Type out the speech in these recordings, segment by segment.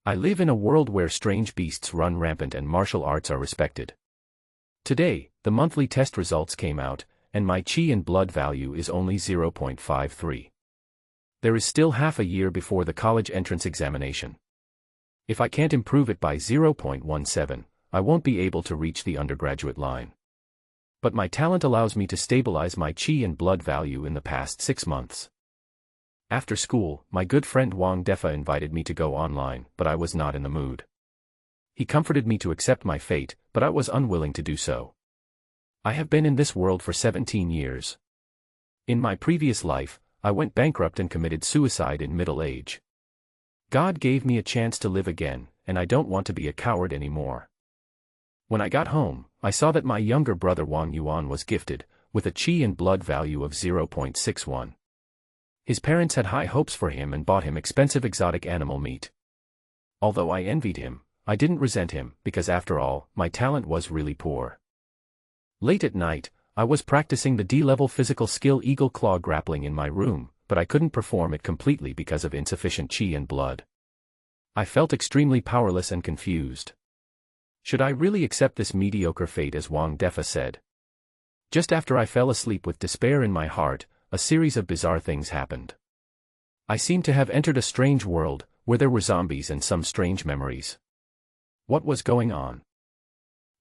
I live in a world where strange beasts run rampant and martial arts are respected. Today, the monthly test results came out, and my chi and blood value is only 0.53. There is still half a year before the college entrance examination. If I can't improve it by 0.17, I won't be able to reach the undergraduate line. But my talent allows me to stabilize my chi and blood value in the past 6 months. After school, my good friend Wang Defa invited me to go online, but I was not in the mood. He comforted me to accept my fate, but I was unwilling to do so. I have been in this world for 17 years. In my previous life, I went bankrupt and committed suicide in middle age. God gave me a chance to live again, and I don't want to be a coward anymore. When I got home, I saw that my younger brother Wang Yuan was gifted, with a chi and blood value of 0.61. His parents had high hopes for him and bought him expensive exotic animal meat. Although I envied him, I didn't resent him, because after all, my talent was really poor. Late at night, I was practicing the D-level physical skill eagle claw grappling in my room, but I couldn't perform it completely because of insufficient chi and blood. I felt extremely powerless and confused. Should I really accept this mediocre fate, as Wang Defa said? Just after I fell asleep with despair in my heart, a series of bizarre things happened. I seemed to have entered a strange world, where there were zombies and some strange memories. What was going on?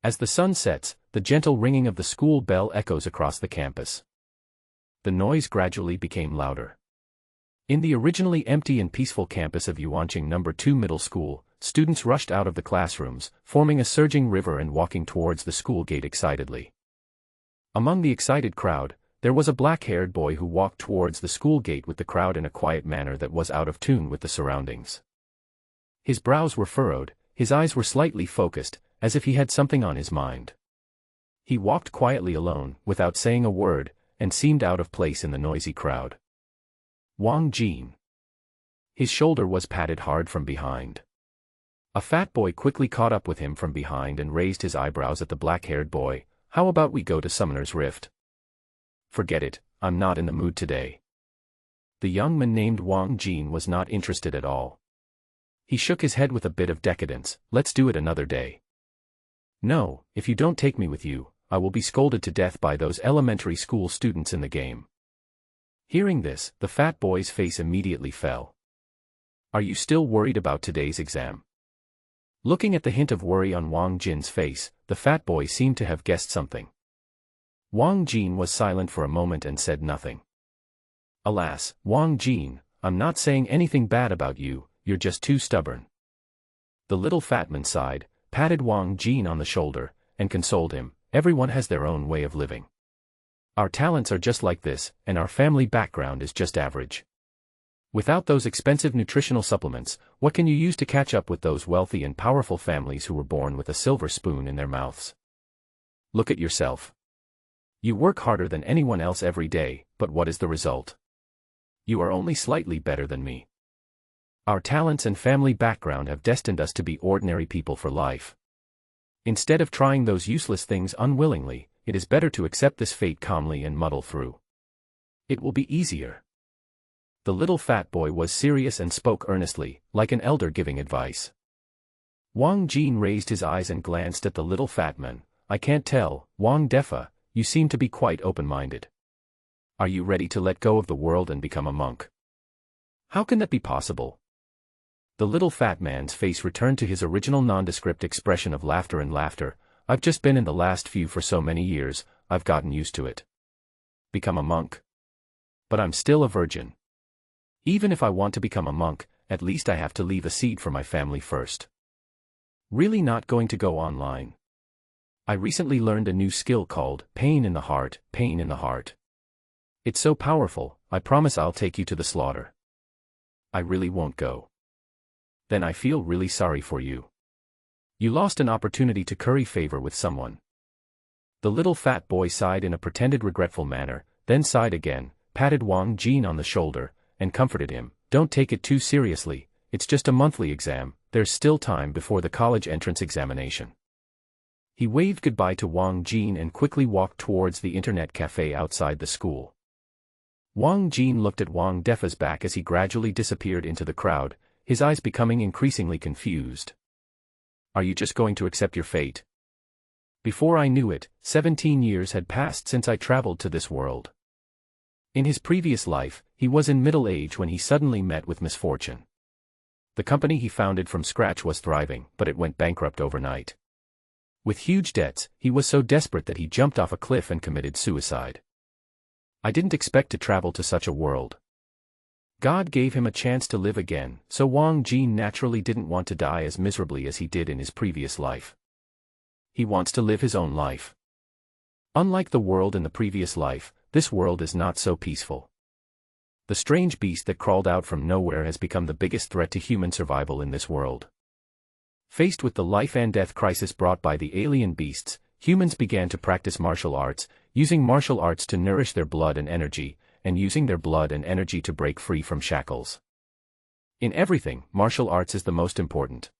As the sun sets, the gentle ringing of the school bell echoes across the campus. The noise gradually became louder. In the originally empty and peaceful campus of Yuanqing No. 2 Middle School, students rushed out of the classrooms, forming a surging river and walking towards the school gate excitedly. Among the excited crowd, there was a black-haired boy who walked towards the school gate with the crowd in a quiet manner that was out of tune with the surroundings. His brows were furrowed, his eyes were slightly focused, as if he had something on his mind. He walked quietly alone, without saying a word, and seemed out of place in the noisy crowd. Wang Jin. His shoulder was patted hard from behind. A fat boy quickly caught up with him from behind and raised his eyebrows at the black-haired boy. How about we go to Summoner's Rift? Forget it, I'm not in the mood today. The young man named Wang Jin was not interested at all. He shook his head with a bit of decadence. Let's do it another day. No, if you don't take me with you, I will be scolded to death by those elementary school students in the game. Hearing this, the fat boy's face immediately fell. Are you still worried about today's exam? Looking at the hint of worry on Wang Jin's face, the fat boy seemed to have guessed something. Wang Jin was silent for a moment and said nothing. Alas, Wang Jin, I'm not saying anything bad about you, you're just too stubborn. The little fat man sighed, patted Wang Jin on the shoulder, and consoled him. Everyone has their own way of living. Our talents are just like this, and our family background is just average. Without those expensive nutritional supplements, what can you use to catch up with those wealthy and powerful families who were born with a silver spoon in their mouths? Look at yourself. You work harder than anyone else every day, but what is the result? You are only slightly better than me. Our talents and family background have destined us to be ordinary people for life. Instead of trying those useless things unwillingly, it is better to accept this fate calmly and muddle through. It will be easier. The little fat boy was serious and spoke earnestly, like an elder giving advice. Wang Jin raised his eyes and glanced at the little fat man. I can't tell, Wang Defa, you seem to be quite open-minded. Are you ready to let go of the world and become a monk? How can that be possible? The little fat man's face returned to his original nondescript expression of laughter and laughter. I've just been in the last few for so many years, I've gotten used to it. Become a monk? But I'm still a virgin. Even if I want to become a monk, at least I have to leave a seed for my family first. Really not going to go online. I recently learned a new skill called pain in the heart, pain in the heart. It's so powerful, I promise I'll take you to the slaughter. I really won't go. Then I feel really sorry for you. You lost an opportunity to curry favor with someone. The little fat boy sighed in a pretended regretful manner, then sighed again, patted Wang Jin on the shoulder, and comforted him. Don't take it too seriously, it's just a monthly exam, there's still time before the college entrance examination. He waved goodbye to Wang Jin and quickly walked towards the internet cafe outside the school. Wang Jin looked at Wang Defa's back as he gradually disappeared into the crowd. his eyes becoming increasingly confused. Are you just going to accept your fate? Before I knew it, 17 years had passed since I traveled to this world. In his previous life, he was in middle age when he suddenly met with misfortune. The company he founded from scratch was thriving, but it went bankrupt overnight. With huge debts, he was so desperate that he jumped off a cliff and committed suicide. I didn't expect to travel to such a world. God gave him a chance to live again, so Wang Jin naturally didn't want to die as miserably as he did in his previous life. He wants to live his own life. Unlike the world in the previous life, this world is not so peaceful. The strange beast that crawled out from nowhere has become the biggest threat to human survival in this world. Faced with the life and death crisis brought by the alien beasts, humans began to practice martial arts, using martial arts to nourish their blood and energy, and using their blood and energy to break free from shackles. In everything, martial arts is the most important.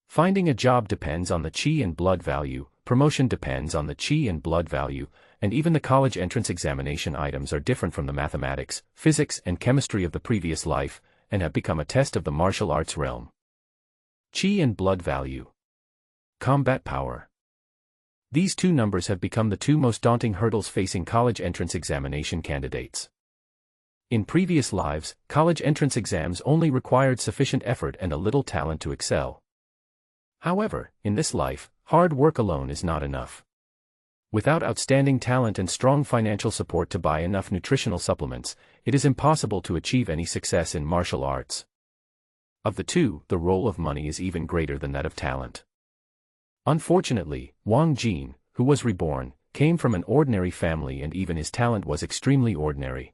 Finding a job depends on the chi and blood value, promotion depends on the chi and blood value, and even the college entrance examination items are different from the mathematics, physics, and chemistry of the previous life, and have become a test of the martial arts realm. Chi and blood value. Combat power. These two numbers have become the two most daunting hurdles facing college entrance examination candidates. In previous lives, college entrance exams only required sufficient effort and a little talent to excel. However, in this life, hard work alone is not enough. Without outstanding talent and strong financial support to buy enough nutritional supplements, it is impossible to achieve any success in martial arts. Of the two, the role of money is even greater than that of talent. Unfortunately, Wang Jin, who was reborn, came from an ordinary family and even his talent was extremely ordinary.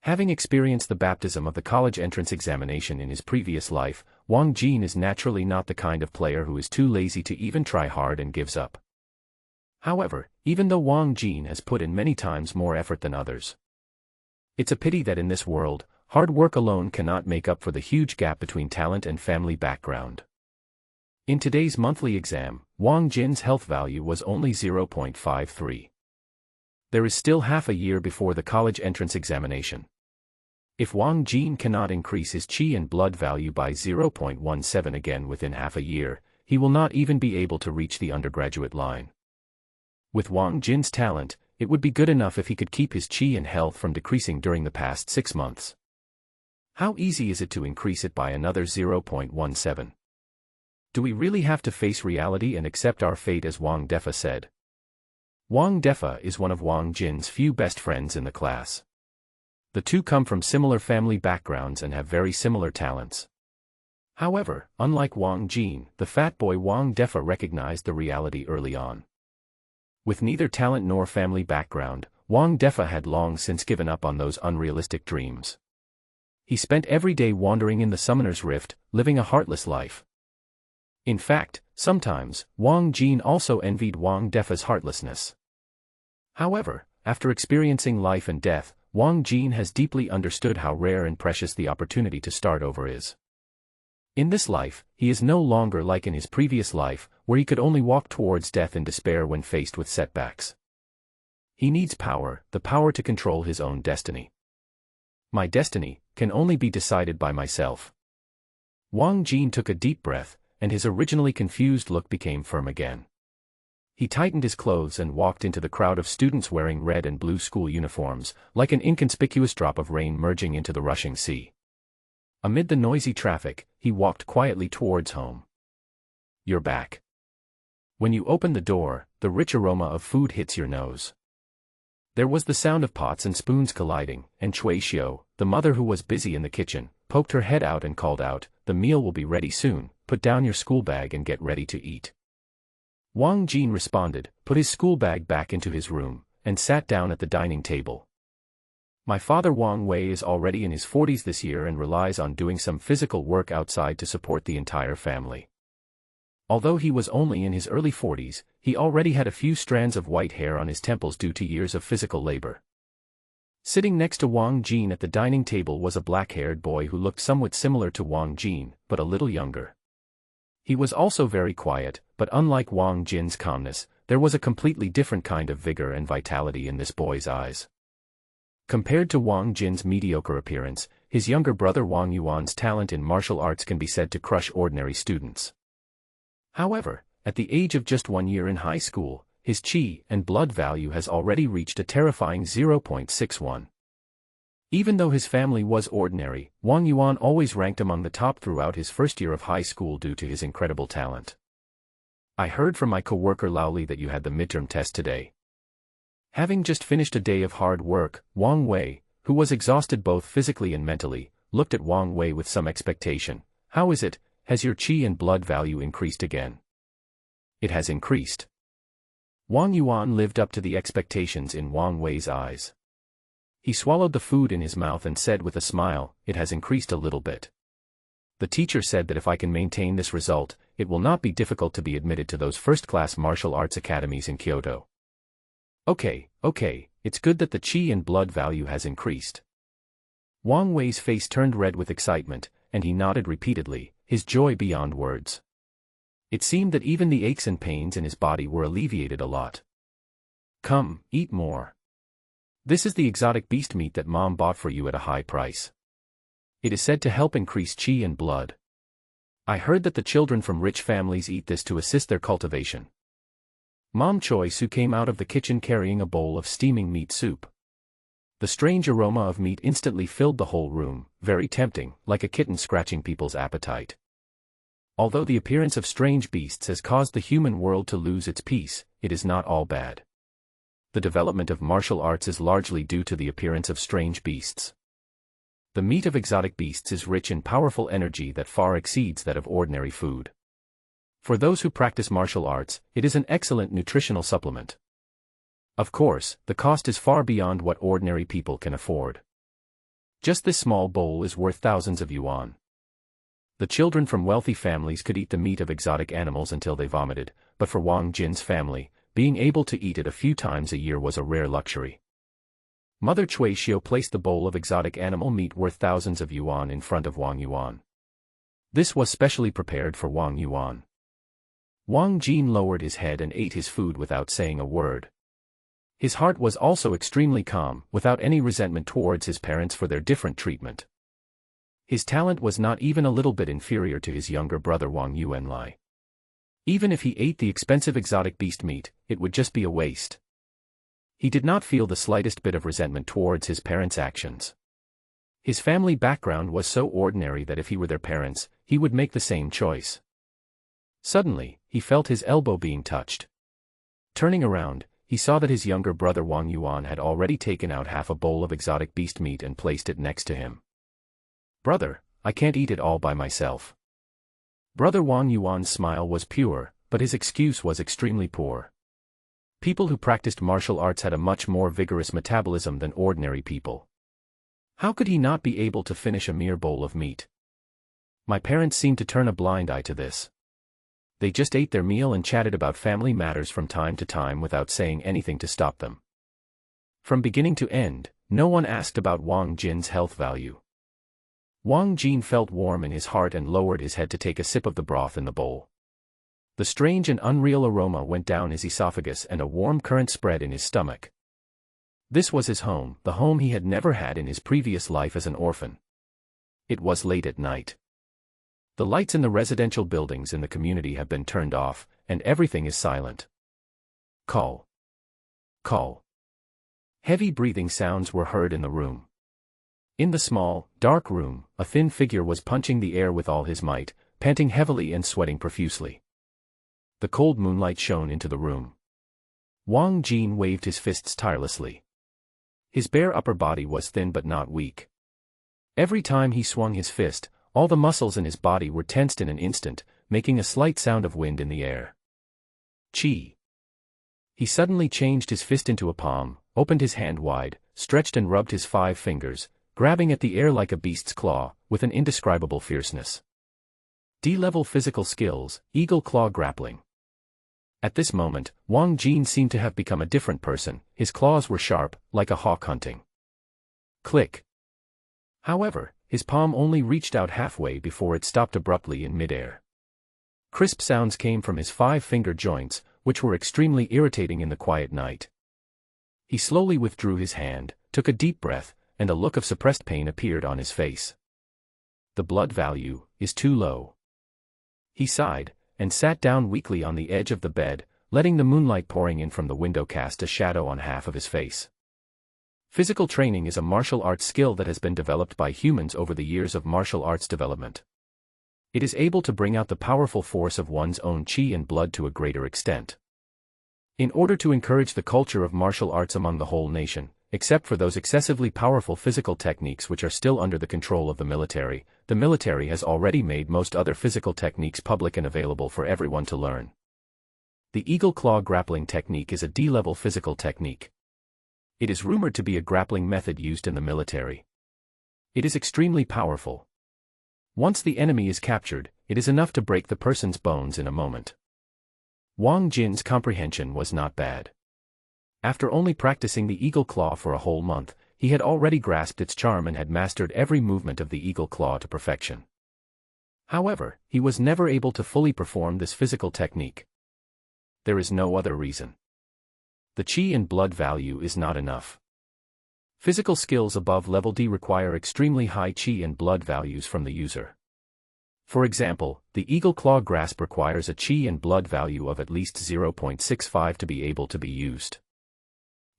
Having experienced the baptism of the college entrance examination in his previous life, Wang Jin is naturally not the kind of player who is too lazy to even try hard and gives up. However, even though Wang Jin has put in many times more effort than others, it's a pity that in this world, hard work alone cannot make up for the huge gap between talent and family background. In today's monthly exam, Wang Jin's health value was only 0.53. There is still half a year before the college entrance examination. If Wang Jin cannot increase his chi and blood value by 0.17 again within half a year, he will not even be able to reach the undergraduate line. With Wang Jin's talent, it would be good enough if he could keep his chi and health from decreasing during the past 6 months. How easy is it to increase it by another 0.17? Do we really have to face reality and accept our fate, as Wang Defa said? Wang Defa is one of Wang Jin's few best friends in the class. The two come from similar family backgrounds and have very similar talents. However, unlike Wang Jin, the fat boy Wang Defa recognized the reality early on. With neither talent nor family background, Wang Defa had long since given up on those unrealistic dreams. He spent every day wandering in the Summoner's Rift, living a heartless life. In fact, sometimes, Wang Jin also envied Wang Defa's heartlessness. However, after experiencing life and death, Wang Jin has deeply understood how rare and precious the opportunity to start over is. In this life, he is no longer like in his previous life, where he could only walk towards death in despair when faced with setbacks. He needs power, the power to control his own destiny. My destiny can only be decided by myself. Wang Jin took a deep breath, and his originally confused look became firm again. He tightened his clothes and walked into the crowd of students wearing red and blue school uniforms, like an inconspicuous drop of rain merging into the rushing sea. Amid the noisy traffic, he walked quietly towards home. You're back. When you open the door, the rich aroma of food hits your nose. There was the sound of pots and spoons colliding, and Cui Xiu, the mother who was busy in the kitchen, poked her head out and called out, "The meal will be ready soon, put down your school bag and get ready to eat." Wang Jin responded, put his school bag back into his room, and sat down at the dining table. My father Wang Wei is already in his 40s this year and relies on doing some physical work outside to support the entire family. Although he was only in his early 40s, he already had a few strands of white hair on his temples due to years of physical labor. Sitting next to Wang Jin at the dining table was a black-haired boy who looked somewhat similar to Wang Jin, but a little younger. He was also very quiet, but unlike Wang Jin's calmness, there was a completely different kind of vigor and vitality in this boy's eyes. Compared to Wang Jin's mediocre appearance, his younger brother Wang Yuan's talent in martial arts can be said to crush ordinary students. However, at the age of just 1 year in high school, his qi and blood value has already reached a terrifying 0.61. Even though his family was ordinary, Wang Yuan always ranked among the top throughout his first year of high school due to his incredible talent. I heard from my coworker Laoli that you had the midterm test today. Having just finished a day of hard work, Wang Wei, who was exhausted both physically and mentally, looked at Wang Wei with some expectation. How is it? Has your qi and blood value increased again? It has increased. Wang Yuan lived up to the expectations in Wang Wei's eyes. He swallowed the food in his mouth and said with a smile, it has increased a little bit. The teacher said that if I can maintain this result, it will not be difficult to be admitted to those first-class martial arts academies in Kyoto. Okay, it's good that the qi and blood value has increased. Wang Wei's face turned red with excitement, and he nodded repeatedly, his joy beyond words. It seemed that even the aches and pains in his body were alleviated a lot. Come, eat more. This is the exotic beast meat that Mom bought for you at a high price. It is said to help increase qi and blood. I heard that the children from rich families eat this to assist their cultivation. Mom Choi Su came out of the kitchen carrying a bowl of steaming meat soup. The strange aroma of meat instantly filled the whole room, very tempting, like a kitten scratching people's appetite. Although the appearance of strange beasts has caused the human world to lose its peace, it is not all bad. The development of martial arts is largely due to the appearance of strange beasts. The meat of exotic beasts is rich in powerful energy that far exceeds that of ordinary food. For those who practice martial arts, it is an excellent nutritional supplement. Of course, the cost is far beyond what ordinary people can afford. Just this small bowl is worth thousands of yuan. The children from wealthy families could eat the meat of exotic animals until they vomited, but for Wang Jin's family, being able to eat it a few times a year was a rare luxury. Mother Cui Xiu placed the bowl of exotic animal meat worth thousands of yuan in front of Wang Yuan. This was specially prepared for Wang Yuan. Wang Jin lowered his head and ate his food without saying a word. His heart was also extremely calm, without any resentment towards his parents for their different treatment. His talent was not even a little bit inferior to his younger brother Wang Yuanlai. Even if he ate the expensive exotic beast meat, it would just be a waste. He did not feel the slightest bit of resentment towards his parents' actions. His family background was so ordinary that if he were their parents, he would make the same choice. Suddenly, he felt his elbow being touched. Turning around, he saw that his younger brother Wang Yuan had already taken out half a bowl of exotic beast meat and placed it next to him. Brother, I can't eat it all by myself. Brother Wang Yuan's smile was pure, but his excuse was extremely poor. People who practiced martial arts had a much more vigorous metabolism than ordinary people. How could he not be able to finish a mere bowl of meat? My parents seemed to turn a blind eye to this. They just ate their meal and chatted about family matters from time to time without saying anything to stop them. From beginning to end, no one asked about Wang Jin's health value. Wang Jin felt warm in his heart and lowered his head to take a sip of the broth in the bowl. The strange and unreal aroma went down his esophagus and a warm current spread in his stomach. This was his home, the home he had never had in his previous life as an orphan. It was late at night. The lights in the residential buildings in the community have been turned off, and everything is silent. Call. Call. Heavy breathing sounds were heard in the room. In the small, dark room, a thin figure was punching the air with all his might, panting heavily and sweating profusely. The cold moonlight shone into the room. Wang Jin waved his fists tirelessly. His bare upper body was thin but not weak. Every time he swung his fist, all the muscles in his body were tensed in an instant, making a slight sound of wind in the air. Chi. He suddenly changed his fist into a palm, opened his hand wide, stretched and rubbed his 5 fingers, grabbing at the air like a beast's claw, with an indescribable fierceness. D-level physical skills, eagle claw grappling. At this moment, Wang Jin seemed to have become a different person, his claws were sharp, like a hawk hunting. Click. However, his palm only reached out halfway before it stopped abruptly in midair. Crisp sounds came from his 5-finger joints, which were extremely irritating in the quiet night. He slowly withdrew his hand, took a deep breath, and a look of suppressed pain appeared on his face. The blood value is too low. He sighed, and sat down weakly on the edge of the bed, letting the moonlight pouring in from the window cast a shadow on half of his face. Physical training is a martial arts skill that has been developed by humans over the years of martial arts development. It is able to bring out the powerful force of one's own chi and blood to a greater extent. In order to encourage the culture of martial arts among the whole nation, except for those excessively powerful physical techniques which are still under the control of the military has already made most other physical techniques public and available for everyone to learn. The eagle claw grappling technique is a D-level physical technique. It is rumored to be a grappling method used in the military. It is extremely powerful. Once the enemy is captured, it is enough to break the person's bones in a moment. Wang Jin's comprehension was not bad. After only practicing the eagle claw for a whole month, he had already grasped its charm and had mastered every movement of the eagle claw to perfection. However, he was never able to fully perform this physical technique. There is no other reason. The chi and blood value is not enough. Physical skills above level D require extremely high chi and blood values from the user. For example, the eagle claw grasp requires a chi and blood value of at least 0.65 to be able to be used.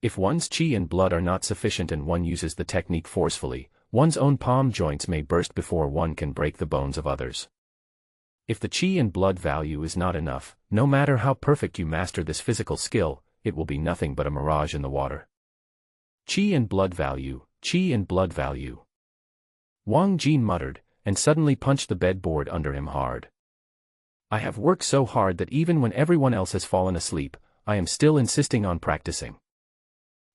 If one's chi and blood are not sufficient and one uses the technique forcefully, one's own palm joints may burst before one can break the bones of others. If the chi and blood value is not enough, no matter how perfect you master this physical skill, it will be nothing but a mirage in the water. Chi and blood value, chi and blood value. Wang Jin muttered, and suddenly punched the bedboard under him hard. I have worked so hard that even when everyone else has fallen asleep, I am still insisting on practicing.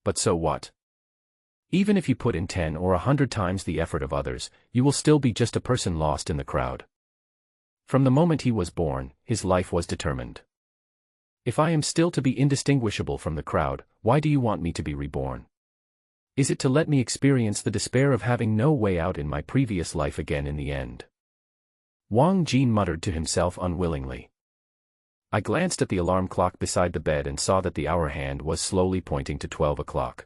But so what? Even if you put in 10 or 100 times the effort of others, you will still be just a person lost in the crowd. From the moment he was born, his life was determined. If I am still to be indistinguishable from the crowd, why do you want me to be reborn? Is it to let me experience the despair of having no way out in my previous life again in the end? Wang Jin muttered to himself unwillingly. I glanced at the alarm clock beside the bed and saw that the hour hand was slowly pointing to 12 o'clock.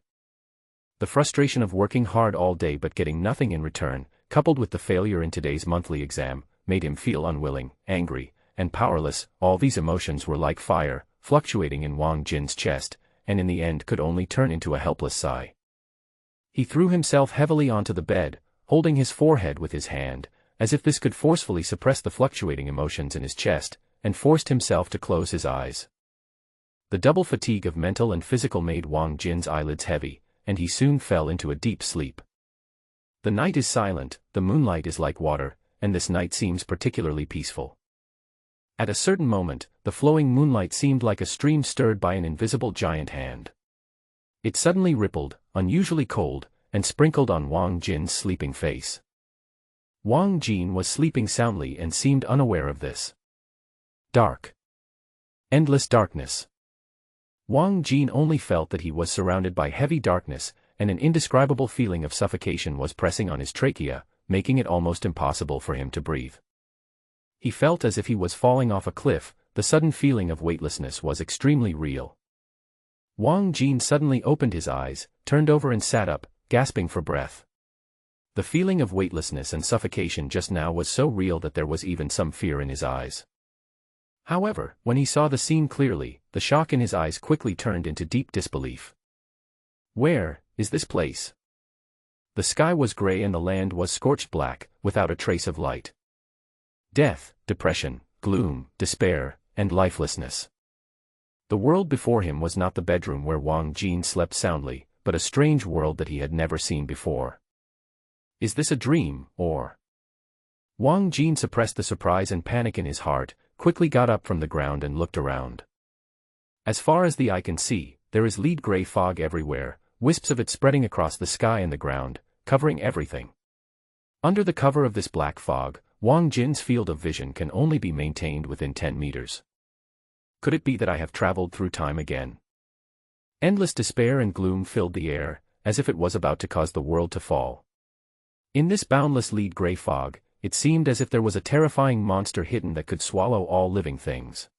The frustration of working hard all day but getting nothing in return, coupled with the failure in today's monthly exam, made him feel unwilling, angry, and powerless. All these emotions were like fire, fluctuating in Wang Jin's chest, and in the end could only turn into a helpless sigh. He threw himself heavily onto the bed, holding his forehead with his hand, as if this could forcefully suppress the fluctuating emotions in his chest, and forced himself to close his eyes. The double fatigue of mental and physical made Wang Jin's eyelids heavy, and he soon fell into a deep sleep. The night is silent, the moonlight is like water, and this night seems particularly peaceful. At a certain moment, the flowing moonlight seemed like a stream stirred by an invisible giant hand. It suddenly rippled, unusually cold, and sprinkled on Wang Jin's sleeping face. Wang Jin was sleeping soundly and seemed unaware of this. Dark. Endless darkness. Wang Jin only felt that he was surrounded by heavy darkness, and an indescribable feeling of suffocation was pressing on his trachea, making it almost impossible for him to breathe. He felt as if he was falling off a cliff. The sudden feeling of weightlessness was extremely real. Wang Jin suddenly opened his eyes, turned over and sat up, gasping for breath. The feeling of weightlessness and suffocation just now was so real that there was even some fear in his eyes. However, when he saw the scene clearly, the shock in his eyes quickly turned into deep disbelief. Where is this place? The sky was gray and the land was scorched black, without a trace of light. Death, depression, gloom, despair, and lifelessness. The world before him was not the bedroom where Wang Jin slept soundly, but a strange world that he had never seen before. Is this a dream, or? Wang Jin suppressed the surprise and panic in his heart, quickly got up from the ground and looked around. As far as the eye can see, there is lead gray fog everywhere, wisps of it spreading across the sky and the ground, covering everything. Under the cover of this black fog, Wang Jin's field of vision can only be maintained within 10 meters. Could it be that I have traveled through time again? Endless despair and gloom filled the air, as if it was about to cause the world to fall. In this boundless lead gray fog, it seemed as if there was a terrifying monster hidden that could swallow all living things.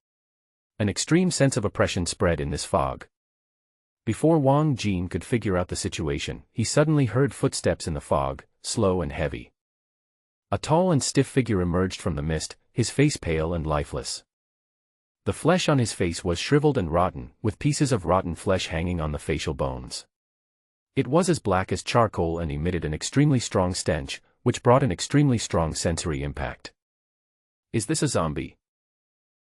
An extreme sense of oppression spread in this fog. Before Wang Jin could figure out the situation, he suddenly heard footsteps in the fog, slow and heavy. A tall and stiff figure emerged from the mist, his face pale and lifeless. The flesh on his face was shriveled and rotten, with pieces of rotten flesh hanging on the facial bones. It was as black as charcoal and emitted an extremely strong stench, which brought an extremely strong sensory impact. Is this a zombie?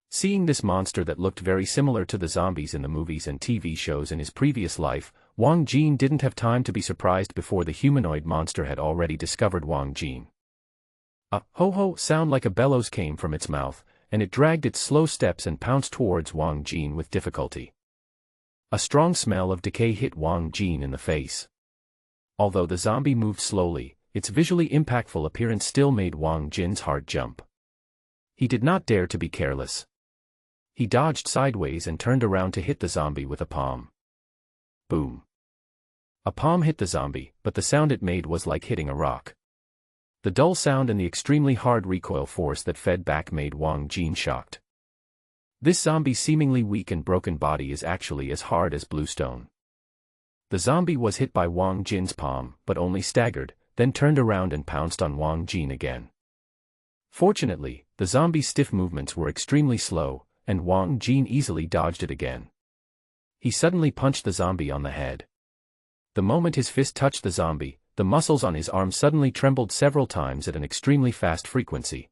Seeing this monster that looked very similar to the zombies in the movies and TV shows in his previous life, Wang Jin didn't have time to be surprised before the humanoid monster had already discovered Wang Jin. A ho-ho sound like a bellows came from its mouth, and it dragged its slow steps and pounced towards Wang Jin with difficulty. A strong smell of decay hit Wang Jin in the face. Although the zombie moved slowly, its visually impactful appearance still made Wang Jin's heart jump. He did not dare to be careless. He dodged sideways and turned around to hit the zombie with a palm. Boom. A palm hit the zombie, but the sound it made was like hitting a rock. The dull sound and the extremely hard recoil force that fed back made Wang Jin shocked. This zombie's seemingly weak and broken body is actually as hard as bluestone. The zombie was hit by Wang Jin's palm, but only staggered, then turned around and pounced on Wang Jin again. Fortunately, the zombie's stiff movements were extremely slow, and Wang Jin easily dodged it again. He suddenly punched the zombie on the head. The moment his fist touched the zombie, the muscles on his arm suddenly trembled several times at an extremely fast frequency.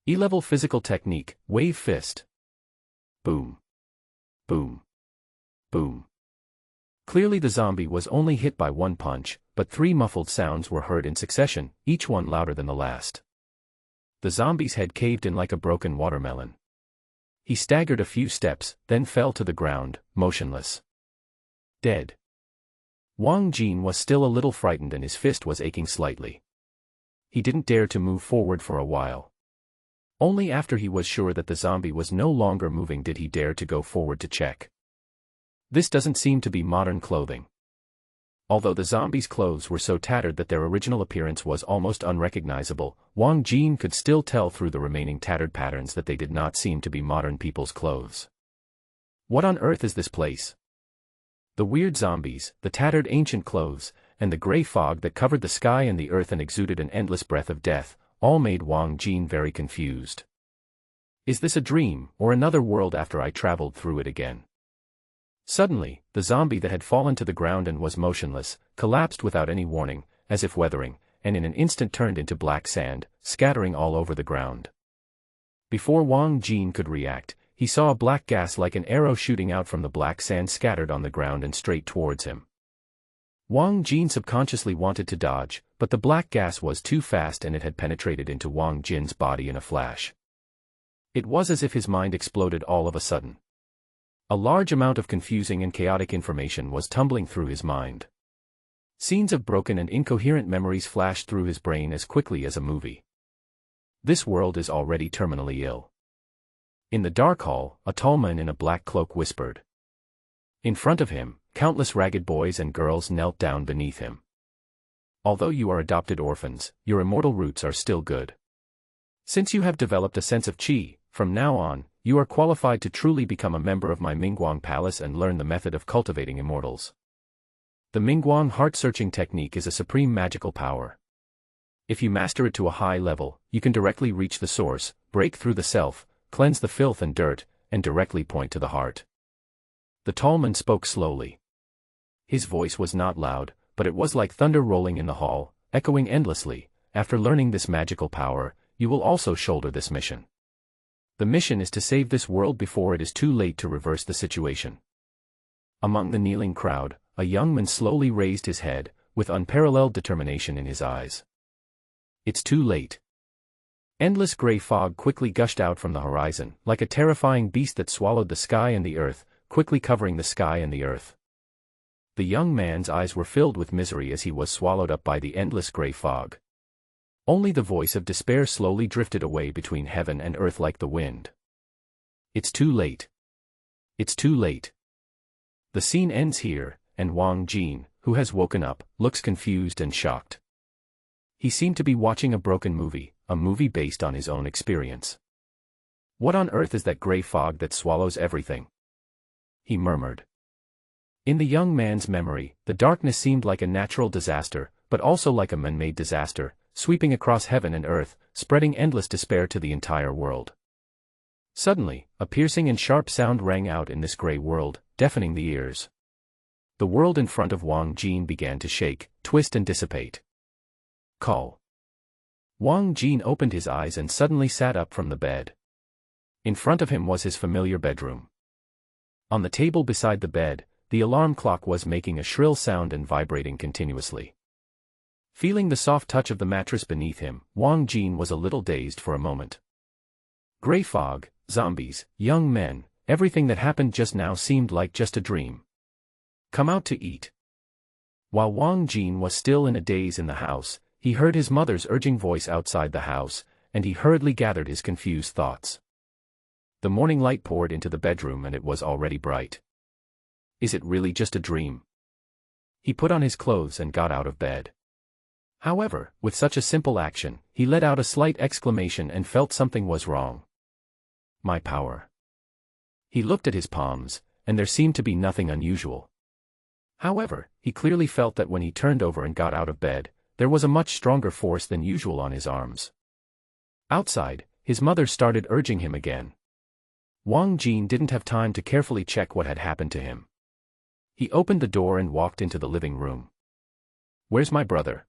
E-level physical technique, wave fist. Boom. Boom. Boom. Clearly the zombie was only hit by one punch, but three muffled sounds were heard in succession, each one louder than the last. The zombie's head caved in like a broken watermelon. He staggered a few steps, then fell to the ground, motionless. Dead. Wang Jin was still a little frightened and his fist was aching slightly. He didn't dare to move forward for a while. Only after he was sure that the zombie was no longer moving did he dare to go forward to check. This doesn't seem to be modern clothing. Although the zombies' clothes were so tattered that their original appearance was almost unrecognizable, Wang Jin could still tell through the remaining tattered patterns that they did not seem to be modern people's clothes. What on earth is this place? The weird zombies, the tattered ancient clothes, and the gray fog that covered the sky and the earth and exuded an endless breath of death, all made Wang Jin very confused. Is this a dream, or another world after I traveled through it again? Suddenly, the zombie that had fallen to the ground and was motionless, collapsed without any warning, as if weathering, and in an instant turned into black sand, scattering all over the ground. Before Wang Jin could react, he saw a black gas like an arrow shooting out from the black sand scattered on the ground and straight towards him. Wang Jin subconsciously wanted to dodge, but the black gas was too fast and it had penetrated into Wang Jin's body in a flash. It was as if his mind exploded all of a sudden. A large amount of confusing and chaotic information was tumbling through his mind. Scenes of broken and incoherent memories flashed through his brain as quickly as a movie. This world is already terminally ill. In the dark hall, a tall man in a black cloak whispered. In front of him, countless ragged boys and girls knelt down beneath him. Although you are adopted orphans, your immortal roots are still good. Since you have developed a sense of qi, from now on, you are qualified to truly become a member of my Mingguang Palace and learn the method of cultivating immortals. The Mingguang heart-searching technique is a supreme magical power. If you master it to a high level, you can directly reach the source, break through the self, cleanse the filth and dirt, and directly point to the heart. The tall man spoke slowly. His voice was not loud, but it was like thunder rolling in the hall, echoing endlessly. After learning this magical power, you will also shoulder this mission. The mission is to save this world before it is too late to reverse the situation. Among the kneeling crowd, a young man slowly raised his head, with unparalleled determination in his eyes. It's too late. Endless gray fog quickly gushed out from the horizon, like a terrifying beast that swallowed the sky and the earth, quickly covering the sky and the earth. The young man's eyes were filled with misery as he was swallowed up by the endless gray fog. Only the voice of despair slowly drifted away between heaven and earth like the wind. It's too late. It's too late. The scene ends here, and Wang Jin, who has woken up, looks confused and shocked. He seemed to be watching a broken movie, a movie based on his own experience. What on earth is that gray fog that swallows everything? He murmured. In the young man's memory, the darkness seemed like a natural disaster, but also like a man-made disaster, sweeping across heaven and earth, spreading endless despair to the entire world. Suddenly, a piercing and sharp sound rang out in this gray world, deafening the ears. The world in front of Wang Jin began to shake, twist and dissipate. Call. Wang Jin opened his eyes and suddenly sat up from the bed. In front of him was his familiar bedroom. On the table beside the bed, the alarm clock was making a shrill sound and vibrating continuously. Feeling the soft touch of the mattress beneath him, Wang Jin was a little dazed for a moment. Gray fog, zombies, young men, everything that happened just now seemed like just a dream. Come out to eat. While Wang Jin was still in a daze in the house, he heard his mother's urging voice outside the house, and he hurriedly gathered his confused thoughts. The morning light poured into the bedroom and it was already bright. Is it really just a dream? He put on his clothes and got out of bed. However, with such a simple action, he let out a slight exclamation and felt something was wrong. My power. He looked at his palms, and there seemed to be nothing unusual. However, he clearly felt that when he turned over and got out of bed, there was a much stronger force than usual on his arms. Outside, his mother started urging him again. Wang Jin didn't have time to carefully check what had happened to him. He opened the door and walked into the living room. Where's my brother?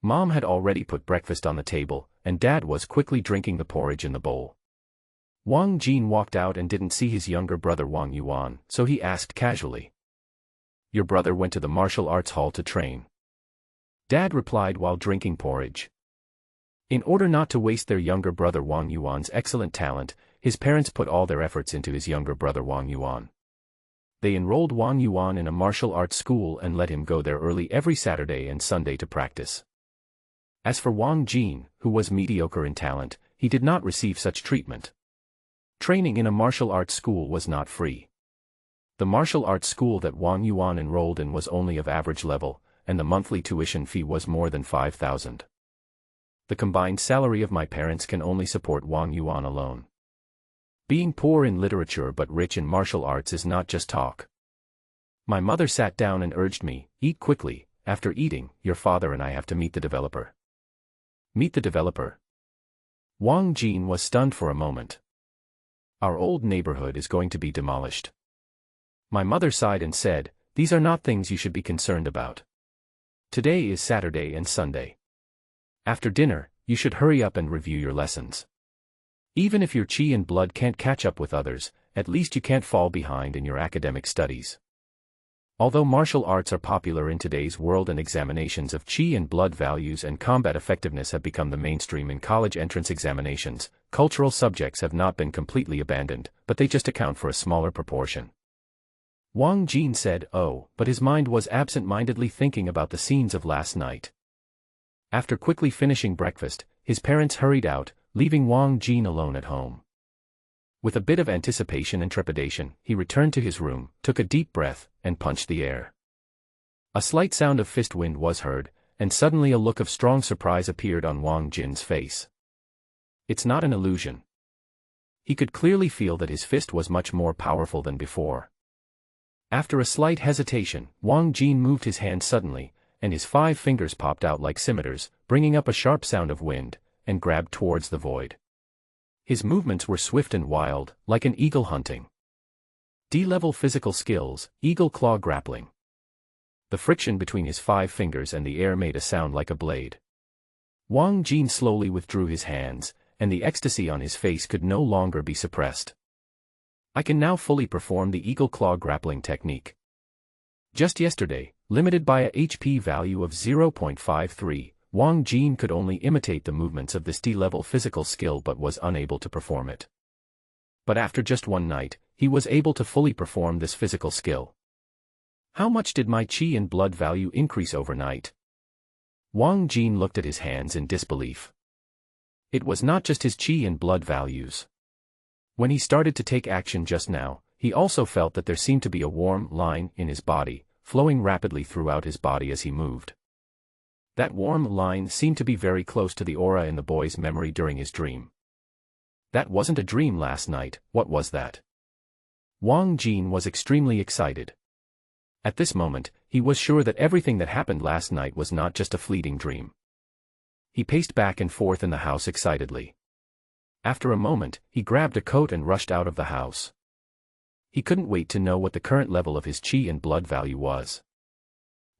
Mom had already put breakfast on the table, and Dad was quickly drinking the porridge in the bowl. Wang Jin walked out and didn't see his younger brother Wang Yuan, so he asked casually. Your brother went to the martial arts hall to train. Dad replied while drinking porridge. In order not to waste their younger brother Wang Yuan's excellent talent, his parents put all their efforts into his younger brother Wang Yuan. They enrolled Wang Yuan in a martial arts school and let him go there early every Saturday and Sunday to practice. As for Wang Jin, who was mediocre in talent, he did not receive such treatment. Training in a martial arts school was not free. The martial arts school that Wang Yuan enrolled in was only of average level, and the monthly tuition fee was more than 5,000. The combined salary of my parents can only support Wang Yuan alone. Being poor in literature but rich in martial arts is not just talk. My mother sat down and urged me, eat quickly. After eating, your father and I have to meet the developer. Meet the developer? Wang Jin was stunned for a moment. Our old neighborhood is going to be demolished. My mother sighed and said, these are not things you should be concerned about. Today is Saturday and Sunday. After dinner, you should hurry up and review your lessons. Even if your chi and blood can't catch up with others, at least you can't fall behind in your academic studies. Although martial arts are popular in today's world and examinations of chi and blood values and combat effectiveness have become the mainstream in college entrance examinations, cultural subjects have not been completely abandoned, but they just account for a smaller proportion. Wang Jin said, oh, but his mind was absent-mindedly thinking about the scenes of last night. After quickly finishing breakfast, his parents hurried out, leaving Wang Jin alone at home. With a bit of anticipation and trepidation, he returned to his room, took a deep breath, and punched the air. A slight sound of fist wind was heard, and suddenly a look of strong surprise appeared on Wang Jin's face. It's not an illusion. He could clearly feel that his fist was much more powerful than before. After a slight hesitation, Wang Jin moved his hand suddenly, and his 5 fingers popped out like scimitars, bringing up a sharp sound of wind, and grabbed towards the void. His movements were swift and wild, like an eagle hunting. D-level physical skills, eagle claw grappling. The friction between his 5 fingers and the air made a sound like a blade. Wang Jin slowly withdrew his hands, and the ecstasy on his face could no longer be suppressed. I can now fully perform the eagle claw grappling technique. Just yesterday, limited by a HP value of 0.53, Wang Jin could only imitate the movements of this D-level physical skill but was unable to perform it. But after just one night, he was able to fully perform this physical skill. How much did my chi and blood value increase overnight? Wang Jin looked at his hands in disbelief. It was not just his chi and blood values. When he started to take action just now, he also felt that there seemed to be a warm line in his body, flowing rapidly throughout his body as he moved. That warm line seemed to be very close to the aura in the boy's memory during his dream. That wasn't a dream last night, what was that? Wang Jin was extremely excited. At this moment, he was sure that everything that happened last night was not just a fleeting dream. He paced back and forth in the house excitedly. After a moment, he grabbed a coat and rushed out of the house. He couldn't wait to know what the current level of his chi and blood value was.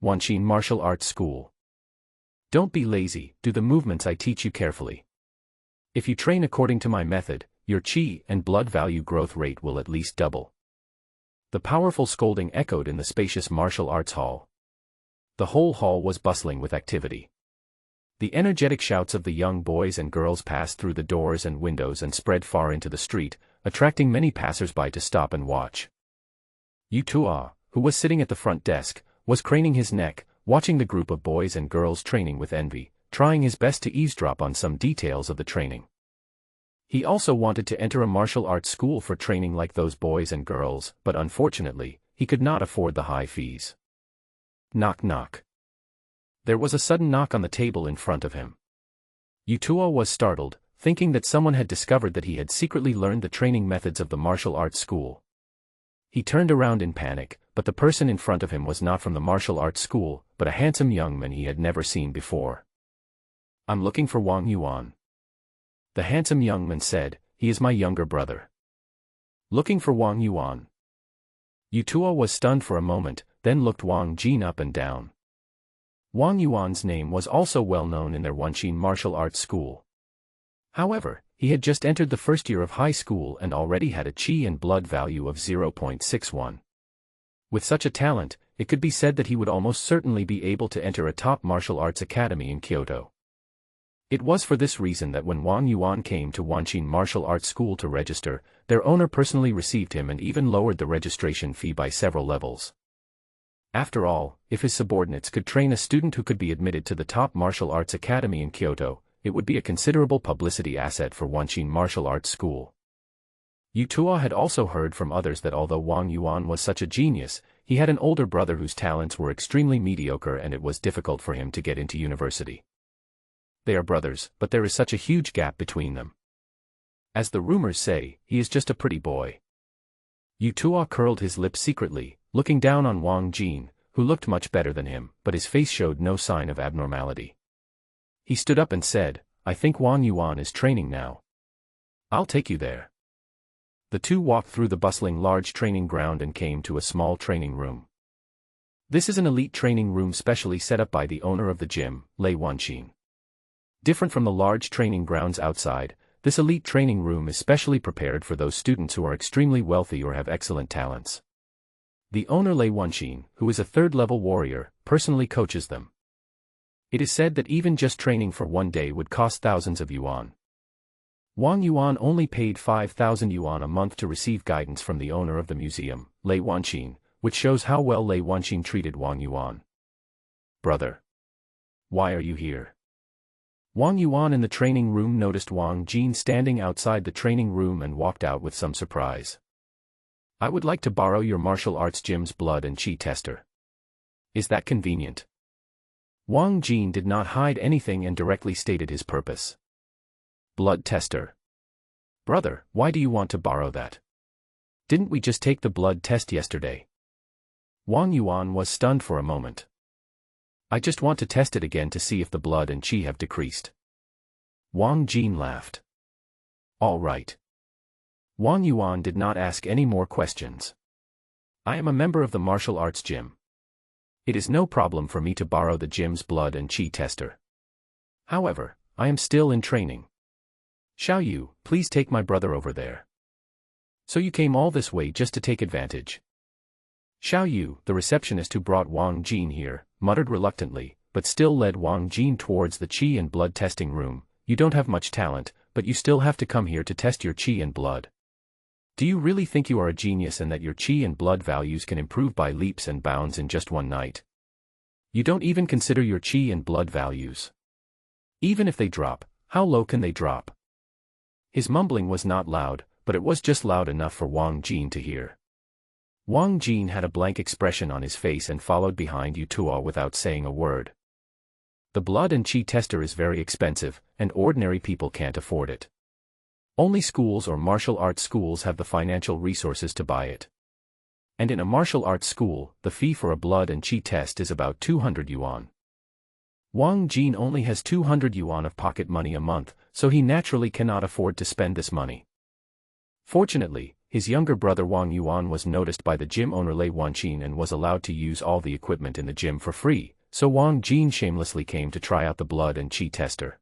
Wanshin Martial Arts School. Don't be lazy, do the movements I teach you carefully. If you train according to my method, your chi and blood value growth rate will at least double. The powerful scolding echoed in the spacious martial arts hall. The whole hall was bustling with activity. The energetic shouts of the young boys and girls passed through the doors and windows and spread far into the street, attracting many passers-by to stop and watch. Yu Tua, who was sitting at the front desk, was craning his neck, watching the group of boys and girls training with envy, trying his best to eavesdrop on some details of the training. He also wanted to enter a martial arts school for training like those boys and girls, but unfortunately, he could not afford the high fees. Knock knock. There was a sudden knock on the table in front of him. Yu Tua was startled, thinking that someone had discovered that he had secretly learned the training methods of the martial arts school. He turned around in panic, but the person in front of him was not from the martial arts school, but a handsome young man he had never seen before. I'm looking for Wang Yuan. The handsome young man said, he is my younger brother. Looking for Wang Yuan. Yu Tua was stunned for a moment, then looked Wang Jin up and down. Wang Yuan's name was also well known in their Wanshin martial arts school. However, he had just entered the first year of high school and already had a chi and blood value of 0.61. With such a talent, it could be said that he would almost certainly be able to enter a top martial arts academy in Kyoto. It was for this reason that when Wang Yuan came to Wanshin Martial Arts School to register, their owner personally received him and even lowered the registration fee by several levels. After all, if his subordinates could train a student who could be admitted to the top martial arts academy in Kyoto, it would be a considerable publicity asset for Wanshin Martial Arts School. Yu Tua had also heard from others that although Wang Yuan was such a genius, he had an older brother whose talents were extremely mediocre and it was difficult for him to get into university. They are brothers, but there is such a huge gap between them. As the rumors say, he is just a pretty boy. Yu Tua curled his lips secretly, looking down on Wang Jin, who looked much better than him, but his face showed no sign of abnormality. He stood up and said, I think Wang Yuan is training now. I'll take you there. The two walked through the bustling large training ground and came to a small training room. This is an elite training room specially set up by the owner of the gym, Lei Wanshin. Different from the large training grounds outside, this elite training room is specially prepared for those students who are extremely wealthy or have excellent talents. The owner Lei Wanshin, who is a third-level warrior, personally coaches them. It is said that even just training for one day would cost thousands of yuan. Wang Yuan only paid 5,000 yuan a month to receive guidance from the owner of the museum, Lei Wanshin, which shows how well Lei Wanshin treated Wang Yuan. Brother. Why are you here? Wang Yuan in the training room noticed Wang Jin standing outside the training room and walked out with some surprise. I would like to borrow your martial arts gym's blood and chi tester. Is that convenient? Wang Jin did not hide anything and directly stated his purpose. Blood tester. Brother, why do you want to borrow that? Didn't we just take the blood test yesterday? Wang Yuan was stunned for a moment. I just want to test it again to see if the blood and chi have decreased. Wang Jin laughed. All right. Wang Yuan did not ask any more questions. I am a member of the martial arts gym. It is no problem for me to borrow the gym's blood and chi tester. However, I am still in training. Xiao Yu, please take my brother over there. So you came all this way just to take advantage. Xiao Yu, the receptionist who brought Wang Jin here, muttered reluctantly, but still led Wang Jin towards the chi and blood testing room. You don't have much talent, but you still have to come here to test your chi and blood. Do you really think you are a genius and that your chi and blood values can improve by leaps and bounds in just one night? You don't even consider your chi and blood values. Even if they drop, how low can they drop? His mumbling was not loud, but it was just loud enough for Wang Jin to hear. Wang Jin had a blank expression on his face and followed behind Yu Tua without saying a word. The blood and chi tester is very expensive, and ordinary people can't afford it. Only schools or martial arts schools have the financial resources to buy it. And in a martial arts school, the fee for a blood and chi test is about 200 yuan. Wang Jin only has 200 yuan of pocket money a month, so he naturally cannot afford to spend this money. Fortunately, his younger brother Wang Yuan was noticed by the gym owner Lei Wanqin and was allowed to use all the equipment in the gym for free, so Wang Jin shamelessly came to try out the blood and chi tester.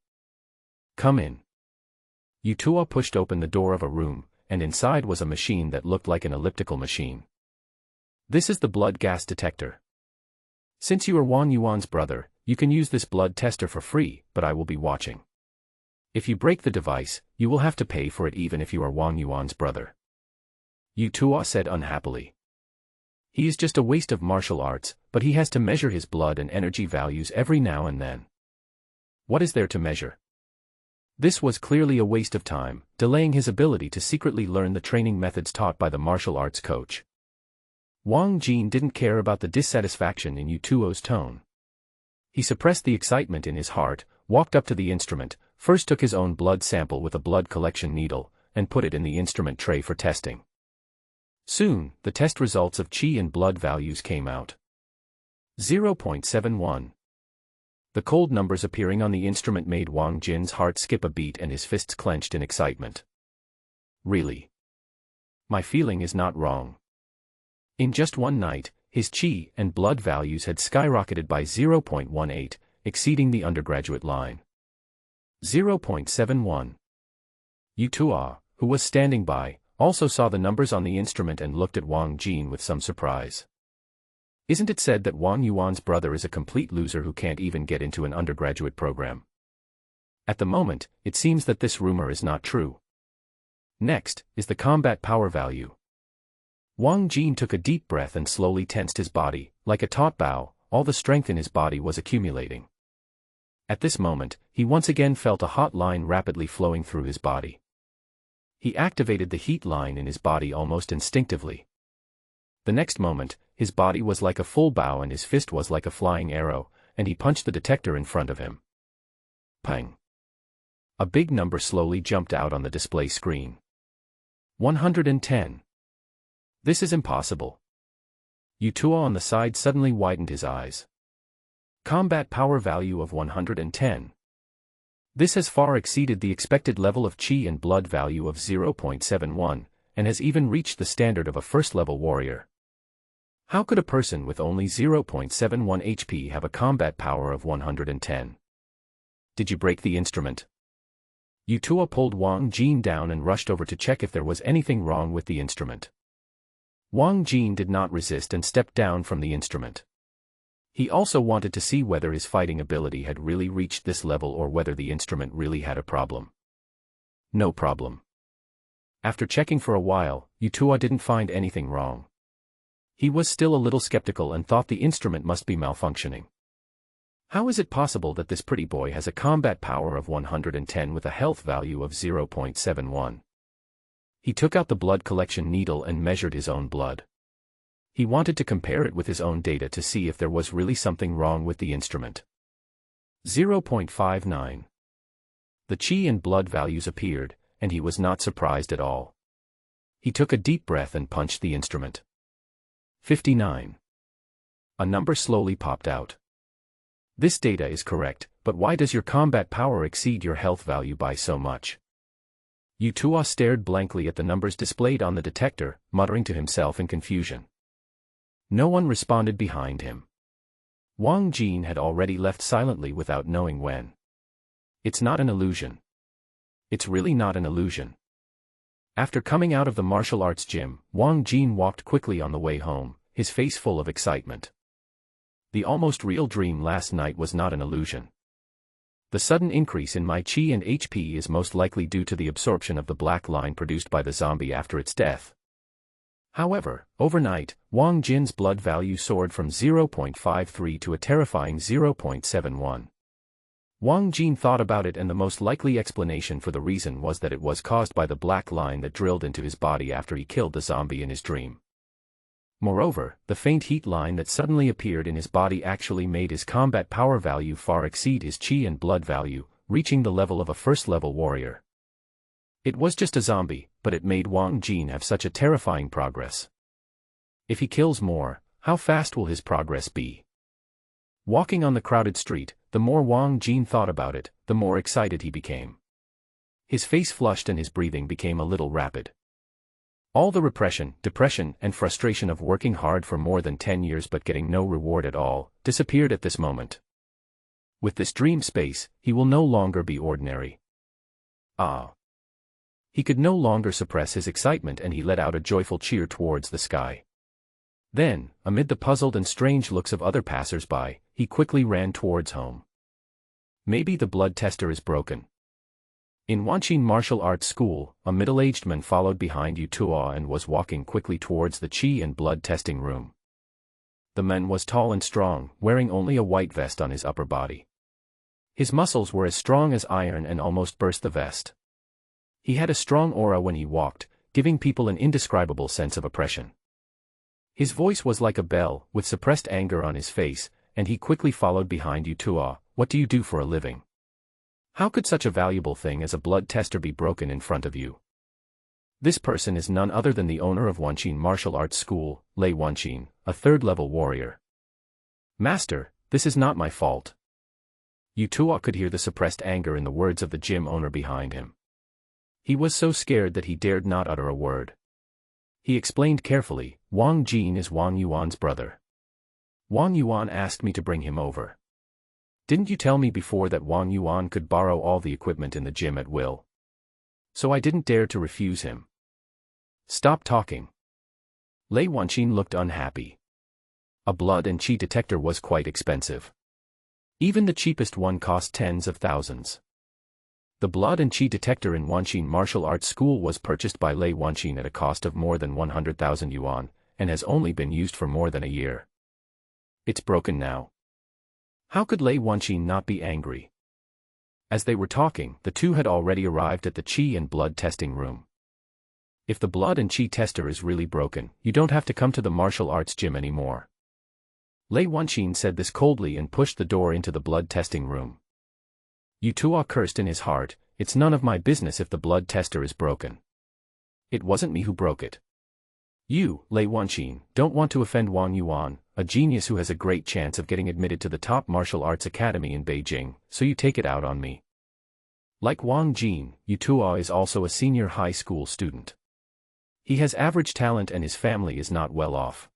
Come in. Yutua pushed open the door of a room, and inside was a machine that looked like an elliptical machine. This is the blood gas detector. Since you are Wang Yuan's brother, you can use this blood tester for free, but I will be watching. If you break the device, you will have to pay for it even if you are Wang Yuan's brother. Yutua said unhappily. He is just a waste of martial arts, but he has to measure his blood and energy values every now and then. What is there to measure? This was clearly a waste of time, delaying his ability to secretly learn the training methods taught by the martial arts coach. Wang Jin didn't care about the dissatisfaction in Yutuo's tone. He suppressed the excitement in his heart, walked up to the instrument, first took his own blood sample with a blood collection needle, and put it in the instrument tray for testing. Soon, the test results of chi and blood values came out. 0.71. The cold numbers appearing on the instrument made Wang Jin's heart skip a beat and his fists clenched in excitement. Really? My feeling is not wrong. In just one night, his chi and blood values had skyrocketed by 0.18, exceeding the undergraduate line. 0.71. Yutua, who was standing by, also saw the numbers on the instrument and looked at Wang Jin with some surprise. Isn't it said that Wang Yuan's brother is a complete loser who can't even get into an undergraduate program? At the moment, it seems that this rumor is not true. Next, is the combat power value. Wang Jin took a deep breath and slowly tensed his body, like a taut bow, all the strength in his body was accumulating. At this moment, he once again felt a hot line rapidly flowing through his body. He activated the heat line in his body almost instinctively. The next moment, his body was like a full bow and his fist was like a flying arrow, and he punched the detector in front of him. Pang! A big number slowly jumped out on the display screen. 110. This is impossible. Yutua on the side suddenly widened his eyes. Combat power value of 110. This has far exceeded the expected level of chi and blood value of 0.71, and has even reached the standard of a first-level warrior. How could a person with only 0.71 HP have a combat power of 110? Did you break the instrument? Yutua pulled Wang Jin down and rushed over to check if there was anything wrong with the instrument. Wang Jin did not resist and stepped down from the instrument. He also wanted to see whether his fighting ability had really reached this level or whether the instrument really had a problem. No problem. After checking for a while, Yutua didn't find anything wrong. He was still a little skeptical and thought the instrument must be malfunctioning. How is it possible that this pretty boy has a combat power of 110 with a health value of 0.71? He took out the blood collection needle and measured his own blood. He wanted to compare it with his own data to see if there was really something wrong with the instrument. 0.59. The chi and blood values appeared, and he was not surprised at all. He took a deep breath and punched the instrument. 59. A number slowly popped out. This data is correct, but why does your combat power exceed your health value by so much? Yutua stared blankly at the numbers displayed on the detector, muttering to himself in confusion. No one responded behind him. Wang Jin had already left silently without knowing when. It's not an illusion. It's really not an illusion. After coming out of the martial arts gym, Wang Jin walked quickly on the way home, his face full of excitement. The almost real dream last night was not an illusion. The sudden increase in my chi and HP is most likely due to the absorption of the black line produced by the zombie after its death. However, overnight, Wang Jin's blood value soared from 0.53 to a terrifying 0.71. Wang Jin thought about it and the most likely explanation for the reason was that it was caused by the black line that drilled into his body after he killed the zombie in his dream. Moreover, the faint heat line that suddenly appeared in his body actually made his combat power value far exceed his chi and blood value, reaching the level of a first-level warrior. It was just a zombie, but it made Wang Jin have such a terrifying progress. If he kills more, how fast will his progress be? Walking on the crowded street, the more Wang Jin thought about it, the more excited he became. His face flushed and his breathing became a little rapid. All the repression, depression, and frustration of working hard for more than 10 years but getting no reward at all, disappeared at this moment. With this dream space, he will no longer be ordinary. Ah! He could no longer suppress his excitement and he let out a joyful cheer towards the sky. Then, amid the puzzled and strange looks of other passers-by, he quickly ran towards home. Maybe the blood tester is broken. In Wanqin Martial Arts School, a middle-aged man followed behind Yu Tuo and was walking quickly towards the qi and blood testing room. The man was tall and strong, wearing only a white vest on his upper body. His muscles were as strong as iron and almost burst the vest. He had a strong aura when he walked, giving people an indescribable sense of oppression. His voice was like a bell, with suppressed anger on his face, and he quickly followed behind Yu Tuo. What do you do for a living? How could such a valuable thing as a blood tester be broken in front of you? This person is none other than the owner of Wanqin Martial Arts School, Lei Wanqin, a third-level warrior. Master, this is not my fault. Yu Tuo could hear the suppressed anger in the words of the gym owner behind him. He was so scared that he dared not utter a word. He explained carefully, Wang Jin is Wang Yuan's brother. Wang Yuan asked me to bring him over. Didn't you tell me before that Wang Yuan could borrow all the equipment in the gym at will? So I didn't dare to refuse him. Stop talking. Lei Wanqin looked unhappy. A blood and qi detector was quite expensive. Even the cheapest one cost tens of thousands. The blood and qi detector in Wanqin Martial Arts School was purchased by Lei Wanqin at a cost of more than 100,000 yuan, and has only been used for more than a year. It's broken now. How could Lei Wanqin not be angry? As they were talking, the two had already arrived at the qi and blood testing room. If the blood and qi tester is really broken, you don't have to come to the martial arts gym anymore. Lei Wanqin said this coldly and pushed the door into the blood testing room. Yu Tuo cursed in his heart, it's none of my business if the blood tester is broken. It wasn't me who broke it. You, Lei Wanqin, don't want to offend Wang Yuan, a genius who has a great chance of getting admitted to the top martial arts academy in Beijing, so you take it out on me. Like Wang Jin, Yu Tuo is also a senior high school student. He has average talent and his family is not well off.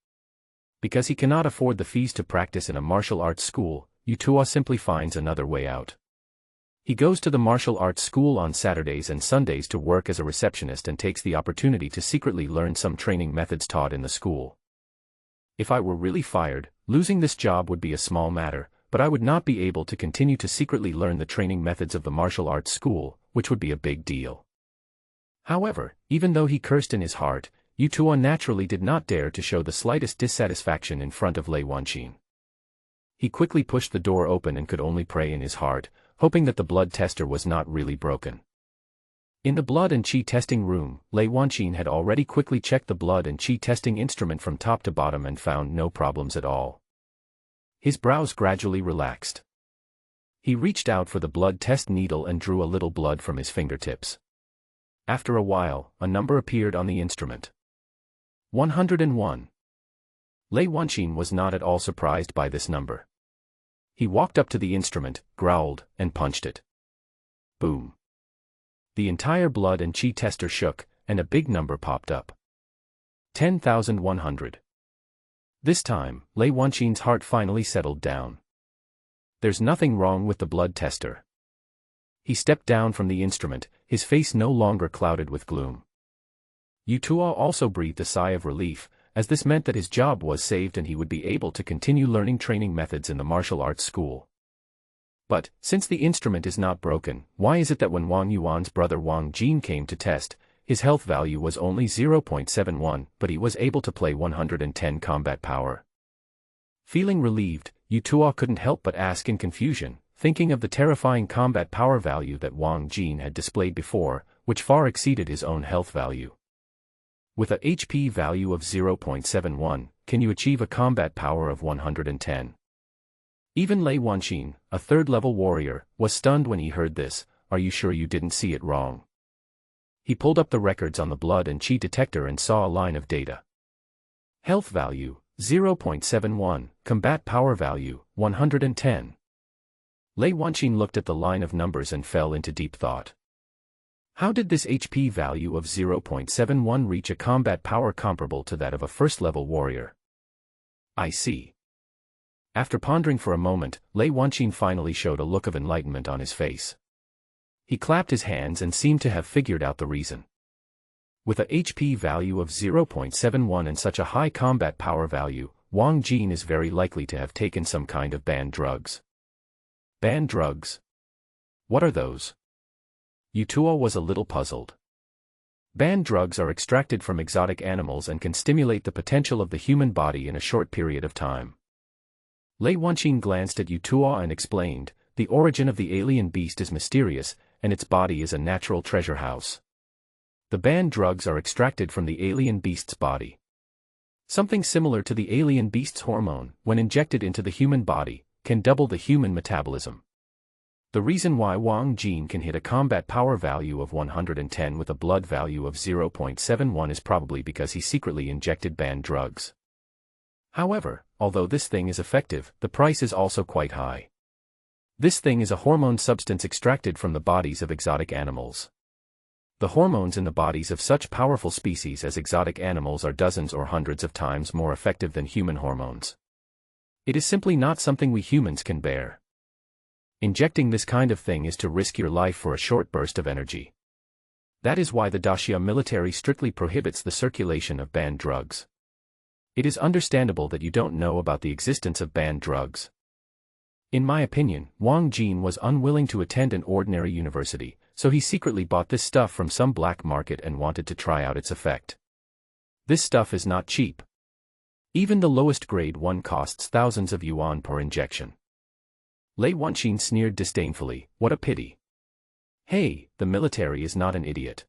Because he cannot afford the fees to practice in a martial arts school, Yu Tuo simply finds another way out. He goes to the martial arts school on Saturdays and Sundays to work as a receptionist and takes the opportunity to secretly learn some training methods taught in the school. If I were really fired, losing this job would be a small matter, but I would not be able to continue to secretly learn the training methods of the martial arts school, which would be a big deal. However, even though he cursed in his heart, Yu Tuo naturally did not dare to show the slightest dissatisfaction in front of Lei Wanqin. He quickly pushed the door open and could only pray in his heart, hoping that the blood tester was not really broken. In the blood and qi testing room, Lei Wanqin had already quickly checked the blood and qi testing instrument from top to bottom and found no problems at all. His brows gradually relaxed. He reached out for the blood test needle and drew a little blood from his fingertips. After a while, a number appeared on the instrument. 101. Lei Wanqin was not at all surprised by this number. He walked up to the instrument, growled, and punched it. Boom. The entire blood and qi tester shook, and a big number popped up. 10,100. This time, Lei Wanqin's heart finally settled down. There's nothing wrong with the blood tester. He stepped down from the instrument, his face no longer clouded with gloom. Yu Tuo also breathed a sigh of relief, as this meant that his job was saved and he would be able to continue learning training methods in the martial arts school. But, since the instrument is not broken, why is it that when Wang Yuan's brother Wang Jin came to test, his health value was only 0.71, but he was able to play 110 combat power? Feeling relieved, Yu Tuo couldn't help but ask in confusion, thinking of the terrifying combat power value that Wang Jin had displayed before, which far exceeded his own health value. With a HP value of 0.71, can you achieve a combat power of 110? Even Lei Wanqin, a third-level warrior, was stunned when he heard this. Are you sure you didn't see it wrong? He pulled up the records on the blood and qi detector and saw a line of data. Health value, 0.71, combat power value, 110. Lei Wanqin looked at the line of numbers and fell into deep thought. How did this HP value of 0.71 reach a combat power comparable to that of a first-level warrior? I see. After pondering for a moment, Lei Wanqin finally showed a look of enlightenment on his face. He clapped his hands and seemed to have figured out the reason. With a HP value of 0.71 and such a high combat power value, Wang Jin is very likely to have taken some kind of banned drugs. Banned drugs? What are those? Yu Tuo was a little puzzled. Banned drugs are extracted from exotic animals and can stimulate the potential of the human body in a short period of time. Lei Wanqin glanced at Yu Tuo and explained, the origin of the alien beast is mysterious, and its body is a natural treasure house. The banned drugs are extracted from the alien beast's body. Something similar to the alien beast's hormone, when injected into the human body, can double the human metabolism. The reason why Wang Jin can hit a combat power value of 110 with a blood value of 0.71 is probably because he secretly injected banned drugs. However, although this thing is effective, the price is also quite high. This thing is a hormone substance extracted from the bodies of exotic animals. The hormones in the bodies of such powerful species as exotic animals are dozens or hundreds of times more effective than human hormones. It is simply not something we humans can bear. Injecting this kind of thing is to risk your life for a short burst of energy. That is why the Daxia military strictly prohibits the circulation of banned drugs. It is understandable that you don't know about the existence of banned drugs. In my opinion, Wang Jin was unwilling to attend an ordinary university, so he secretly bought this stuff from some black market and wanted to try out its effect. This stuff is not cheap. Even the lowest grade one costs thousands of yuan per injection. Lei Wanqin sneered disdainfully, what a pity. Hey, the military is not an idiot.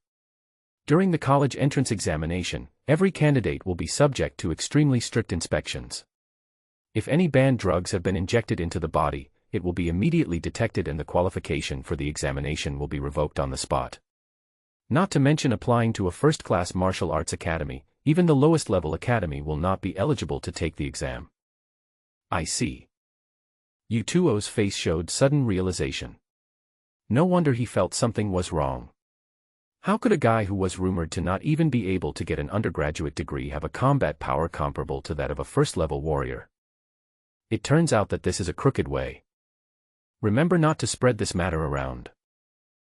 During the college entrance examination, every candidate will be subject to extremely strict inspections. If any banned drugs have been injected into the body, it will be immediately detected and the qualification for the examination will be revoked on the spot. Not to mention applying to a first-class martial arts academy, even the lowest level academy will not be eligible to take the exam. I see. Yu Tuo's face showed sudden realization. No wonder he felt something was wrong. How could a guy who was rumored to not even be able to get an undergraduate degree have a combat power comparable to that of a first-level warrior? It turns out that this is a crooked way. Remember not to spread this matter around.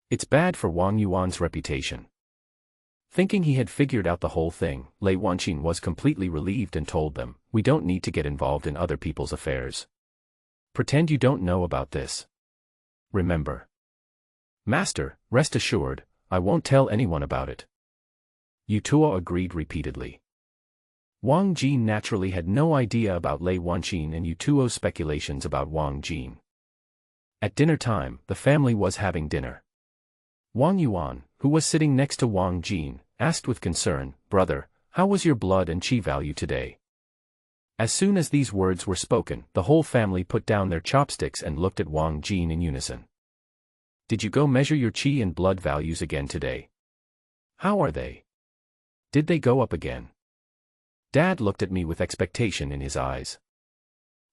It's bad for Wang Yuan's reputation. Thinking he had figured out the whole thing, Lei Wanqin was completely relieved and told them, we don't need to get involved in other people's affairs. Pretend you don't know about this. Remember. Master, rest assured, I won't tell anyone about it. Yu Tuo agreed repeatedly. Wang Jin naturally had no idea about Lei Wanqin and Yu Tuo's speculations about Wang Jin. At dinner time, the family was having dinner. Wang Yuan, who was sitting next to Wang Jin, asked with concern, brother, how was your blood and qi value today? As soon as these words were spoken, the whole family put down their chopsticks and looked at Wang Jin in unison. Did you go measure your qi and blood values again today? How are they? Did they go up again? Dad looked at me with expectation in his eyes.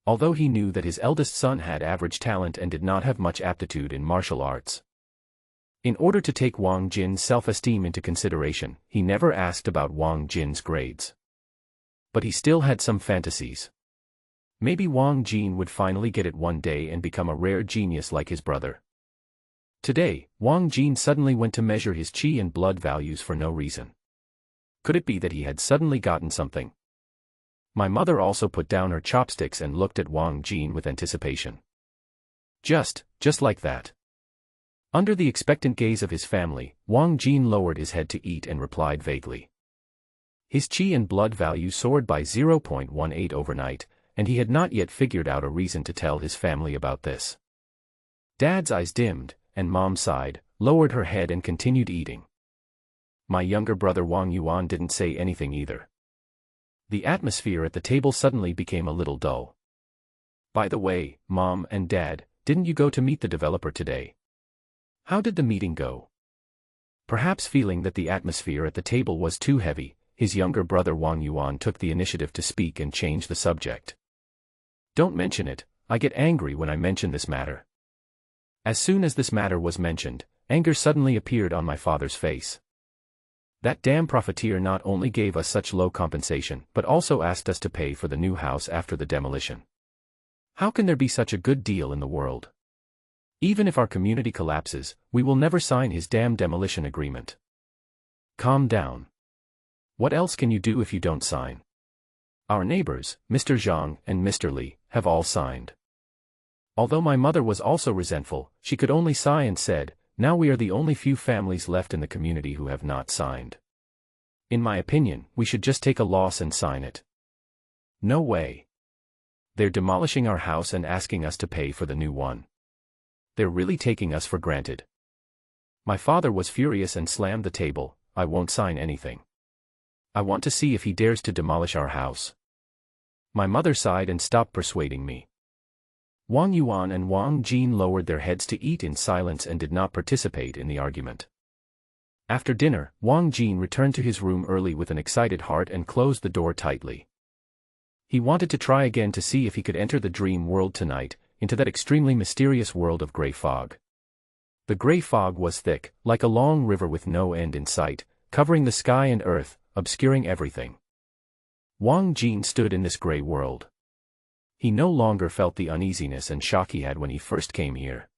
Although he knew that his eldest son had average talent and did not have much aptitude in martial arts. In order to take Wang Jin's self-esteem into consideration, he never asked about Wang Jin's grades. But he still had some fantasies. Maybe Wang Jin would finally get it one day and become a rare genius like his brother. Today, Wang Jin suddenly went to measure his qi and blood values for no reason. Could it be that he had suddenly gotten something? My mother also put down her chopsticks and looked at Wang Jin with anticipation. Just like that. Under the expectant gaze of his family, Wang Jin lowered his head to eat and replied vaguely. His qi and blood value soared by 0.18 overnight, and he had not yet figured out a reason to tell his family about this. Dad's eyes dimmed, and Mom sighed, lowered her head and continued eating. My younger brother Wang Yuan didn't say anything either. The atmosphere at the table suddenly became a little dull. By the way, Mom and Dad, didn't you go to meet the developer today? How did the meeting go? Perhaps feeling that the atmosphere at the table was too heavy, his younger brother Wang Yuan took the initiative to speak and change the subject. "Don't mention it, I get angry when I mention this matter." As soon as this matter was mentioned, anger suddenly appeared on my father's face. "That damn profiteer not only gave us such low compensation but also asked us to pay for the new house after the demolition. How can there be such a good deal in the world? Even if our community collapses, we will never sign his damn demolition agreement." "Calm down. What else can you do if you don't sign? Our neighbors, Mr. Zhang and Mr. Li, have all signed." Although my mother was also resentful, she could only sigh and said, "Now we are the only few families left in the community who have not signed. In my opinion, we should just take a loss and sign it." "No way. They're demolishing our house and asking us to pay for the new one. They're really taking us for granted." My father was furious and slammed the table. "I won't sign anything. I want to see if he dares to demolish our house." My mother sighed and stopped persuading me. Wang Yuan and Wang Jin lowered their heads to eat in silence and did not participate in the argument. After dinner, Wang Jin returned to his room early with an excited heart and closed the door tightly. He wanted to try again to see if he could enter the dream world tonight, into that extremely mysterious world of gray fog. The gray fog was thick, like a long river with no end in sight, covering the sky and earth, obscuring everything. Wang Jin stood in this gray world. He no longer felt the uneasiness and shock he had when he first came here.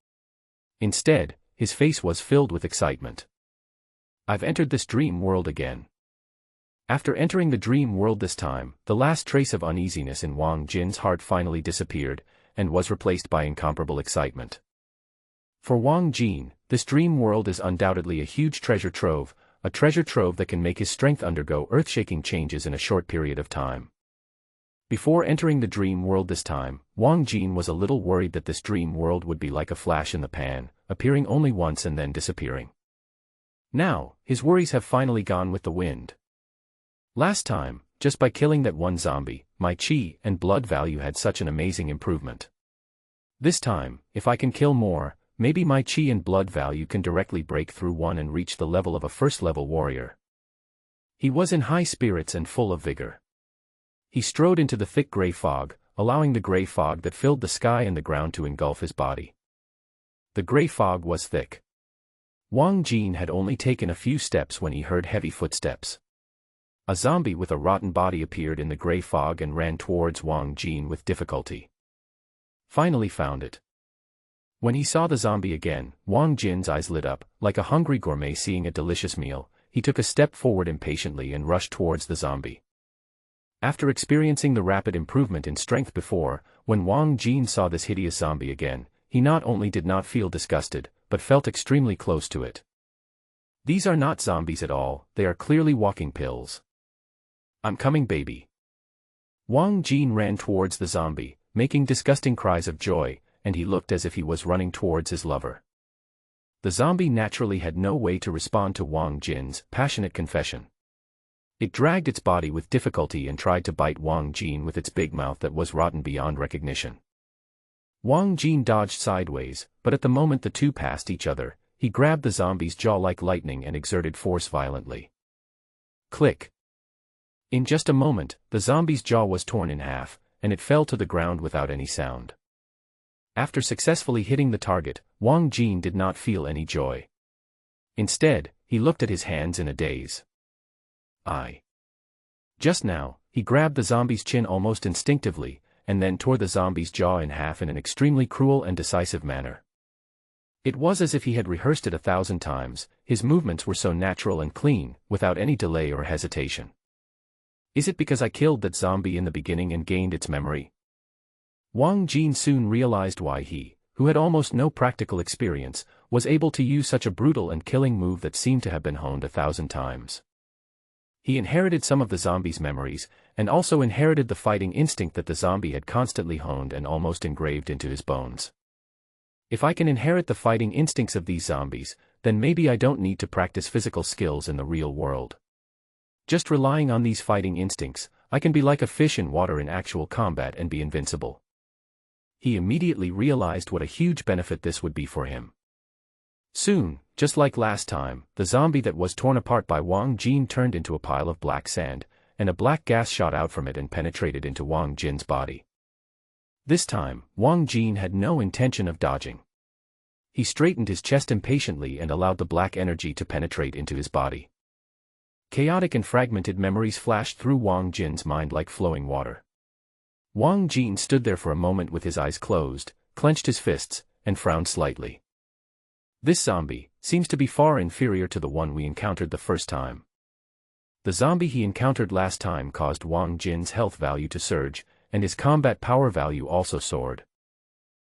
Instead, his face was filled with excitement. "I've entered this dream world again." After entering the dream world this time, the last trace of uneasiness in Wang Jin's heart finally disappeared, and was replaced by incomparable excitement. For Wang Jin, this dream world is undoubtedly a huge treasure trove, a treasure trove that can make his strength undergo earth-shaking changes in a short period of time. Before entering the dream world this time, Wang Jin was a little worried that this dream world would be like a flash in the pan, appearing only once and then disappearing. Now, his worries have finally gone with the wind. Last time, just by killing that one zombie, my chi and blood value had such an amazing improvement. This time, if I can kill more, maybe my chi and blood value can directly break through one and reach the level of a first-level warrior. He was in high spirits and full of vigor. He strode into the thick gray fog, allowing the gray fog that filled the sky and the ground to engulf his body. The gray fog was thick. Wang Jin had only taken a few steps when he heard heavy footsteps. A zombie with a rotten body appeared in the gray fog and ran towards Wang Jin with difficulty. Finally found it. When he saw the zombie again, Wang Jin's eyes lit up, like a hungry gourmet seeing a delicious meal. He took a step forward impatiently and rushed towards the zombie. After experiencing the rapid improvement in strength before, when Wang Jin saw this hideous zombie again, he not only did not feel disgusted, but felt extremely close to it. These are not zombies at all, they are clearly walking pills. "I'm coming, baby." Wang Jin ran towards the zombie, making disgusting cries of joy, and he looked as if he was running towards his lover. The zombie naturally had no way to respond to Wang Jin's passionate confession. It dragged its body with difficulty and tried to bite Wang Jin with its big mouth that was rotten beyond recognition. Wang Jin dodged sideways, but at the moment the two passed each other, he grabbed the zombie's jaw like lightning and exerted force violently. Click! In just a moment, the zombie's jaw was torn in half, and it fell to the ground without any sound. After successfully hitting the target, Wang Jin did not feel any joy. Instead, he looked at his hands in a daze. Just now, he grabbed the zombie's chin almost instinctively, and then tore the zombie's jaw in half in an extremely cruel and decisive manner. It was as if he had rehearsed it 1,000 times, his movements were so natural and clean, without any delay or hesitation. Is it because I killed that zombie in the beginning and gained its memory? Wang Jin soon realized why he, who had almost no practical experience, was able to use such a brutal and killing move that seemed to have been honed 1,000 times. He inherited some of the zombie's memories, and also inherited the fighting instinct that the zombie had constantly honed and almost engraved into his bones. If I can inherit the fighting instincts of these zombies, then maybe I don't need to practice physical skills in the real world. Just relying on these fighting instincts, I can be like a fish in water in actual combat and be invincible. He immediately realized what a huge benefit this would be for him. Soon, Just like last time, the zombie that was torn apart by Wang Jin turned into a pile of black sand, and a black gas shot out from it and penetrated into Wang Jin's body. This time, Wang Jin had no intention of dodging. He straightened his chest impatiently and allowed the black energy to penetrate into his body. Chaotic and fragmented memories flashed through Wang Jin's mind like flowing water. Wang Jin stood there for a moment with his eyes closed, clenched his fists, and frowned slightly. This zombie seems to be far inferior to the one we encountered the first time. The zombie he encountered last time caused Wang Jin's health value to surge, and his combat power value also soared.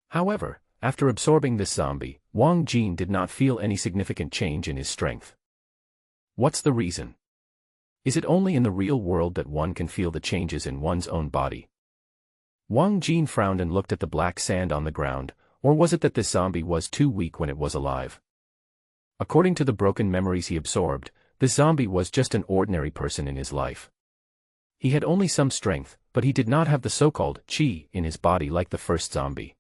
However, after absorbing this zombie, Wang Jin did not feel any significant change in his strength. What's the reason? Is it only in the real world that one can feel the changes in one's own body? Wang Jin frowned and looked at the black sand on the ground, or was it that this zombie was too weak when it was alive? According to the broken memories he absorbed, this zombie was just an ordinary person in his life. He had only some strength, but he did not have the so-called qi in his body like the first zombie.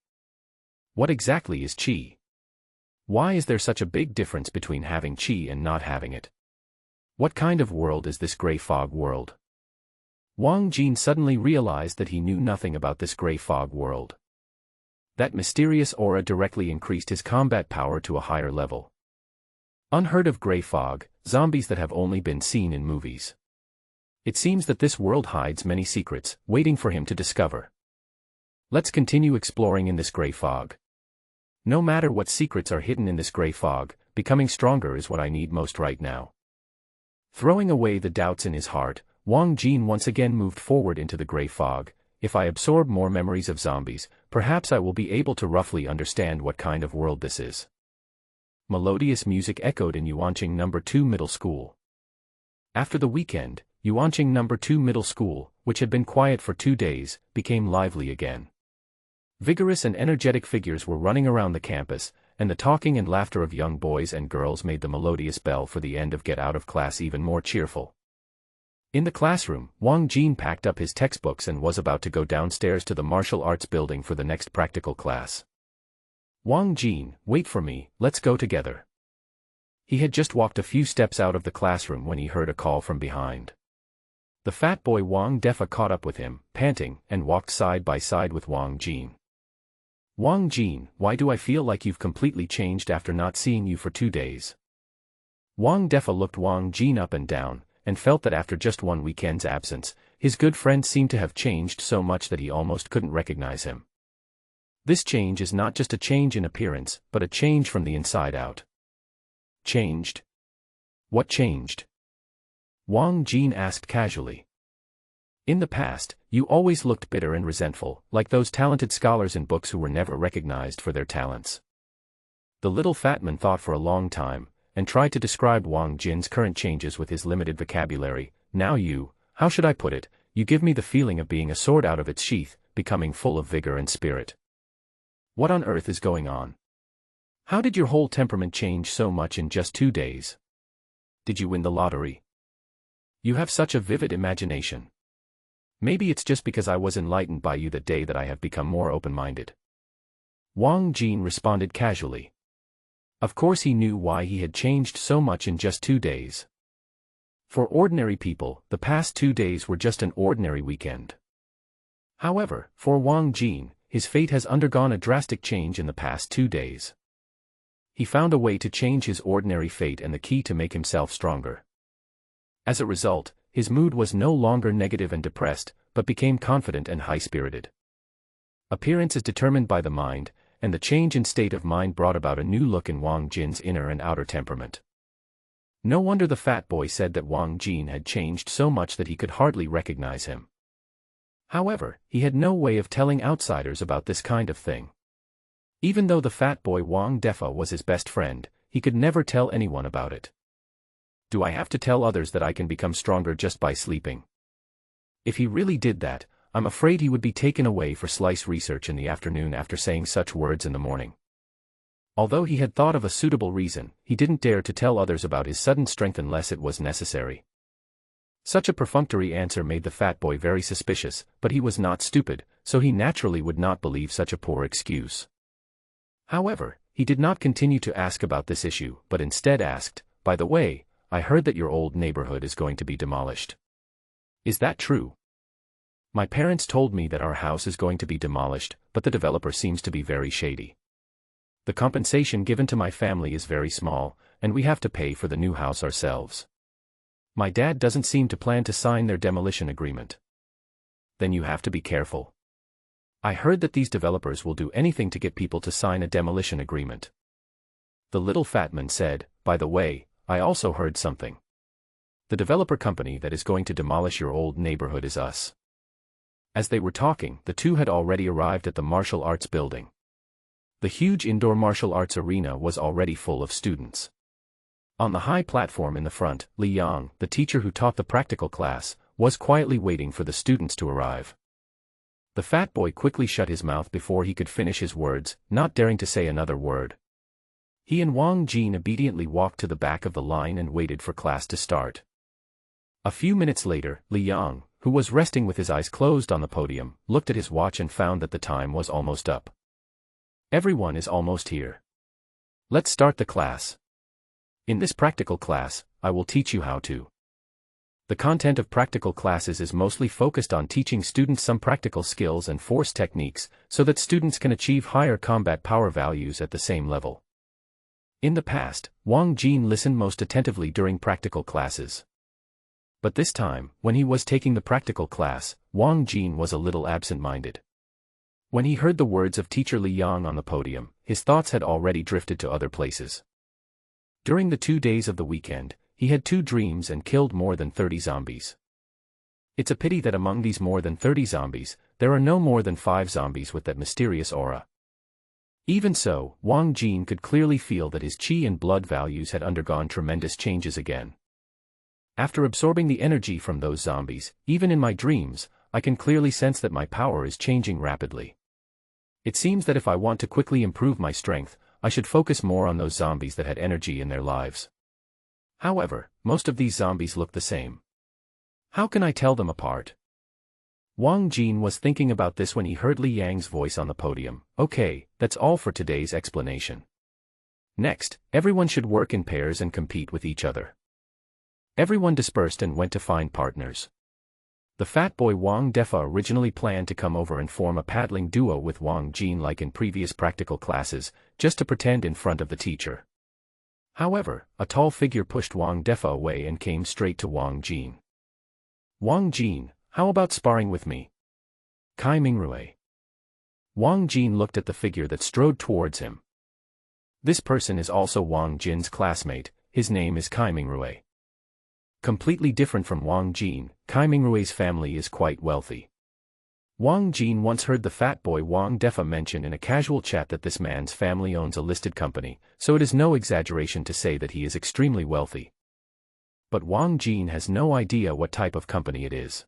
What exactly is qi? Why is there such a big difference between having qi and not having it? What kind of world is this gray fog world? Wang Jin suddenly realized that he knew nothing about this gray fog world. That mysterious aura directly increased his combat power to a higher level. Unheard of gray fog, zombies that have only been seen in movies. It seems that this world hides many secrets, waiting for him to discover. Let's continue exploring in this gray fog. No matter what secrets are hidden in this gray fog, becoming stronger is what I need most right now. Throwing away the doubts in his heart, Wang Jin once again moved forward into the gray fog. If I absorb more memories of zombies, perhaps I will be able to roughly understand what kind of world this is. Melodious music echoed in Yuanqing No. 2 Middle School. After the weekend, Yuanqing No. 2 Middle School, which had been quiet for 2 days, became lively again. Vigorous and energetic figures were running around the campus, and the talking and laughter of young boys and girls made the melodious bell for the end of get out of class even more cheerful. In the classroom, Wang Jin packed up his textbooks and was about to go downstairs to the martial arts building for the next practical class. Wang Jin, wait for me, let's go together. He had just walked a few steps out of the classroom when he heard a call from behind. The fat boy Wang Defa caught up with him, panting, and walked side by side with Wang Jin. Wang Jin, why do I feel like you've completely changed after not seeing you for 2 days? Wang Defa looked Wang Jin up and down, and felt that after just one weekend's absence, his good friend seemed to have changed so much that he almost couldn't recognize him. This change is not just a change in appearance, but a change from the inside out. Changed? What changed? Wang Jin asked casually. In the past, you always looked bitter and resentful, like those talented scholars in books who were never recognized for their talents. The little fat man thought for a long time, and tried to describe Wang Jin's current changes with his limited vocabulary. Now you, how should I put it, you give me the feeling of being a sword out of its sheath, becoming full of vigor and spirit. What on earth is going on? How did your whole temperament change so much in just 2 days? Did you win the lottery? You have such a vivid imagination. Maybe it's just because I was enlightened by you that day that I have become more open-minded. Wang Jin responded casually. Of course he knew why he had changed so much in just 2 days. For ordinary people, the past 2 days were just an ordinary weekend. However, for Wang Jin, his fate has undergone a drastic change in the past 2 days. He found a way to change his ordinary fate and the key to make himself stronger. As a result, his mood was no longer negative and depressed, but became confident and high-spirited. Appearance is determined by the mind, and the change in state of mind brought about a new look in Wang Jin's inner and outer temperament. No wonder the fat boy said that Wang Jin had changed so much that he could hardly recognize him. However, he had no way of telling outsiders about this kind of thing. Even though the fat boy Wang Defa was his best friend, he could never tell anyone about it. Do I have to tell others that I can become stronger just by sleeping? If he really did that, I'm afraid he would be taken away for slice research in the afternoon after saying such words in the morning. Although he had thought of a suitable reason, he didn't dare to tell others about his sudden strength unless it was necessary. Such a perfunctory answer made the fat boy very suspicious, but he was not stupid, so he naturally would not believe such a poor excuse. However, he did not continue to ask about this issue but instead asked, "By the way, I heard that your old neighborhood is going to be demolished. Is that true?" "My parents told me that our house is going to be demolished, but the developer seems to be very shady. The compensation given to my family is very small, and we have to pay for the new house ourselves. My dad doesn't seem to plan to sign their demolition agreement." "Then you have to be careful. I heard that these developers will do anything to get people to sign a demolition agreement." The little fat man said, "By the way, I also heard something. The developer company that is going to demolish your old neighborhood is us." As they were talking, the two had already arrived at the martial arts building. The huge indoor martial arts arena was already full of students. On the high platform in the front, Li Yang, the teacher who taught the practical class, was quietly waiting for the students to arrive. The fat boy quickly shut his mouth before he could finish his words, not daring to say another word. He and Wang Jin obediently walked to the back of the line and waited for class to start. A few minutes later, Li Yang, who was resting with his eyes closed on the podium, looked at his watch and found that the time was almost up. "Everyone is almost here. Let's start the class. In this practical class, I will teach you how to." The content of practical classes is mostly focused on teaching students some practical skills and force techniques so that students can achieve higher combat power values at the same level. In the past, Wang Jin listened most attentively during practical classes. But this time, when he was taking the practical class, Wang Jin was a little absent-minded. When he heard the words of teacher Li Yang on the podium, his thoughts had already drifted to other places. During the 2 days of the weekend, he had 2 dreams and killed more than 30 zombies. It's a pity that among these more than 30 zombies, there are no more than 5 zombies with that mysterious aura. Even so, Wang Jin could clearly feel that his qi and blood values had undergone tremendous changes again. "After absorbing the energy from those zombies, even in my dreams, I can clearly sense that my power is changing rapidly. It seems that if I want to quickly improve my strength, I should focus more on those zombies that had energy in their lives. However, most of these zombies look the same. How can I tell them apart?" Wang Jin was thinking about this when he heard Li Yang's voice on the podium. "Okay, that's all for today's explanation. Next, everyone should work in pairs and compete with each other." Everyone dispersed and went to find partners. The fat boy Wang Defa originally planned to come over and form a paddling duo with Wang Jin like in previous practical classes, just to pretend in front of the teacher. However, a tall figure pushed Wang Defa away and came straight to Wang Jin. "Wang Jin, how about sparring with me?" "Kai Mingrui." Wang Jin looked at the figure that strode towards him. This person is also Wang Jin's classmate, his name is Kai Mingrui. Completely different from Wang Jin, Kai Mingrui's family is quite wealthy. Wang Jin once heard the fat boy Wang Defa mention in a casual chat that this man's family owns a listed company, so it is no exaggeration to say that he is extremely wealthy. But Wang Jin has no idea what type of company it is.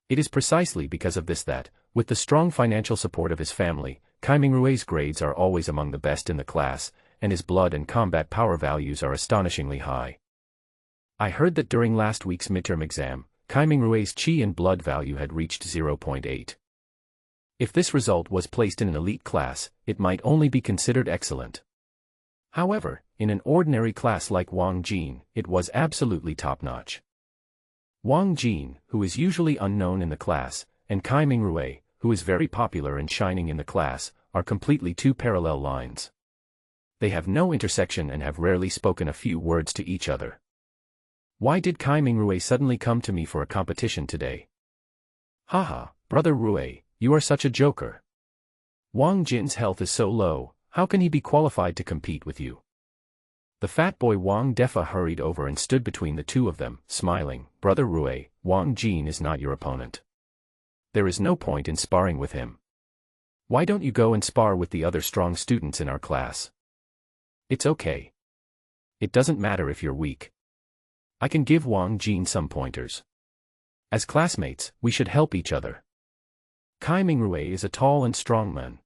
It is precisely because of this that, with the strong financial support of his family, Kai Mingrui's grades are always among the best in the class, and his blood and combat power values are astonishingly high. I heard that during last week's midterm exam, Kai Mingrui's qi and blood value had reached 0.8. If this result was placed in an elite class, it might only be considered excellent. However, in an ordinary class like Wang Jin, it was absolutely top-notch. Wang Jin, who is usually unknown in the class, and Kai Mingrui, who is very popular and shining in the class, are completely 2 parallel lines. They have no intersection and have rarely spoken a few words to each other. Why did Kai Mingrui suddenly come to me for a competition today? Haha, brother Rui, you are such a joker. Wang Jin's health is so low, how can he be qualified to compete with you? The fat boy Wang Defa hurried over and stood between the two of them, smiling. "Brother Rui, Wang Jin is not your opponent. There is no point in sparring with him. Why don't you go and spar with the other strong students in our class? It's okay. It doesn't matter if you're weak. I can give Wang Jin some pointers. As classmates, we should help each other." Kai Mingrui is a tall and strong man.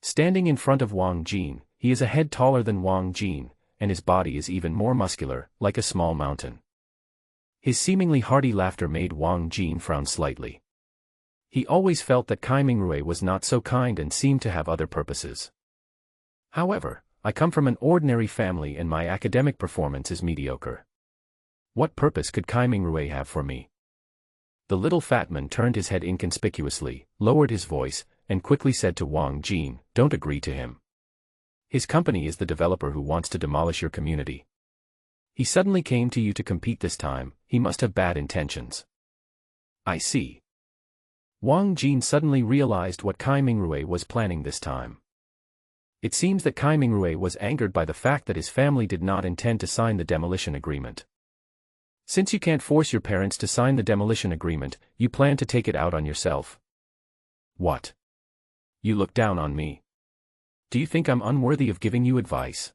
Standing in front of Wang Jin, he is a head taller than Wang Jin, and his body is even more muscular, like a small mountain. His seemingly hearty laughter made Wang Jin frown slightly. He always felt that Kai Mingrui was not so kind and seemed to have other purposes. However, I come from an ordinary family and my academic performance is mediocre. What purpose could Kai Mingrui have for me? The little fat man turned his head inconspicuously, lowered his voice, and quickly said to Wang Jin, "Don't agree to him. His company is the developer who wants to demolish your community. He suddenly came to you to compete this time, he must have bad intentions." "I see." Wang Jin suddenly realized what Kai Mingrui was planning this time. It seems that Kai Mingrui was angered by the fact that his family did not intend to sign the demolition agreement. "Since you can't force your parents to sign the demolition agreement, you plan to take it out on yourself." "What? You look down on me? Do you think I'm unworthy of giving you advice?"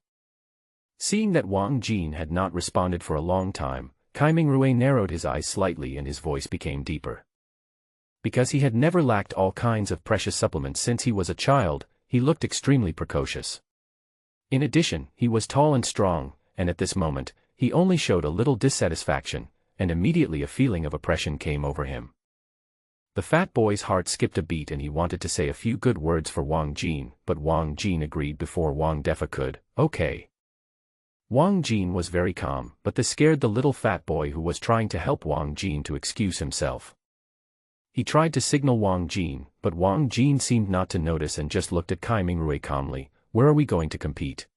Seeing that Wang Jin had not responded for a long time, Kai Mingrui narrowed his eyes slightly and his voice became deeper. Because he had never lacked all kinds of precious supplements since he was a child, he looked extremely precocious. In addition, he was tall and strong, and at this moment, he only showed a little dissatisfaction, and immediately a feeling of oppression came over him. The fat boy's heart skipped a beat and he wanted to say a few good words for Wang Jin, but Wang Jin agreed before Wang Defa could. "Okay." Wang Jin was very calm, but this scared the little fat boy who was trying to help Wang Jin to excuse himself. He tried to signal Wang Jin, but Wang Jin seemed not to notice and just looked at Kai Mingrui calmly. "Where are we going to compete?"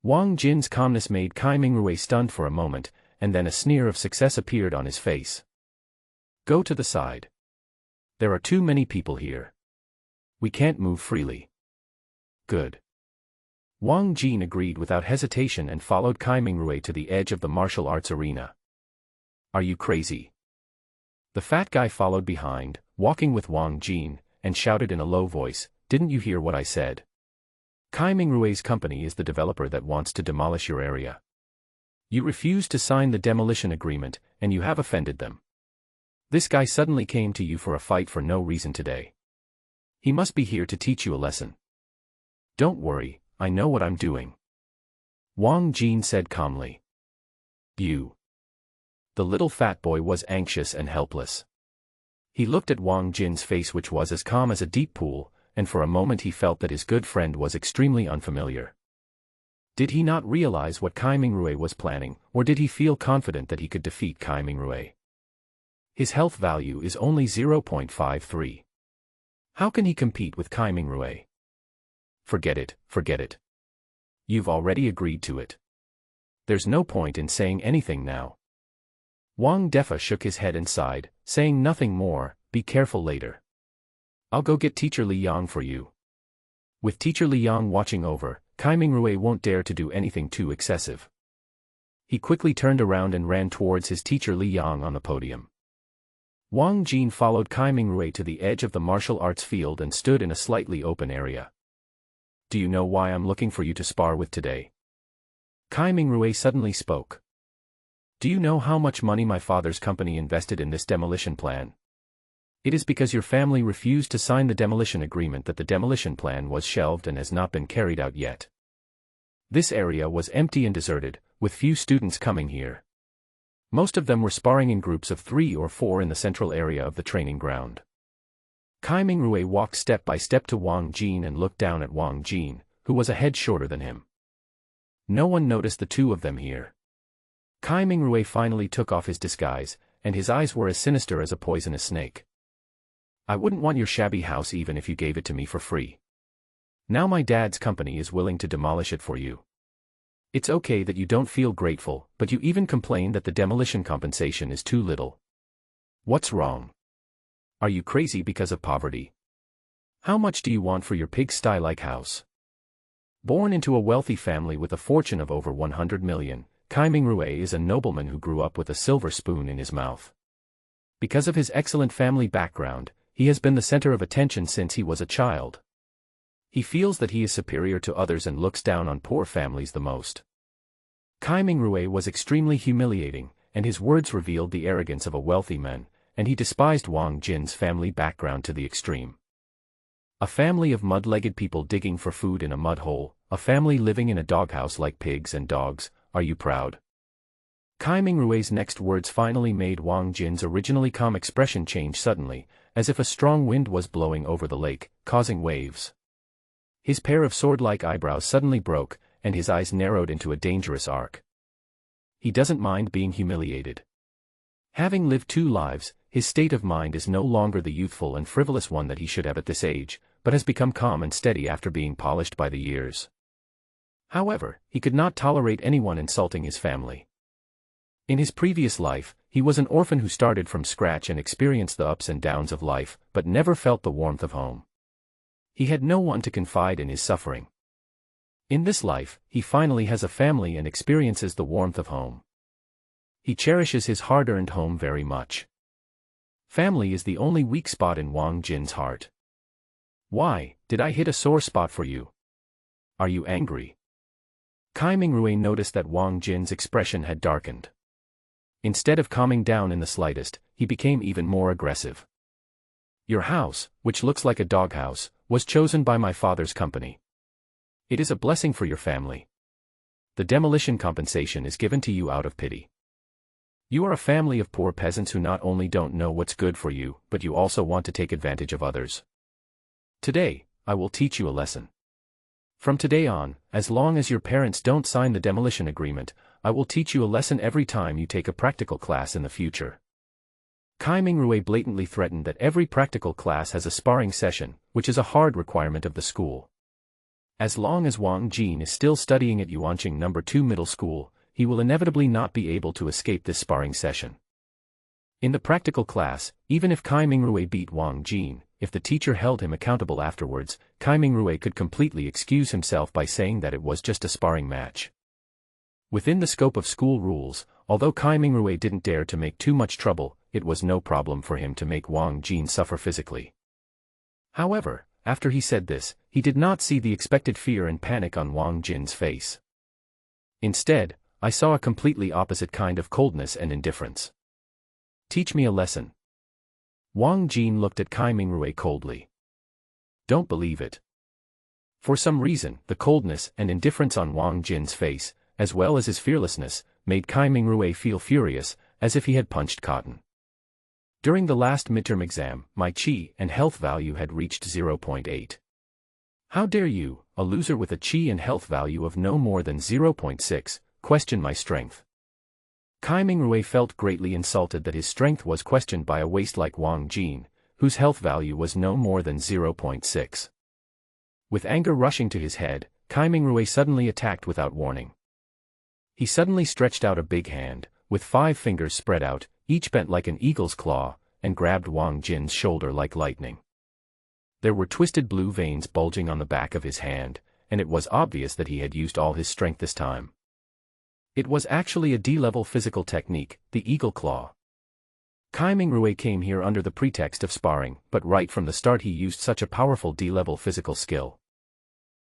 Wang Jin's calmness made Kai Mingrui stunned for a moment, and then a sneer of success appeared on his face. "Go to the side. There are too many people here. We can't move freely." "Good." Wang Jin agreed without hesitation and followed Kai Mingrui to the edge of the martial arts arena. "Are you crazy?" The fat guy followed behind, walking with Wang Jin, and shouted in a low voice, "Didn't you hear what I said? Kai Mingrui's company is the developer that wants to demolish your area. You refused to sign the demolition agreement, and you have offended them. This guy suddenly came to you for a fight for no reason today. He must be here to teach you a lesson." "Don't worry, I know what I'm doing," Wang Jin said calmly. "You." The little fat boy was anxious and helpless. He looked at Wang Jin's face, which was as calm as a deep pool, and for a moment he felt that his good friend was extremely unfamiliar. Did he not realize what Kai Mingrui was planning, or did he feel confident that he could defeat Kai Mingrui? His health value is only 0.53. How can he compete with Kai Mingrui? Forget it, forget it. You've already agreed to it. There's no point in saying anything now. Wang Defa shook his head and sighed, saying nothing more. "Be careful later. I'll go get Teacher Li Yang for you." With Teacher Li Yang watching over, Kai Mingrui won't dare to do anything too excessive. He quickly turned around and ran towards his teacher Li Yang on the podium. Wang Jin followed Kai Mingrui to the edge of the martial arts field and stood in a slightly open area. "Do you know why I'm looking for you to spar with today?" Kai Mingrui suddenly spoke. "Do you know how much money my father's company invested in this demolition plan? It is because your family refused to sign the demolition agreement that the demolition plan was shelved and has not been carried out yet. This area was empty and deserted, with few students coming here. Most of them were sparring in groups of 3 or 4 in the central area of the training ground." Kai Mingrui walked step by step to Wang Jin and looked down at Wang Jin, who was a head shorter than him. No one noticed the two of them here. Kai Mingrui finally took off his disguise, and his eyes were as sinister as a poisonous snake. "I wouldn't want your shabby house even if you gave it to me for free. Now my dad's company is willing to demolish it for you. It's okay that you don't feel grateful, but you even complain that the demolition compensation is too little. What's wrong? Are you crazy because of poverty? How much do you want for your pigsty-like house?" Born into a wealthy family with a fortune of over 100 million, Kai Mingrui is a nobleman who grew up with a silver spoon in his mouth. Because of his excellent family background, he has been the center of attention since he was a child. He feels that he is superior to others and looks down on poor families the most. Kai Mingrui was extremely humiliating, and his words revealed the arrogance of a wealthy man, and he despised Wang Jin's family background to the extreme. A family of mud-legged people digging for food in a mud hole, a family living in a doghouse like pigs and dogs. Are you proud? Kai Mingrui's next words finally made Wang Jin's originally calm expression change suddenly, as if a strong wind was blowing over the lake, causing waves. His pair of sword-like eyebrows suddenly broke, and his eyes narrowed into a dangerous arc. He doesn't mind being humiliated. Having lived 2 lives, his state of mind is no longer the youthful and frivolous one that he should have at this age, but has become calm and steady after being polished by the years. However, he could not tolerate anyone insulting his family. In his previous life, he was an orphan who started from scratch and experienced the ups and downs of life, but never felt the warmth of home. He had no one to confide in his suffering. In this life, he finally has a family and experiences the warmth of home. He cherishes his hard-earned home very much. Family is the only weak spot in Wang Jin's heart. Why, did I hit a sore spot for you? Are you angry? Kai Mingrui noticed that Wang Jin's expression had darkened. Instead of calming down in the slightest, he became even more aggressive. Your house, which looks like a doghouse, was chosen by my father's company. It is a blessing for your family. The demolition compensation is given to you out of pity. You are a family of poor peasants who not only don't know what's good for you, but you also want to take advantage of others. Today, I will teach you a lesson. From today on, as long as your parents don't sign the demolition agreement, I will teach you a lesson every time you take a practical class in the future. Kai Mingrui blatantly threatened that every practical class has a sparring session, which is a hard requirement of the school. As long as Wang Jin is still studying at Yuanqing No. 2 Middle School, he will inevitably not be able to escape this sparring session. In the practical class, even if Kai Mingrui beat Wang Jin, if the teacher held him accountable afterwards, Kai Mingrui could completely excuse himself by saying that it was just a sparring match. Within the scope of school rules, although Kai Mingrui didn't dare to make too much trouble, it was no problem for him to make Wang Jin suffer physically. However, after he said this, he did not see the expected fear and panic on Wang Jin's face. Instead, I saw a completely opposite kind of coldness and indifference. Teach me a lesson. Wang Jin looked at Kai Mingrui coldly. Don't believe it. For some reason, the coldness and indifference on Wang Jin's face, as well as his fearlessness, made Kai Mingrui feel furious, as if he had punched cotton. During the last midterm exam, my qi and health value had reached 0.8. How dare you, a loser with a qi and health value of no more than 0.6, question my strength? Kai Mingrui felt greatly insulted that his strength was questioned by a waste like Wang Jin, whose health value was no more than 0.6. With anger rushing to his head, Kai Mingrui suddenly attacked without warning. He suddenly stretched out a big hand, with 5 fingers spread out, each bent like an eagle's claw, and grabbed Wang Jin's shoulder like lightning. There were twisted blue veins bulging on the back of his hand, and it was obvious that he had used all his strength this time. It was actually a D-level physical technique, the eagle claw. Kai Mingrui came here under the pretext of sparring, but right from the start he used such a powerful D-level physical skill.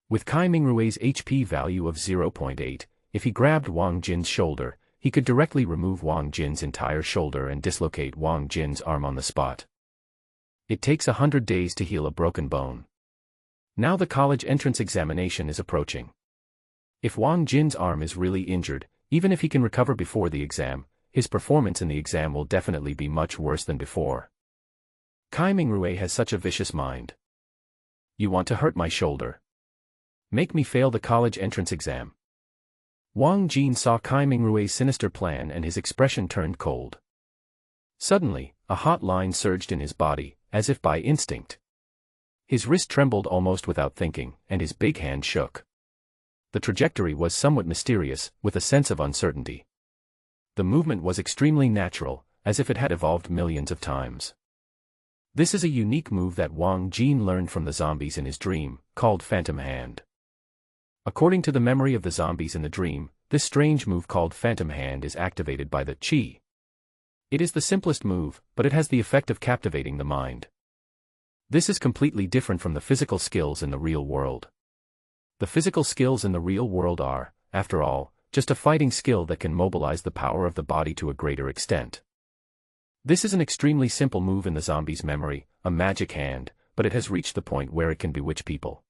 With Kai Mingrui's HP value of 0.8, if he grabbed Wang Jin's shoulder, he could directly remove Wang Jin's entire shoulder and dislocate Wang Jin's arm on the spot. It takes 100 days to heal a broken bone. Now the college entrance examination is approaching. If Wang Jin's arm is really injured, even if he can recover before the exam, his performance in the exam will definitely be much worse than before. Kai Mingrui has such a vicious mind. You want to hurt my shoulder? Make me fail the college entrance exam. Wang Jin saw Kai Mingrui's sinister plan and his expression turned cold. Suddenly, a hot line surged in his body, as if by instinct. His wrist trembled almost without thinking, and his big hand shook. The trajectory was somewhat mysterious, with a sense of uncertainty. The movement was extremely natural, as if it had evolved millions of times. This is a unique move that Wang Jin learned from the zombies in his dream, called Phantom Hand. According to the memory of the zombies in the dream, this strange move called Phantom Hand is activated by the qi. It is the simplest move, but it has the effect of captivating the mind. This is completely different from the physical skills in the real world. The physical skills in the real world are, after all, just a fighting skill that can mobilize the power of the body to a greater extent. This is an extremely simple move in the zombie's memory, a magic hand, but it has reached the point where it can bewitch people.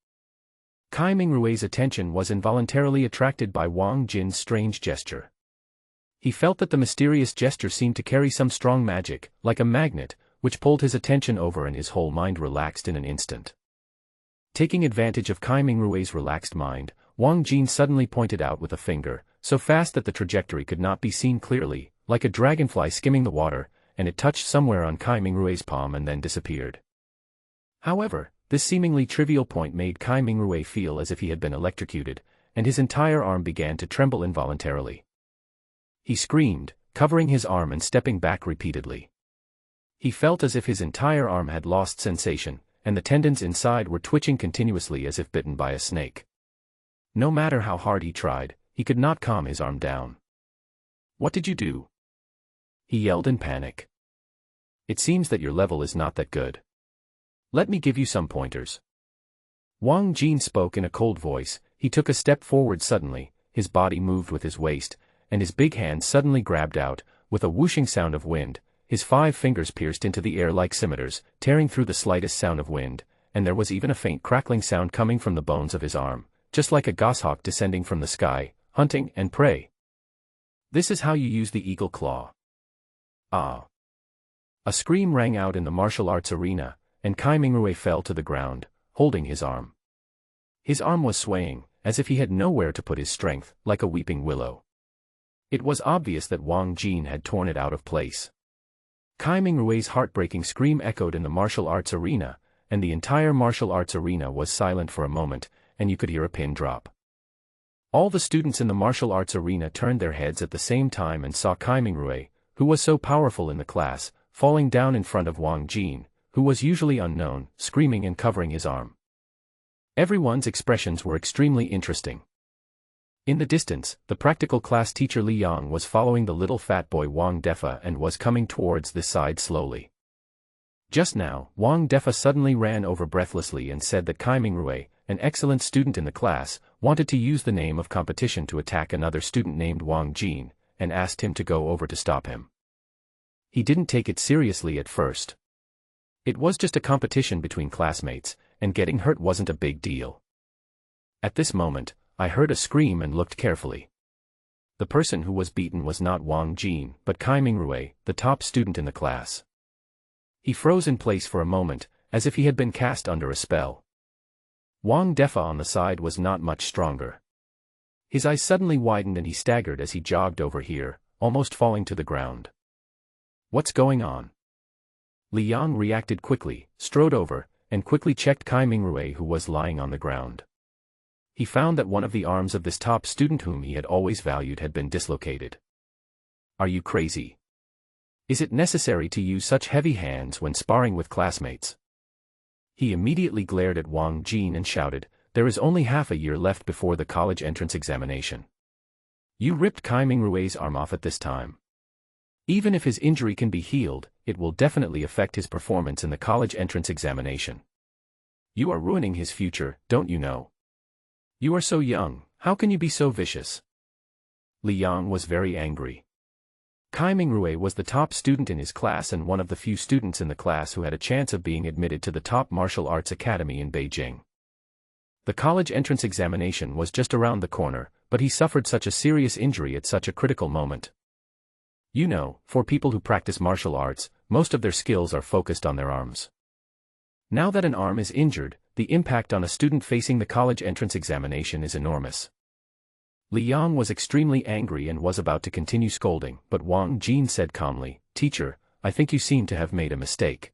Kai Mingrui's attention was involuntarily attracted by Wang Jin's strange gesture. He felt that the mysterious gesture seemed to carry some strong magic, like a magnet, which pulled his attention over and his whole mind relaxed in an instant. Taking advantage of Kai Mingrui's relaxed mind, Wang Jin suddenly pointed out with a finger, so fast that the trajectory could not be seen clearly, like a dragonfly skimming the water, and it touched somewhere on Kai Mingrui's palm and then disappeared. However, this seemingly trivial point made Kai Mingrui feel as if he had been electrocuted, and his entire arm began to tremble involuntarily. He screamed, covering his arm and stepping back repeatedly. He felt as if his entire arm had lost sensation, and the tendons inside were twitching continuously as if bitten by a snake. No matter how hard he tried, he could not calm his arm down. "What did you do?" he yelled in panic. "It seems that your level is not that good. Let me give you some pointers." Wang Jin spoke in a cold voice. He took a step forward suddenly, his body moved with his waist, and his big hand suddenly grabbed out, with a whooshing sound of wind. His 5 fingers pierced into the air like scimitars, tearing through the slightest sound of wind, and there was even a faint crackling sound coming from the bones of his arm, just like a goshawk descending from the sky, hunting and prey. "This is how you use the eagle claw." Ah! A scream rang out in the martial arts arena, and Kai Mingrui fell to the ground, holding his arm. His arm was swaying, as if he had nowhere to put his strength, like a weeping willow. It was obvious that Wang Jin had torn it out of place. Kai Mingrui's heartbreaking scream echoed in the martial arts arena, and the entire martial arts arena was silent for a moment, and you could hear a pin drop. All the students in the martial arts arena turned their heads at the same time and saw Kai Mingrui, who was so powerful in the class, falling down in front of Wang Jin, who was usually unknown, screaming and covering his arm. Everyone's expressions were extremely interesting. In the distance, the practical class teacher Li Yang was following the little fat boy Wang Defa and was coming towards this side slowly. Just now, Wang Defa suddenly ran over breathlessly and said that Kai Mingrui, an excellent student in the class, wanted to use the name of competition to attack another student named Wang Jin, and asked him to go over to stop him. He didn't take it seriously at first. It was just a competition between classmates, and getting hurt wasn't a big deal. At this moment, I heard a scream and looked carefully. The person who was beaten was not Wang Jin, but Kai Mingrui, the top student in the class. He froze in place for a moment, as if he had been cast under a spell. Wang Defa on the side was not much stronger. His eyes suddenly widened and he staggered as he jogged over here, almost falling to the ground. "What's going on?" Li Yang reacted quickly, strode over, and quickly checked Kai Mingrui, who was lying on the ground. He found that one of the arms of this top student whom he had always valued had been dislocated. "Are you crazy? Is it necessary to use such heavy hands when sparring with classmates?" He immediately glared at Wang Jin and shouted, "There is only half a year left before the college entrance examination. You ripped Kai Mingrui's arm off at this time. Even if his injury can be healed, it will definitely affect his performance in the college entrance examination. You are ruining his future, don't you know? You are so young, how can you be so vicious?" Li Yang was very angry. Kai Mingrui was the top student in his class and one of the few students in the class who had a chance of being admitted to the top martial arts academy in Beijing. The college entrance examination was just around the corner, but he suffered such a serious injury at such a critical moment. You know, for people who practice martial arts, most of their skills are focused on their arms. Now that an arm is injured, the impact on a student facing the college entrance examination is enormous. Li Yang was extremely angry and was about to continue scolding, but Wang Jin said calmly, "Teacher, I think you seem to have made a mistake.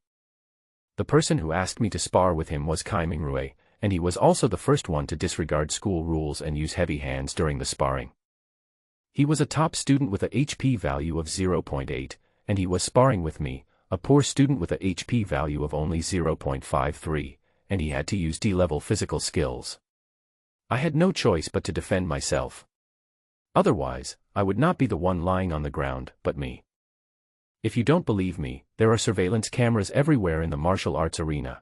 The person who asked me to spar with him was Kai Mingrui, and he was also the first one to disregard school rules and use heavy hands during the sparring. He was a top student with a HP value of 0.8, and he was sparring with me, a poor student with a HP value of only 0.53, and he had to use D-level physical skills. I had no choice but to defend myself. Otherwise, I would not be the one lying on the ground, but me. If you don't believe me, there are surveillance cameras everywhere in the martial arts arena.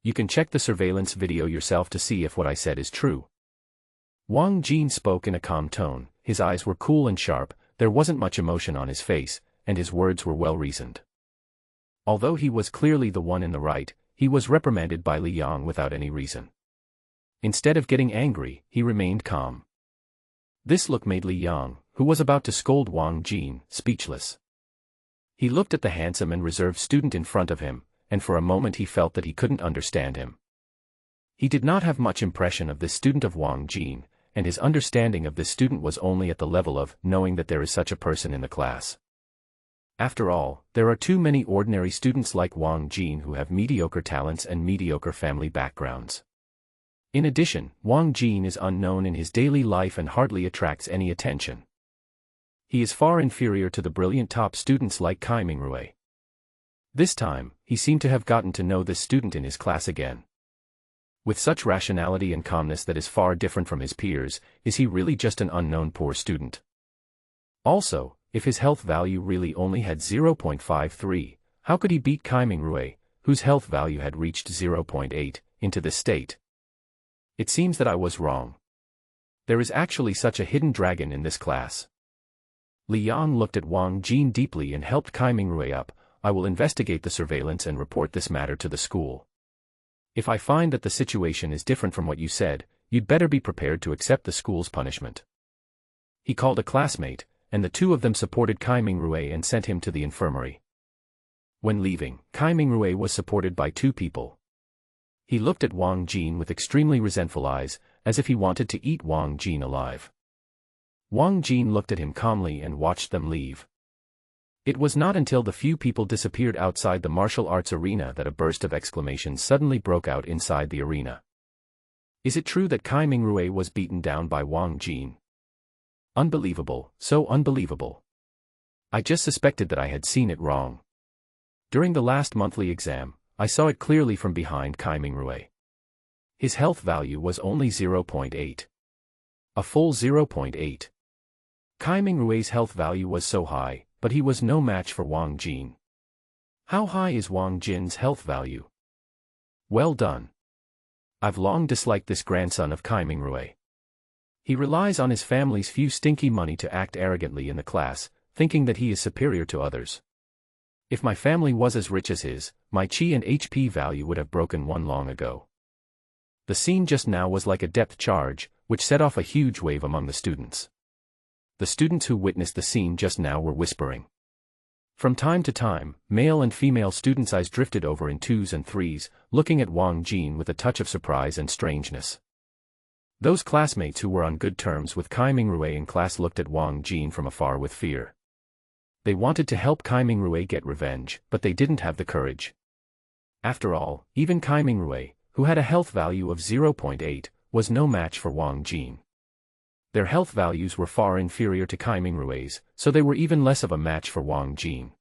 You can check the surveillance video yourself to see if what I said is true." Wang Jin spoke in a calm tone, his eyes were cool and sharp, there wasn't much emotion on his face, and his words were well-reasoned. Although he was clearly the one in the right, he was reprimanded by Li Yang without any reason. Instead of getting angry, he remained calm. This look made Li Yang, who was about to scold Wang Jin, speechless. He looked at the handsome and reserved student in front of him, and for a moment he felt that he couldn't understand him. He did not have much impression of this student of Wang Jin, and his understanding of this student was only at the level of knowing that there is such a person in the class. After all, there are too many ordinary students like Wang Jin who have mediocre talents and mediocre family backgrounds. In addition, Wang Jin is unknown in his daily life and hardly attracts any attention. He is far inferior to the brilliant top students like Kai Mingrui. This time, he seemed to have gotten to know this student in his class again. With such rationality and calmness that is far different from his peers, is he really just an unknown poor student? Also, if his health value really only had 0.53, how could he beat Kai Mingrui, whose health value had reached 0.8, into this state? It seems that I was wrong. There is actually such a hidden dragon in this class. Li Yang looked at Wang Jin deeply and helped Kai Mingrui up. I will investigate the surveillance and report this matter to the school. If I find that the situation is different from what you said, you'd better be prepared to accept the school's punishment. He called a classmate, and the two of them supported Kai Mingrui and sent him to the infirmary. When leaving, Kai Mingrui was supported by two people. He looked at Wang Jin with extremely resentful eyes, as if he wanted to eat Wang Jin alive. Wang Jin looked at him calmly and watched them leave. It was not until the few people disappeared outside the martial arts arena that a burst of exclamations suddenly broke out inside the arena. Is it true that Kai Mingrui was beaten down by Wang Jin? Unbelievable, so unbelievable. I just suspected that I had seen it wrong. During the last monthly exam, I saw it clearly from behind Kai Mingrui. His health value was only 0.8. A full 0.8. Kai Mingrui's health value was so high, but he was no match for Wang Jin. How high is Wang Jin's health value? Well done. I've long disliked this grandson of Kai Mingrui. He relies on his family's few stinky money to act arrogantly in the class, thinking that he is superior to others. If my family was as rich as his, my chi and HP value would have broken one long ago. The scene just now was like a depth charge, which set off a huge wave among the students. The students who witnessed the scene just now were whispering. From time to time, male and female students' eyes drifted over in twos and threes, looking at Wang Jin with a touch of surprise and strangeness. Those classmates who were on good terms with Kai Mingrui in class looked at Wang Jin from afar with fear. They wanted to help Kai Mingrui get revenge, but they didn't have the courage. After all, even Kai Mingrui, who had a health value of 0.8, was no match for Wang Jin. Their health values were far inferior to Kai Mingrui's, so they were even less of a match for Wang Jin.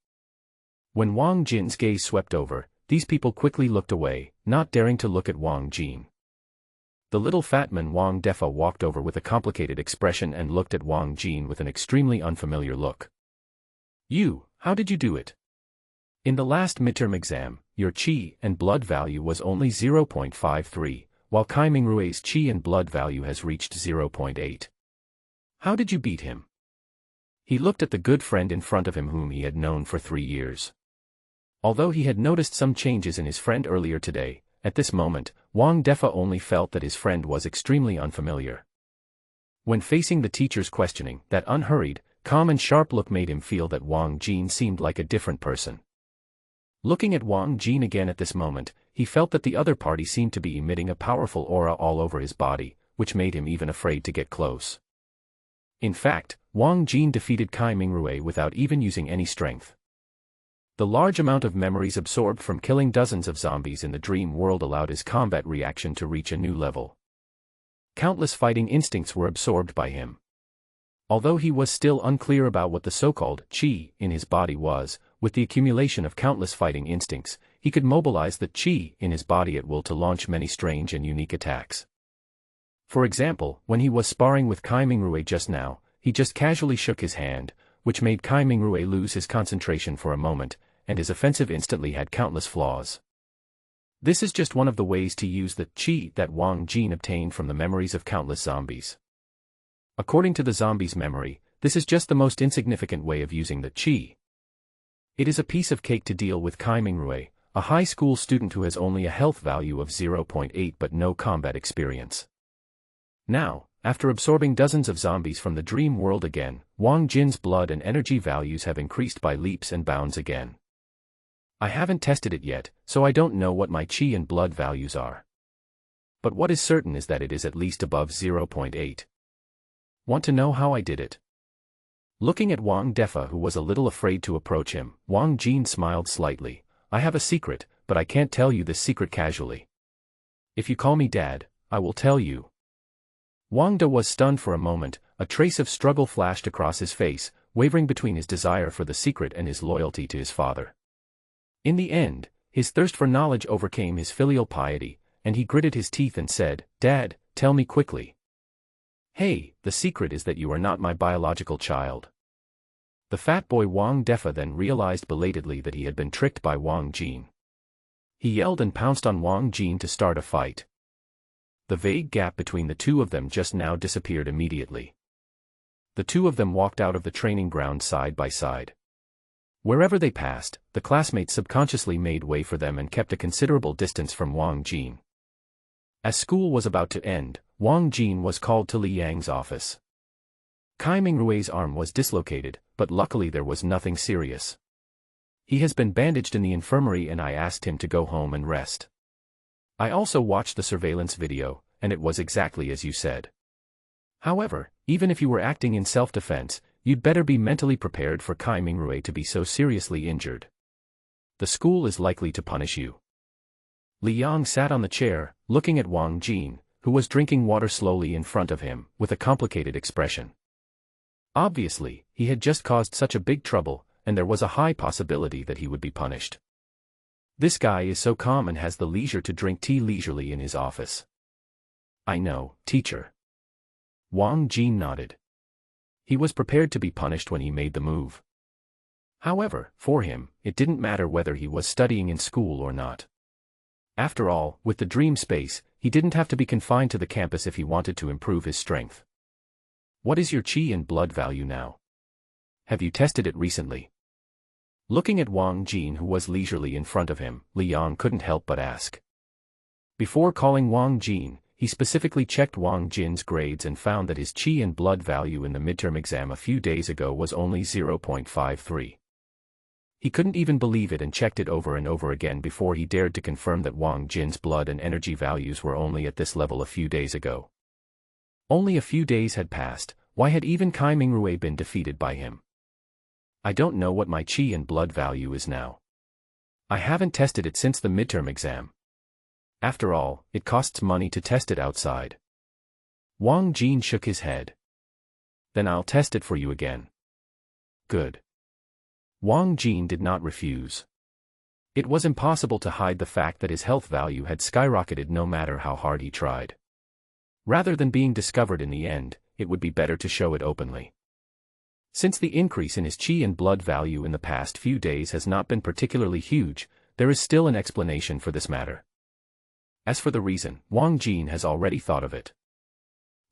When Wang Jin's gaze swept over, these people quickly looked away, not daring to look at Wang Jin. The little fat man Wang Defa walked over with a complicated expression and looked at Wang Jin with an extremely unfamiliar look. You, how did you do it? In the last midterm exam, your chi and blood value was only 0.53, while Kai Mingrui's chi and blood value has reached 0.8. How did you beat him? He looked at the good friend in front of him whom he had known for 3 years. Although he had noticed some changes in his friend earlier today, at this moment, Wang Defa only felt that his friend was extremely unfamiliar. When facing the teacher's questioning, that unhurried, calm and sharp look made him feel that Wang Jin seemed like a different person. Looking at Wang Jin again at this moment, he felt that the other party seemed to be emitting a powerful aura all over his body, which made him even afraid to get close. In fact, Wang Jin defeated Kai Mingrui without even using any strength. The large amount of memories absorbed from killing dozens of zombies in the dream world allowed his combat reaction to reach a new level. Countless fighting instincts were absorbed by him. Although he was still unclear about what the so-called chi in his body was, with the accumulation of countless fighting instincts, he could mobilize the chi in his body at will to launch many strange and unique attacks. For example, when he was sparring with Kai Mingrui just now, he just casually shook his hand, which made Kai Mingrui lose his concentration for a moment, and his offensive instantly had countless flaws. This is just one of the ways to use the chi that Wang Jin obtained from the memories of countless zombies. According to the zombies' memory, this is just the most insignificant way of using the chi. It is a piece of cake to deal with Kai Mingrui, a high school student who has only a health value of 0.8 but no combat experience. Now, after absorbing dozens of zombies from the dream world again, Wang Jin's blood and energy values have increased by leaps and bounds again. I haven't tested it yet, so I don't know what my chi and blood values are. but what is certain is that it is at least above 0.8. Want to know how I did it? Looking at Wang Defa, who was a little afraid to approach him, Wang Jin smiled slightly. I have a secret, but I can't tell you this secret casually. If you call me Dad, I will tell you. Wang De was stunned for a moment, a trace of struggle flashed across his face, wavering between his desire for the secret and his loyalty to his father. In the end, his thirst for knowledge overcame his filial piety, and he gritted his teeth and said, Dad, tell me quickly. Hey, the secret is that you are not my biological child. The fat boy Wang Defa then realized belatedly that he had been tricked by Wang Jin. He yelled and pounced on Wang Jin to start a fight. The vague gap between the two of them just now disappeared immediately. The two of them walked out of the training ground side by side. Wherever they passed, the classmates subconsciously made way for them and kept a considerable distance from Wang Jin. As school was about to end, Wang Jin was called to Li Yang's office. Kai Mingrui's arm was dislocated, but luckily there was nothing serious. He has been bandaged in the infirmary and I asked him to go home and rest. I also watched the surveillance video, and it was exactly as you said. However, even if you were acting in self-defense, you'd better be mentally prepared for Kai Mingrui to be so seriously injured. The school is likely to punish you. Li Yang sat on the chair, looking at Wang Jin, who was drinking water slowly in front of him, with a complicated expression. Obviously, he had just caused such a big trouble, and there was a high possibility that he would be punished. This guy is so calm and has the leisure to drink tea leisurely in his office. I know, teacher. Wang Jin nodded. He was prepared to be punished when he made the move. However, for him, it didn't matter whether he was studying in school or not. After all, with the dream space, he didn't have to be confined to the campus if he wanted to improve his strength. What is your qi and blood value now? Have you tested it recently? Looking at Wang Jin, who was leisurely in front of him, Li Yang couldn't help but ask. Before calling Wang Jin, he specifically checked Wang Jin's grades and found that his qi and blood value in the midterm exam a few days ago was only 0.53. He couldn't even believe it and checked it over and over again before he dared to confirm that Wang Jin's blood and energy values were only at this level a few days ago. Only a few days had passed. Why had even Kai Mingrui been defeated by him? I don't know what my qi and blood value is now. I haven't tested it since the midterm exam. After all, it costs money to test it outside. Wang Jin shook his head. Then I'll test it for you again. Good. Wang Jin did not refuse. It was impossible to hide the fact that his health value had skyrocketed no matter how hard he tried. Rather than being discovered in the end, it would be better to show it openly. Since the increase in his qi and blood value in the past few days has not been particularly huge, there is still an explanation for this matter. As for the reason, Wang Jin has already thought of it.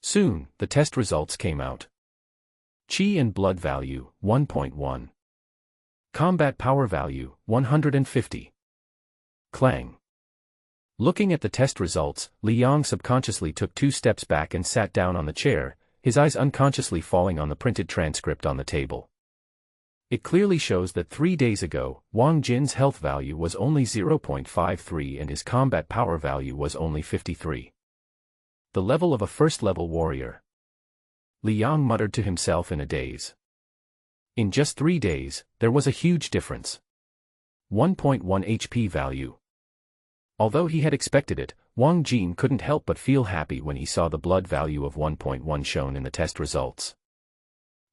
Soon, the test results came out. Qi and blood value, 1.1. Combat power value, 150. Clang. Looking at the test results, Li Yang subconsciously took 2 steps back and sat down on the chair, his eyes unconsciously falling on the printed transcript on the table. It clearly shows that 3 days ago, Wang Jin's health value was only 0.53 and his combat power value was only 53. The level of a first-level warrior. Li Yang muttered to himself in a daze. In just 3 days, there was a huge difference. 1.1 HP value. Although he had expected it, Wang Jin couldn't help but feel happy when he saw the blood value of 1.1 shown in the test results.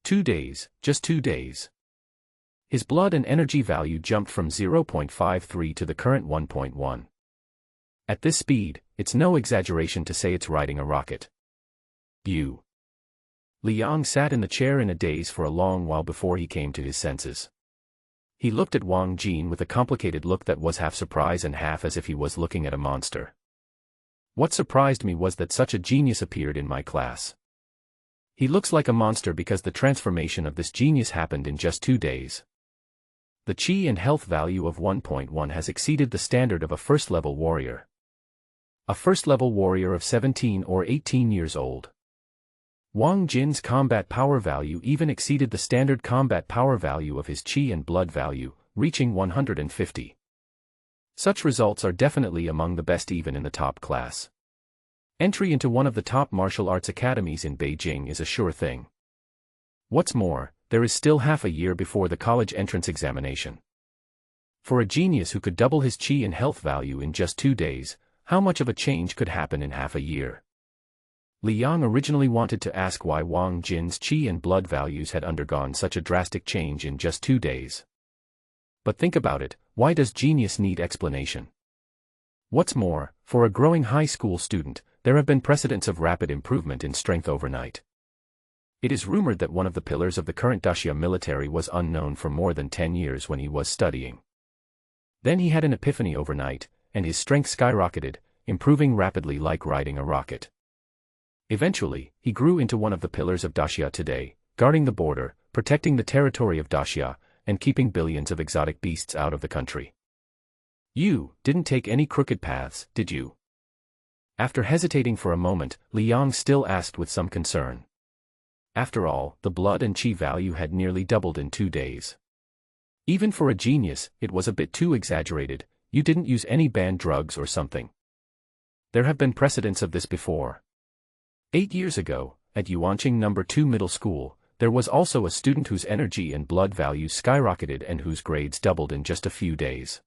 2 days, just 2 days. His blood and energy value jumped from 0.53 to the current 1.1. At this speed, it's no exaggeration to say it's riding a rocket. You. Li Yang sat in the chair in a daze for a long while before he came to his senses. He looked at Wang Jin with a complicated look that was half surprise and half as if he was looking at a monster. What surprised me was that such a genius appeared in my class. He looks like a monster because the transformation of this genius happened in just 2 days. The qi and health value of 1.1 has exceeded the standard of a first-level warrior. A first-level warrior of 17 or 18 years old. Wang Jin's combat power value even exceeded the standard combat power value of his qi and blood value, reaching 150. Such results are definitely among the best even in the top class. Entry into one of the top martial arts academies in Beijing is a sure thing. What's more, there is still half a year before the college entrance examination. For a genius who could double his qi and health value in just 2 days, how much of a change could happen in half a year? Li Yang originally wanted to ask why Wang Jin's qi and blood values had undergone such a drastic change in just 2 days. But think about it, why does genius need explanation? What's more, for a growing high school student, there have been precedents of rapid improvement in strength overnight. It is rumored that one of the pillars of the current Daxia military was unknown for more than 10 years when he was studying. Then he had an epiphany overnight, and his strength skyrocketed, improving rapidly like riding a rocket. Eventually, he grew into one of the pillars of Daxia today, guarding the border, protecting the territory of Daxia, and keeping billions of exotic beasts out of the country. You didn't take any crooked paths, did you? After hesitating for a moment, Li Yang still asked with some concern. After all, the blood and qi value had nearly doubled in 2 days. Even for a genius, it was a bit too exaggerated. You didn't use any banned drugs or something. There have been precedents of this before. 8 years ago, at Yuanqing No. 2 Middle School, there was also a student whose energy and blood values skyrocketed and whose grades doubled in just a few days.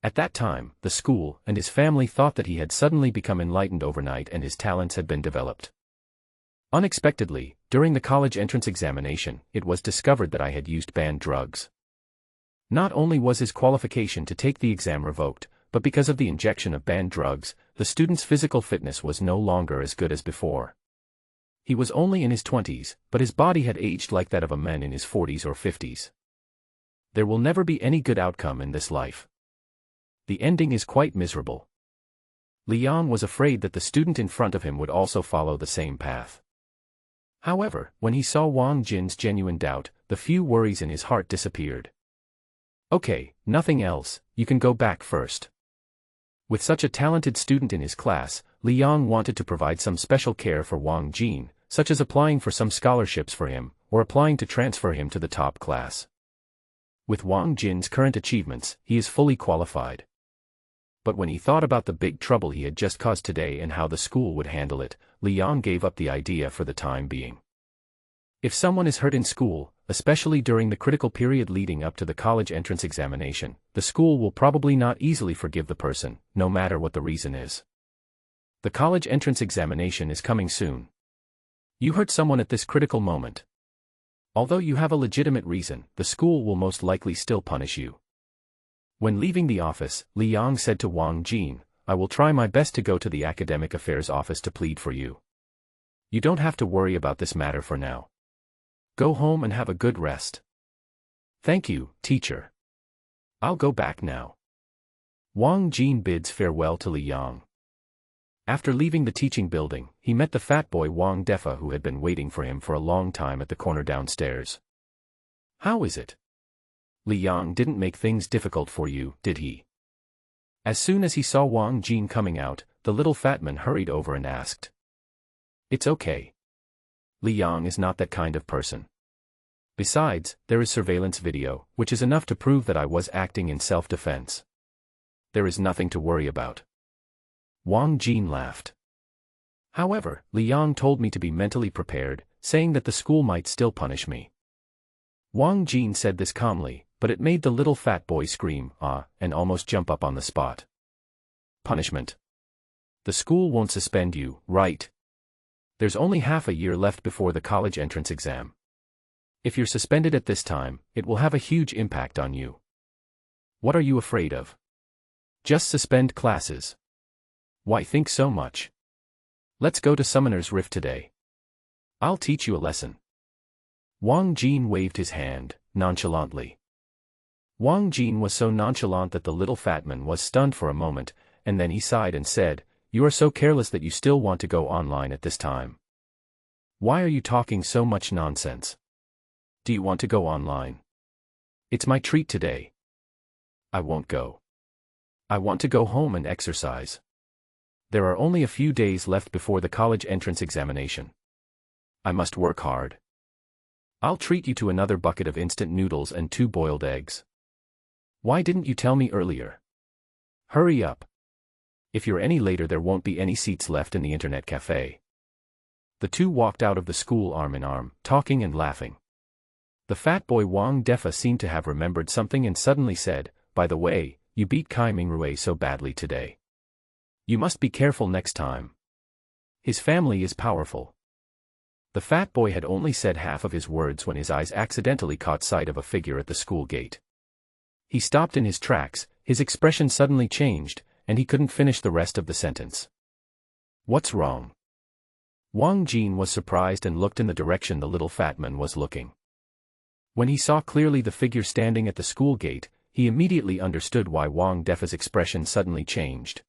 At that time, the school and his family thought that he had suddenly become enlightened overnight and his talents had been developed. Unexpectedly, during the college entrance examination, it was discovered that I had used banned drugs. Not only was his qualification to take the exam revoked, but because of the injection of banned drugs, the student's physical fitness was no longer as good as before. He was only in his 20s, but his body had aged like that of a man in his 40s or 50s. There will never be any good outcome in this life. The ending is quite miserable. Li Yang was afraid that the student in front of him would also follow the same path. However, when he saw Wang Jin's genuine doubt, the few worries in his heart disappeared. Okay, nothing else, you can go back first. With such a talented student in his class, Li Yang wanted to provide some special care for Wang Jin, such as applying for some scholarships for him, or applying to transfer him to the top class. With Wang Jin's current achievements, he is fully qualified. But when he thought about the big trouble he had just caused today and how the school would handle it, Li Yang gave up the idea for the time being. If someone is hurt in school, especially during the critical period leading up to the college entrance examination, the school will probably not easily forgive the person, no matter what the reason is. The college entrance examination is coming soon. You hurt someone at this critical moment. Although you have a legitimate reason, the school will most likely still punish you. When leaving the office, Li Yang said to Wang Jin, I will try my best to go to the academic affairs office to plead for you. You don't have to worry about this matter for now. Go home and have a good rest. Thank you, teacher. I'll go back now. Wang Jin bids farewell to Li Yang. After leaving the teaching building, he met the fat boy Wang Defa who had been waiting for him for a long time at the corner downstairs. How is it? Li Yang didn't make things difficult for you, did he? As soon as he saw Wang Jin coming out, the little fat man hurried over and asked. It's okay. Li Yang is not that kind of person. Besides, there is surveillance video, which is enough to prove that I was acting in self-defense. There is nothing to worry about. Wang Jin laughed. However, Li Yang told me to be mentally prepared, saying that the school might still punish me. Wang Jin said this calmly, but it made the little fat boy scream, ah, and almost jump up on the spot. Punishment. The school won't suspend you, right? There's only half a year left before the college entrance exam. If you're suspended at this time, it will have a huge impact on you. What are you afraid of? Just suspend classes. Why think so much? Let's go to Summoner's Rift today. I'll teach you a lesson. Wang Jin waved his hand, nonchalantly. Wang Jin was so nonchalant that the little fat man was stunned for a moment, and then he sighed and said, You are so careless that you still want to go online at this time. Why are you talking so much nonsense? Do you want to go online? It's my treat today. I won't go. I want to go home and exercise. There are only a few days left before the college entrance examination. I must work hard. I'll treat you to another bucket of instant noodles and 2 boiled eggs. Why didn't you tell me earlier? Hurry up. If you're any later there won't be any seats left in the internet cafe. The two walked out of the school arm in arm, talking and laughing. The fat boy Wang Defa seemed to have remembered something and suddenly said, "By the way, you beat Kai Mingrui so badly today. You must be careful next time. His family is powerful." The fat boy had only said half of his words when his eyes accidentally caught sight of a figure at the school gate. He stopped in his tracks, his expression suddenly changed, and he couldn't finish the rest of the sentence. "What's wrong?" Wang Jin was surprised and looked in the direction the little fat man was looking. When he saw clearly the figure standing at the school gate, he immediately understood why Wang Defa's expression suddenly changed.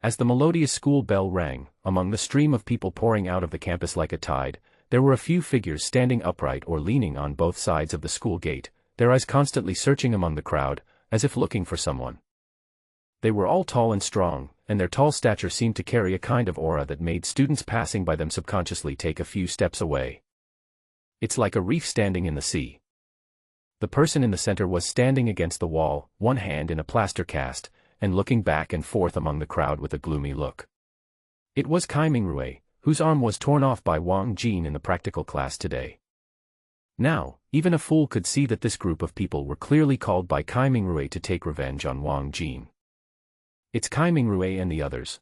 As the melodious school bell rang, among the stream of people pouring out of the campus like a tide, there were a few figures standing upright or leaning on both sides of the school gate, their eyes constantly searching among the crowd, as if looking for someone. They were all tall and strong, and their tall stature seemed to carry a kind of aura that made students passing by them subconsciously take a few steps away. It's like a reef standing in the sea. The person in the center was standing against the wall, one hand in a plaster cast, and looking back and forth among the crowd with a gloomy look. It was Kai Mingrui, whose arm was torn off by Wang Jin in the practical class today. Now, even a fool could see that this group of people were clearly called by Kai Mingrui to take revenge on Wang Jin. It's Kai Mingrui and the others.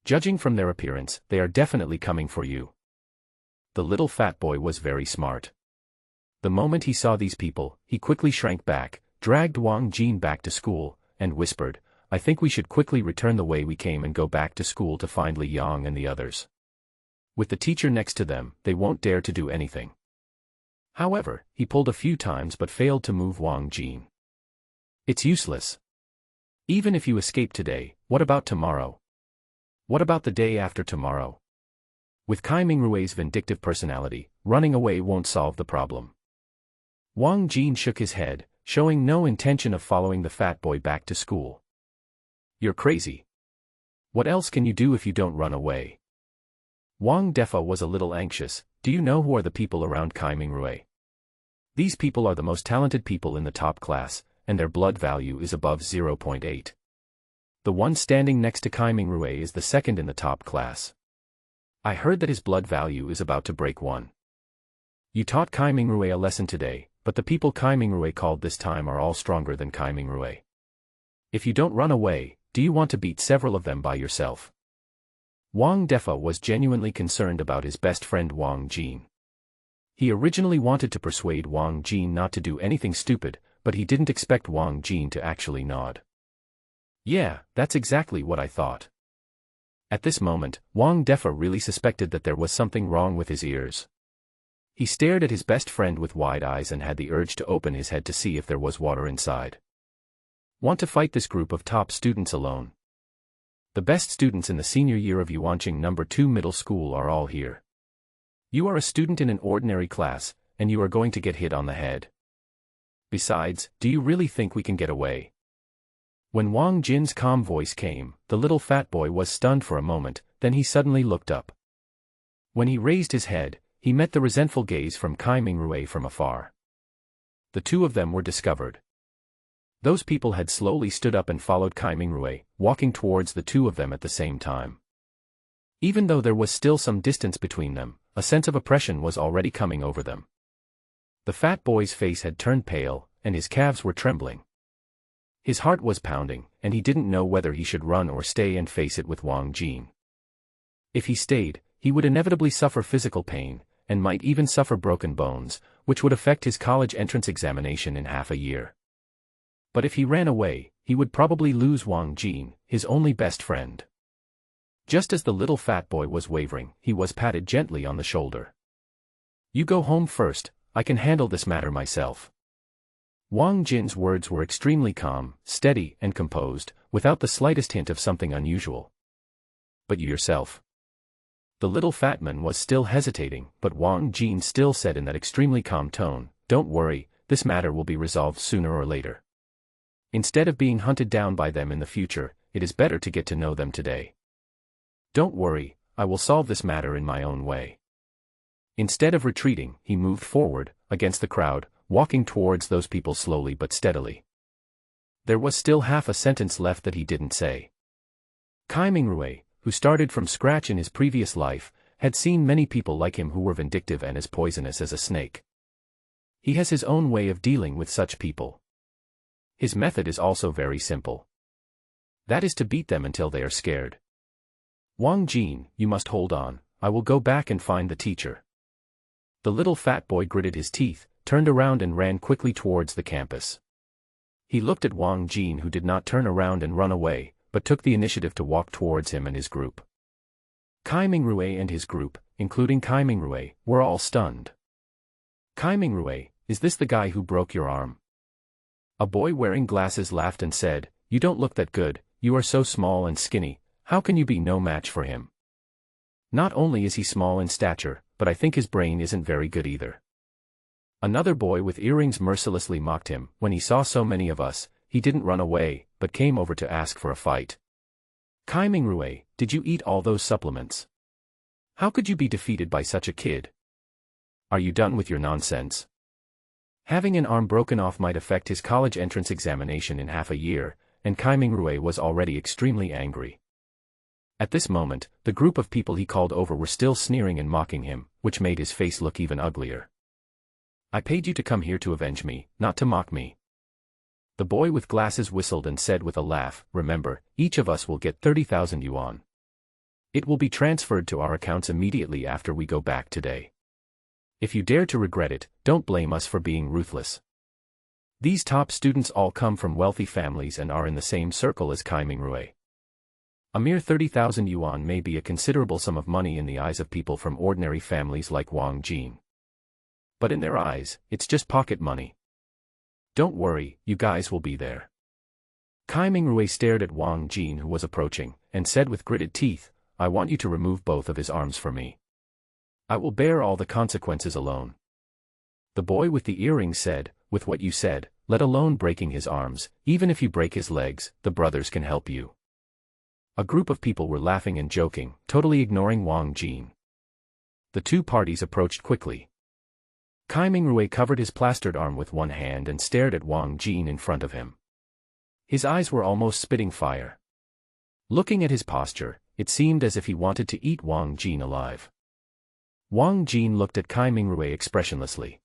Judging from their appearance, they are definitely coming for you. The little fat boy was very smart. The moment he saw these people, he quickly shrank back, dragged Wang Jin back to school, and whispered, "I think we should quickly return the way we came and go back to school to find Li Yang and the others. With the teacher next to them, they won't dare to do anything." However, he pulled a few times but failed to move Wang Jin. "It's useless. Even if you escape today, what about tomorrow? What about the day after tomorrow? With Kai Mingrui's vindictive personality, running away won't solve the problem." Wang Jin shook his head, showing no intention of following the fat boy back to school. "You're crazy. What else can you do if you don't run away?" Wang Defa was a little anxious. "Do you know who are the people around Kai Mingrui? These people are the most talented people in the top class, and their blood value is above 0.8. The one standing next to Kai Mingrui is the second in the top class. I heard that his blood value is about to break 1. You taught Kai Mingrui a lesson today, but the people Kai Mingrui called this time are all stronger than Kai Mingrui. If you don't run away, do you want to beat several of them by yourself?" Wang Defa was genuinely concerned about his best friend Wang Jin. He originally wanted to persuade Wang Jin not to do anything stupid, but he didn't expect Wang Jin to actually nod. "Yeah, that's exactly what I thought." At this moment, Wang Defa really suspected that there was something wrong with his ears. He stared at his best friend with wide eyes and had the urge to open his head to see if there was water inside. "Want to fight this group of top students alone? The best students in the senior year of Yuanqing No. 2 middle school are all here. You are a student in an ordinary class, and you are going to get hit on the head. Besides, do you really think we can get away?" When Wang Jin's calm voice came, the little fat boy was stunned for a moment, then he suddenly looked up. When he raised his head, he met the resentful gaze from Kai Mingrui from afar. The two of them were discovered. Those people had slowly stood up and followed Kai Mingrui, walking towards the two of them at the same time. Even though there was still some distance between them, a sense of oppression was already coming over them. The fat boy's face had turned pale, and his calves were trembling. His heart was pounding, and he didn't know whether he should run or stay and face it with Wang Jin. If he stayed, he would inevitably suffer physical pain, and might even suffer broken bones, which would affect his college entrance examination in half a year. But if he ran away, he would probably lose Wang Jin, his only best friend. Just as the little fat boy was wavering, he was patted gently on the shoulder. "You go home first, I can handle this matter myself." Wang Jin's words were extremely calm, steady, and composed, without the slightest hint of something unusual. "But you yourself?" The little fat man was still hesitating, but Wang Jin still said in that extremely calm tone, "Don't worry, this matter will be resolved sooner or later. Instead of being hunted down by them in the future, it is better to get to know them today. Don't worry, I will solve this matter in my own way." Instead of retreating, he moved forward, against the crowd, walking towards those people slowly but steadily. There was still half a sentence left that he didn't say. Kai Mingrue, who started from scratch in his previous life, had seen many people like him who were vindictive and as poisonous as a snake. He has his own way of dealing with such people. His method is also very simple. That is to beat them until they are scared. Wang Jin, you must hold on, I will go back and find the teacher. The little fat boy gritted his teeth, turned around and ran quickly towards the campus. He looked at Wang Jin, who did not turn around and run away, but took the initiative to walk towards him and his group. Kai Mingrue and his group, including Kai Mingrue, were all stunned. Kai Mingrue, is this the guy who broke your arm? A boy wearing glasses laughed and said, you don't look that good, you are so small and skinny, how can you be no match for him? Not only is he small in stature, but I think his brain isn't very good either. Another boy with earrings mercilessly mocked him. When he saw so many of us, he didn't run away, but came over to ask for a fight. Kai Mingrue, did you eat all those supplements? How could you be defeated by such a kid? Are you done with your nonsense? Having an arm broken off might affect his college entrance examination in half a year, and Kai Mingrue was already extremely angry. At this moment, the group of people he called over were still sneering and mocking him, which made his face look even uglier. I paid you to come here to avenge me, not to mock me. The boy with glasses whistled and said with a laugh, remember, each of us will get 30,000 yuan. It will be transferred to our accounts immediately after we go back today. If you dare to regret it, don't blame us for being ruthless. These top students all come from wealthy families and are in the same circle as Kai Mingrue. A mere 30,000 yuan may be a considerable sum of money in the eyes of people from ordinary families like Wang Jin. But in their eyes, it's just pocket money. Don't worry, you guys will be there. Kai Mingrue stared at Wang Jin, who was approaching, and said with gritted teeth, I want you to remove both of his arms for me. I will bear all the consequences alone. The boy with the earrings said, with what you said, let alone breaking his arms, even if you break his legs, the brothers can help you. A group of people were laughing and joking, totally ignoring Wang Jin. The two parties approached quickly. Kai Mingrue covered his plastered arm with one hand and stared at Wang Jin in front of him. His eyes were almost spitting fire. Looking at his posture, it seemed as if he wanted to eat Wang Jin alive. Wang Jin looked at Kai Mingrue expressionlessly.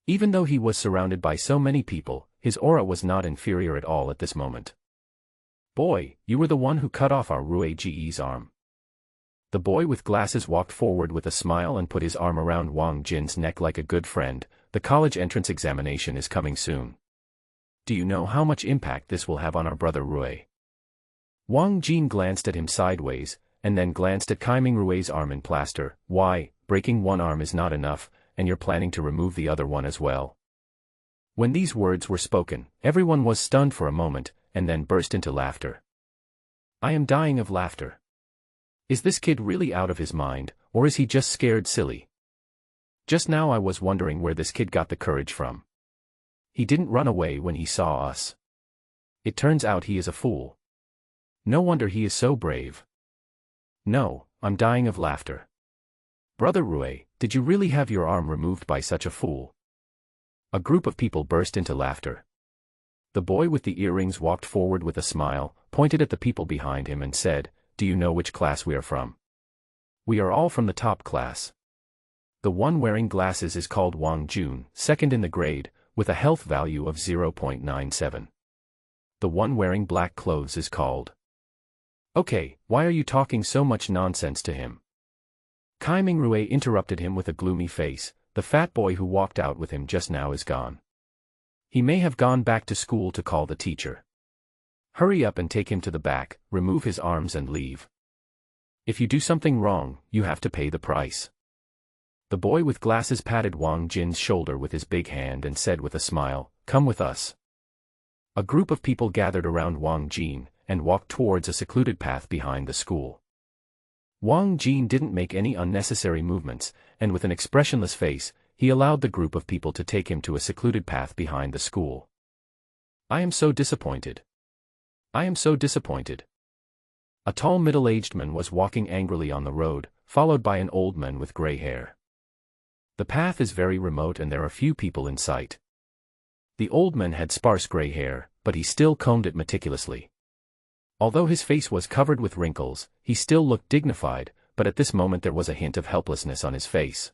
Even though he was surrounded by so many people, his aura was not inferior at all at this moment. Boy, you were the one who cut off our Rue Ge's arm. The boy with glasses walked forward with a smile and put his arm around Wang Jin's neck like a good friend. The college entrance examination is coming soon. Do you know how much impact this will have on our brother Rue? Wang Jin glanced at him sideways, and then glanced at Kai Mingrue's arm in plaster. Why, breaking one arm is not enough, and you're planning to remove the other one as well? When these words were spoken, everyone was stunned for a moment, and then burst into laughter. I am dying of laughter. Is this kid really out of his mind, or is he just scared silly? Just now I was wondering where this kid got the courage from. He didn't run away when he saw us. It turns out he is a fool. No wonder he is so brave. No, I'm dying of laughter. Brother Rue, did you really have your arm removed by such a fool? A group of people burst into laughter. The boy with the earrings walked forward with a smile, pointed at the people behind him and said, do you know which class we are from? We are all from the top class. The one wearing glasses is called Wang Jun, second in the grade, with a health value of 0.97. The one wearing black clothes is called. Okay, why are you talking so much nonsense to him? Kai Mingrue interrupted him with a gloomy face. The fat boy who walked out with him just now is gone. He may have gone back to school to call the teacher. Hurry up and take him to the back, remove his arms and leave. If you do something wrong, you have to pay the price. The boy with glasses patted Wang Jin's shoulder with his big hand and said with a smile, come with us. A group of people gathered around Wang Jin, and walked towards a secluded path behind the school. Wang Jin didn't make any unnecessary movements, and with an expressionless face, he allowed the group of people to take him to a secluded path behind the school. I am so disappointed. I am so disappointed. A tall middle-aged man was walking angrily on the road, followed by an old man with gray hair. The path is very remote and there are few people in sight. The old man had sparse gray hair, but he still combed it meticulously. Although his face was covered with wrinkles, he still looked dignified, but at this moment there was a hint of helplessness on his face.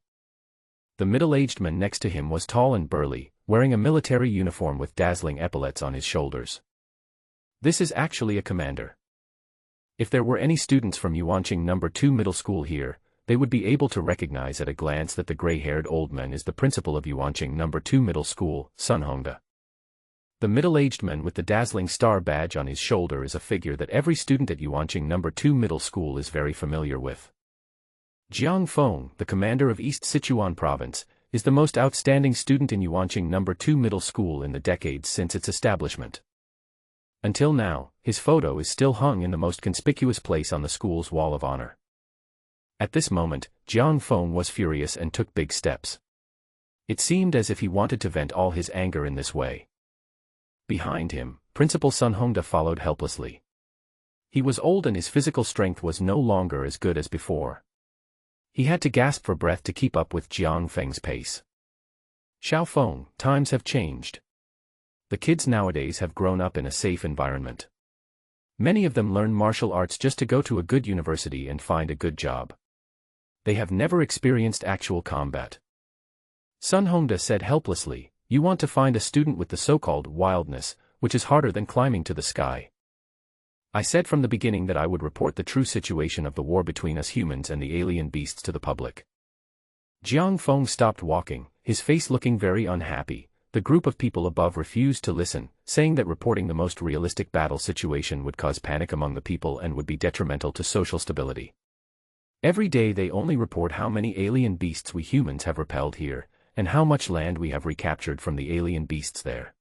The middle-aged man next to him was tall and burly, wearing a military uniform with dazzling epaulets on his shoulders. This is actually a commander. If there were any students from Yuanqing No. 2 Middle School here, they would be able to recognize at a glance that the gray-haired old man is the principal of Yuanqing No. 2 Middle School, Sun Hongda. The middle-aged man with the dazzling star badge on his shoulder is a figure that every student at Yuanqing No. 2 Middle School is very familiar with. Jiang Feng, the commander of East Sichuan Province, is the most outstanding student in Yuanqing No. 2 Middle School in the decades since its establishment. Until now, his photo is still hung in the most conspicuous place on the school's wall of honor. At this moment, Jiang Feng was furious and took big steps. It seemed as if he wanted to vent all his anger in this way. Behind him, Principal Sun Hongda followed helplessly. He was old and his physical strength was no longer as good as before. He had to gasp for breath to keep up with Jiang Feng's pace. Xiao Feng, times have changed. The kids nowadays have grown up in a safe environment. Many of them learn martial arts just to go to a good university and find a good job. They have never experienced actual combat. Sun Hongda said helplessly, "You want to find a student with the so-called wildness, which is harder than climbing to the sky. I said from the beginning that I would report the true situation of the war between us humans and the alien beasts to the public." Jiang Feng stopped walking, his face looking very unhappy. The group of people above refused to listen, saying that reporting the most realistic battle situation would cause panic among the people and would be detrimental to social stability. Every day they only report how many alien beasts we humans have repelled here, and how much land we have recaptured from the alien beasts there.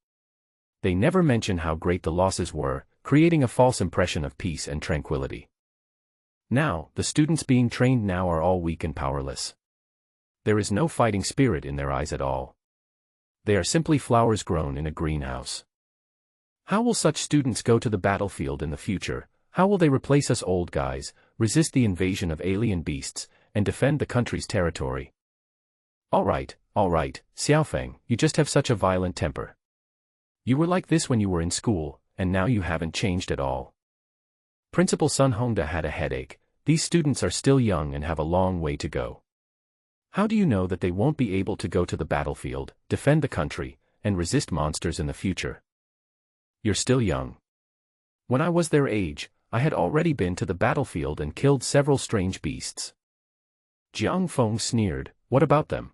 They never mention how great the losses were, creating a false impression of peace and tranquility. Now, the students being trained now are all weak and powerless. There is no fighting spirit in their eyes at all. They are simply flowers grown in a greenhouse. How will such students go to the battlefield in the future? How will they replace us old guys, resist the invasion of alien beasts, and defend the country's territory? All right, Xiaofeng, you just have such a violent temper. You were like this when you were in school, and now you haven't changed at all. Principal Sun Hongda had a headache. These students are still young and have a long way to go. How do you know that they won't be able to go to the battlefield, defend the country, and resist monsters in the future? You're still young. When I was their age, I had already been to the battlefield and killed several strange beasts. Jiang Feng sneered, "What about them?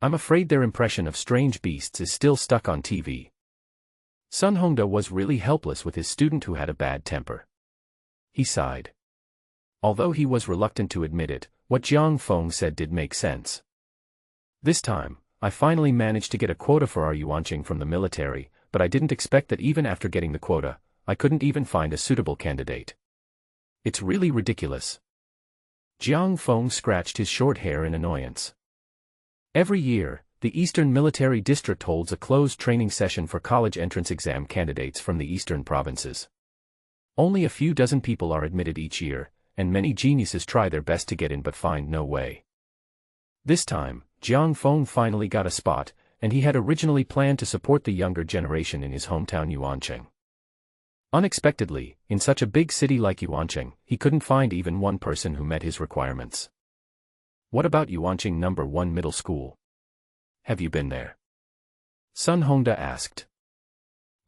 I'm afraid their impression of strange beasts is still stuck on TV." Sun Hongda was really helpless with his student who had a bad temper. He sighed. Although he was reluctant to admit it, what Jiang Feng said did make sense. This time, I finally managed to get a quota for our Yuanqing from the military, but I didn't expect that even after getting the quota, I couldn't even find a suitable candidate. It's really ridiculous. Jiang Feng scratched his short hair in annoyance. Every year, the Eastern Military District holds a closed training session for college entrance exam candidates from the eastern provinces. Only a few dozen people are admitted each year, and many geniuses try their best to get in but find no way. This time, Jiang Feng finally got a spot, and he had originally planned to support the younger generation in his hometown Yuanqing. Unexpectedly, in such a big city like Yuanqing, he couldn't find even one person who met his requirements. What about Yuanqing No. 1 Middle School? Have you been there? Sun Hongda asked.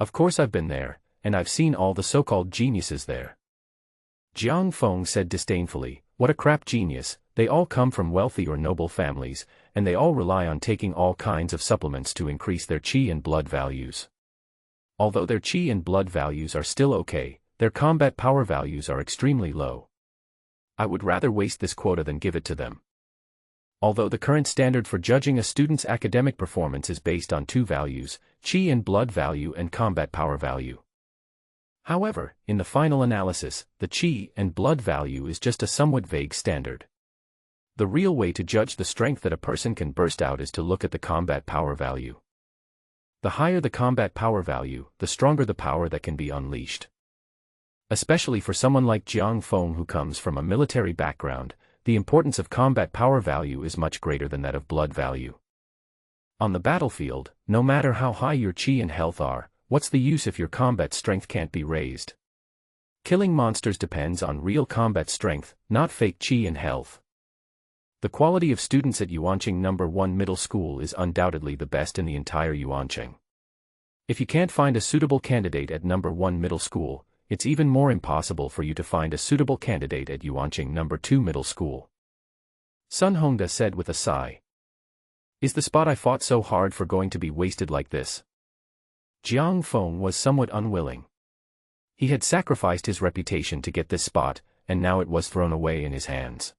Of course I've been there, and I've seen all the so-called geniuses there. Jiang Feng said disdainfully, "What a crap genius, they all come from wealthy or noble families, and they all rely on taking all kinds of supplements to increase their qi and blood values. Although their qi and blood values are still okay, their combat power values are extremely low. I would rather waste this quota than give it to them." Although the current standard for judging a student's academic performance is based on two values, qi and blood value and combat power value. However, in the final analysis, the qi and blood value is just a somewhat vague standard. The real way to judge the strength that a person can burst out is to look at the combat power value. The higher the combat power value, the stronger the power that can be unleashed. Especially for someone like Jiang Feng who comes from a military background, the importance of combat power value is much greater than that of blood value. On the battlefield, no matter how high your qi and health are, what's the use if your combat strength can't be raised? Killing monsters depends on real combat strength, not fake chi and health. The quality of students at Yuanqing No. 1 Middle School is undoubtedly the best in the entire Yuanqing. If you can't find a suitable candidate at No. 1 Middle School, it's even more impossible for you to find a suitable candidate at Yuanqing No. 2 Middle School. Sun Hongda said with a sigh. Is the spot I fought so hard for going to be wasted like this? Jiang Feng was somewhat unwilling. He had sacrificed his reputation to get this spot, and now it was thrown away in his hands.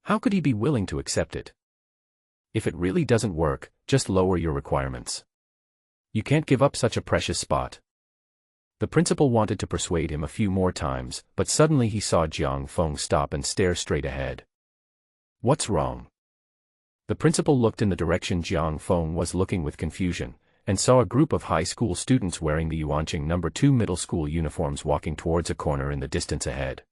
How could he be willing to accept it? If it really doesn't work, just lower your requirements. You can't give up such a precious spot. The principal wanted to persuade him a few more times, but suddenly he saw Jiang Feng stop and stare straight ahead. What's wrong? The principal looked in the direction Jiang Feng was looking with confusion, and saw a group of high school students wearing the Yuanqing No. 2 Middle School uniforms walking towards a corner in the distance ahead.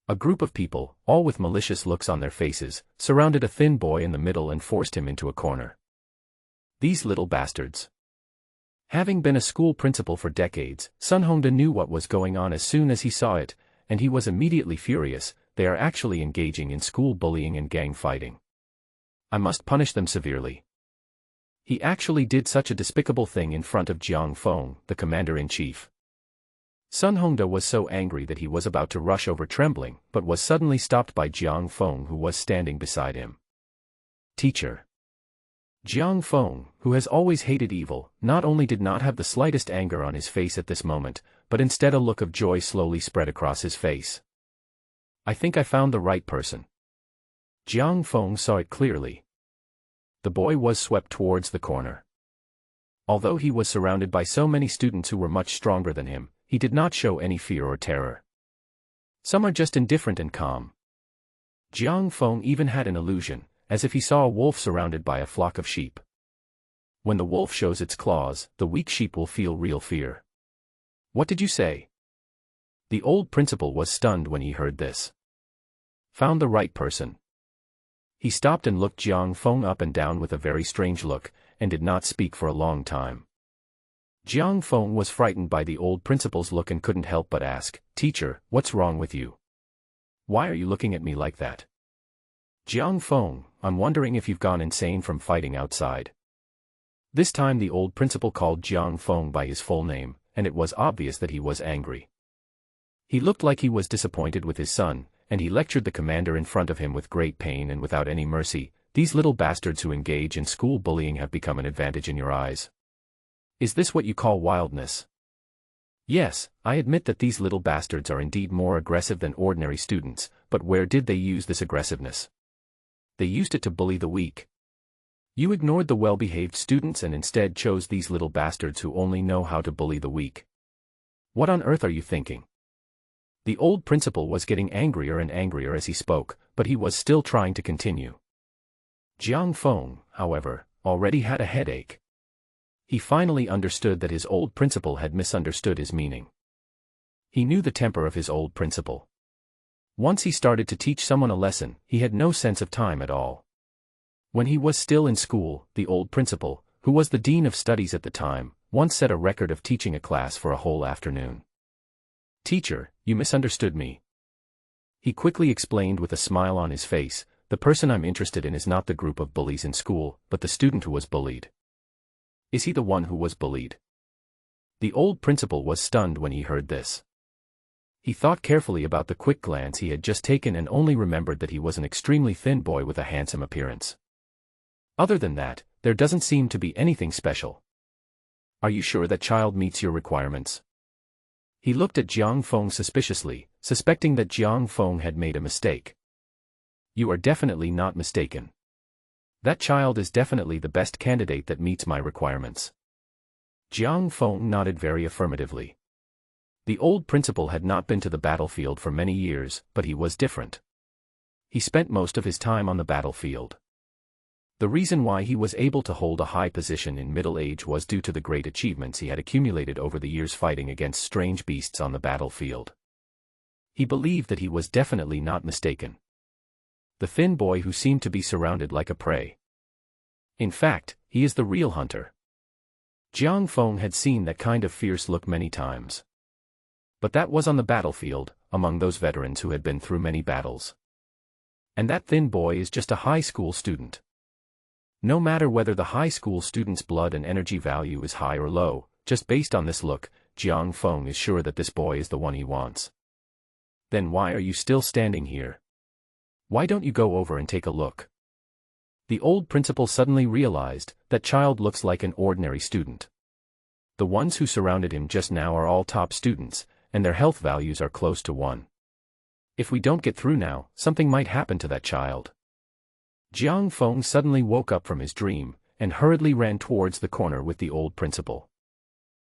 A group of people, all with malicious looks on their faces, surrounded a thin boy in the middle and forced him into a corner. These little bastards. Having been a school principal for decades, Sun Hongda knew what was going on as soon as he saw it, and he was immediately furious. They are actually engaging in school bullying and gang fighting. I must punish them severely. He actually did such a despicable thing in front of Jiang Feng, the commander-in-chief. Sun Hongda was so angry that he was about to rush over trembling, but was suddenly stopped by Jiang Feng, who was standing beside him. Teacher. Jiang Feng, who has always hated evil, not only did not have the slightest anger on his face at this moment, but instead a look of joy slowly spread across his face. I think I found the right person. Jiang Feng saw it clearly. The boy was swept towards the corner. Although he was surrounded by so many students who were much stronger than him, he did not show any fear or terror. Some are just indifferent and calm. Jiang Feng even had an illusion, as if he saw a wolf surrounded by a flock of sheep. When the wolf shows its claws, the weak sheep will feel real fear. What did you say? The old principal was stunned when he heard this. Found the right person. He stopped and looked Jiang Feng up and down with a very strange look, and did not speak for a long time. Jiang Feng was frightened by the old principal's look and couldn't help but ask, Teacher, what's wrong with you? Why are you looking at me like that? Jiang Feng, I'm wondering if you've gone insane from fighting outside. This time the old principal called Jiang Feng by his full name, and it was obvious that he was angry. He looked like he was disappointed with his son, and he lectured the commander in front of him with great pain and without any mercy. These little bastards who engage in school bullying have become an advantage in your eyes. Is this what you call wildness? Yes, I admit that these little bastards are indeed more aggressive than ordinary students, but where did they use this aggressiveness? They used it to bully the weak. You ignored the well-behaved students and instead chose these little bastards who only know how to bully the weak. What on earth are you thinking? The old principal was getting angrier and angrier as he spoke, but he was still trying to continue. Jiang Feng, however, already had a headache. He finally understood that his old principal had misunderstood his meaning. He knew the temper of his old principal. Once he started to teach someone a lesson, he had no sense of time at all. When he was still in school, the old principal, who was the dean of studies at the time, once set a record of teaching a class for a whole afternoon. Teacher, you misunderstood me. He quickly explained with a smile on his face, the person I'm interested in is not the group of bullies in school, but the student who was bullied. Is he the one who was bullied? The old principal was stunned when he heard this. He thought carefully about the quick glance he had just taken and only remembered that he was an extremely thin boy with a handsome appearance. Other than that, there doesn't seem to be anything special. Are you sure that child meets your requirements? He looked at Jiang Feng suspiciously, suspecting that Jiang Feng had made a mistake. You are definitely not mistaken. That child is definitely the best candidate that meets my requirements. Jiang Feng nodded very affirmatively. The old principal had not been to the battlefield for many years, but he was different. He spent most of his time on the battlefield. The reason why he was able to hold a high position in middle age was due to the great achievements he had accumulated over the years fighting against strange beasts on the battlefield. He believed that he was definitely not mistaken. The thin boy who seemed to be surrounded like a prey. In fact, he is the real hunter. Jiang Feng had seen that kind of fierce look many times. But that was on the battlefield, among those veterans who had been through many battles. And that thin boy is just a high school student. No matter whether the high school student's blood and energy value is high or low, just based on this look, Jiang Feng is sure that this boy is the one he wants. Then why are you still standing here? Why don't you go over and take a look? The old principal suddenly realized that child looks like an ordinary student. The ones who surrounded him just now are all top students, and their health values are close to 1. If we don't get through now, something might happen to that child. Jiang Feng suddenly woke up from his dream, and hurriedly ran towards the corner with the old principal.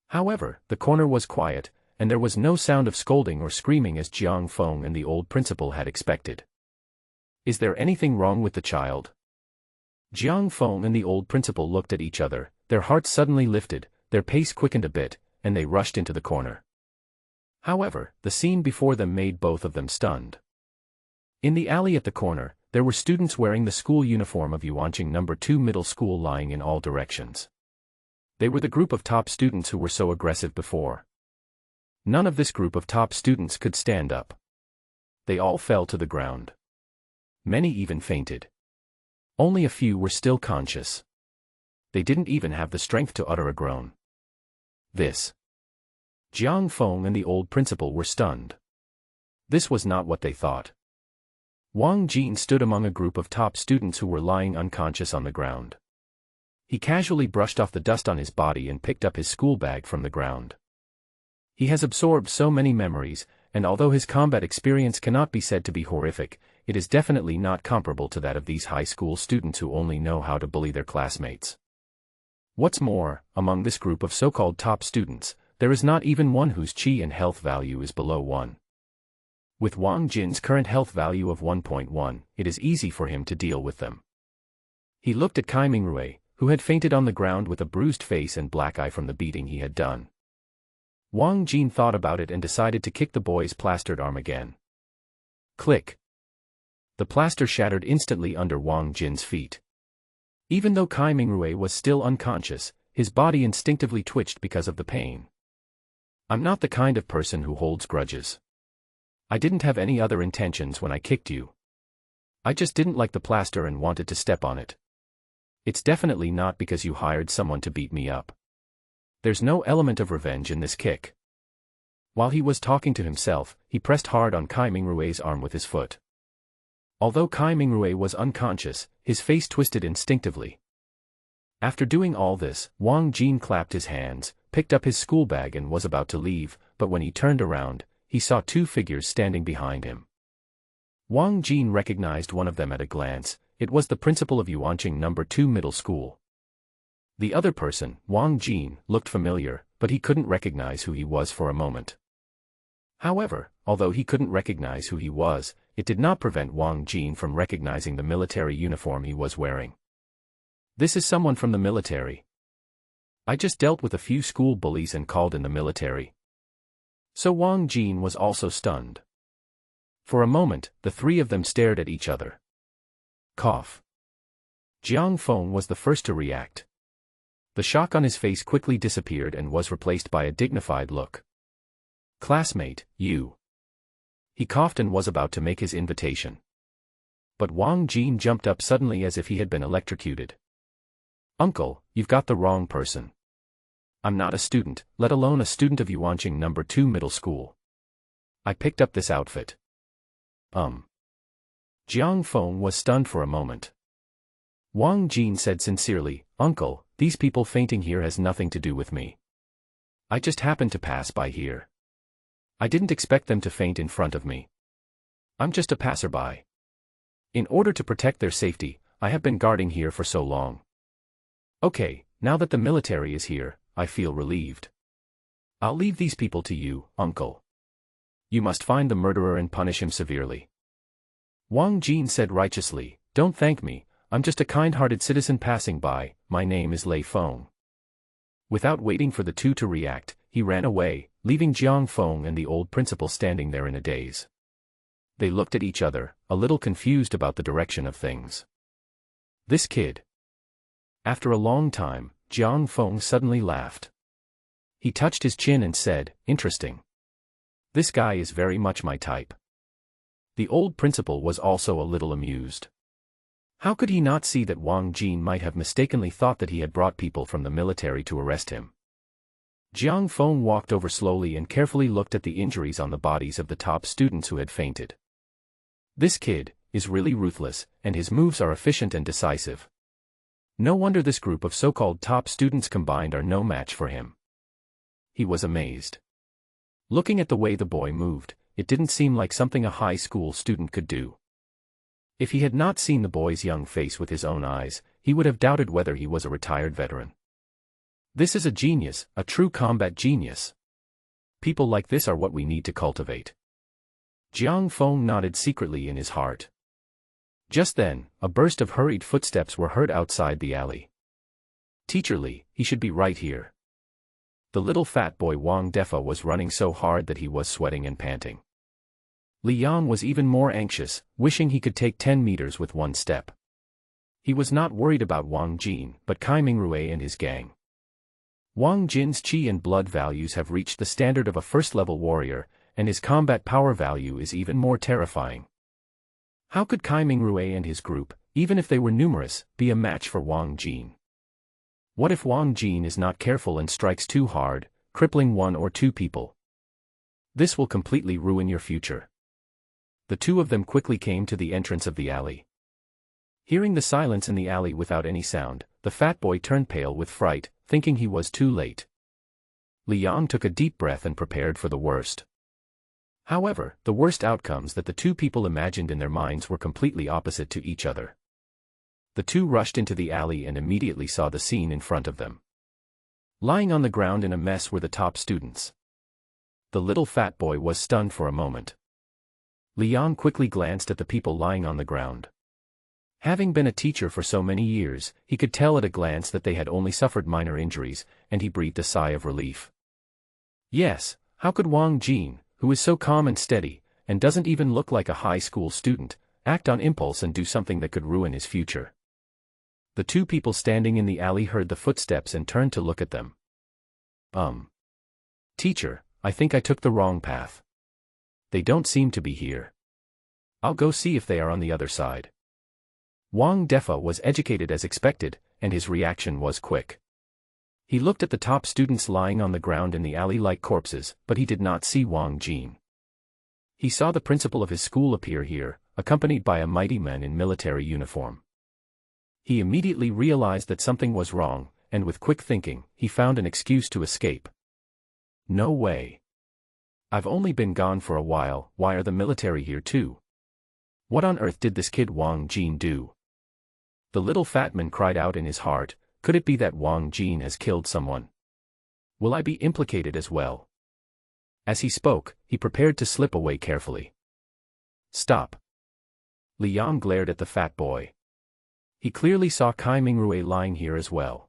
However, the corner was quiet, and there was no sound of scolding or screaming as Jiang Feng and the old principal had expected. Is there anything wrong with the child? Jiang Feng and the old principal looked at each other, their hearts suddenly lifted, their pace quickened a bit, and they rushed into the corner. However, the scene before them made both of them stunned. In the alley at the corner, there were students wearing the school uniform of Yuanqing No. 2 Middle School lying in all directions. They were the group of top students who were so aggressive before. None of this group of top students could stand up. They all fell to the ground. Many even fainted. Only a few were still conscious. They didn't even have the strength to utter a groan. Jiang Feng and the old principal were stunned. This was not what they thought. Wang Jin stood among a group of top students who were lying unconscious on the ground. He casually brushed off the dust on his body and picked up his school bag from the ground. He has absorbed so many memories, and although his combat experience cannot be said to be horrific, it is definitely not comparable to that of these high school students who only know how to bully their classmates. What's more, among this group of so-called top students, there is not even one whose qi and health value is below 1. With Wang Jin's current health value of 1.1, it is easy for him to deal with them. He looked at Kai Mingrui, who had fainted on the ground with a bruised face and black eye from the beating he had done. Wang Jin thought about it and decided to kick the boy's plastered arm again. Click. The plaster shattered instantly under Wang Jin's feet. Even though Kai Mingrui was still unconscious, his body instinctively twitched because of the pain. I'm not the kind of person who holds grudges. I didn't have any other intentions when I kicked you. I just didn't like the plaster and wanted to step on it. It's definitely not because you hired someone to beat me up. There's no element of revenge in this kick. While he was talking to himself, he pressed hard on Kai Mingrui's arm with his foot. Although Kai Mingrui was unconscious, his face twisted instinctively. After doing all this, Wang Jin clapped his hands, picked up his school bag and was about to leave, but when he turned around, he saw 2 figures standing behind him. Wang Jin recognized one of them at a glance. It was the principal of Yuanqing No. 2 Middle School. The other person, Wang Jin, looked familiar, but he couldn't recognize who he was for a moment. However, although he couldn't recognize who he was, it did not prevent Wang Jin from recognizing the military uniform he was wearing. This is someone from the military. I just dealt with a few school bullies and called in the military. So Wang Jin was also stunned. For a moment, the 3 of them stared at each other. Cough. Jiang Feng was the first to react. The shock on his face quickly disappeared and was replaced by a dignified look. Classmate, you. He coughed and was about to make his invitation. But Wang Jin jumped up suddenly as if he had been electrocuted. Uncle, you've got the wrong person. I'm not a student, let alone a student of Yuanqing No. 2 Middle School. I picked up this outfit. Jiang Feng was stunned for a moment. Wang Jin said sincerely, Uncle, these people fainting here has nothing to do with me. I just happened to pass by here. I didn't expect them to faint in front of me. I'm just a passerby. In order to protect their safety, I have been guarding here for so long. Okay, now that the military is here, I feel relieved. I'll leave these people to you, Uncle. You must find the murderer and punish him severely. Wang Jin said righteously, Don't thank me, I'm just a kind-hearted citizen passing by, my name is Lei Feng. Without waiting for the 2 to react, he ran away, leaving Jiang Feng and the old principal standing there in a daze. They looked at each other, a little confused about the direction of things. This kid. After a long time, Jiang Feng suddenly laughed. He touched his chin and said, Interesting. This guy is very much my type. The old principal was also a little amused. How could he not see that Wang Jin might have mistakenly thought that he had brought people from the military to arrest him? Jiang Feng walked over slowly and carefully looked at the injuries on the bodies of the top students who had fainted. This kid is really ruthless, and his moves are efficient and decisive. No wonder this group of so-called top students combined are no match for him. He was amazed. Looking at the way the boy moved, it didn't seem like something a high school student could do. If he had not seen the boy's young face with his own eyes, he would have doubted whether he was a retired veteran. This is a genius, a true combat genius. People like this are what we need to cultivate. Jiang Feng nodded secretly in his heart. Just then, a burst of hurried footsteps were heard outside the alley. Teacher Li, he should be right here. The little fat boy Wang Defa was running so hard that he was sweating and panting. Li Yang was even more anxious, wishing he could take 10 meters with one step. He was not worried about Wang Jin, but Kai Mingrue and his gang. Wang Jin's qi and blood values have reached the standard of a first-level warrior, and his combat power value is even more terrifying. How could Kai Mingrue and his group, even if they were numerous, be a match for Wang Jin? What if Wang Jin is not careful and strikes too hard, crippling one or two people? This will completely ruin your future. The two of them quickly came to the entrance of the alley. Hearing the silence in the alley without any sound, the fat boy turned pale with fright, thinking he was too late. Li Yang took a deep breath and prepared for the worst. However, the worst outcomes that the two people imagined in their minds were completely opposite to each other. The two rushed into the alley and immediately saw the scene in front of them. Lying on the ground in a mess were the top students. The little fat boy was stunned for a moment. Li Yang quickly glanced at the people lying on the ground. Having been a teacher for so many years, he could tell at a glance that they had only suffered minor injuries, and he breathed a sigh of relief. Yes, how could Wang Jin, who is so calm and steady, and doesn't even look like a high school student, act on impulse and do something that could ruin his future? The two people standing in the alley heard the footsteps and turned to look at them. Teacher, I think I took the wrong path. They don't seem to be here. I'll go see if they are on the other side. Wang Defa was educated as expected, and his reaction was quick. He looked at the top students lying on the ground in the alley like corpses, but he did not see Wang Jin. He saw the principal of his school appear here, accompanied by a mighty man in military uniform. He immediately realized that something was wrong, and with quick thinking, he found an excuse to escape. No way. I've only been gone for a while, why are the military here too? What on earth did this kid Wang Jin do? The little fat man cried out in his heart, could it be that Wang Jin has killed someone? Will I be implicated as well? As he spoke, he prepared to slip away carefully. Stop. Li Yang glared at the fat boy. He clearly saw Kai Mingrue lying here as well.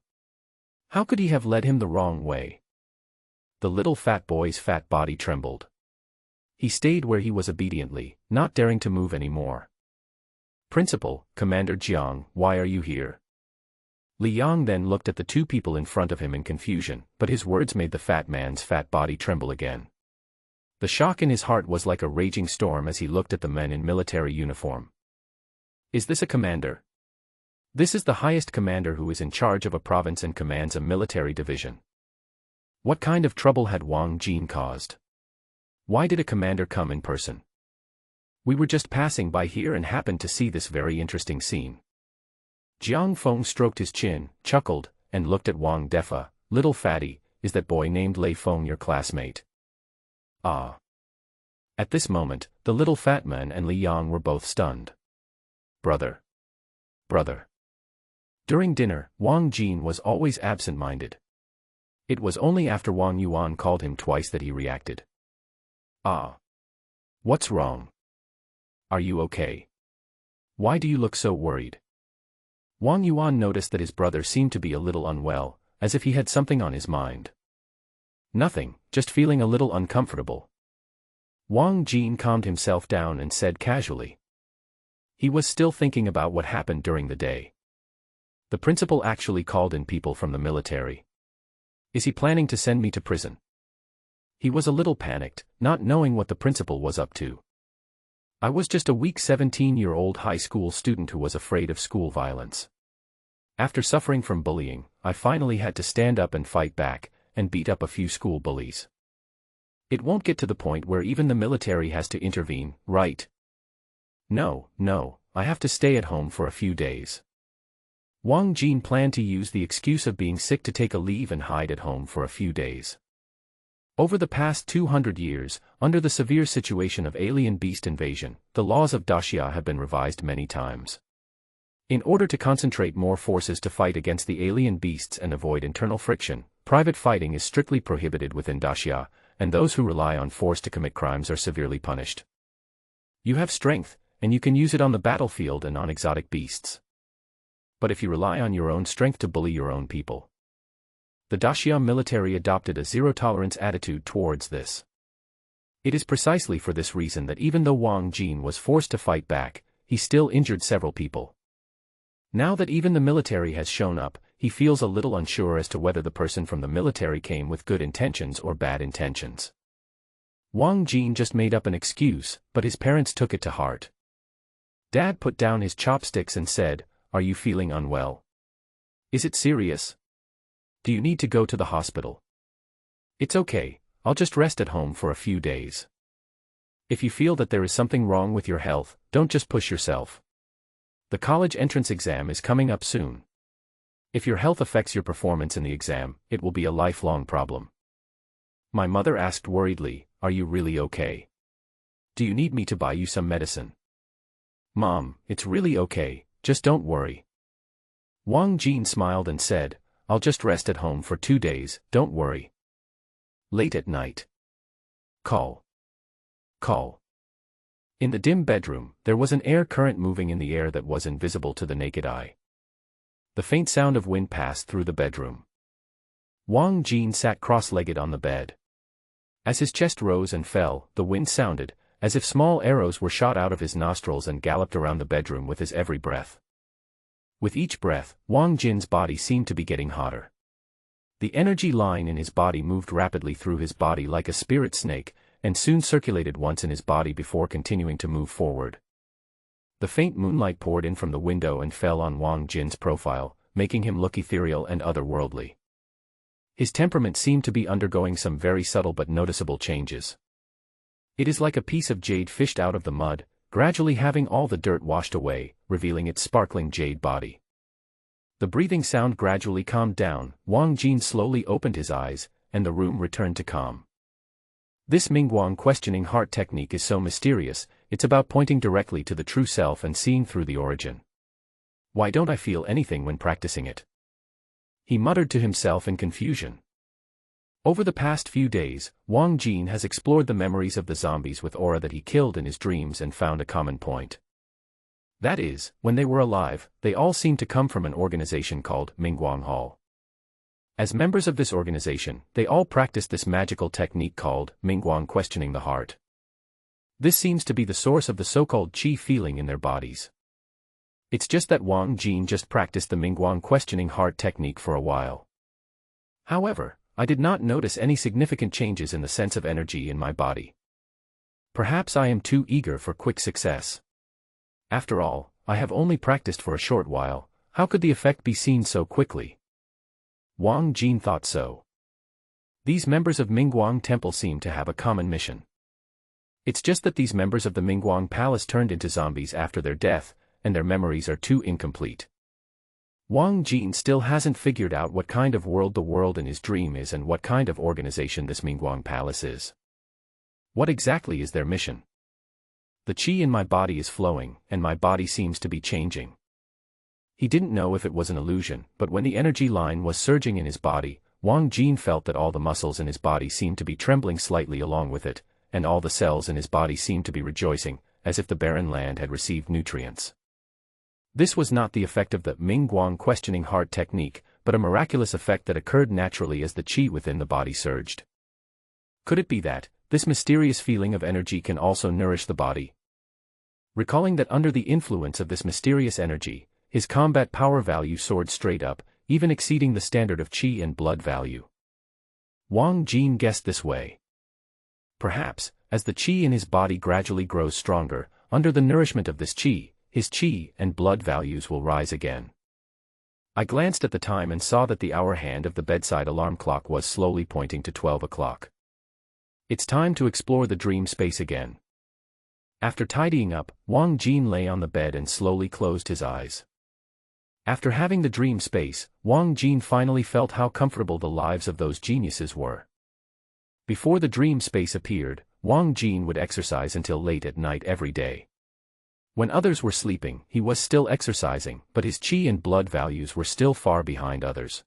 How could he have led him the wrong way? The little fat boy's fat body trembled. He stayed where he was obediently, not daring to move anymore. Principal, Commander Jiang, why are you here? Li Yang then looked at the two people in front of him in confusion, but his words made the fat man's fat body tremble again. The shock in his heart was like a raging storm as he looked at the men in military uniform. Is this a commander? This is the highest commander who is in charge of a province and commands a military division. What kind of trouble had Wang Jin caused? Why did a commander come in person? We were just passing by here and happened to see this very interesting scene. Jiang Feng stroked his chin, chuckled, and looked at Wang Defa. Little fatty, is that boy named Lei Feng your classmate? Ah. At this moment, the little fat man and Li Yang were both stunned. Brother. During dinner, Wang Jin was always absent-minded. It was only after Wang Yuan called him twice that he reacted. Ah. What's wrong? Are you okay? Why do you look so worried? Wang Yuan noticed that his brother seemed to be a little unwell, as if he had something on his mind. Nothing, just feeling a little uncomfortable. Wang Jin calmed himself down and said casually. He was still thinking about what happened during the day. The principal actually called in people from the military. Is he planning to send me to prison? He was a little panicked, not knowing what the principal was up to. I was just a weak 17-year-old high school student who was afraid of school violence. After suffering from bullying, I finally had to stand up and fight back, and beat up a few school bullies. It won't get to the point where even the military has to intervene, right? No, I have to stay at home for a few days. Wang Jin planned to use the excuse of being sick to take a leave and hide at home for a few days. Over the past 200 years, under the severe situation of alien beast invasion, the laws of Daxia have been revised many times. In order to concentrate more forces to fight against the alien beasts and avoid internal friction, private fighting is strictly prohibited within Daxia, and those who rely on force to commit crimes are severely punished. You have strength, and you can use it on the battlefield and on exotic beasts. But if you rely on your own strength to bully your own people. The Daxia military adopted a zero-tolerance attitude towards this. It is precisely for this reason that even though Wang Jin was forced to fight back, he still injured several people. Now that even the military has shown up, he feels a little unsure as to whether the person from the military came with good intentions or bad intentions. Wang Jin just made up an excuse, but his parents took it to heart. Dad put down his chopsticks and said, "Are you feeling unwell? Is it serious? Do you need to go to the hospital? It's okay, I'll just rest at home for a few days. If you feel that there is something wrong with your health, don't just push yourself. The college entrance exam is coming up soon. If your health affects your performance in the exam, it will be a lifelong problem." My mother asked worriedly, "Are you really okay? Do you need me to buy you some medicine?" "Mom, it's really okay, just don't worry." Wang Jin smiled and said, "I'll just rest at home for 2 days, don't worry." Late at night. Call. In the dim bedroom, there was an air current moving in the air that was invisible to the naked eye. The faint sound of wind passed through the bedroom. Wang Jin sat cross-legged on the bed. As his chest rose and fell, the wind sounded, as if small arrows were shot out of his nostrils and galloped around the bedroom with his every breath. With each breath, Wang Jin's body seemed to be getting hotter. The energy line in his body moved rapidly through his body like a spirit snake, and soon circulated once in his body before continuing to move forward. The faint moonlight poured in from the window and fell on Wang Jin's profile, making him look ethereal and otherworldly. His temperament seemed to be undergoing some very subtle but noticeable changes. It is like a piece of jade fished out of the mud, gradually having all the dirt washed away, revealing its sparkling jade body. The breathing sound gradually calmed down, Wang Jin slowly opened his eyes, and the room returned to calm. This Mingguang questioning heart technique is so mysterious, it's about pointing directly to the true self and seeing through the origin. Why don't I feel anything when practicing it? He muttered to himself in confusion. Over the past few days, Wang Jin has explored the memories of the zombies with aura that he killed in his dreams and found a common point. That is, when they were alive, they all seemed to come from an organization called Mingguang Hall. As members of this organization, they all practiced this magical technique called Mingguang questioning the heart. This seems to be the source of the so-called qi feeling in their bodies. It's just that Wang Jin just practiced the Mingguang questioning heart technique for a while. However, I did not notice any significant changes in the sense of energy in my body. Perhaps I am too eager for quick success. After all, I have only practiced for a short while, how could the effect be seen so quickly? Wang Jin thought so. These members of Mingguang Temple seem to have a common mission. It's just that these members of the Mingguang Palace turned into zombies after their death, and their memories are too incomplete. Wang Jin still hasn't figured out what kind of world the world in his dream is and what kind of organization this Mingguang Palace is. What exactly is their mission? The qi in my body is flowing, and my body seems to be changing. He didn't know if it was an illusion, but when the energy line was surging in his body, Wang Jin felt that all the muscles in his body seemed to be trembling slightly along with it, and all the cells in his body seemed to be rejoicing, as if the barren land had received nutrients. This was not the effect of the Mingguang questioning heart technique, but a miraculous effect that occurred naturally as the qi within the body surged. Could it be that this mysterious feeling of energy can also nourish the body? Recalling that under the influence of this mysterious energy, his combat power value soared straight up, even exceeding the standard of qi and blood value. Wang Jin guessed this way. Perhaps, as the qi in his body gradually grows stronger, under the nourishment of this qi, his qi and blood values will rise again. I glanced at the time and saw that the hour hand of the bedside alarm clock was slowly pointing to 12 o'clock. It's time to explore the dream space again. After tidying up, Wang Jin lay on the bed and slowly closed his eyes. After having the dream space, Wang Jin finally felt how comfortable the lives of those geniuses were. Before the dream space appeared, Wang Jin would exercise until late at night every day. When others were sleeping, he was still exercising, but his qi and blood values were still far behind others.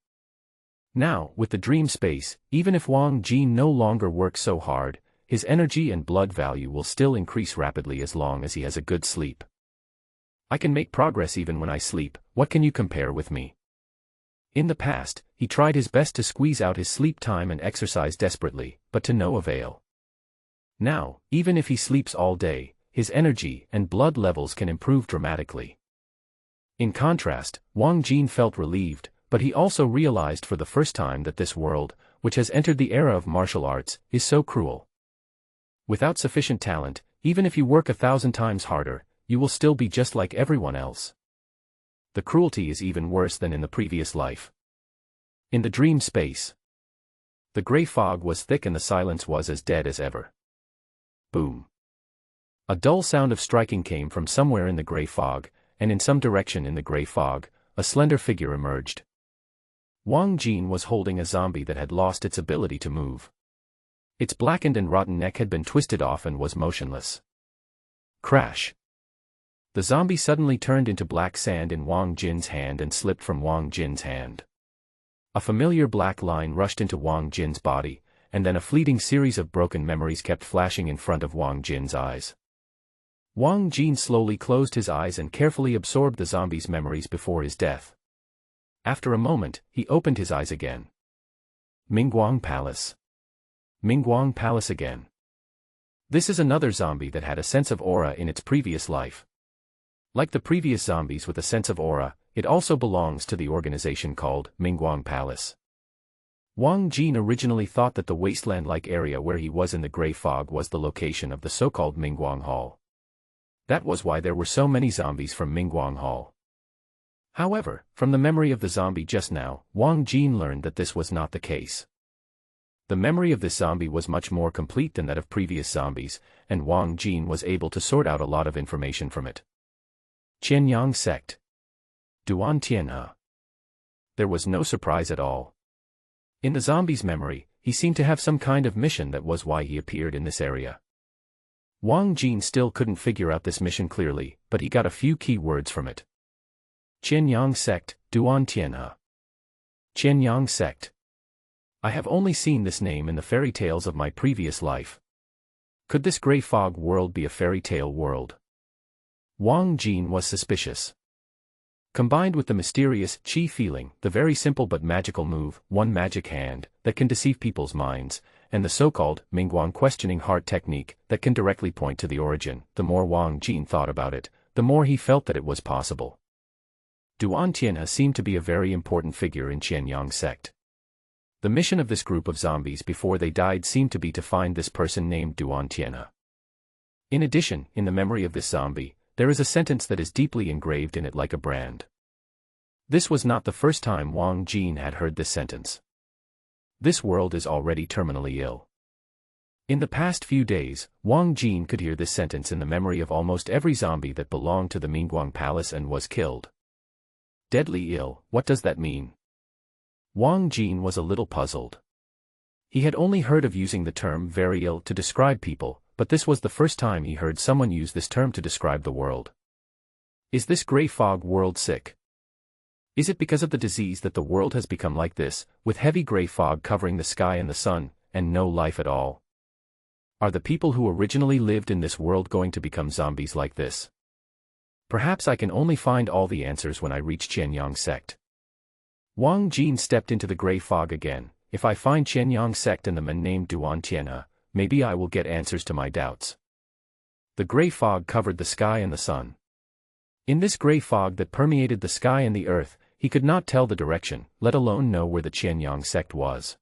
Now, with the dream space, even if Wang Jin no longer works so hard, his energy and blood value will still increase rapidly as long as he has a good sleep. I can make progress even when I sleep. What can you compare with me? In the past, he tried his best to squeeze out his sleep time and exercise desperately, but to no avail. Now, even if he sleeps all day, his energy and blood levels can improve dramatically. In contrast, Wang Jin felt relieved, but he also realized for the first time that this world, which has entered the era of martial arts, is so cruel. Without sufficient talent, even if you work 1,000 times harder, you will still be just like everyone else. The cruelty is even worse than in the previous life. In the dream space, the gray fog was thick and the silence was as dead as ever. Boom. A dull sound of striking came from somewhere in the gray fog, and in some direction in the gray fog, a slender figure emerged. Wang Jin was holding a zombie that had lost its ability to move. Its blackened and rotten neck had been twisted off and was motionless. Crash. The zombie suddenly turned into black sand in Wang Jin's hand and slipped from Wang Jin's hand. A familiar black line rushed into Wang Jin's body, and then a fleeting series of broken memories kept flashing in front of Wang Jin's eyes. Wang Jin slowly closed his eyes and carefully absorbed the zombie's memories before his death. After a moment, he opened his eyes again. Mingguang Palace. Mingguang Palace again. This is another zombie that had a sense of aura in its previous life. Like the previous zombies with a sense of aura, it also belongs to the organization called Mingguang Palace. Wang Jin originally thought that the wasteland-like area where he was in the gray fog was the location of the so-called Mingguang Hall. That was why there were so many zombies from Mingguang Hall. However, from the memory of the zombie just now, Wang Jin learned that this was not the case. The memory of this zombie was much more complete than that of previous zombies, and Wang Jin was able to sort out a lot of information from it. Qianyang sect. Duan Tianhe. There was no surprise at all. In the zombie's memory, he seemed to have some kind of mission that was why he appeared in this area. Wang Jin still couldn't figure out this mission clearly, but he got a few key words from it. Qianyang sect, Duan Tianhe. Qianyang sect. I have only seen this name in the fairy tales of my previous life. Could this gray fog world be a fairy tale world? Wang Jin was suspicious. Combined with the mysterious qi feeling, the very simple but magical move, one magic hand, that can deceive people's minds, and the so-called Mingguang questioning heart technique that can directly point to the origin, the more Wang Jin thought about it, the more he felt that it was possible. Duan Tianhe seemed to be a very important figure in Qianyang sect. The mission of this group of zombies before they died seemed to be to find this person named Duan Tianhe. In addition, in the memory of this zombie, there is a sentence that is deeply engraved in it like a brand. This was not the first time Wang Jin had heard this sentence. This world is already terminally ill. In the past few days, Wang Jin could hear this sentence in the memory of almost every zombie that belonged to the Mingguang Palace and was killed. Deadly ill, what does that mean? Wang Jin was a little puzzled. He had only heard of using the term very ill to describe people, but this was the first time he heard someone use this term to describe the world. Is this gray fog world sick? Is it because of the disease that the world has become like this, with heavy gray fog covering the sky and the sun, and no life at all? Are the people who originally lived in this world going to become zombies like this? Perhaps I can only find all the answers when I reach Qianyang sect. Wang Jin stepped into the gray fog again. If I find Qianyang sect and the man named Duan Tianhe, maybe I will get answers to my doubts. The gray fog covered the sky and the sun. In this gray fog that permeated the sky and the earth, he could not tell the direction, let alone know where the Qianyang sect was.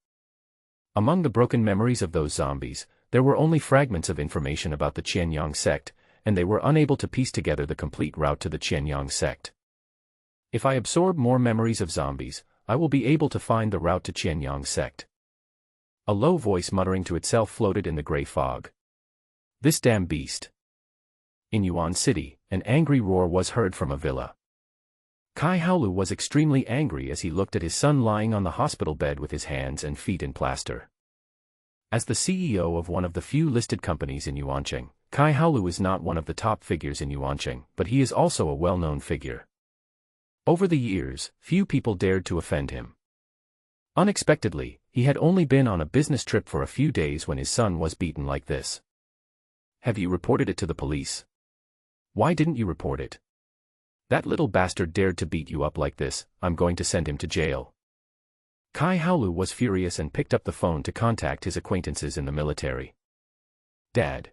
Among the broken memories of those zombies, There were only fragments of information about the Qianyang sect, and they were unable to piece together the complete route to the Qianyang sect. If I absorb more memories of zombies, I will be able to find the route to Qianyang sect. A low voice muttering to itself floated in the gray fog. This damn beast. In Yuan City, an angry roar was heard from a villa. Kai Haolu was extremely angry as he looked at his son lying on the hospital bed with his hands and feet in plaster. As the CEO of one of the few listed companies in Yuancheng, Kai Haolu is not one of the top figures in Yuancheng, but he is also a well-known figure. Over the years, few people dared to offend him. Unexpectedly, he had only been on a business trip for a few days when his son was beaten like this. Have you reported it to the police? Why didn't you report it? That little bastard dared to beat you up like this, I'm going to send him to jail. Kai Haolu was furious and picked up the phone to contact his acquaintances in the military. Dad.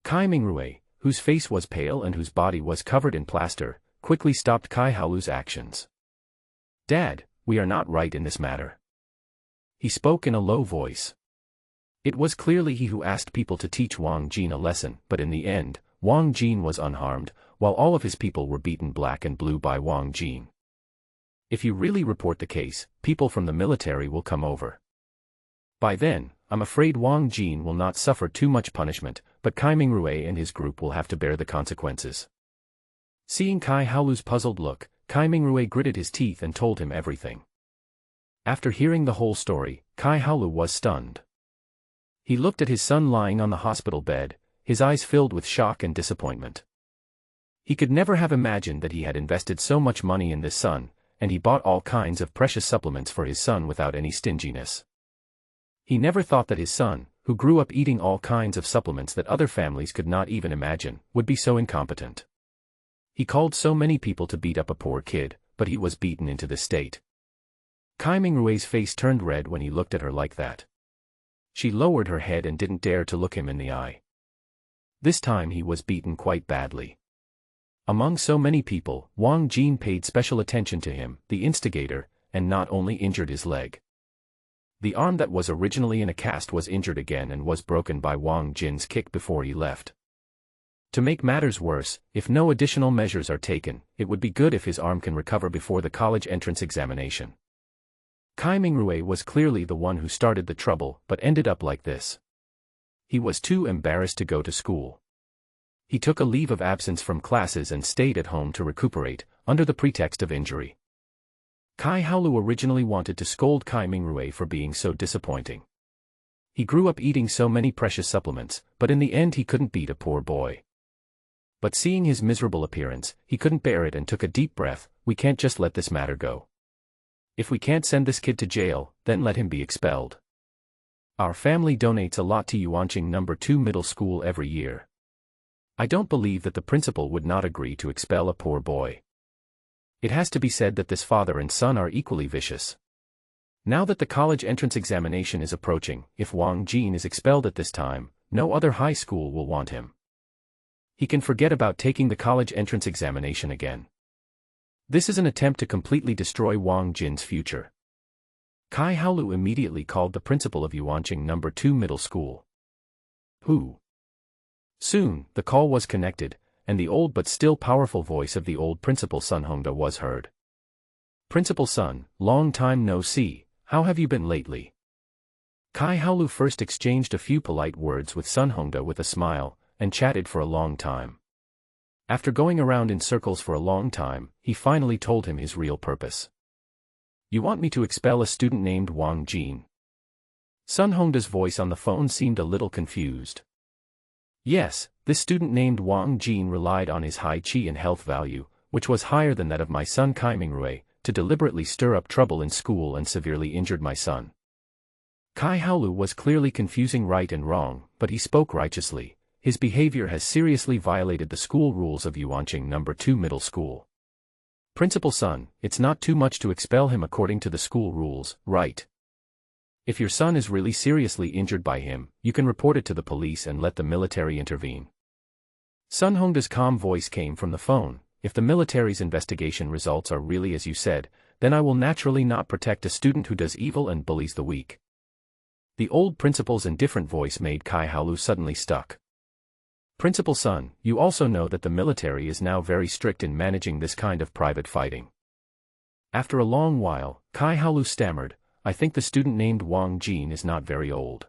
Kai Mingrui, whose face was pale and whose body was covered in plaster, quickly stopped Kai Haolu's actions. Dad, we are not right in this matter. He spoke in a low voice. It was clearly he who asked people to teach Wang Jin a lesson, but in the end, Wang Jin was unharmed, while all of his people were beaten black and blue by Wang Jin. If you really report the case, people from the military will come over. By then, I'm afraid Wang Jin will not suffer too much punishment, but Kai Mingrui and his group will have to bear the consequences. Seeing Kai Haolu's puzzled look, Kai Mingrui gritted his teeth and told him everything. After hearing the whole story, Kai Haolu was stunned. He looked at his son lying on the hospital bed, his eyes filled with shock and disappointment. He could never have imagined that he had invested so much money in this son, and he bought all kinds of precious supplements for his son without any stinginess. He never thought that his son, who grew up eating all kinds of supplements that other families could not even imagine, would be so incompetent. He called so many people to beat up a poor kid, but he was beaten into this state. Kai Mingrui's face turned red when he looked at her like that. She lowered her head and didn't dare to look him in the eye. This time he was beaten quite badly. Among so many people, Wang Jin paid special attention to him, the instigator, and not only injured his leg. The arm that was originally in a cast was injured again and was broken by Wang Jin's kick before he left. To make matters worse, if no additional measures are taken, it would be good if his arm can recover before the college entrance examination. Kai Mingrui was clearly the one who started the trouble, but ended up like this. He was too embarrassed to go to school. He took a leave of absence from classes and stayed at home to recuperate, under the pretext of injury. Kai Haolu originally wanted to scold Kai Mingrui for being so disappointing. He grew up eating so many precious supplements, but in the end he couldn't beat a poor boy. But seeing his miserable appearance, he couldn't bear it and took a deep breath. We can't just let this matter go. If we can't send this kid to jail, then let him be expelled. Our family donates a lot to Yuanqing No. 2 Middle School every year. I don't believe that the principal would not agree to expel a poor boy. It has to be said that this father and son are equally vicious. Now that the college entrance examination is approaching, if Wang Jin is expelled at this time, no other high school will want him. He can forget about taking the college entrance examination again. This is an attempt to completely destroy Wang Jin's future. Kai Haolu immediately called the principal of Yuanqing No. 2 Middle School. Who? Soon, the call was connected, and the old but still powerful voice of the old principal Sun Hongda was heard. Principal Sun, long time no see, how have you been lately? Kai Haolu first exchanged a few polite words with Sun Hongda with a smile, and chatted for a long time. After going around in circles for a long time, he finally told him his real purpose. You want me to expel a student named Wang Jin? Sun Hongda's voice on the phone seemed a little confused. Yes, this student named Wang Jin relied on his high qi and health value, which was higher than that of my son Kai Mingrui, to deliberately stir up trouble in school and severely injured my son. Kai Haolu was clearly confusing right and wrong, but he spoke righteously. His behavior has seriously violated the school rules of Yuanqing No. 2 Middle School. Principal Sun, it's not too much to expel him according to the school rules, right? If your son is really seriously injured by him, you can report it to the police and let the military intervene. Sun Hongda's calm voice came from the phone. If the military's investigation results are really as you said, then I will naturally not protect a student who does evil and bullies the weak. The old principal's indifferent voice made Kai Haolu suddenly stuck. Principal son, you also know that the military is now very strict in managing this kind of private fighting. After a long while, Kai Haolu stammered, I think the student named Wang Jin is not very old.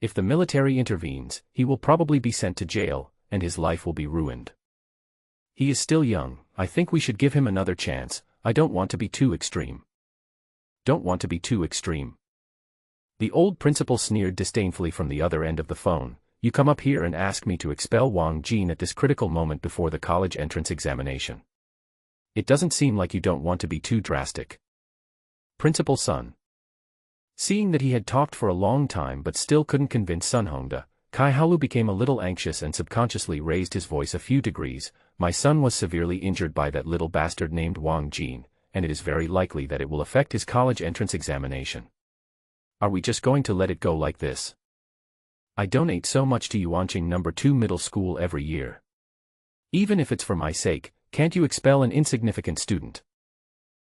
If the military intervenes, he will probably be sent to jail, and his life will be ruined. He is still young, I think we should give him another chance, I don't want to be too extreme. Don't want to be too extreme. The old principal sneered disdainfully from the other end of the phone, you come up here and ask me to expel Wang Jin at this critical moment before the college entrance examination. It doesn't seem like you don't want to be too drastic. Principal son. Seeing that he had talked for a long time but still couldn't convince Sun Hongda, Kai Haolu became a little anxious and subconsciously raised his voice a few degrees. My son was severely injured by that little bastard named Wang Jin, and it is very likely that it will affect his college entrance examination. Are we just going to let it go like this? I donate so much to Yuanqing No. 2 middle school every year. Even if it's for my sake, can't you expel an insignificant student?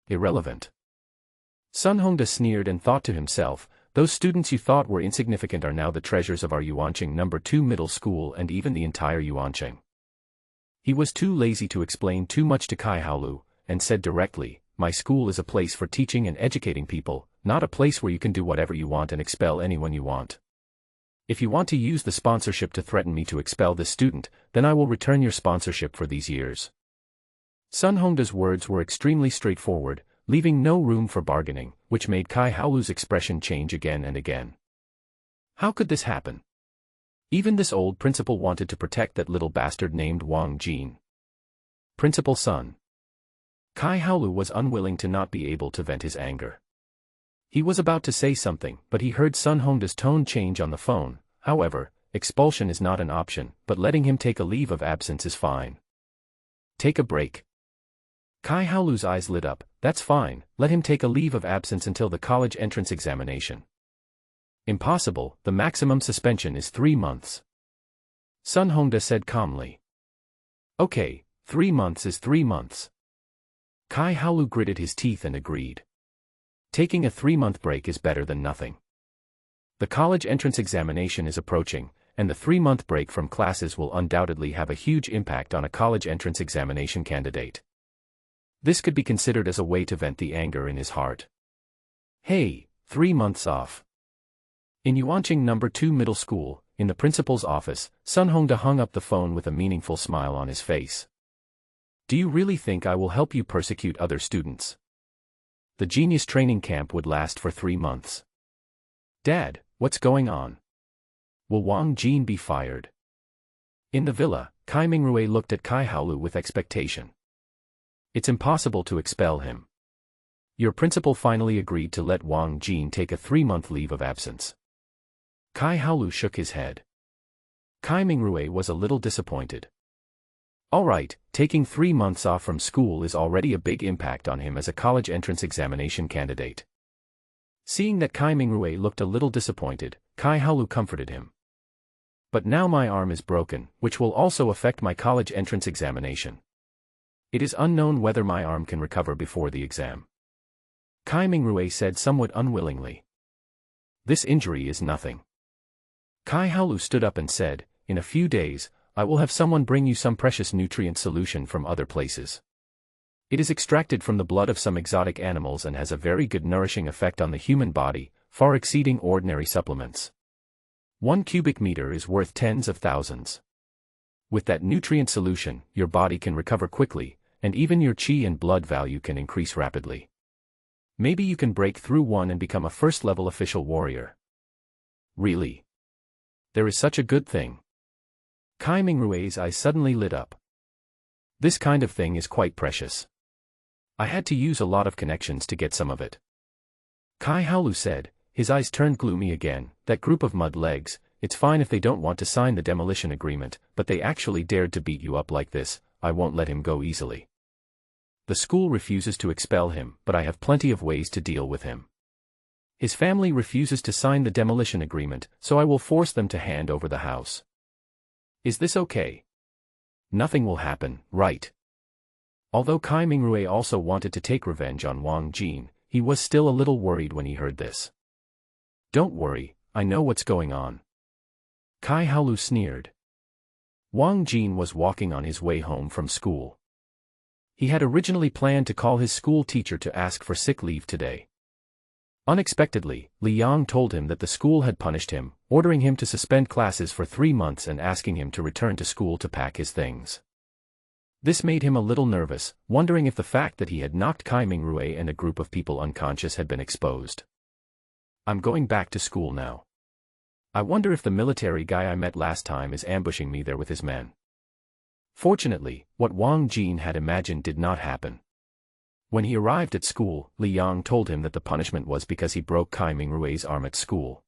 Irrelevant. Sun Hongda sneered and thought to himself, those students you thought were insignificant are now the treasures of our Yuanqing No. 2 middle school and even the entire Yuanqing. He was too lazy to explain too much to Kai Haolu, and said directly, my school is a place for teaching and educating people, not a place where you can do whatever you want and expel anyone you want. If you want to use the sponsorship to threaten me to expel this student, then I will return your sponsorship for these years. Sun Hongda's words were extremely straightforward, leaving no room for bargaining, which made Kai Haolu's expression change again and again. How could this happen? Even this old principal wanted to protect that little bastard named Wang Jin. Principal son. Kai Haolu was unwilling to not be able to vent his anger. He was about to say something, but he heard Sun Hongda's tone change on the phone. However, expulsion is not an option, but letting him take a leave of absence is fine. Take a break. Kai Haolu's eyes lit up, that's fine, let him take a leave of absence until the college entrance examination. Impossible, the maximum suspension is 3 months. Sun Hongda said calmly. Okay, 3 months is 3 months. Kai Haolu gritted his teeth and agreed. Taking a 3-month break is better than nothing. The college entrance examination is approaching, and the 3-month break from classes will undoubtedly have a huge impact on a college entrance examination candidate. This could be considered as a way to vent the anger in his heart. Hey, 3 months off. In Yuanqing No. 2 middle school, in the principal's office, Sun Hongda hung up the phone with a meaningful smile on his face. Do you really think I will help you persecute other students? The genius training camp would last for 3 months. Dad, what's going on? Will Wang Jin be fired? In the villa, Kai Mingrui looked at Kai Haolu with expectation. It's impossible to expel him. Your principal finally agreed to let Wang Jin take a 3-month leave of absence. Kai Haolu shook his head. Kai Mingrui was a little disappointed. All right, taking 3 months off from school is already a big impact on him as a college entrance examination candidate. Seeing that Kai Mingrui looked a little disappointed, Kai Haolu comforted him. But now my arm is broken, which will also affect my college entrance examination. It is unknown whether my arm can recover before the exam. Kai Mingrui said somewhat unwillingly. This injury is nothing. Kai Haolu stood up and said, in a few days, I will have someone bring you some precious nutrient solution from other places. It is extracted from the blood of some exotic animals and has a very good nourishing effect on the human body, far exceeding ordinary supplements. 1 cubic meter is worth tens of thousands. With that nutrient solution, your body can recover quickly, and even your qi and blood value can increase rapidly. Maybe you can break through one and become a first-level official warrior. Really? There is such a good thing. Kai Mingrui's eyes suddenly lit up. This kind of thing is quite precious. I had to use a lot of connections to get some of it. Kai Haolu said, his eyes turned gloomy again, that group of mud legs, it's fine if they don't want to sign the demolition agreement, but they actually dared to beat you up like this, I won't let him go easily. The school refuses to expel him, but I have plenty of ways to deal with him. His family refuses to sign the demolition agreement, so I will force them to hand over the house. Is this okay? Nothing will happen, right? Although Kai Mingrui also wanted to take revenge on Wang Jin, he was still a little worried when he heard this. Don't worry, I know what's going on. Kai Haolu sneered. Wang Jin was walking on his way home from school. He had originally planned to call his school teacher to ask for sick leave today. Unexpectedly, Li Yang told him that the school had punished him, ordering him to suspend classes for 3 months and asking him to return to school to pack his things. This made him a little nervous, wondering if the fact that he had knocked Kai Mingrue and a group of people unconscious had been exposed. I'm going back to school now. I wonder if the military guy I met last time is ambushing me there with his men. Fortunately, what Wang Jin had imagined did not happen. When he arrived at school, Li Yang told him that the punishment was because he broke Kai Mingrue's arm at school.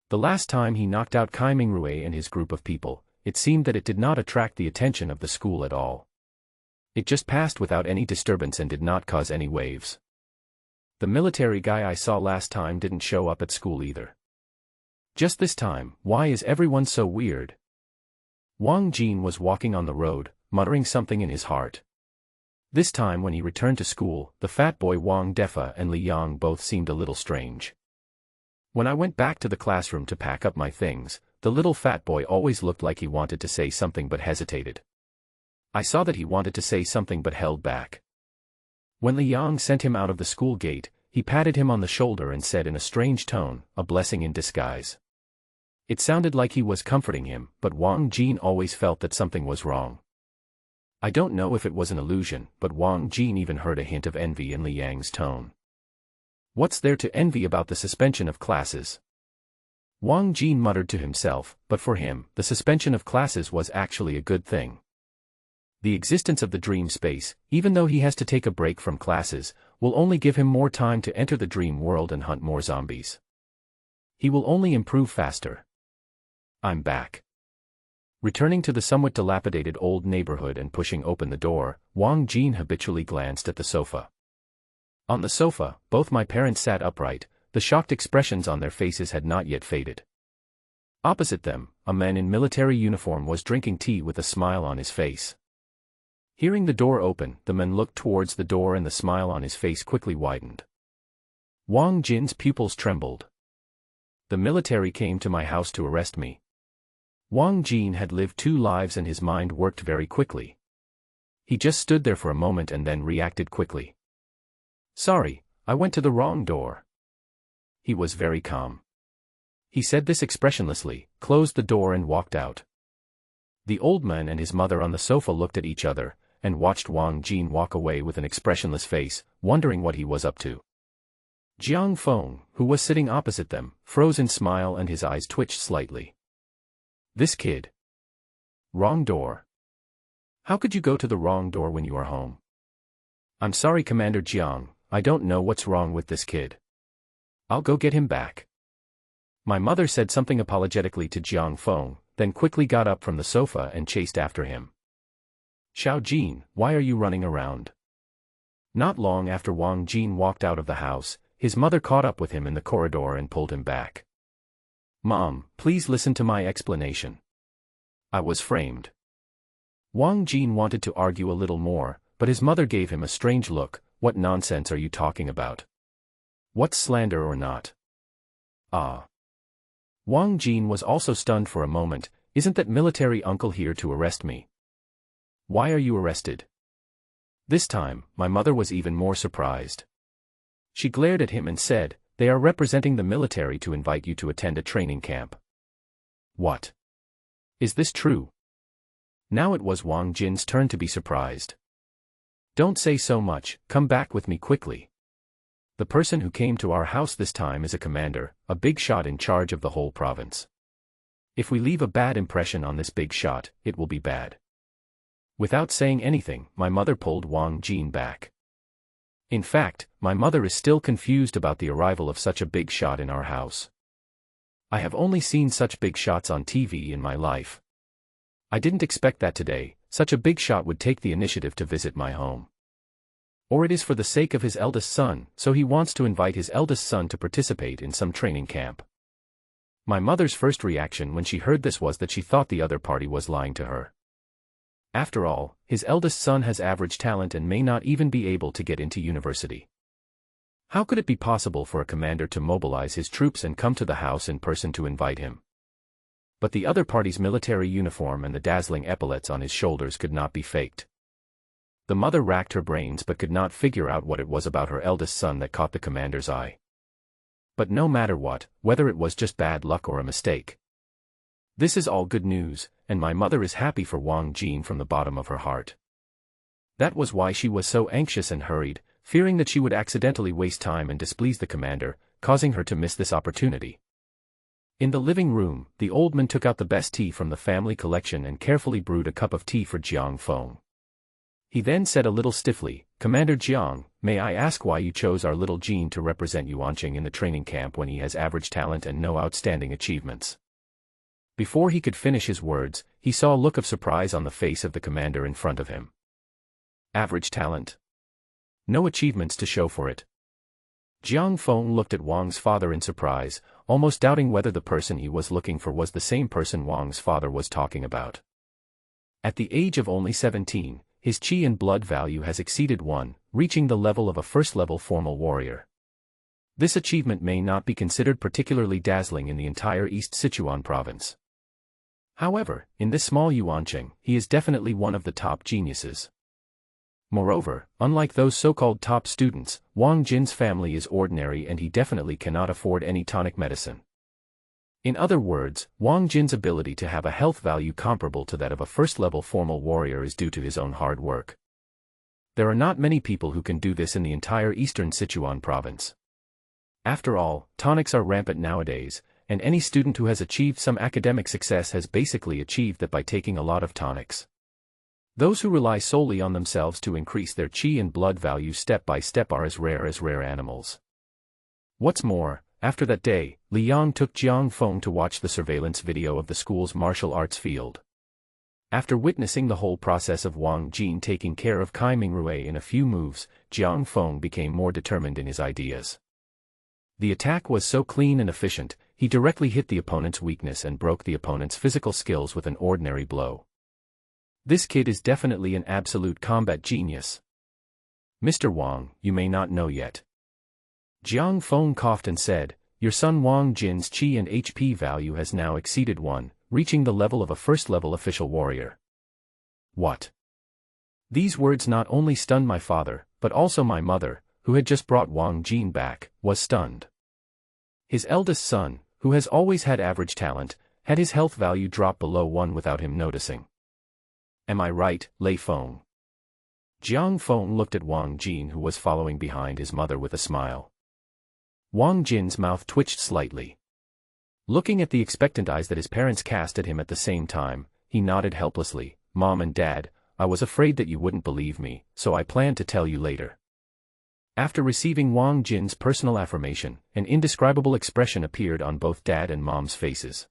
The last time he knocked out Kai Mingrue and his group of people, it seemed that it did not attract the attention of the school at all. It just passed without any disturbance and did not cause any waves. The military guy I saw last time didn't show up at school either. Just this time, why is everyone so weird? Wang Jin was walking on the road, muttering something in his heart. This time when he returned to school, the fat boy Wang Defa and Li Yang both seemed a little strange. When I went back to the classroom to pack up my things, the little fat boy always looked like he wanted to say something but hesitated. I saw that he wanted to say something but held back. When Li Yang sent him out of the school gate, he patted him on the shoulder and said in a strange tone, "A blessing in disguise." It sounded like he was comforting him, but Wang Jin always felt that something was wrong. I don't know if it was an illusion, but Wang Jin even heard a hint of envy in Li Yang's tone. What's there to envy about the suspension of classes? Wang Jin muttered to himself, but for him, the suspension of classes was actually a good thing. The existence of the dream space, even though he has to take a break from classes, will only give him more time to enter the dream world and hunt more zombies. He will only improve faster. I'm back. Returning to the somewhat dilapidated old neighborhood and pushing open the door, Wang Jin habitually glanced at the sofa. On the sofa, both my parents sat upright, the shocked expressions on their faces had not yet faded. Opposite them, a man in military uniform was drinking tea with a smile on his face. Hearing the door open, the man looked towards the door and the smile on his face quickly widened. Wang Jin's pupils trembled. The military came to my house to arrest me. Wang Jin had lived 2 lives and his mind worked very quickly. He just stood there for a moment and then reacted quickly. Sorry, I went to the wrong door. He was very calm. He said this expressionlessly, closed the door and walked out. The old man and his mother on the sofa looked at each other, and watched Wang Jin walk away with an expressionless face, wondering what he was up to. Jiang Feng, who was sitting opposite them, froze in smile and his eyes twitched slightly. This kid. Wrong door. How could you go to the wrong door when you are home? I'm sorry, Commander Jiang, I don't know what's wrong with this kid. I'll go get him back. My mother said something apologetically to Jiang Feng, then quickly got up from the sofa and chased after him. Xiao Jin, why are you running around? Not long after Wang Jin walked out of the house, his mother caught up with him in the corridor and pulled him back. Mom, please listen to my explanation. I was framed. Wang Jin wanted to argue a little more, but his mother gave him a strange look. What nonsense are you talking about? What's slander or not? Ah. Wang Jin was also stunned for a moment. Isn't that military uncle here to arrest me? Why are you arrested? This time, my mother was even more surprised. She glared at him and said, they are representing the military to invite you to attend a training camp. What? Is this true? Now it was Wang Jin's turn to be surprised. Don't say so much, come back with me quickly. The person who came to our house this time is a commander, a big shot in charge of the whole province. If we leave a bad impression on this big shot, it will be bad. Without saying anything, my mother pulled Wang Jin back. In fact, my mother is still confused about the arrival of such a big shot in our house. I have only seen such big shots on TV in my life. I didn't expect that today, such a big shot would take the initiative to visit my home. Or it is for the sake of his eldest son, so he wants to invite his eldest son to participate in some training camp. My mother's first reaction when she heard this was that she thought the other party was lying to her. After all, his eldest son has average talent and may not even be able to get into university. How could it be possible for a commander to mobilize his troops and come to the house in person to invite him? But the other party's military uniform and the dazzling epaulets on his shoulders could not be faked. The mother racked her brains but could not figure out what it was about her eldest son that caught the commander's eye. But no matter what, whether it was just bad luck or a mistake, this is all good news, and my mother is happy for Wang Jin from the bottom of her heart. That was why she was so anxious and hurried, fearing that she would accidentally waste time and displease the commander, causing her to miss this opportunity. In the living room, the old man took out the best tea from the family collection and carefully brewed a cup of tea for Jiang Feng. He then said a little stiffly, "Commander Jiang, may I ask why you chose our little Jin to represent Yuanqing in the training camp when he has average talent and no outstanding achievements?" Before he could finish his words, he saw a look of surprise on the face of the commander in front of him. Average talent? No achievements to show for it. Jiang Feng looked at Wang's father in surprise, almost doubting whether the person he was looking for was the same person Wang's father was talking about. At the age of only 17, his qi and blood value has exceeded 1, reaching the level of a first-level formal warrior. This achievement may not be considered particularly dazzling in the entire East Sichuan province. However, in this small Yuanqing, he is definitely one of the top geniuses. Moreover, unlike those so-called top students, Wang Jin's family is ordinary and he definitely cannot afford any tonic medicine. In other words, Wang Jin's ability to have a health value comparable to that of a first-level formal warrior is due to his own hard work. There are not many people who can do this in the entire eastern Sichuan province. After all, tonics are rampant nowadays, and any student who has achieved some academic success has basically achieved that by taking a lot of tonics. Those who rely solely on themselves to increase their qi and blood value step by step are as rare animals. What's more, after that day, Li Yang took Jiang Feng to watch the surveillance video of the school's martial arts field. After witnessing the whole process of Wang Jin taking care of Kai Mingrui in a few moves, Jiang Feng became more determined in his ideas. The attack was so clean and efficient, he directly hit the opponent's weakness and broke the opponent's physical skills with an ordinary blow. This kid is definitely an absolute combat genius. Mr. Wang, you may not know yet. Jiang Feng coughed and said, your son Wang Jin's qi and HP value has now exceeded 1, reaching the level of a first-level official warrior. What? These words not only stunned my father, but also my mother, who had just brought Wang Jin back, was stunned. His eldest son, who has always had average talent, had his health value drop below 1 without him noticing. Am I right, Lei Feng? Jiang Feng looked at Wang Jin, who was following behind his mother, with a smile. Wang Jin's mouth twitched slightly. Looking at the expectant eyes that his parents cast at him at the same time, he nodded helplessly. Mom and Dad, I was afraid that you wouldn't believe me, so I planned to tell you later. After receiving Wang Jin's personal affirmation, an indescribable expression appeared on both Dad and Mom's faces.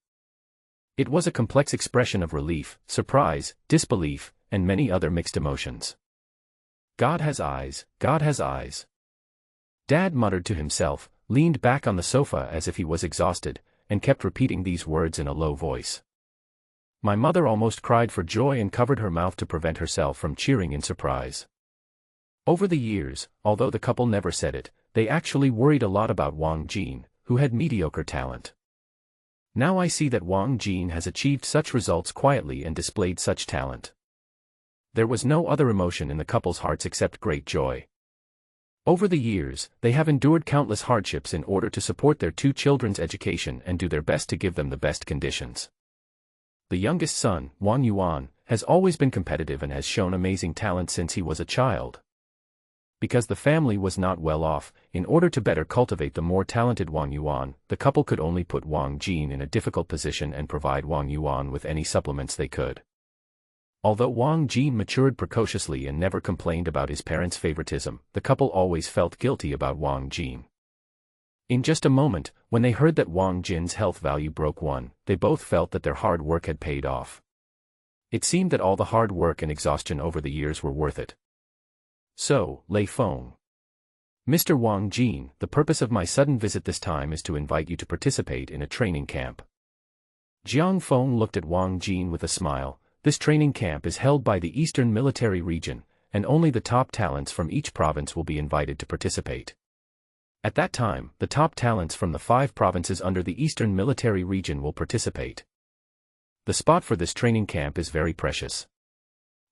It was a complex expression of relief, surprise, disbelief, and many other mixed emotions. God has eyes, God has eyes. Dad muttered to himself, leaned back on the sofa as if he was exhausted, and kept repeating these words in a low voice. My mother almost cried for joy and covered her mouth to prevent herself from cheering in surprise. Over the years, although the couple never said it, they actually worried a lot about Wang Jin, who had mediocre talent. Now I see that Wang Jin has achieved such results quietly and displayed such talent. There was no other emotion in the couple's hearts except great joy. Over the years, they have endured countless hardships in order to support their 2 children's education and do their best to give them the best conditions. The youngest son, Wang Yuan, has always been competitive and has shown amazing talent since he was a child. Because the family was not well off, in order to better cultivate the more talented Wang Yuan, the couple could only put Wang Jin in a difficult position and provide Wang Yuan with any supplements they could. Although Wang Jin matured precociously and never complained about his parents' favoritism, the couple always felt guilty about Wang Jin. In just a moment, when they heard that Wang Jin's health value broke 1, they both felt that their hard work had paid off. It seemed that all the hard work and exhaustion over the years were worth it. So, Lei Feng. Mr. Wang Jin, the purpose of my sudden visit this time is to invite you to participate in a training camp. Jiang Feng looked at Wang Jin with a smile. This training camp is held by the Eastern Military Region, and only the top talents from each province will be invited to participate. At that time, the top talents from the 5 provinces under the Eastern Military Region will participate. The spot for this training camp is very precious.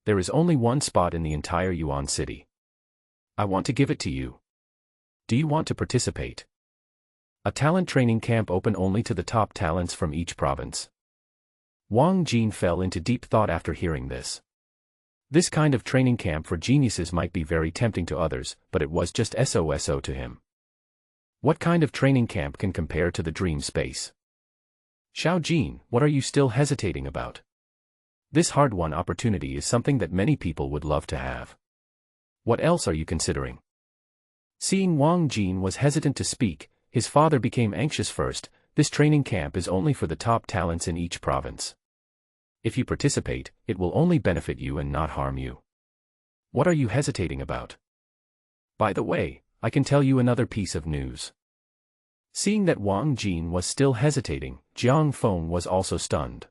There is only one spot in the entire Yuan city. I want to give it to you. Do you want to participate? A talent training camp open only to the top talents from each province. Wang Jin fell into deep thought after hearing this. This kind of training camp for geniuses might be very tempting to others, but it was just so to him. What kind of training camp can compare to the dream space? Xiao Jin, what are you still hesitating about? This hard-won opportunity is something that many people would love to have. What else are you considering? Seeing Wang Jin was hesitant to speak, his father became anxious first. This training camp is only for the top talents in each province. If you participate, it will only benefit you and not harm you. What are you hesitating about? By the way, I can tell you another piece of news. Seeing that Wang Jin was still hesitating, Jiang Feng was also stunned.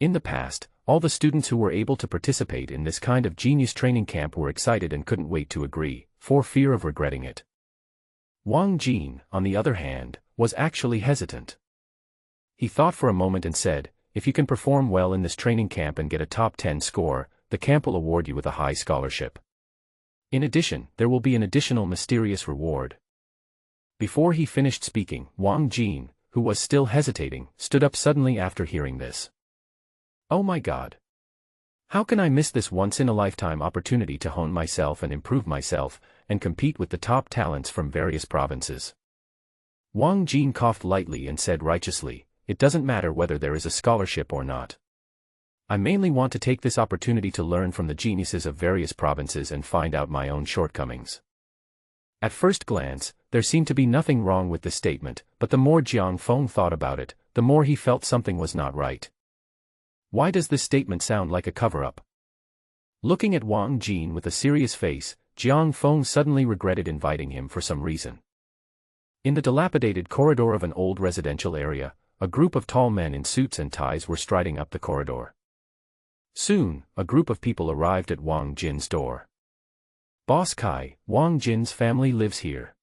In the past, all the students who were able to participate in this kind of genius training camp were excited and couldn't wait to agree, for fear of regretting it. Wang Jin, on the other hand, was actually hesitant. He thought for a moment and said, if you can perform well in this training camp and get a top 10 score, the camp will award you with a high scholarship. In addition, there will be an additional mysterious reward. Before he finished speaking, Wang Jin, who was still hesitating, stood up suddenly after hearing this. Oh my God! How can I miss this once-in-a-lifetime opportunity to hone myself and improve myself, and compete with the top talents from various provinces? Wang Jin coughed lightly and said righteously, it doesn't matter whether there is a scholarship or not. I mainly want to take this opportunity to learn from the geniuses of various provinces and find out my own shortcomings. At first glance, there seemed to be nothing wrong with this statement, but the more Jiang Feng thought about it, the more he felt something was not right. Why does this statement sound like a cover-up? Looking at Wang Jin with a serious face, Jiang Feng suddenly regretted inviting him for some reason. In the dilapidated corridor of an old residential area, a group of tall men in suits and ties were striding up the corridor. Soon, a group of people arrived at Wang Jin's door. Boss Kai, Wang Jin's family lives here.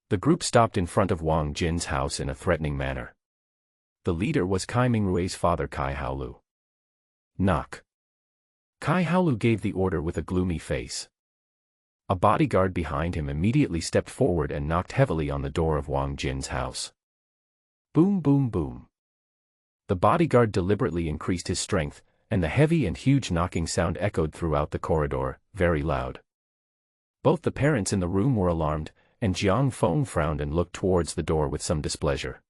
The group stopped in front of Wang Jin's house in a threatening manner. The leader was Kai Mingrui's father Kai Haolu. Knock. Kai Haolu gave the order with a gloomy face. A bodyguard behind him immediately stepped forward and knocked heavily on the door of Wang Jin's house. Boom boom boom. The bodyguard deliberately increased his strength, and the heavy and huge knocking sound echoed throughout the corridor, very loud. Both the parents in the room were alarmed, and Jiang Feng frowned and looked towards the door with some displeasure.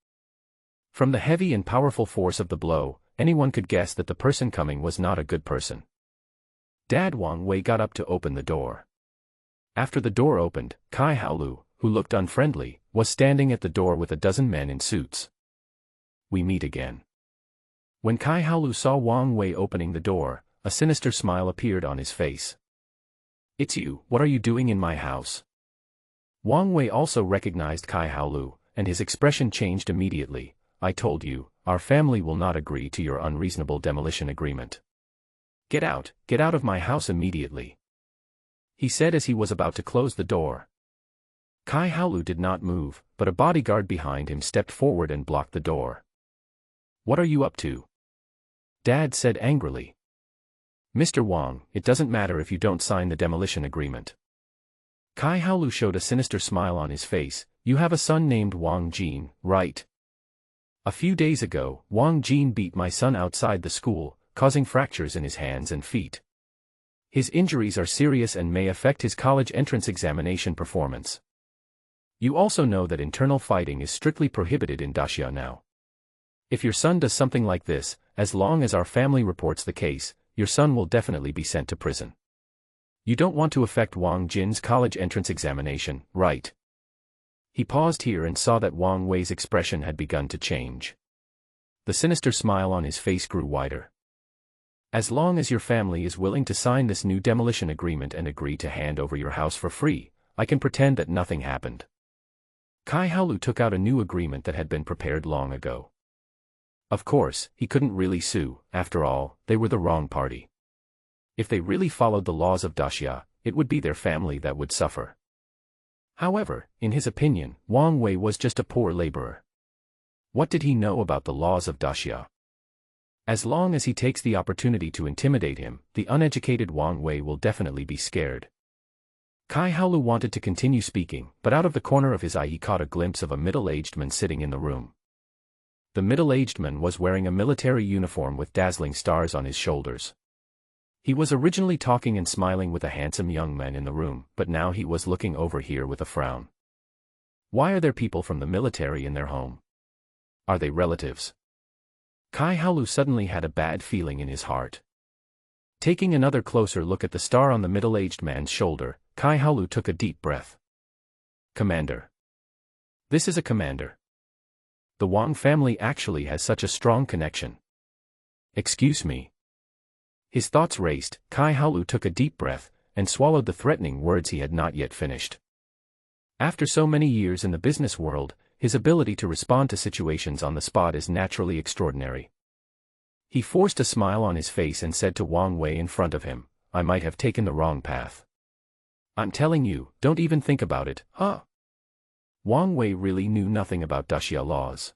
From the heavy and powerful force of the blow, anyone could guess that the person coming was not a good person. Dad Wang Wei got up to open the door. After the door opened, Kai Haolu, who looked unfriendly, was standing at the door with a dozen men in suits. We meet again. When Kai Haolu saw Wang Wei opening the door, a sinister smile appeared on his face. It's you, what are you doing in my house? Wang Wei also recognized Kai Haolu, and his expression changed immediately. I told you, our family will not agree to your unreasonable demolition agreement. Get out of my house immediately. He said as he was about to close the door. Kai Haolu did not move, but a bodyguard behind him stepped forward and blocked the door. What are you up to? Dad said angrily. Mr. Wang, it doesn't matter if you don't sign the demolition agreement. Kai Haolu showed a sinister smile on his face. You have a son named Wang Jin, right? A few days ago, Wang Jin beat my son outside the school, causing fractures in his hands and feet. His injuries are serious and may affect his college entrance examination performance. You also know that internal fighting is strictly prohibited in Daxia now. If your son does something like this, as long as our family reports the case, your son will definitely be sent to prison. You don't want to affect Wang Jin's college entrance examination, right? He paused here and saw that Wang Wei's expression had begun to change. The sinister smile on his face grew wider. As long as your family is willing to sign this new demolition agreement and agree to hand over your house for free, I can pretend that nothing happened. Kai Haolu took out a new agreement that had been prepared long ago. Of course, he couldn't really sue. After all, they were the wrong party. If they really followed the laws of Daxia, it would be their family that would suffer. However, in his opinion, Wang Wei was just a poor laborer. What did he know about the laws of daxia? As long as he takes the opportunity to intimidate him, the uneducated Wang Wei will definitely be scared. Kai Haolu wanted to continue speaking, but out of the corner of his eye he caught a glimpse of a middle-aged man sitting in the room. The middle-aged man was wearing a military uniform with dazzling stars on his shoulders. He was originally talking and smiling with a handsome young man in the room, but now he was looking over here with a frown. Why are there people from the military in their home? Are they relatives? Kai Haolu suddenly had a bad feeling in his heart. Taking another closer look at the star on the middle-aged man's shoulder, Kai Haolu took a deep breath. Commander. This is a commander. The Wang family actually has such a strong connection. Excuse me. His thoughts raced. Kai Haolu took a deep breath, and swallowed the threatening words he had not yet finished. After so many years in the business world, his ability to respond to situations on the spot is naturally extraordinary. He forced a smile on his face and said to Wang Wei in front of him, I might have taken the wrong path. I'm telling you, don't even think about it, huh? Wang Wei really knew nothing about daxia laws.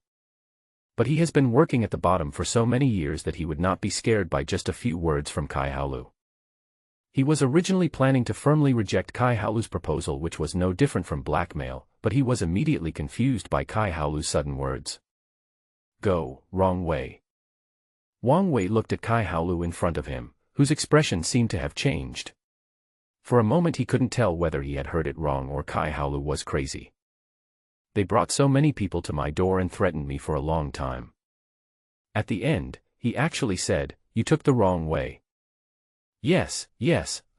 But he has been working at the bottom for so many years that he would not be scared by just a few words from Kai Haolu. He was originally planning to firmly reject Kai Haolu's proposal, which was no different from blackmail, but he was immediately confused by Kai Haolu's sudden words. Go, wrong way. Wang Wei looked at Kai Haolu in front of him, whose expression seemed to have changed. For a moment he couldn't tell whether he had heard it wrong or Kai Haolu was crazy. They brought so many people to my door and threatened me for a long time. At the end, he actually said, you took the wrong way. Yes,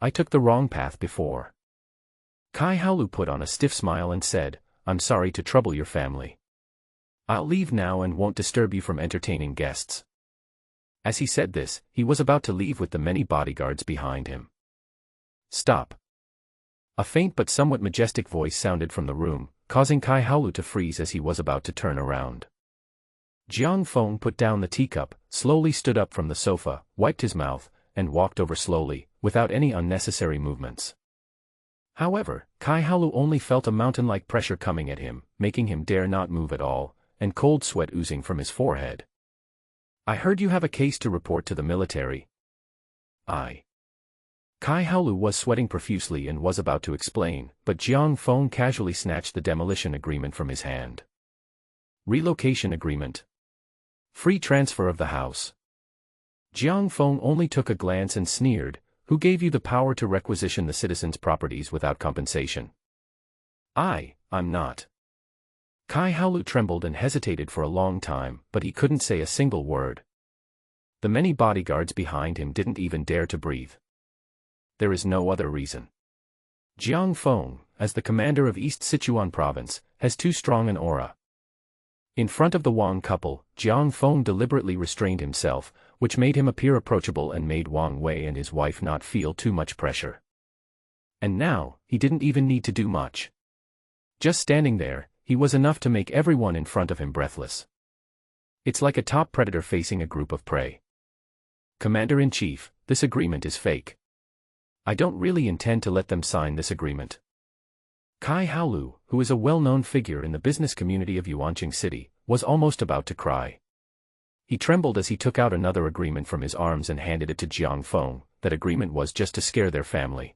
I took the wrong path before. Kai Haolu put on a stiff smile and said, I'm sorry to trouble your family. I'll leave now and won't disturb you from entertaining guests. As he said this, he was about to leave with the many bodyguards behind him. Stop. A faint but somewhat majestic voice sounded from the room, causing Kai Haolu to freeze as he was about to turn around. Jiang Feng put down the teacup, slowly stood up from the sofa, wiped his mouth, and walked over slowly, without any unnecessary movements. However, Kai Haolu only felt a mountain-like pressure coming at him, making him dare not move at all, and cold sweat oozing from his forehead. I heard you have a case to report to the military. Kai Haolu was sweating profusely and was about to explain, but Jiang Feng casually snatched the demolition agreement from his hand. Relocation agreement. Free transfer of the house. Jiang Feng only took a glance and sneered, who gave you the power to requisition the citizens' properties without compensation? I'm not. Kai Haolu trembled and hesitated for a long time, but he couldn't say a single word. The many bodyguards behind him didn't even dare to breathe. There is no other reason. Jiang Feng, as the commander of East Sichuan province, has too strong an aura. In front of the Wang couple, Jiang Feng deliberately restrained himself, which made him appear approachable and made Wang Wei and his wife not feel too much pressure. And now, he didn't even need to do much. Just standing there, he was enough to make everyone in front of him breathless. It's like a top predator facing a group of prey. Commander-in-Chief, this agreement is fake. I don't really intend to let them sign this agreement. Kai Haolu, who is a well-known figure in the business community of Yuanqing City, was almost about to cry. He trembled as he took out another agreement from his arms and handed it to Jiang Feng. That agreement was just to scare their family.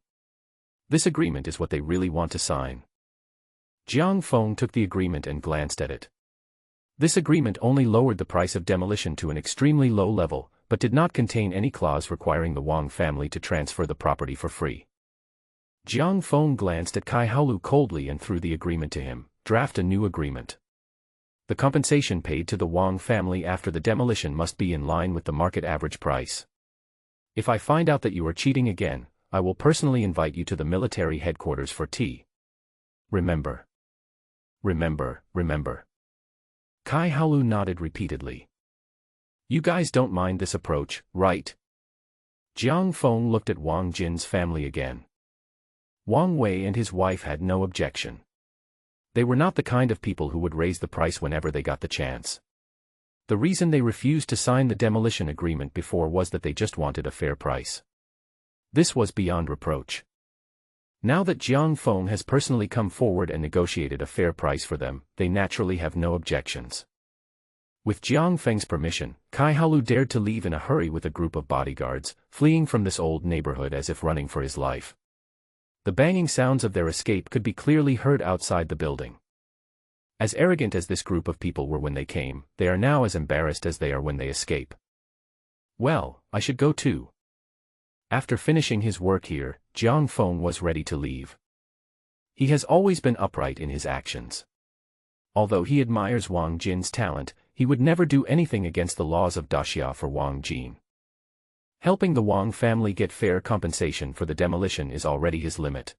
This agreement is what they really want to sign. Jiang Feng took the agreement and glanced at it. This agreement only lowered the price of demolition to an extremely low level, but did not contain any clause requiring the Wang family to transfer the property for free. Jiang Feng glanced at Kai Haolu coldly and threw the agreement to him. Draft a new agreement. The compensation paid to the Wang family after the demolition must be in line with the market average price. If I find out that you are cheating again, I will personally invite you to the military headquarters for tea. Remember. Remember. Kai Haolu nodded repeatedly. You guys don't mind this approach, right? Jiang Feng looked at Wang Jin's family again. Wang Wei and his wife had no objection. They were not the kind of people who would raise the price whenever they got the chance. The reason they refused to sign the demolition agreement before was that they just wanted a fair price. This was beyond reproach. Now that Jiang Feng has personally come forward and negotiated a fair price for them, they naturally have no objections. With Jiang Feng's permission, Kai Haolu dared to leave in a hurry with a group of bodyguards, fleeing from this old neighborhood as if running for his life. The banging sounds of their escape could be clearly heard outside the building. As arrogant as this group of people were when they came, they are now as embarrassed as they are when they escape. Well, I should go too. After finishing his work here, Jiang Feng was ready to leave. He has always been upright in his actions. Although he admires Wang Jin's talent, he would never do anything against the laws of Daxia for Wang Jin. Helping the Wang family get fair compensation for the demolition is already his limit.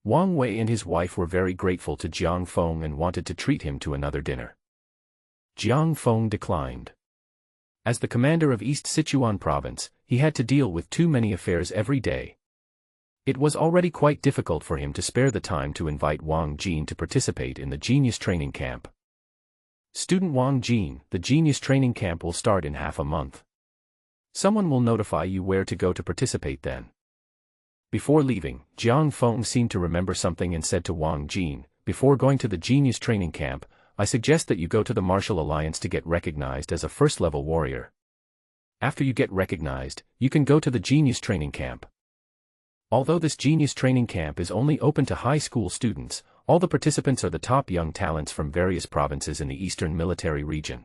Wang Wei and his wife were very grateful to Jiang Feng and wanted to treat him to another dinner. Jiang Feng declined. As the commander of East Sichuan province, he had to deal with too many affairs every day. It was already quite difficult for him to spare the time to invite Wang Jin to participate in the genius training camp. Student Wang Jin, the genius training camp will start in half a month. Someone will notify you where to go to participate then. Before leaving, Jiang Feng seemed to remember something and said to Wang Jin, before going to the genius training camp, I suggest that you go to the Martial Alliance to get recognized as a first-level warrior. After you get recognized, you can go to the genius training camp. Although this genius training camp is only open to high school students, all the participants are the top young talents from various provinces in the Eastern Military Region.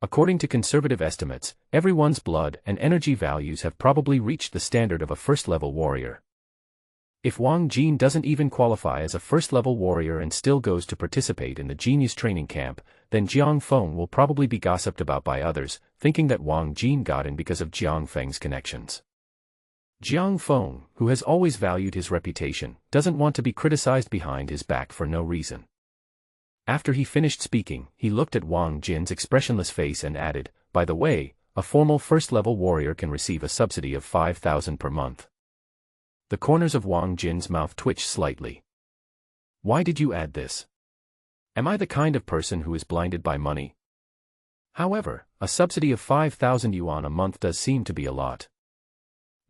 According to conservative estimates, everyone's blood and energy values have probably reached the standard of a first-level warrior. If Wang Jin doesn't even qualify as a first-level warrior and still goes to participate in the genius training camp, then Jiang Feng will probably be gossiped about by others, thinking that Wang Jin got in because of Jiang Feng's connections. Jiang Feng, who has always valued his reputation, doesn't want to be criticized behind his back for no reason. After he finished speaking, he looked at Wang Jin's expressionless face and added, by the way, a formal first-level warrior can receive a subsidy of 5,000 per month. The corners of Wang Jin's mouth twitched slightly. Why did you add this? Am I the kind of person who is blinded by money? However, a subsidy of 5,000 yuan a month does seem to be a lot.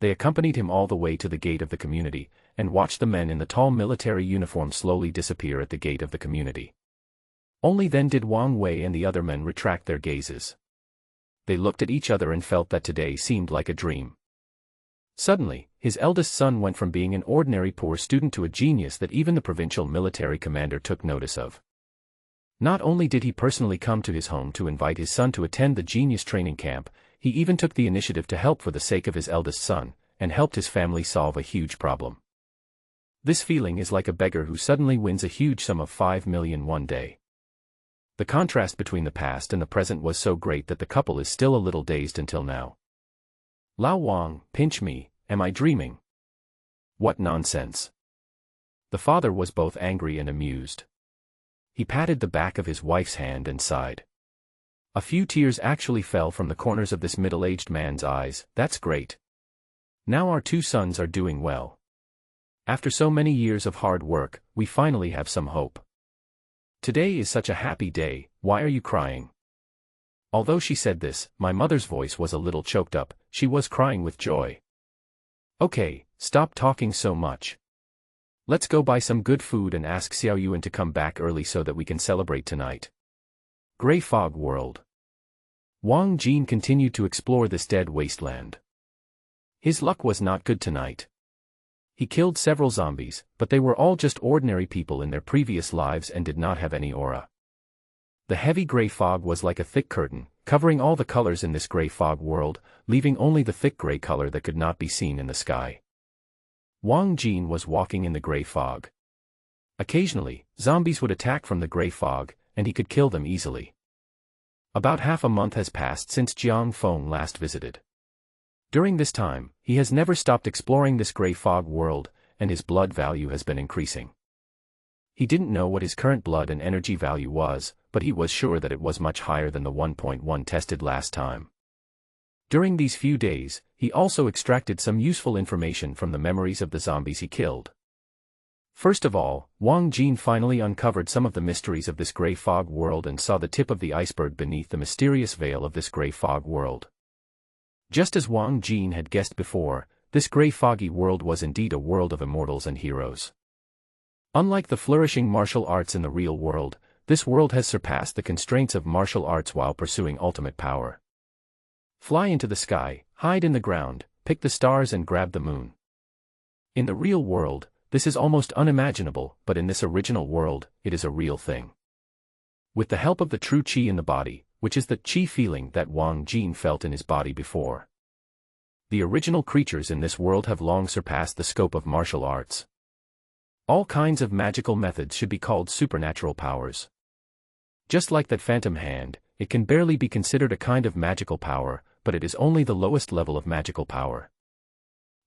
They accompanied him all the way to the gate of the community, and watched the men in the tall military uniform slowly disappear at the gate of the community. Only then did Wang Wei and the other men retract their gazes. They looked at each other and felt that today seemed like a dream. Suddenly, his eldest son went from being an ordinary poor student to a genius that even the provincial military commander took notice of. Not only did he personally come to his home to invite his son to attend the genius training camp, he even took the initiative to help for the sake of his eldest son, and helped his family solve a huge problem. This feeling is like a beggar who suddenly wins a huge sum of 5 million one day. The contrast between the past and the present was so great that the couple is still a little dazed until now. Lao Wang, pinch me, am I dreaming? What nonsense. The father was both angry and amused. He patted the back of his wife's hand and sighed. A few tears actually fell from the corners of this middle-aged man's eyes. That's great. Now our two sons are doing well. After so many years of hard work, we finally have some hope. Today is such a happy day, why are you crying? Although she said this, my mother's voice was a little choked up, she was crying with joy. Okay, stop talking so much. Let's go buy some good food and ask Xiao Yuan to come back early so that we can celebrate tonight. Grey Fog World. Wang Jin continued to explore this dead wasteland. His luck was not good tonight. He killed several zombies, but they were all just ordinary people in their previous lives and did not have any aura. The heavy grey fog was like a thick curtain, covering all the colors in this grey fog world, leaving only the thick grey color that could not be seen in the sky. Wang Jin was walking in the grey fog. Occasionally, zombies would attack from the grey fog, and he could kill them easily. About half a month has passed since Jiang Feng last visited. During this time, he has never stopped exploring this grey fog world, and his blood value has been increasing. He didn't know what his current blood and energy value was, but he was sure that it was much higher than the 1.1 tested last time. During these few days, he also extracted some useful information from the memories of the zombies he killed. First of all, Wang Jin finally uncovered some of the mysteries of this grey fog world and saw the tip of the iceberg beneath the mysterious veil of this grey fog world. Just as Wang Jin had guessed before, this grey foggy world was indeed a world of immortals and heroes. Unlike the flourishing martial arts in the real world, this world has surpassed the constraints of martial arts while pursuing ultimate power. Fly into the sky, hide in the ground, pick the stars and grab the moon. In the real world, this is almost unimaginable, but in this original world, it is a real thing. With the help of the true qi in the body, which is the qi feeling that Wang Jin felt in his body before. The original creatures in this world have long surpassed the scope of martial arts. All kinds of magical methods should be called supernatural powers. Just like that phantom hand, it can barely be considered a kind of magical power, but it is only the lowest level of magical power.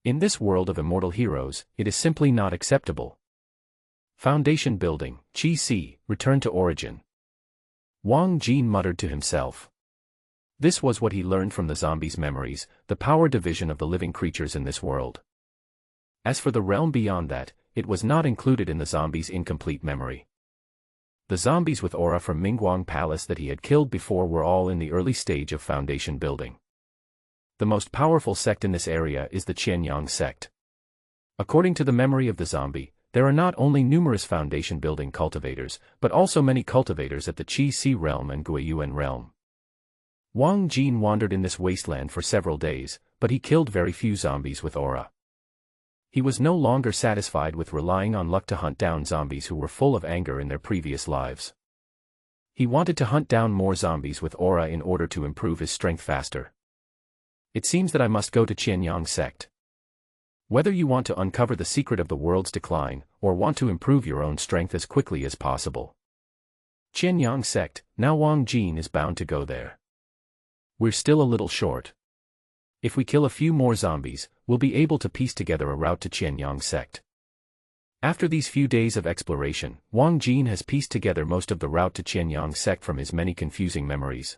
In this world of immortal heroes, it is simply not acceptable. Foundation building, Qi Si, return to origin. Wang Jin muttered to himself. This was what he learned from the zombies' memories, the power division of the living creatures in this world. As for the realm beyond that, it was not included in the zombies' incomplete memory. The zombies with aura from Mingguang Palace that he had killed before were all in the early stage of foundation building. The most powerful sect in this area is the Qianyang sect. According to the memory of the zombie, there are not only numerous foundation building cultivators, but also many cultivators at the Qi Si realm and Guiyuan realm. Wang Jin wandered in this wasteland for several days, but he killed very few zombies with aura. He was no longer satisfied with relying on luck to hunt down zombies who were full of anger in their previous lives. He wanted to hunt down more zombies with aura in order to improve his strength faster. It seems that I must go to Qianyang sect. Whether you want to uncover the secret of the world's decline, or want to improve your own strength as quickly as possible. Qianyang sect, now Wang Jin is bound to go there. We're still a little short. If we kill a few more zombies, we'll be able to piece together a route to Qianyang sect. After these few days of exploration, Wang Jin has pieced together most of the route to Qianyang sect from his many confusing memories.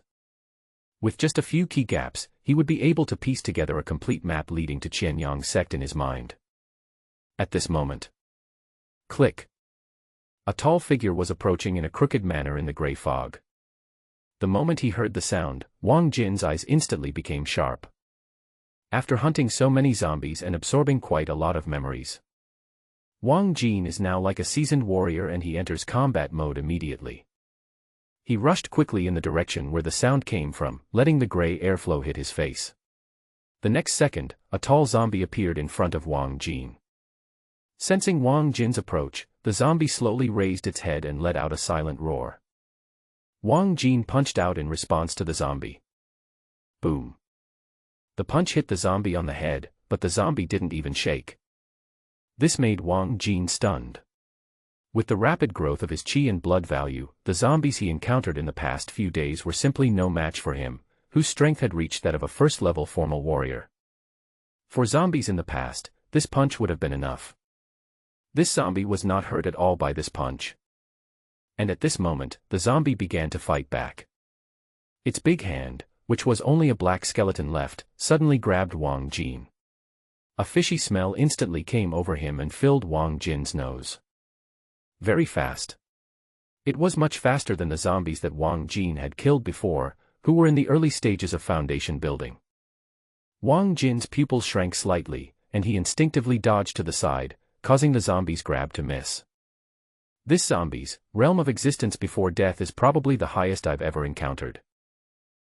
With just a few key gaps, he would be able to piece together a complete map leading to Qianyang sect in his mind. At this moment. Click. A tall figure was approaching in a crooked manner in the grey fog. The moment he heard the sound, Wang Jin's eyes instantly became sharp. After hunting so many zombies and absorbing quite a lot of memories, Wang Jin is now like a seasoned warrior and he enters combat mode immediately. He rushed quickly in the direction where the sound came from, letting the grey airflow hit his face. The next second, a tall zombie appeared in front of Wang Jin. Sensing Wang Jin's approach, the zombie slowly raised its head and let out a silent roar. Wang Jin punched out in response to the zombie. Boom. The punch hit the zombie on the head, but the zombie didn't even shake. This made Wang Jin stunned. With the rapid growth of his qi and blood value, the zombies he encountered in the past few days were simply no match for him, whose strength had reached that of a first-level formal warrior. For zombies in the past, this punch would have been enough. This zombie was not hurt at all by this punch. And at this moment, the zombie began to fight back. Its big hand, which was only a black skeleton left, suddenly grabbed Wang Jin. A fishy smell instantly came over him and filled Wang Jin's nose. Very fast. It was much faster than the zombies that Wang Jin had killed before, who were in the early stages of foundation building. Wang Jin's pupils shrank slightly, and he instinctively dodged to the side, causing the zombie's grab to miss. This zombie's realm of existence before death is probably the highest I've ever encountered.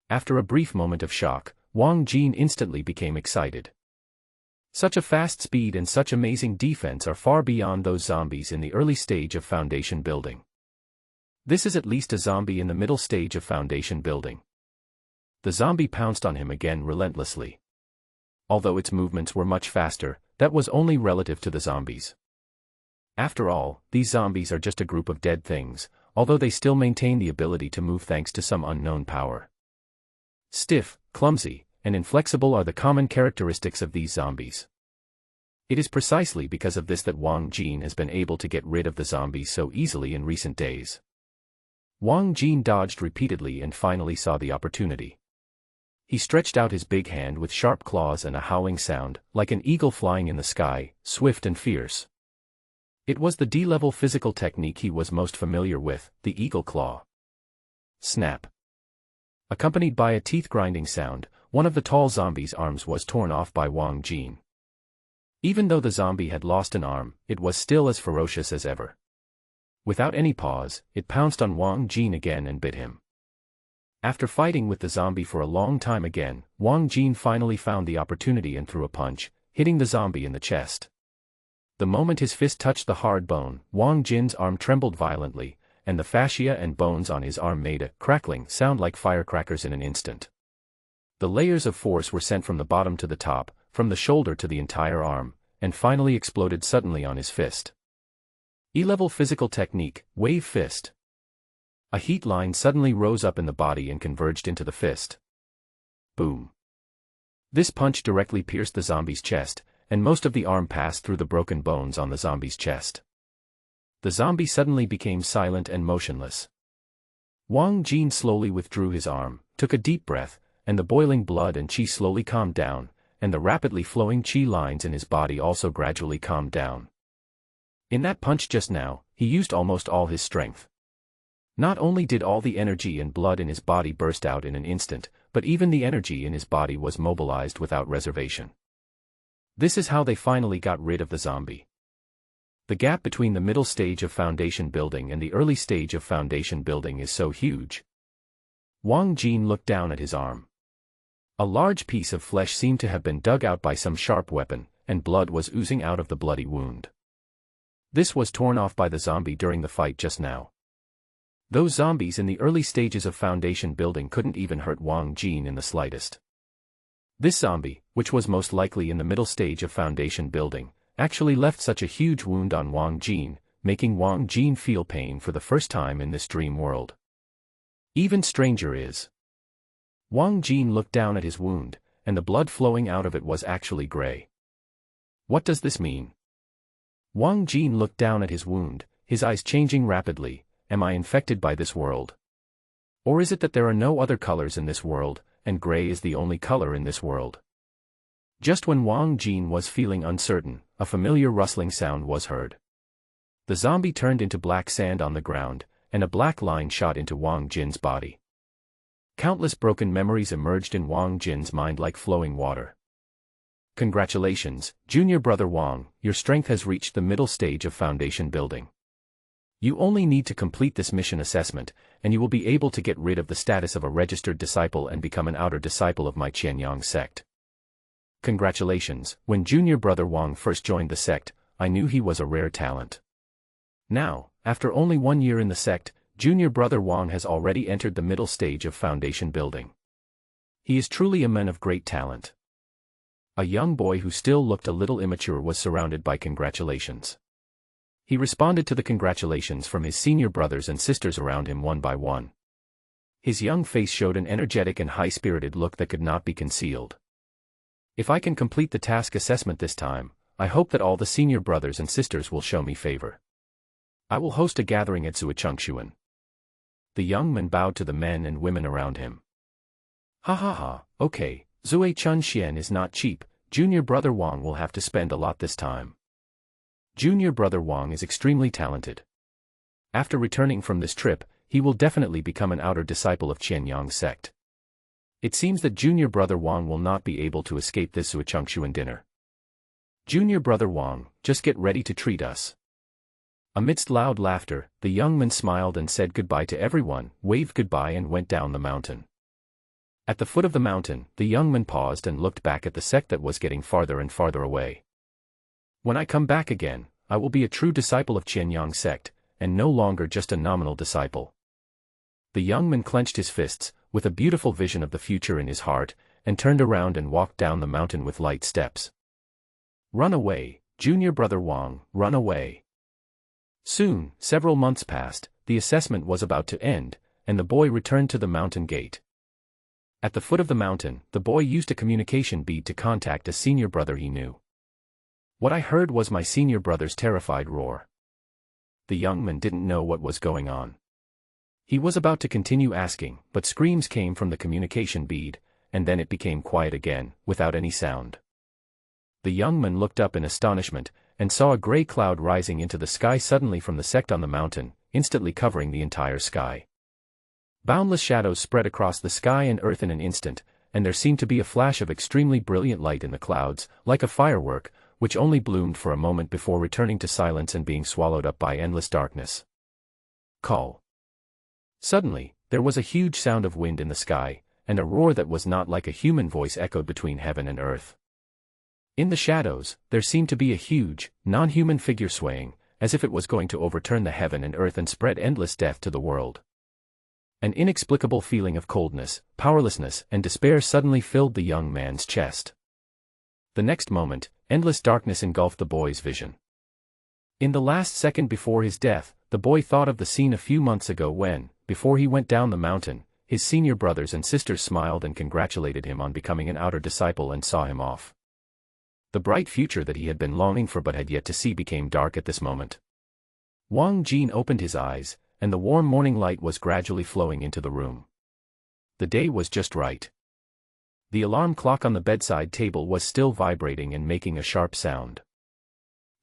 After a brief moment of shock, Wang Jin instantly became excited. Such a fast speed and such amazing defense are far beyond those zombies in the early stage of foundation building. This is at least a zombie in the middle stage of foundation building. The zombie pounced on him again relentlessly. Although its movements were much faster, that was only relative to the zombies. After all, these zombies are just a group of dead things, although they still maintain the ability to move thanks to some unknown power. Stiff, clumsy, and inflexible are the common characteristics of these zombies. It is precisely because of this that Wang Jin has been able to get rid of the zombies so easily in recent days. Wang Jin dodged repeatedly and finally saw the opportunity. He stretched out his big hand with sharp claws and a howling sound, like an eagle flying in the sky, swift and fierce. It was the D-level physical technique he was most familiar with, the eagle claw. Snap. Accompanied by a teeth-grinding sound, one of the tall zombie's arms was torn off by Wang Jin. Even though the zombie had lost an arm, it was still as ferocious as ever. Without any pause, it pounced on Wang Jin again and bit him. After fighting with the zombie for a long time again, Wang Jin finally found the opportunity and threw a punch, hitting the zombie in the chest. The moment his fist touched the hard bone, Wang Jin's arm trembled violently, and the fascia and bones on his arm made a crackling sound like firecrackers in an instant. The layers of force were sent from the bottom to the top, from the shoulder to the entire arm, and finally exploded suddenly on his fist. E-level physical technique, wave fist. A heat line suddenly rose up in the body and converged into the fist. Boom. This punch directly pierced the zombie's chest, and most of the arm passed through the broken bones on the zombie's chest. The zombie suddenly became silent and motionless. Wang Jin slowly withdrew his arm, took a deep breath, and the boiling blood and qi slowly calmed down, and the rapidly flowing qi lines in his body also gradually calmed down. In that punch just now, he used almost all his strength. Not only did all the energy and blood in his body burst out in an instant, but even the energy in his body was mobilized without reservation. This is how they finally got rid of the zombie. The gap between the middle stage of foundation building and the early stage of foundation building is so huge. Wang Jin looked down at his arm. A large piece of flesh seemed to have been dug out by some sharp weapon, and blood was oozing out of the bloody wound. This was torn off by the zombie during the fight just now. Those zombies in the early stages of foundation building couldn't even hurt Wang Jin in the slightest. This zombie, which was most likely in the middle stage of foundation building, actually left such a huge wound on Wang Jin, making Wang Jin feel pain for the first time in this dream world. Even stranger is. Wang Jin looked down at his wound, and the blood flowing out of it was actually gray. What does this mean? Wang Jin looked down at his wound, his eyes changing rapidly. Am I infected by this world? Or is it that there are no other colors in this world, and gray is the only color in this world? Just when Wang Jin was feeling uncertain, a familiar rustling sound was heard. The zombie turned into black sand on the ground, and a black line shot into Wang Jin's body. Countless broken memories emerged in Wang Jin's mind like flowing water. Congratulations, junior brother Wang, your strength has reached the middle stage of foundation building. You only need to complete this mission assessment, and you will be able to get rid of the status of a registered disciple and become an outer disciple of my Qianyang sect. Congratulations, when junior brother Wang first joined the sect, I knew he was a rare talent. Now, after only 1 year in the sect, junior brother Wang has already entered the middle stage of foundation building. He is truly a man of great talent. A young boy who still looked a little immature was surrounded by congratulations. He responded to the congratulations from his senior brothers and sisters around him one by one. His young face showed an energetic and high-spirited look that could not be concealed. If I can complete the task assessment this time, I hope that all the senior brothers and sisters will show me favor. I will host a gathering at Zuochangshuan. The young man bowed to the men and women around him. Ha ha ha, okay, Zuochangshuan is not cheap, junior brother Wang will have to spend a lot this time. Junior brother Wang is extremely talented. After returning from this trip, he will definitely become an outer disciple of Qianyang sect. It seems that junior brother Wang will not be able to escape this Zuochangshuan dinner. Junior brother Wang, just get ready to treat us. Amidst loud laughter, the young man smiled and said goodbye to everyone, waved goodbye and went down the mountain. At the foot of the mountain, the young man paused and looked back at the sect that was getting farther and farther away. When I come back again, I will be a true disciple of Qianyang sect, and no longer just a nominal disciple. The young man clenched his fists, with a beautiful vision of the future in his heart, and turned around and walked down the mountain with light steps. Run away, junior brother Wang, run away. Soon, several months passed, the assessment was about to end, and the boy returned to the mountain gate. At the foot of the mountain, the boy used a communication bead to contact a senior brother he knew. What I heard was my senior brother's terrified roar. The young man didn't know what was going on. He was about to continue asking, but screams came from the communication bead, and then it became quiet again, without any sound. The young man looked up in astonishment, and saw a gray cloud rising into the sky suddenly from the sect on the mountain, instantly covering the entire sky. Boundless shadows spread across the sky and earth in an instant, and there seemed to be a flash of extremely brilliant light in the clouds, like a firework, which only bloomed for a moment before returning to silence and being swallowed up by endless darkness. Call. Suddenly, there was a huge sound of wind in the sky, and a roar that was not like a human voice echoed between heaven and earth. In the shadows, there seemed to be a huge, non-human figure swaying, as if it was going to overturn the heaven and earth and spread endless death to the world. An inexplicable feeling of coldness, powerlessness, and despair suddenly filled the young man's chest. The next moment, endless darkness engulfed the boy's vision. In the last second before his death, the boy thought of the scene a few months ago when, before he went down the mountain, his senior brothers and sisters smiled and congratulated him on becoming an outer disciple and saw him off. The bright future that he had been longing for but had yet to see became dark at this moment. Wang Jin opened his eyes, and the warm morning light was gradually flowing into the room. The day was just right. The alarm clock on the bedside table was still vibrating and making a sharp sound.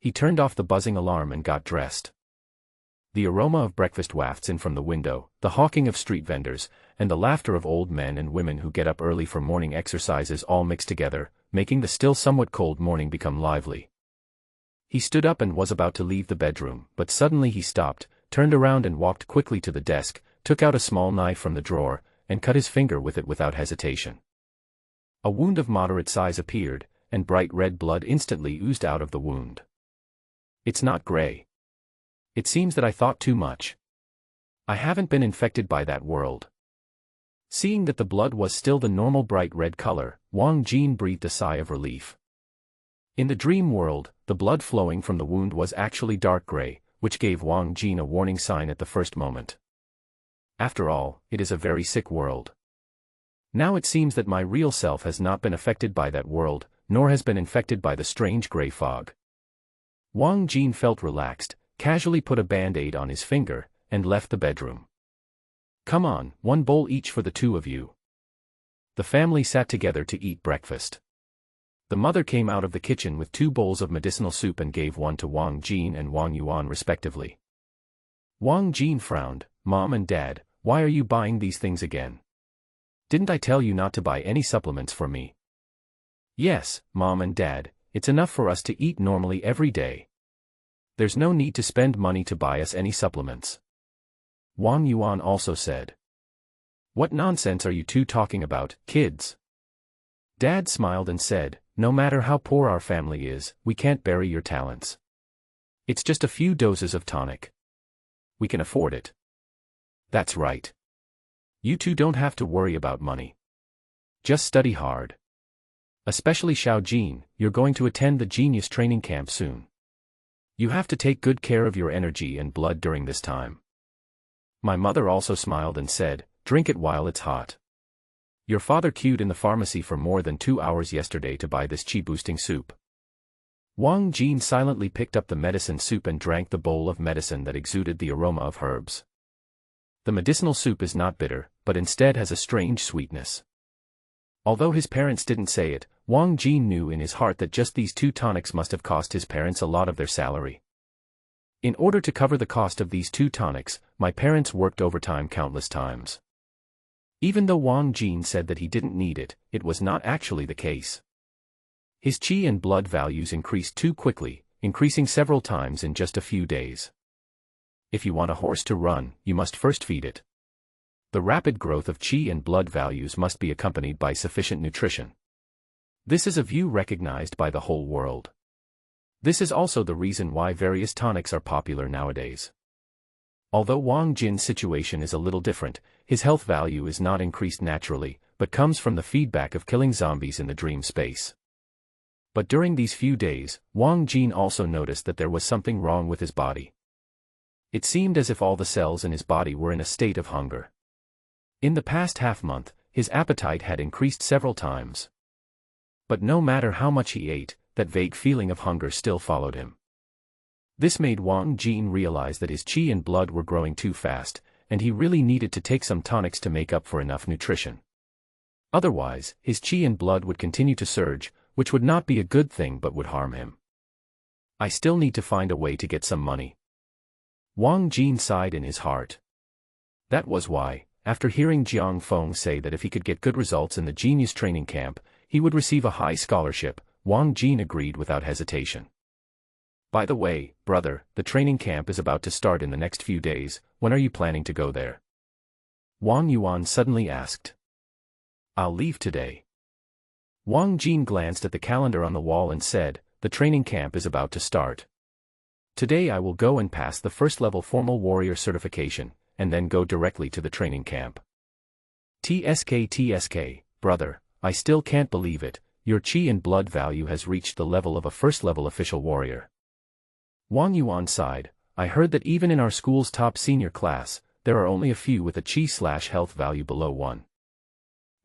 He turned off the buzzing alarm and got dressed. The aroma of breakfast wafts in from the window, the hawking of street vendors, and the laughter of old men and women who get up early for morning exercises all mixed together, making the still somewhat cold morning become lively. He stood up and was about to leave the bedroom, but suddenly he stopped, turned around and walked quickly to the desk, took out a small knife from the drawer, and cut his finger with it without hesitation. A wound of moderate size appeared, and bright red blood instantly oozed out of the wound. It's not gray. It seems that I thought too much. I haven't been infected by that world. Seeing that the blood was still the normal bright red color, Wang Jin breathed a sigh of relief. In the dream world, the blood flowing from the wound was actually dark gray, which gave Wang Jin a warning sign at the first moment. After all, it is a very sick world. Now it seems that my real self has not been affected by that world, nor has been infected by the strange gray fog. Wang Jin felt relaxed, casually put a band-aid on his finger, and left the bedroom. Come on, one bowl each for the two of you. The family sat together to eat breakfast. The mother came out of the kitchen with 2 bowls of medicinal soup and gave one to Wang Jin and Wang Yuan respectively. Wang Jin frowned. Mom and Dad, why are you buying these things again? Didn't I tell you not to buy any supplements for me? Yes, Mom and Dad, it's enough for us to eat normally every day. There's no need to spend money to buy us any supplements. Wang Yuan also said. What nonsense are you two talking about, kids? Dad smiled and said, no matter how poor our family is, we can't bury your talents. It's just a few doses of tonic. We can afford it. That's right. You two don't have to worry about money. Just study hard. Especially Xiao Jin, you're going to attend the genius training camp soon. You have to take good care of your energy and blood during this time. My mother also smiled and said, drink it while it's hot. Your father queued in the pharmacy for more than 2 hours yesterday to buy this qi-boosting soup. Wang Jin silently picked up the medicine soup and drank the bowl of medicine that exuded the aroma of herbs. The medicinal soup is not bitter, but instead has a strange sweetness. Although his parents didn't say it, Wang Jin knew in his heart that just these 2 tonics must have cost his parents a lot of their salary. In order to cover the cost of these 2 tonics, my parents worked overtime countless times. Even though Wang Jin said that he didn't need it, it was not actually the case. His qi and blood values increased too quickly, increasing several times in just a few days. If you want a horse to run, you must first feed it. The rapid growth of qi and blood values must be accompanied by sufficient nutrition. This is a view recognized by the whole world. This is also the reason why various tonics are popular nowadays. Although Wang Jin's situation is a little different, his health value is not increased naturally, but comes from the feedback of killing zombies in the dream space. But during these few days, Wang Jin also noticed that there was something wrong with his body. It seemed as if all the cells in his body were in a state of hunger. In the past half-month, his appetite had increased several times. But no matter how much he ate, that vague feeling of hunger still followed him. This made Wang Jin realize that his qi and blood were growing too fast, and he really needed to take some tonics to make up for enough nutrition. Otherwise, his qi and blood would continue to surge, which would not be a good thing but would harm him. I still need to find a way to get some money. Wang Jin sighed in his heart. That was why, after hearing Jiang Feng say that if he could get good results in the genius training camp, he would receive a high scholarship, Wang Jin agreed without hesitation. By the way, brother, the training camp is about to start in the next few days. When are you planning to go there? Wang Yuan suddenly asked. I'll leave today. Wang Jin glanced at the calendar on the wall and said, the training camp is about to start. Today I will go and pass the first-level formal warrior certification, and then go directly to the training camp. TSK, brother, I still can't believe it, your chi and blood value has reached the level of a first-level official warrior. Wang Yuan sighed. I heard that even in our school's top senior class, there are only a few with a chi/health value below 1.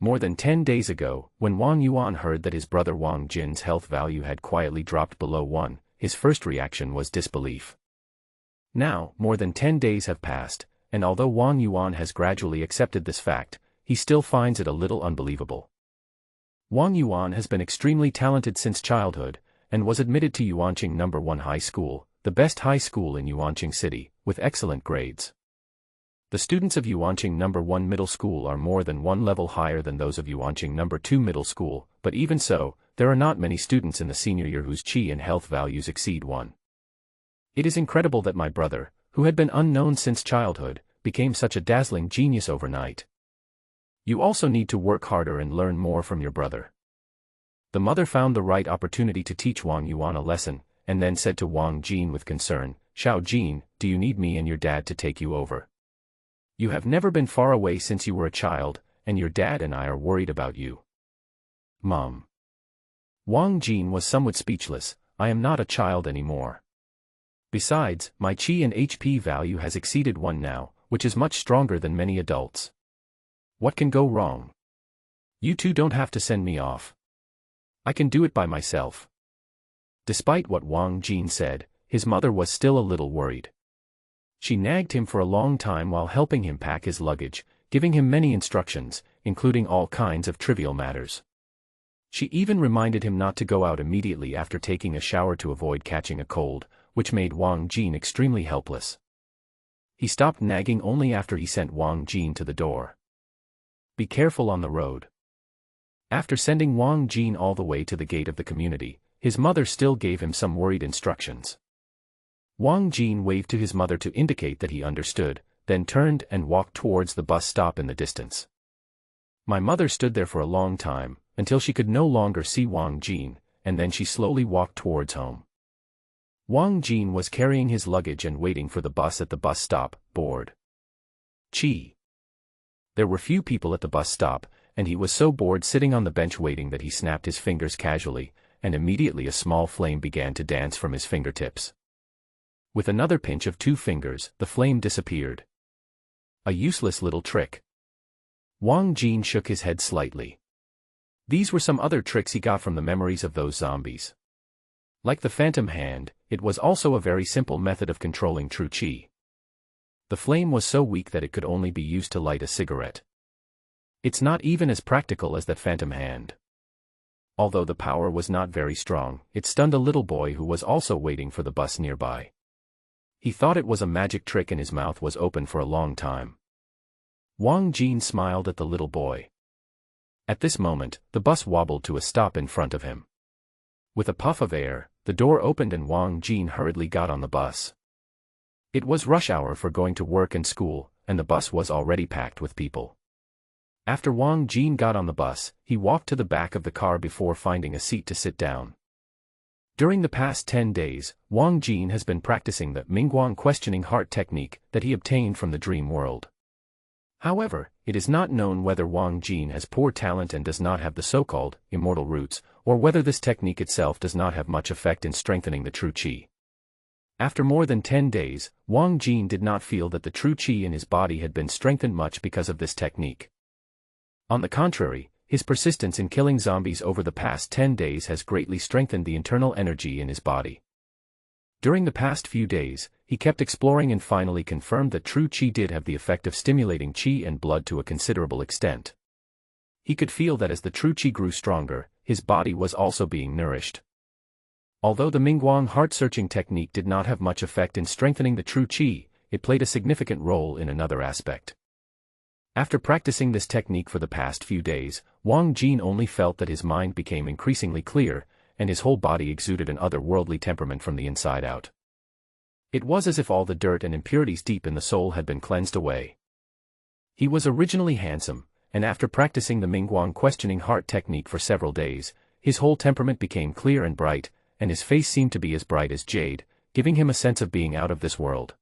More than 10 days ago, when Wang Yuan heard that his brother Wang Jin's health value had quietly dropped below 1, his first reaction was disbelief. Now, more than 10 days have passed, and although Wang Yuan has gradually accepted this fact, he still finds it a little unbelievable. Wang Yuan has been extremely talented since childhood, and was admitted to Yuanqing No. 1 High School, the best high school in Yuanqing City, with excellent grades. The students of Yuanqing No. 1 Middle School are more than one level higher than those of Yuanqing No. 2 Middle School, but even so, there are not many students in the senior year whose chi and health values exceed 1. It is incredible that my brother, who had been unknown since childhood, became such a dazzling genius overnight. You also need to work harder and learn more from your brother. The mother found the right opportunity to teach Wang Yuan a lesson, and then said to Wang Jin with concern, Xiao Jin, do you need me and your dad to take you over? You have never been far away since you were a child, and your dad and I are worried about you. Mom. Wang Jin was somewhat speechless. I am not a child anymore. Besides, my chi and HP value has exceeded 1 now, which is much stronger than many adults. What can go wrong? You two don't have to send me off. I can do it by myself. Despite what Wang Jin said, his mother was still a little worried. She nagged him for a long time while helping him pack his luggage, giving him many instructions, including all kinds of trivial matters. She even reminded him not to go out immediately after taking a shower to avoid catching a cold, which made Wang Jin extremely helpless. He stopped nagging only after he sent Wang Jin to the door. Be careful on the road. After sending Wang Jin all the way to the gate of the community, his mother still gave him some worried instructions. Wang Jin waved to his mother to indicate that he understood, then turned and walked towards the bus stop in the distance. My mother stood there for a long time, until she could no longer see Wang Jin, and then she slowly walked towards home. Wang Jin was carrying his luggage and waiting for the bus at the bus stop, bored. Chi. There were few people at the bus stop, and he was so bored sitting on the bench waiting that he snapped his fingers casually, and immediately a small flame began to dance from his fingertips. With another pinch of 2 fingers, the flame disappeared. A useless little trick. Wang Jin shook his head slightly. These were some other tricks he got from the memories of those zombies. Like the phantom hand, it was also a very simple method of controlling true chi. The flame was so weak that it could only be used to light a cigarette. It's not even as practical as that phantom hand. Although the power was not very strong, it stunned a little boy who was also waiting for the bus nearby. He thought it was a magic trick and his mouth was open for a long time. Wang Jin smiled at the little boy. At this moment, the bus wobbled to a stop in front of him. With a puff of air, the door opened and Wang Jin hurriedly got on the bus. It was rush hour for going to work and school, and the bus was already packed with people. After Wang Jin got on the bus, he walked to the back of the car before finding a seat to sit down. During the past 10 days, Wang Jin has been practicing the Mingguang questioning heart technique that he obtained from the dream world. However, it is not known whether Wang Jin has poor talent and does not have the so-called immortal roots, or whether this technique itself does not have much effect in strengthening the true chi. After more than 10 days, Wang Jin did not feel that the true chi in his body had been strengthened much because of this technique. On the contrary, his persistence in killing zombies over the past 10 days has greatly strengthened the internal energy in his body. During the past few days, he kept exploring and finally confirmed that true chi did have the effect of stimulating chi and blood to a considerable extent. He could feel that as the true chi grew stronger, his body was also being nourished. Although the Mingguang heart-searching technique did not have much effect in strengthening the true chi, it played a significant role in another aspect. After practicing this technique for the past few days, Wang Jin only felt that his mind became increasingly clear, and his whole body exuded an otherworldly temperament from the inside out. It was as if all the dirt and impurities deep in the soul had been cleansed away. He was originally handsome, and after practicing the Mingguang questioning heart technique for several days, his whole temperament became clear and bright, and his face seemed to be as bright as jade, giving him a sense of being out of this world.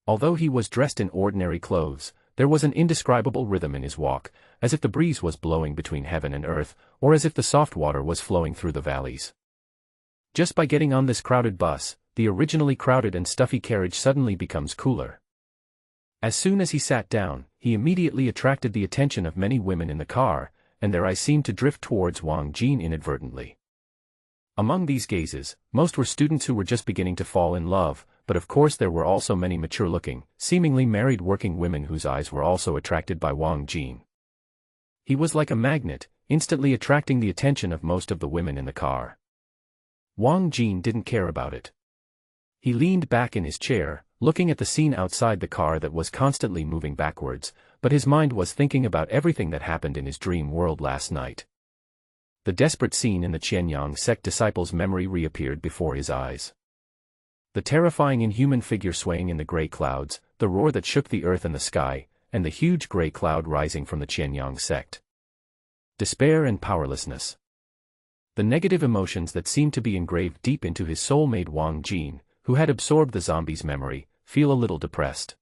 Although he was dressed in ordinary clothes, there was an indescribable rhythm in his walk, as if the breeze was blowing between heaven and earth, or as if the soft water was flowing through the valleys. Just by getting on this crowded bus, the originally crowded and stuffy carriage suddenly becomes cooler. As soon as he sat down, he immediately attracted the attention of many women in the car, and their eyes seemed to drift towards Wang Jin inadvertently. Among these gazes, most were students who were just beginning to fall in love, but of course there were also many mature-looking, seemingly married working women whose eyes were also attracted by Wang Jin. He was like a magnet, instantly attracting the attention of most of the women in the car. Wang Jin didn't care about it. He leaned back in his chair, looking at the scene outside the car that was constantly moving backwards, but his mind was thinking about everything that happened in his dream world last night. The desperate scene in the Qianyang sect disciples' memory reappeared before his eyes. The terrifying inhuman figure swaying in the gray clouds, the roar that shook the earth and the sky, and the huge gray cloud rising from the Qianyang sect. Despair and powerlessness. The negative emotions that seemed to be engraved deep into his soul made Wang Jin, who had absorbed the zombie's memory, feel a little depressed.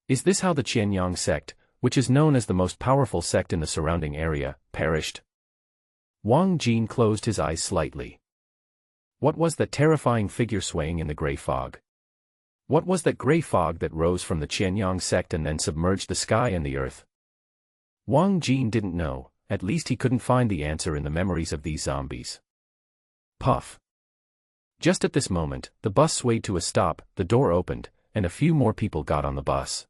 Is this how the Qianyang sect, which is known as the most powerful sect in the surrounding area, perished? Wang Jin closed his eyes slightly. What was that terrifying figure swaying in the gray fog? What was that gray fog that rose from the Qianyang sect and then submerged the sky and the earth? Wang Jin didn't know, at least he couldn't find the answer in the memories of these zombies. Puff. Just at this moment, the bus swayed to a stop, the door opened, and a few more people got on the bus.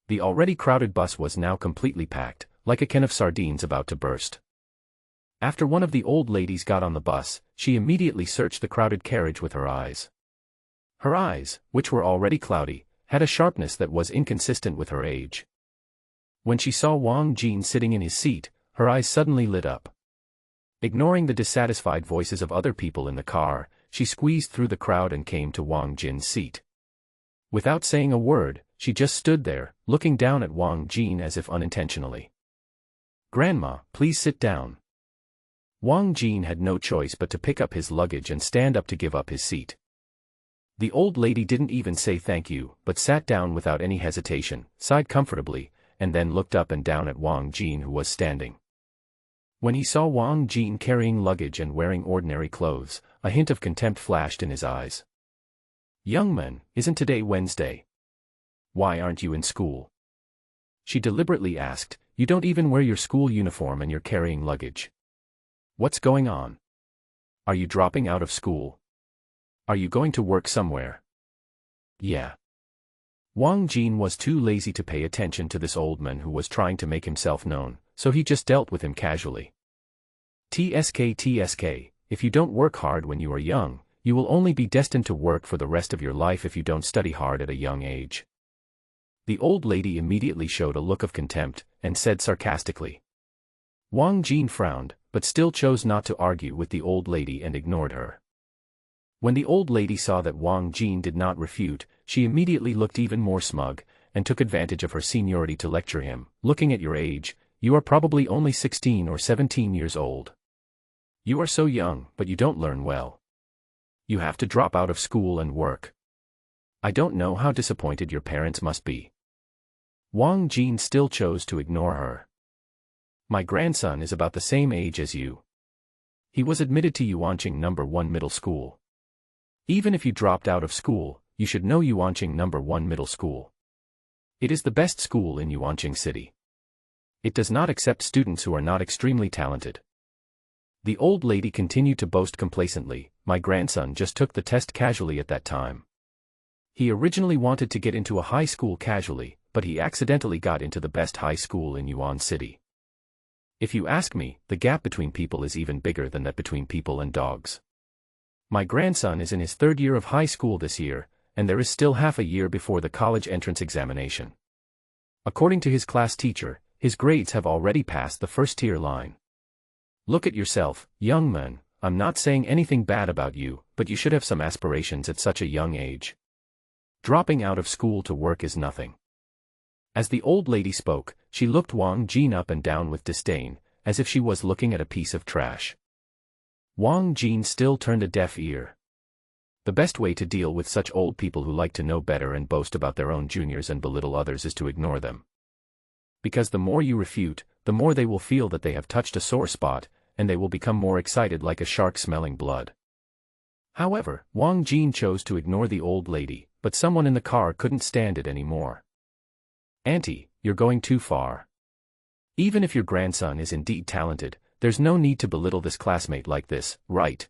The already crowded bus was now completely packed, like a can of sardines about to burst. After one of the old ladies got on the bus, she immediately searched the crowded carriage with her eyes. Her eyes, which were already cloudy, had a sharpness that was inconsistent with her age. When she saw Wang Jin sitting in his seat, her eyes suddenly lit up. Ignoring the dissatisfied voices of other people in the car, she squeezed through the crowd and came to Wang Jin's seat. Without saying a word, she just stood there, looking down at Wang Jin as if unintentionally. "Grandma, please sit down." Wang Jin had no choice but to pick up his luggage and stand up to give up his seat. The old lady didn't even say thank you, but sat down without any hesitation, sighed comfortably, and then looked up and down at Wang Jin, who was standing. When he saw Wang Jin carrying luggage and wearing ordinary clothes, a hint of contempt flashed in his eyes. "Young man, isn't today Wednesday? Why aren't you in school?" She deliberately asked. "You don't even wear your school uniform and you're carrying luggage. What's going on? Are you dropping out of school? Are you going to work somewhere?" "Yeah." Wang Jin was too lazy to pay attention to this old man who was trying to make himself known, so he just dealt with him casually. TSK, if you don't work hard when you are young, you will only be destined to work for the rest of your life if you don't study hard at a young age. The old lady immediately showed a look of contempt, and said sarcastically. Wang Jin frowned, but still chose not to argue with the old lady and ignored her. When the old lady saw that Wang Jin did not refute, she immediately looked even more smug, and took advantage of her seniority to lecture him. "Looking at your age, you are probably only 16 or 17 years old. You are so young, but you don't learn well. You have to drop out of school and work. I don't know how disappointed your parents must be." Wang Jin still chose to ignore her. "My grandson is about the same age as you. He was admitted to Yuanqing No. 1 Middle School. Even if you dropped out of school, you should know Yuanqing No. 1 Middle School. It is the best school in Yuanqing City. It does not accept students who are not extremely talented." The old lady continued to boast complacently. "My grandson just took the test casually at that time. He originally wanted to get into a high school casually, but he accidentally got into the best high school in Yuan City. If you ask me, the gap between people is even bigger than that between people and dogs. My grandson is in his 3rd year of high school this year, and there is still half a year before the college entrance examination. According to his class teacher, his grades have already passed the first-tier line. Look at yourself, young man, I'm not saying anything bad about you, but you should have some aspirations at such a young age. Dropping out of school to work is nothing." As the old lady spoke, she looked Wang Jin up and down with disdain, as if she was looking at a piece of trash. Wang Jin still turned a deaf ear. The best way to deal with such old people who like to know better and boast about their own juniors and belittle others is to ignore them. Because the more you refute, the more they will feel that they have touched a sore spot, and they will become more excited like a shark smelling blood. However, Wang Jin chose to ignore the old lady, but someone in the car couldn't stand it anymore. "Auntie, you're going too far. Even if your grandson is indeed talented, there's no need to belittle this classmate like this, right?"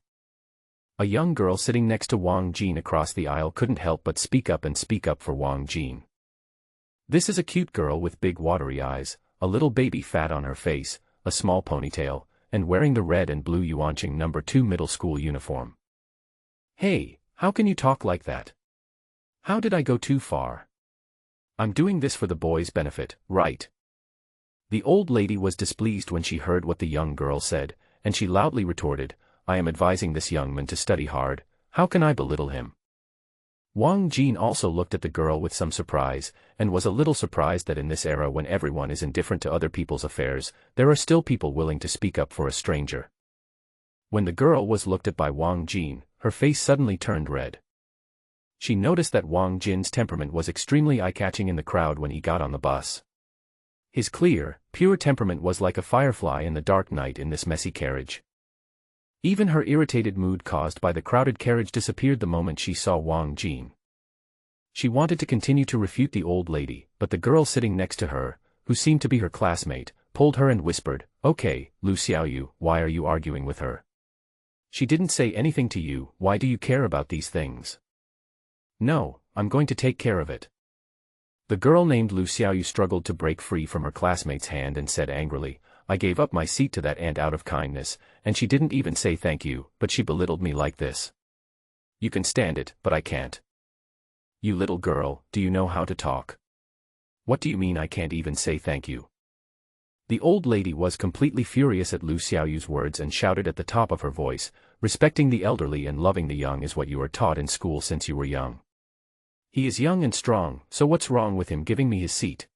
A young girl sitting next to Wang Jin across the aisle couldn't help but speak up for Wang Jin. This is a cute girl with big watery eyes, a little baby fat on her face, a small ponytail, and wearing the red and blue Yuanqing No. 2 middle school uniform. "Hey, how can you talk like that? How did I go too far? I'm doing this for the boys' benefit, right?" The old lady was displeased when she heard what the young girl said, and she loudly retorted, "I am advising this young man to study hard, how can I belittle him?" Wang Jin also looked at the girl with some surprise, and was a little surprised that in this era when everyone is indifferent to other people's affairs, there are still people willing to speak up for a stranger. When the girl was looked at by Wang Jin, her face suddenly turned red. She noticed that Wang Jin's temperament was extremely eye-catching in the crowd when he got on the bus. His clear, pure temperament was like a firefly in the dark night in this messy carriage. Even her irritated mood caused by the crowded carriage disappeared the moment she saw Wang Jin. She wanted to continue to refute the old lady, but the girl sitting next to her, who seemed to be her classmate, pulled her and whispered, "Okay, Lu Xiaoyu, why are you arguing with her? She didn't say anything to you, why do you care about these things?" "No, I'm going to take care of it." The girl named Lu Xiaoyu struggled to break free from her classmate's hand and said angrily, "I gave up my seat to that aunt out of kindness, and she didn't even say thank you, but she belittled me like this. You can stand it, but I can't." "You little girl, do you know how to talk? What do you mean I can't even say thank you?" The old lady was completely furious at Lu Xiaoyu's words and shouted at the top of her voice, "Respecting the elderly and loving the young is what you are taught in school since you were young. He is young and strong, so what's wrong with him giving me his seat?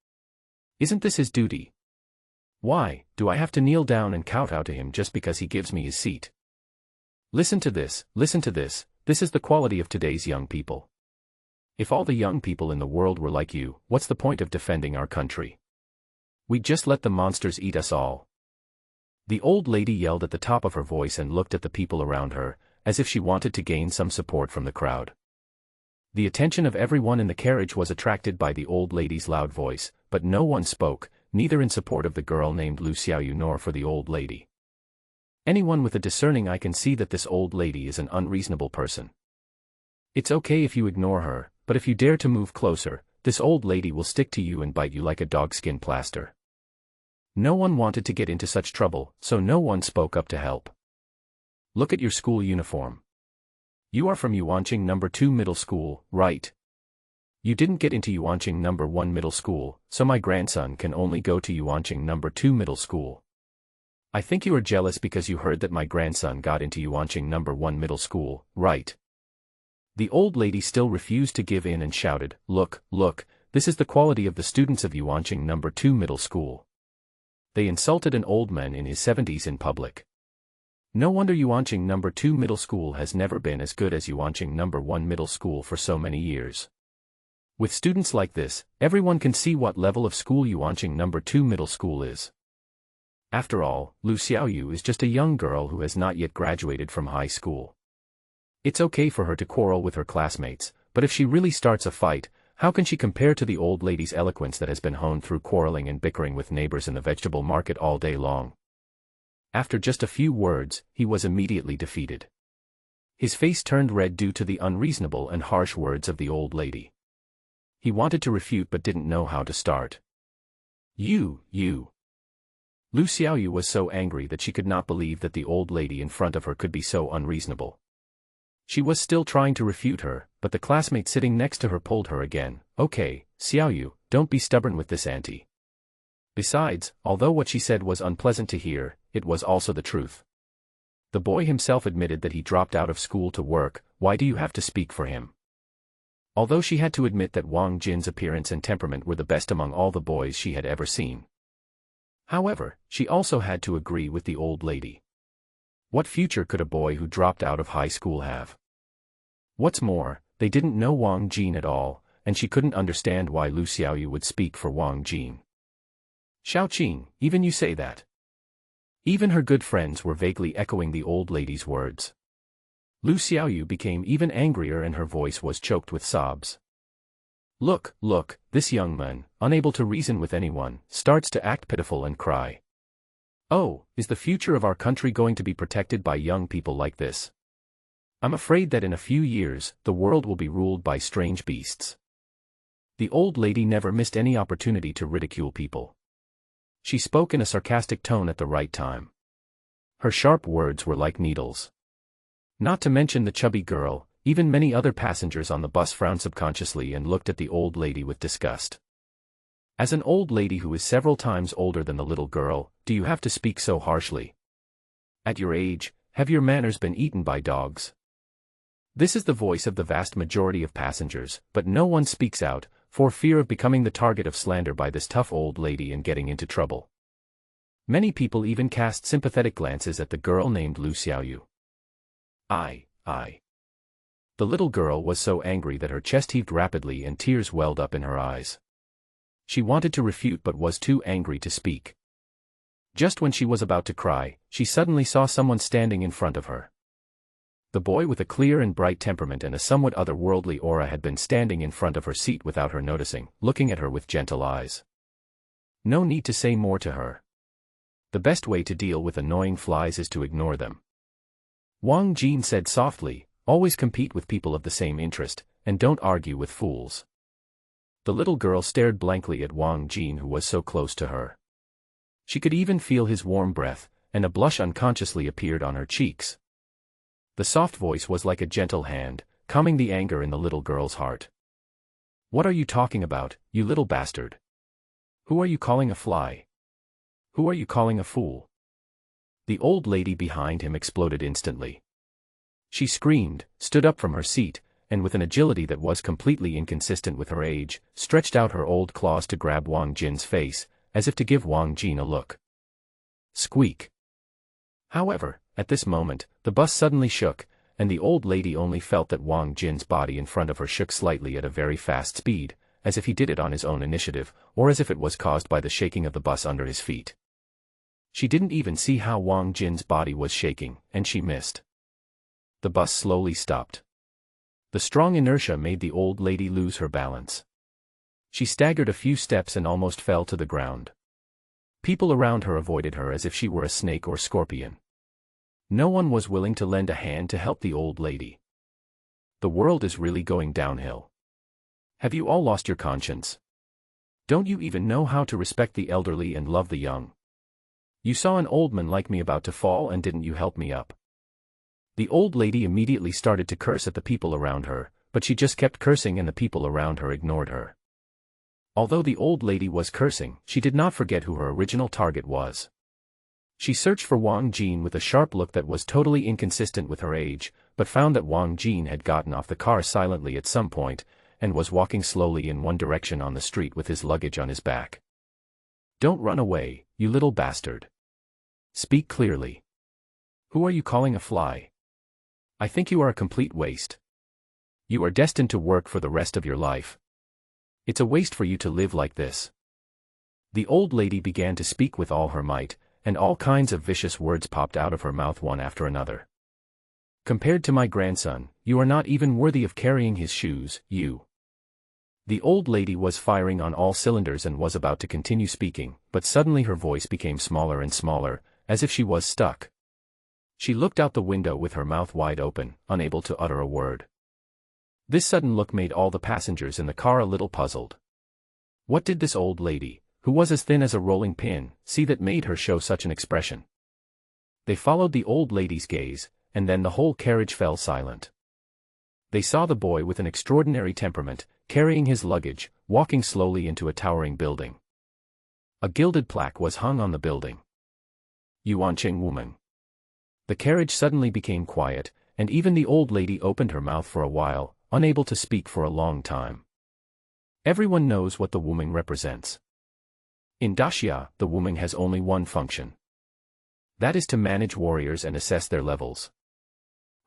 Isn't this his duty? Why, do I have to kneel down and kowtow to him just because he gives me his seat? Listen to this, this is the quality of today's young people. If all the young people in the world were like you, what's the point of defending our country? We'd just let the monsters eat us all." The old lady yelled at the top of her voice and looked at the people around her, as if she wanted to gain some support from the crowd. The attention of everyone in the carriage was attracted by the old lady's loud voice, but no one spoke, neither in support of the girl named Lu Xiaoyu nor for the old lady. Anyone with a discerning eye can see that this old lady is an unreasonable person. It's okay if you ignore her, but if you dare to move closer, this old lady will stick to you and bite you like a dogskin plaster. No one wanted to get into such trouble, so no one spoke up to help. Look at your school uniform. You are from Yuanqing No. 2 middle school, right? You didn't get into Yuanqing No. 1 middle school, so my grandson can only go to Yuanqing No. 2 middle school. I think you are jealous because you heard that my grandson got into Yuanqing No. 1 middle school, right?" The old lady still refused to give in and shouted, Look, this is the quality of the students of Yuanqing No. 2 middle school. They insulted an old man in his 70s in public. No wonder Yuanqing No. 2 middle school has never been as good as Yuanqing No. 1 middle school for so many years. With students like this, everyone can see what level of school Yuanqing No. 2 middle school is. After all, Lu Xiaoyu is just a young girl who has not yet graduated from high school. It's okay for her to quarrel with her classmates, but if she really starts a fight, how can she compare to the old lady's eloquence that has been honed through quarreling and bickering with neighbors in the vegetable market all day long? After just a few words, he was immediately defeated. His face turned red due to the unreasonable and harsh words of the old lady. He wanted to refute but didn't know how to start. You. Lu Xiaoyu was so angry that she could not believe that the old lady in front of her could be so unreasonable. She was still trying to refute her, but the classmate sitting next to her pulled her again. Okay, Xiaoyu, don't be stubborn with this auntie. Besides, although what she said was unpleasant to hear, it was also the truth. The boy himself admitted that he dropped out of school to work. Why do you have to speak for him? Although she had to admit that Wang Jin's appearance and temperament were the best among all the boys she had ever seen. However, she also had to agree with the old lady. What future could a boy who dropped out of high school have? What's more, they didn't know Wang Jin at all, and she couldn't understand why Lu Xiaoyu would speak for Wang Jin. Xiaoqing, even you say that? Even her good friends were vaguely echoing the old lady's words. Lu Xiaoyu became even angrier and her voice was choked with sobs. Look, this young man, unable to reason with anyone, starts to act pitiful and cry. Oh, is the future of our country going to be protected by young people like this? I'm afraid that in a few years, the world will be ruled by strange beasts. The old lady never missed any opportunity to ridicule people. She spoke in a sarcastic tone at the right time. Her sharp words were like needles. Not to mention the chubby girl, even many other passengers on the bus frowned subconsciously and looked at the old lady with disgust. As an old lady who is several times older than the little girl, do you have to speak so harshly? At your age, have your manners been eaten by dogs? This is the voice of the vast majority of passengers, but no one speaks out, for fear of becoming the target of slander by this tough old lady and getting into trouble. Many people even cast sympathetic glances at the girl named Lu Xiaoyu. I. The little girl was so angry that her chest heaved rapidly and tears welled up in her eyes. She wanted to refute but was too angry to speak. Just when she was about to cry, she suddenly saw someone standing in front of her. The boy with a clear and bright temperament and a somewhat otherworldly aura had been standing in front of her seat without her noticing, looking at her with gentle eyes. No need to say more to her. The best way to deal with annoying flies is to ignore them. Wang Jin said softly, always compete with people of the same interest, and don't argue with fools. The little girl stared blankly at Wang Jin who was so close to her. She could even feel his warm breath, and a blush unconsciously appeared on her cheeks. The soft voice was like a gentle hand, calming the anger in the little girl's heart. What are you talking about, you little bastard? Who are you calling a fly? Who are you calling a fool? The old lady behind him exploded instantly. She screamed, stood up from her seat, and with an agility that was completely inconsistent with her age, stretched out her old claws to grab Wang Jin's face, as if to give Wang Jin a look. Squeak. However, at this moment, the bus suddenly shook, and the old lady only felt that Wang Jin's body in front of her shook slightly at a very fast speed, as if he did it on his own initiative, or as if it was caused by the shaking of the bus under his feet. She didn't even see how Wang Jin's body was shaking, and she missed. The bus slowly stopped. The strong inertia made the old lady lose her balance. She staggered a few steps and almost fell to the ground. People around her avoided her as if she were a snake or scorpion. No one was willing to lend a hand to help the old lady. The world is really going downhill. Have you all lost your conscience? Don't you even know how to respect the elderly and love the young? You saw an old man like me about to fall and didn't you help me up? The old lady immediately started to curse at the people around her, but she just kept cursing and the people around her ignored her. Although the old lady was cursing, she did not forget who her original target was. She searched for Wang Jin with a sharp look that was totally inconsistent with her age, but found that Wang Jin had gotten off the car silently at some point, and was walking slowly in one direction on the street with his luggage on his back. Don't run away, you little bastard. Speak clearly. Who are you calling a fly? I think you are a complete waste. You are destined to work for the rest of your life. It's a waste for you to live like this. The old lady began to speak with all her might, and all kinds of vicious words popped out of her mouth one after another. Compared to my grandson, you are not even worthy of carrying his shoes, you. The old lady was firing on all cylinders and was about to continue speaking, but suddenly her voice became smaller and smaller, as if she was stuck. She looked out the window with her mouth wide open, unable to utter a word. This sudden look made all the passengers in the car a little puzzled. What did this old lady, who was as thin as a rolling pin, see that made her show such an expression? They followed the old lady's gaze, and then the whole carriage fell silent. They saw the boy with an extraordinary temperament, carrying his luggage, walking slowly into a towering building. A gilded plaque was hung on the building. Yuanqing woman. The carriage suddenly became quiet, and even the old lady opened her mouth for a while, unable to speak for a long time. Everyone knows what the Wuming represents. In Daxia, the Wuming has only one function. That is to manage warriors and assess their levels.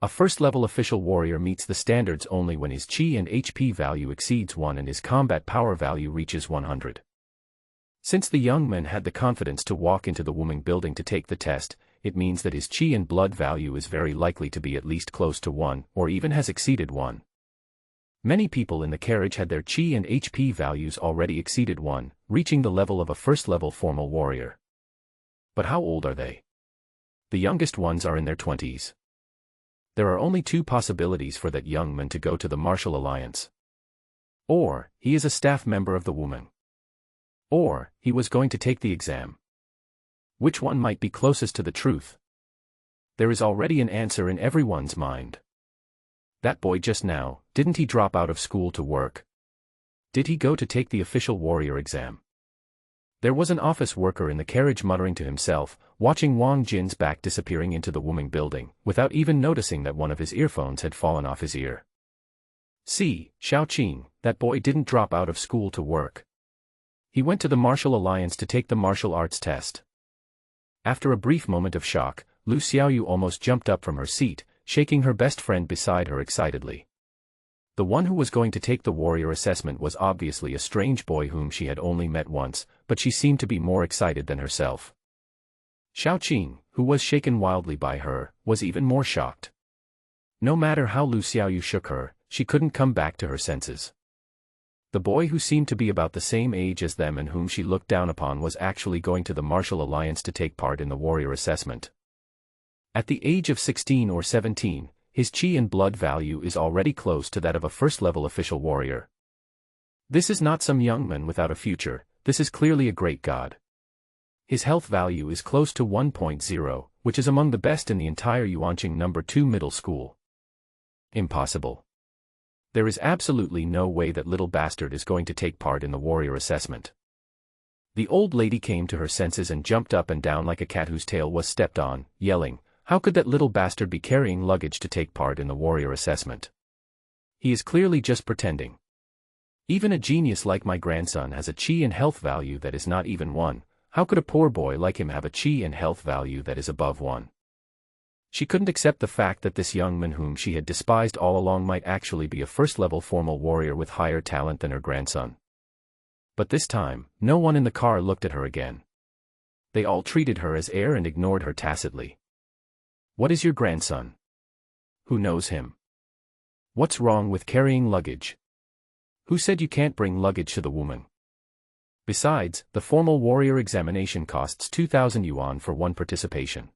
A first-level official warrior meets the standards only when his Qi and HP value exceeds 1 and his combat power value reaches 100. Since the young man had the confidence to walk into the Wuming building to take the test, it means that his Qi and blood value is very likely to be at least close to 1, or even has exceeded 1. Many people in the carriage had their Qi and HP values already exceeded 1, reaching the level of a first-level formal warrior. But how old are they? The youngest ones are in their 20s. There are only two possibilities for that young man to go to the Martial Alliance. Or, he is a staff member of the Wuming. Or, he was going to take the exam. Which one might be closest to the truth? There is already an answer in everyone's mind. That boy just now, didn't he drop out of school to work? Did he go to take the official warrior exam? There was an office worker in the carriage muttering to himself, watching Wang Jin's back disappearing into the Wuming building, without even noticing that one of his earphones had fallen off his ear. See, Xiaoqing, that boy didn't drop out of school to work. He went to the Martial Alliance to take the martial arts test. After a brief moment of shock, Lu Xiaoyu almost jumped up from her seat, shaking her best friend beside her excitedly. The one who was going to take the warrior assessment was obviously a strange boy whom she had only met once, but she seemed to be more excited than herself. Xiaoqing, who was shaken wildly by her, was even more shocked. No matter how Lu Xiaoyu shook her, she couldn't come back to her senses. The boy who seemed to be about the same age as them and whom she looked down upon was actually going to the Martial Alliance to take part in the warrior assessment. At the age of 16 or 17, his Qi and blood value is already close to that of a first-level official warrior. This is not some young man without a future, this is clearly a great god. His health value is close to 1.0, which is among the best in the entire Yuanqing No. 2 middle school. Impossible. There is absolutely no way that little bastard is going to take part in the warrior assessment. The old lady came to her senses and jumped up and down like a cat whose tail was stepped on, yelling, "How could that little bastard be carrying luggage to take part in the warrior assessment? He is clearly just pretending. Even a genius like my grandson has a Qi and health value that is not even 1, how could a poor boy like him have a Qi and health value that is above 1? She couldn't accept the fact that this young man whom she had despised all along might actually be a first-level formal warrior with higher talent than her grandson. But this time, no one in the car looked at her again. They all treated her as air and ignored her tacitly. What is your grandson? Who knows him? What's wrong with carrying luggage? Who said you can't bring luggage to the Wuming? Besides, the formal warrior examination costs 2,000 yuan for one participation.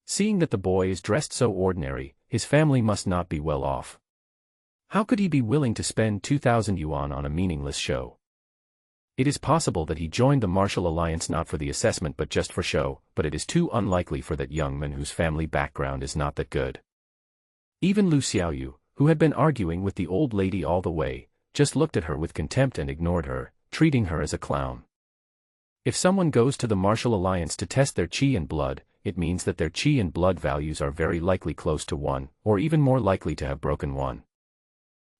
Seeing that the boy is dressed so ordinary, his family must not be well off. How could he be willing to spend 2,000 yuan on a meaningless show? It is possible that he joined the Martial Alliance not for the assessment but just for show, but it is too unlikely for that young man whose family background is not that good. Even Lu Xiaoyu, who had been arguing with the old lady all the way, just looked at her with contempt and ignored her, treating her as a clown. If someone goes to the Martial Alliance to test their Qi and blood, it means that their Qi and blood values are very likely close to 1, or even more likely to have broken 1.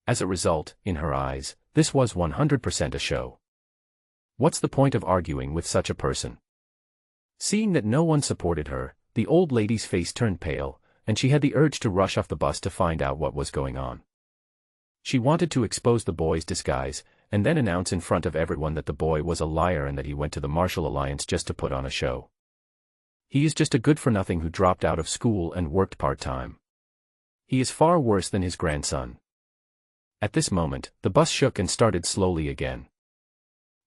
As a result, in her eyes, this was 100% a show. What's the point of arguing with such a person? Seeing that no one supported her, the old lady's face turned pale, and she had the urge to rush off the bus to find out what was going on. She wanted to expose the boy's disguise, and then announce in front of everyone that the boy was a liar and that he went to the Martial Alliance just to put on a show. He is just a good-for-nothing who dropped out of school and worked part-time. He is far worse than his grandson. At this moment, the bus shook and started slowly again.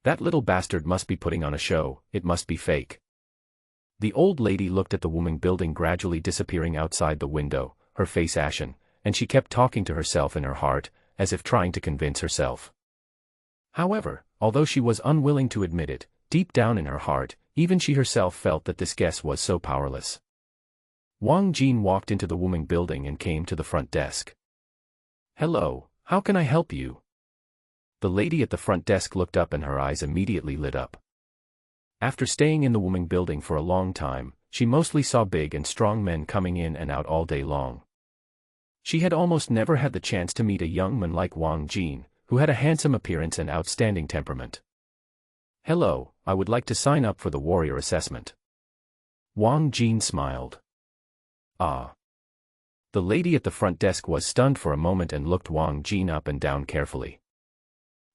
That little bastard must be putting on a show, it must be fake. The old lady looked at the Wuming building gradually disappearing outside the window, her face ashen, and she kept talking to herself in her heart, as if trying to convince herself. However, although she was unwilling to admit it, deep down in her heart, even she herself felt that this guess was so powerless. Wang Jin walked into the Wuming building and came to the front desk. "Hello, how can I help you?" The lady at the front desk looked up and her eyes immediately lit up. After staying in the Wuming building for a long time, she mostly saw big and strong men coming in and out all day long. She had almost never had the chance to meet a young man like Wang Jin, who had a handsome appearance and outstanding temperament. "Hello, I would like to sign up for the warrior assessment." Wang Jin smiled. "Ah." The lady at the front desk was stunned for a moment and looked Wang Jin up and down carefully.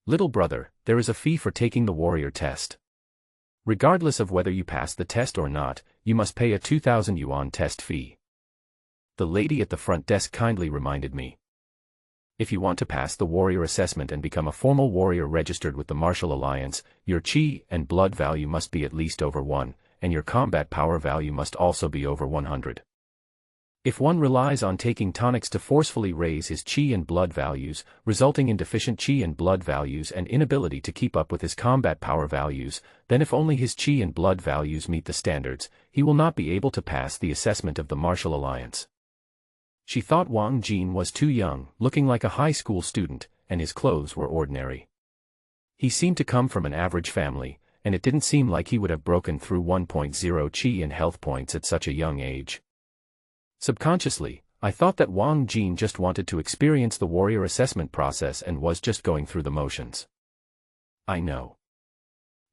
"Little brother, there is a fee for taking the warrior test. Regardless of whether you pass the test or not, you must pay a 2,000 yuan test fee." The lady at the front desk kindly reminded me. "If you want to pass the warrior assessment and become a formal warrior registered with the Martial Alliance, your chi and blood value must be at least over 1, and your combat power value must also be over 100. If one relies on taking tonics to forcefully raise his chi and blood values, resulting in deficient chi and blood values and inability to keep up with his combat power values, then if only his chi and blood values meet the standards, he will not be able to pass the assessment of the Martial Alliance." She thought Wang Jin was too young, looking like a high school student, and his clothes were ordinary. He seemed to come from an average family, and it didn't seem like he would have broken through 1.0 chi and health points at such a young age. Subconsciously, I thought that Wang Jin just wanted to experience the warrior assessment process and was just going through the motions. "I know."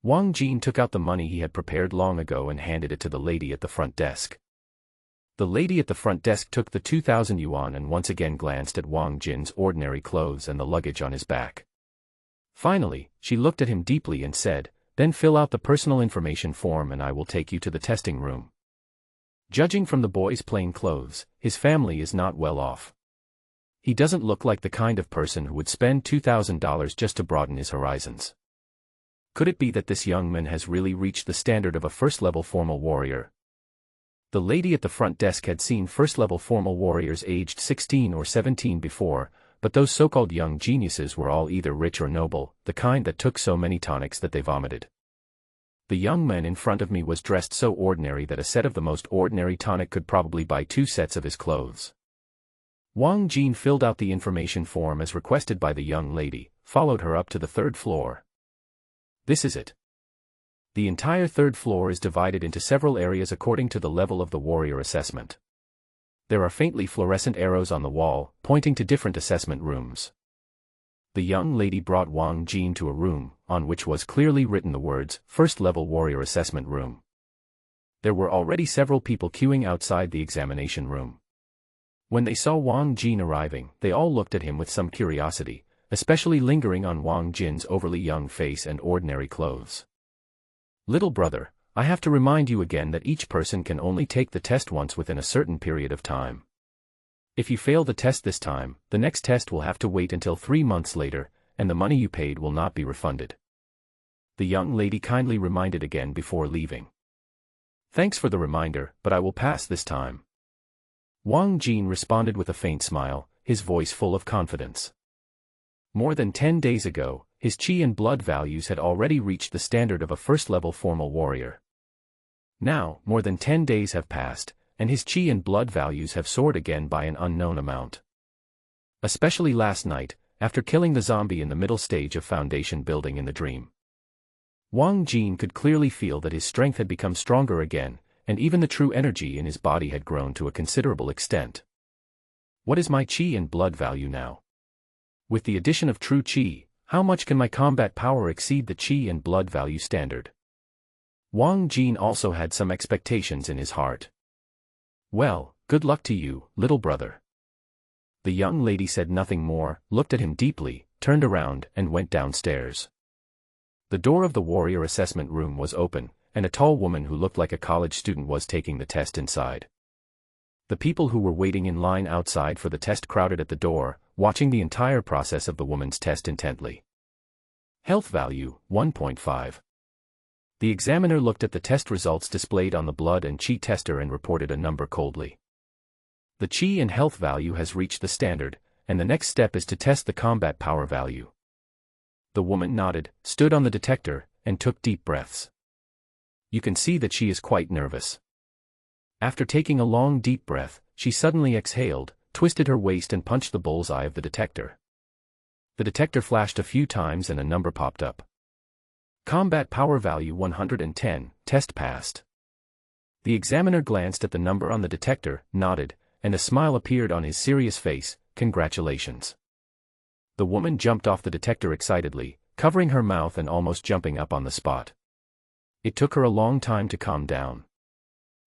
Wang Jin took out the money he had prepared long ago and handed it to the lady at the front desk. The lady at the front desk took the 2,000 yuan and once again glanced at Wang Jin's ordinary clothes and the luggage on his back. Finally, she looked at him deeply and said, "Then fill out the personal information form and I will take you to the testing room." Judging from the boy's plain clothes, his family is not well off. He doesn't look like the kind of person who would spend $2,000 just to broaden his horizons. Could it be that this young man has really reached the standard of a first-level formal warrior? The lady at the front desk had seen first-level formal warriors aged 16 or 17 before, but those so-called young geniuses were all either rich or noble, the kind that took so many tonics that they vomited. The young man in front of me was dressed so ordinary that a set of the most ordinary tonic could probably buy 2 sets of his clothes. Wang Jin filled out the information form as requested by the young lady, followed her up to the 3rd floor. This is it. The entire 3rd floor is divided into several areas according to the level of the warrior assessment. There are faintly fluorescent arrows on the wall, pointing to different assessment rooms. The young lady brought Wang Jin to a room, on which was clearly written the words, "First Level Warrior Assessment Room." There were already several people queuing outside the examination room. When they saw Wang Jin arriving, they all looked at him with some curiosity, especially lingering on Wang Jin's overly young face and ordinary clothes. "Little brother, I have to remind you again that each person can only take the test once within a certain period of time. If you fail the test this time, the next test will have to wait until 3 months later, and the money you paid will not be refunded." The young lady kindly reminded again before leaving. "Thanks for the reminder, but I will pass this time." Wang Jin responded with a faint smile, his voice full of confidence. More than 10 days ago, his chi and blood values had already reached the standard of a first-level formal warrior. Now, more than 10 days have passed, and his chi and blood values have soared again by an unknown amount. Especially last night, after killing the zombie in the middle stage of foundation building in the dream. Wang Jin could clearly feel that his strength had become stronger again, and even the true energy in his body had grown to a considerable extent. What is my chi and blood value now? With the addition of true chi, how much can my combat power exceed the chi and blood value standard? Wang Jin also had some expectations in his heart. "Well, good luck to you, little brother." The young lady said nothing more, looked at him deeply, turned around, and went downstairs. The door of the warrior assessment room was open, and a tall woman who looked like a college student was taking the test inside. The people who were waiting in line outside for the test crowded at the door, watching the entire process of the woman's test intently. Health value, 1.5. The examiner looked at the test results displayed on the blood and chi tester and reported a number coldly. The chi and health value has reached the standard, and the next step is to test the combat power value. The woman nodded, stood on the detector, and took deep breaths. You can see that she is quite nervous. After taking a long deep breath, she suddenly exhaled, twisted her waist and punched the bullseye of the detector. The detector flashed a few times and a number popped up. Combat power value 110, test passed. The examiner glanced at the number on the detector, nodded, and a smile appeared on his serious face. "Congratulations." The woman jumped off the detector excitedly, covering her mouth and almost jumping up on the spot. It took her a long time to calm down.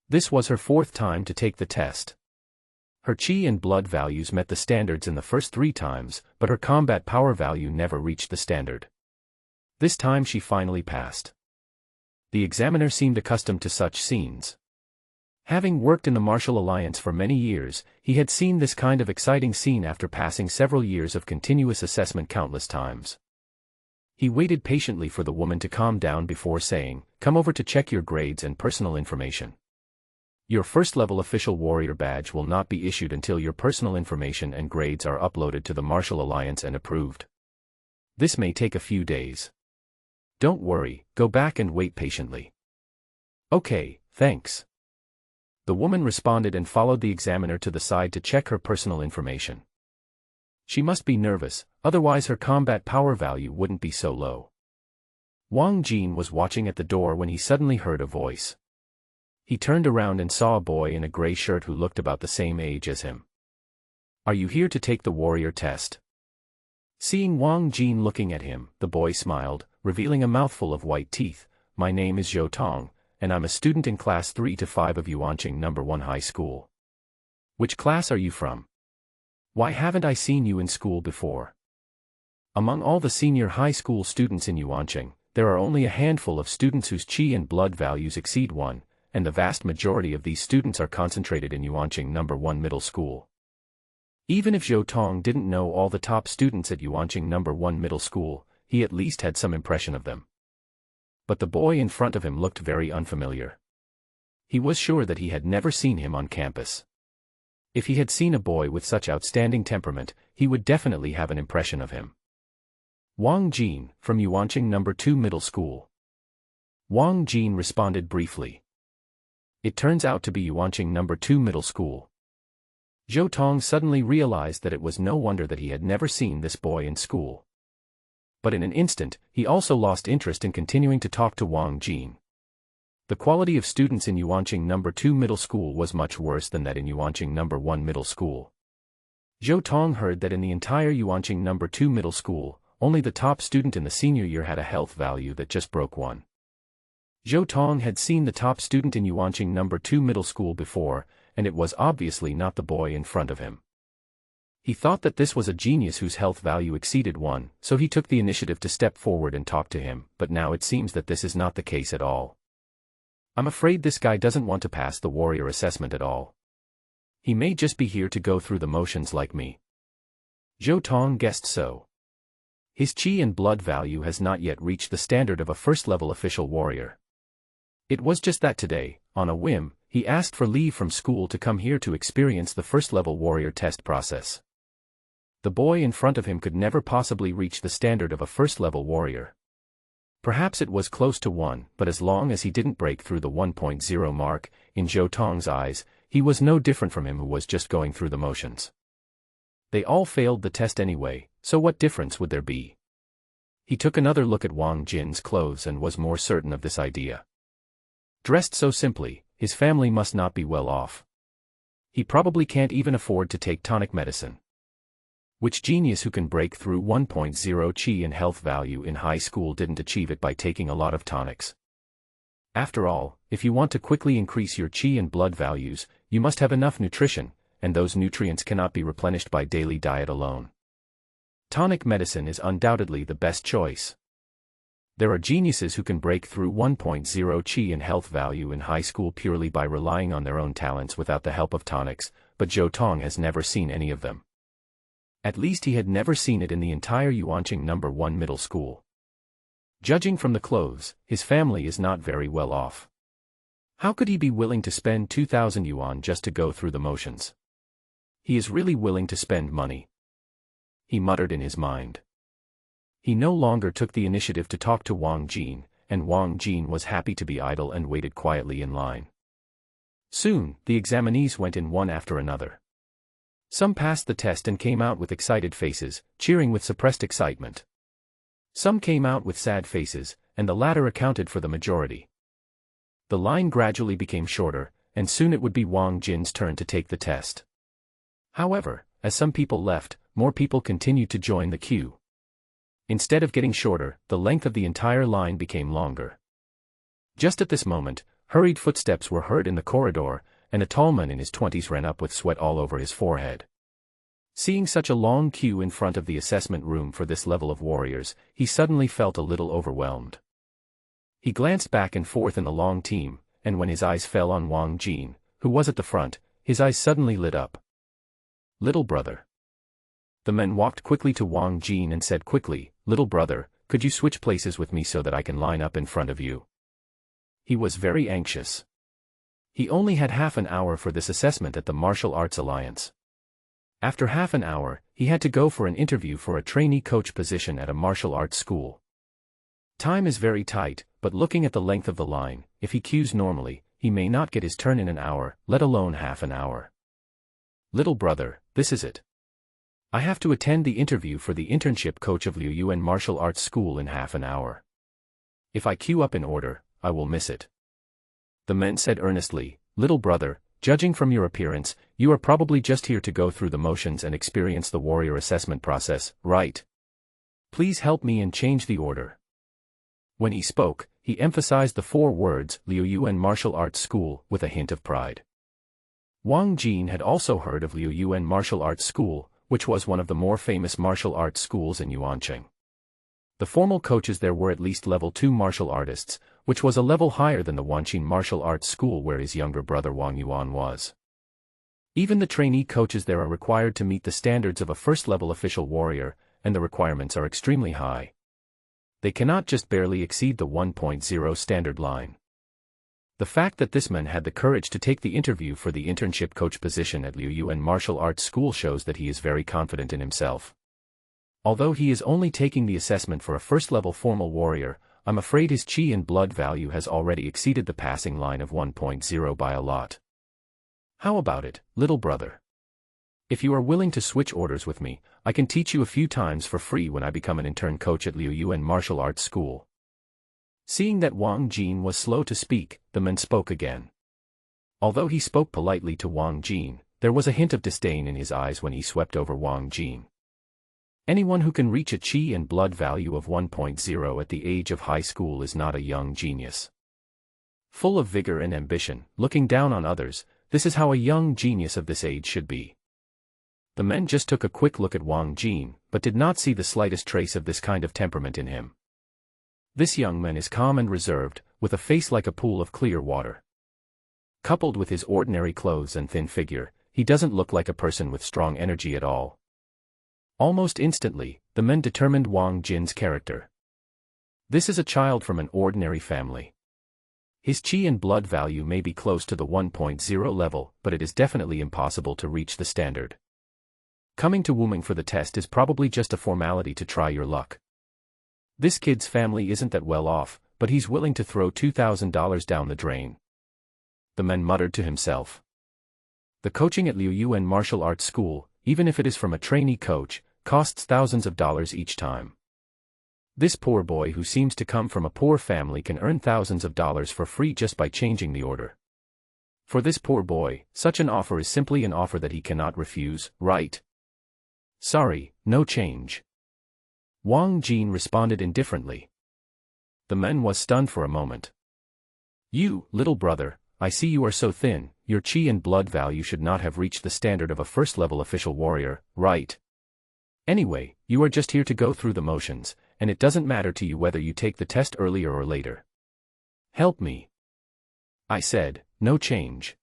This was her fourth time to take the test. Her chi and blood values met the standards in the first 3 times, but her combat power value never reached the standard. This time she finally passed. The examiner seemed accustomed to such scenes. Having worked in the Martial Alliance for many years, he had seen this kind of exciting scene after passing several years of continuous assessment countless times. He waited patiently for the woman to calm down before saying, "Come over to check your grades and personal information. Your first-level official warrior badge will not be issued until your personal information and grades are uploaded to the Martial Alliance and approved. This may take a few days. Don't worry, go back and wait patiently." "Okay, thanks." The woman responded and followed the examiner to the side to check her personal information. She must be nervous, otherwise her combat power value wouldn't be so low. Wang Jin was watching at the door when he suddenly heard a voice. He turned around and saw a boy in a gray shirt who looked about the same age as him. "Are you here to take the warrior test?" Seeing Wang Jin looking at him, the boy smiled, revealing a mouthful of white teeth. "My name is Zhou Tong, and I'm a student in class 3 to 5 of Yuanqing No. 1 High School. Which class are you from? Why haven't I seen you in school before?" Among all the senior high school students in Yuanqing, there are only a handful of students whose chi and blood values exceed 1, and the vast majority of these students are concentrated in Yuanqing No. 1 Middle School. Even if Zhou Tong didn't know all the top students at Yuanqing No. 1 Middle School, he at least had some impression of them. But the boy in front of him looked very unfamiliar. He was sure that he had never seen him on campus. If he had seen a boy with such outstanding temperament, he would definitely have an impression of him. "Wang Jin, from Yuanqing No. 2 Middle School." Wang Jin responded briefly. "It turns out to be Yuanqing No. 2 Middle School." Zhou Tong suddenly realized that it was no wonder that he had never seen this boy in school. But in an instant, he also lost interest in continuing to talk to Wang Jin. The quality of students in Yuanqing No. 2 Middle School was much worse than that in Yuanqing No. 1 Middle School. Zhou Tong heard that in the entire Yuanqing No. 2 Middle School, only the top student in the senior year had a health value that just broke 1. Zhou Tong had seen the top student in Yuanqing No. 2 Middle School before, and it was obviously not the boy in front of him. He thought that this was a genius whose health value exceeded 1, so he took the initiative to step forward and talk to him, but now it seems that this is not the case at all. "I'm afraid this guy doesn't want to pass the warrior assessment at all. He may just be here to go through the motions like me." Zhou Tong guessed so. His chi and blood value has not yet reached the standard of a first-level official warrior. It was just that today, on a whim, he asked for leave from school to come here to experience the first-level warrior test process. The boy in front of him could never possibly reach the standard of a first-level warrior. Perhaps it was close to 1, but as long as he didn't break through the 1.0 mark, in Zhou Tong's eyes, he was no different from him who was just going through the motions. They all failed the test anyway, so what difference would there be? He took another look at Wang Jin's clothes and was more certain of this idea. Dressed so simply, his family must not be well off. He probably can't even afford to take tonic medicine. Which genius who can break through 1.0 chi and health value in high school didn't achieve it by taking a lot of tonics? After all, if you want to quickly increase your chi and blood values, you must have enough nutrition, and those nutrients cannot be replenished by daily diet alone. Tonic medicine is undoubtedly the best choice. There are geniuses who can break through 1.0 chi and health value in high school purely by relying on their own talents without the help of tonics, but Zhou Tong has never seen any of them. At least he had never seen it in the entire Yuanqing No. 1 Middle School. Judging from the clothes, his family is not very well off. How could he be willing to spend 2,000 yuan just to go through the motions? He is really willing to spend money. He muttered in his mind. He no longer took the initiative to talk to Wang Jin, and Wang Jin was happy to be idle and waited quietly in line. Soon, the examinees went in one after another. Some passed the test and came out with excited faces, cheering with suppressed excitement. Some came out with sad faces, and the latter accounted for the majority. The line gradually became shorter, and soon it would be Wang Jin's turn to take the test. However, as some people left, more people continued to join the queue. Instead of getting shorter, the length of the entire line became longer. Just at this moment, hurried footsteps were heard in the corridor, and a tall man in his 20s ran up with sweat all over his forehead. Seeing such a long queue in front of the assessment room for this level of warriors, he suddenly felt a little overwhelmed. He glanced back and forth in the long team, and when his eyes fell on Wang Jin, who was at the front, his eyes suddenly lit up. "Little brother." The men walked quickly to Wang Jin and said quickly, "Little brother, could you switch places with me so that I can line up in front of you?" He was very anxious. He only had half an hour for this assessment at the Martial Arts Alliance. After half an hour, he had to go for an interview for a trainee coach position at a martial arts school. Time is very tight, but looking at the length of the line, if he queues normally, he may not get his turn in an hour, let alone half an hour. "Little brother, this is it. I have to attend the interview for the internship coach of Liu Yuan Martial Arts School in half an hour. If I queue up in order, I will miss it." The men said earnestly, "Little brother, judging from your appearance, you are probably just here to go through the motions and experience the warrior assessment process, right? Please help me and change the order." When he spoke, he emphasized the 4 words, Liu Yuan Martial Arts School, with a hint of pride. Wang Jin had also heard of Liu Yuan Martial Arts School, which was one of the more famous martial arts schools in Yuancheng. The formal coaches there were at least level 2 martial artists, which was a level higher than the Wanqin Martial Arts School where his younger brother Wang Yuan was. Even the trainee coaches there are required to meet the standards of a first-level official warrior, and the requirements are extremely high. They cannot just barely exceed the 1.0 standard line. The fact that this man had the courage to take the interview for the internship coach position at Liu Yuan Martial Arts School shows that he is very confident in himself. Although he is only taking the assessment for a first-level formal warrior, I'm afraid his chi and blood value has already exceeded the passing line of 1.0 by a lot. How about it, little brother? If you are willing to switch orders with me, I can teach you a few times for free when I become an intern coach at Liu Yuan Martial Arts School. Seeing that Wang Jin was slow to speak, the man spoke again. Although he spoke politely to Wang Jin, there was a hint of disdain in his eyes when he swept over Wang Jin. Anyone who can reach a chi and blood value of 1.0 at the age of high school is not a young genius. Full of vigor and ambition, looking down on others, this is how a young genius of this age should be. The men just took a quick look at Wang Jin, but did not see the slightest trace of this kind of temperament in him. This young man is calm and reserved, with a face like a pool of clear water. Coupled with his ordinary clothes and thin figure, he doesn't look like a person with strong energy at all. Almost instantly, the men determined Wang Jin's character. This is a child from an ordinary family. His chi and blood value may be close to the 1.0 level, but it is definitely impossible to reach the standard. Coming to Wuming for the test is probably just a formality to try your luck. This kid's family isn't that well off, but he's willing to throw $2,000 down the drain. The man muttered to himself. The coaching at Liu Yuan Martial Arts School, even if it is from a trainee coach, costs thousands of dollars each time. This poor boy who seems to come from a poor family can earn thousands of dollars for free just by changing the order. For this poor boy, such an offer is simply an offer that he cannot refuse, right? Sorry, no change. Wang Jin responded indifferently. The man was stunned for a moment. You, little brother, I see you are so thin, your chi and blood value should not have reached the standard of a first-level official warrior, right? Anyway, you are just here to go through the motions, and it doesn't matter to you whether you take the test earlier or later. Help me. I said, no change.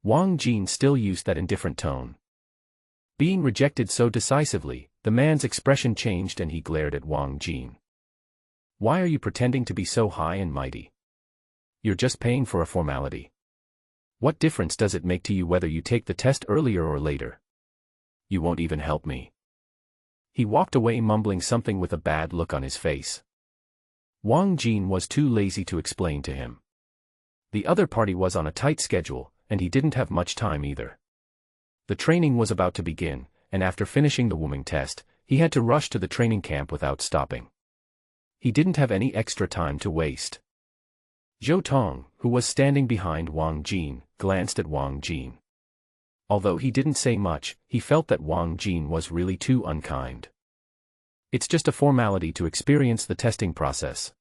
Wang Jin still used that indifferent tone. Being rejected so decisively, the man's expression changed and he glared at Wang Jin. Why are you pretending to be so high and mighty? You're just paying for a formality. What difference does it make to you whether you take the test earlier or later? You won't even help me. He walked away mumbling something with a bad look on his face. Wang Jin was too lazy to explain to him. The other party was on a tight schedule, and he didn't have much time either. The training was about to begin, and after finishing the Wuming test, he had to rush to the training camp without stopping. He didn't have any extra time to waste. Zhou Tong, who was standing behind Wang Jin, glanced at Wang Jin. Although he didn't say much, he felt that Wang Jin was really too unkind. It's just a formality to experience the testing process.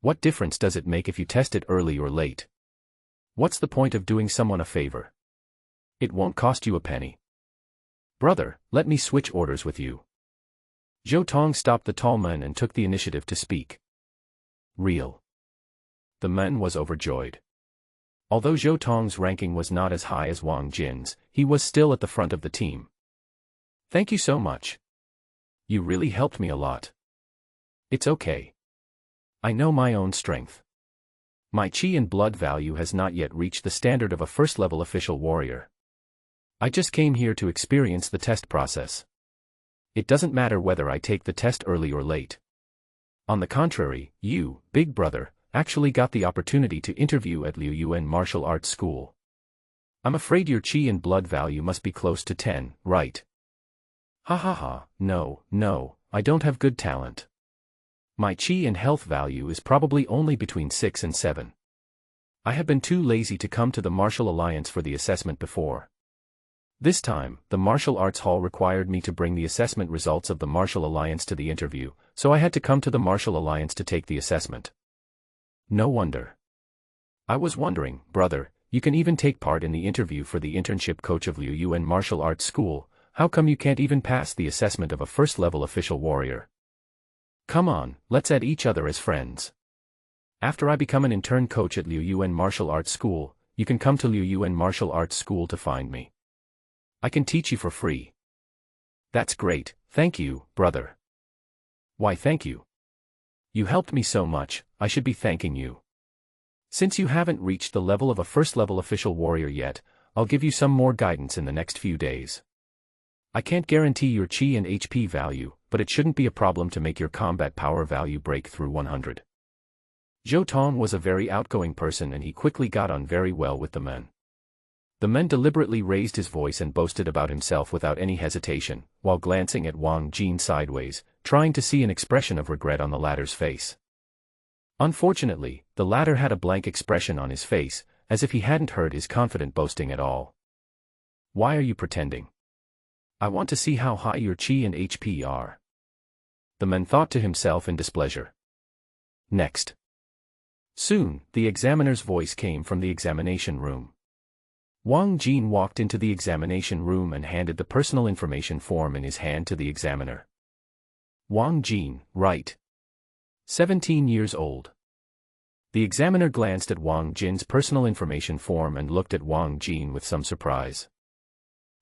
What difference does it make if you test it early or late? What's the point of doing someone a favor? It won't cost you a penny. Brother, let me switch orders with you. Zhou Tong stopped the tall man and took the initiative to speak. Real. The man was overjoyed. Although Zhou Tong's ranking was not as high as Wang Jin's, he was still at the front of the team. Thank you so much. You really helped me a lot. It's okay. I know my own strength. My chi and blood value has not yet reached the standard of a first-level official warrior. I just came here to experience the test process. It doesn't matter whether I take the test early or late. On the contrary, you, big brother, actually got the opportunity to interview at Liu Yuan Martial Arts School. I'm afraid your chi and blood value must be close to 10, right? Ha ha ha, no, I don't have good talent. My chi and health value is probably only between 6 and 7. I have been too lazy to come to the Martial Alliance for the assessment before. This time, the Martial Arts Hall required me to bring the assessment results of the Martial Alliance to the interview, so I had to come to the Martial Alliance to take the assessment. No wonder. I was wondering, brother, you can even take part in the interview for the internship coach of Liu Yuan Martial Arts School, how come you can't even pass the assessment of a first-level official warrior? Come on, let's add each other as friends. After I become an intern coach at Liu Yuan Martial Arts School, you can come to Liu Yuan Martial Arts School to find me. I can teach you for free. That's great, thank you, brother. Why thank you? You helped me so much, I should be thanking you. Since you haven't reached the level of a first-level official warrior yet, I'll give you some more guidance in the next few days. I can't guarantee your chi and HP value, but it shouldn't be a problem to make your combat power value break through 100. Zhou Tong was a very outgoing person and he quickly got on very well with the men. The man deliberately raised his voice and boasted about himself without any hesitation, while glancing at Wang Jin sideways, trying to see an expression of regret on the latter's face. Unfortunately, the latter had a blank expression on his face, as if he hadn't heard his confident boasting at all. Why are you pretending? I want to see how high your chi and HP are. The man thought to himself in displeasure. Next. Soon, the examiner's voice came from the examination room. Wang Jin walked into the examination room and handed the personal information form in his hand to the examiner. Wang Jin, right. 17 years old. The examiner glanced at Wang Jin's personal information form and looked at Wang Jin with some surprise.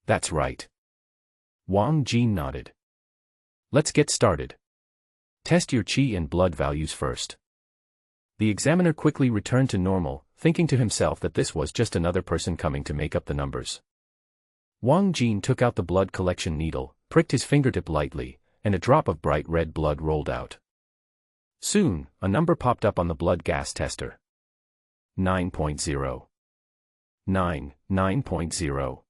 That's right. Wang Jin nodded. Let's get started. Test your chi and blood values first. The examiner quickly returned to normal, thinking to himself that this was just another person coming to make up the numbers. Wang Jin took out the blood collection needle, pricked his fingertip lightly, and a drop of bright red blood rolled out. Soon, a number popped up on the blood gas tester. 9.0. 9.0.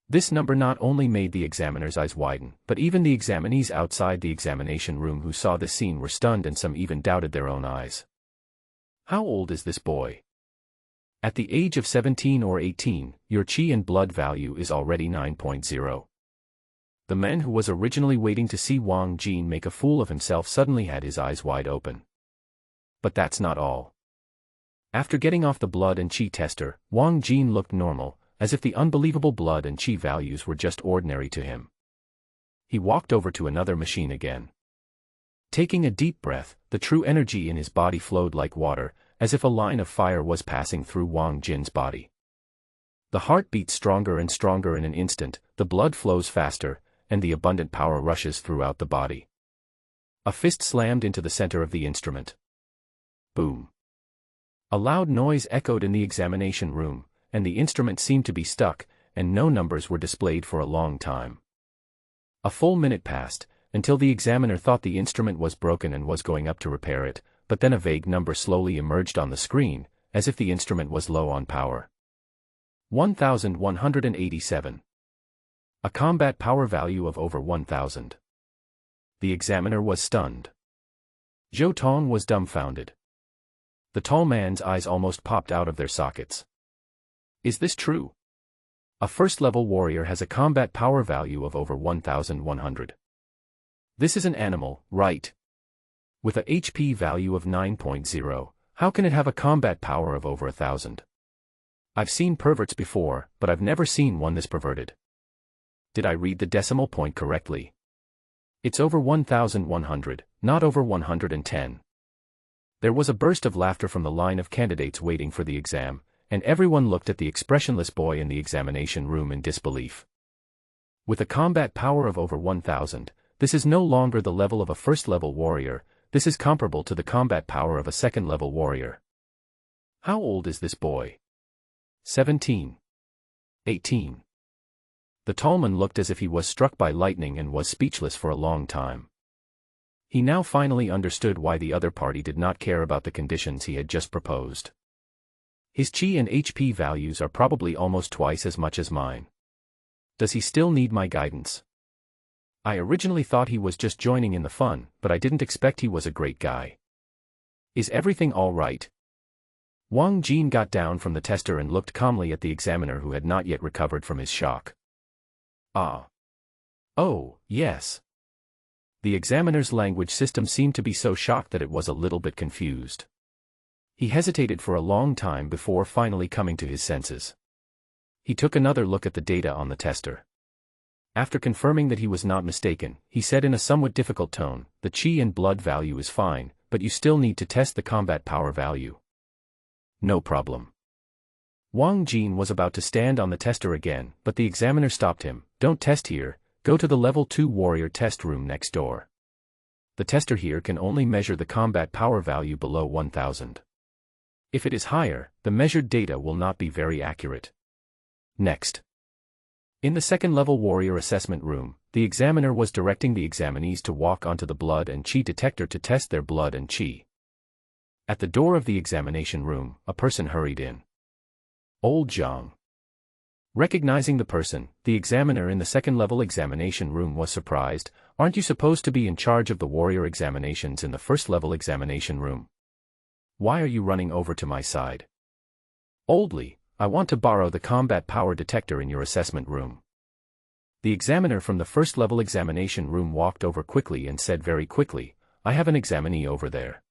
This number not only made the examiner's eyes widen, but even the examinees outside the examination room who saw this scene were stunned and some even doubted their own eyes. How old is this boy? At the age of 17 or 18, your chi and blood value is already 9.0. The man who was originally waiting to see Wang Jin make a fool of himself suddenly had his eyes wide open. But that's not all. After getting off the blood and chi tester, Wang Jin looked normal, as if the unbelievable blood and chi values were just ordinary to him. He walked over to another machine again. Taking a deep breath, the true energy in his body flowed like water, as if a line of fire was passing through Wang Jin's body. The heart beats stronger and stronger in an instant, the blood flows faster, and the abundant power rushes throughout the body. A fist slammed into the center of the instrument. Boom. A loud noise echoed in the examination room, and the instrument seemed to be stuck, and no numbers were displayed for a long time. A full minute passed, until the examiner thought the instrument was broken and was going up to repair it, but then a vague number slowly emerged on the screen, as if the instrument was low on power. 1187. A combat power value of over 1000. The examiner was stunned. Zhou Tong was dumbfounded. The tall man's eyes almost popped out of their sockets. Is this true? A first-level warrior has a combat power value of over 1,100. This is an animal, right? With a HP value of 9.0, how can it have a combat power of over 1,000? I've seen perverts before, but I've never seen one this perverted. Did I read the decimal point correctly? It's over 1,100, not over 110. There was a burst of laughter from the line of candidates waiting for the exam, and everyone looked at the expressionless boy in the examination room in disbelief. With a combat power of over 1,000, this is no longer the level of a first-level warrior, this is comparable to the combat power of a second-level warrior. How old is this boy? 17. 18. The tallman looked as if he was struck by lightning and was speechless for a long time. He now finally understood why the other party did not care about the conditions he had just proposed. His chi and HP values are probably almost twice as much as mine. Does he still need my guidance? I originally thought he was just joining in the fun, but I didn't expect he was a great guy. Is everything all right? Wang Jin got down from the tester and looked calmly at the examiner who had not yet recovered from his shock. Ah. Oh, yes. The examiner's language system seemed to be so shocked that it was a little bit confused. He hesitated for a long time before finally coming to his senses. He took another look at the data on the tester. After confirming that he was not mistaken, he said in a somewhat difficult tone, "The chi and blood value is fine, but you still need to test the combat power value." No problem. Wang Jin was about to stand on the tester again, but the examiner stopped him. Don't test here, go to the level 2 warrior test room next door. The tester here can only measure the combat power value below 1,000. If it is higher, the measured data will not be very accurate. Next. In the second-level warrior assessment room, the examiner was directing the examinees to walk onto the blood and chi detector to test their blood and chi. At the door of the examination room, a person hurried in. Old Zhang. Recognizing the person, the examiner in the second-level examination room was surprised. Aren't you supposed to be in charge of the warrior examinations in the first-level examination room? Why are you running over to my side? Oldly, I want to borrow the combat power detector in your assessment room. The examiner from the first-level examination room walked over quickly and said very quickly, I have an examinee over there.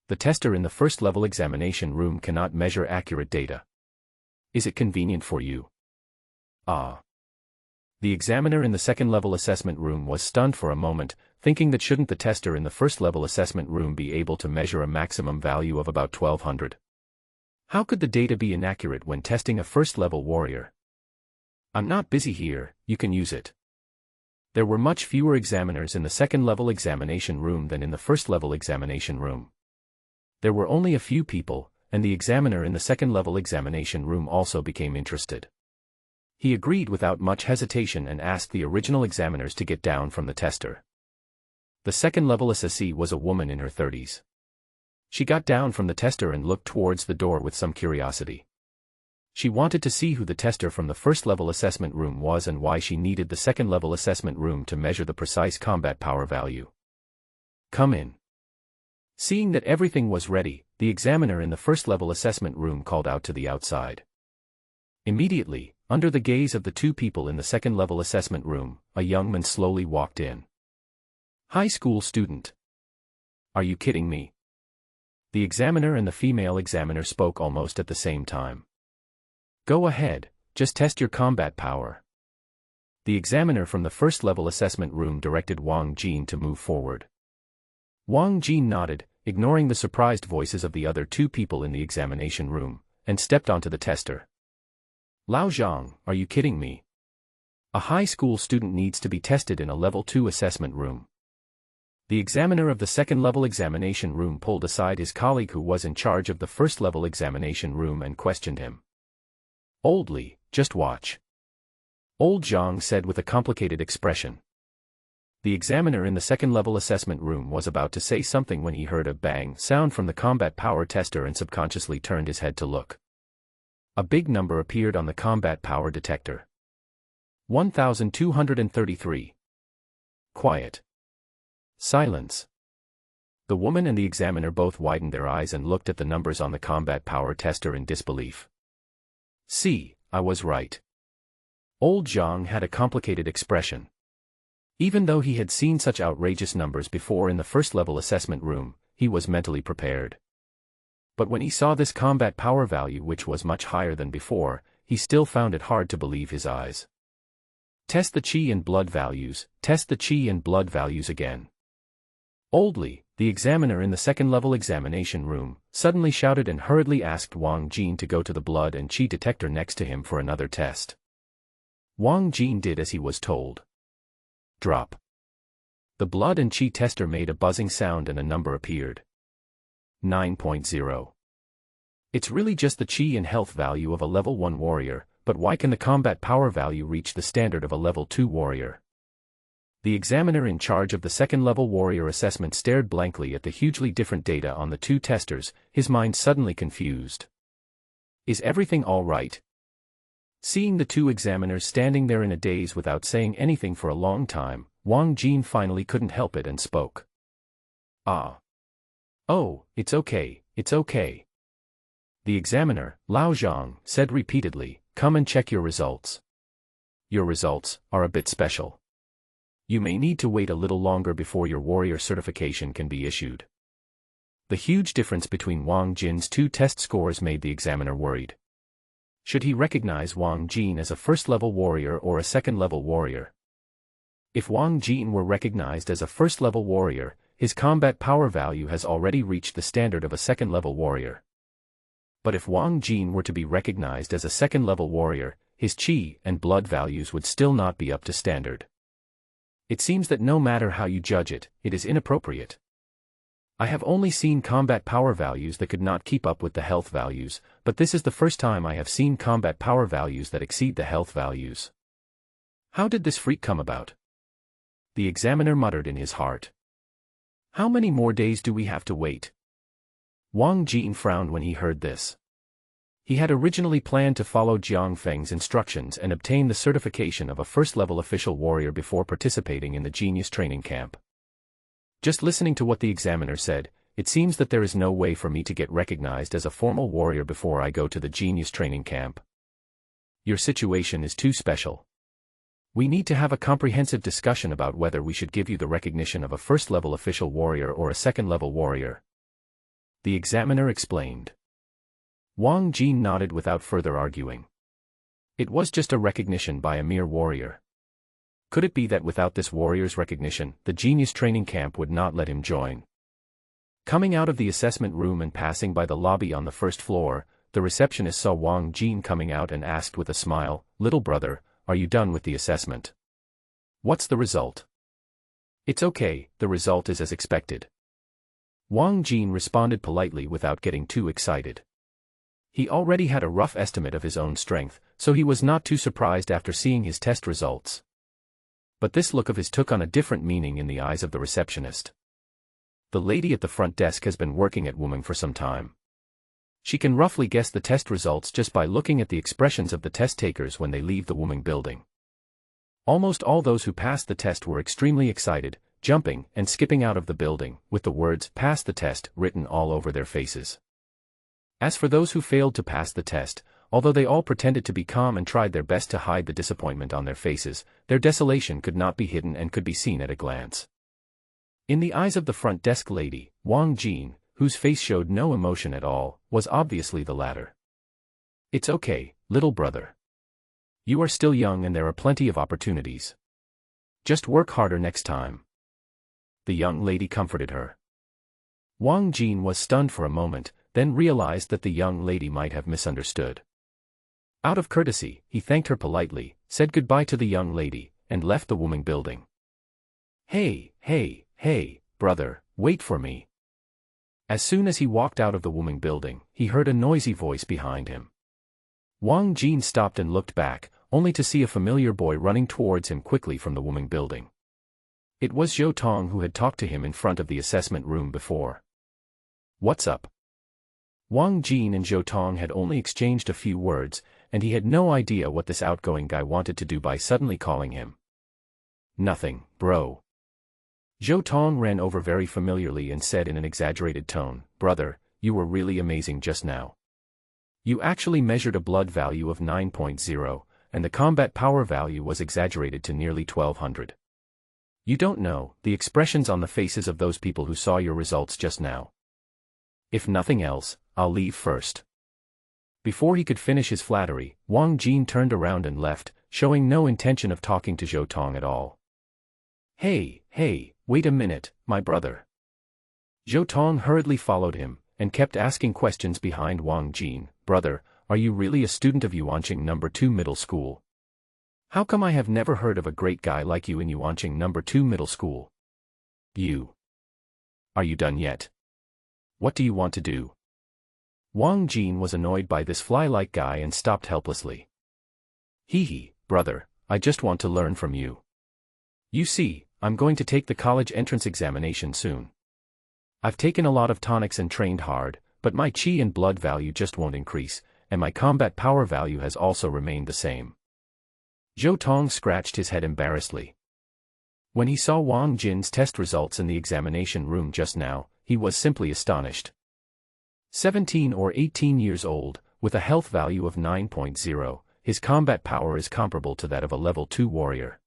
The tester in the first-level examination room cannot measure accurate data. Is it convenient for you? Ah. The examiner in the second-level assessment room was stunned for a moment, thinking that shouldn't the tester in the first-level assessment room be able to measure a maximum value of about 1,200? How could the data be inaccurate when testing a first-level warrior? I'm not busy here, you can use it. There were much fewer examiners in the second-level examination room than in the first-level examination room. There were only a few people, and the examiner in the second-level examination room also became interested. He agreed without much hesitation and asked the original examiners to get down from the tester. The second-level assessee was a woman in her 30s. She got down from the tester and looked towards the door with some curiosity. She wanted to see who the tester from the first-level assessment room was and why she needed the second-level assessment room to measure the precise combat power value. Come in. Seeing that everything was ready, the examiner in the first-level assessment room called out to the outside. Immediately, under the gaze of the two people in the second-level assessment room, a young man slowly walked in. High school student. Are you kidding me? The examiner and the female examiner spoke almost at the same time. Go ahead, just test your combat power. The examiner from the first-level assessment room directed Wang Jin to move forward. Wang Jin nodded, ignoring the surprised voices of the other two people in the examination room, and stepped onto the tester. Lao Zhang, are you kidding me? A high school student needs to be tested in a level 2 assessment room. The examiner of the second-level examination room pulled aside his colleague who was in charge of the first-level examination room and questioned him. Oldly, just watch. Old Zhang said with a complicated expression. The examiner in the second-level assessment room was about to say something when he heard a bang sound from the combat power tester and subconsciously turned his head to look. A big number appeared on the combat power detector. 1,233. Quiet. Silence. The woman and the examiner both widened their eyes and looked at the numbers on the combat power tester in disbelief. See, I was right. Old Zhang had a complicated expression. Even though he had seen such outrageous numbers before in the first-level assessment room, he was mentally prepared. But when he saw this combat power value, which was much higher than before, he still found it hard to believe his eyes. Test the qi and blood values, test the qi and blood values again. Oldly, the examiner in the second-level examination room, suddenly shouted and hurriedly asked Wang Jin to go to the blood and qi detector next to him for another test. Wang Jin did as he was told. Drop. The blood and qi tester made a buzzing sound and a number appeared. 9.0. It's really just the qi and health value of a level 1 warrior, but why can the combat power value reach the standard of a level 2 warrior? The examiner in charge of the second-level warrior assessment stared blankly at the hugely different data on the two testers, his mind suddenly confused. Is everything all right? Seeing the two examiners standing there in a daze without saying anything for a long time, Wang Jin finally couldn't help it and spoke. Ah. Oh, it's okay, it's okay. The examiner, Lao Zhang, said repeatedly, come and check your results. Your results are a bit special. You may need to wait a little longer before your warrior certification can be issued. The huge difference between Wang Jin's two test scores made the examiner worried. Should he recognize Wang Jin as a first-level warrior or a second-level warrior? If Wang Jin were recognized as a first-level warrior, his combat power value has already reached the standard of a second-level warrior. But if Wang Jin were to be recognized as a second-level warrior, his qi and blood values would still not be up to standard. It seems that no matter how you judge it, it is inappropriate. I have only seen combat power values that could not keep up with the health values, but this is the first time I have seen combat power values that exceed the health values. How did this freak come about? The examiner muttered in his heart. How many more days do we have to wait? Wang Jin frowned when he heard this. He had originally planned to follow Jiang Feng's instructions and obtain the certification of a first-level official warrior before participating in the genius training camp. Just listening to what the examiner said, it seems that there is no way for me to get recognized as a formal warrior before I go to the genius training camp. Your situation is too special. We need to have a comprehensive discussion about whether we should give you the recognition of a first-level official warrior or a second-level warrior. The examiner explained. Wang Jin nodded without further arguing. It was just a recognition by a mere warrior. Could it be that without this warrior's recognition, the genius training camp would not let him join? Coming out of the assessment room and passing by the lobby on the first floor, the receptionist saw Wang Jin coming out and asked with a smile, "Little brother, are you done with the assessment? What's the result?" "It's okay, the result is as expected." Wang Jin responded politely without getting too excited. He already had a rough estimate of his own strength, so he was not too surprised after seeing his test results. But this look of his took on a different meaning in the eyes of the receptionist. The lady at the front desk has been working at Wuming for some time. She can roughly guess the test results just by looking at the expressions of the test takers when they leave the Wuming building. Almost all those who passed the test were extremely excited, jumping and skipping out of the building, with the words "Pass the test" written all over their faces. As for those who failed to pass the test, although they all pretended to be calm and tried their best to hide the disappointment on their faces, their desolation could not be hidden and could be seen at a glance. In the eyes of the front desk lady, Wang Jin, whose face showed no emotion at all, was obviously the latter. "It's okay, little brother. You are still young and there are plenty of opportunities. Just work harder next time." The young lady comforted her. Wang Jin was stunned for a moment, then realized that the young lady might have misunderstood. Out of courtesy, he thanked her politely, said goodbye to the young lady, and left the Wuming building. Hey, brother, wait for me." As soon as he walked out of the Wuming building, he heard a noisy voice behind him. Wang Jin stopped and looked back, only to see a familiar boy running towards him quickly from the Wuming building. It was Zhou Tong who had talked to him in front of the assessment room before. "What's up?" Wang Jin and Zhou Tong had only exchanged a few words, and he had no idea what this outgoing guy wanted to do by suddenly calling him. "Nothing, bro." Zhou Tong ran over very familiarly and said in an exaggerated tone, "Brother, you were really amazing just now. You actually measured a blood value of 9.0, and the combat power value was exaggerated to nearly 1200. You don't know the expressions on the faces of those people who saw your results just now. If nothing else, I'll leave first." Before he could finish his flattery, Wang Jin turned around and left, showing no intention of talking to Zhou Tong at all. Hey, wait a minute, my brother." Zhou Tong hurriedly followed him, and kept asking questions behind Wang Jin. "Brother, are you really a student of Yuanqing No. 2 Middle School? How come I have never heard of a great guy like you in Yuanqing No. 2 Middle School? Are you done yet? What do you want to do?" Wang Jin was annoyed by this fly-like guy and stopped helplessly. Hee, brother, I just want to learn from you. You see, I'm going to take the college entrance examination soon. I've taken a lot of tonics and trained hard, but my chi and blood value just won't increase, and my combat power value has also remained the same. Zhou Tong scratched his head embarrassedly. When he saw Wang Jin's test results in the examination room just now, he was simply astonished. 17 or 18 years old, with a health value of 9.0, his combat power is comparable to that of a level 2 warrior.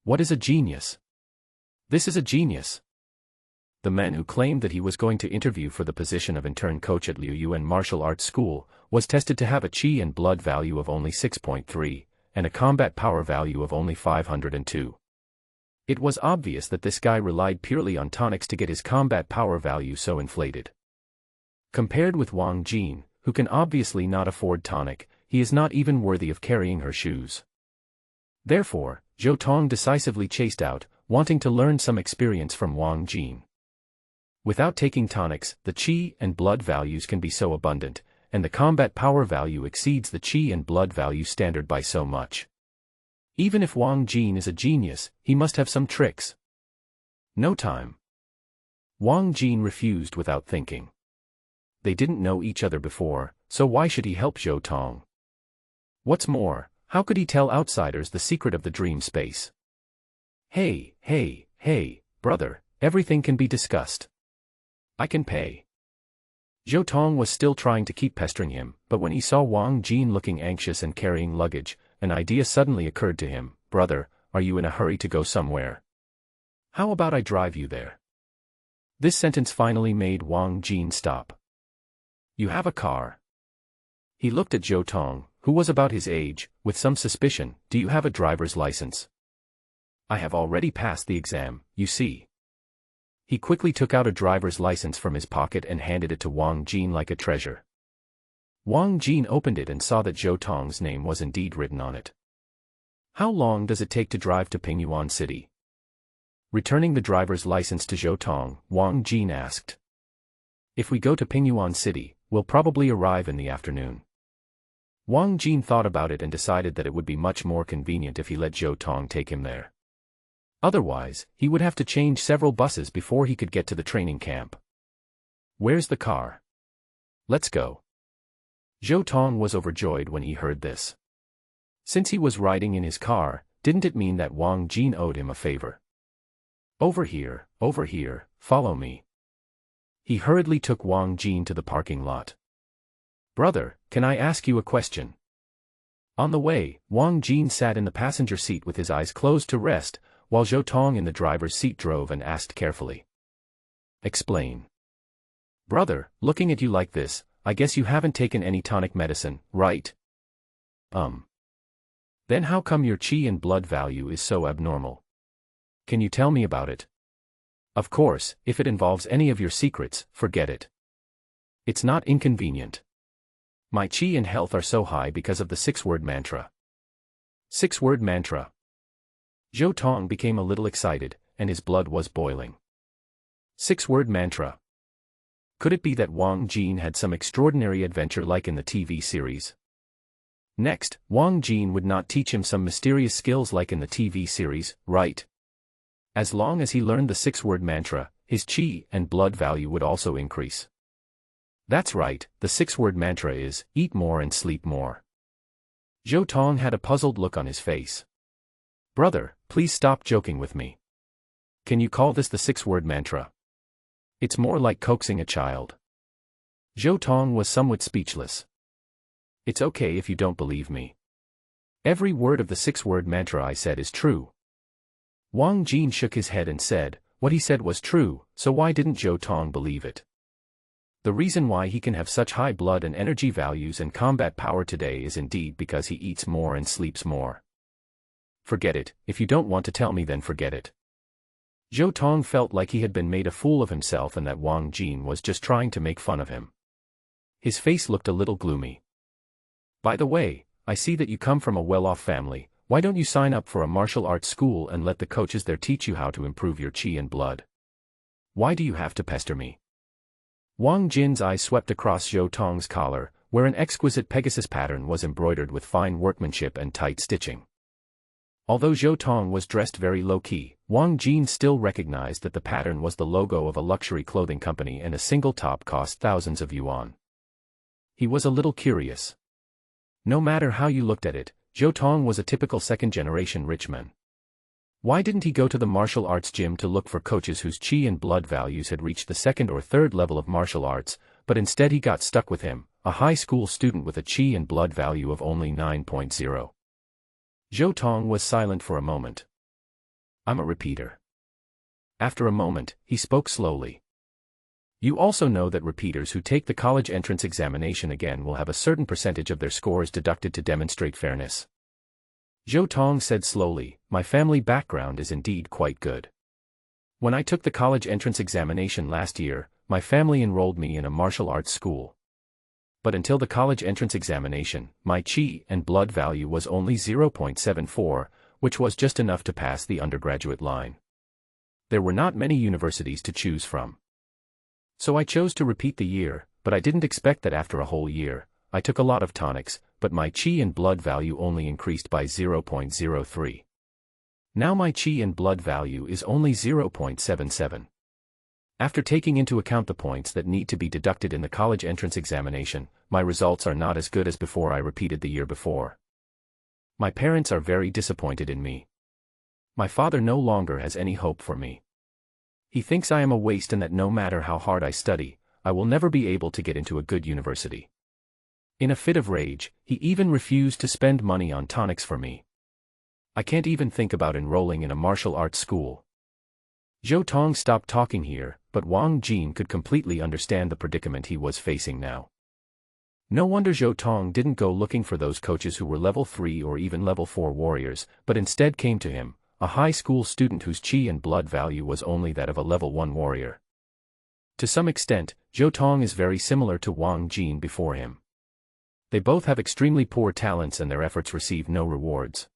What is a genius? This is a genius. The man who claimed that he was going to interview for the position of intern coach at Liu Yuan Martial Arts School, was tested to have a chi and blood value of only 6.3, and a combat power value of only 502. It was obvious that this guy relied purely on tonics to get his combat power value so inflated. Compared with Wang Jin, who can obviously not afford tonic, he is not even worthy of carrying her shoes. Therefore, Zhou Tong decisively chased out, wanting to learn some experience from Wang Jin. Without taking tonics, the chi and blood values can be so abundant, and the combat power value exceeds the chi and blood value standard by so much. Even if Wang Jin is a genius, he must have some tricks. No time. Wang Jin refused without thinking. They didn't know each other before, so why should he help Zhou Tong? What's more, how could he tell outsiders the secret of the dream space? Hey, brother, everything can be discussed. I can pay. Zhou Tong was still trying to keep pestering him, but when he saw Wang Jin looking anxious and carrying luggage, an idea suddenly occurred to him. "Brother, are you in a hurry to go somewhere? How about I drive you there?" This sentence finally made Wang Jin stop. "You have a car?" He looked at Zhou Tong, who was about his age, with some suspicion. "Do you have a driver's license?" "I have already passed the exam, you see." He quickly took out a driver's license from his pocket and handed it to Wang Jin like a treasure. Wang Jin opened it and saw that Zhou Tong's name was indeed written on it. "How long does it take to drive to Pingyuan City?" Returning the driver's license to Zhou Tong, Wang Jin asked. "If we go to Pingyuan City, we'll probably arrive in the afternoon." Wang Jin thought about it and decided that it would be much more convenient if he let Zhou Tong take him there. Otherwise, he would have to change several buses before he could get to the training camp. "Where's the car? Let's go." Zhou Tong was overjoyed when he heard this. Since he was riding in his car, didn't it mean that Wang Jin owed him a favor? Over here, follow me." He hurriedly took Wang Jin to the parking lot. "Brother, can I ask you a question?" On the way, Wang Jin sat in the passenger seat with his eyes closed to rest, while Zhou Tong in the driver's seat drove and asked carefully. "Explain." "Brother, looking at you like this, I guess you haven't taken any tonic medicine, right?" Then how come your chi and blood value is so abnormal? Can you tell me about it? Of course, if it involves any of your secrets, forget it. It's not inconvenient. My chi and health are so high because of the 6-word mantra. 6-word mantra. Zhou Tong became a little excited, and his blood was boiling. 6-word mantra. Could it be that Wang Jin had some extraordinary adventure like in the TV series? Next, Wang Jin would not teach him some mysterious skills like in the TV series, right? As long as he learned the 6-word mantra, his chi and blood value would also increase. That's right, the 6-word mantra is, eat more and sleep more. Zhou Tong had a puzzled look on his face. Brother, please stop joking with me. Can you call this the 6-word mantra? It's more like coaxing a child. Zhou Tong was somewhat speechless. It's okay if you don't believe me. Every word of the 6-word mantra I said is true. Wang Jin shook his head and said, what he said was true, so why didn't Zhou Tong believe it? The reason why he can have such high blood and energy values and combat power today is indeed because he eats more and sleeps more. Forget it, if you don't want to tell me then forget it. Zhou Tong felt like he had been made a fool of himself and that Wang Jin was just trying to make fun of him. His face looked a little gloomy. By the way, I see that you come from a well-off family. Why don't you sign up for a martial arts school and let the coaches there teach you how to improve your chi and blood? Why do you have to pester me? Wang Jin's eyes swept across Zhou Tong's collar, where an exquisite Pegasus pattern was embroidered with fine workmanship and tight stitching. Although Zhou Tong was dressed very low-key, Wang Jin still recognized that the pattern was the logo of a luxury clothing company and a single top cost thousands of yuan. He was a little curious. No matter how you looked at it, Zhou Tong was a typical second-generation rich man. Why didn't he go to the martial arts gym to look for coaches whose chi and blood values had reached the 2nd or 3rd level of martial arts, but instead he got stuck with him, a high school student with a chi and blood value of only 9.0. Zhou Tong was silent for a moment. I'm a repeater. After a moment, he spoke slowly. You also know that repeaters who take the college entrance examination again will have a certain percentage of their scores deducted to demonstrate fairness. Zhou Tong said slowly, my family background is indeed quite good. When I took the college entrance examination last year, my family enrolled me in a martial arts school. But until the college entrance examination, my chi and blood value was only 0.74, which was just enough to pass the undergraduate line. There were not many universities to choose from. So I chose to repeat the year, but I didn't expect that after a whole year. I took a lot of tonics, but my chi and blood value only increased by 0.03. Now my chi and blood value is only 0.77. After taking into account the points that need to be deducted in the college entrance examination, my results are not as good as before I repeated the year before. My parents are very disappointed in me. My father no longer has any hope for me. He thinks I am a waste and that no matter how hard I study, I will never be able to get into a good university. In a fit of rage, he even refused to spend money on tonics for me. I can't even think about enrolling in a martial arts school. Zhou Tong stopped talking here, but Wang Jin could completely understand the predicament he was facing now. No wonder Zhou Tong didn't go looking for those coaches who were level 3 or even level 4 warriors, but instead came to him, a high school student whose chi and blood value was only that of a level 1 warrior. To some extent, Zhou Tong is very similar to Wang Jin before him. They both have extremely poor talents and their efforts receive no rewards.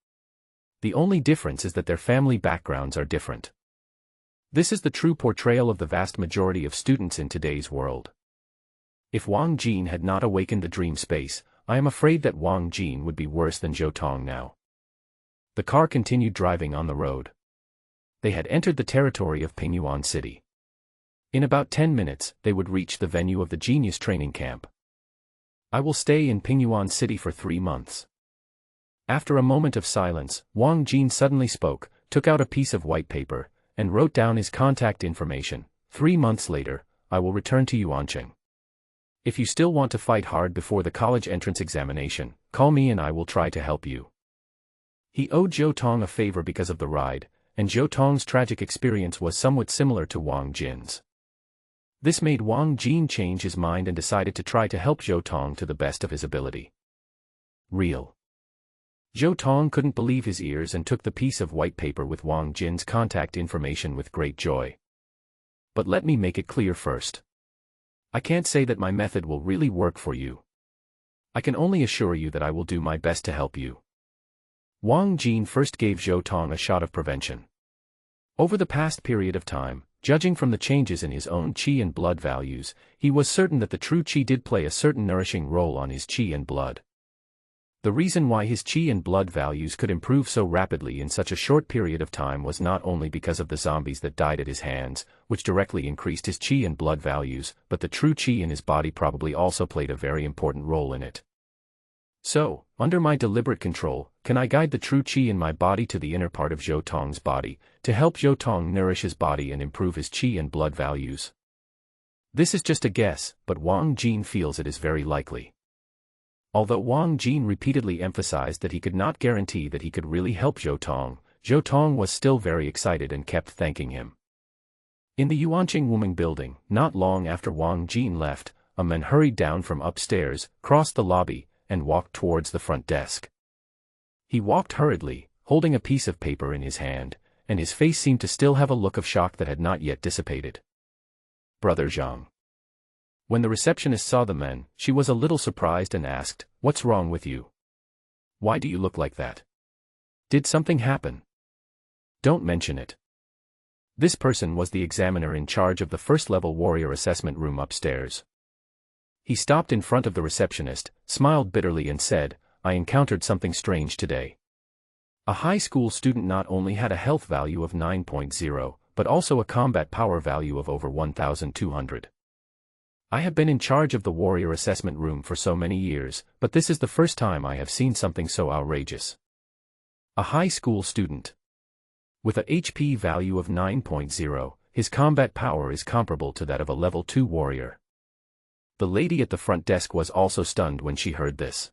The only difference is that their family backgrounds are different. This is the true portrayal of the vast majority of students in today's world. If Wang Jin had not awakened the dream space, I am afraid that Wang Jin would be worse than Zhou Tong now. The car continued driving on the road. They had entered the territory of Pingyuan City. In about 10 minutes, they would reach the venue of the Genius Training Camp. I will stay in Pingyuan City for 3 months. After a moment of silence, Wang Jin suddenly spoke, took out a piece of white paper, and wrote down his contact information. 3 months later, I will return to Yuancheng. If you still want to fight hard before the college entrance examination, call me and I will try to help you. He owed Zhou Tong a favor because of the ride, and Zhou Tong's tragic experience was somewhat similar to Wang Jin's. This made Wang Jin change his mind and decided to try to help Zhou Tong to the best of his ability. Real. Zhou Tong couldn't believe his ears and took the piece of white paper with Wang Jin's contact information with great joy. But let me make it clear first. I can't say that my method will really work for you. I can only assure you that I will do my best to help you. Wang Jin first gave Zhou Tong a shot of prevention. Over the past period of time, judging from the changes in his own chi and blood values, he was certain that the true chi did play a certain nourishing role on his chi and blood. The reason why his chi and blood values could improve so rapidly in such a short period of time was not only because of the zombies that died at his hands, which directly increased his chi and blood values, but the true chi in his body probably also played a very important role in it. So, under my deliberate control, can I guide the true qi in my body to the inner part of Zhou Tong's body, to help Zhou Tong nourish his body and improve his qi and blood values? This is just a guess, but Wang Jin feels it is very likely. Although Wang Jin repeatedly emphasized that he could not guarantee that he could really help Zhou Tong was still very excited and kept thanking him. In the Yuanqing Wuming building, not long after Wang Jin left, a man hurried down from upstairs, crossed the lobby, and walked towards the front desk. He walked hurriedly, holding a piece of paper in his hand, and his face seemed to still have a look of shock that had not yet dissipated. Brother Zhang. When the receptionist saw the man, she was a little surprised and asked, "What's wrong with you? Why do you look like that? Did something happen? Don't mention it." This person was the examiner in charge of the first-level warrior assessment room upstairs. He stopped in front of the receptionist, smiled bitterly and said, "I encountered something strange today. A high school student not only had a health value of 9.0, but also a combat power value of over 1,200. I have been in charge of the warrior assessment room for so many years, but this is the first time I have seen something so outrageous. A high school student. With a HP value of 9.0, his combat power is comparable to that of a level 2 warrior." The lady at the front desk was also stunned when she heard this.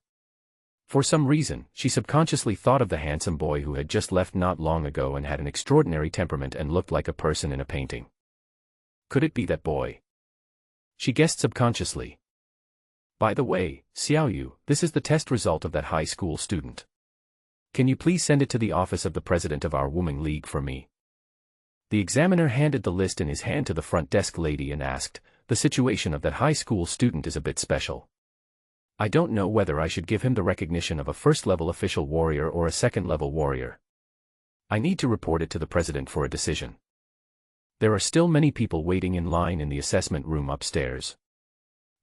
For some reason, she subconsciously thought of the handsome boy who had just left not long ago and had an extraordinary temperament and looked like a person in a painting. Could it be that boy? She guessed subconsciously. "By the way, Xiaoyu, this is the test result of that high school student. Can you please send it to the office of the president of our Wuming League for me?" The examiner handed the list in his hand to the front desk lady and asked, "The situation of that high school student is a bit special. I don't know whether I should give him the recognition of a first-level official warrior or a second-level warrior. I need to report it to the president for a decision. There are still many people waiting in line in the assessment room upstairs.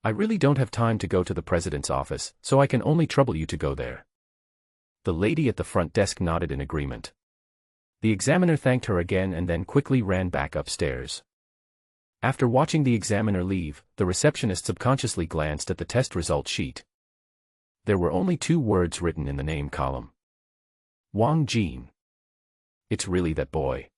I really don't have time to go to the president's office, so I can only trouble you to go there." The lady at the front desk nodded in agreement. The examiner thanked her again and then quickly ran back upstairs. After watching the examiner leave, the receptionist subconsciously glanced at the test result sheet. There were only 2 words written in the name column. Wang Jin. It's really that boy.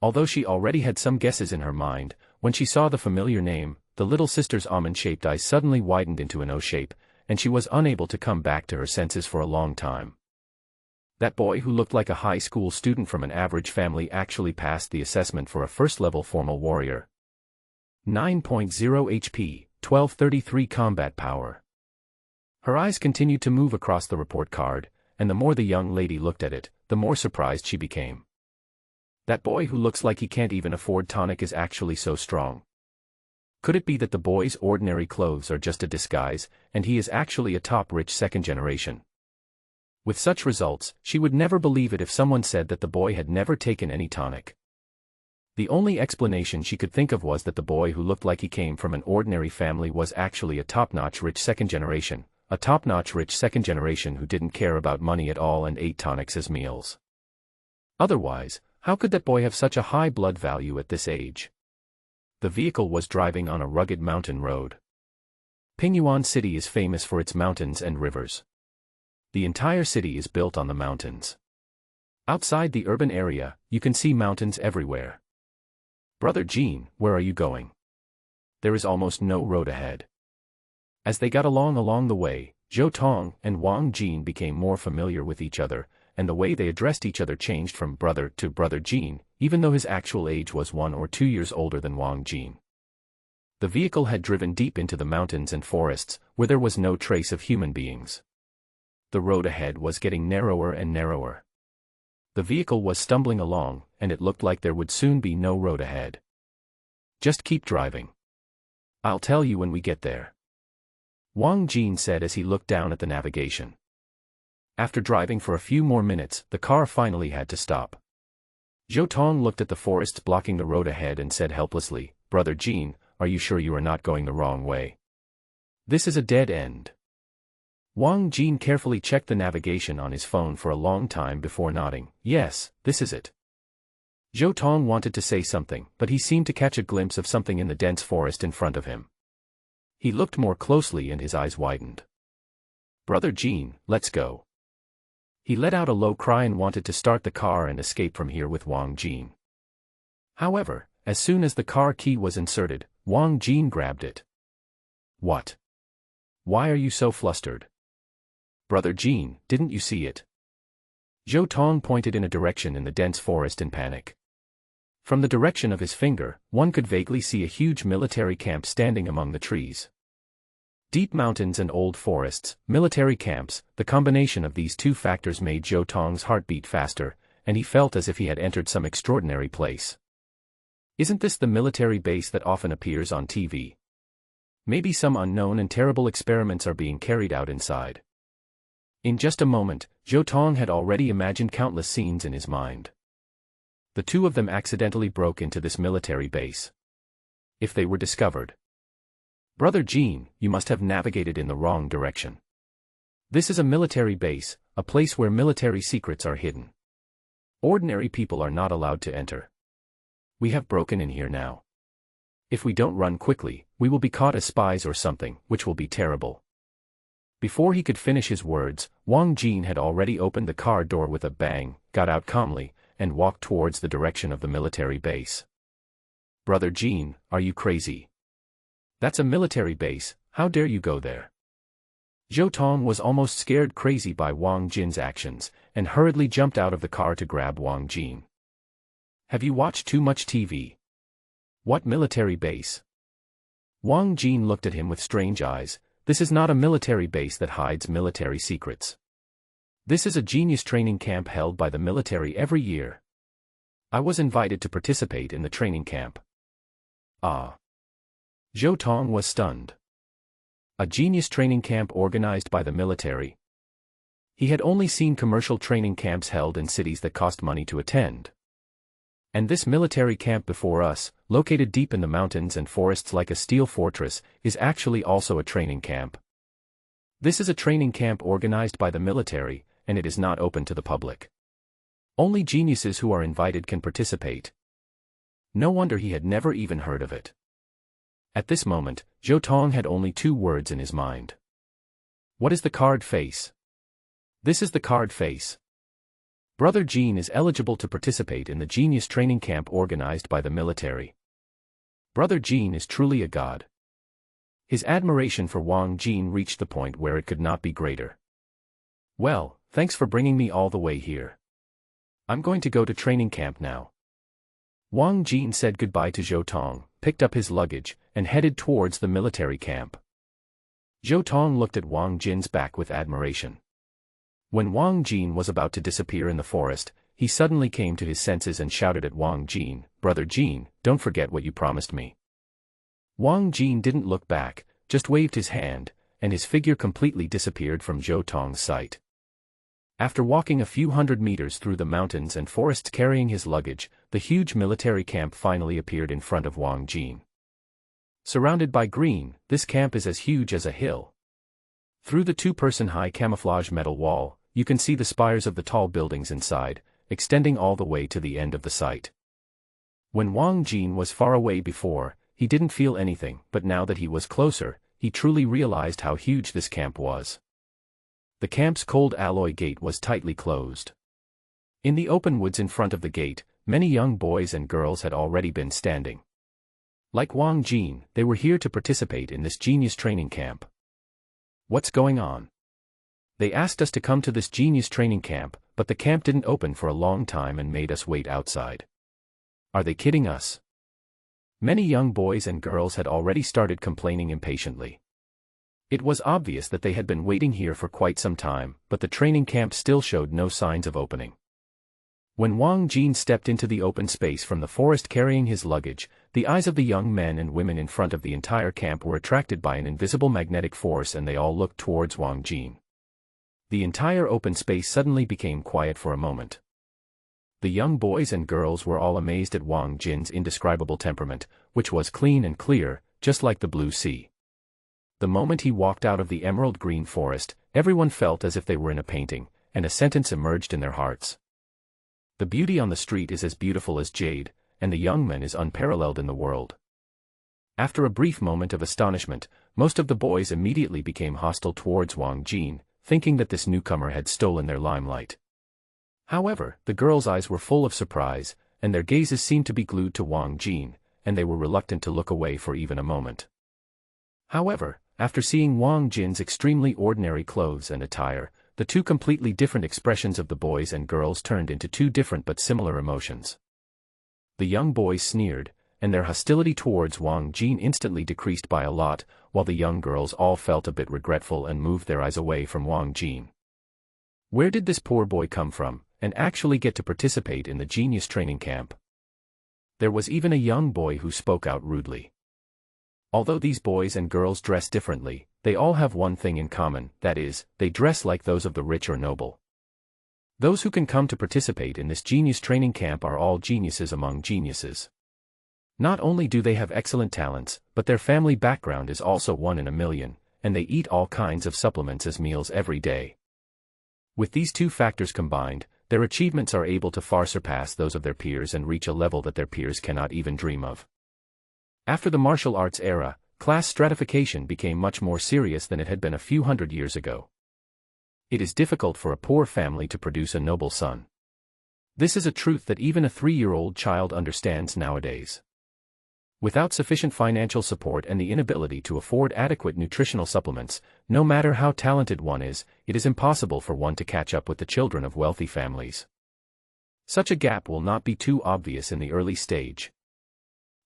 Although she already had some guesses in her mind, when she saw the familiar name, the little sister's almond-shaped eyes suddenly widened into an O shape, and she was unable to come back to her senses for a long time. That boy who looked like a high school student from an average family actually passed the assessment for a first-level formal warrior. 9.0 HP, 1233 combat power. Her eyes continued to move across the report card, and the more the young lady looked at it, the more surprised she became. That boy who looks like he can't even afford tonic is actually so strong. Could it be that the boy's ordinary clothes are just a disguise, and he is actually a top-rich second generation? With such results, she would never believe it if someone said that the boy had never taken any tonic. The only explanation she could think of was that the boy who looked like he came from an ordinary family was actually a top-notch rich second generation, who didn't care about money at all and ate tonics as meals. Otherwise, how could that boy have such a high blood value at this age? The vehicle was driving on a rugged mountain road. Pingyuan City is famous for its mountains and rivers. The entire city is built on the mountains. Outside the urban area, you can see mountains everywhere. "Brother Jean, where are you going? There is almost no road ahead." As they got along the way, Zhou Tong and Wang Jin became more familiar with each other, and the way they addressed each other changed from brother to Brother Jean, even though his actual age was 1 or 2 years older than Wang Jin. The vehicle had driven deep into the mountains and forests, where there was no trace of human beings. The road ahead was getting narrower and narrower. The vehicle was stumbling along, and it looked like there would soon be no road ahead. "Just keep driving. I'll tell you when we get there," Wang Jin said as he looked down at the navigation. After driving for a few more minutes, the car finally had to stop. Zhou Tong looked at the forests blocking the road ahead and said helplessly, "Brother Jin, are you sure you are not going the wrong way? This is a dead end." Wang Jin carefully checked the navigation on his phone for a long time before nodding. "Yes, this is it." Zhou Tong wanted to say something, but he seemed to catch a glimpse of something in the dense forest in front of him. He looked more closely and his eyes widened. Brother Jean, let's go. He let out a low cry and wanted to start the car and escape from here with Wang Jin. However, as soon as the car key was inserted, Wang Jin grabbed it. What? Why are you so flustered? Brother Jean, didn't you see it? Zhou Tong pointed in a direction in the dense forest in panic. From the direction of his finger, one could vaguely see a huge military camp standing among the trees. Deep mountains and old forests, military camps, the combination of these two factors made Zhou Tong's heart beat faster, and he felt as if he had entered some extraordinary place. Isn't this the military base that often appears on TV? Maybe some unknown and terrible experiments are being carried out inside. In just a moment, Zhou Tong had already imagined countless scenes in his mind. The two of them accidentally broke into this military base. If they were discovered. Brother Jean, you must have navigated in the wrong direction. This is a military base, a place where military secrets are hidden. Ordinary people are not allowed to enter. We have broken in here now. If we don't run quickly, we will be caught as spies or something, which will be terrible. Before he could finish his words, Wang Jin had already opened the car door with a bang, got out calmly, and walked towards the direction of the military base. Brother Jean, are you crazy? That's a military base, how dare you go there? Zhou Tong was almost scared crazy by Wang Jin's actions, and hurriedly jumped out of the car to grab Wang Jin. Have you watched too much TV? What military base? Wang Jin looked at him with strange eyes. This is not a military base that hides military secrets. This is a genius training camp held by the military every year. I was invited to participate in the training camp. Ah. Zhou Tong was stunned. A genius training camp organized by the military. He had only seen commercial training camps held in cities that cost money to attend. And this military camp before us, located deep in the mountains and forests like a steel fortress, is actually also a training camp. This is a training camp organized by the military, and it is not open to the public. Only geniuses who are invited can participate. No wonder he had never even heard of it. At this moment, Zhou Tong had only two words in his mind. What is the card face? This is the card face. Brother Jean is eligible to participate in the genius training camp organized by the military. Brother Jean is truly a god. His admiration for Wang Jin reached the point where it could not be greater. Well, thanks for bringing me all the way here. I'm going to go to training camp now. Wang Jin said goodbye to Zhou Tong, picked up his luggage, and headed towards the military camp. Zhou Tong looked at Wang Jin's back with admiration. When Wang Jin was about to disappear in the forest, he suddenly came to his senses and shouted at Wang Jin, "Brother Jin, don't forget what you promised me." Wang Jin didn't look back, just waved his hand, and his figure completely disappeared from Zhou Tong's sight. After walking a few hundred meters through the mountains and forests carrying his luggage, the huge military camp finally appeared in front of Wang Jin. Surrounded by green, this camp is as huge as a hill. Through the two-person-high camouflage metal wall, you can see the spires of the tall buildings inside, extending all the way to the end of the site. When Wang Jin was far away before, he didn't feel anything, but now that he was closer, he truly realized how huge this camp was. The camp's cold alloy gate was tightly closed. In the open woods in front of the gate, many young boys and girls had already been standing. Like Wang Jin, they were here to participate in this genius training camp. What's going on? They asked us to come to this genius training camp, but the camp didn't open for a long time and made us wait outside. Are they kidding us? Many young boys and girls had already started complaining impatiently. It was obvious that they had been waiting here for quite some time, but the training camp still showed no signs of opening. When Wang Jin stepped into the open space from the forest carrying his luggage, the eyes of the young men and women in front of the entire camp were attracted by an invisible magnetic force, and they all looked towards Wang Jin. The entire open space suddenly became quiet for a moment. The young boys and girls were all amazed at Wang Jin's indescribable temperament, which was clean and clear, just like the blue sea. The moment he walked out of the emerald green forest, everyone felt as if they were in a painting, and a sentence emerged in their hearts. The beauty on the street is as beautiful as jade, and the young man is unparalleled in the world. After a brief moment of astonishment, most of the boys immediately became hostile towards Wang Jin, thinking that this newcomer had stolen their limelight. However, the girls' eyes were full of surprise, and their gazes seemed to be glued to Wang Jin, and they were reluctant to look away for even a moment. However, after seeing Wang Jin's extremely ordinary clothes and attire, the two completely different expressions of the boys and girls turned into two different but similar emotions. The young boys sneered, and their hostility towards Wang Jin instantly decreased by a lot, while the young girls all felt a bit regretful and moved their eyes away from Wang Jin. Where did this poor boy come from, and actually get to participate in the genius training camp? There was even a young boy who spoke out rudely. Although these boys and girls dress differently, they all have one thing in common, that is, they dress like those of the rich or noble. Those who can come to participate in this genius training camp are all geniuses among geniuses. Not only do they have excellent talents, but their family background is also 1 in a million, and they eat all kinds of supplements as meals every day. With these two factors combined, their achievements are able to far surpass those of their peers and reach a level that their peers cannot even dream of. After the martial arts era, class stratification became much more serious than it had been a few hundred years ago. It is difficult for a poor family to produce a noble son. This is a truth that even a 3-year-old child understands nowadays. Without sufficient financial support and the inability to afford adequate nutritional supplements, no matter how talented one is, it is impossible for one to catch up with the children of wealthy families. Such a gap will not be too obvious in the early stage.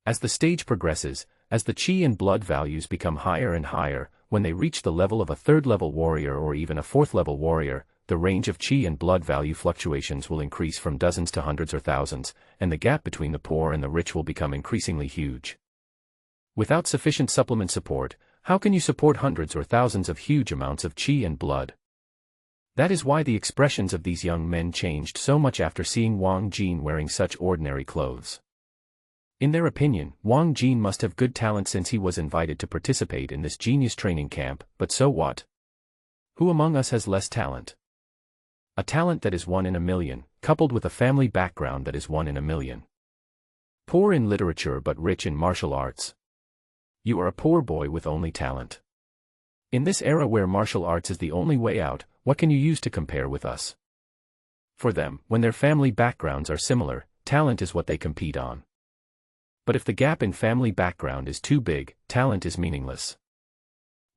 As the stage progresses, as the chi and blood values become higher and higher, when they reach the level of a 3rd-level warrior or even a 4th-level warrior, the range of chi and blood value fluctuations will increase from dozens to hundreds or thousands, and the gap between the poor and the rich will become increasingly huge. Without sufficient supplement support, how can you support hundreds or thousands of huge amounts of chi and blood? That is why the expressions of these young men changed so much after seeing Wang Jin wearing such ordinary clothes. In their opinion, Wang Jin must have good talent since he was invited to participate in this genius training camp, but so what? Who among us has less talent? A talent that is 1 in a million, coupled with a family background that is 1 in a million. Poor in literature but rich in martial arts. You are a poor boy with only talent. In this era where martial arts is the only way out, what can you use to compare with us? For them, when their family backgrounds are similar, talent is what they compete on. But if the gap in family background is too big, talent is meaningless.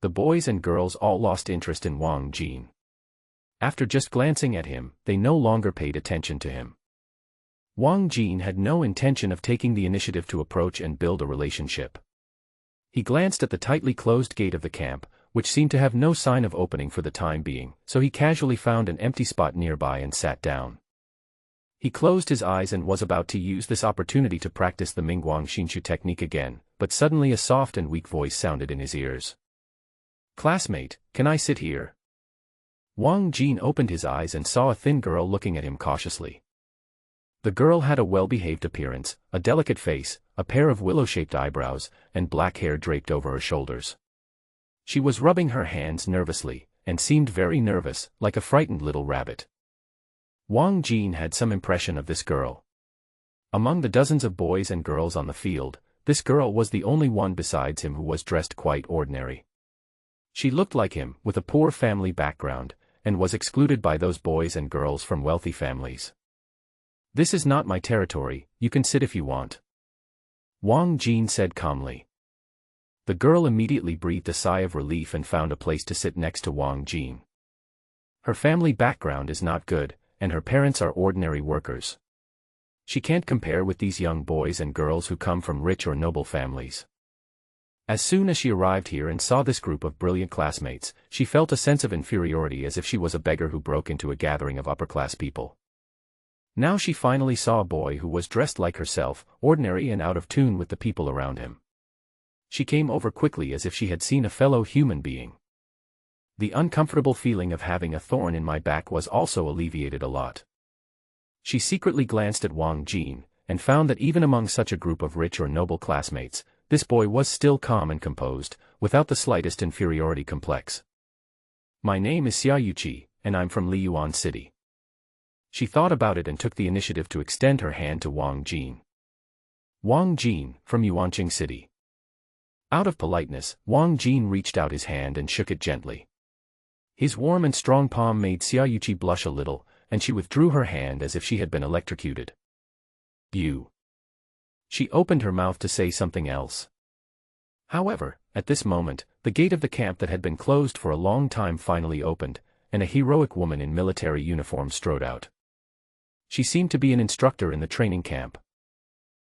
The boys and girls all lost interest in Wang Jin. After just glancing at him, they no longer paid attention to him. Wang Jin had no intention of taking the initiative to approach and build a relationship. He glanced at the tightly closed gate of the camp, which seemed to have no sign of opening for the time being, so he casually found an empty spot nearby and sat down. He closed his eyes and was about to use this opportunity to practice the Mingguang Xinshu technique again, but suddenly a soft and weak voice sounded in his ears. "Classmate, can I sit here?" Wang Jin opened his eyes and saw a thin girl looking at him cautiously. The girl had a well-behaved appearance, a delicate face, a pair of willow-shaped eyebrows, and black hair draped over her shoulders. She was rubbing her hands nervously, and seemed very nervous, like a frightened little rabbit. Wang Jin had some impression of this girl. Among the dozens of boys and girls on the field, this girl was the only one besides him who was dressed quite ordinary. She looked like him, with a poor family background, and was excluded by those boys and girls from wealthy families. "This is not my territory, you can sit if you want," Wang Jin said calmly. The girl immediately breathed a sigh of relief and found a place to sit next to Wang Jin. Her family background is not good, and her parents are ordinary workers. She can't compare with these young boys and girls who come from rich or noble families. As soon as she arrived here and saw this group of brilliant classmates, she felt a sense of inferiority as if she was a beggar who broke into a gathering of upper-class people. Now she finally saw a boy who was dressed like herself, ordinary and out of tune with the people around him. She came over quickly as if she had seen a fellow human being. The uncomfortable feeling of having a thorn in my back was also alleviated a lot. She secretly glanced at Wang Jin, and found that even among such a group of rich or noble classmates, this boy was still calm and composed, without the slightest inferiority complex. "My name is Xia Yuqi, and I'm from Liyuan City." She thought about it and took the initiative to extend her hand to Wang Jin. "Wang Jin, from Yuanqing City." Out of politeness, Wang Jin reached out his hand and shook it gently. His warm and strong palm made Xiaoyuqi blush a little, and she withdrew her hand as if she had been electrocuted. You. She opened her mouth to say something else. However, at this moment, the gate of the camp that had been closed for a long time finally opened, and a heroic woman in military uniform strode out. She seemed to be an instructor in the training camp.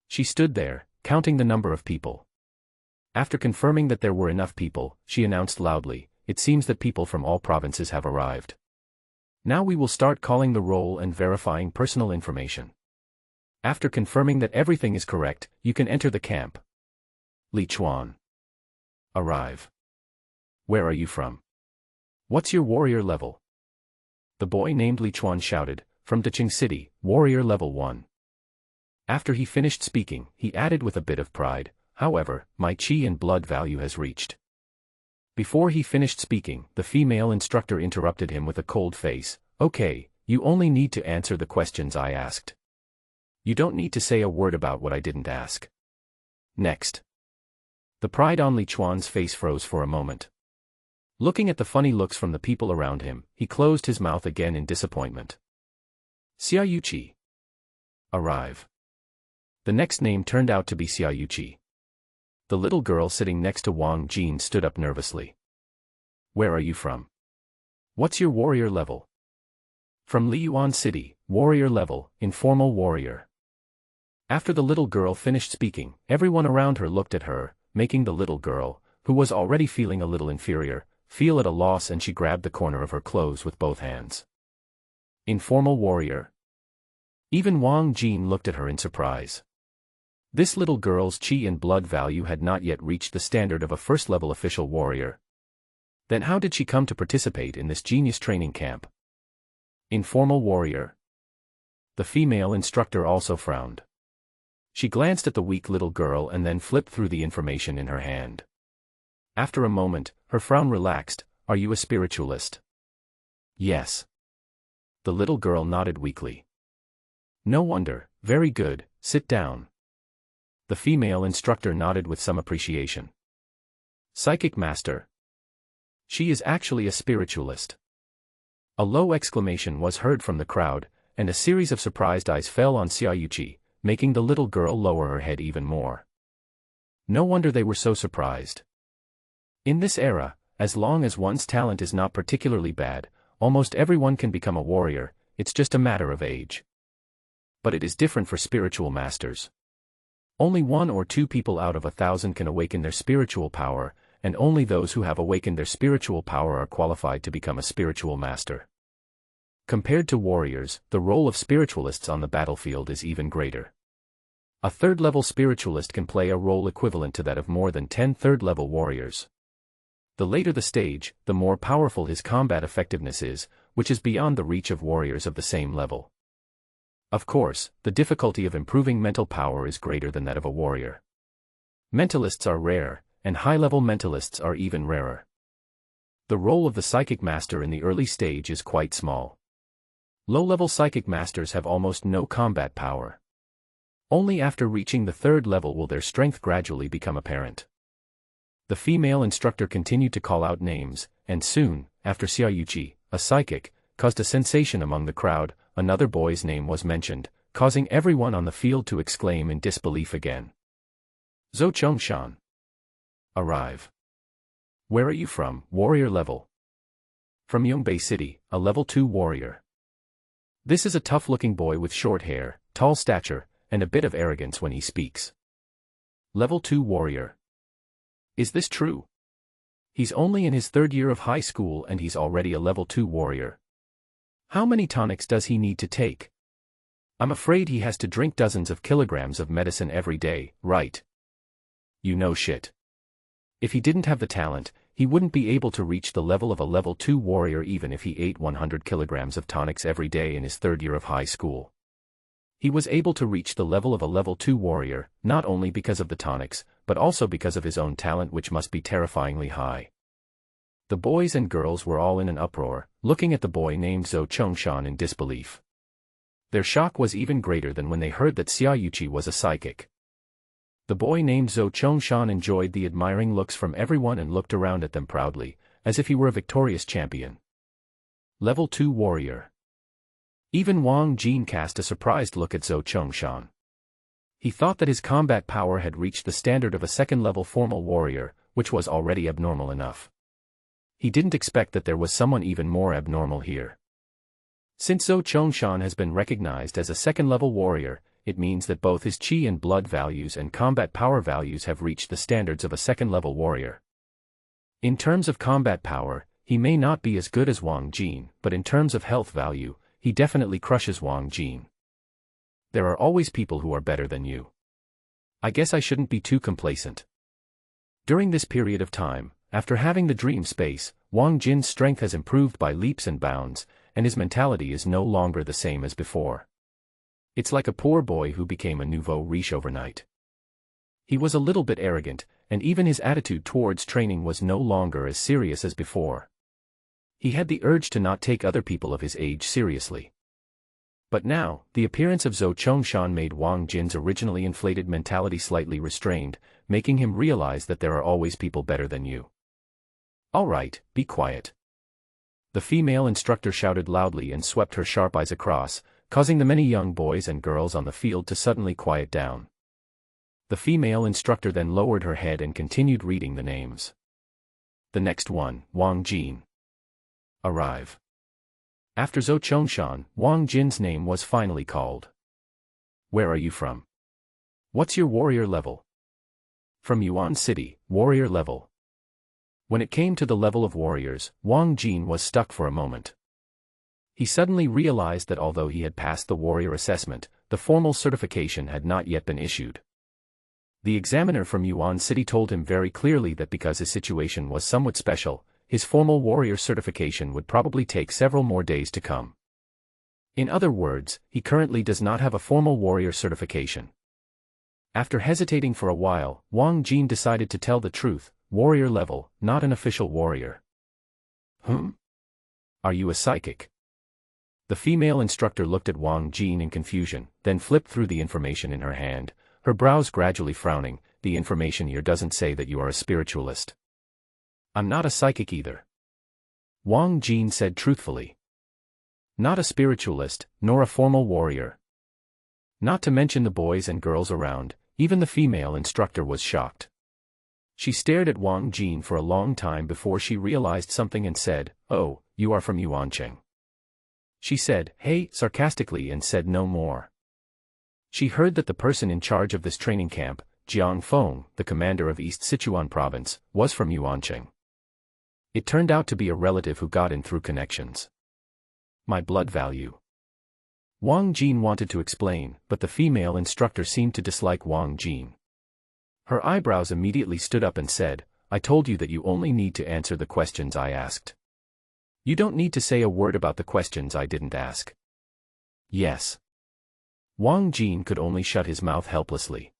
She stood there, counting the number of people. After confirming that there were enough people, she announced loudly, "It seems that people from all provinces have arrived. Now we will start calling the roll and verifying personal information. After confirming that everything is correct, you can enter the camp. Li Chuan. Arrive. Where are you from? What's your warrior level?" The boy named Li Chuan shouted, "From Daqing City, warrior level 1. After he finished speaking, he added with a bit of pride, "However, my qi and blood value has reached." Before he finished speaking, the female instructor interrupted him with a cold face, "Okay, you only need to answer the questions I asked. You don't need to say a word about what I didn't ask. Next." The pride on Li Chuan's face froze for a moment. Looking at the funny looks from the people around him, he closed his mouth again in disappointment. Xiaoyuqi. Arrive. The next name turned out to be Xiaoyuqi. The little girl sitting next to Wang Jin stood up nervously. "Where are you from? What's your warrior level?" "From Liyuan City, warrior level, informal warrior." After the little girl finished speaking, everyone around her looked at her, making the little girl, who was already feeling a little inferior, feel at a loss, and she grabbed the corner of her clothes with both hands. Informal warrior. Even Wang Jin looked at her in surprise. This little girl's qi and blood value had not yet reached the standard of a first-level official warrior. Then how did she come to participate in this genius training camp? Informal warrior. The female instructor also frowned. She glanced at the weak little girl and then flipped through the information in her hand. After a moment, her frown relaxed. "Are you a spiritualist?" "Yes." The little girl nodded weakly. "No wonder, very good, sit down." The female instructor nodded with some appreciation. "Psychic master." "She is actually a spiritualist." A low exclamation was heard from the crowd, and a series of surprised eyes fell on Xiaoyuqi, making the little girl lower her head even more. No wonder they were so surprised. In this era, as long as one's talent is not particularly bad, almost everyone can become a warrior, it's just a matter of age. But it is different for spiritual masters. Only 1 or 2 people out of 1,000 can awaken their spiritual power, and only those who have awakened their spiritual power are qualified to become a spiritual master. Compared to warriors, the role of spiritualists on the battlefield is even greater. A third-level spiritualist can play a role equivalent to that of more than 10 third-level warriors. The later the stage, the more powerful his combat effectiveness is, which is beyond the reach of warriors of the same level. Of course, the difficulty of improving mental power is greater than that of a warrior. Mentalists are rare, and high-level mentalists are even rarer. The role of the psychic master in the early stage is quite small. Low-level psychic masters have almost no combat power. Only after reaching the 3rd level will their strength gradually become apparent. The female instructor continued to call out names, and soon, after Xiaoyuqi, a psychic, caused a sensation among the crowd, another boy's name was mentioned, causing everyone on the field to exclaim in disbelief again. Zhou Chongshan. Arrive. Where are you from, warrior level? From Yongbei City, a level 2 warrior. This is a tough-looking boy with short hair, tall stature, and a bit of arrogance when he speaks. Level 2 warrior. Is this true? He's only in his 3rd year of high school and he's already a level 2 warrior. How many tonics does he need to take? I'm afraid he has to drink dozens of kilograms of medicine every day, right? You know shit. If he didn't have the talent, he wouldn't be able to reach the level of a level 2 warrior even if he ate 100 kilograms of tonics every day in his 3rd year of high school. He was able to reach the level of a level 2 warrior, not only because of the tonics, but also because of his own talent, which must be terrifyingly high. The boys and girls were all in an uproar, looking at the boy named Zhou Chongshan in disbelief. Their shock was even greater than when they heard that Xiaoyuqi was a psychic. The boy named Zhou Chongshan enjoyed the admiring looks from everyone and looked around at them proudly, as if he were a victorious champion. Level 2 Warrior. Even Wang Jin cast a surprised look at Zhou Chongshan. He thought that his combat power had reached the standard of a second-level formal warrior, which was already abnormal enough. He didn't expect that there was someone even more abnormal here. Since Zhou Chongshan has been recognized as a second-level warrior, it means that both his chi and blood values and combat power values have reached the standards of a second-level warrior. In terms of combat power, he may not be as good as Wang Jin, but in terms of health value, he definitely crushes Wang Jin. There are always people who are better than you. I guess I shouldn't be too complacent. During this period of time, after having the dream space, Wang Jin's strength has improved by leaps and bounds, and his mentality is no longer the same as before. It's like a poor boy who became a nouveau riche overnight. He was a little bit arrogant, and even his attitude towards training was no longer as serious as before. He had the urge to not take other people of his age seriously. But now, the appearance of Zhou Chongshan made Wang Jin's originally inflated mentality slightly restrained, making him realize that there are always people better than you. All right, be quiet. The female instructor shouted loudly and swept her sharp eyes across, causing the many young boys and girls on the field to suddenly quiet down. The female instructor then lowered her head and continued reading the names. The next one, Wang Jin. Arrive. After Zhou Chongshan, Wang Jin's name was finally called. Where are you from? What's your warrior level? From Yuan City, warrior level. When it came to the level of warriors, Wang Jin was stuck for a moment. He suddenly realized that although he had passed the warrior assessment, the formal certification had not yet been issued. The examiner from Yuan City told him very clearly that because his situation was somewhat special, his formal warrior certification would probably take several more days to come. In other words, he currently does not have a formal warrior certification. After hesitating for a while, Wang Jin decided to tell the truth, warrior level, not an official warrior. Are you a psychic? The female instructor looked at Wang Jin in confusion, then flipped through the information in her hand, her brows gradually frowning. The information here doesn't say that you are a spiritualist. I'm not a psychic either. Wang Jin said truthfully. Not a spiritualist, nor a formal warrior. Not to mention the boys and girls around, even the female instructor was shocked. She stared at Wang Jin for a long time before she realized something and said, "Oh, you are from Yuancheng." She said, "Hey," sarcastically and said no more. She heard that the person in charge of this training camp, Jiang Feng, the commander of East Sichuan province, was from Yuancheng. It turned out to be a relative who got in through connections. My blood value. Wang Jin wanted to explain, but the female instructor seemed to dislike Wang Jin. Her eyebrows immediately stood up and said, "I told you that you only need to answer the questions I asked. You don't need to say a word about the questions I didn't ask." Yes. Wang Jin could only shut his mouth helplessly.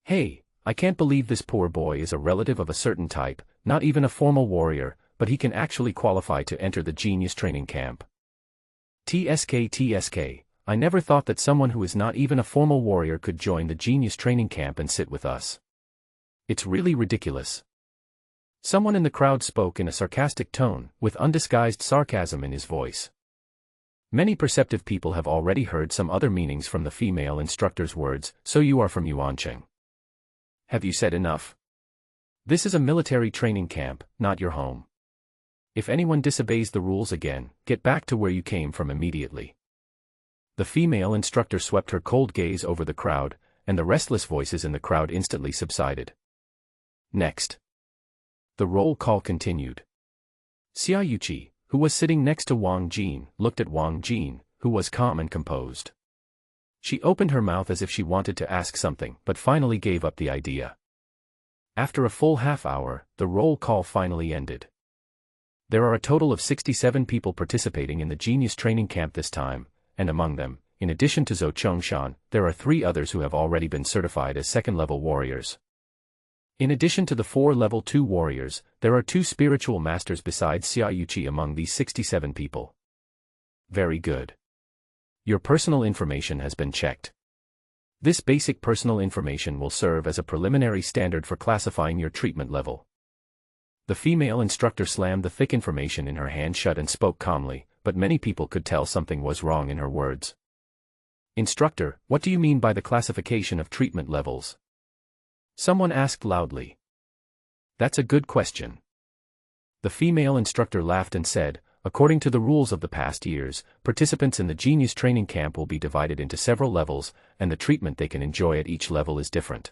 Hey, I can't believe this poor boy is a relative of a certain type, not even a formal warrior, but he can actually qualify to enter the genius training camp. TSK, I never thought that someone who is not even a formal warrior could join the genius training camp and sit with us. It's really ridiculous. Someone in the crowd spoke in a sarcastic tone, with undisguised sarcasm in his voice. Many perceptive people have already heard some other meanings from the female instructor's words, "So you are from Yuancheng. Have you said enough? This is a military training camp, not your home. If anyone disobeys the rules again, get back to where you came from immediately." The female instructor swept her cold gaze over the crowd, and the restless voices in the crowd instantly subsided. Next. The roll call continued. Xia Yuqi, who was sitting next to Wang Jin, looked at Wang Jin, who was calm and composed. She opened her mouth as if she wanted to ask something, but finally gave up the idea. After a full half hour, the roll call finally ended. There are a total of 67 people participating in the Genius Training Camp this time, and among them, in addition to Zhou Chongshan, there are 3 others who have already been certified as second-level warriors. In addition to the 4 level 2 warriors, there are 2 spiritual masters besides Xia Yuqi among these 67 people. Very good. Your personal information has been checked. This basic personal information will serve as a preliminary standard for classifying your treatment level. The female instructor slammed the thick information in her hand shut and spoke calmly, but many people could tell something was wrong in her words. "Instructor, what do you mean by the classification of treatment levels?" someone asked loudly. "That's a good question." The female instructor laughed and said, "According to the rules of the past years, participants in the Genius Training Camp will be divided into several levels, and the treatment they can enjoy at each level is different.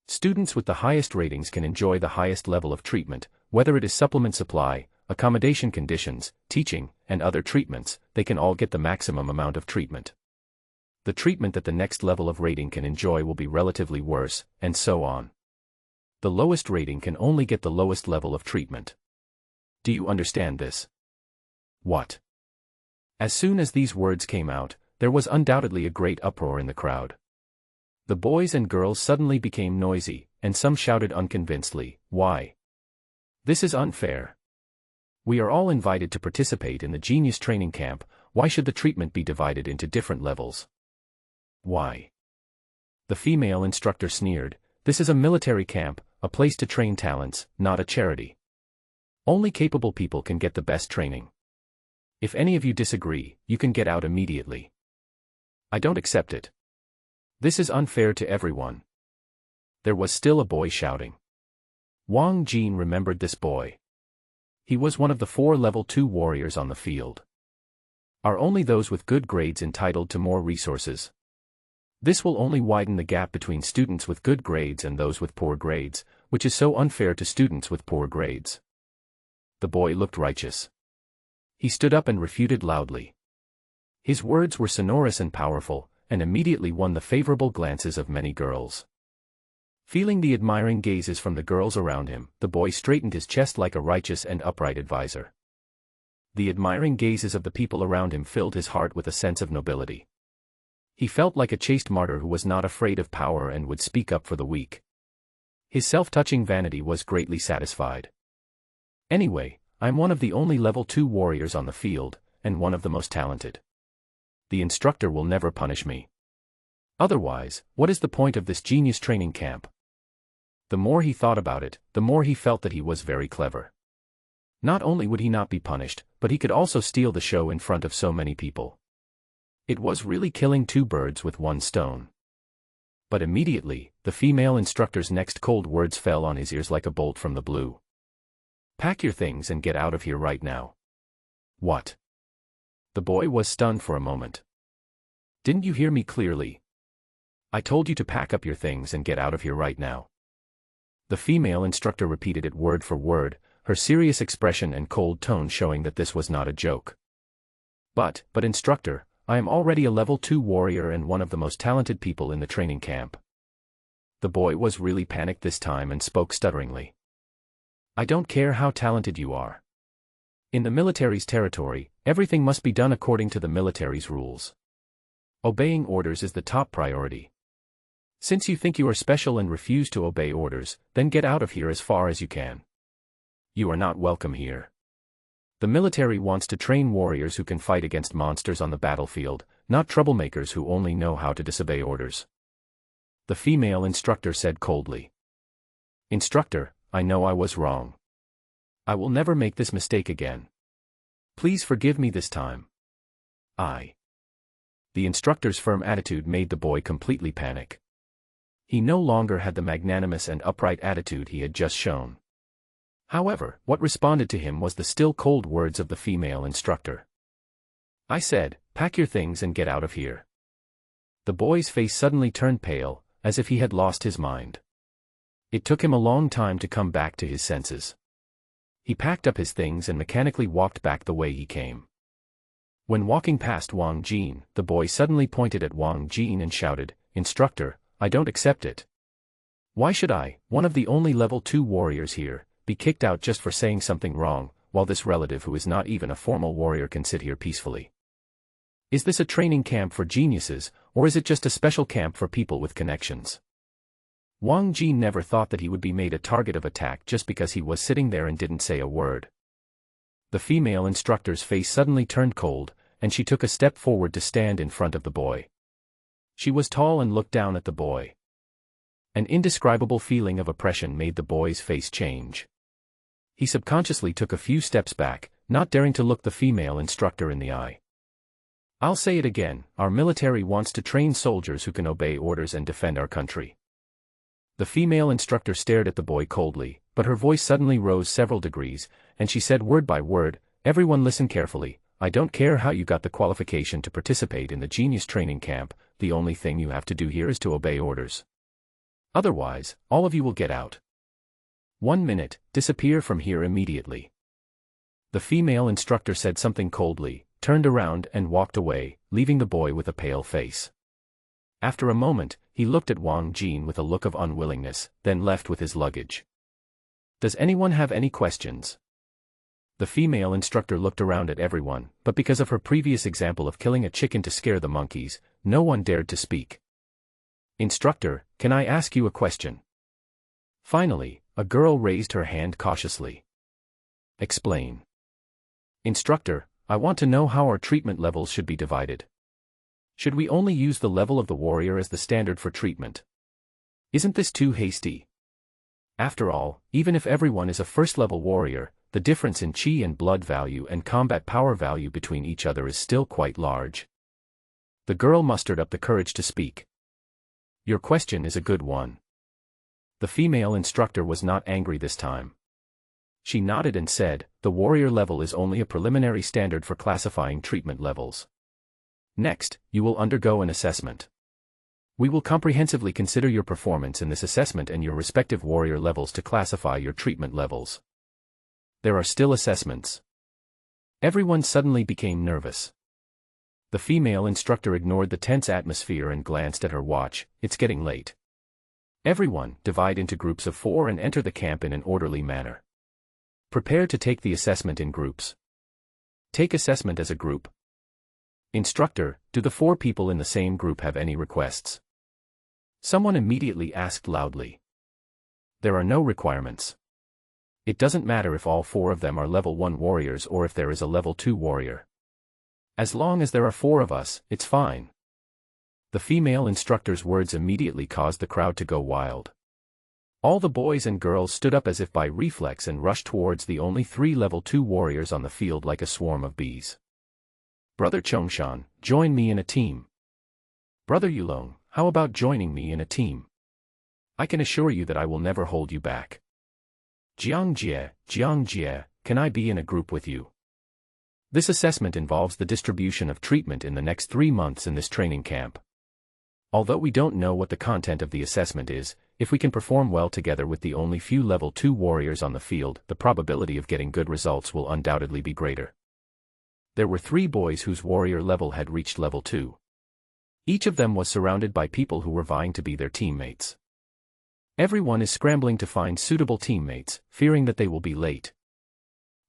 Students with the highest ratings can enjoy the highest level of treatment, whether it is supplement supply, accommodation conditions, teaching, and other treatments, they can all get the maximum amount of treatment. The treatment that the next level of rating can enjoy will be relatively worse, and so on. The lowest rating can only get the lowest level of treatment. Do you understand this?" "What?" As soon as these words came out, there was undoubtedly a great uproar in the crowd. The boys and girls suddenly became noisy, and some shouted unconvincedly, "Why? This is unfair. We are all invited to participate in the Genius Training Camp, why should the treatment be divided into different levels?" "Why?" The female instructor sneered, "This is a military camp, a place to train talents, not a charity. Only capable people can get the best training. If any of you disagree, you can get out immediately. I don't accept it. This is unfair to everyone." There was still a boy shouting. Wang Jin remembered this boy. He was one of the 4 level 2 warriors on the field. Are only those with good grades entitled to more resources? This will only widen the gap between students with good grades and those with poor grades, which is so unfair to students with poor grades. The boy looked righteous. He stood up and refuted loudly. His words were sonorous and powerful, and immediately won the favorable glances of many girls. Feeling the admiring gazes from the girls around him, the boy straightened his chest like a righteous and upright advisor. The admiring gazes of the people around him filled his heart with a sense of nobility. He felt like a chaste martyr who was not afraid of power and would speak up for the weak. His self-touching vanity was greatly satisfied. "Anyway, I'm one of the only level 2 warriors on the field, and one of the most talented. The instructor will never punish me. Otherwise, what is the point of this Genius Training Camp?" The more he thought about it, the more he felt that he was very clever. Not only would he not be punished, but he could also steal the show in front of so many people. It was really killing 2 birds with 1 stone. But immediately, the female instructor's next cold words fell on his ears like a bolt from the blue. "Pack your things and get out of here right now." "What?" The boy was stunned for a moment. "Didn't you hear me clearly? I told you to pack up your things and get out of here right now." The female instructor repeated it word for word, her serious expression and cold tone showing that this was not a joke. But instructor, I am already a level 2 warrior and one of the most talented people in the training camp." The boy was really panicked this time and spoke stutteringly. "I don't care how talented you are. In the military's territory, everything must be done according to the military's rules. Obeying orders is the top priority. Since you think you are special and refuse to obey orders, then get out of here as far as you can. You are not welcome here. The military wants to train warriors who can fight against monsters on the battlefield, not troublemakers who only know how to disobey orders." The female instructor said coldly. "Instructor, I know I was wrong. I will never make this mistake again. Please forgive me this time." The instructor's firm attitude made the boy completely panic. He no longer had the magnanimous and upright attitude he had just shown. However, what responded to him was the still cold words of the female instructor. "I said, pack your things and get out of here." The boy's face suddenly turned pale, as if he had lost his mind. It took him a long time to come back to his senses. He packed up his things and mechanically walked back the way he came. When walking past Wang Jin, the boy suddenly pointed at Wang Jin and shouted, "Instructor, I don't accept it. Why should I, one of the only level 2 warriors here, be kicked out just for saying something wrong, while this relative who is not even a formal warrior can sit here peacefully? Is this a training camp for geniuses, or is it just a special camp for people with connections?" Wang Jin never thought that he would be made a target of attack just because he was sitting there and didn't say a word. The female instructor's face suddenly turned cold, and she took a step forward to stand in front of the boy. She was tall and looked down at the boy. An indescribable feeling of oppression made the boy's face change. he subconsciously took a few steps back, not daring to look the female instructor in the eye. I'll say it again, our military wants to train soldiers who can obey orders and defend our country. The female instructor stared at the boy coldly, but her voice suddenly rose several degrees, and she said word by word, "Everyone listen carefully. I don't care how you got the qualification to participate in the Genius training camp, the only thing you have to do here is to obey orders. Otherwise, all of you will get out. 1 minute, disappear from here immediately." The female instructor said something coldly, turned around and walked away, leaving the boy with a pale face. After a moment, he looked at Wang Jin with a look of unwillingness, then left with his luggage. Does anyone have any questions? The female instructor looked around at everyone, but because of her previous example of killing a chicken to scare the monkeys, no one dared to speak. "Instructor, can I ask you a question?" Finally, a girl raised her hand cautiously. "Explain." "Instructor, I want to know how our treatment levels should be divided. Should we only use the level of the warrior as the standard for treatment? Isn't this too hasty? After all, even if everyone is a first-level warrior, the difference in chi and blood value and combat power value between each other is still quite large." The girl mustered up the courage to speak. "Your question is a good one." The female instructor was not angry this time. She nodded and said, "The warrior level is only a preliminary standard for classifying treatment levels. Next, you will undergo an assessment. We will comprehensively consider your performance in this assessment and your respective warrior levels to classify your treatment levels. There are still assessments." Everyone suddenly became nervous. The female instructor ignored the tense atmosphere and glanced at her watch. "It's getting late. Everyone, divide into groups of 4 and enter the camp in an orderly manner. Prepare to take the assessment in groups. Take assessment as a group." "Instructor, do the 4 people in the same group have any requests?" Someone immediately asked loudly. "There are no requirements. It doesn't matter if all 4 of them are level 1 warriors or if there is a level 2 warrior. As long as there are 4 of us, it's fine." The female instructor's words immediately caused the crowd to go wild. All the boys and girls stood up as if by reflex and rushed towards the only 3 level 2 warriors on the field like a swarm of bees. "Brother Chongshan, join me in a team. Brother Yulong, how about joining me in a team? I can assure you that I will never hold you back. Jiangjie, can I be in a group with you? This assessment involves the distribution of treatment in the next 3 months in this training camp. Although we don't know what the content of the assessment is, if we can perform well together with the only few level 2 warriors on the field, the probability of getting good results will undoubtedly be greater." There were 3 boys whose warrior level had reached level 2. Each of them was surrounded by people who were vying to be their teammates. Everyone is scrambling to find suitable teammates, fearing that they will be late.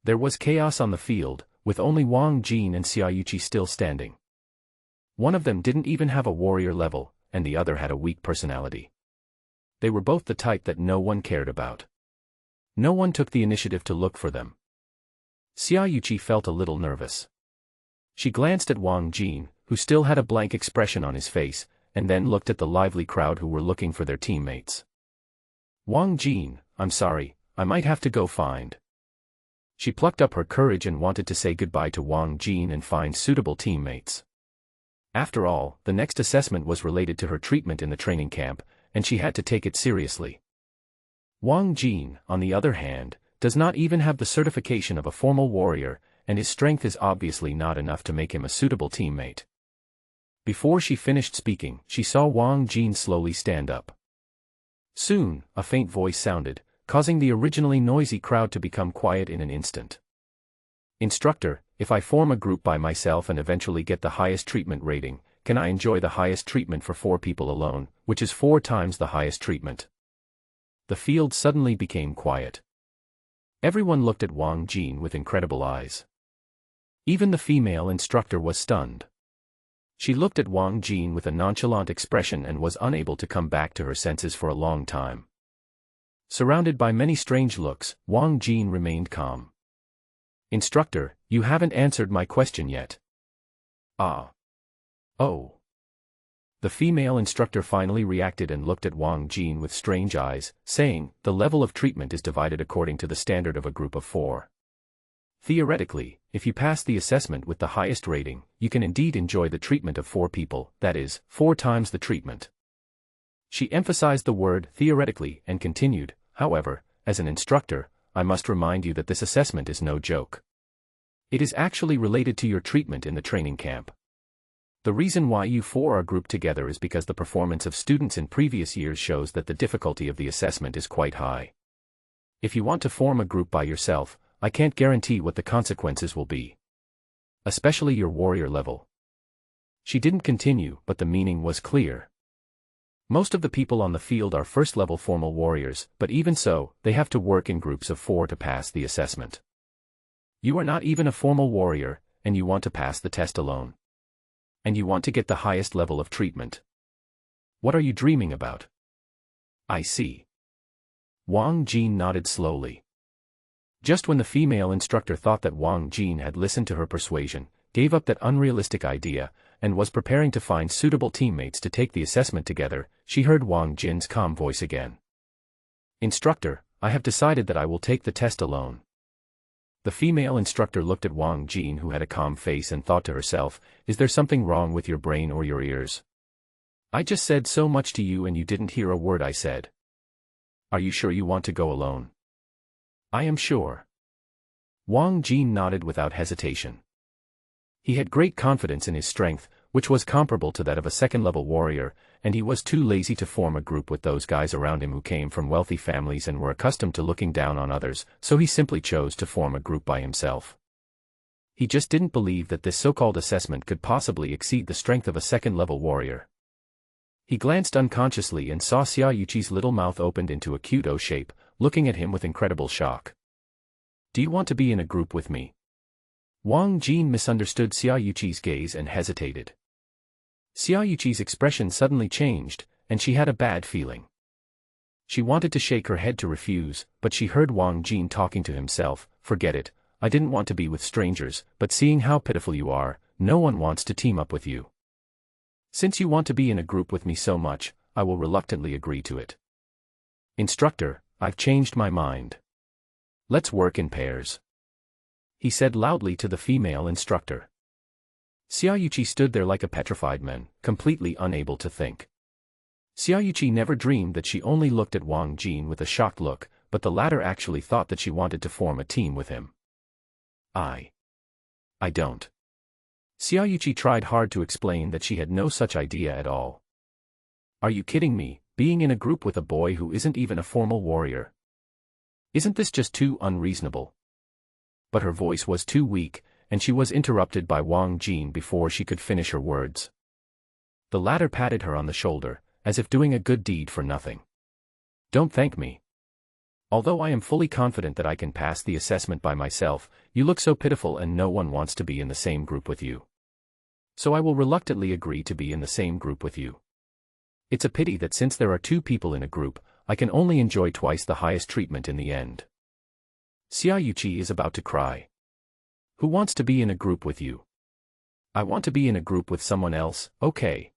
There was chaos on the field, with only Wang Jin and Xiaoyuqi still standing. One of them didn't even have a warrior level, and the other had a weak personality. They were both the type that no one cared about. No one took the initiative to look for them. Xiaoyuqi felt a little nervous. She glanced at Wang Jin, who still had a blank expression on his face, and then looked at the lively crowd who were looking for their teammates. "Wang Jin, I'm sorry, I might have to go find." She plucked up her courage and wanted to say goodbye to Wang Jin and find suitable teammates. After all, the next assessment was related to her treatment in the training camp, and she had to take it seriously. Wang Jin, on the other hand, does not even have the certification of a formal warrior, and his strength is obviously not enough to make him a suitable teammate. Before she finished speaking, she saw Wang Jin slowly stand up. Soon, a faint voice sounded, causing the originally noisy crowd to become quiet in an instant. "Instructor, if I form a group by myself and eventually get the highest treatment rating, can I enjoy the highest treatment for 4 people alone, which is 4 times the highest treatment?" The field suddenly became quiet. Everyone looked at Wang Jin with incredible eyes. Even the female instructor was stunned. She looked at Wang Jin with a nonchalant expression and was unable to come back to her senses for a long time. Surrounded by many strange looks, Wang Jin remained calm. "Instructor, you haven't answered my question yet." "Ah. Oh. The female instructor finally reacted and looked at Wang Jin with strange eyes, saying, "The level of treatment is divided according to the standard of a group of 4. Theoretically, if you pass the assessment with the highest rating, you can indeed enjoy the treatment of 4 people, that is, 4 times the treatment." She emphasized the word theoretically and continued, "However, as an instructor, I must remind you that this assessment is no joke. It is actually related to your treatment in the training camp. The reason why you 4 are grouped together is because the performance of students in previous years shows that the difficulty of the assessment is quite high. If you want to form a group by yourself, I can't guarantee what the consequences will be. Especially your warrior level." She didn't continue, but the meaning was clear. Most of the people on the field are first-level formal warriors, but even so, they have to work in groups of 4 to pass the assessment. You are not even a formal warrior, and you want to pass the test alone. And you want to get the highest level of treatment. What are you dreaming about? I see. Wang Jin nodded slowly. Just when the female instructor thought that Wang Jin had listened to her persuasion, gave up that unrealistic idea, and was preparing to find suitable teammates to take the assessment together, she heard Wang Jin's calm voice again. "Instructor, I have decided that I will take the test alone." The female instructor looked at Wang Jin, who had a calm face, and thought to herself, "Is there something wrong with your brain or your ears? I just said so much to you and you didn't hear a word I said. Are you sure you want to go alone?" "I am sure." Wang Jin nodded without hesitation. He had great confidence in his strength, which was comparable to that of a second-level warrior, and he was too lazy to form a group with those guys around him who came from wealthy families and were accustomed to looking down on others, so he simply chose to form a group by himself. He just didn't believe that this so-called assessment could possibly exceed the strength of a second-level warrior. He glanced unconsciously and saw Xia Yuqi's little mouth opened into a cute O shape, looking at him with incredible shock. "Do you want to be in a group with me?" Wang Jin misunderstood Xia Yuqi's gaze and hesitated. Xia Yuqi's expression suddenly changed, and she had a bad feeling. She wanted to shake her head to refuse, but she heard Wang Jin talking to himself, "Forget it, I didn't want to be with strangers, but seeing how pitiful you are, no one wants to team up with you. Since you want to be in a group with me so much, I will reluctantly agree to it. Instructor, I've changed my mind. Let's work in pairs," he said loudly to the female instructor. Xia Yuqi stood there like a petrified man, completely unable to think. Xia Yuqi never dreamed that she only looked at Wang Jin with a shocked look, but the latter actually thought that she wanted to form a team with him. I don't. Xia Yuqi tried hard to explain that she had no such idea at all. "Are you kidding me, being in a group with a boy who isn't even a formal warrior? Isn't this just too unreasonable?" But her voice was too weak, and she was interrupted by Wang Jin before she could finish her words. The latter patted her on the shoulder, as if doing a good deed for nothing. "Don't thank me. Although I am fully confident that I can pass the assessment by myself, you look so pitiful and no one wants to be in the same group with you. So I will reluctantly agree to be in the same group with you. It's a pity that since there are 2 people in a group, I can only enjoy twice the highest treatment in the end." Xia Yuqi is about to cry. "Who wants to be in a group with you?" "I want to be in a group with someone else, okay.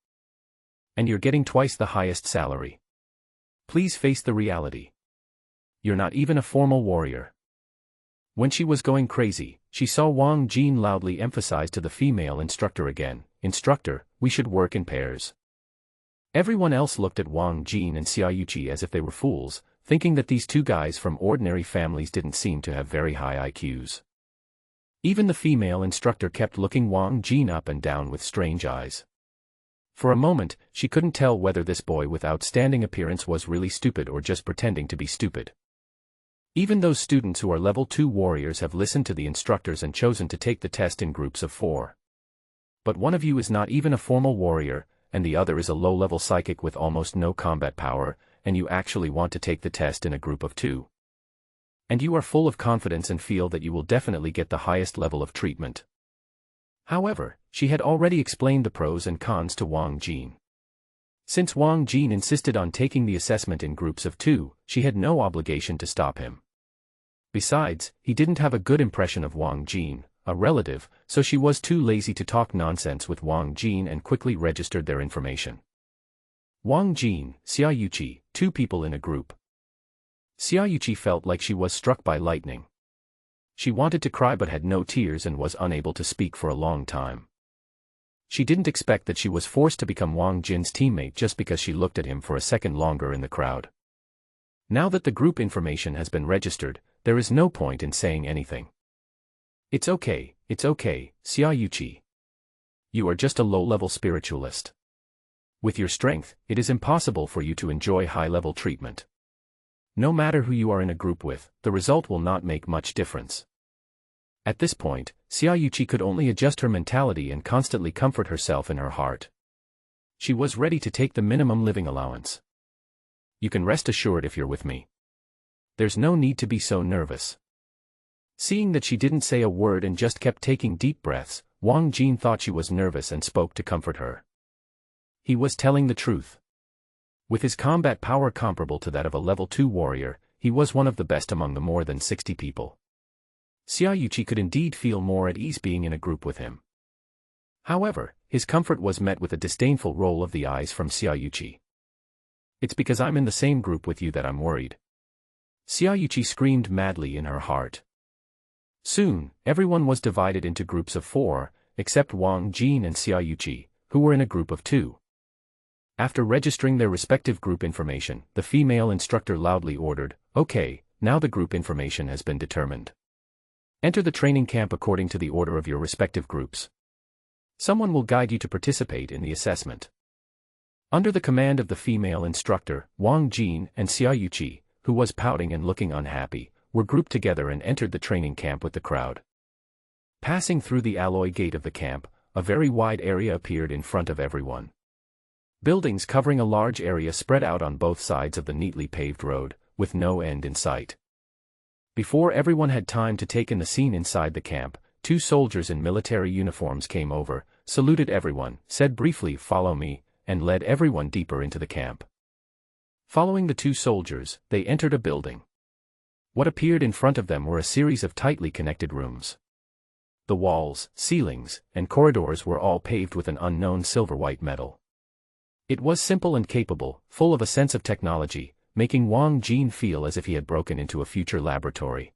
And you're getting twice the highest salary. Please face the reality. You're not even a formal warrior." When she was going crazy, she saw Wang Jin loudly emphasize to the female instructor again, "Instructor, we should work in pairs." Everyone else looked at Wang Jin and Xia Yuqi as if they were fools, thinking that these 2 guys from ordinary families didn't seem to have very high IQs. Even the female instructor kept looking Wang Jin up and down with strange eyes. For a moment, she couldn't tell whether this boy with outstanding appearance was really stupid or just pretending to be stupid. Even those students who are level 2 warriors have listened to the instructors and chosen to take the test in groups of 4. But one of you is not even a formal warrior, and the other is a low-level psychic with almost no combat power, and you actually want to take the test in a group of 2. And you are full of confidence and feel that you will definitely get the highest level of treatment. However, she had already explained the pros and cons to Wang Jin. Since Wang Jin insisted on taking the assessment in groups of 2, she had no obligation to stop him. Besides, he didn't have a good impression of Wang Jin, a relative, so she was too lazy to talk nonsense with Wang Jin and quickly registered their information. Wang Jin, Xiaoyuqi, two people in a group. Xiaoyuqi felt like she was struck by lightning. She wanted to cry but had no tears and was unable to speak for a long time. She didn't expect that she was forced to become Wang Jin's teammate just because she looked at him for a second longer in the crowd. Now that the group information has been registered, there is no point in saying anything. It's okay, Xiaoyuqi. You are just a low-level spiritualist. With your strength, it is impossible for you to enjoy high-level treatment. No matter who you are in a group with, the result will not make much difference. At this point, Xiaoyuqi could only adjust her mentality and constantly comfort herself in her heart. She was ready to take the minimum living allowance. You can rest assured if you're with me. There's no need to be so nervous. Seeing that she didn't say a word and just kept taking deep breaths, Wang Jin thought she was nervous and spoke to comfort her. He was telling the truth. With his combat power comparable to that of a level 2 warrior, he was one of the best among the more than 60 people. Xiaoyuqi could indeed feel more at ease being in a group with him. However, his comfort was met with a disdainful roll of the eyes from Xiaoyuqi. It's because I'm in the same group with you that I'm worried. Xiaoyuqi screamed madly in her heart. Soon, everyone was divided into groups of 4, except Wang Jin and Xiaoyuqi, who were in a group of 2. After registering their respective group information, the female instructor loudly ordered, "Okay, now the group information has been determined. Enter the training camp according to the order of your respective groups. Someone will guide you to participate in the assessment." Under the command of the female instructor, Wang Jin and Xiaoyuqi, who was pouting and looking unhappy, were grouped together and entered the training camp with the crowd. Passing through the alloy gate of the camp, a very wide area appeared in front of everyone. Buildings covering a large area spread out on both sides of the neatly paved road, with no end in sight. Before everyone had time to take in the scene inside the camp, 2 soldiers in military uniforms came over, saluted everyone, said briefly, "Follow me," and led everyone deeper into the camp. Following the 2 soldiers, they entered a building. What appeared in front of them were a series of tightly connected rooms. The walls, ceilings, and corridors were all paved with an unknown silver-white metal. It was simple and capable, full of a sense of technology, making Wang Jin feel as if he had broken into a future laboratory.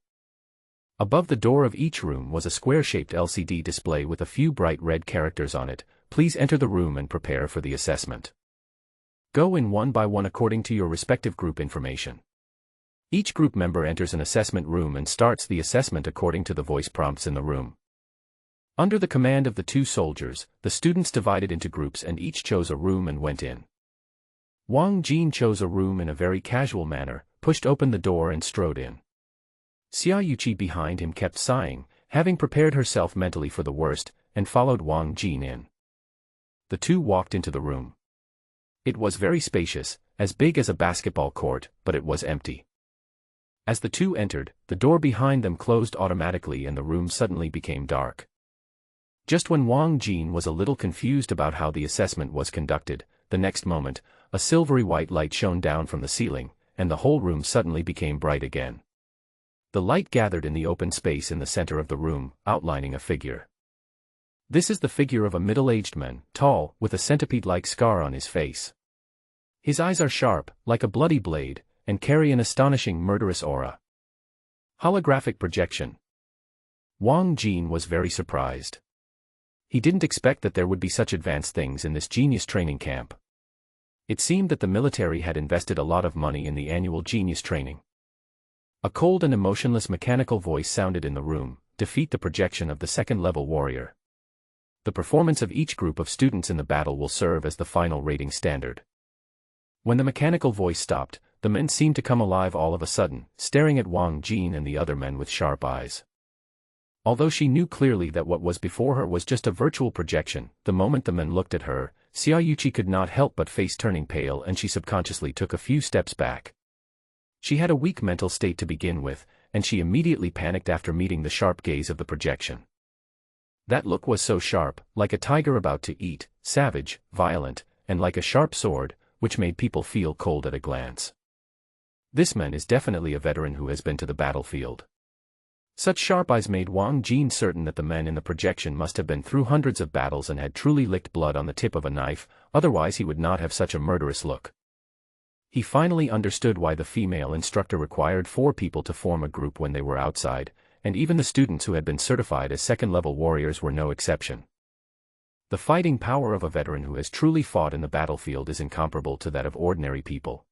Above the door of each room was a square-shaped LCD display with a few bright red characters on it. "Please enter the room and prepare for the assessment. Go in one by one according to your respective group information." Each group member enters an assessment room and starts the assessment according to the voice prompts in the room. Under the command of the 2 soldiers, the students divided into groups and each chose a room and went in. Wang Jin chose a room in a very casual manner, pushed open the door and strode in. Xiaoyuqi behind him kept sighing, having prepared herself mentally for the worst, and followed Wang Jin in. The 2 walked into the room. It was very spacious, as big as a basketball court, but it was empty. As the 2 entered, the door behind them closed automatically and the room suddenly became dark. Just when Wang Jin was a little confused about how the assessment was conducted, the next moment, a silvery white light shone down from the ceiling, and the whole room suddenly became bright again. The light gathered in the open space in the center of the room, outlining a figure. This is the figure of a middle-aged man, tall, with a centipede-like scar on his face. His eyes are sharp, like a bloody blade, and carry an astonishing murderous aura. Holographic projection. Wang Jin was very surprised. He didn't expect that there would be such advanced things in this genius training camp. It seemed that the military had invested a lot of money in the annual genius training. A cold and emotionless mechanical voice sounded in the room, "Defeat the projection of the second-level warrior. The performance of each group of students in the battle will serve as the final rating standard." When the mechanical voice stopped, the men seemed to come alive all of a sudden, staring at Wang Jin and the other men with sharp eyes. Although she knew clearly that what was before her was just a virtual projection, the moment the men looked at her, Xiaoyuqi could not help but face turning pale and she subconsciously took a few steps back. She had a weak mental state to begin with, and she immediately panicked after meeting the sharp gaze of the projection. That look was so sharp, like a tiger about to eat, savage, violent, and like a sharp sword, which made people feel cold at a glance. This man is definitely a veteran who has been to the battlefield. Such sharp eyes made Wang Jin certain that the men in the projection must have been through hundreds of battles and had truly licked blood on the tip of a knife, otherwise he would not have such a murderous look. He finally understood why the female instructor required 4 people to form a group when they were outside, and even the students who had been certified as second-level warriors were no exception. The fighting power of a veteran who has truly fought in the battlefield is incomparable to that of ordinary people.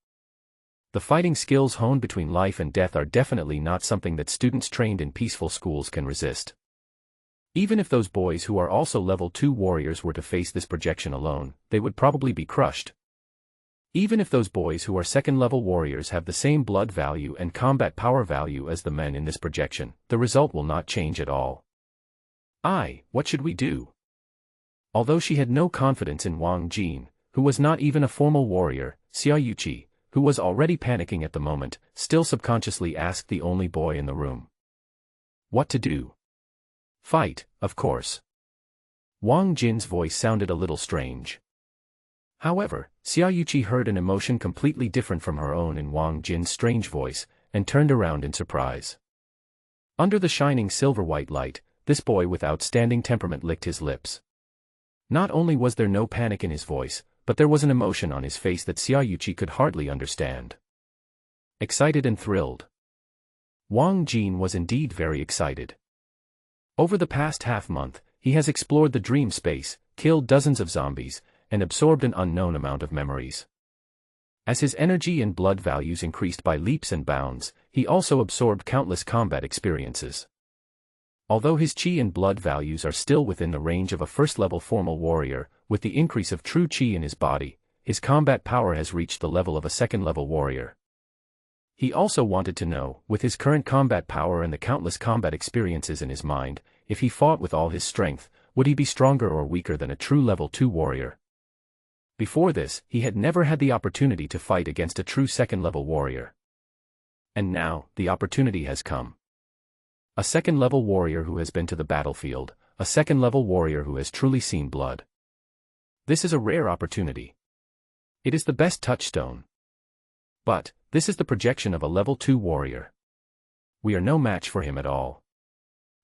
The fighting skills honed between life and death are definitely not something that students trained in peaceful schools can resist. Even if those boys who are also level 2 warriors were to face this projection alone, they would probably be crushed. Even if those boys who are second-level warriors have the same blood value and combat power value as the men in this projection, the result will not change at all. What should we do? Although she had no confidence in Wang Jin, who was not even a formal warrior, Xia Yuqi, who was already panicking at the moment, still subconsciously asked the only boy in the room. What to do? Fight, of course. Wang Jin's voice sounded a little strange. However, Xia Yuqi heard an emotion completely different from her own in Wang Jin's strange voice, and turned around in surprise. Under the shining silver-white light, this boy with outstanding temperament licked his lips. Not only was there no panic in his voice, but there was an emotion on his face that Xia Yuqi could hardly understand. Excited and thrilled. Wang Jin was indeed very excited. Over the past half-month, he has explored the dream space, killed dozens of zombies, and absorbed an unknown amount of memories. As his energy and blood values increased by leaps and bounds, he also absorbed countless combat experiences. Although his chi and blood values are still within the range of a first-level formal warrior, with the increase of true chi in his body, his combat power has reached the level of a second-level warrior. He also wanted to know, with his current combat power and the countless combat experiences in his mind, if he fought with all his strength, would he be stronger or weaker than a true level 2 warrior? Before this, he had never had the opportunity to fight against a true second-level warrior. And now, the opportunity has come. A second-level warrior who has been to the battlefield, a second-level warrior who has truly seen blood. This is a rare opportunity. It is the best touchstone. But, this is the projection of a level 2 warrior. We are no match for him at all.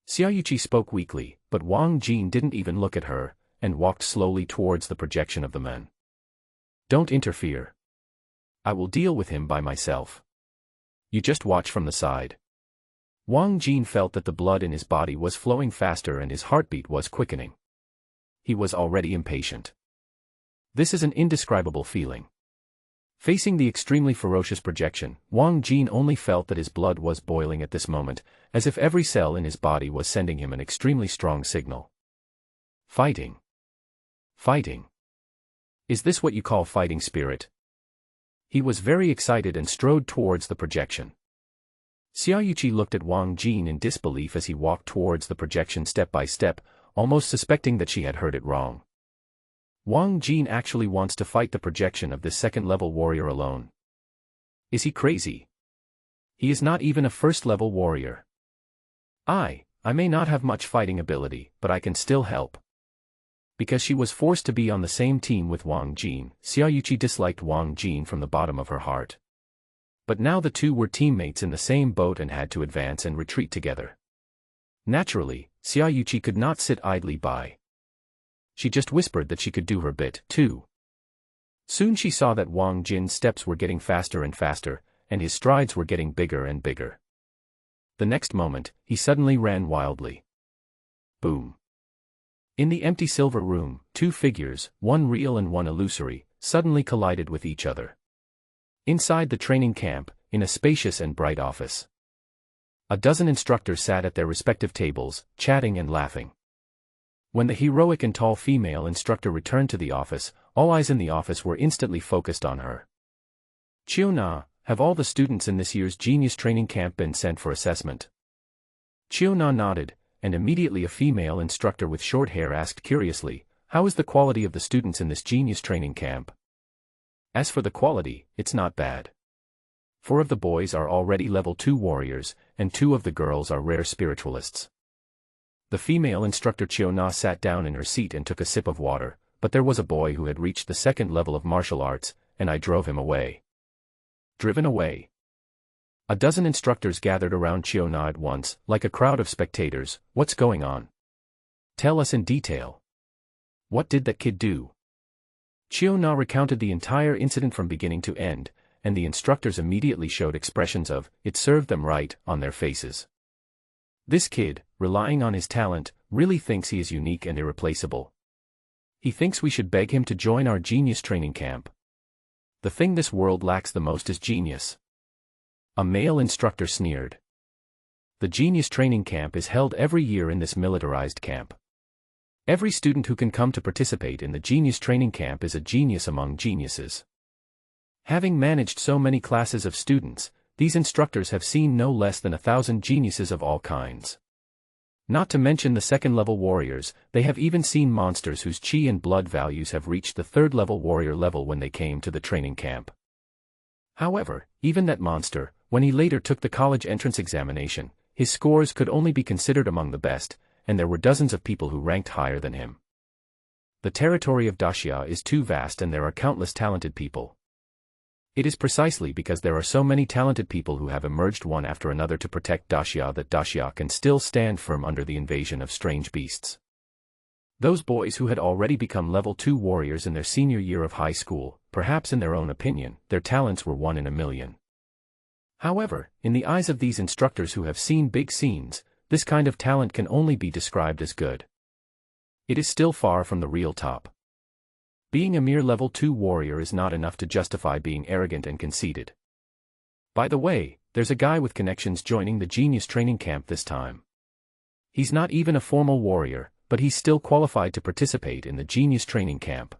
Xia Yuqi spoke weakly, but Wang Jin didn't even look at her, and walked slowly towards the projection of the men. Don't interfere. I will deal with him by myself. You just watch from the side. Wang Jin felt that the blood in his body was flowing faster and his heartbeat was quickening. He was already impatient. This is an indescribable feeling. Facing the extremely ferocious projection, Wang Jin only felt that his blood was boiling at this moment, as if every cell in his body was sending him an extremely strong signal. Fighting. Fighting. Is this what you call fighting spirit? He was very excited and strode towards the projection. Xia Yuqi looked at Wang Jin in disbelief as he walked towards the projection step by step, almost suspecting that she had heard it wrong. Wang Jin actually wants to fight the projection of this second-level warrior alone. Is he crazy? He is not even a first-level warrior. I may not have much fighting ability, but I can still help. Because she was forced to be on the same team with Wang Jin, Xia Yuqi disliked Wang Jin from the bottom of her heart. But now the two were teammates in the same boat and had to advance and retreat together. Naturally, Xia Yuqi could not sit idly by. She just whispered that she could do her bit, too. Soon she saw that Wang Jin's steps were getting faster and faster, and his strides were getting bigger and bigger. The next moment, he suddenly ran wildly. Boom. In the empty silver room, 2 figures, one real and one illusory, suddenly collided with each other. Inside the training camp, in a spacious and bright office. A dozen instructors sat at their respective tables, chatting and laughing. When the heroic and tall female instructor returned to the office, all eyes in the office were instantly focused on her. Chiona, have all the students in this year's Genius Training Camp been sent for assessment? Chiona nodded, and immediately a female instructor with short hair asked curiously, how is the quality of the students in this Genius Training Camp? As for the quality, it's not bad. 4 of the boys are already level 2 warriors, and 2 of the girls are rare spiritualists. The female instructor Chiona sat down in her seat and took a sip of water, but there was a boy who had reached the 2nd level of martial arts, and I drove him away. Driven away? A dozen instructors gathered around Chiona at once, like a crowd of spectators. What's going on? Tell us in detail. What did that kid do? Chiona recounted the entire incident from beginning to end, and the instructors immediately showed expressions of, "It served them right," on their faces. This kid, relying on his talent, really thinks he is unique and irreplaceable. He thinks we should beg him to join our genius training camp. The thing this world lacks the most is genius. A male instructor sneered. The genius training camp is held every year in this militarized camp. Every student who can come to participate in the genius training camp is a genius among geniuses. Having managed so many classes of students, these instructors have seen no less than 1,000 geniuses of all kinds. Not to mention the second-level warriors, they have even seen monsters whose chi and blood values have reached the third-level warrior level when they came to the training camp. However, even that monster, when he later took the college entrance examination, his scores could only be considered among the best, and there were dozens of people who ranked higher than him. The territory of Daxia is too vast and there are countless talented people. It is precisely because there are so many talented people who have emerged one after another to protect Daxia that Daxia can still stand firm under the invasion of strange beasts. Those boys who had already become level 2 warriors in their senior year of high school, perhaps in their own opinion, their talents were 1 in a million. However, in the eyes of these instructors who have seen big scenes, this kind of talent can only be described as good. It is still far from the real top. Being a mere level 2 warrior is not enough to justify being arrogant and conceited. By the way, there's a guy with connections joining the genius training camp this time. He's not even a formal warrior, but he's still qualified to participate in the genius training camp.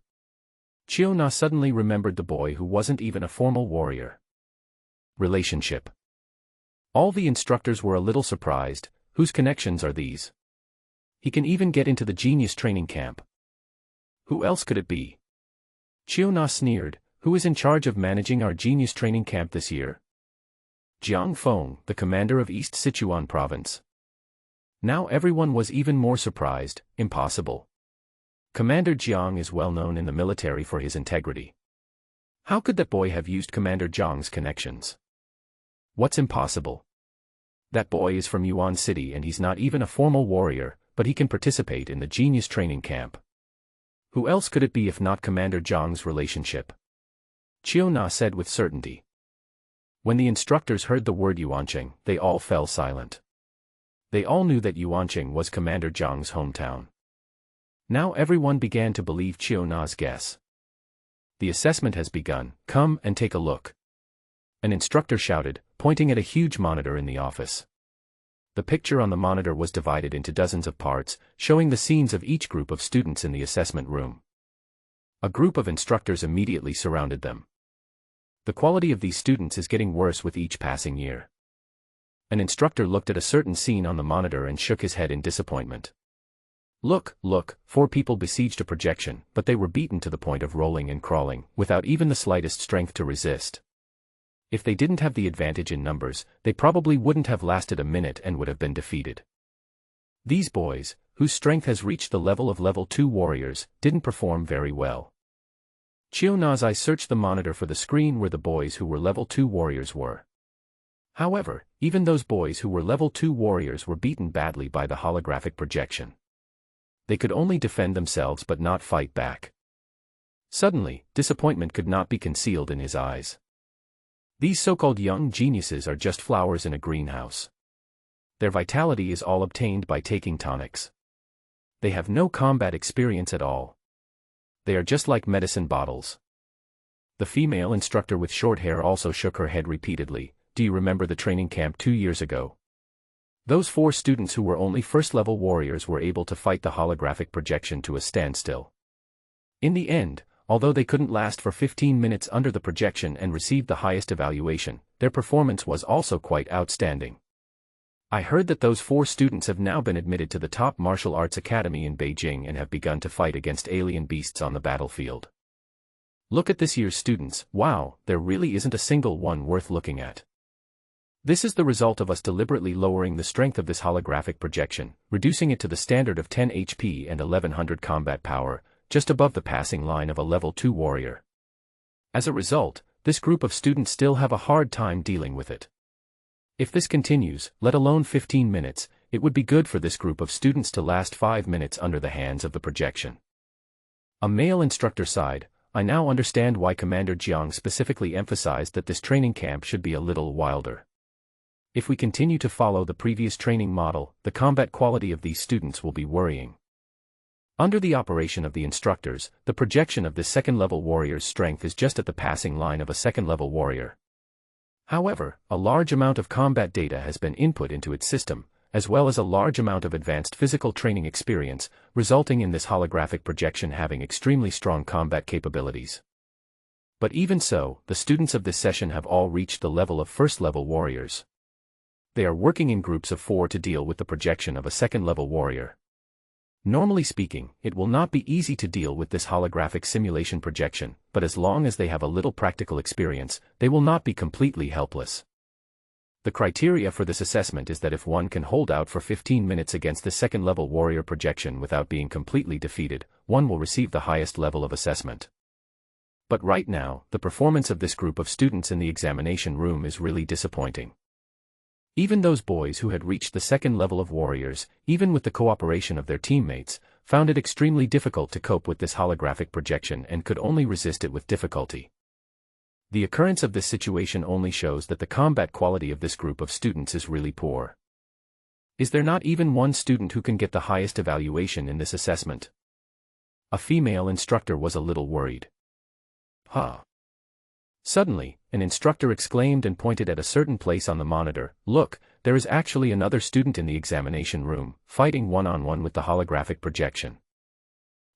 Chiona suddenly remembered the boy who wasn't even a formal warrior. Relationship. All the instructors were a little surprised. Whose connections are these? He can even get into the genius training camp. Who else could it be? Chiona sneered. Who is in charge of managing our genius training camp this year? Jiang Feng, the commander of East Sichuan province. Now everyone was even more surprised. Impossible. Commander Jiang is well known in the military for his integrity. How could that boy have used Commander Jiang's connections? What's impossible? That boy is from Yuan City and he's not even a formal warrior, but he can participate in the genius training camp. Who else could it be if not Commander Jiang's relationship? Chiona said with certainty. When the instructors heard the word Yuanqing, they all fell silent. They all knew that Yuanqing was Commander Jiang's hometown. Now everyone began to believe Chiona's guess. The assessment has begun, come and take a look. An instructor shouted, pointing at a huge monitor in the office. The picture on the monitor was divided into dozens of parts, showing the scenes of each group of students in the assessment room. A group of instructors immediately surrounded them. The quality of these students is getting worse with each passing year. An instructor looked at a certain scene on the monitor and shook his head in disappointment. Look, 4 people besieged a projection, but they were beaten to the point of rolling and crawling, without even the slightest strength to resist. If they didn't have the advantage in numbers, they probably wouldn't have lasted a minute and would have been defeated. These boys, whose strength has reached the level of level 2 warriors, didn't perform very well. Chiona's eye searched the monitor for the screen where the boys who were level 2 warriors were. However, even those boys who were level 2 warriors were beaten badly by the holographic projection. They could only defend themselves but not fight back. Suddenly, disappointment could not be concealed in his eyes. These so-called young geniuses are just flowers in a greenhouse. Their vitality is all obtained by taking tonics. They have no combat experience at all. They are just like medicine bottles. The female instructor with short hair also shook her head repeatedly. Do you remember the training camp 2 years ago? Those 4 students who were only first-level warriors were able to fight the holographic projection to a standstill. In the end, although they couldn't last for 15 minutes under the projection and received the highest evaluation, their performance was also quite outstanding. I heard that those 4 students have now been admitted to the top martial arts academy in Beijing and have begun to fight against alien beasts on the battlefield. Look at this year's students. Wow, there really isn't a single one worth looking at. This is the result of us deliberately lowering the strength of this holographic projection, reducing it to the standard of 10 HP and 1100 combat power, just above the passing line of a level 2 warrior. As a result, this group of students still have a hard time dealing with it. If this continues, let alone 15 minutes, it would be good for this group of students to last 5 minutes under the hands of the projection. A male instructor sighed, I now understand why Commander Jiang specifically emphasized that this training camp should be a little wilder. If we continue to follow the previous training model, the combat quality of these students will be worrying. Under the operation of the instructors, the projection of this second-level warrior's strength is just at the passing line of a second-level warrior. However, a large amount of combat data has been input into its system, as well as a large amount of advanced physical training experience, resulting in this holographic projection having extremely strong combat capabilities. But even so, the students of this session have all reached the level of first-level warriors. They are working in groups of 4 to deal with the projection of a second-level warrior. Normally speaking, it will not be easy to deal with this holographic simulation projection, but as long as they have a little practical experience, they will not be completely helpless. The criteria for this assessment is that if one can hold out for 15 minutes against the second-level warrior projection without being completely defeated, one will receive the highest level of assessment. But right now, the performance of this group of students in the examination room is really disappointing. Even those boys who had reached the second level of warriors, even with the cooperation of their teammates, found it extremely difficult to cope with this holographic projection and could only resist it with difficulty. The occurrence of this situation only shows that the combat quality of this group of students is really poor. Is there not even one student who can get the highest evaluation in this assessment? A female instructor was a little worried. Suddenly, an instructor exclaimed and pointed at a certain place on the monitor, look, there is actually another student in the examination room, fighting one-on-one with the holographic projection.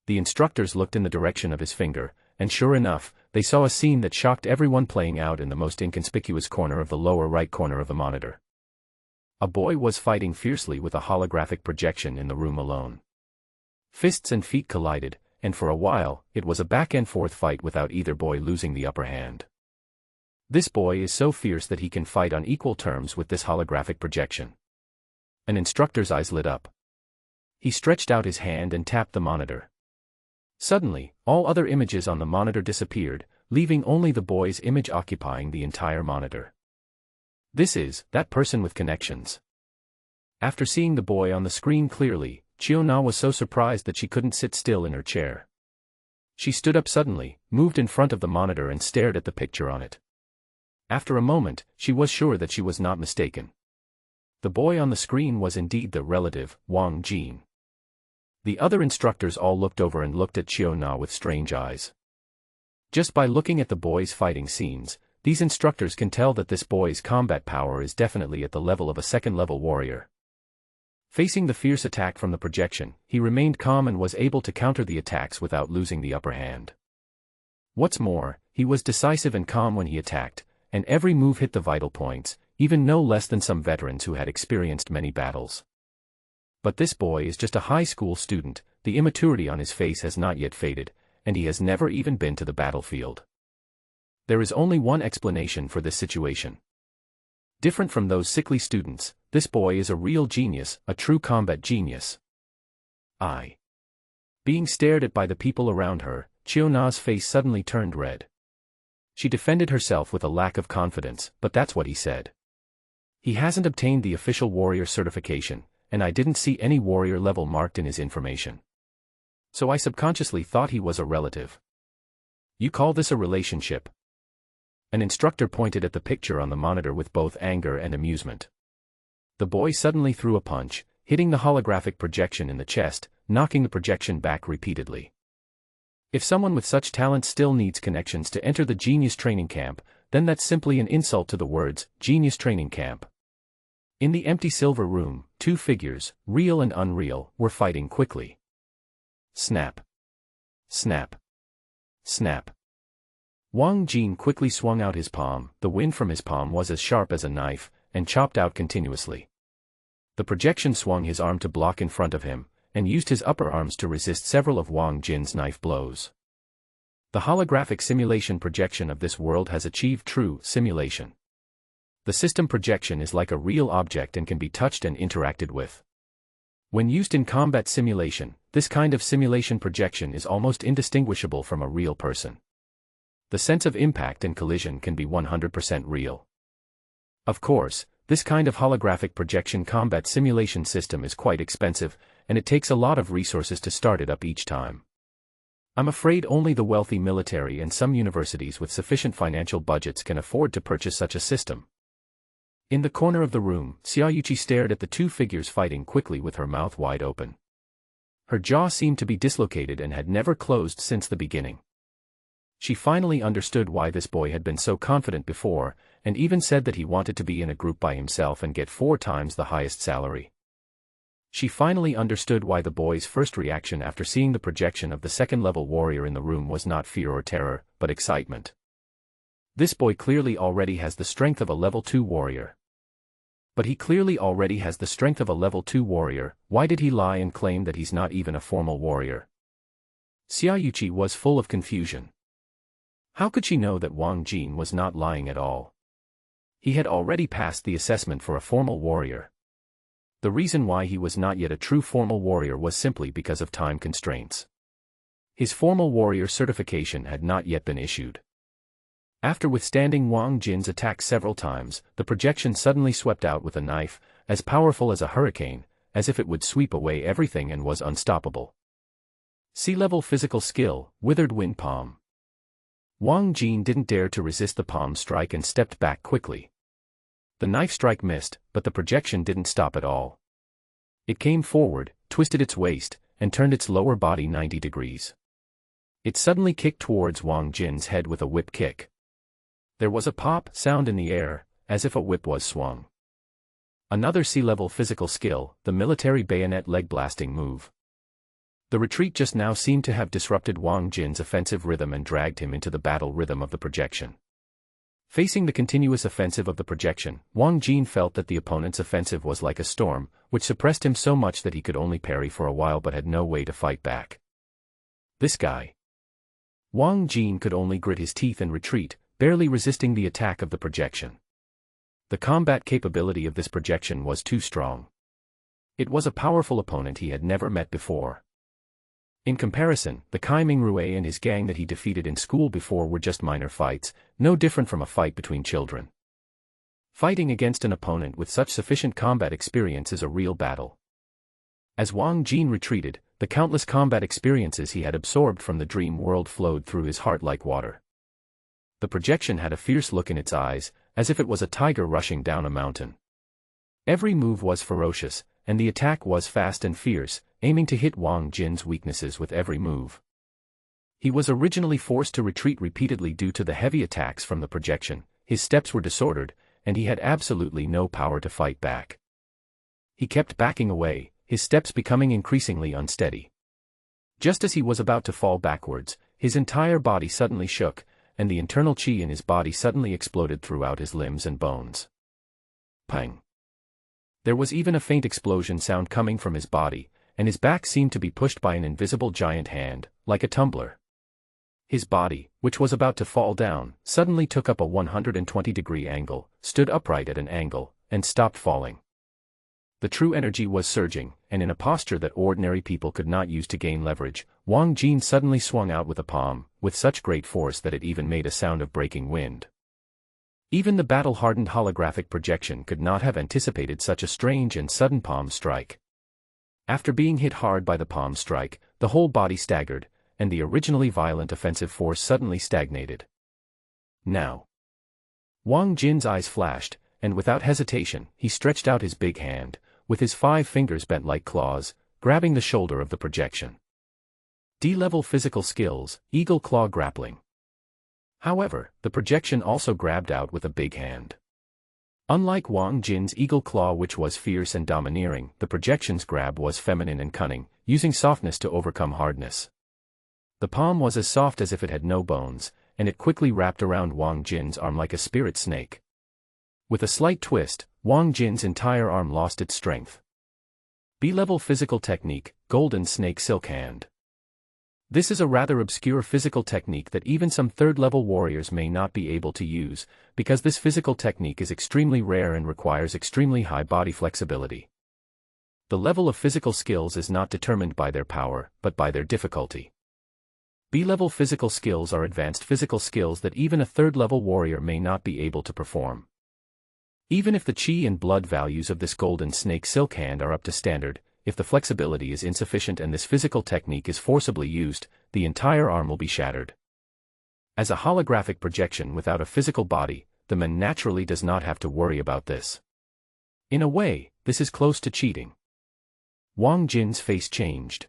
The instructors looked in the direction of his finger, and sure enough, they saw a scene that shocked everyone playing out in the most inconspicuous corner of the lower right corner of the monitor. A boy was fighting fiercely with a holographic projection in the room alone. Fists and feet collided, and for a while, it was a back-and-forth fight without either boy losing the upper hand. This boy is so fierce that he can fight on equal terms with this holographic projection. An instructor's eyes lit up. He stretched out his hand and tapped the monitor. Suddenly, all other images on the monitor disappeared, leaving only the boy's image occupying the entire monitor. This is that person with connections. After seeing the boy on the screen clearly, Chiona was so surprised that she couldn't sit still in her chair. She stood up suddenly, moved in front of the monitor and stared at the picture on it. After a moment, she was sure that she was not mistaken. The boy on the screen was indeed the relative, Wang Jin. The other instructors all looked over and looked at Chiona with strange eyes. Just by looking at the boy's fighting scenes, these instructors can tell that this boy's combat power is definitely at the level of a second-level warrior. Facing the fierce attack from the projection, he remained calm and was able to counter the attacks without losing the upper hand. What's more, he was decisive and calm when he attacked, and every move hit the vital points, even no less than some veterans who had experienced many battles. But this boy is just a high school student, the immaturity on his face has not yet faded, and he has never even been to the battlefield. There is only one explanation for this situation. Different from those sickly students, this boy is a real genius, a true combat genius. Being stared at by the people around her, Chiona's face suddenly turned red. She defended herself with a lack of confidence, but that's what he said. He hasn't obtained the official warrior certification, and I didn't see any warrior level marked in his information. So I subconsciously thought he was a relative. You call this a relationship? An instructor pointed at the picture on the monitor with both anger and amusement. The boy suddenly threw a punch, hitting the holographic projection in the chest, knocking the projection back repeatedly. If someone with such talent still needs connections to enter the Genius Training Camp, then that's simply an insult to the words, Genius Training Camp. In the empty silver room, 2 figures, real and unreal, were fighting quickly. Snap. Snap. Snap. Wang Jin quickly swung out his palm, the wind from his palm was as sharp as a knife, and chopped out continuously. The projection swung his arm to block in front of him, and used his upper arms to resist several of Wang Jin's knife blows. The holographic simulation projection of this world has achieved true simulation. The system projection is like a real object and can be touched and interacted with. When used in combat simulation, this kind of simulation projection is almost indistinguishable from a real person. The sense of impact and collision can be 100% real. Of course, This kind of holographic projection combat simulation system is quite expensive, and it takes a lot of resources to start it up each time. I'm afraid only the wealthy military and some universities with sufficient financial budgets can afford to purchase such a system. In the corner of the room, Sayuchi stared at the two figures fighting quickly with her mouth wide open. Her jaw seemed to be dislocated and had never closed since the beginning. She finally understood why this boy had been so confident before, and even said that he wanted to be in a group by himself and get 4 times the highest salary. She finally understood why the boy's first reaction after seeing the projection of the second-level warrior in the room was not fear or terror, but excitement. This boy clearly already has the strength of a level 2 warrior. But he clearly already has the strength of a level 2 warrior. Why did he lie and claim that he's not even a formal warrior? Sayuchi was full of confusion. How could she know that Wang Jin was not lying at all? He had already passed the assessment for a formal warrior. The reason why he was not yet a true formal warrior was simply because of time constraints. His formal warrior certification had not yet been issued. After withstanding Wang Jin's attack several times, the projection suddenly swept out with a knife, as powerful as a hurricane, as if it would sweep away everything and was unstoppable. Sea-level physical skill, withered wind palm. Wang Jin didn't dare to resist the palm strike and stepped back quickly. The knife strike missed, but the projection didn't stop at all. It came forward, twisted its waist, and turned its lower body 90 degrees. It suddenly kicked towards Wang Jin's head with a whip kick. There was a pop sound in the air, as if a whip was swung. Another sea-level physical skill, the military bayonet leg blasting move. The retreat just now seemed to have disrupted Wang Jin's offensive rhythm and dragged him into the battle rhythm of the projection. Facing the continuous offensive of the projection, Wang Jin felt that the opponent's offensive was like a storm, which suppressed him so much that he could only parry for a while but had no way to fight back. This guy. Wang Jin could only grit his teeth and retreat, barely resisting the attack of the projection. The combat capability of this projection was too strong. It was a powerful opponent he had never met before. In comparison, the Kai Ming-Rue and his gang that he defeated in school before were just minor fights, no different from a fight between children. Fighting against an opponent with such sufficient combat experience is a real battle. As Wang Jin retreated, the countless combat experiences he had absorbed from the dream world flowed through his heart like water. The projection had a fierce look in its eyes, as if it was a tiger rushing down a mountain. Every move was ferocious, and the attack was fast and fierce, aiming to hit Wang Jin's weaknesses with every move. He was originally forced to retreat repeatedly due to the heavy attacks from the projection, his steps were disordered, and he had absolutely no power to fight back. He kept backing away, his steps becoming increasingly unsteady. Just as he was about to fall backwards, his entire body suddenly shook, and the internal qi in his body suddenly exploded throughout his limbs and bones. Pang! There was even a faint explosion sound coming from his body, and his back seemed to be pushed by an invisible giant hand, like a tumbler. His body, which was about to fall down, suddenly took up a 120-degree angle, stood upright at an angle, and stopped falling. The true energy was surging, and in a posture that ordinary people could not use to gain leverage, Wang Jin suddenly swung out with a palm, with such great force that it even made a sound of breaking wind. Even the battle-hardened holographic projection could not have anticipated such a strange and sudden palm strike. After being hit hard by the palm strike, the whole body staggered, and the originally violent offensive force suddenly stagnated. Now. Wang Jin's eyes flashed, and without hesitation, he stretched out his big hand, with his 5 fingers bent like claws, grabbing the shoulder of the projection. D-level physical skills, Eagle Claw Grappling. However, the projection also grabbed out with a big hand. Unlike Wang Jin's Eagle Claw, which was fierce and domineering, the projection's grab was feminine and cunning, using softness to overcome hardness. The palm was as soft as if it had no bones, and it quickly wrapped around Wang Jin's arm like a spirit snake. With a slight twist, Wang Jin's entire arm lost its strength. B-level physical technique, Golden Snake Silk Hand. This is a rather obscure physical technique that even some third-level warriors may not be able to use, because this physical technique is extremely rare and requires extremely high body flexibility. The level of physical skills is not determined by their power, but by their difficulty. B-level physical skills are advanced physical skills that even a third-level warrior may not be able to perform. Even if the qi and blood values of this golden snake silk hand are up to standard, if the flexibility is insufficient and this physical technique is forcibly used, the entire arm will be shattered. As a holographic projection without a physical body, the man naturally does not have to worry about this. In a way, this is close to cheating. Wang Jin's face changed.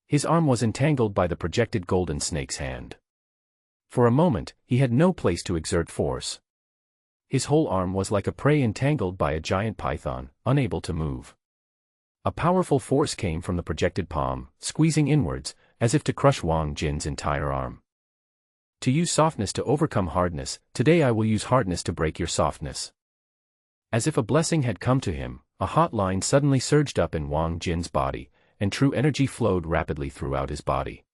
His arm was entangled by the projected golden snake's hand. For a moment, he had no place to exert force. His whole arm was like a prey entangled by a giant python, unable to move. A powerful force came from the projected palm, squeezing inwards, as if to crush Wang Jin's entire arm. To use softness to overcome hardness, today I will use hardness to break your softness. As if a blessing had come to him, a hot line suddenly surged up in Wang Jin's body, and true energy flowed rapidly throughout his body.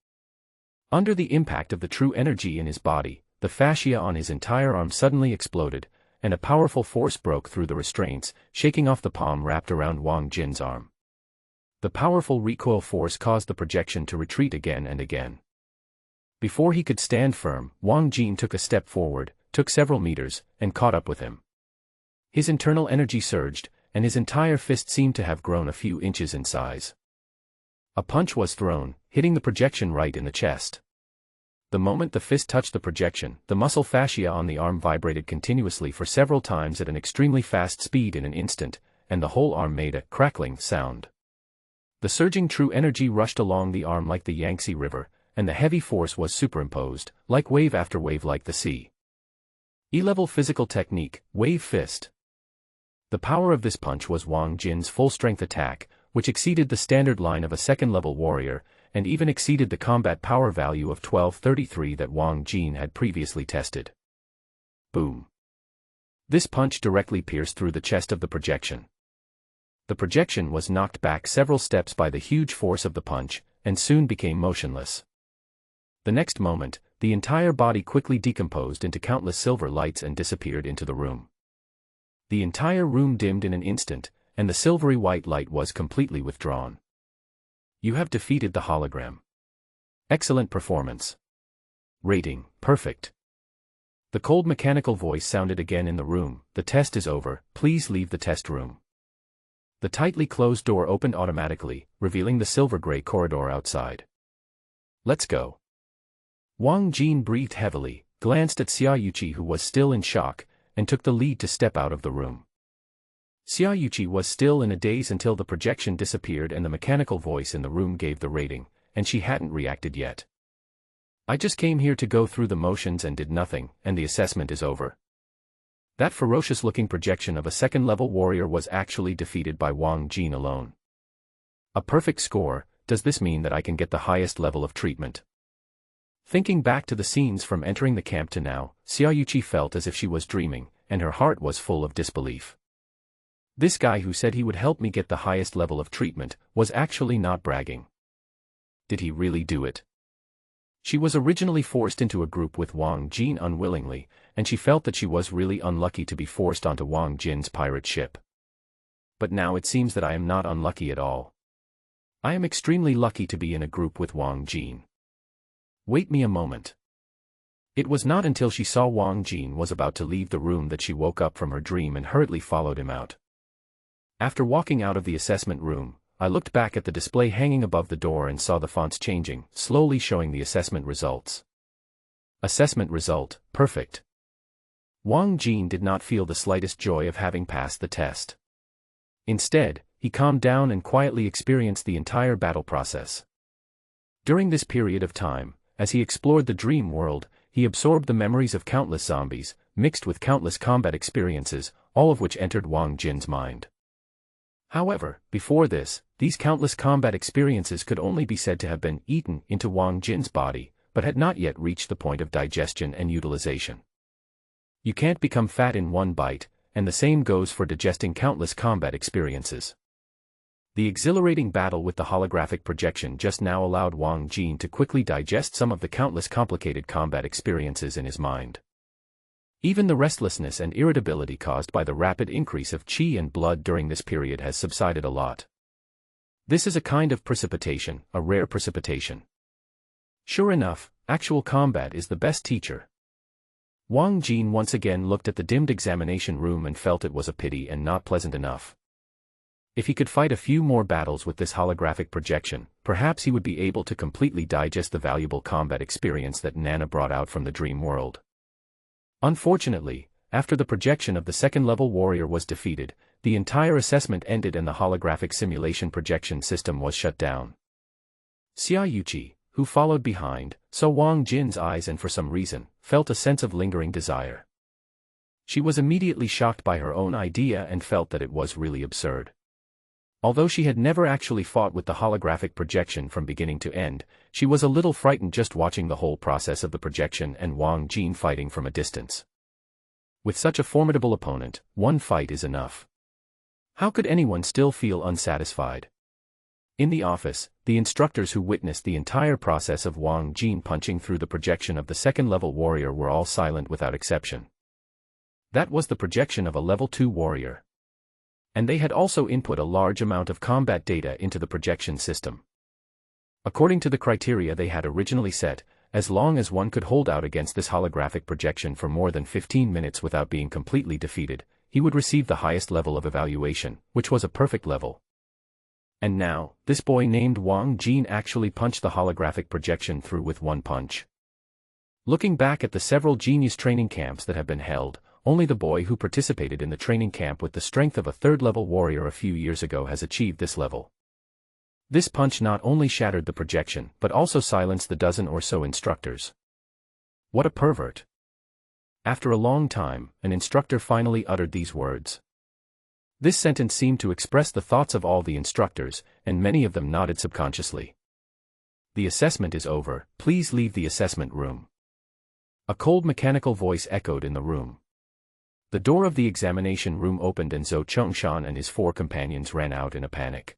Under the impact of the true energy in his body, the fascia on his entire arm suddenly exploded, and a powerful force broke through the restraints, shaking off the palm wrapped around Wang Jin's arm. The powerful recoil force caused the projection to retreat again and again. Before he could stand firm, Wang Jin took a step forward, took several meters, and caught up with him. His internal energy surged, and his entire fist seemed to have grown a few inches in size. A punch was thrown, hitting the projection right in the chest. The moment the fist touched the projection, the muscle fascia on the arm vibrated continuously for several times at an extremely fast speed in an instant, and the whole arm made a crackling sound. The surging true energy rushed along the arm like the Yangtze River, and the heavy force was superimposed, like wave after wave like the sea. E-level physical technique, wave fist. The power of this punch was Wang Jin's full-strength attack, which exceeded the standard line of a second-level warrior, and even exceeded the combat power value of 1233 that Wang Jin had previously tested. Boom. This punch directly pierced through the chest of the projection. The projection was knocked back several steps by the huge force of the punch, and soon became motionless. The next moment, the entire body quickly decomposed into countless silver lights and disappeared into the room. The entire room dimmed in an instant, and the silvery white light was completely withdrawn. You have defeated the hologram. Excellent performance. Rating, perfect. The cold mechanical voice sounded again in the room. The test is over, please leave the test room. The tightly closed door opened automatically, revealing the silver-gray corridor outside. Let's go. Wang Jin breathed heavily, glanced at Xia Yuqi who was still in shock, and took the lead to step out of the room. Xia Yuqi was still in a daze until the projection disappeared and the mechanical voice in the room gave the rating, and she hadn't reacted yet. I just came here to go through the motions and did nothing, and the assessment is over. That ferocious-looking projection of a second-level warrior was actually defeated by Wang Jin alone. A perfect score. Does this mean that I can get the highest level of treatment? Thinking back to the scenes from entering the camp to now, Xia Yuqi felt as if she was dreaming, and her heart was full of disbelief. This guy who said he would help me get the highest level of treatment, was actually not bragging. Did he really do it? She was originally forced into a group with Wang Jin unwillingly, and she felt that she was really unlucky to be forced onto Wang Jin's pirate ship. But now it seems that I am not unlucky at all. I am extremely lucky to be in a group with Wang Jin. Wait me a moment. It was not until she saw Wang Jin was about to leave the room that she woke up from her dream and hurriedly followed him out. After walking out of the assessment room, I looked back at the display hanging above the door and saw the fonts changing, slowly showing the assessment results. Assessment result, perfect. Wang Jin did not feel the slightest joy of having passed the test. Instead, he calmed down and quietly experienced the entire battle process. During this period of time, as he explored the dream world, he absorbed the memories of countless zombies, mixed with countless combat experiences, all of which entered Wang Jin's mind. However, before this, these countless combat experiences could only be said to have been eaten into Wang Jin's body, but had not yet reached the point of digestion and utilization. You can't become fat in one bite, and the same goes for digesting countless combat experiences. The exhilarating battle with the holographic projection just now allowed Wang Jin to quickly digest some of the countless complicated combat experiences in his mind. Even the restlessness and irritability caused by the rapid increase of qi and blood during this period has subsided a lot. This is a kind of precipitation, a rare precipitation. Sure enough, actual combat is the best teacher. Wang Jin once again looked at the dimmed examination room and felt it was a pity and not pleasant enough. If he could fight a few more battles with this holographic projection, perhaps he would be able to completely digest the valuable combat experience that Nana brought out from the dream world. Unfortunately, after the projection of the second-level warrior was defeated, the entire assessment ended and the holographic simulation projection system was shut down. Xia Yuqi, who followed behind, saw Wang Jin's eyes and for some reason, felt a sense of lingering desire. She was immediately shocked by her own idea and felt that it was really absurd. Although she had never actually fought with the holographic projection from beginning to end, she was a little frightened just watching the whole process of the projection and Wang Jin fighting from a distance. With such a formidable opponent, one fight is enough. How could anyone still feel unsatisfied? In the office, the instructors who witnessed the entire process of Wang Jin punching through the projection of the second-level warrior were all silent without exception. That was the projection of a level 2 warrior. And they had also input a large amount of combat data into the projection system. According to the criteria they had originally set, as long as one could hold out against this holographic projection for more than 15 minutes without being completely defeated, he would receive the highest level of evaluation, which was a perfect level. And now, this boy named Wang Jin actually punched the holographic projection through with one punch. Looking back at the several genius training camps that have been held, only the boy who participated in the training camp with the strength of a third-level warrior a few years ago has achieved this level. This punch not only shattered the projection but also silenced the dozen or so instructors. What a pervert! After a long time, an instructor finally uttered these words. This sentence seemed to express the thoughts of all the instructors, and many of them nodded subconsciously. The assessment is over, please leave the assessment room. A cold mechanical voice echoed in the room. The door of the examination room opened and Zhou Chongshan and his 4 companions ran out in a panic.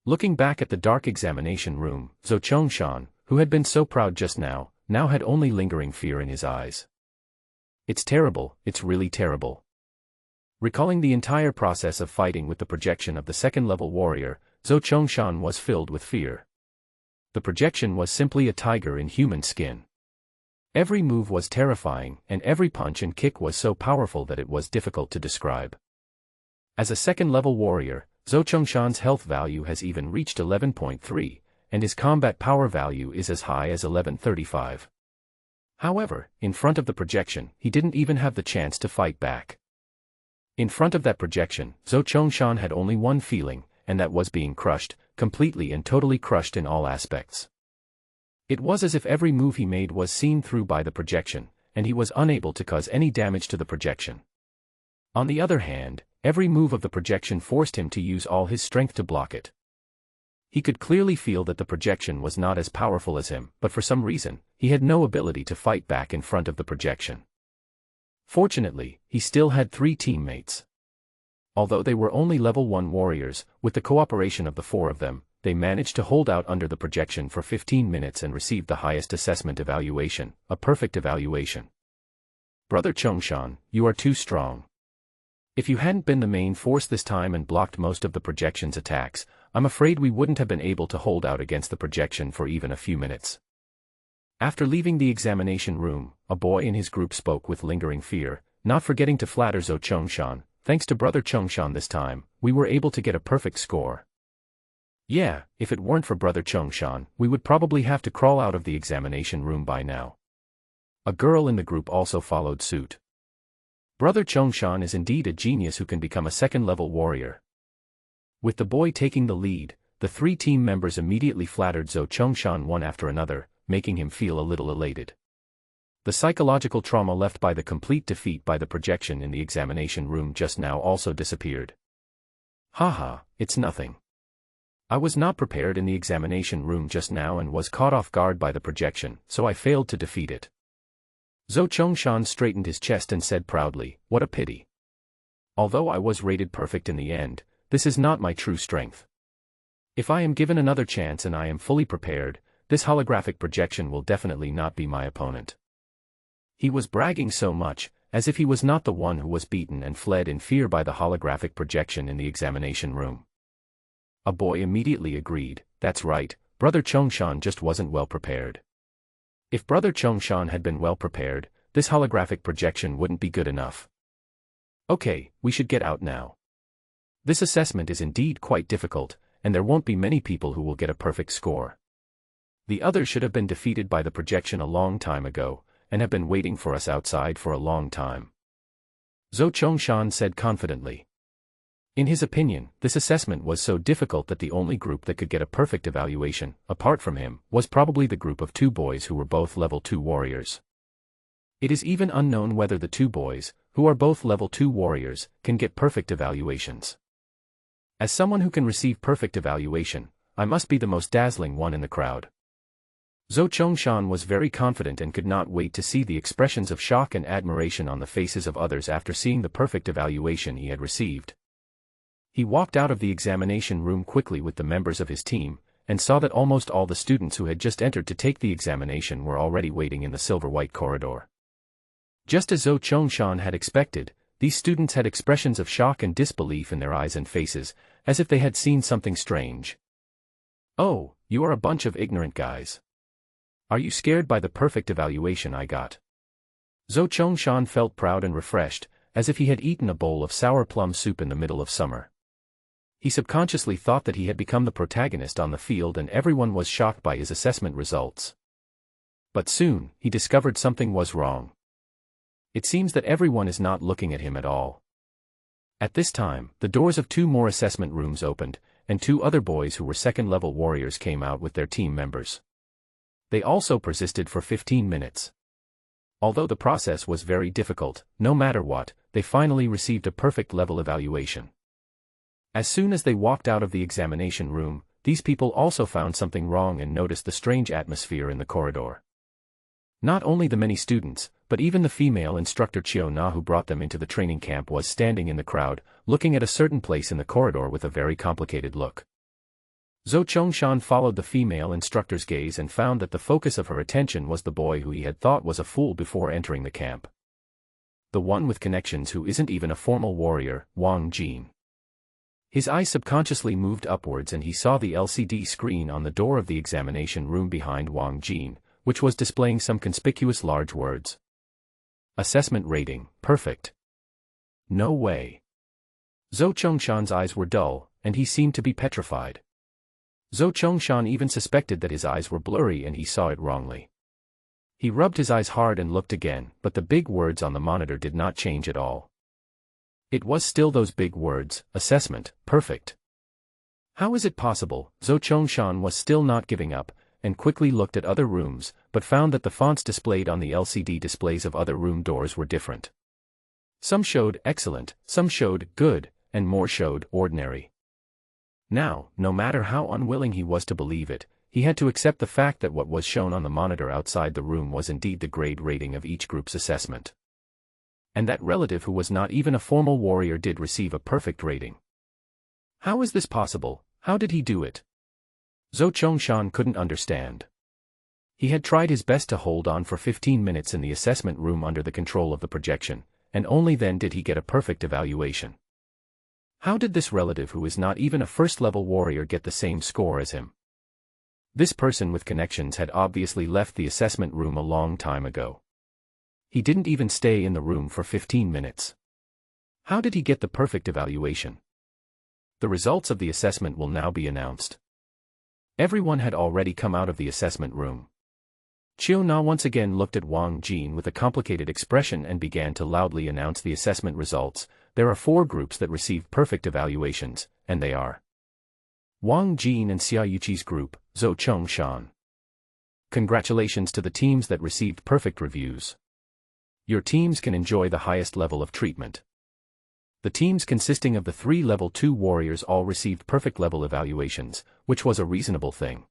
Looking back at the dark examination room, Zhou Chongshan, who had been so proud just now had only lingering fear in his eyes. It's terrible, it's really terrible. Recalling the entire process of fighting with the projection of the second-level warrior, Zhou Chongshan was filled with fear. The projection was simply a tiger in human skin. Every move was terrifying, and every punch and kick was so powerful that it was difficult to describe. As a second-level warrior, Zhou Chongshan's health value has even reached 11.3, and his combat power value is as high as 1135. However, in front of the projection, he didn't even have the chance to fight back. In front of that projection, Zhou Chongshan had only one feeling, and that was being crushed, completely and totally crushed in all aspects. It was as if every move he made was seen through by the projection, and he was unable to cause any damage to the projection. On the other hand, every move of the projection forced him to use all his strength to block it. He could clearly feel that the projection was not as powerful as him, but for some reason, he had no ability to fight back in front of the projection. Fortunately, he still had 3 teammates. Although they were only level 1 warriors, with the cooperation of the 4 of them, they managed to hold out under the projection for 15 minutes and received the highest assessment evaluation, a perfect evaluation. Brother Chongshan, you are too strong. If you hadn't been the main force this time and blocked most of the projection's attacks, I'm afraid we wouldn't have been able to hold out against the projection for even a few minutes. After leaving the examination room, a boy in his group spoke with lingering fear, not forgetting to flatter Zhou Chongshan. Thanks to Brother Chongshan this time, we were able to get a perfect score. Yeah, if it weren't for Brother Chongshan, we would probably have to crawl out of the examination room by now. A girl in the group also followed suit. Brother Chongshan is indeed a genius who can become a second-level warrior. With the boy taking the lead, the 3 team members immediately flattered Zhou Chongshan one after another, making him feel a little elated. The psychological trauma left by the complete defeat by the projection in the examination room just now also disappeared. Haha, it's nothing. I was not prepared in the examination room just now and was caught off guard by the projection, so I failed to defeat it. Zhou Chongshan straightened his chest and said proudly, what a pity. Although I was rated perfect in the end, this is not my true strength. If I am given another chance and I am fully prepared, this holographic projection will definitely not be my opponent. He was bragging so much, as if he was not the one who was beaten and fled in fear by the holographic projection in the examination room. A boy immediately agreed, that's right, Brother Chongshan just wasn't well prepared. If Brother Chongshan had been well prepared, this holographic projection wouldn't be good enough. Okay, we should get out now. This assessment is indeed quite difficult, and there won't be many people who will get a perfect score. The others should have been defeated by the projection a long time ago, and have been waiting for us outside for a long time. Zhou Chongshan said confidently. In his opinion, this assessment was so difficult that the only group that could get a perfect evaluation, apart from him, was probably the group of two boys who were both level 2 warriors. It is even unknown whether the two boys, who are both level 2 warriors, can get perfect evaluations. As someone who can receive perfect evaluation, I must be the most dazzling one in the crowd. Zhou Chongshan was very confident and could not wait to see the expressions of shock and admiration on the faces of others after seeing the perfect evaluation he had received. He walked out of the examination room quickly with the members of his team, and saw that almost all the students who had just entered to take the examination were already waiting in the silver-white corridor. Just as Zhou Chongshan had expected, these students had expressions of shock and disbelief in their eyes and faces, as if they had seen something strange. "Oh, you are a bunch of ignorant guys. Are you scared by the perfect evaluation I got?" Zhou Chongshan felt proud and refreshed, as if he had eaten a bowl of sour plum soup in the middle of summer. He subconsciously thought that he had become the protagonist on the field and everyone was shocked by his assessment results. But soon, he discovered something was wrong. It seems that everyone is not looking at him at all. At this time, the doors of 2 more assessment rooms opened, and 2 other boys who were second-level warriors came out with their team members. They also persisted for 15 minutes. Although the process was very difficult, no matter what, they finally received a perfect level evaluation. As soon as they walked out of the examination room, these people also found something wrong and noticed the strange atmosphere in the corridor. Not only the many students, but even the female instructor Chiao Na who brought them into the training camp was standing in the crowd, looking at a certain place in the corridor with a very complicated look. Zhou Chongshan followed the female instructor's gaze and found that the focus of her attention was the boy who he had thought was a fool before entering the camp. The one with connections who isn't even a formal warrior, Wang Jin. His eyes subconsciously moved upwards and he saw the LCD screen on the door of the examination room behind Wang Jin, which was displaying some conspicuous large words. Assessment rating, perfect. No way. Zhou Chongshan's eyes were dull, and he seemed to be petrified. Zhou Chongshan even suspected that his eyes were blurry and he saw it wrongly. He rubbed his eyes hard and looked again, but the big words on the monitor did not change at all. It was still those big words, assessment, perfect. How is it possible? Zhou Chongshan was still not giving up, and quickly looked at other rooms, but found that the fonts displayed on the LCD displays of other room doors were different. Some showed excellent, some showed good, and more showed ordinary. Now, no matter how unwilling he was to believe it, he had to accept the fact that what was shown on the monitor outside the room was indeed the grade rating of each group's assessment. And that relative who was not even a formal warrior did receive a perfect rating. How is this possible? How did he do it? Zhou Chongshan couldn't understand. He had tried his best to hold on for 15 minutes in the assessment room under the control of the projection, and only then did he get a perfect evaluation. How did this relative who is not even a first-level warrior get the same score as him? This person with connections had obviously left the assessment room a long time ago. He didn't even stay in the room for 15 minutes. How did he get the perfect evaluation? The results of the assessment will now be announced. Everyone had already come out of the assessment room. Chiao Na once again looked at Wang Jin with a complicated expression and began to loudly announce the assessment results. There are 4 groups that received perfect evaluations, and they are Wang Jin and Xia Yuqi's group, Zhou Chongshan. Congratulations to the teams that received perfect reviews. Your teams can enjoy the highest level of treatment. The teams consisting of the 3 level 2 warriors all received perfect level evaluations, which was a reasonable thing.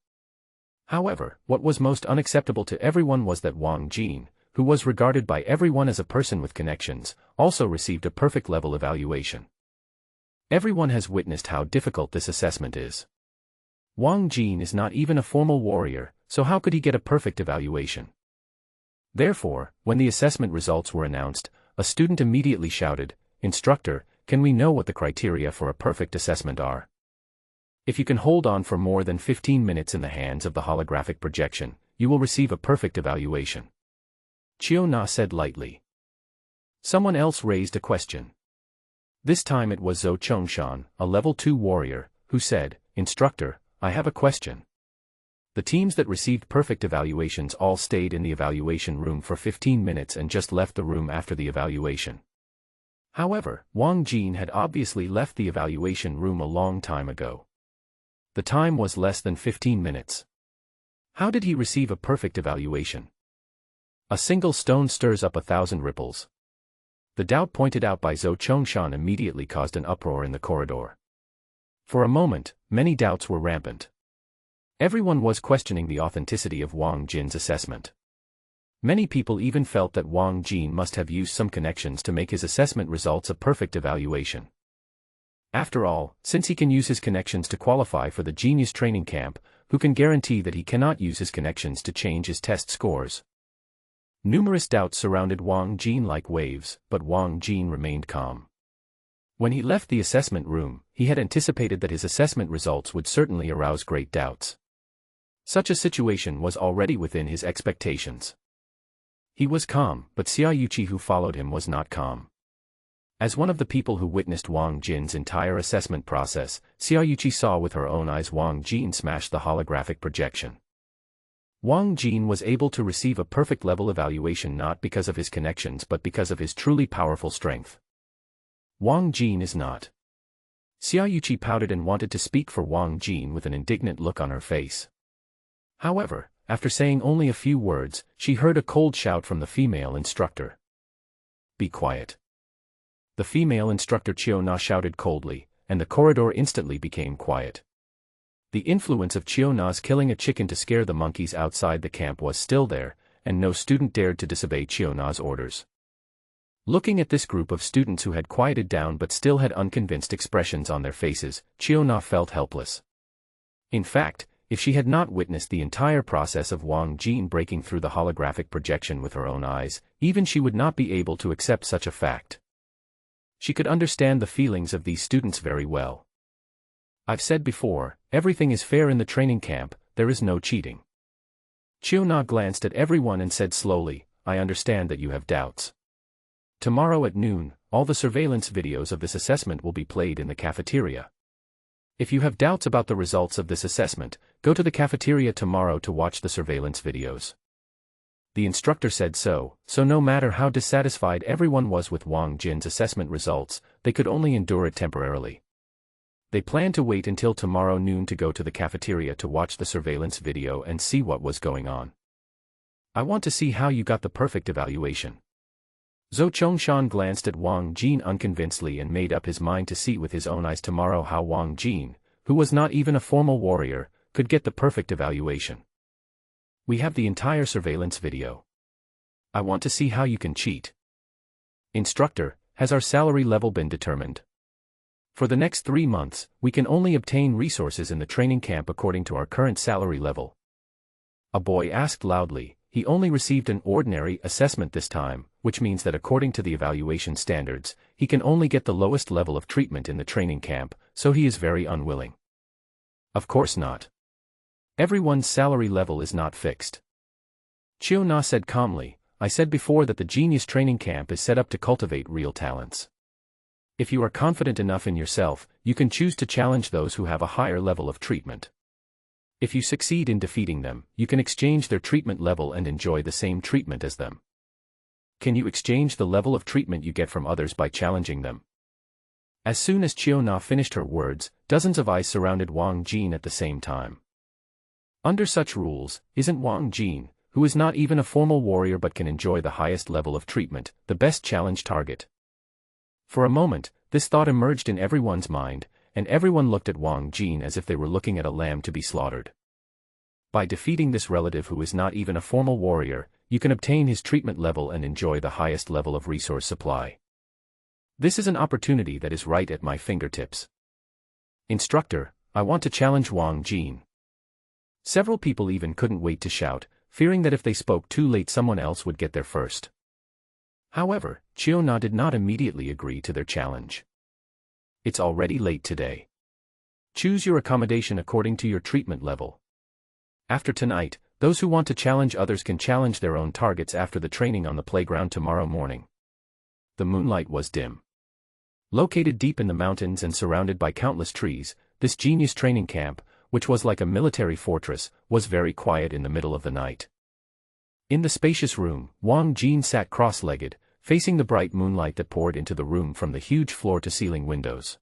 However, what was most unacceptable to everyone was that Wang Jin, who was regarded by everyone as a person with connections, also received a perfect level evaluation. Everyone has witnessed how difficult this assessment is. Wang Jin is not even a formal warrior, so how could he get a perfect evaluation? Therefore, when the assessment results were announced, a student immediately shouted, "Instructor, can we know what the criteria for a perfect assessment are?" If you can hold on for more than 15 minutes in the hands of the holographic projection, you will receive a perfect evaluation. Chiu Na said lightly. Someone else raised a question. This time it was Zhou Chongshan, a level 2 warrior, who said, "Instructor, I have a question. The teams that received perfect evaluations all stayed in the evaluation room for 15 minutes and just left the room after the evaluation. However, Wang Jin had obviously left the evaluation room a long time ago. The time was less than 15 minutes. How did he receive a perfect evaluation? A single stone stirs up 1,000 ripples." The doubt pointed out by Zhou Chongshan immediately caused an uproar in the corridor. For a moment, many doubts were rampant. Everyone was questioning the authenticity of Wang Jin's assessment. Many people even felt that Wang Jin must have used some connections to make his assessment results a perfect evaluation. After all, since he can use his connections to qualify for the genius training camp, who can guarantee that he cannot use his connections to change his test scores? Numerous doubts surrounded Wang Jin like waves, but Wang Jin remained calm. When he left the assessment room, he had anticipated that his assessment results would certainly arouse great doubts. Such a situation was already within his expectations. He was calm, but Xiaoyuqi who followed him was not calm. As one of the people who witnessed Wang Jin's entire assessment process, Xiaoyuqi saw with her own eyes Wang Jin smash the holographic projection. Wang Jin was able to receive a perfect level evaluation not because of his connections but because of his truly powerful strength. Wang Jin is not. Xiaoyuqi pouted and wanted to speak for Wang Jin with an indignant look on her face. However, after saying only a few words, she heard a cold shout from the female instructor. "Be quiet." The female instructor Chiu Na shouted coldly, and the corridor instantly became quiet. The influence of Chiu Na's killing a chicken to scare the monkeys outside the camp was still there, and no student dared to disobey Chiu Na's orders. Looking at this group of students who had quieted down but still had unconvinced expressions on their faces, Chiu Na felt helpless. In fact, if she had not witnessed the entire process of Wang Jin breaking through the holographic projection with her own eyes, even she would not be able to accept such a fact. She could understand the feelings of these students very well. I've said before, everything is fair in the training camp, there is no cheating. Chiu Na glanced at everyone and said slowly, "I understand that you have doubts. Tomorrow at noon, all the surveillance videos of this assessment will be played in the cafeteria. If you have doubts about the results of this assessment, go to the cafeteria tomorrow to watch the surveillance videos." The instructor said so no matter how dissatisfied everyone was with Wang Jin's assessment results, they could only endure it temporarily. They planned to wait until tomorrow noon to go to the cafeteria to watch the surveillance video and see what was going on. "I want to see how you got the perfect evaluation." Zhou Chongshan glanced at Wang Jin unconvincedly and made up his mind to see with his own eyes tomorrow how Wang Jin, who was not even a formal warrior, could get the perfect evaluation. "We have the entire surveillance video. I want to see how you can cheat." "Instructor, has our salary level been determined?" "For the next 3 months, we can only obtain resources in the training camp according to our current salary level." A boy asked loudly. He only received an ordinary assessment this time, which means that according to the evaluation standards, he can only get the lowest level of treatment in the training camp, so he is very unwilling. "Of course not. Everyone's salary level is not fixed." Chiu Na said calmly, "I said before that the genius training camp is set up to cultivate real talents. If you are confident enough in yourself, you can choose to challenge those who have a higher level of treatment. If you succeed in defeating them, you can exchange their treatment level and enjoy the same treatment as them. Can you exchange the level of treatment you get from others by challenging them?" As soon as Chiu Na finished her words, dozens of eyes surrounded Wang Jin at the same time. Under such rules, isn't Wang Jin, who is not even a formal warrior but can enjoy the highest level of treatment, the best challenge target? For a moment, this thought emerged in everyone's mind, and everyone looked at Wang Jin as if they were looking at a lamb to be slaughtered. By defeating this relative who is not even a formal warrior, you can obtain his treatment level and enjoy the highest level of resource supply. This is an opportunity that is right at my fingertips. "Instructor, I want to challenge Wang Jin." Several people even couldn't wait to shout, fearing that if they spoke too late someone else would get there first. However, Chiu Na did not immediately agree to their challenge. "It's already late today. Choose your accommodation according to your treatment level. After tonight, Those who want to challenge others can challenge their own targets after the training on the playground tomorrow morning. The moonlight was dim. Located deep in the mountains and surrounded by countless trees, this genius training camp, which was like a military fortress, was very quiet in the middle of the night. In the spacious room, Wang Jin sat cross-legged, facing the bright moonlight that poured into the room from the huge floor-to-ceiling windows.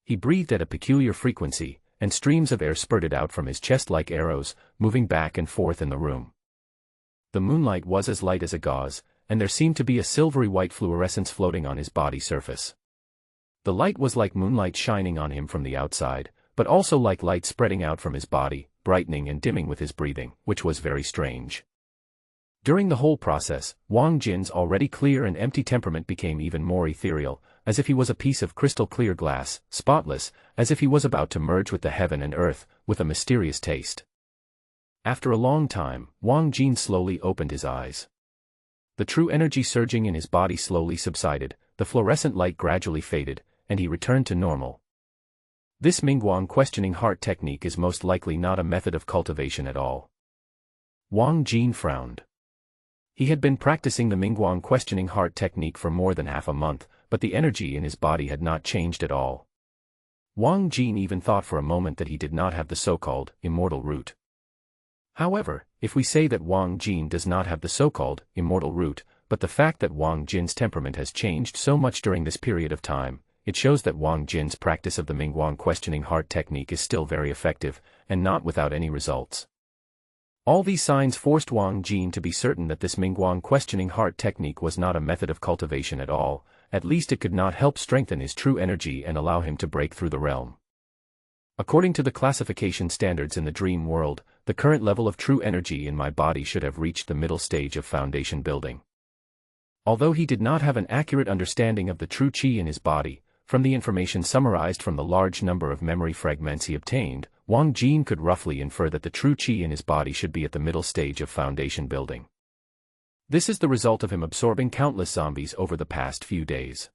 He breathed at a peculiar frequency, and streams of air spurted out from his chest like arrows, moving back and forth in the room. The moonlight was as light as a gauze, and there seemed to be a silvery white fluorescence floating on his body surface. The light was like moonlight shining on him from the outside, but also like light spreading out from his body, brightening and dimming with his breathing, which was very strange. During the whole process, Wang Jin's already clear and empty temperament became even more ethereal, as if he was a piece of crystal-clear glass, spotless, as if he was about to merge with the heaven and earth, with a mysterious taste. After a long time, Wang Jin slowly opened his eyes. The true energy surging in his body slowly subsided, the fluorescent light gradually faded, and he returned to normal. This Mingguang questioning heart technique is most likely not a method of cultivation at all. Wang Jin frowned. He had been practicing the Mingguang questioning heart technique for more than half a month, but the energy in his body had not changed at all. Wang Jin even thought for a moment that he did not have the so-called immortal root. However, if we say that Wang Jin does not have the so-called immortal root, but the fact that Wang Jin's temperament has changed so much during this period of time, it shows that Wang Jin's practice of the Mingguang questioning heart technique is still very effective, and not without any results. All these signs forced Wang Jin to be certain that this Mingguang questioning heart technique was not a method of cultivation at all, at least it could not help strengthen his true energy and allow him to break through the realm. According to the classification standards in the dream world, the current level of true energy in my body should have reached the middle stage of foundation building. Although he did not have an accurate understanding of the true qi in his body, from the information summarized from the large number of memory fragments he obtained, Wang Jin could roughly infer that the true qi in his body should be at the middle stage of foundation building. This is the result of him absorbing countless zombies over the past few days.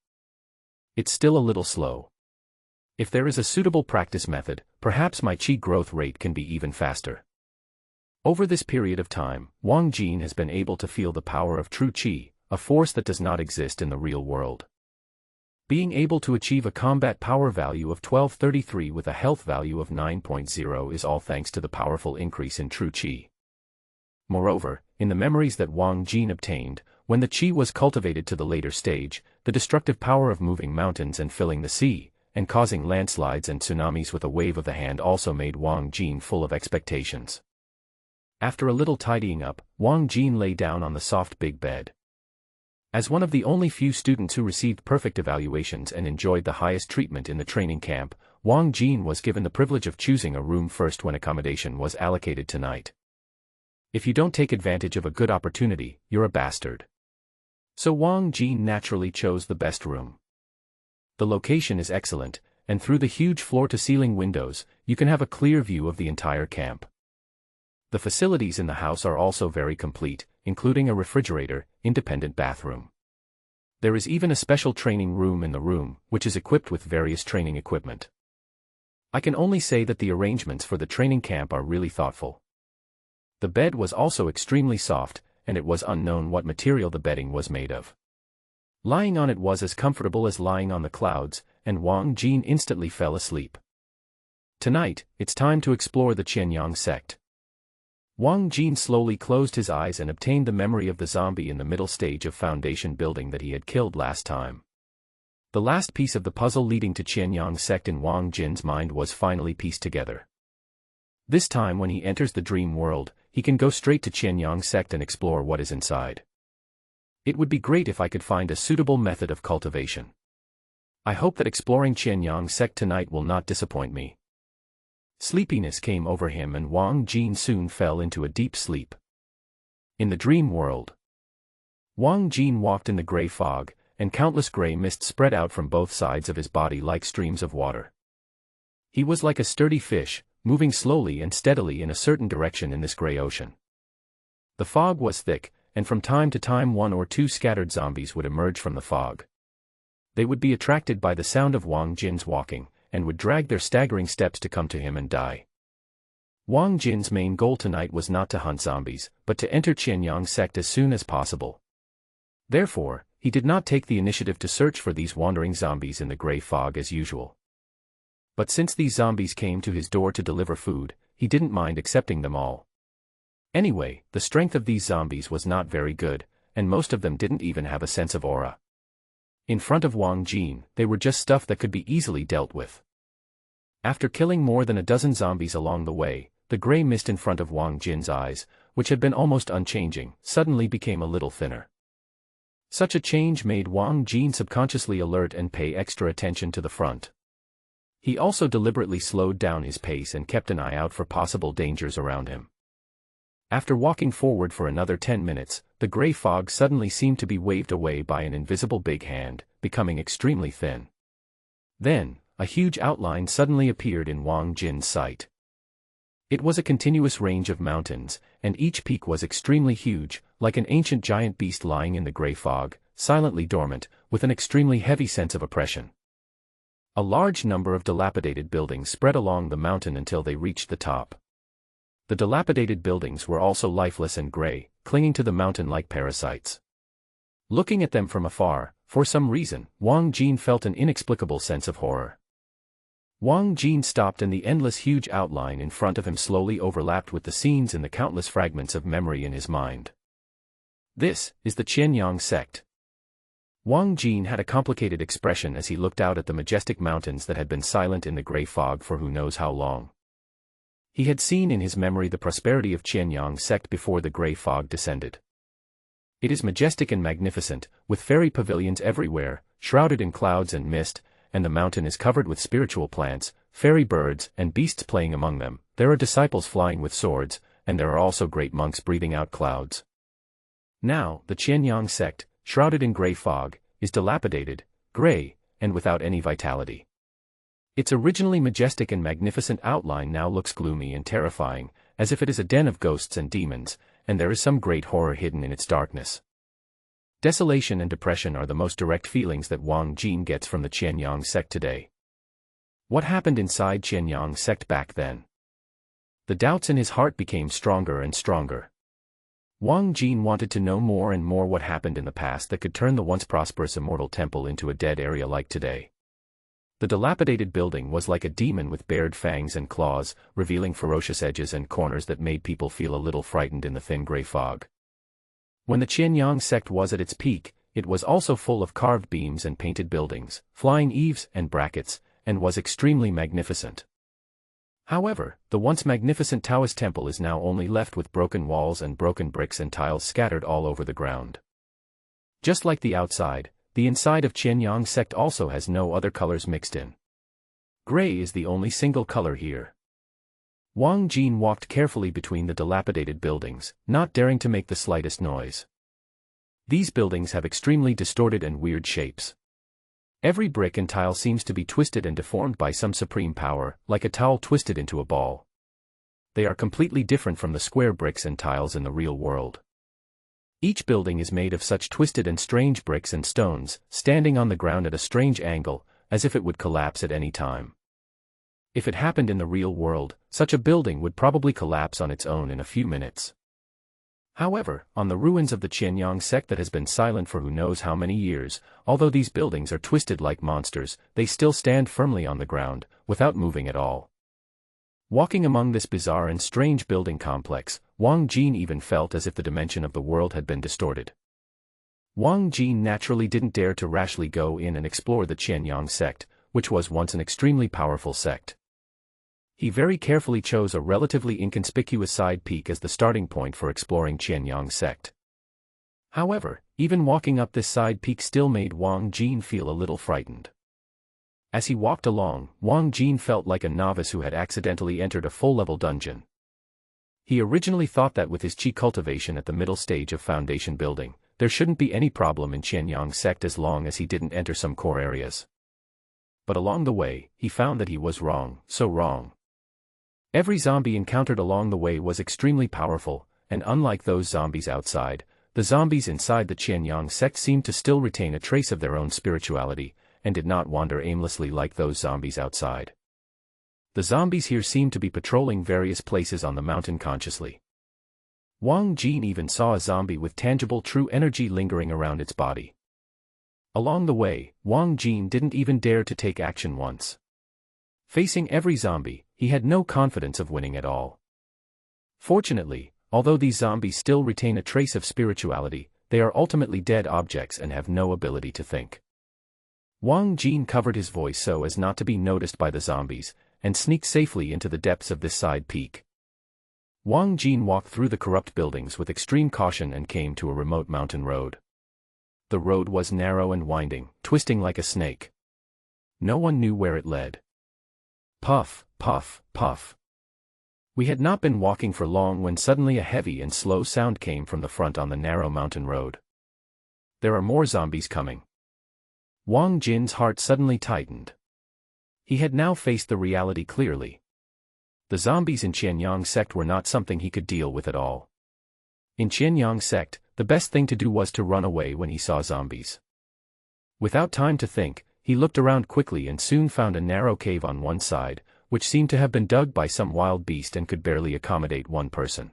It's still a little slow. If there is a suitable practice method, perhaps my qi growth rate can be even faster. Over this period of time, Wang Jin has been able to feel the power of true qi, a force that does not exist in the real world. Being able to achieve a combat power value of 1233 with a health value of 9.0 is all thanks to the powerful increase in true qi. Moreover, in the memories that Wang Jin obtained, when the qi was cultivated to the later stage, the destructive power of moving mountains and filling the sea, and causing landslides and tsunamis with a wave of the hand also made Wang Jin full of expectations. After a little tidying up, Wang Jin lay down on the soft big bed. As one of the only few students who received perfect evaluations and enjoyed the highest treatment in the training camp, Wang Jin was given the privilege of choosing a room first when accommodation was allocated tonight. If you don't take advantage of a good opportunity, you're a bastard. So Wang Jin naturally chose the best room. The location is excellent, and through the huge floor-to-ceiling windows, you can have a clear view of the entire camp. The facilities in the house are also very complete, including a refrigerator, independent bathroom. There is even a special training room in the room, which is equipped with various training equipment. I can only say that the arrangements for the training camp are really thoughtful. The bed was also extremely soft, and it was unknown what material the bedding was made of. Lying on it was as comfortable as lying on the clouds, and Wang Jin instantly fell asleep. Tonight, it's time to explore the Qianyang sect. Wang Jin slowly closed his eyes and obtained the memory of the zombie in the middle stage of foundation building that he had killed last time. The last piece of the puzzle leading to Qianyang sect in Wang Jin's mind was finally pieced together. This time when he enters the dream world, he can go straight to Qianyang sect and explore what is inside. It would be great if I could find a suitable method of cultivation. I hope that exploring Qianyang sect tonight will not disappoint me. Sleepiness came over him and Wang Jin soon fell into a deep sleep. In the dream world, Wang Jin walked in the gray fog, and countless gray mist spread out from both sides of his body like streams of water. He was like a sturdy fish, moving slowly and steadily in a certain direction in this gray ocean. The fog was thick, and from time to time one or two scattered zombies would emerge from the fog. They would be attracted by the sound of Wang Jin's walking, and would drag their staggering steps to come to him and die. Wang Jin's main goal tonight was not to hunt zombies, but to enter Qianyang sect as soon as possible. Therefore, he did not take the initiative to search for these wandering zombies in the gray fog as usual. But since these zombies came to his door to deliver food, he didn't mind accepting them all. Anyway, the strength of these zombies was not very good, and most of them didn't even have a sense of aura. In front of Wang Jin, they were just stuff that could be easily dealt with. After killing more than a dozen zombies along the way, the gray mist in front of Wang Jin's eyes, which had been almost unchanging, suddenly became a little thinner. Such a change made Wang Jin subconsciously alert and pay extra attention to the front. He also deliberately slowed down his pace and kept an eye out for possible dangers around him. After walking forward for another 10 minutes, the gray fog suddenly seemed to be waved away by an invisible big hand, becoming extremely thin. Then, a huge outline suddenly appeared in Wang Jin's sight. It was a continuous range of mountains, and each peak was extremely huge, like an ancient giant beast lying in the gray fog, silently dormant, with an extremely heavy sense of oppression. A large number of dilapidated buildings spread along the mountain until they reached the top. The dilapidated buildings were also lifeless and gray, clinging to the mountain like parasites. Looking at them from afar, for some reason, Wang Jin felt an inexplicable sense of horror. Wang Jin stopped and the endless huge outline in front of him slowly overlapped with the scenes in the countless fragments of memory in his mind. This is the Qianyang sect. Wang Jin had a complicated expression as he looked out at the majestic mountains that had been silent in the gray fog for who knows how long. He had seen in his memory the prosperity of Qianyang sect before the gray fog descended. It is majestic and magnificent, with fairy pavilions everywhere, shrouded in clouds and mist, and the mountain is covered with spiritual plants, fairy birds, and beasts playing among them. There are disciples flying with swords, and there are also great monks breathing out clouds. Now, the Qianyang sect, shrouded in gray fog, is dilapidated, gray, and without any vitality. Its originally majestic and magnificent outline now looks gloomy and terrifying, as if it is a den of ghosts and demons, and there is some great horror hidden in its darkness. Desolation and depression are the most direct feelings that Wang Jin gets from the Qianyang sect today. What happened inside Qianyang sect back then? The doubts in his heart became stronger and stronger. Wang Jin wanted to know more and more what happened in the past that could turn the once prosperous immortal temple into a dead area like today. The dilapidated building was like a demon with bared fangs and claws, revealing ferocious edges and corners that made people feel a little frightened in the thin gray fog. When the Qianyang sect was at its peak, it was also full of carved beams and painted buildings, flying eaves and brackets, and was extremely magnificent. However, the once magnificent Taoist temple is now only left with broken walls and broken bricks and tiles scattered all over the ground. Just like the outside, the inside of Qianyang sect also has no other colors mixed in. Gray is the only single color here. Wang Jin walked carefully between the dilapidated buildings, not daring to make the slightest noise. These buildings have extremely distorted and weird shapes. Every brick and tile seems to be twisted and deformed by some supreme power, like a towel twisted into a ball. They are completely different from the square bricks and tiles in the real world. Each building is made of such twisted and strange bricks and stones, standing on the ground at a strange angle, as if it would collapse at any time. If it happened in the real world, such a building would probably collapse on its own in a few minutes. However, on the ruins of the Qianyang sect that has been silent for who knows how many years, although these buildings are twisted like monsters, they still stand firmly on the ground, without moving at all. Walking among this bizarre and strange building complex, Wang Jin even felt as if the dimension of the world had been distorted. Wang Jin naturally didn't dare to rashly go in and explore the Qianyang sect, which was once an extremely powerful sect. He very carefully chose a relatively inconspicuous side peak as the starting point for exploring Qianyang sect. However, even walking up this side peak still made Wang Jin feel a little frightened. As he walked along, Wang Jin felt like a novice who had accidentally entered a full-level dungeon. He originally thought that with his qi cultivation at the middle stage of foundation building, there shouldn't be any problem in Qianyang sect as long as he didn't enter some core areas. But along the way, he found that he was wrong, so wrong. Every zombie encountered along the way was extremely powerful, and unlike those zombies outside, the zombies inside the Qianyang sect seemed to still retain a trace of their own spirituality, and did not wander aimlessly like those zombies outside. The zombies here seemed to be patrolling various places on the mountain consciously. Wang Jin even saw a zombie with tangible true energy lingering around its body. Along the way, Wang Jin didn't even dare to take action once. Facing every zombie, he had no confidence of winning at all. Fortunately, although these zombies still retain a trace of spirituality, they are ultimately dead objects and have no ability to think. Wang Jin covered his voice so as not to be noticed by the zombies, and sneaked safely into the depths of this side peak. Wang Jin walked through the corrupt buildings with extreme caution and came to a remote mountain road. The road was narrow and winding, twisting like a snake. No one knew where it led. Puff, puff, puff. We had not been walking for long when suddenly a heavy and slow sound came from the front on the narrow mountain road. There are more zombies coming. Wang Jin's heart suddenly tightened. He had now faced the reality clearly. The zombies in Qianyang sect were not something he could deal with at all. In Qianyang sect, the best thing to do was to run away when he saw zombies. Without time to think, he looked around quickly and soon found a narrow cave on one side, which seemed to have been dug by some wild beast and could barely accommodate one person.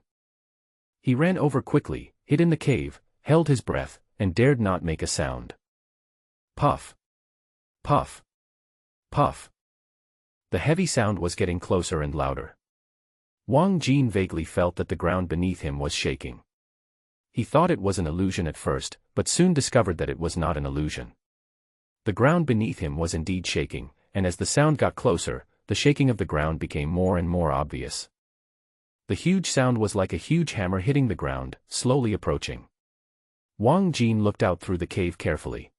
He ran over quickly, hid in the cave, held his breath, and dared not make a sound. Puff. Puff. Puff. The heavy sound was getting closer and louder. Wang Jin vaguely felt that the ground beneath him was shaking. He thought it was an illusion at first, but soon discovered that it was not an illusion. The ground beneath him was indeed shaking, and as the sound got closer, the shaking of the ground became more and more obvious. The huge sound was like a huge hammer hitting the ground, slowly approaching. Wang Jin looked out through the cave carefully.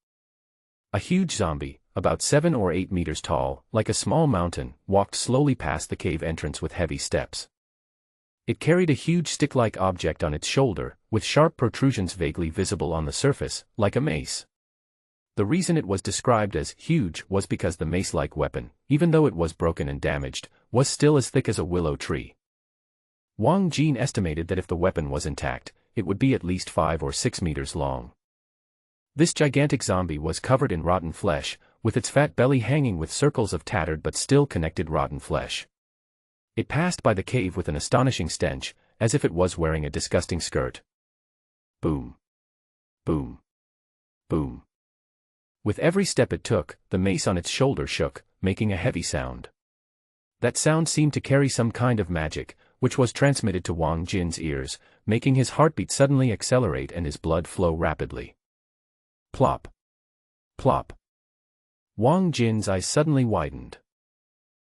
A huge zombie, about 7 or 8 meters tall, like a small mountain, walked slowly past the cave entrance with heavy steps. It carried a huge stick-like object on its shoulder, with sharp protrusions vaguely visible on the surface, like a mace. The reason it was described as huge was because the mace-like weapon, even though it was broken and damaged, was still as thick as a willow tree. Wang Jin estimated that if the weapon was intact, it would be at least 5 or 6 meters long. This gigantic zombie was covered in rotten flesh, with its fat belly hanging with circles of tattered but still connected rotten flesh. It passed by the cave with an astonishing stench, as if it was wearing a disgusting skirt. Boom. Boom. Boom. With every step it took, the mace on its shoulder shook, making a heavy sound. That sound seemed to carry some kind of magic, which was transmitted to Wang Jin's ears, making his heartbeat suddenly accelerate and his blood flow rapidly. Plop. Plop. Wang Jin's eyes suddenly widened.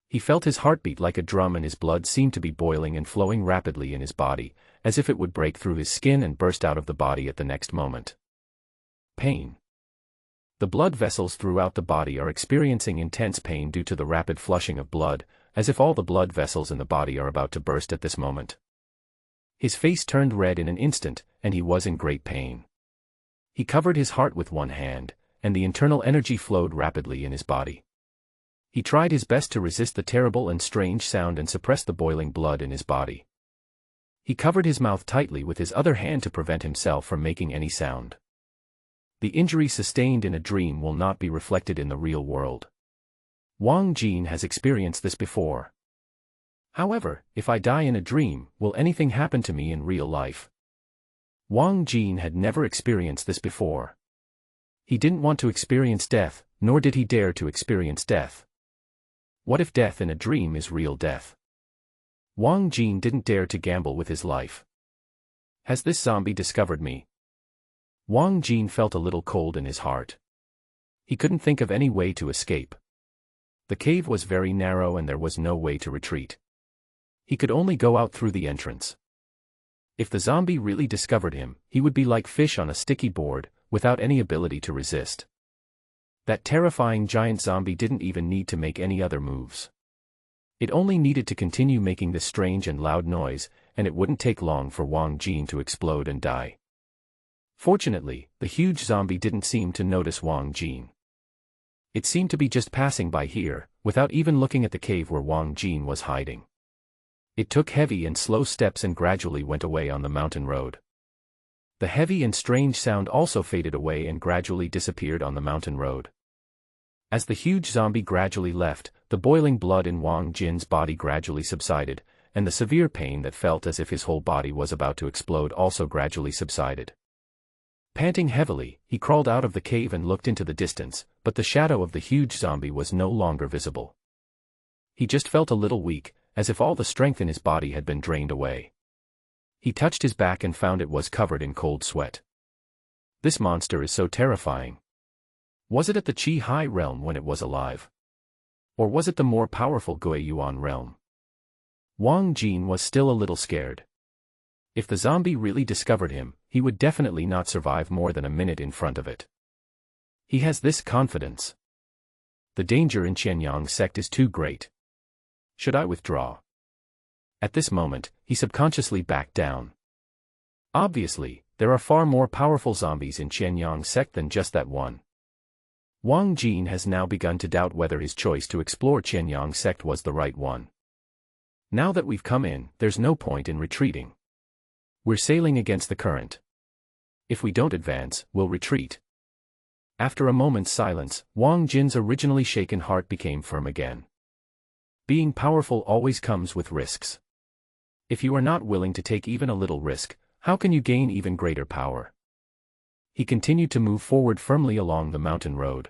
He felt his heartbeat like a drum and his blood seemed to be boiling and flowing rapidly in his body, as if it would break through his skin and burst out of the body at the next moment. Pain. The blood vessels throughout the body are experiencing intense pain due to the rapid flushing of blood, as if all the blood vessels in the body are about to burst at this moment. His face turned red in an instant, and he was in great pain. He covered his heart with one hand, and the internal energy flowed rapidly in his body. He tried his best to resist the terrible and strange sound and suppress the boiling blood in his body. He covered his mouth tightly with his other hand to prevent himself from making any sound. The injury sustained in a dream will not be reflected in the real world. Wang Jin has experienced this before. However, if I die in a dream, will anything happen to me in real life? Wang Jin had never experienced this before. He didn't want to experience death, nor did he dare to experience death. What if death in a dream is real death? Wang Jin didn't dare to gamble with his life. Has this zombie discovered me? Wang Jin felt a little cold in his heart. He couldn't think of any way to escape. The cave was very narrow and there was no way to retreat. He could only go out through the entrance. If the zombie really discovered him, he would be like fish on a sticky board, without any ability to resist. That terrifying giant zombie didn't even need to make any other moves. It only needed to continue making this strange and loud noise, and it wouldn't take long for Wang Jin to explode and die. Fortunately, the huge zombie didn't seem to notice Wang Jin. It seemed to be just passing by here, without even looking at the cave where Wang Jin was hiding. It took heavy and slow steps and gradually went away on the mountain road. The heavy and strange sound also faded away and gradually disappeared on the mountain road. As the huge zombie gradually left, the the boiling blood in Wang Jin's body gradually subsided, and the severe pain that felt as if his whole body was about to explode also gradually subsided. Panting heavily, he crawled out of the cave and looked into the distance, but the shadow of the huge zombie was no longer visible. He just felt a little weak, as if all the strength in his body had been drained away. He touched his back and found it was covered in cold sweat. This monster is so terrifying. Was it at the Qi High realm when it was alive? Or was it the more powerful Gui Yuan realm? Wang Jin was still a little scared. If the zombie really discovered him, he would definitely not survive more than a minute in front of it. He has this confidence. The danger in Qianyang sect is too great. Should I withdraw? At this moment, he subconsciously backed down. Obviously, there are far more powerful zombies in Qianyang sect than just that one. Wang Jin has now begun to doubt whether his choice to explore Qianyang sect was the right one. Now that we've come in, there's no point in retreating. We're sailing against the current. If we don't advance, we'll retreat. After a moment's silence, Wang Jin's originally shaken heart became firm again. Being powerful always comes with risks. If you are not willing to take even a little risk, how can you gain even greater power? He continued to move forward firmly along the mountain road.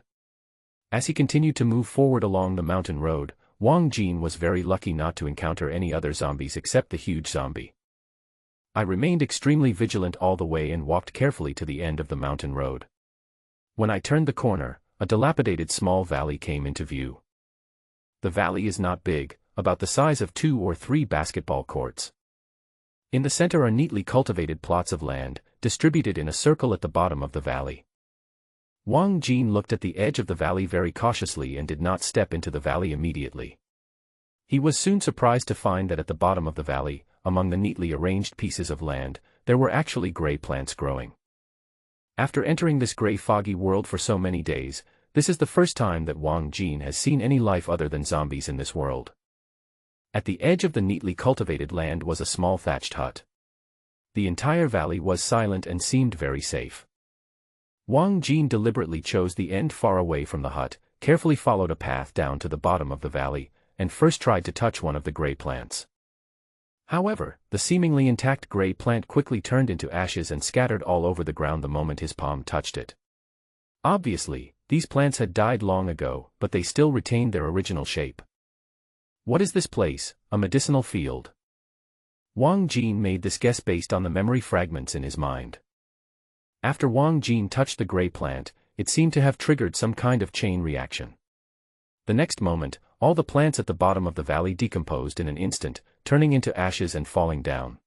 As he continued to move forward along the mountain road, Wang Jin was very lucky not to encounter any other zombies except the huge zombie. I remained extremely vigilant all the way and walked carefully to the end of the mountain road. When I turned the corner, a dilapidated small valley came into view. The valley is not big, about the size of 2 or 3 basketball courts. In the center are neatly cultivated plots of land, distributed in a circle at the bottom of the valley. Wang Jin looked at the edge of the valley very cautiously and did not step into the valley immediately. He was soon surprised to find that at the bottom of the valley, among the neatly arranged pieces of land, there were actually gray plants growing. After entering this gray foggy world for so many days, this is the first time that Wang Jin has seen any life other than zombies in this world. At the edge of the neatly cultivated land was a small thatched hut. The entire valley was silent and seemed very safe. Wang Jin deliberately chose the end far away from the hut, carefully followed a path down to the bottom of the valley, and first tried to touch one of the gray plants. However, the seemingly intact gray plant quickly turned into ashes and scattered all over the ground the moment his palm touched it. Obviously, these plants had died long ago, but they still retained their original shape. What is this place? A medicinal field? Wang Jin made this guess based on the memory fragments in his mind. After Wang Jin touched the gray plant, it seemed to have triggered some kind of chain reaction. The next moment, all the plants at the bottom of the valley decomposed in an instant, turning into ashes and falling down.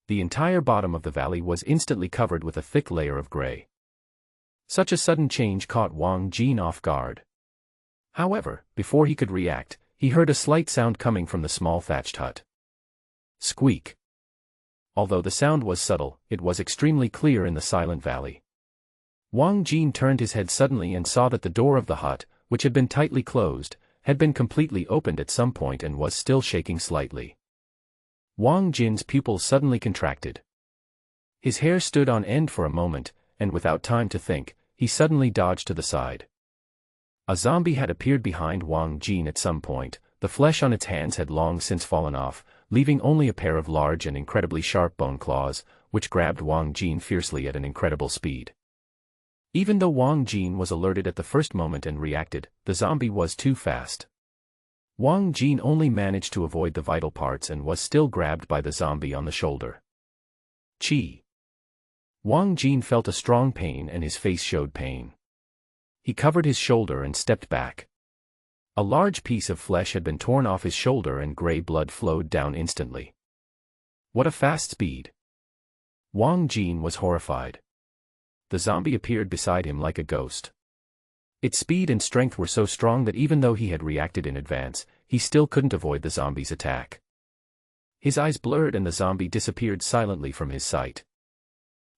The entire bottom of the valley was instantly covered with a thick layer of gray. Such a sudden change caught Wang Jin off guard. However, before he could react, he heard a slight sound coming from the small thatched hut. Squeak. Although the sound was subtle, it was extremely clear in the silent valley. Wang Jin turned his head suddenly and saw that the door of the hut, which had been tightly closed, had been completely opened at some point and was still shaking slightly. Wang Jin's pupils suddenly contracted. His hair stood on end for a moment, and without time to think, he suddenly dodged to the side. A zombie had appeared behind Wang Jin at some point. The flesh on its hands had long since fallen off, leaving only a pair of large and incredibly sharp bone claws, which grabbed Wang Jin fiercely at an incredible speed. Even though Wang Jin was alerted at the first moment and reacted, the zombie was too fast. Wang Jin only managed to avoid the vital parts and was still grabbed by the zombie on the shoulder. Chi. Wang Jin felt a strong pain and his face showed pain. He covered his shoulder and stepped back. A large piece of flesh had been torn off his shoulder and gray blood flowed down instantly. What a fast speed! Wang Jin was horrified. The zombie appeared beside him like a ghost. Its speed and strength were so strong that even though he had reacted in advance, he still couldn't avoid the zombie's attack. His eyes blurred and the zombie disappeared silently from his sight.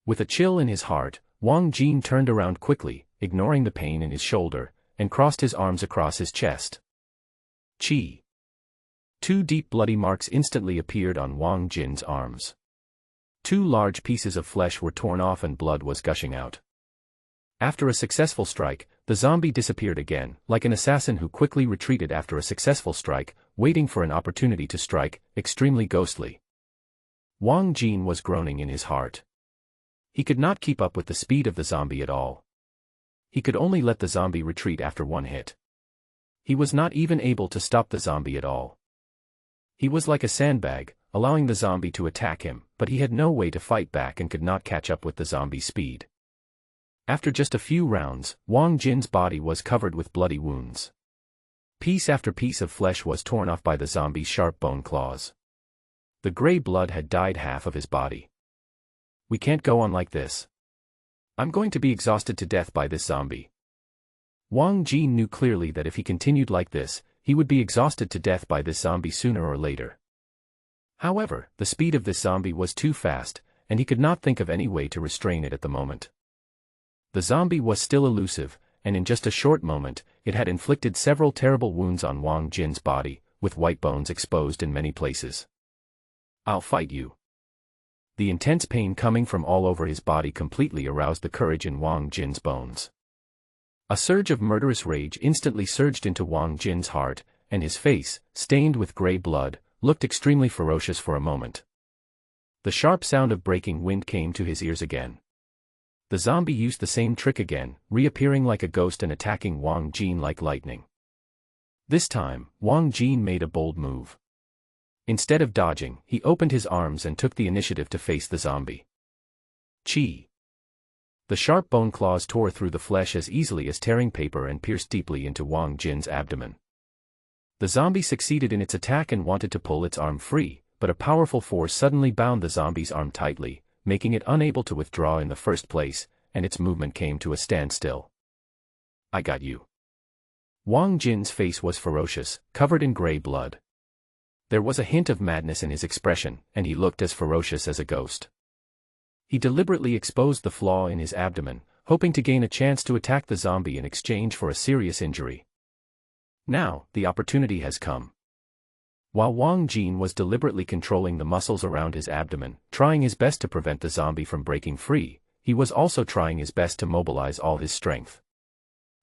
With a chill in his heart, Wang Jin turned around quickly, ignoring the pain in his shoulder, and crossed his arms across his chest. Chi. 2 deep bloody marks instantly appeared on Wang Jin's arms. 2 large pieces of flesh were torn off and blood was gushing out. After a successful strike, the zombie disappeared again, like an assassin who quickly retreated after a successful strike, waiting for an opportunity to strike, extremely ghostly. Wang Jin was groaning in his heart. He could not keep up with the speed of the zombie at all. He could only let the zombie retreat after one hit. He was not even able to stop the zombie at all. He was like a sandbag, allowing the zombie to attack him, but he had no way to fight back and could not catch up with the zombie's speed. After just a few rounds, Wang Jin's body was covered with bloody wounds. Piece after piece of flesh was torn off by the zombie's sharp bone claws. The gray blood had dyed half of his body. We can't go on like this. I'm going to be exhausted to death by this zombie. Wang Jin knew clearly that if he continued like this, he would be exhausted to death by this zombie sooner or later. However, the speed of this zombie was too fast, and he could not think of any way to restrain it at the moment. The zombie was still elusive, and in just a short moment, it had inflicted several terrible wounds on Wang Jin's body, with white bones exposed in many places. I'll fight you. The intense pain coming from all over his body completely aroused the courage in Wang Jin's bones. A surge of murderous rage instantly surged into Wang Jin's heart, and his face, stained with gray blood, looked extremely ferocious for a moment. The sharp sound of breaking wind came to his ears again. The zombie used the same trick again, reappearing like a ghost and attacking Wang Jin like lightning. This time, Wang Jin made a bold move. Instead of dodging, he opened his arms and took the initiative to face the zombie. Chi! The sharp bone claws tore through the flesh as easily as tearing paper and pierced deeply into Wang Jin's abdomen. The zombie succeeded in its attack and wanted to pull its arm free, but a powerful force suddenly bound the zombie's arm tightly, making it unable to withdraw in the first place, and its movement came to a standstill. I got you. Wang Jin's face was ferocious, covered in gray blood. There was a hint of madness in his expression, and he looked as ferocious as a ghost. He deliberately exposed the flaw in his abdomen, hoping to gain a chance to attack the zombie in exchange for a serious injury. Now, the opportunity has come. While Wang Jin was deliberately controlling the muscles around his abdomen, trying his best to prevent the zombie from breaking free, he was also trying his best to mobilize all his strength.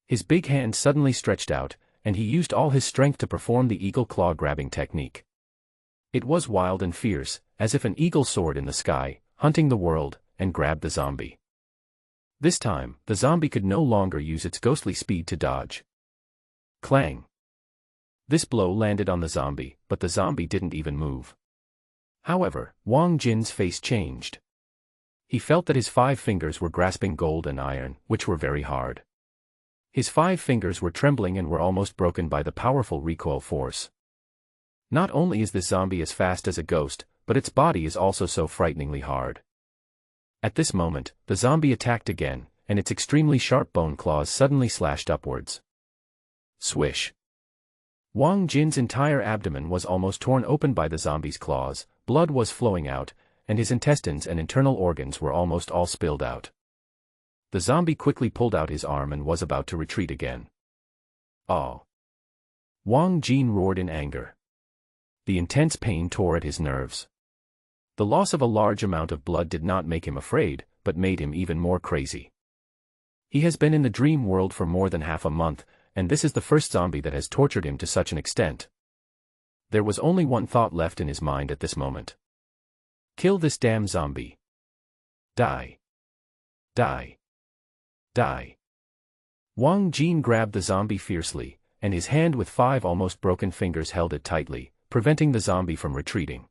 His big hand suddenly stretched out, and he used all his strength to perform the eagle claw grabbing technique. It was wild and fierce, as if an eagle soared in the sky, hunting the world, and grabbed the zombie. This time, the zombie could no longer use its ghostly speed to dodge. Clang! This blow landed on the zombie, but the zombie didn't even move. However, Wang Jin's face changed. He felt that his 5 fingers were grasping gold and iron, which were very hard. His 5 fingers were trembling and were almost broken by the powerful recoil force. Not only is this zombie as fast as a ghost, but its body is also so frighteningly hard. At this moment, the zombie attacked again, and its extremely sharp bone claws suddenly slashed upwards. Swish! Wang Jin's entire abdomen was almost torn open by the zombie's claws, blood was flowing out, and his intestines and internal organs were almost all spilled out. The zombie quickly pulled out his arm and was about to retreat again. Oh! Wang Jin roared in anger. The intense pain tore at his nerves. The loss of a large amount of blood did not make him afraid, but made him even more crazy. He has been in the dream world for more than half a month, and this is the first zombie that has tortured him to such an extent. There was only one thought left in his mind at this moment. Kill this damn zombie. Die. Die. Die. Wang Jin grabbed the zombie fiercely, and his hand with 5 almost broken fingers held it tightly, preventing the zombie from retreating.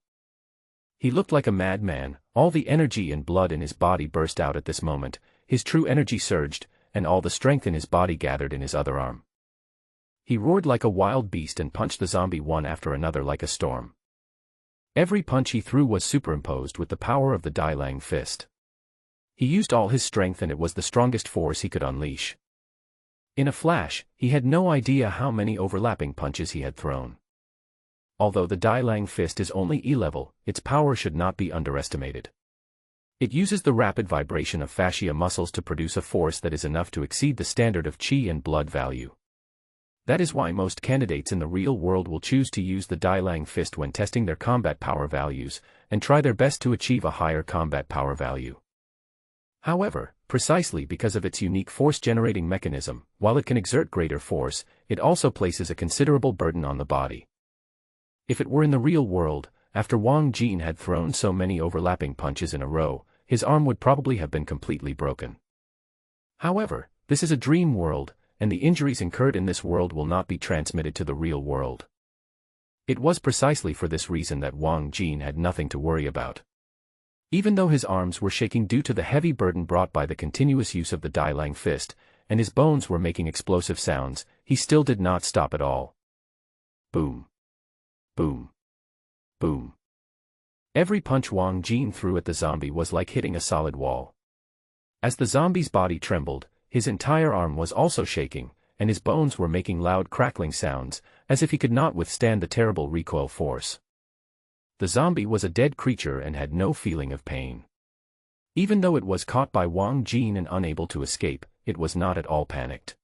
He looked like a madman, all the energy and blood in his body burst out at this moment, his true energy surged, and all the strength in his body gathered in his other arm. He roared like a wild beast and punched the zombie one after another like a storm. Every punch he threw was superimposed with the power of the Dai Lang fist. He used all his strength and it was the strongest force he could unleash. In a flash, he had no idea how many overlapping punches he had thrown. Although the Dai Lang fist is only E-level, its power should not be underestimated. It uses the rapid vibration of fascia muscles to produce a force that is enough to exceed the standard of qi and blood value. That is why most candidates in the real world will choose to use the Dai Lang fist when testing their combat power values, and try their best to achieve a higher combat power value. However, precisely because of its unique force-generating mechanism, while it can exert greater force, it also places a considerable burden on the body. If it were in the real world, after Wang Jin had thrown so many overlapping punches in a row, his arm would probably have been completely broken. However, this is a dream world, and the injuries incurred in this world will not be transmitted to the real world. It was precisely for this reason that Wang Jin had nothing to worry about. Even though his arms were shaking due to the heavy burden brought by the continuous use of the Dailang fist, and his bones were making explosive sounds, he still did not stop at all. Boom. Boom. Boom. Every punch Wang Jin threw at the zombie was like hitting a solid wall. As the zombie's body trembled, his entire arm was also shaking, and his bones were making loud crackling sounds, as if he could not withstand the terrible recoil force. The zombie was a dead creature and had no feeling of pain. Even though it was caught by Wang Jin and unable to escape, it was not at all panicked.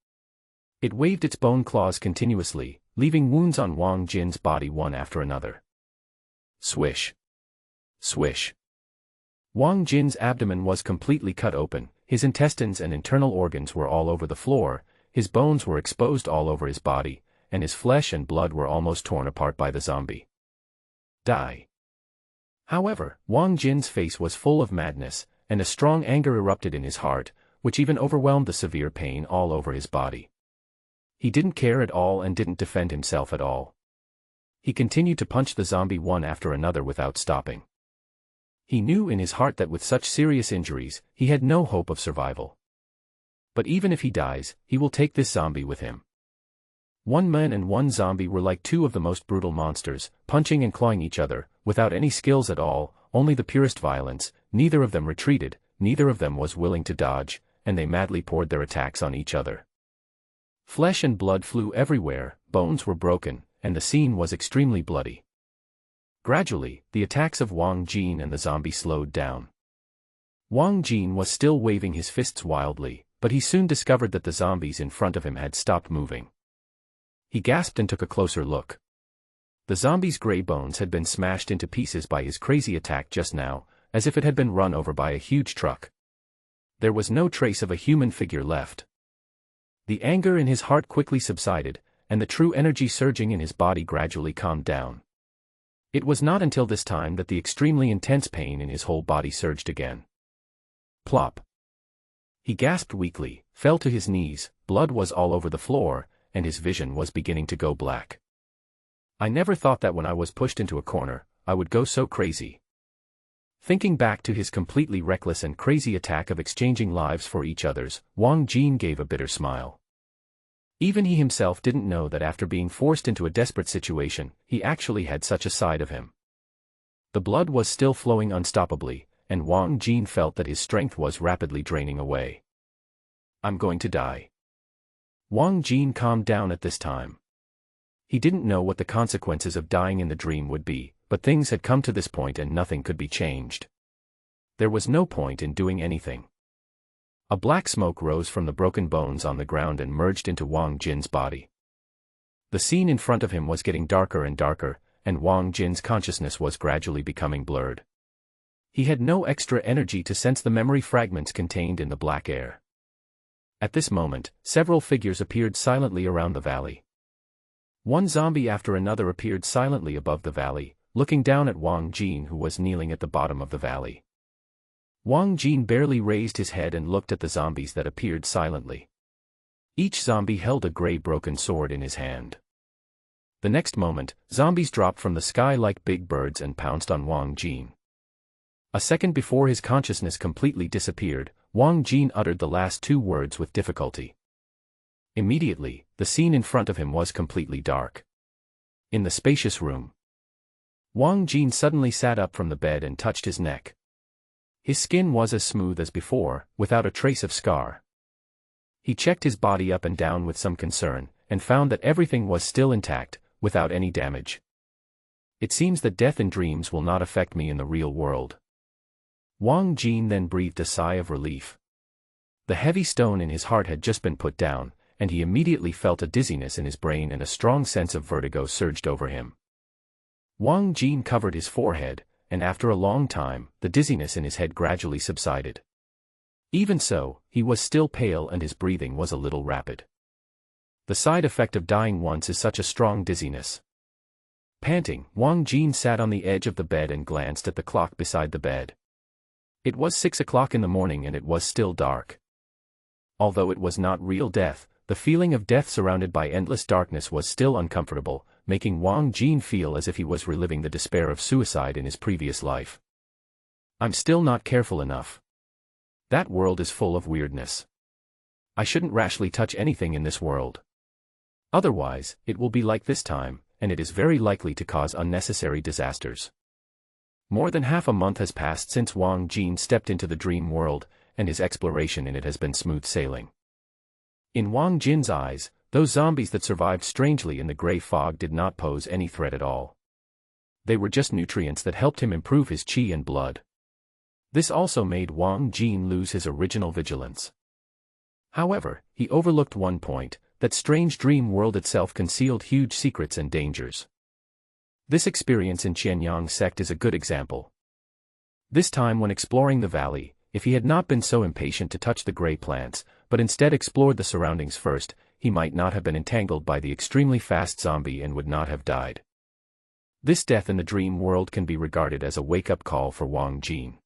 It waved its bone claws continuously, leaving wounds on Wang Jin's body one after another. Swish. Swish. Wang Jin's abdomen was completely cut open, his intestines and internal organs were all over the floor, his bones were exposed all over his body, and his flesh and blood were almost torn apart by the zombie. Die. However, Wang Jin's face was full of madness, and a strong anger erupted in his heart, which even overwhelmed the severe pain all over his body. He didn't care at all and didn't defend himself at all. He continued to punch the zombie one after another without stopping. He knew in his heart that with such serious injuries, he had no hope of survival. But even if he dies, he will take this zombie with him. One man and one zombie were like two of the most brutal monsters, punching and clawing each other, without any skills at all, only the purest violence. Neither of them retreated, neither of them was willing to dodge, and they madly poured their attacks on each other. Flesh and blood flew everywhere, bones were broken, and the scene was extremely bloody. Gradually, the attacks of Wang Jin and the zombie slowed down. Wang Jin was still waving his fists wildly, but he soon discovered that the zombies in front of him had stopped moving. He gasped and took a closer look. The zombie's gray bones had been smashed into pieces by his crazy attack just now, as if it had been run over by a huge truck. There was no trace of a human figure left. The anger in his heart quickly subsided, and the true energy surging in his body gradually calmed down. It was not until this time that the extremely intense pain in his whole body surged again. Plop. He gasped weakly, fell to his knees, blood was all over the floor, and his vision was beginning to go black. I never thought that when I was pushed into a corner, I would go so crazy. Thinking back to his completely reckless and crazy attack of exchanging lives for each other's, Wang Jin gave a bitter smile. Even he himself didn't know that after being forced into a desperate situation, he actually had such a side of him. The blood was still flowing unstoppably, and Wang Jin felt that his strength was rapidly draining away. I'm going to die. Wang Jin calmed down at this time. He didn't know what the consequences of dying in the dream would be, but things had come to this point and nothing could be changed. There was no point in doing anything. A black smoke rose from the broken bones on the ground and merged into Wang Jin's body. The scene in front of him was getting darker and darker, and Wang Jin's consciousness was gradually becoming blurred. He had no extra energy to sense the memory fragments contained in the black air. At this moment, several figures appeared silently around the valley. One zombie after another appeared silently above the valley, looking down at Wang Jin, who was kneeling at the bottom of the valley. Wang Jin barely raised his head and looked at the zombies that appeared silently. Each zombie held a gray broken sword in his hand. The next moment, zombies dropped from the sky like big birds and pounced on Wang Jin. A second before his consciousness completely disappeared, Wang Jin uttered the last two words with difficulty. Immediately, the scene in front of him was completely dark. In the spacious room, Wang Jin suddenly sat up from the bed and touched his neck. His skin was as smooth as before, without a trace of scar. He checked his body up and down with some concern, and found that everything was still intact, without any damage. It seems that death in dreams will not affect me in the real world. Wang Jin then breathed a sigh of relief. The heavy stone in his heart had just been put down, and he immediately felt a dizziness in his brain and a strong sense of vertigo surged over him. Wang Jin covered his forehead, and after a long time, the dizziness in his head gradually subsided. Even so, he was still pale and his breathing was a little rapid. The side effect of dying once is such a strong dizziness. Panting, Wang Jin sat on the edge of the bed and glanced at the clock beside the bed. It was 6 o'clock in the morning and it was still dark. Although it was not real death, the feeling of death surrounded by endless darkness was still uncomfortable, making Wang Jin feel as if he was reliving the despair of suicide in his previous life. I'm still not careful enough. That world is full of weirdness. I shouldn't rashly touch anything in this world. Otherwise, it will be like this time, and it is very likely to cause unnecessary disasters. More than half a month has passed since Wang Jin stepped into the dream world, and his exploration in it has been smooth sailing. In Wang Jin's eyes, those zombies that survived strangely in the gray fog did not pose any threat at all. They were just nutrients that helped him improve his qi and blood. This also made Wang Jin lose his original vigilance. However, he overlooked one point: that strange dream world itself concealed huge secrets and dangers. This experience in Qianyang sect is a good example. This time when exploring the valley, if he had not been so impatient to touch the gray plants, but instead explored the surroundings first, he might not have been entangled by the extremely fast zombie and would not have died. This death in the dream world can be regarded as a wake-up call for Wang Jin.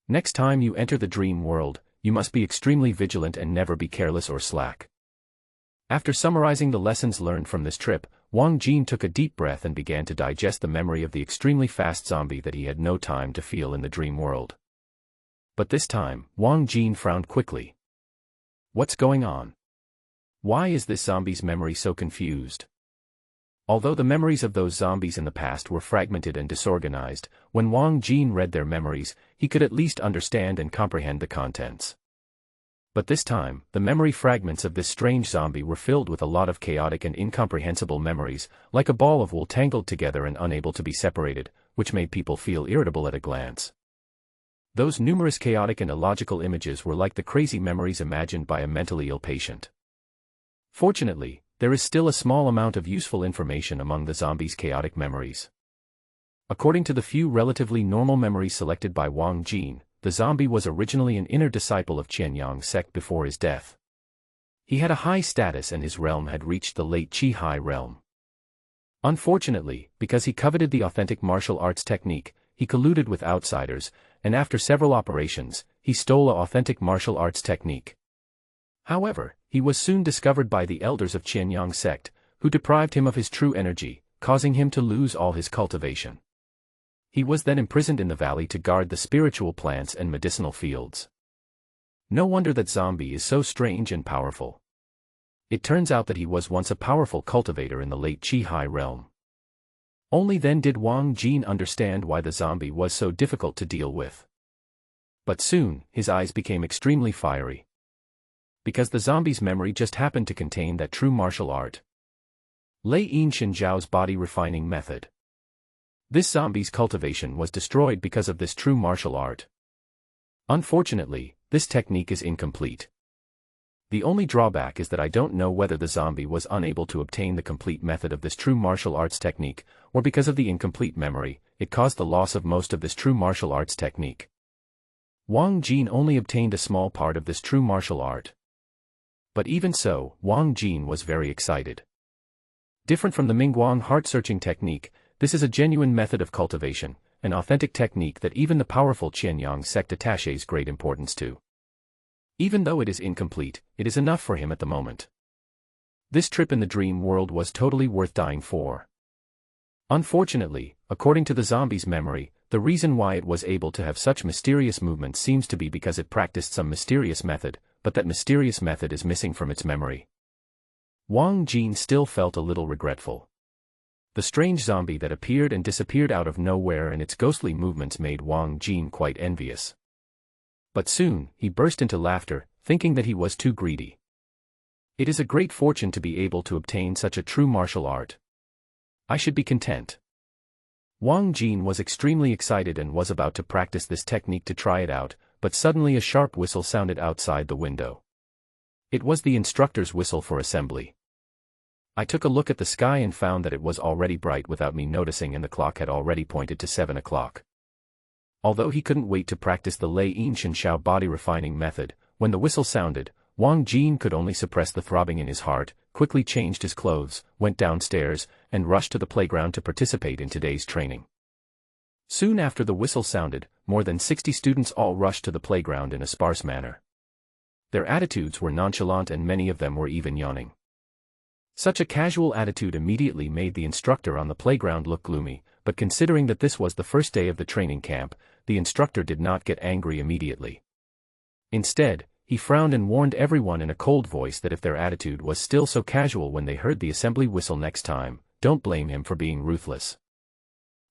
Next time you enter the dream world, you must be extremely vigilant and never be careless or slack. After summarizing the lessons learned from this trip, Wang Jin took a deep breath and began to digest the memory of the extremely fast zombie that he had no time to feel in the dream world. But this time, Wang Jin frowned quickly. What's going on? Why is this zombie's memory so confused? Although the memories of those zombies in the past were fragmented and disorganized, when Wang Jin read their memories, he could at least understand and comprehend the contents. But this time, the memory fragments of this strange zombie were filled with a lot of chaotic and incomprehensible memories, like a ball of wool tangled together and unable to be separated, which made people feel irritable at a glance. Those numerous chaotic and illogical images were like the crazy memories imagined by a mentally ill patient. Fortunately, there is still a small amount of useful information among the zombie's chaotic memories. According to the few relatively normal memories selected by Wang Jin, the zombie was originally an inner disciple of Qianyang sect before his death. He had a high status and his realm had reached the late Qi High realm. Unfortunately, because he coveted the authentic martial arts technique, he colluded with outsiders, and after several operations, he stole an authentic martial arts technique. However, he was soon discovered by the elders of Qianyang sect, who deprived him of his true energy, causing him to lose all his cultivation. He was then imprisoned in the valley to guard the spiritual plants and medicinal fields. No wonder that zombie is so strange and powerful. It turns out that he was once a powerful cultivator in the late Qi High realm. Only then did Wang Jin understand why the zombie was so difficult to deal with. But soon, his eyes became extremely fiery. Because the zombie's memory just happened to contain that true martial art. Lei Yin Shinjiao's body refining method. This zombie's cultivation was destroyed because of this true martial art. Unfortunately, this technique is incomplete. The only drawback is that I don't know whether the zombie was unable to obtain the complete method of this true martial arts technique, or because of the incomplete memory, it caused the loss of most of this true martial arts technique. Wang Jin only obtained a small part of this true martial art. But even so, Wang Jin was very excited. Different from the Mingguang heart-searching technique, this is a genuine method of cultivation, an authentic technique that even the powerful Qianyang sect attaches great importance to. Even though it is incomplete, it is enough for him at the moment. This trip in the dream world was totally worth dying for. Unfortunately, according to the zombie's memory, the reason why it was able to have such mysterious movements seems to be because it practiced some mysterious method, but that mysterious method is missing from its memory. Wang Jin still felt a little regretful. The strange zombie that appeared and disappeared out of nowhere and its ghostly movements made Wang Jin quite envious. But soon, he burst into laughter, thinking that he was too greedy. It is a great fortune to be able to obtain such a true martial art. I should be content. Wang Jin was extremely excited and was about to practice this technique to try it out, but suddenly a sharp whistle sounded outside the window. It was the instructor's whistle for assembly. I took a look at the sky and found that it was already bright without me noticing and the clock had already pointed to 7 o'clock. Although he couldn't wait to practice the Lei Yin Shen Shao body refining method, when the whistle sounded, Wang Jin could only suppress the throbbing in his heart, quickly changed his clothes, went downstairs, and rushed to the playground to participate in today's training. Soon after the whistle sounded, more than 60 students all rushed to the playground in a sparse manner. Their attitudes were nonchalant and many of them were even yawning. Such a casual attitude immediately made the instructor on the playground look gloomy, but considering that this was the first day of the training camp, the instructor did not get angry immediately. Instead, he frowned and warned everyone in a cold voice that if their attitude was still so casual when they heard the assembly whistle next time, don't blame him for being ruthless.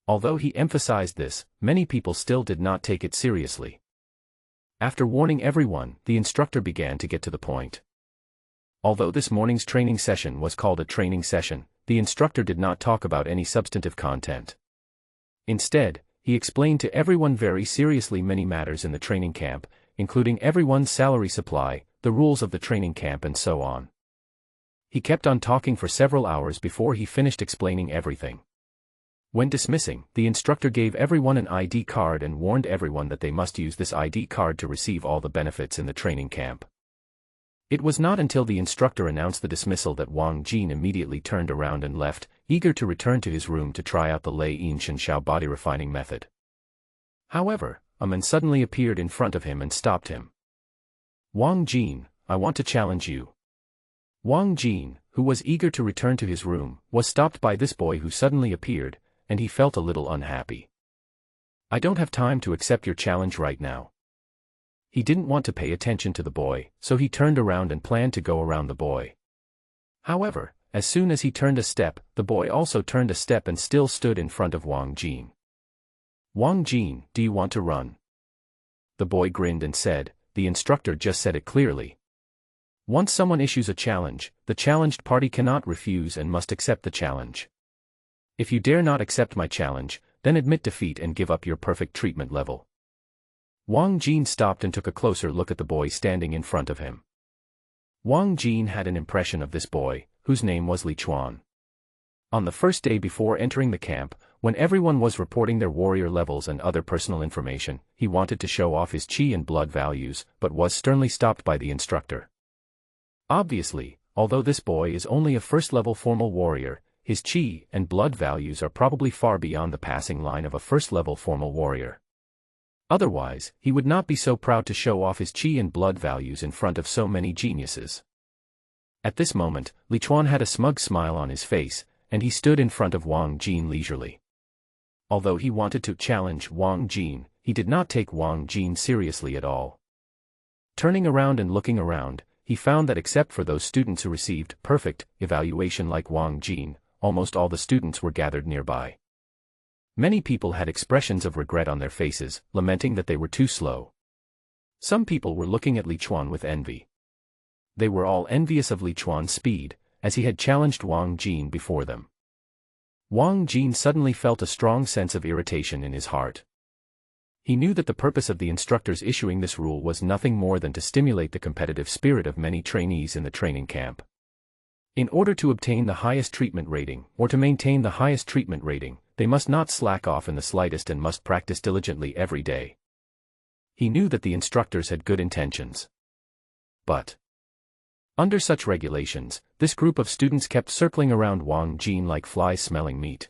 Although he emphasized this, many people still did not take it seriously. After warning everyone, the instructor began to get to the point. Although this morning's training session was called a training session, the instructor did not talk about any substantive content. Instead, he explained to everyone very seriously many matters in the training camp, including everyone's salary supply, the rules of the training camp and so on. He kept on talking for several hours before he finished explaining everything. When dismissing, the instructor gave everyone an ID card and warned everyone that they must use this ID card to receive all the benefits in the training camp. It was not until the instructor announced the dismissal that Wang Jin immediately turned around and left, eager to return to his room to try out the Lei Yin Shen Shao body refining method. However, a man suddenly appeared in front of him and stopped him. "Wang Jin, I want to challenge you." Wang Jin, who was eager to return to his room, was stopped by this boy who suddenly appeared, and he felt a little unhappy. "I don't have time to accept your challenge right now." He didn't want to pay attention to the boy, so he turned around and planned to go around the boy. However, as soon as he turned a step, the boy also turned a step and still stood in front of Wang Jin. "Wang Jin, do you want to run?" The boy grinned and said, "The instructor just said it clearly. Once someone issues a challenge, the challenged party cannot refuse and must accept the challenge. If you dare not accept my challenge, then admit defeat and give up your perfect treatment level." Wang Jin stopped and took a closer look at the boy standing in front of him. Wang Jin had an impression of this boy, whose name was Li Chuan. On the first day before entering the camp, when everyone was reporting their warrior levels and other personal information, he wanted to show off his chi and blood values, but was sternly stopped by the instructor. Obviously, although this boy is only a first-level formal warrior, his chi and blood values are probably far beyond the passing line of a first-level formal warrior. Otherwise, he would not be so proud to show off his chi and blood values in front of so many geniuses. At this moment, Li Chuan had a smug smile on his face, and he stood in front of Wang Jin leisurely. Although he wanted to challenge Wang Jin, he did not take Wang Jin seriously at all. Turning around and looking around, he found that except for those students who received perfect evaluation like Wang Jin, almost all the students were gathered nearby. Many people had expressions of regret on their faces, lamenting that they were too slow. Some people were looking at Li Chuan with envy. They were all envious of Li Chuan's speed, as he had challenged Wang Jin before them. Wang Jin suddenly felt a strong sense of irritation in his heart. He knew that the purpose of the instructors issuing this rule was nothing more than to stimulate the competitive spirit of many trainees in the training camp. In order to obtain the highest treatment rating, or to maintain the highest treatment rating, they must not slack off in the slightest and must practice diligently every day. He knew that the instructors had good intentions. But under such regulations, this group of students kept circling around Wang Jin like flies smelling meat.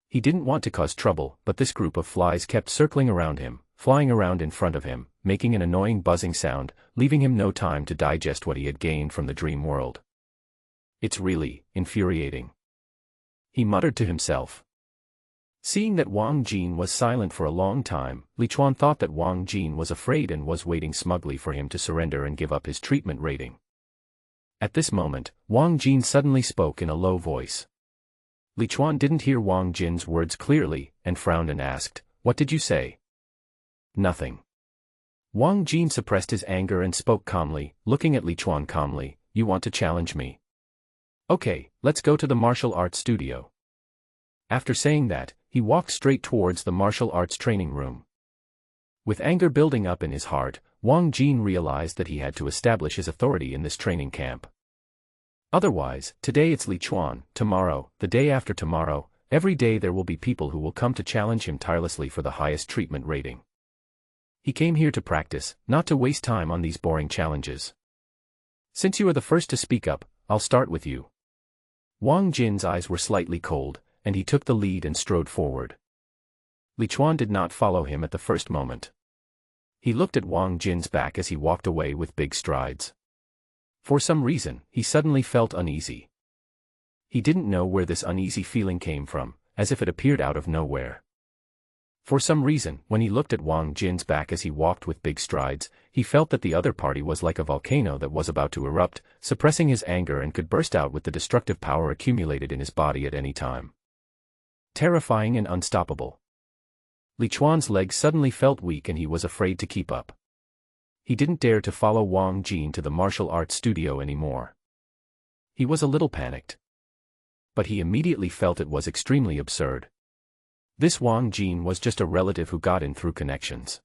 He didn't want to cause trouble, but this group of flies kept circling around him, flying around in front of him, making an annoying buzzing sound, leaving him no time to digest what he had gained from the dream world. "It's really infuriating," he muttered to himself. Seeing that Wang Jin was silent for a long time, Li Chuan thought that Wang Jin was afraid and was waiting smugly for him to surrender and give up his treatment rating. At this moment, Wang Jin suddenly spoke in a low voice. Li Chuan didn't hear Wang Jin's words clearly, and frowned and asked, "What did you say?" "Nothing." Wang Jin suppressed his anger and spoke calmly, looking at Li Chuan calmly, "You want to challenge me? Okay, let's go to the martial arts studio." After saying that, he walked straight towards the martial arts training room. With anger building up in his heart, Wang Jin realized that he had to establish his authority in this training camp. Otherwise, today it's Li Chuan, tomorrow, the day after tomorrow, Every day there will be people who will come to challenge him tirelessly for the highest treatment rating. He came here to practice, not to waste time on these boring challenges. Since you are the first to speak up, I'll start with you. Wang Jin's eyes were slightly cold, and he took the lead and strode forward. Li Chuan did not follow him at the first moment. He looked at Wang Jin's back as he walked away with big strides. For some reason, he suddenly felt uneasy. He didn't know where this uneasy feeling came from, as if it appeared out of nowhere. For some reason, when he looked at Wang Jin's back as he walked with big strides, he felt that the other party was like a volcano that was about to erupt, suppressing his anger and could burst out with the destructive power accumulated in his body at any time. Terrifying and unstoppable. Li Chuan's legs suddenly felt weak and he was afraid to keep up. He didn't dare to follow Wang Jin to the martial arts studio anymore. He was a little panicked. But he immediately felt it was extremely absurd. This Wang Jin was just a relative who got in through connections.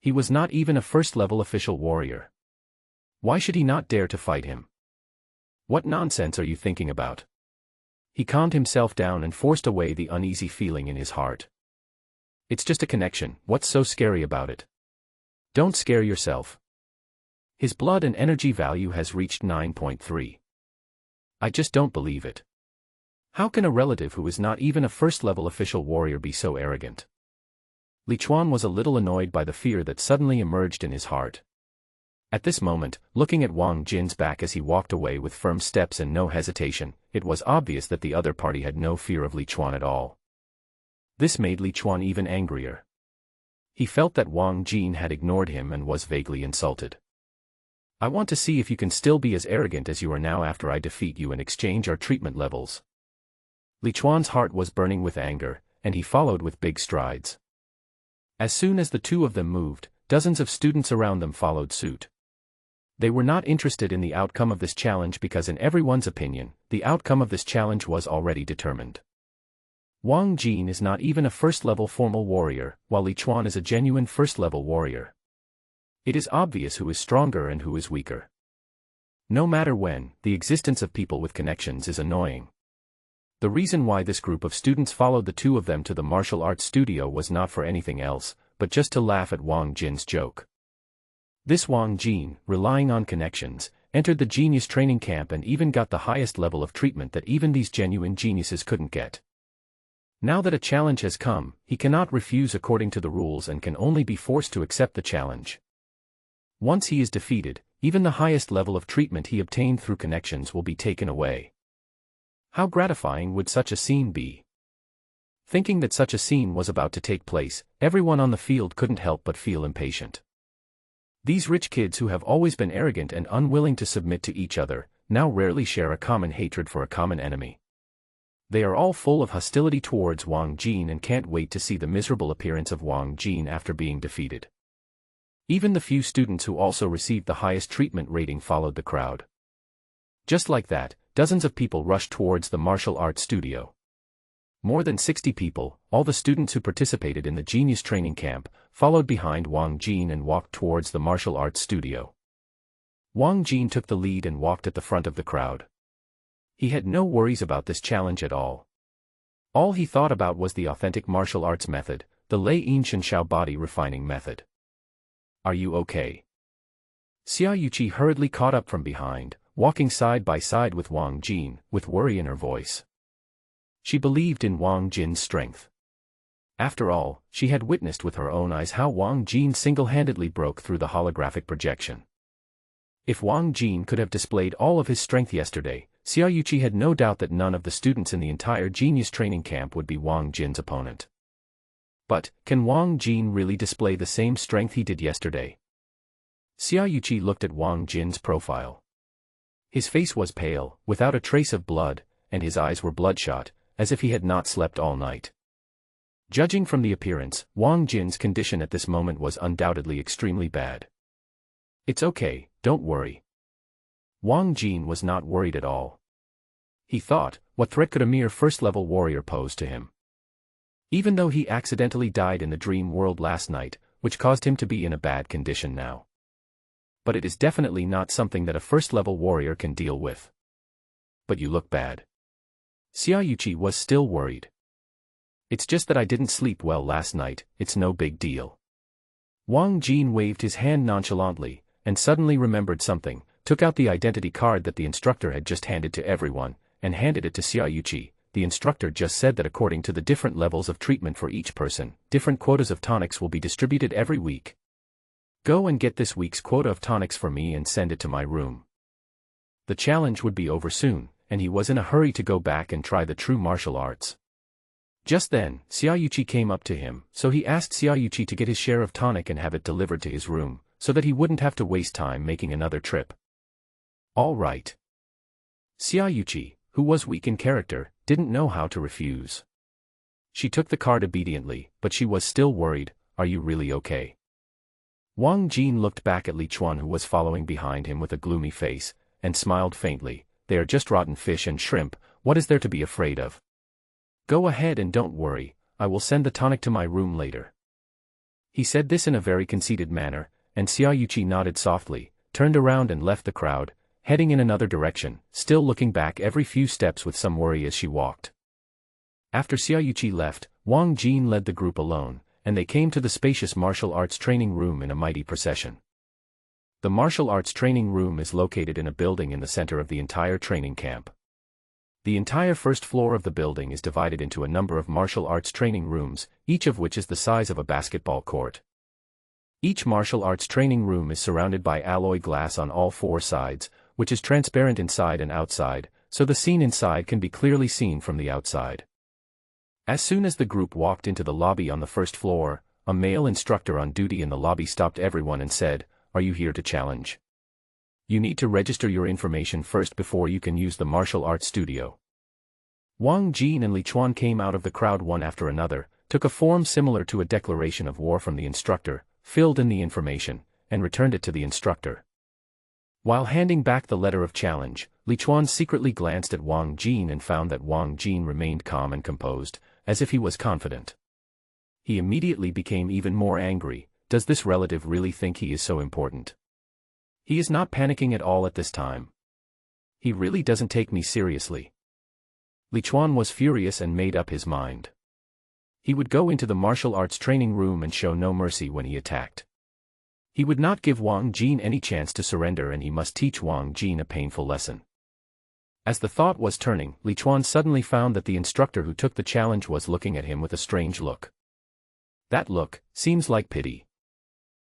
He was not even a first-level official warrior. Why should he not dare to fight him? What nonsense are you thinking about? He calmed himself down and forced away the uneasy feeling in his heart. It's just a connection, what's so scary about it? Don't scare yourself. His blood and energy value has reached 9.3. I just don't believe it. How can a relative who is not even a first-level official warrior be so arrogant? Li Chuan was a little annoyed by the fear that suddenly emerged in his heart. At this moment, looking at Wang Jin's back as he walked away with firm steps and no hesitation, it was obvious that the other party had no fear of Li Chuan at all. This made Li Chuan even angrier. He felt that Wang Jin had ignored him and was vaguely insulted. I want to see if you can still be as arrogant as you are now after I defeat you and exchange our treatment levels. Li Chuan's heart was burning with anger, and he followed with big strides. As soon as the two of them moved, dozens of students around them followed suit. They were not interested in the outcome of this challenge because in everyone's opinion, the outcome of this challenge was already determined. Wang Jin is not even a first-level formal warrior, while Li Chuan is a genuine first-level warrior. It is obvious who is stronger and who is weaker. No matter when, the existence of people with connections is annoying. The reason why this group of students followed the two of them to the martial arts studio was not for anything else, but just to laugh at Wang Jin's joke. This Wang Jin, relying on connections, entered the genius training camp and even got the highest level of treatment that even these genuine geniuses couldn't get. Now that a challenge has come, he cannot refuse according to the rules and can only be forced to accept the challenge. Once he is defeated, even the highest level of treatment he obtained through connections will be taken away. How gratifying would such a scene be? Thinking that such a scene was about to take place, everyone on the field couldn't help but feel impatient. These rich kids who have always been arrogant and unwilling to submit to each other, now rarely share a common hatred for a common enemy. They are all full of hostility towards Wang Jin and can't wait to see the miserable appearance of Wang Jin after being defeated. Even the few students who also received the highest treatment rating followed the crowd. Just like that, dozens of people rushed towards the martial arts studio. More than 60 people, all the students who participated in the genius training camp, followed behind Wang Jin and walked towards the martial arts studio. Wang Jin took the lead and walked at the front of the crowd. He had no worries about this challenge at all. All he thought about was the authentic martial arts method, the Lei Yin Shen Shao body refining method. Are you okay? Xia Yuqi hurriedly caught up from behind, walking side by side with Wang Jin, with worry in her voice. She believed in Wang Jin's strength. After all, she had witnessed with her own eyes how Wang Jin single-handedly broke through the holographic projection. If Wang Jin could have displayed all of his strength yesterday, Xia Yuqi had no doubt that none of the students in the entire genius training camp would be Wang Jin's opponent. But, can Wang Jin really display the same strength he did yesterday? Xia Yuqi looked at Wang Jin's profile. His face was pale, without a trace of blood, and his eyes were bloodshot, as if he had not slept all night. Judging from the appearance, Wang Jin's condition at this moment was undoubtedly extremely bad. It's okay, don't worry. Wang Jin was not worried at all. He thought, what threat could a mere first-level warrior pose to him? Even though he accidentally died in the dream world last night, which caused him to be in a bad condition now. But it is definitely not something that a first-level warrior can deal with. But you look bad. Xia Yuqi was still worried. It's just that I didn't sleep well last night, it's no big deal. Wang Jin waved his hand nonchalantly, and suddenly remembered something, took out the identity card that the instructor had just handed to everyone, and handed it to Xiaoyuqi. The instructor just said that according to the different levels of treatment for each person, different quotas of tonics will be distributed every week. Go and get this week's quota of tonics for me and send it to my room. The challenge would be over soon, and he was in a hurry to go back and try the true martial arts. Just then, Xiaoyuqi came up to him, so he asked Xiaoyuqi to get his share of tonic and have it delivered to his room, so that he wouldn't have to waste time making another trip. All right. Xiaoyuqi, who was weak in character, didn't know how to refuse. She took the card obediently, but she was still worried. Are you really okay? Wang Jin looked back at Li Chuan, who was following behind him with a gloomy face, and smiled faintly. They are just rotten fish and shrimp, what is there to be afraid of? Go ahead and don't worry, I will send the tonic to my room later. He said this in a very conceited manner, and Xiaoyuqi nodded softly, turned around and left the crowd, heading in another direction, still looking back every few steps with some worry as she walked. After Xiaoyuqi left, Wang Jin led the group alone, and they came to the spacious martial arts training room in a mighty procession. The martial arts training room is located in a building in the center of the entire training camp. The entire first floor of the building is divided into a number of martial arts training rooms, each of which is the size of a basketball court. Each martial arts training room is surrounded by alloy glass on all four sides, which is transparent inside and outside, so the scene inside can be clearly seen from the outside. As soon as the group walked into the lobby on the first floor, a male instructor on duty in the lobby stopped everyone and said, "Are you here to challenge? You need to register your information first before you can use the martial arts studio." Wang Jin and Li Chuan came out of the crowd one after another, took a form similar to a declaration of war from the instructor, filled in the information, and returned it to the instructor. While handing back the letter of challenge, Li Chuan secretly glanced at Wang Jin and found that Wang Jin remained calm and composed, as if he was confident. He immediately became even more angry. Does this relative really think he is so important? He is not panicking at all at this time. He really doesn't take me seriously. Li Chuan was furious and made up his mind. He would go into the martial arts training room and show no mercy when he attacked. He would not give Wang Jin any chance to surrender, and he must teach Wang Jin a painful lesson. As the thought was turning, Li Chuan suddenly found that the instructor who took the challenge was looking at him with a strange look. That look seems like pity.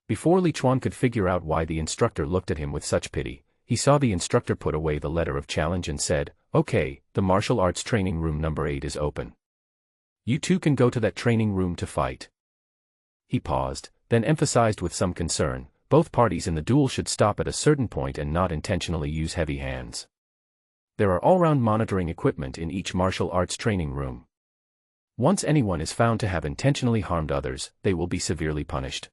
Before Li Chuan could figure out why the instructor looked at him with such pity, he saw the instructor put away the letter of challenge and said, "Okay, the martial arts training room number 8 is open. You two can go to that training room to fight." He paused, then emphasized with some concern, both parties in the duel should stop at a certain point and not intentionally use heavy hands. There are all-round monitoring equipment in each martial arts training room. Once anyone is found to have intentionally harmed others, they will be severely punished.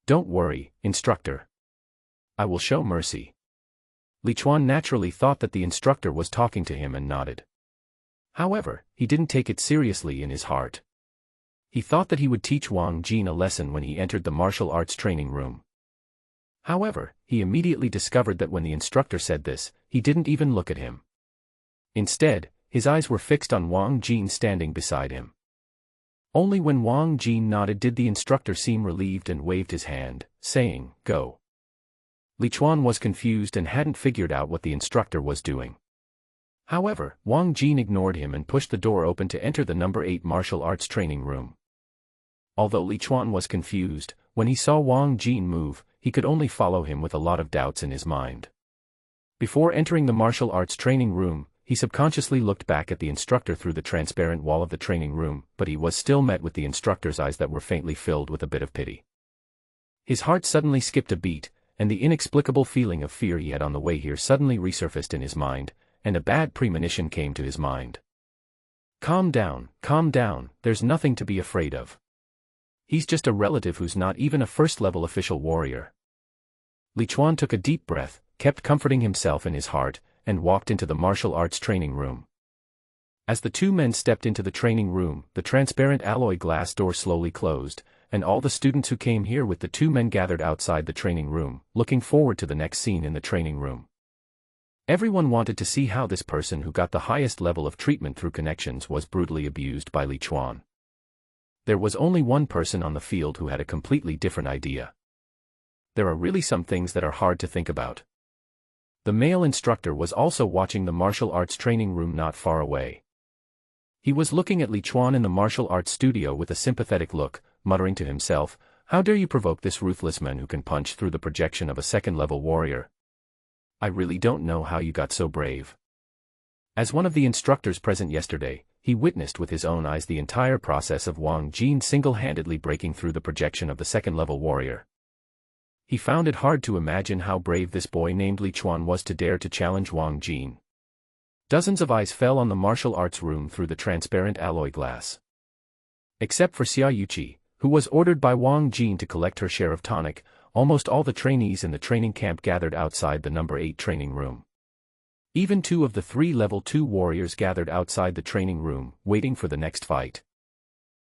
Don't worry, instructor. I will show mercy. Li Chuan naturally thought that the instructor was talking to him and nodded. However, he didn't take it seriously in his heart. He thought that he would teach Wang Jin a lesson when he entered the martial arts training room. However, he immediately discovered that when the instructor said this, he didn't even look at him. Instead, his eyes were fixed on Wang Jin standing beside him. Only when Wang Jin nodded did the instructor seem relieved and waved his hand, saying, "Go." Li Chuan was confused and hadn't figured out what the instructor was doing. However, Wang Jin ignored him and pushed the door open to enter the number 8 martial arts training room. Although Li Chuan was confused, when he saw Wang Jin move, he could only follow him with a lot of doubts in his mind. Before entering the martial arts training room, he subconsciously looked back at the instructor through the transparent wall of the training room, but he was still met with the instructor's eyes that were faintly filled with a bit of pity. His heart suddenly skipped a beat, and the inexplicable feeling of fear he had on the way here suddenly resurfaced in his mind, and a bad premonition came to his mind. Calm down, there's nothing to be afraid of. He's just a relative who's not even a first-level official warrior. Li Chuan took a deep breath, kept comforting himself in his heart, and walked into the martial arts training room. As the two men stepped into the training room, the transparent alloy glass door slowly closed, and all the students who came here with the two men gathered outside the training room, looking forward to the next scene in the training room. Everyone wanted to see how this person who got the highest level of treatment through connections was brutally abused by Li Chuan. There was only one person on the field who had a completely different idea. There are really some things that are hard to think about. The male instructor was also watching the martial arts training room not far away. He was looking at Li Chuan in the martial arts studio with a sympathetic look, muttering to himself, "How dare you provoke this ruthless man who can punch through the projection of a second-level warrior? I really don't know how you got so brave." As one of the instructors present yesterday, he witnessed with his own eyes the entire process of Wang Jin single-handedly breaking through the projection of the second-level warrior. He found it hard to imagine how brave this boy named Li Chuan was to dare to challenge Wang Jin. Dozens of eyes fell on the martial arts room through the transparent alloy glass. Except for Xia Yuqi, who was ordered by Wang Jin to collect her share of tonic, almost all the trainees in the training camp gathered outside the number 8 training room. Even 2 of the 3 level 2 warriors gathered outside the training room, waiting for the next fight.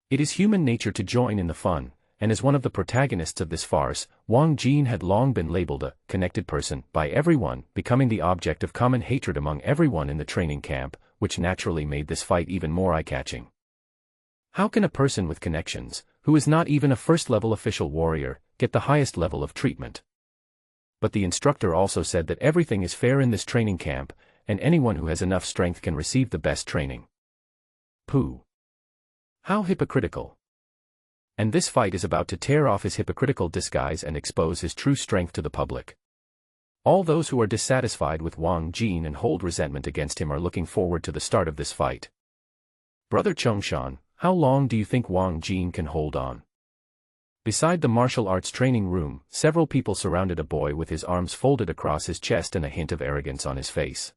It is human nature to join in the fun, and as one of the protagonists of this farce, Wang Jin had long been labeled a connected person by everyone, becoming the object of common hatred among everyone in the training camp, which naturally made this fight even more eye-catching. How can a person with connections, who is not even a first-level official warrior, get the highest level of treatment? But the instructor also said that everything is fair in this training camp, and anyone who has enough strength can receive the best training. Pooh! How hypocritical! And this fight is about to tear off his hypocritical disguise and expose his true strength to the public. All those who are dissatisfied with Wang Jin and hold resentment against him are looking forward to the start of this fight. Brother Chongshan, how long do you think Wang Jin can hold on? Beside the martial arts training room, several people surrounded a boy with his arms folded across his chest and a hint of arrogance on his face.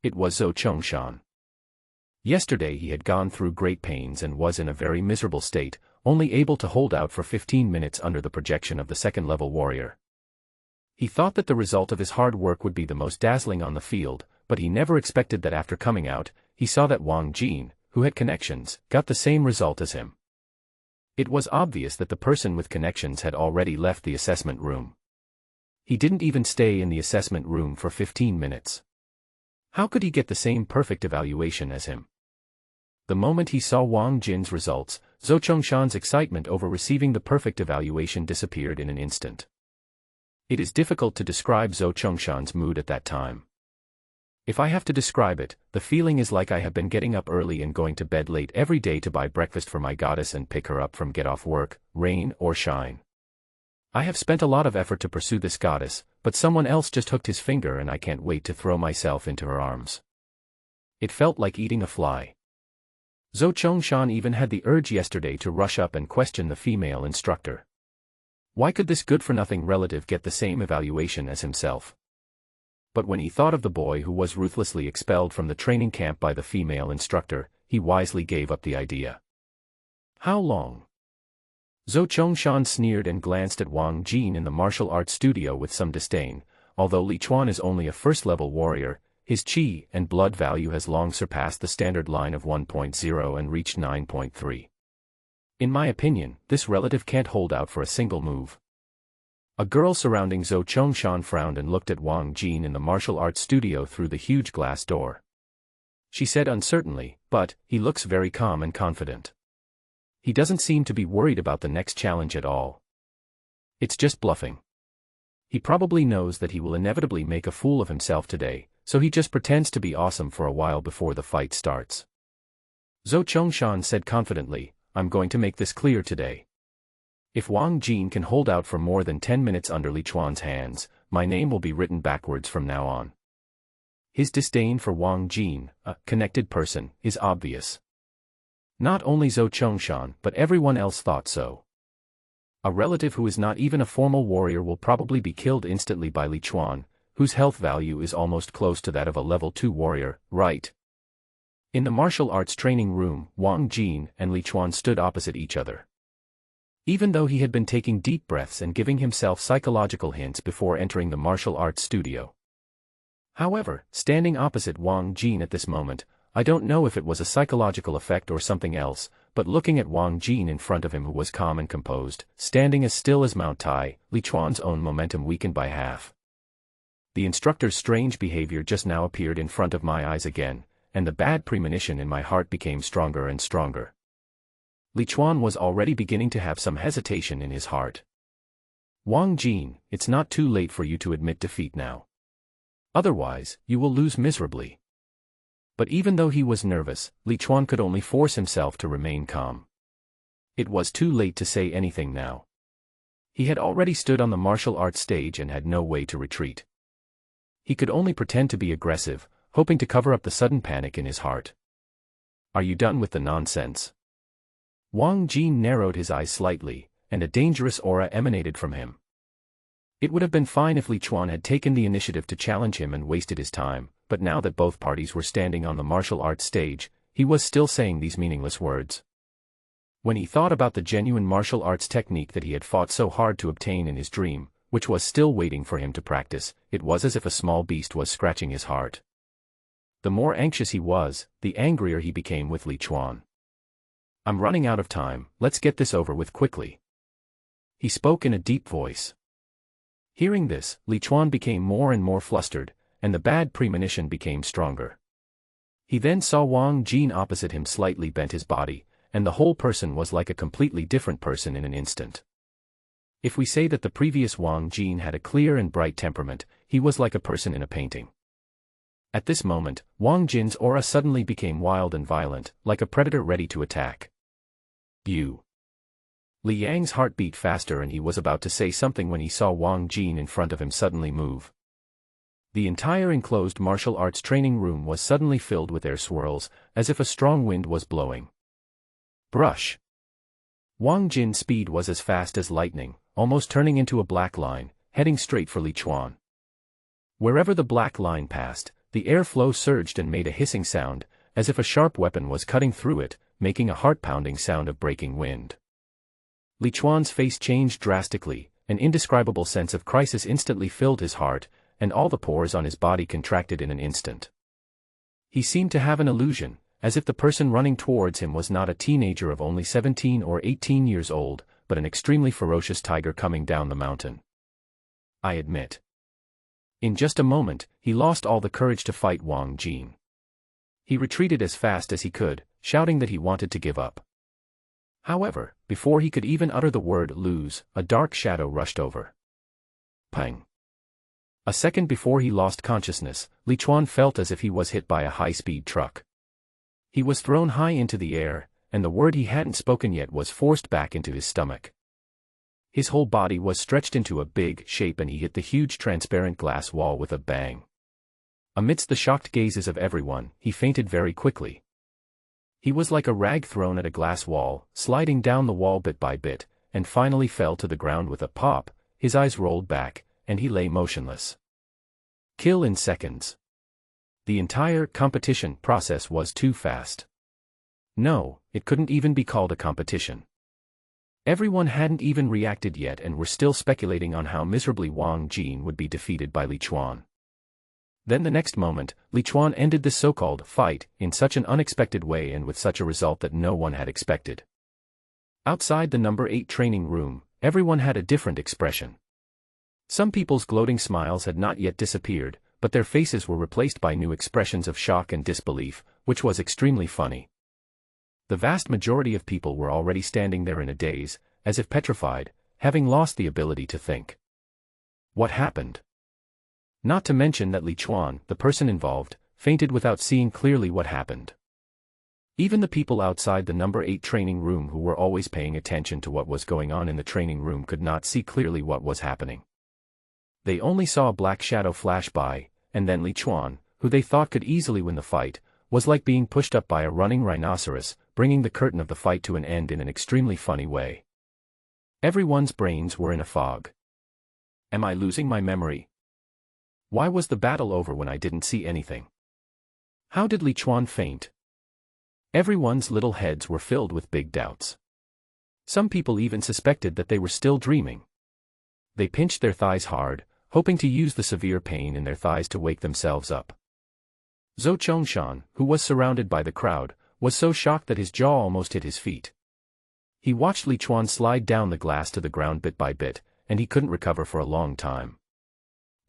It was Zhou Chongshan. Yesterday he had gone through great pains and was in a very miserable state, only able to hold out for 15 minutes under the projection of the second-level warrior. He thought that the result of his hard work would be the most dazzling on the field, but he never expected that after coming out, he saw that Wang Jin, who had connections, got the same result as him. It was obvious that the person with connections had already left the assessment room. He didn't even stay in the assessment room for 15 minutes. How could he get the same perfect evaluation as him? The moment he saw Wang Jin's results, Zhou Chongshan's excitement over receiving the perfect evaluation disappeared in an instant. It is difficult to describe Zhou Chongshan's mood at that time. If I have to describe it, the feeling is like I have been getting up early and going to bed late every day to buy breakfast for my goddess and pick her up from get off work, rain or shine. I have spent a lot of effort to pursue this goddess, but someone else just hooked his finger and I can't wait to throw myself into her arms. It felt like eating a fly. Zhou Chongshan even had the urge yesterday to rush up and question the female instructor. Why could this good-for-nothing relative get the same evaluation as himself? But when he thought of the boy who was ruthlessly expelled from the training camp by the female instructor, he wisely gave up the idea. How long? Zhou Chongshan sneered and glanced at Wang Jin in the martial arts studio with some disdain. Although Li Chuan is only a first-level warrior, his qi and blood value has long surpassed the standard line of 1.0 and reached 9.3. In my opinion, this relative can't hold out for a single move. A girl surrounding Zhou Chongshan frowned and looked at Wang Jin in the martial arts studio through the huge glass door. She said uncertainly, "But, he looks very calm and confident. He doesn't seem to be worried about the next challenge at all. It's just bluffing. He probably knows that he will inevitably make a fool of himself today, so he just pretends to be awesome for a while before the fight starts." Zhou Chongshan said confidently, "I'm going to make this clear today. If Wang Jin can hold out for more than 10 minutes under Li Chuan's hands, my name will be written backwards from now on." His disdain for Wang Jin, a connected person, is obvious. Not only Zhou Chongshan but everyone else thought so. A relative who is not even a formal warrior will probably be killed instantly by Li Chuan, whose health value is almost close to that of a level 2 warrior, right? In the martial arts training room, Wang Jin and Li Chuan stood opposite each other. Even though he had been taking deep breaths and giving himself psychological hints before entering the martial arts studio. However, standing opposite Wang Jin at this moment, I don't know if it was a psychological effect or something else, but looking at Wang Jin in front of him who was calm and composed, standing as still as Mount Tai, Li Chuan's own momentum weakened by half. The instructor's strange behavior just now appeared in front of my eyes again, and the bad premonition in my heart became stronger and stronger. Li Chuan was already beginning to have some hesitation in his heart. Wang Jin, it's not too late for you to admit defeat now. Otherwise, you will lose miserably. But even though he was nervous, Li Chuan could only force himself to remain calm. It was too late to say anything now. He had already stood on the martial arts stage and had no way to retreat. He could only pretend to be aggressive, hoping to cover up the sudden panic in his heart. Are you done with the nonsense? Wang Jin narrowed his eyes slightly, and a dangerous aura emanated from him. It would have been fine if Li Chuan had taken the initiative to challenge him and wasted his time, but now that both parties were standing on the martial arts stage, he was still saying these meaningless words. When he thought about the genuine martial arts technique that he had fought so hard to obtain in his dream, which was still waiting for him to practice, it was as if a small beast was scratching his heart. The more anxious he was, the angrier he became with Li Chuan. I'm running out of time, let's get this over with quickly. He spoke in a deep voice. Hearing this, Li Chuan became more and more flustered, and the bad premonition became stronger. He then saw Wang Jin opposite him slightly bent his body, and the whole person was like a completely different person in an instant. If we say that the previous Wang Jin had a clear and bright temperament, he was like a person in a painting. At this moment, Wang Jin's aura suddenly became wild and violent, like a predator ready to attack. You. Li Yang's heart beat faster and he was about to say something when he saw Wang Jin in front of him suddenly move. The entire enclosed martial arts training room was suddenly filled with air swirls, as if a strong wind was blowing. Brush. Wang Jin's speed was as fast as lightning, almost turning into a black line, heading straight for Li Chuan. Wherever the black line passed, the airflow surged and made a hissing sound, as if a sharp weapon was cutting through it, making a heart-pounding sound of breaking wind. Li Chuan's face changed drastically, an indescribable sense of crisis instantly filled his heart, and all the pores on his body contracted in an instant. He seemed to have an illusion, as if the person running towards him was not a teenager of only 17 or 18 years old, but an extremely ferocious tiger coming down the mountain. I admit. In just a moment, he lost all the courage to fight Wang Jin. He retreated as fast as he could, shouting that he wanted to give up. However, before he could even utter the word lose, a dark shadow rushed over. Pang! A second before he lost consciousness, Li Chuan felt as if he was hit by a high-speed truck. He was thrown high into the air, and the word he hadn't spoken yet was forced back into his stomach. His whole body was stretched into a big shape and he hit the huge transparent glass wall with a bang. Amidst the shocked gazes of everyone, he fainted very quickly. He was like a rag thrown at a glass wall, sliding down the wall bit by bit, and finally fell to the ground with a pop, his eyes rolled back, and he lay motionless. Kill in seconds. The entire competition process was too fast. No, it couldn't even be called a competition. Everyone hadn't even reacted yet and were still speculating on how miserably Wang Jin would be defeated by Li Chuan. Then the next moment, Li Chuan ended this so-called fight in such an unexpected way and with such a result that no one had expected. Outside the number 8 training room, everyone had a different expression. Some people's gloating smiles had not yet disappeared, but their faces were replaced by new expressions of shock and disbelief, which was extremely funny. The vast majority of people were already standing there in a daze, as if petrified, having lost the ability to think. What happened? Not to mention that Li Chuan, the person involved, fainted without seeing clearly what happened. Even the people outside the number 8 training room who were always paying attention to what was going on in the training room could not see clearly what was happening. They only saw a black shadow flash by, and then Li Chuan, who they thought could easily win the fight, was like being pushed up by a running rhinoceros, bringing the curtain of the fight to an end in an extremely funny way. Everyone's brains were in a fog. Am I losing my memory? Why was the battle over when I didn't see anything? How did Li Chuan faint? Everyone's little heads were filled with big doubts. Some people even suspected that they were still dreaming. They pinched their thighs hard, hoping to use the severe pain in their thighs to wake themselves up. Zhou Chongshan, who was surrounded by the crowd, was so shocked that his jaw almost hit his feet. He watched Li Chuan slide down the glass to the ground bit by bit, and he couldn't recover for a long time.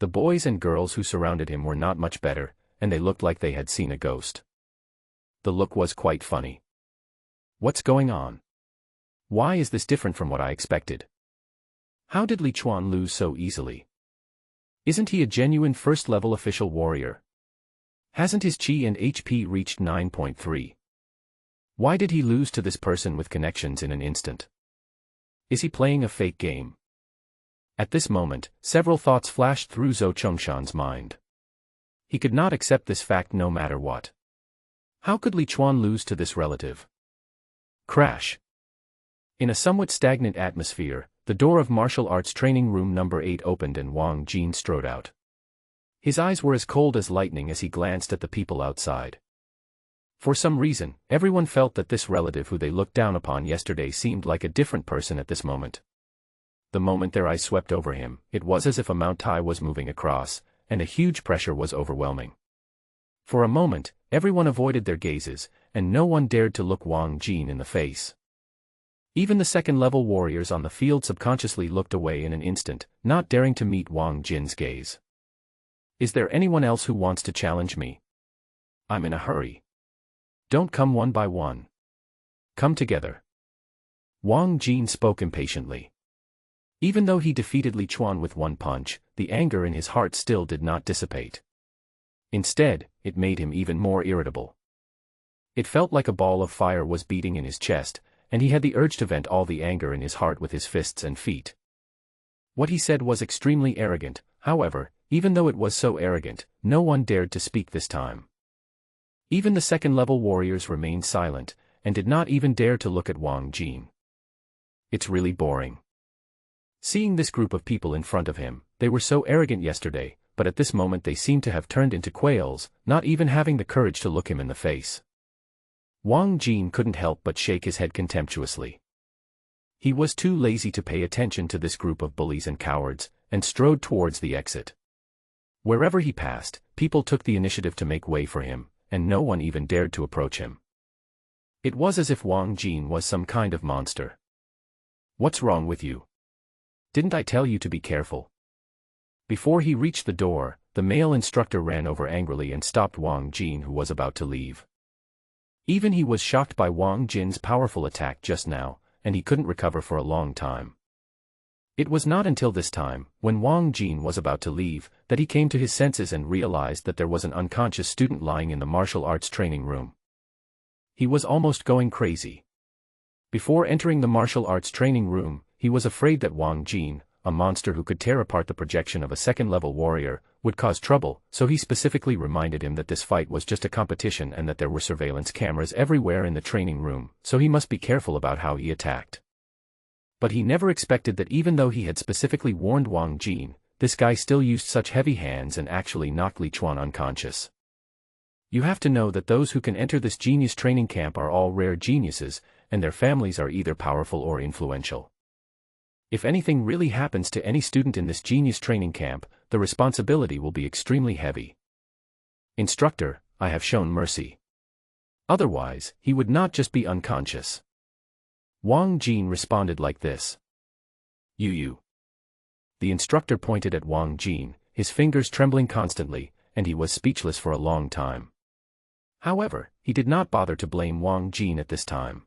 The boys and girls who surrounded him were not much better, and they looked like they had seen a ghost. The look was quite funny. What's going on? Why is this different from what I expected? How did Li Chuan lose so easily? Isn't he a genuine first-level official warrior? Hasn't his Qi and HP reached 9.3? Why did he lose to this person with connections in an instant? Is he playing a fake game? At this moment, several thoughts flashed through Zhou Chongshan's mind. He could not accept this fact no matter what. How could Li Chuan lose to this relative? Crash. In a somewhat stagnant atmosphere, the door of martial arts training room number 8 opened and Wang Jin strode out. His eyes were as cold as lightning as he glanced at the people outside. For some reason, everyone felt that this relative who they looked down upon yesterday seemed like a different person at this moment. The moment their eyes swept over him, it was as if a Mount Tai was moving across, and a huge pressure was overwhelming. For a moment, everyone avoided their gazes, and no one dared to look Wang Jin in the face. Even the second-level warriors on the field subconsciously looked away in an instant, not daring to meet Wang Jin's gaze. Is there anyone else who wants to challenge me? I'm in a hurry. Don't come one by one. Come together. Wang Jin spoke impatiently. Even though he defeated Li Chuan with one punch, the anger in his heart still did not dissipate. Instead, it made him even more irritable. It felt like a ball of fire was beating in his chest, and he had the urge to vent all the anger in his heart with his fists and feet. What he said was extremely arrogant, however, even though it was so arrogant, no one dared to speak this time. Even the second-level warriors remained silent, and did not even dare to look at Wang Jin. It's really boring. Seeing this group of people in front of him, they were so arrogant yesterday, but at this moment they seemed to have turned into quails, not even having the courage to look him in the face. Wang Jin couldn't help but shake his head contemptuously. He was too lazy to pay attention to this group of bullies and cowards, and strode towards the exit. Wherever he passed, people took the initiative to make way for him, and no one even dared to approach him. It was as if Wang Jin was some kind of monster. What's wrong with you? Didn't I tell you to be careful? Before he reached the door, the male instructor ran over angrily and stopped Wang Jin, who was about to leave. Even he was shocked by Wang Jin's powerful attack just now, and he couldn't recover for a long time. It was not until this time, when Wang Jin was about to leave, that he came to his senses and realized that there was an unconscious student lying in the martial arts training room. He was almost going crazy. Before entering the martial arts training room, he was afraid that Wang Jin, a monster who could tear apart the projection of a second-level warrior, would cause trouble, so he specifically reminded him that this fight was just a competition and that there were surveillance cameras everywhere in the training room, so he must be careful about how he attacked. But he never expected that even though he had specifically warned Wang Jin, this guy still used such heavy hands and actually knocked Li Chuan unconscious. You have to know that those who can enter this genius training camp are all rare geniuses, and their families are either powerful or influential. If anything really happens to any student in this genius training camp, the responsibility will be extremely heavy. Instructor, I have shown mercy. Otherwise, he would not just be unconscious. Wang Jin responded like this. You. The instructor pointed at Wang Jin, his fingers trembling constantly, and he was speechless for a long time. However, he did not bother to blame Wang Jin at this time.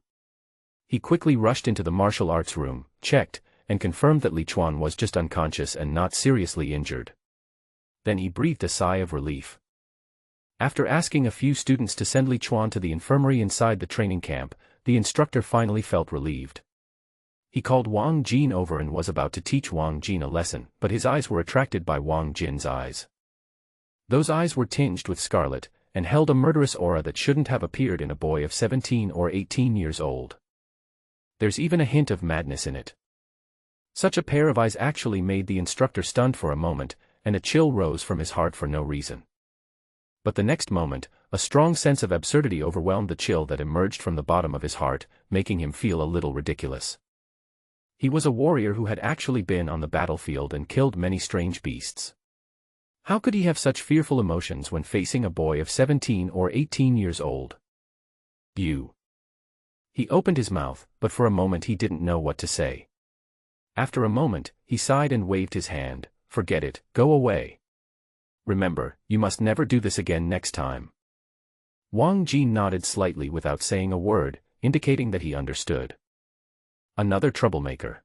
He quickly rushed into the martial arts room, checked, and confirmed that Li Chuan was just unconscious and not seriously injured. Then he breathed a sigh of relief. After asking a few students to send Li Chuan to the infirmary inside the training camp, the instructor finally felt relieved. He called Wang Jin over and was about to teach Wang Jin a lesson, but his eyes were attracted by Wang Jin's eyes. Those eyes were tinged with scarlet, and held a murderous aura that shouldn't have appeared in a boy of 17 or 18 years old. There's even a hint of madness in it. Such a pair of eyes actually made the instructor stunned for a moment, and a chill rose from his heart for no reason. But the next moment, a strong sense of absurdity overwhelmed the chill that emerged from the bottom of his heart, making him feel a little ridiculous. He was a warrior who had actually been on the battlefield and killed many strange beasts. How could he have such fearful emotions when facing a boy of 17 or 18 years old? You. He opened his mouth, but for a moment he didn't know what to say. After a moment, he sighed and waved his hand, forget it, go away. Remember, you must never do this again next time. Wang Jin nodded slightly without saying a word, indicating that he understood. Another troublemaker.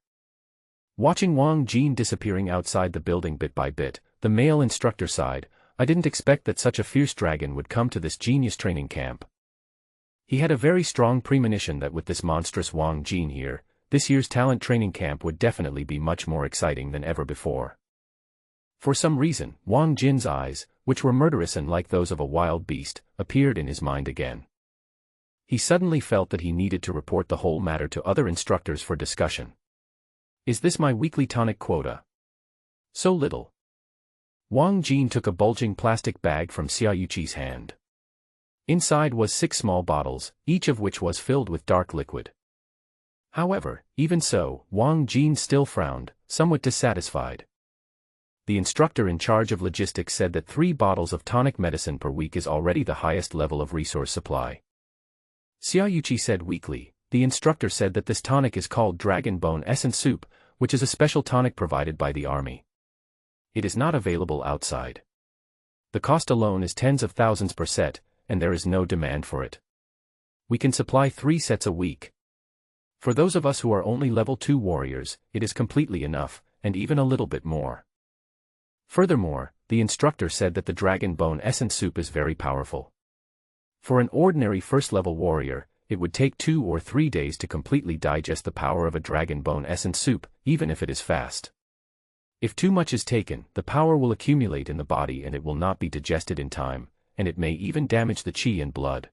Watching Wang Jin disappearing outside the building bit by bit, the male instructor sighed. I didn't expect that such a fierce dragon would come to this genius training camp. He had a very strong premonition that with this monstrous Wang Jin here, this year's talent training camp would definitely be much more exciting than ever before. For some reason, Wang Jin's eyes, which were murderous and like those of a wild beast, appeared in his mind again. He suddenly felt that he needed to report the whole matter to other instructors for discussion. Is this my weekly tonic quota? So little. Wang Jin took a bulging plastic bag from Xiaoyuqi's hand. Inside was 6 small bottles, each of which was filled with dark liquid. However, even so, Wang Jin still frowned, somewhat dissatisfied. The instructor in charge of logistics said that 3 bottles of tonic medicine per week is already the highest level of resource supply. Xiaoyuqi said weakly. The instructor said that this tonic is called Dragon Bone Essence Soup, which is a special tonic provided by the army. It is not available outside. The cost alone is tens of thousands per set, and there is no demand for it. We can supply 3 sets a week. For those of us who are only level 2 warriors, it is completely enough, and even a little bit more. Furthermore, the instructor said that the Dragon Bone Essence Soup is very powerful. For an ordinary first-level warrior, it would take 2 or 3 days to completely digest the power of a Dragon Bone Essence Soup, even if it is fast. If too much is taken, the power will accumulate in the body and it will not be digested in time, and it may even damage the qi and blood.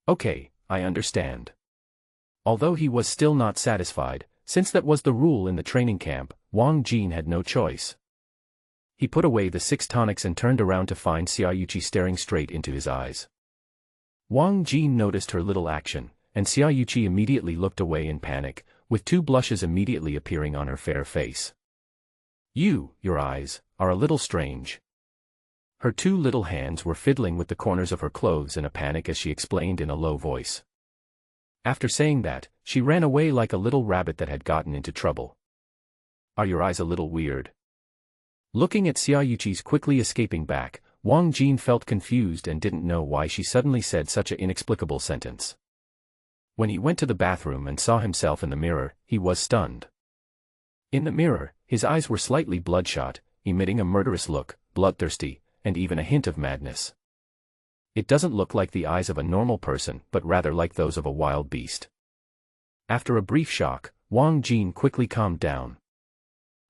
Okay, I understand. Although he was still not satisfied, since that was the rule in the training camp, Wang Jin had no choice. He put away the 6 tonics and turned around to find Xiaoyuqi staring straight into his eyes. Wang Jin noticed her little action, and Xiaoyuqi immediately looked away in panic, with 2 blushes immediately appearing on her fair face. Your eyes, are a little strange. Her 2 little hands were fiddling with the corners of her clothes in a panic as she explained in a low voice. After saying that, she ran away like a little rabbit that had gotten into trouble. Are your eyes a little weird? Looking at Xiaoyuqi's quickly escaping back, Wang Jin felt confused and didn't know why she suddenly said such an inexplicable sentence. When he went to the bathroom and saw himself in the mirror, he was stunned. In the mirror, his eyes were slightly bloodshot, emitting a murderous look, bloodthirsty, and even a hint of madness. It doesn't look like the eyes of a normal person, but rather like those of a wild beast. After a brief shock, Wang Jin quickly calmed down.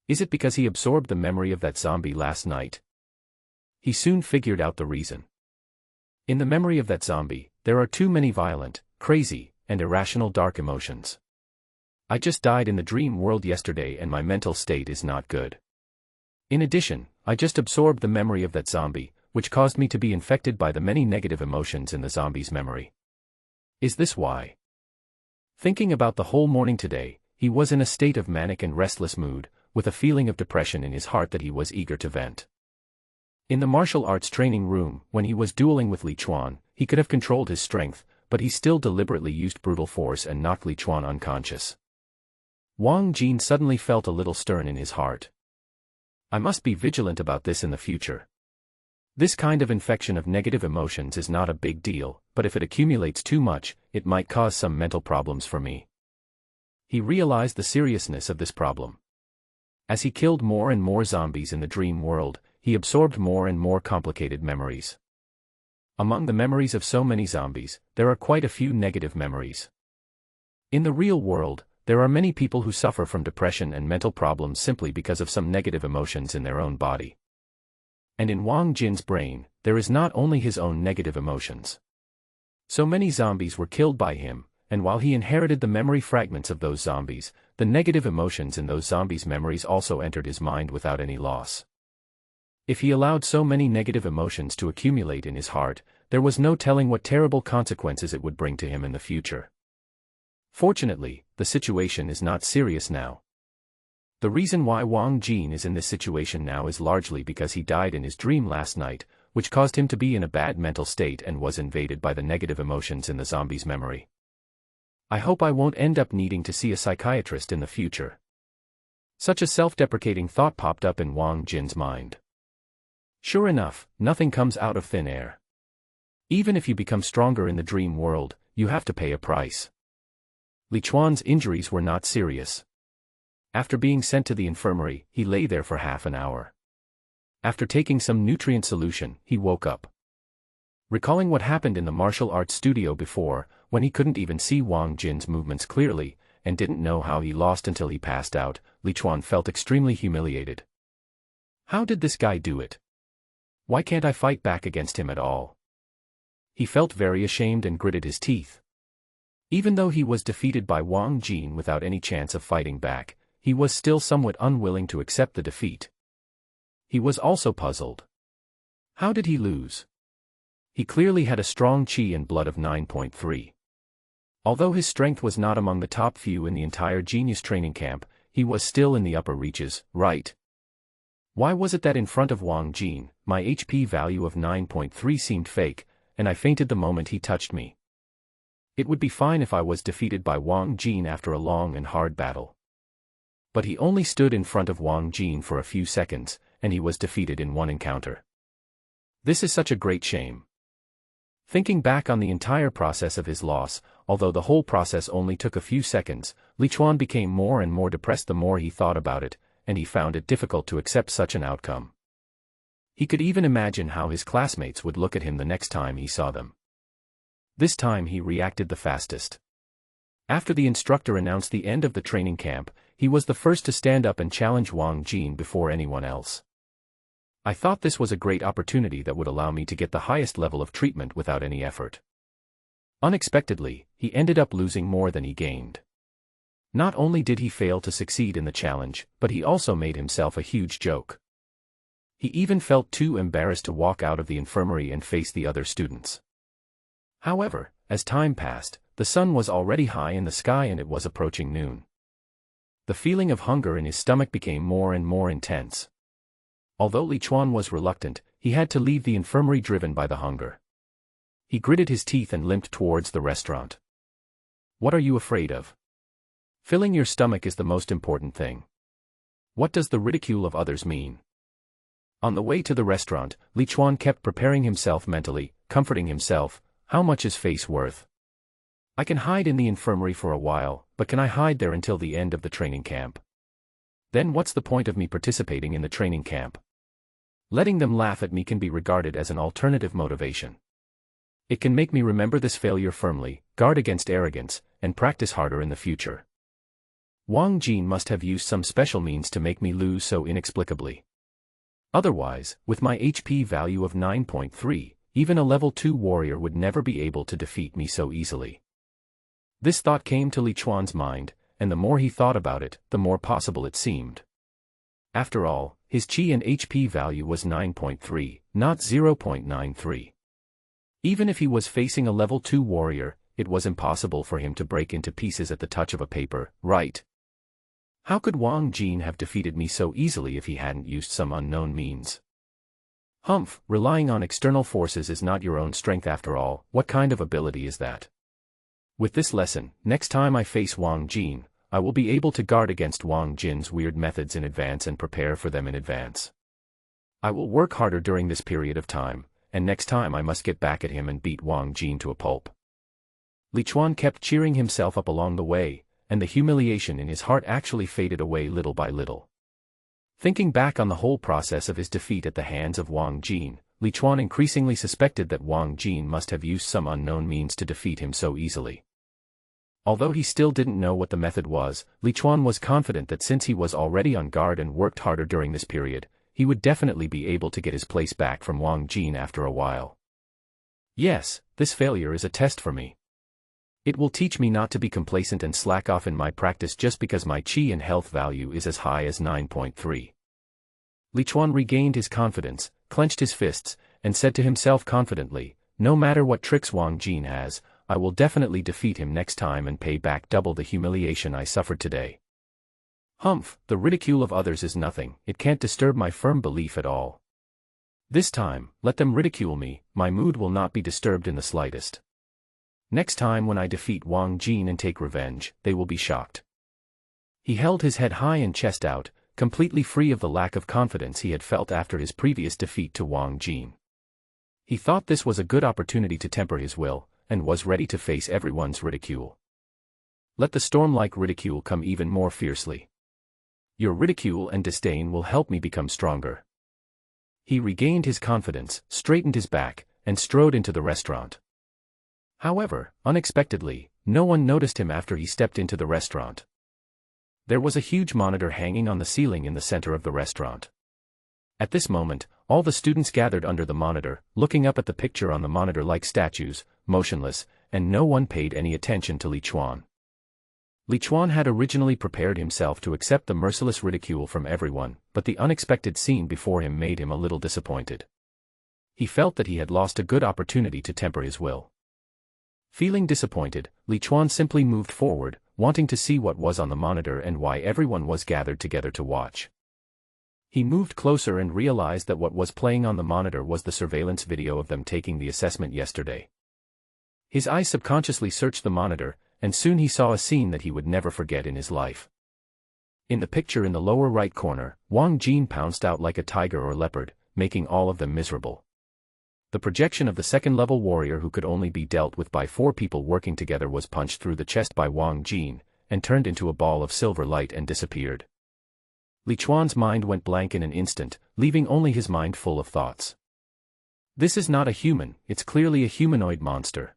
Is it because he absorbed the memory of that zombie last night? He soon figured out the reason. In the memory of that zombie, there are too many violent, crazy, and irrational dark emotions. I just died in the dream world yesterday and my mental state is not good. In addition, I just absorbed the memory of that zombie, which caused me to be infected by the many negative emotions in the zombie's memory. Is this why? Thinking about the whole morning today, he was in a state of manic and restless mood, with a feeling of depression in his heart that he was eager to vent. In the martial arts training room, when he was dueling with Li Chuan, he could have controlled his strength, but he still deliberately used brutal force and knocked Li Chuan unconscious. Wang Jin suddenly felt a little stern in his heart. I must be vigilant about this in the future. This kind of infection of negative emotions is not a big deal, but if it accumulates too much, it might cause some mental problems for me. He realized the seriousness of this problem. As he killed more and more zombies in the dream world, he absorbed more and more complicated memories. Among the memories of so many zombies, there are quite a few negative memories. In the real world, there are many people who suffer from depression and mental problems simply because of some negative emotions in their own body. And in Wang Jin's brain, there is not only his own negative emotions. So many zombies were killed by him, and while he inherited the memory fragments of those zombies, the negative emotions in those zombies' memories also entered his mind without any loss. If he allowed so many negative emotions to accumulate in his heart, there was no telling what terrible consequences it would bring to him in the future. Fortunately, the situation is not serious now. The reason why Wang Jin is in this situation now is largely because he died in his dream last night, which caused him to be in a bad mental state and was invaded by the negative emotions in the zombie's memory. I hope I won't end up needing to see a psychiatrist in the future. Such a self-deprecating thought popped up in Wang Jin's mind. Sure enough, nothing comes out of thin air. Even if you become stronger in the dream world, you have to pay a price. Li Chuan's injuries were not serious. After being sent to the infirmary, he lay there for half an hour. After taking some nutrient solution, he woke up. Recalling what happened in the martial arts studio before, when he couldn't even see Wang Jin's movements clearly, and didn't know how he lost until he passed out, Li Chuan felt extremely humiliated. How did this guy do it? Why can't I fight back against him at all? He felt very ashamed and gritted his teeth. Even though he was defeated by Wang Jin without any chance of fighting back, he was still somewhat unwilling to accept the defeat. He was also puzzled. How did he lose? He clearly had a strong qi and blood of 9.3. Although his strength was not among the top few in the entire genius training camp, he was still in the upper reaches, right? Why was it that in front of Wang Jin, my HP value of 9.3 seemed fake, and I fainted the moment he touched me? It would be fine if I was defeated by Wang Jin after a long and hard battle. But he only stood in front of Wang Jin for a few seconds, and he was defeated in one encounter. This is such a great shame. Thinking back on the entire process of his loss, although the whole process only took a few seconds, Li Chuan became more and more depressed the more he thought about it, and he found it difficult to accept such an outcome. He could even imagine how his classmates would look at him the next time he saw them. This time he reacted the fastest. After the instructor announced the end of the training camp, he was the first to stand up and challenge Wang Jin before anyone else. I thought this was a great opportunity that would allow me to get the highest level of treatment without any effort. Unexpectedly, he ended up losing more than he gained. Not only did he fail to succeed in the challenge, but he also made himself a huge joke. He even felt too embarrassed to walk out of the infirmary and face the other students. However, as time passed, the sun was already high in the sky and it was approaching noon. The feeling of hunger in his stomach became more and more intense. Although Li Chuan was reluctant, he had to leave the infirmary driven by the hunger. He gritted his teeth and limped towards the restaurant. What are you afraid of? Filling your stomach is the most important thing. What does the ridicule of others mean? On the way to the restaurant, Li Chuan kept preparing himself mentally, comforting himself. How much is face worth? I can hide in the infirmary for a while, but can I hide there until the end of the training camp? Then what's the point of me participating in the training camp? Letting them laugh at me can be regarded as an alternative motivation. It can make me remember this failure firmly, guard against arrogance, and practice harder in the future. Wang Jin must have used some special means to make me lose so inexplicably. Otherwise, with my HP value of 9.3, even a level 2 warrior would never be able to defeat me so easily. This thought came to Li Chuan's mind, and the more he thought about it, the more possible it seemed. After all, his Qi and HP value was 9.3, not 0.93. Even if he was facing a level 2 warrior, it was impossible for him to break into pieces at the touch of a paper, right? How could Wang Jin have defeated me so easily if he hadn't used some unknown means? Humph, relying on external forces is not your own strength after all. What kind of ability is that? With this lesson, next time I face Wang Jin, I will be able to guard against Wang Jin's weird methods in advance and prepare for them in advance. I will work harder during this period of time, and next time I must get back at him and beat Wang Jin to a pulp. Li Chuan kept cheering himself up along the way, and the humiliation in his heart actually faded away little by little. Thinking back on the whole process of his defeat at the hands of Wang Jin, Li Chuan increasingly suspected that Wang Jin must have used some unknown means to defeat him so easily. Although he still didn't know what the method was, Li Chuan was confident that since he was already on guard and worked harder during this period, he would definitely be able to get his place back from Wang Jin after a while. Yes, this failure is a test for me. It will teach me not to be complacent and slack off in my practice just because my Qi and health value is as high as 9.3. Li Chuan regained his confidence, clenched his fists, and said to himself confidently, no matter what tricks Wang Jin has, I will definitely defeat him next time and pay back double the humiliation I suffered today. Humph, the ridicule of others is nothing, it can't disturb my firm belief at all. This time, let them ridicule me, my mood will not be disturbed in the slightest. Next time when I defeat Wang Jin and take revenge, they will be shocked. He held his head high and chest out, completely free of the lack of confidence he had felt after his previous defeat to Wang Jin. He thought this was a good opportunity to temper his will, and was ready to face everyone's ridicule. Let the storm-like ridicule come even more fiercely. Your ridicule and disdain will help me become stronger. He regained his confidence, straightened his back, and strode into the restaurant. However, unexpectedly, no one noticed him after he stepped into the restaurant. There was a huge monitor hanging on the ceiling in the center of the restaurant. At this moment, all the students gathered under the monitor, looking up at the picture on the monitor like statues, motionless, and no one paid any attention to Li Chuan. Li Chuan had originally prepared himself to accept the merciless ridicule from everyone, but the unexpected scene before him made him a little disappointed. He felt that he had lost a good opportunity to temper his will. Feeling disappointed, Li Chuan simply moved forward, wanting to see what was on the monitor and why everyone was gathered together to watch. He moved closer and realized that what was playing on the monitor was the surveillance video of them taking the assessment yesterday. His eyes subconsciously searched the monitor, and soon he saw a scene that he would never forget in his life. In the picture in the lower right corner, Wang Jin pounced out like a tiger or leopard, making all of them miserable. The projection of the second-level warrior who could only be dealt with by 4 people working together was punched through the chest by Wang Jin, and turned into a ball of silver light and disappeared. Li Chuan's mind went blank in an instant, leaving only his mind full of thoughts. This is not a human, it's clearly a humanoid monster.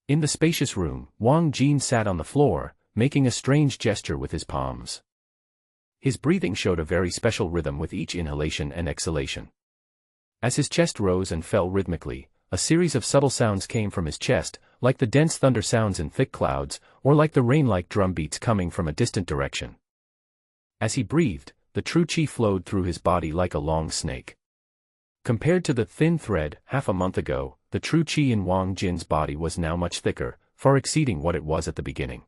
In the spacious room, Wang Jin sat on the floor, making a strange gesture with his palms. His breathing showed a very special rhythm with each inhalation and exhalation. As his chest rose and fell rhythmically, a series of subtle sounds came from his chest, like the dense thunder sounds in thick clouds, or like the rain-like drum beats coming from a distant direction. As he breathed, the true qi flowed through his body like a long snake. Compared to the thin thread, half a month ago, the true qi in Wang Jin's body was now much thicker, far exceeding what it was at the beginning.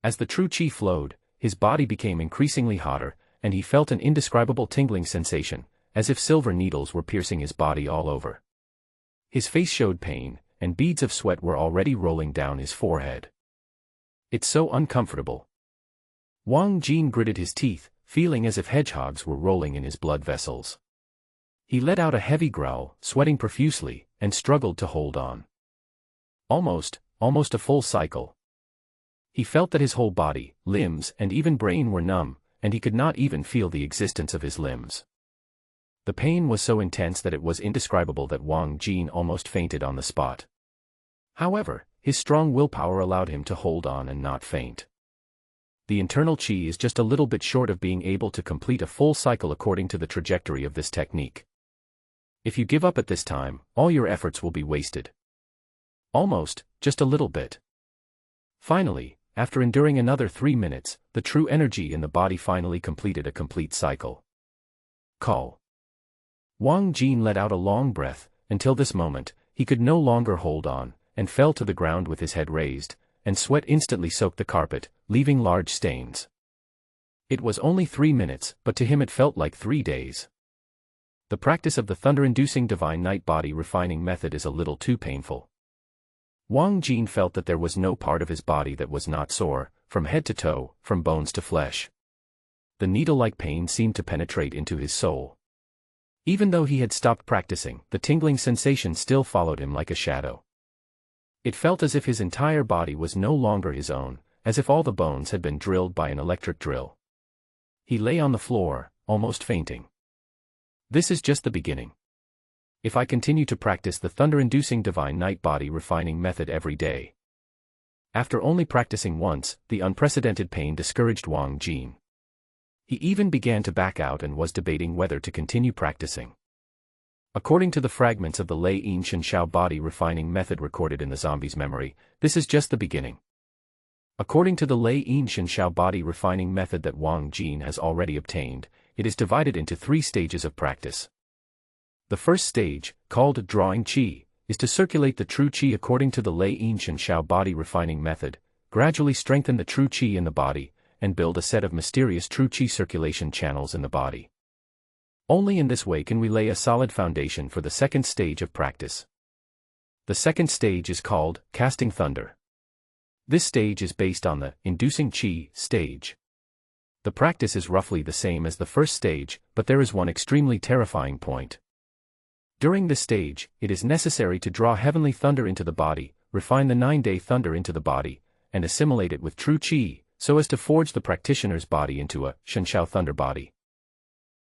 As the true qi flowed, his body became increasingly hotter, and he felt an indescribable tingling sensation, as if silver needles were piercing his body all over. His face showed pain, and beads of sweat were already rolling down his forehead. It's so uncomfortable. Wang Jin gritted his teeth, feeling as if hedgehogs were rolling in his blood vessels. He let out a heavy growl, sweating profusely, and struggled to hold on. Almost a full cycle. He felt that his whole body, limbs, and even brain were numb, and he could not even feel the existence of his limbs. The pain was so intense that it was indescribable that Wang Jin almost fainted on the spot. However, his strong willpower allowed him to hold on and not faint. The internal qi is just a little bit short of being able to complete a full cycle according to the trajectory of this technique. If you give up at this time, all your efforts will be wasted. Just a little bit. Finally, after enduring another 3 minutes, the true energy in the body finally completed a complete cycle. Call. Wang Jin let out a long breath. Until this moment, he could no longer hold on, and fell to the ground with his head raised, and sweat instantly soaked the carpet, leaving large stains. It was only 3 minutes, but to him it felt like 3 days. The practice of the thunder-inducing divine night body refining method is a little too painful. Wang Jin felt that there was no part of his body that was not sore, from head to toe, from bones to flesh. The needle-like pain seemed to penetrate into his soul. Even though he had stopped practicing, the tingling sensation still followed him like a shadow. It felt as if his entire body was no longer his own, as if all the bones had been drilled by an electric drill. He lay on the floor, almost fainting. This is just the beginning. If I continue to practice the thunder-inducing divine night body refining method every day. After only practicing once, the unprecedented pain discouraged Wang Jin. He even began to back out and was debating whether to continue practicing. According to the fragments of the Lei Yin Shen Shao body refining method recorded in the zombie's memory, this is just the beginning. According to the Lei Yin Shen Shao body refining method that Wang Jin has already obtained, it is divided into 3 stages of practice. The first stage, called drawing qi, is to circulate the true qi according to the Lei Yin Shen Shao body refining method, gradually strengthen the true qi in the body, and build a set of mysterious true qi circulation channels in the body. Only in this way can we lay a solid foundation for the second stage of practice. The second stage is called casting thunder. This stage is based on the inducing qi stage. The practice is roughly the same as the first stage, but there is one extremely terrifying point. During this stage, it is necessary to draw heavenly thunder into the body, refine the 9-day thunder into the body, and assimilate it with true qi, so as to forge the practitioner's body into a Shenshao thunder body.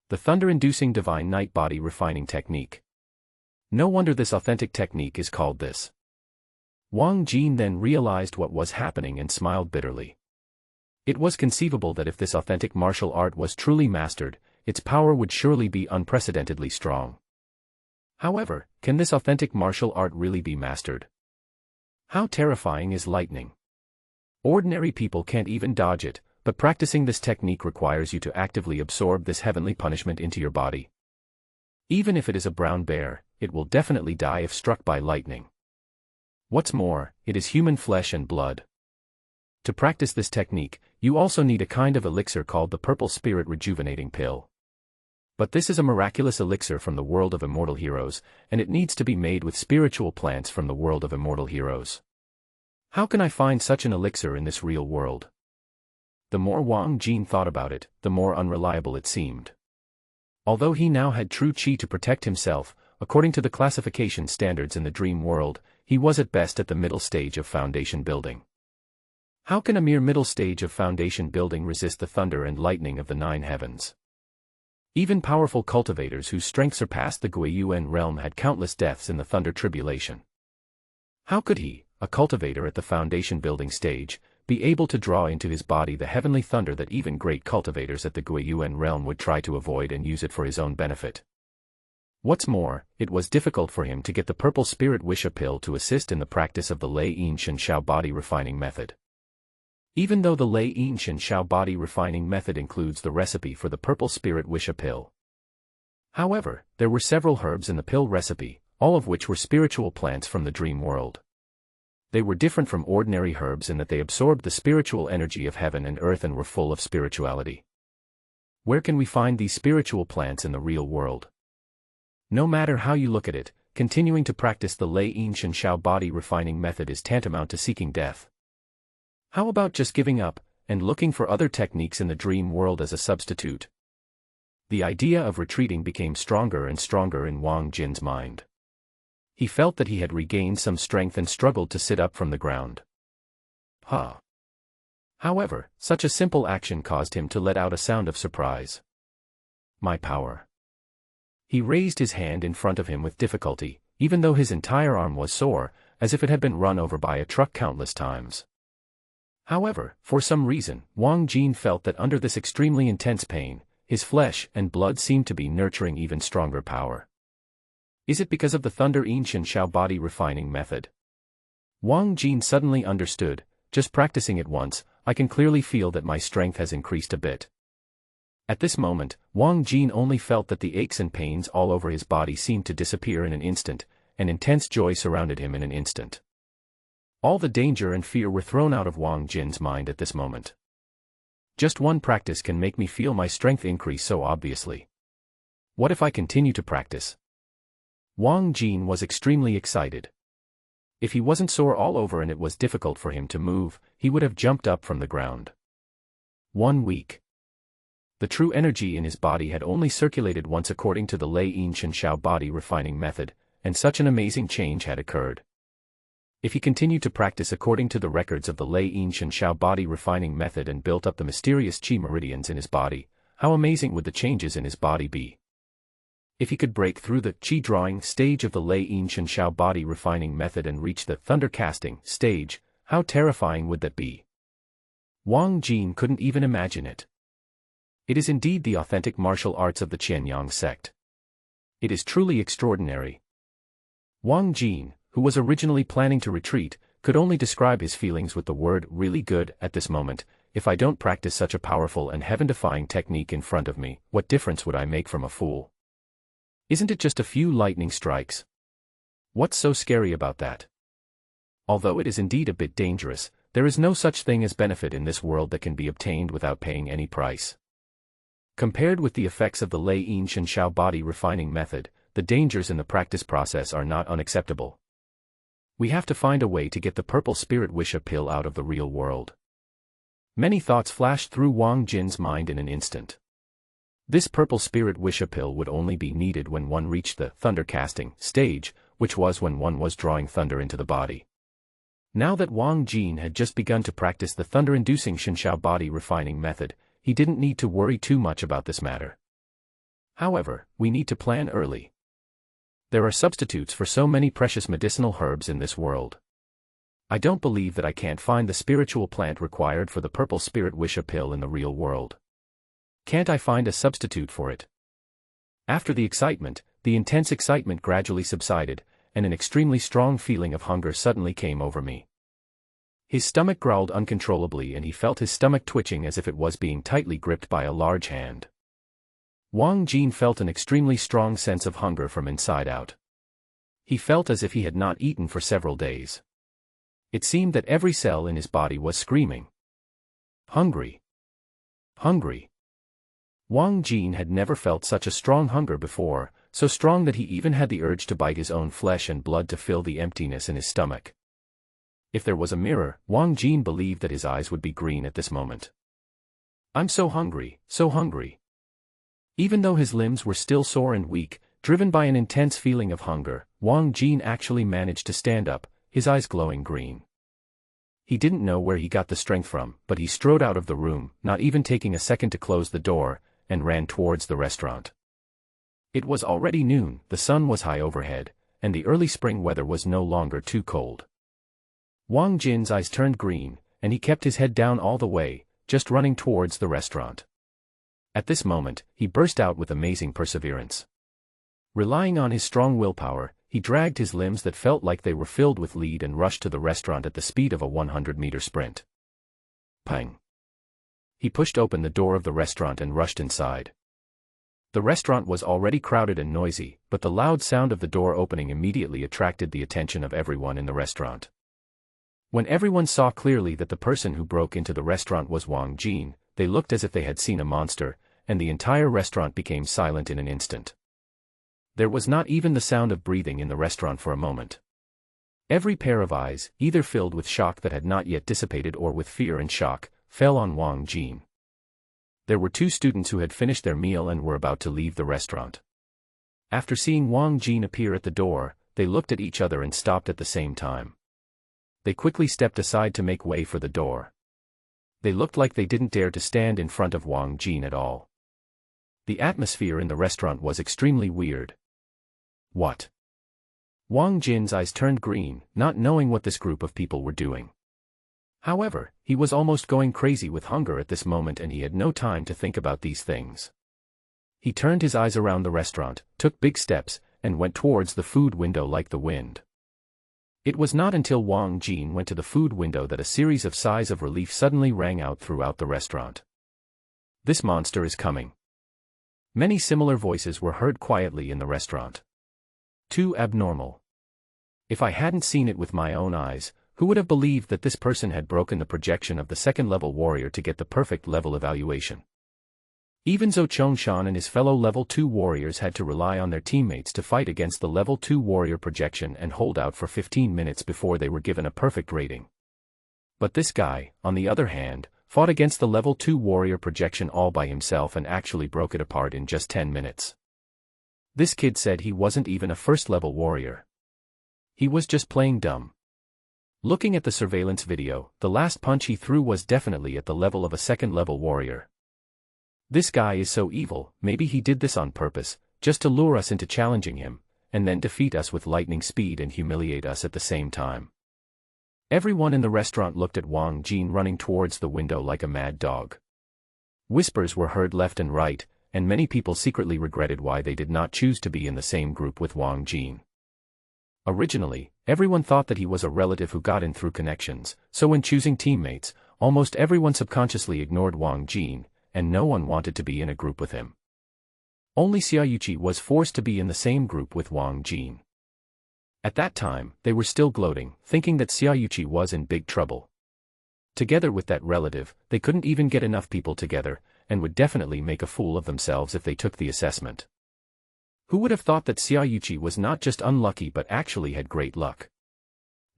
The thunder-inducing divine night body refining technique. No wonder this authentic technique is called this. Wang Jin then realized what was happening and smiled bitterly. It was conceivable that if this authentic martial art was truly mastered, its power would surely be unprecedentedly strong. However, can this authentic martial art really be mastered? How terrifying is lightning? Ordinary people can't even dodge it, but practicing this technique requires you to actively absorb this heavenly punishment into your body. Even if it is a brown bear, it will definitely die if struck by lightning. What's more, it is human flesh and blood. To practice this technique, you also need a kind of elixir called the Purple Spirit Rejuvenating Pill. But this is a miraculous elixir from the world of immortal heroes, and it needs to be made with spiritual plants from the world of immortal heroes. How can I find such an elixir in this real world? The more Wang Jin thought about it, the more unreliable it seemed. Although he now had true qi to protect himself, according to the classification standards in the dream world, he was at best at the middle stage of foundation building. How can a mere middle stage of foundation building resist the thunder and lightning of the 9 heavens? Even powerful cultivators whose strength surpassed the Guiyuan realm had countless deaths in the thunder tribulation. How could he, a cultivator at the foundation building stage, be able to draw into his body the heavenly thunder that even great cultivators at the Guiyuan realm would try to avoid and use it for his own benefit? What's more, it was difficult for him to get the Purple Spirit Wisha pill to assist in the practice of the Lei Yin Shen Shao body refining method. Even though the Lei Yin Shen Shao body refining method includes the recipe for the Purple Spirit Wisha pill. However, there were several herbs in the pill recipe, all of which were spiritual plants from the dream world. They were different from ordinary herbs in that they absorbed the spiritual energy of heaven and earth and were full of spirituality. Where can we find these spiritual plants in the real world? No matter how you look at it, continuing to practice the Lei Yin Shen Shao body refining method is tantamount to seeking death. How about just giving up, and looking for other techniques in the dream world as a substitute? The idea of retreating became stronger and stronger in Wang Jin's mind. He felt that he had regained some strength and struggled to sit up from the ground. However, such a simple action caused him to let out a sound of surprise. My power. He raised his hand in front of him with difficulty, even though his entire arm was sore, as if it had been run over by a truck countless times. However, for some reason, Wang Jin felt that under this extremely intense pain, his flesh and blood seemed to be nurturing even stronger power. Is it because of the Thunder Yin Shen Shao body refining method? Wang Jin suddenly understood, just practicing it once, I can clearly feel that my strength has increased a bit. At this moment, Wang Jin only felt that the aches and pains all over his body seemed to disappear in an instant, and intense joy surrounded him in an instant. All the danger and fear were thrown out of Wang Jin's mind at this moment. Just one practice can make me feel my strength increase so obviously. What if I continue to practice? Wang Jin was extremely excited. If he wasn't sore all over and it was difficult for him to move, he would have jumped up from the ground. 1 week. The true energy in his body had only circulated once according to the Lei Yin Shen Shao body refining method, and such an amazing change had occurred. If he continued to practice according to the records of the Lei Yin Shen Shao body refining method and built up the mysterious qi meridians in his body, how amazing would the changes in his body be? If he could break through the qi drawing stage of the Lei Yin Shen Shao body refining method and reach the thunder casting stage, how terrifying would that be? Wang Jin couldn't even imagine it. It is indeed the authentic martial arts of the Qianyang sect. It is truly extraordinary. Wang Jin, who was originally planning to retreat, could only describe his feelings with the word really good at this moment. If I don't practice such a powerful and heaven-defying technique in front of me, what difference would I make from a fool? Isn't it just a few lightning strikes? What's so scary about that? Although it is indeed a bit dangerous, there is no such thing as benefit in this world that can be obtained without paying any price. Compared with the effects of the Lei Yin Shen Shao body refining method, the dangers in the practice process are not unacceptable. We have to find a way to get the Purple Spirit Wisha pill out of the real world. Many thoughts flashed through Wang Jin's mind in an instant. This purple spirit wish pill would only be needed when one reached the thunder casting stage, which was when one was drawing thunder into the body. Now that Wang Jin had just begun to practice the thunder-inducing Shenshao body refining method, he didn't need to worry too much about this matter. However, we need to plan early. There are substitutes for so many precious medicinal herbs in this world. I don't believe that I can't find the spiritual plant required for the purple spirit wish pill in the real world. Can't I find a substitute for it? After the excitement, the intense excitement gradually subsided, and an extremely strong feeling of hunger suddenly came over me. His stomach growled uncontrollably and he felt his stomach twitching as if it was being tightly gripped by a large hand. Wang Jin felt an extremely strong sense of hunger from inside out. He felt as if he had not eaten for several days. It seemed that every cell in his body was screaming. Hungry. Hungry. Wang Jin had never felt such a strong hunger before, so strong that he even had the urge to bite his own flesh and blood to fill the emptiness in his stomach. If there was a mirror, Wang Jin believed that his eyes would be green at this moment. I'm so hungry, so hungry. Even though his limbs were still sore and weak, driven by an intense feeling of hunger, Wang Jin actually managed to stand up, his eyes glowing green. He didn't know where he got the strength from, but he strode out of the room, not even taking a second to close the door, and ran towards the restaurant. It was already noon, the sun was high overhead, and the early spring weather was no longer too cold. Wang Jin's eyes turned green, and he kept his head down all the way, just running towards the restaurant. At this moment, he burst out with amazing perseverance. Relying on his strong willpower, he dragged his limbs that felt like they were filled with lead and rushed to the restaurant at the speed of a 100-meter sprint. Pang! He pushed open the door of the restaurant and rushed inside. The restaurant was already crowded and noisy, but the loud sound of the door opening immediately attracted the attention of everyone in the restaurant. When everyone saw clearly that the person who broke into the restaurant was Wang Jin, they looked as if they had seen a monster, and the entire restaurant became silent in an instant. There was not even the sound of breathing in the restaurant for a moment. Every pair of eyes, either filled with shock that had not yet dissipated or with fear and shock, fell on Wang Jin. There were two students who had finished their meal and were about to leave the restaurant. After seeing Wang Jin appear at the door, they looked at each other and stopped at the same time. They quickly stepped aside to make way for the door. They looked like they didn't dare to stand in front of Wang Jin at all. The atmosphere in the restaurant was extremely weird. What? Wang Jin's eyes turned green, not knowing what this group of people were doing. However, he was almost going crazy with hunger at this moment and he had no time to think about these things. He turned his eyes around the restaurant, took big steps, and went towards the food window like the wind. It was not until Wang Jin went to the food window that a series of sighs of relief suddenly rang out throughout the restaurant. This monster is coming. Many similar voices were heard quietly in the restaurant. Too abnormal. If I hadn't seen it with my own eyes, who would have believed that this person had broken the projection of the second-level warrior to get the perfect level evaluation? Even Zhou Chongshan and his fellow level 2 warriors had to rely on their teammates to fight against the level 2 warrior projection and hold out for 15 minutes before they were given a perfect rating. But this guy, on the other hand, fought against the level 2 warrior projection all by himself and actually broke it apart in just 10 minutes. This kid said he wasn't even a first-level warrior. He was just playing dumb. Looking at the surveillance video, the last punch he threw was definitely at the level of a second-level warrior. This guy is so evil, maybe he did this on purpose, just to lure us into challenging him, and then defeat us with lightning speed and humiliate us at the same time. Everyone in the restaurant looked at Wang Jin running towards the window like a mad dog. Whispers were heard left and right, and many people secretly regretted why they did not choose to be in the same group with Wang Jin. Originally, everyone thought that he was a relative who got in through connections, so when choosing teammates, almost everyone subconsciously ignored Wang Jin, and no one wanted to be in a group with him. Only Xiaoyuqi was forced to be in the same group with Wang Jin. At that time, they were still gloating, thinking that Xiaoyuqi was in big trouble. Together with that relative, they couldn't even get enough people together, and would definitely make a fool of themselves if they took the assessment. Who would have thought that Xiaoyuqi was not just unlucky but actually had great luck?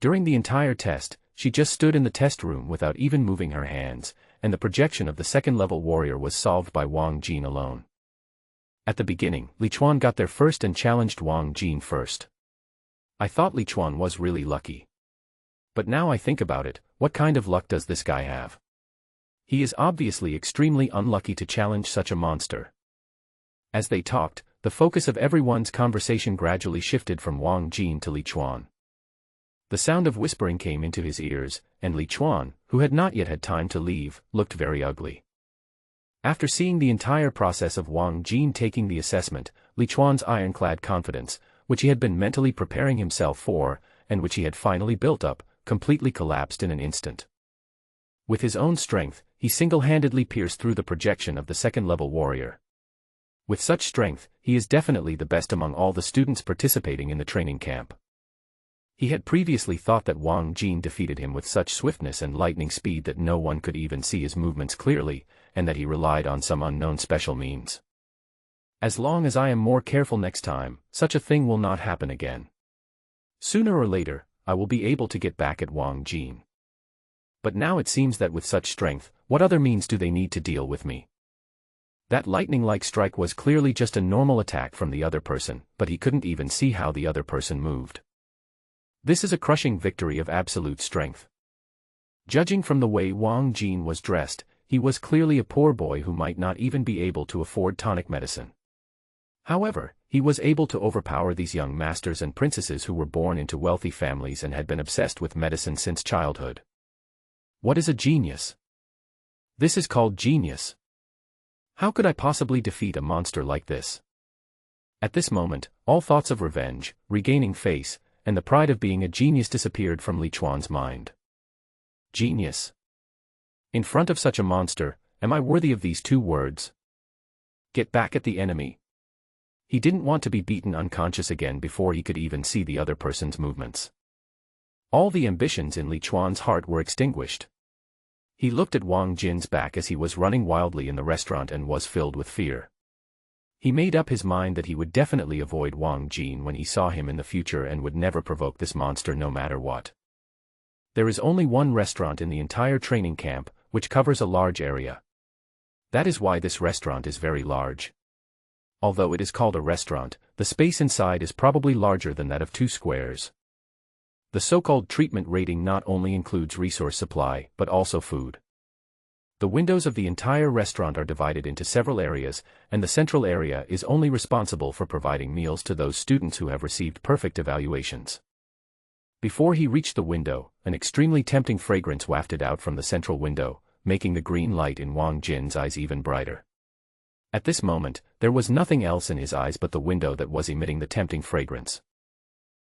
During the entire test, she just stood in the test room without even moving her hands, and the projection of the second-level warrior was solved by Wang Jin alone. At the beginning, Li Chuan got there first and challenged Wang Jin first. I thought Li Chuan was really lucky. But now I think about it, what kind of luck does this guy have? He is obviously extremely unlucky to challenge such a monster. As they talked, the focus of everyone's conversation gradually shifted from Wang Jin to Li Chuan. The sound of whispering came into his ears, and Li Chuan, who had not yet had time to leave, looked very ugly. After seeing the entire process of Wang Jin taking the assessment, Li Chuan's ironclad confidence, which he had been mentally preparing himself for, and which he had finally built up, completely collapsed in an instant. With his own strength, he single-handedly pierced through the projection of the second-level warrior. With such strength, he is definitely the best among all the students participating in the training camp. He had previously thought that Wang Jin defeated him with such swiftness and lightning speed that no one could even see his movements clearly, and that he relied on some unknown special means. As long as I am more careful next time, such a thing will not happen again. Sooner or later, I will be able to get back at Wang Jin. But now it seems that with such strength, what other means do they need to deal with me? That lightning-like strike was clearly just a normal attack from the other person, but he couldn't even see how the other person moved. This is a crushing victory of absolute strength. Judging from the way Wang Jin was dressed, he was clearly a poor boy who might not even be able to afford tonic medicine. However, he was able to overpower these young masters and princesses who were born into wealthy families and had been obsessed with medicine since childhood. What is a genius? This is called genius. How could I possibly defeat a monster like this? At this moment, all thoughts of revenge, regaining face, and the pride of being a genius disappeared from Li Chuan's mind. Genius. In front of such a monster, am I worthy of these two words? Get back at the enemy. He didn't want to be beaten unconscious again before he could even see the other person's movements. All the ambitions in Li Chuan's heart were extinguished. He looked at Wang Jin's back as he was running wildly in the restaurant and was filled with fear. He made up his mind that he would definitely avoid Wang Jin when he saw him in the future and would never provoke this monster no matter what. There is only one restaurant in the entire training camp, which covers a large area. That is why this restaurant is very large. Although it is called a restaurant, the space inside is probably larger than that of 2 squares. The so-called treatment rating not only includes resource supply, but also food. The windows of the entire restaurant are divided into several areas, and the central area is only responsible for providing meals to those students who have received perfect evaluations. Before he reached the window, an extremely tempting fragrance wafted out from the central window, making the green light in Wang Jin's eyes even brighter. At this moment, there was nothing else in his eyes but the window that was emitting the tempting fragrance.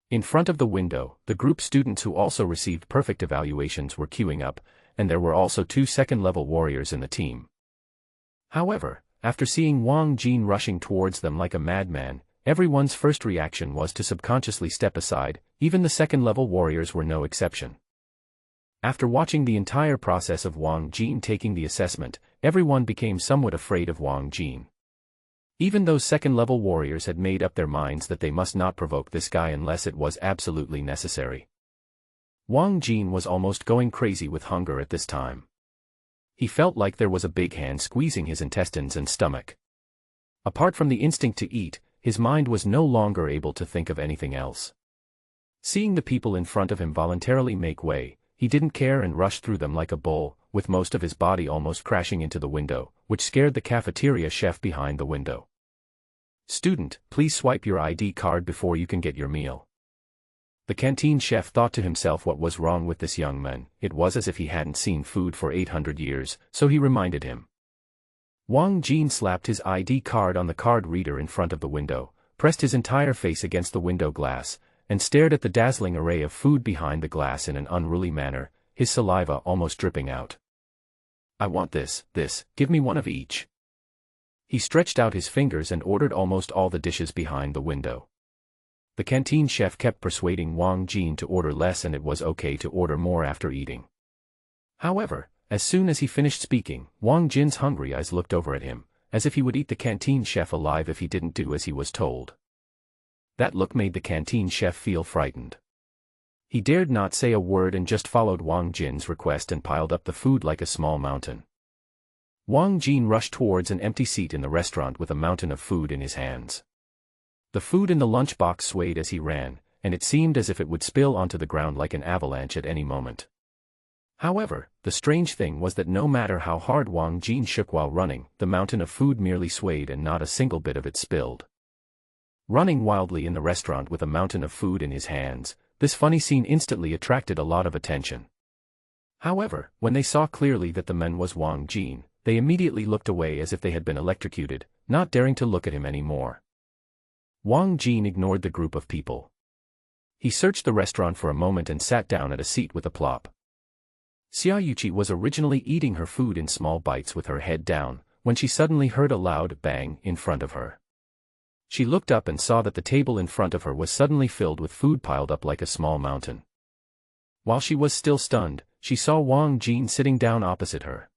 In front of the window, the group students who also received perfect evaluations were queuing up, and there were also 2 second-level warriors in the team. However, after seeing Wang Jin rushing towards them like a madman, everyone's first reaction was to subconsciously step aside, even the second-level warriors were no exception. After watching the entire process of Wang Jin taking the assessment, everyone became somewhat afraid of Wang Jin. Even those second-level warriors had made up their minds that they must not provoke this guy unless it was absolutely necessary. Wang Jin was almost going crazy with hunger at this time. He felt like there was a big hand squeezing his intestines and stomach. Apart from the instinct to eat, his mind was no longer able to think of anything else. Seeing the people in front of him voluntarily make way, he didn't care and rushed through them like a bull, with most of his body almost crashing into the window, which scared the cafeteria chef behind the window. "Student, please swipe your ID card before you can get your meal." The canteen chef thought to himself what was wrong with this young man. It was as if he hadn't seen food for 800 years, so he reminded him. Wang Jin slapped his ID card on the card reader in front of the window, pressed his entire face against the window glass, and stared at the dazzling array of food behind the glass in an unruly manner, his saliva almost dripping out. "I want this, give me one of each." He stretched out his fingers and ordered almost all the dishes behind the window. The canteen chef kept persuading Wang Jin to order less and it was okay to order more after eating. However, as soon as he finished speaking, Wang Jin's hungry eyes looked over at him, as if he would eat the canteen chef alive if he didn't do as he was told. That look made the canteen chef feel frightened. He dared not say a word and just followed Wang Jin's request and piled up the food like a small mountain. Wang Jin rushed towards an empty seat in the restaurant with a mountain of food in his hands. The food in the lunchbox swayed as he ran, and it seemed as if it would spill onto the ground like an avalanche at any moment. However, the strange thing was that no matter how hard Wang Jin shook while running, the mountain of food merely swayed and not a single bit of it spilled. Running wildly in the restaurant with a mountain of food in his hands, this funny scene instantly attracted a lot of attention. However, when they saw clearly that the man was Wang Jin, they immediately looked away as if they had been electrocuted, not daring to look at him anymore. Wang Jin ignored the group of people. He searched the restaurant for a moment and sat down at a seat with a plop. Xiaoyuqi was originally eating her food in small bites with her head down, when she suddenly heard a loud bang in front of her. She looked up and saw that the table in front of her was suddenly filled with food piled up like a small mountain. While she was still stunned, she saw Wang Jin sitting down opposite her.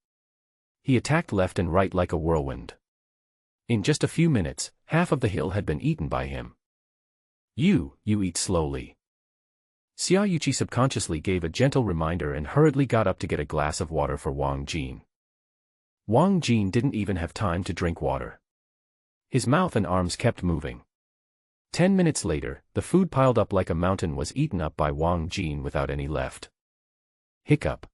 He attacked left and right like a whirlwind. In just a few minutes, half of the hill had been eaten by him. You eat slowly. Xiaoyuqi subconsciously gave a gentle reminder and hurriedly got up to get a glass of water for Wang Jin. Wang Jin didn't even have time to drink water. His mouth and arms kept moving. 10 minutes later, the food piled up like a mountain was eaten up by Wang Jin without any left. Hiccup.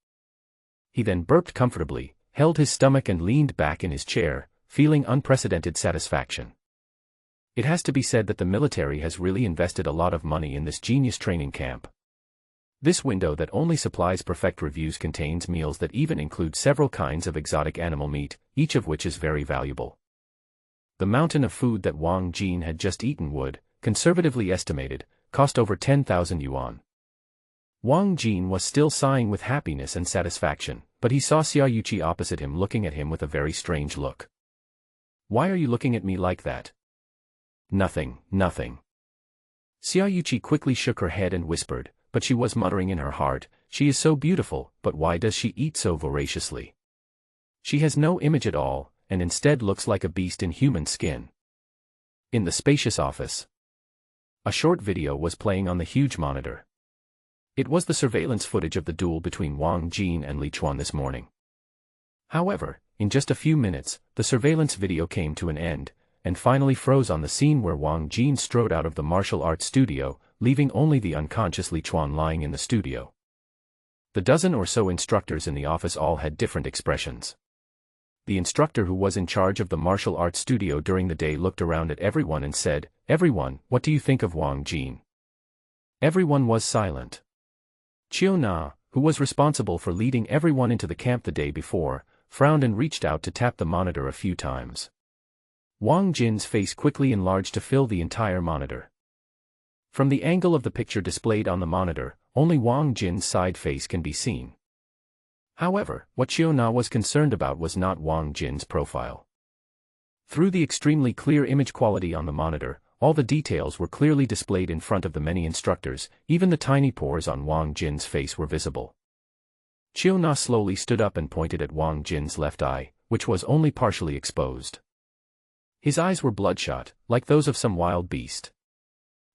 He then burped comfortably, held his stomach and leaned back in his chair, feeling unprecedented satisfaction. It has to be said that the military has really invested a lot of money in this genius training camp. This window that only supplies perfect reviews contains meals that even include several kinds of exotic animal meat, each of which is very valuable. The mountain of food that Wang Jin had just eaten would, conservatively estimated, cost over 10,000 yuan. Wang Jin was still sighing with happiness and satisfaction, but he saw Xiaoyuqi opposite him looking at him with a very strange look. Why are you looking at me like that? Nothing. Xiaoyuqi quickly shook her head and whispered, but she was muttering in her heart, she is so beautiful, but why does she eat so voraciously? She has no image at all, and instead looks like a beast in human skin. In the spacious office, a short video was playing on the huge monitor. It was the surveillance footage of the duel between Wang Jin and Li Chuan this morning. However, in just a few minutes, the surveillance video came to an end, and finally froze on the scene where Wang Jin strode out of the martial arts studio, leaving only the unconscious Li Chuan lying in the studio. The dozen or so instructors in the office all had different expressions. The instructor who was in charge of the martial arts studio during the day looked around at everyone and said, "Everyone, what do you think of Wang Jin?" Everyone was silent. Qiu Na, who was responsible for leading everyone into the camp the day before, frowned and reached out to tap the monitor a few times. Wang Jin's face quickly enlarged to fill the entire monitor. From the angle of the picture displayed on the monitor, only Wang Jin's side face can be seen. However, what Qiu Na was concerned about was not Wang Jin's profile. Through the extremely clear image quality on the monitor, all the details were clearly displayed in front of the many instructors, even the tiny pores on Wang Jin's face were visible. Qiu Na slowly stood up and pointed at Wang Jin's left eye, which was only partially exposed. His eyes were bloodshot, like those of some wild beast.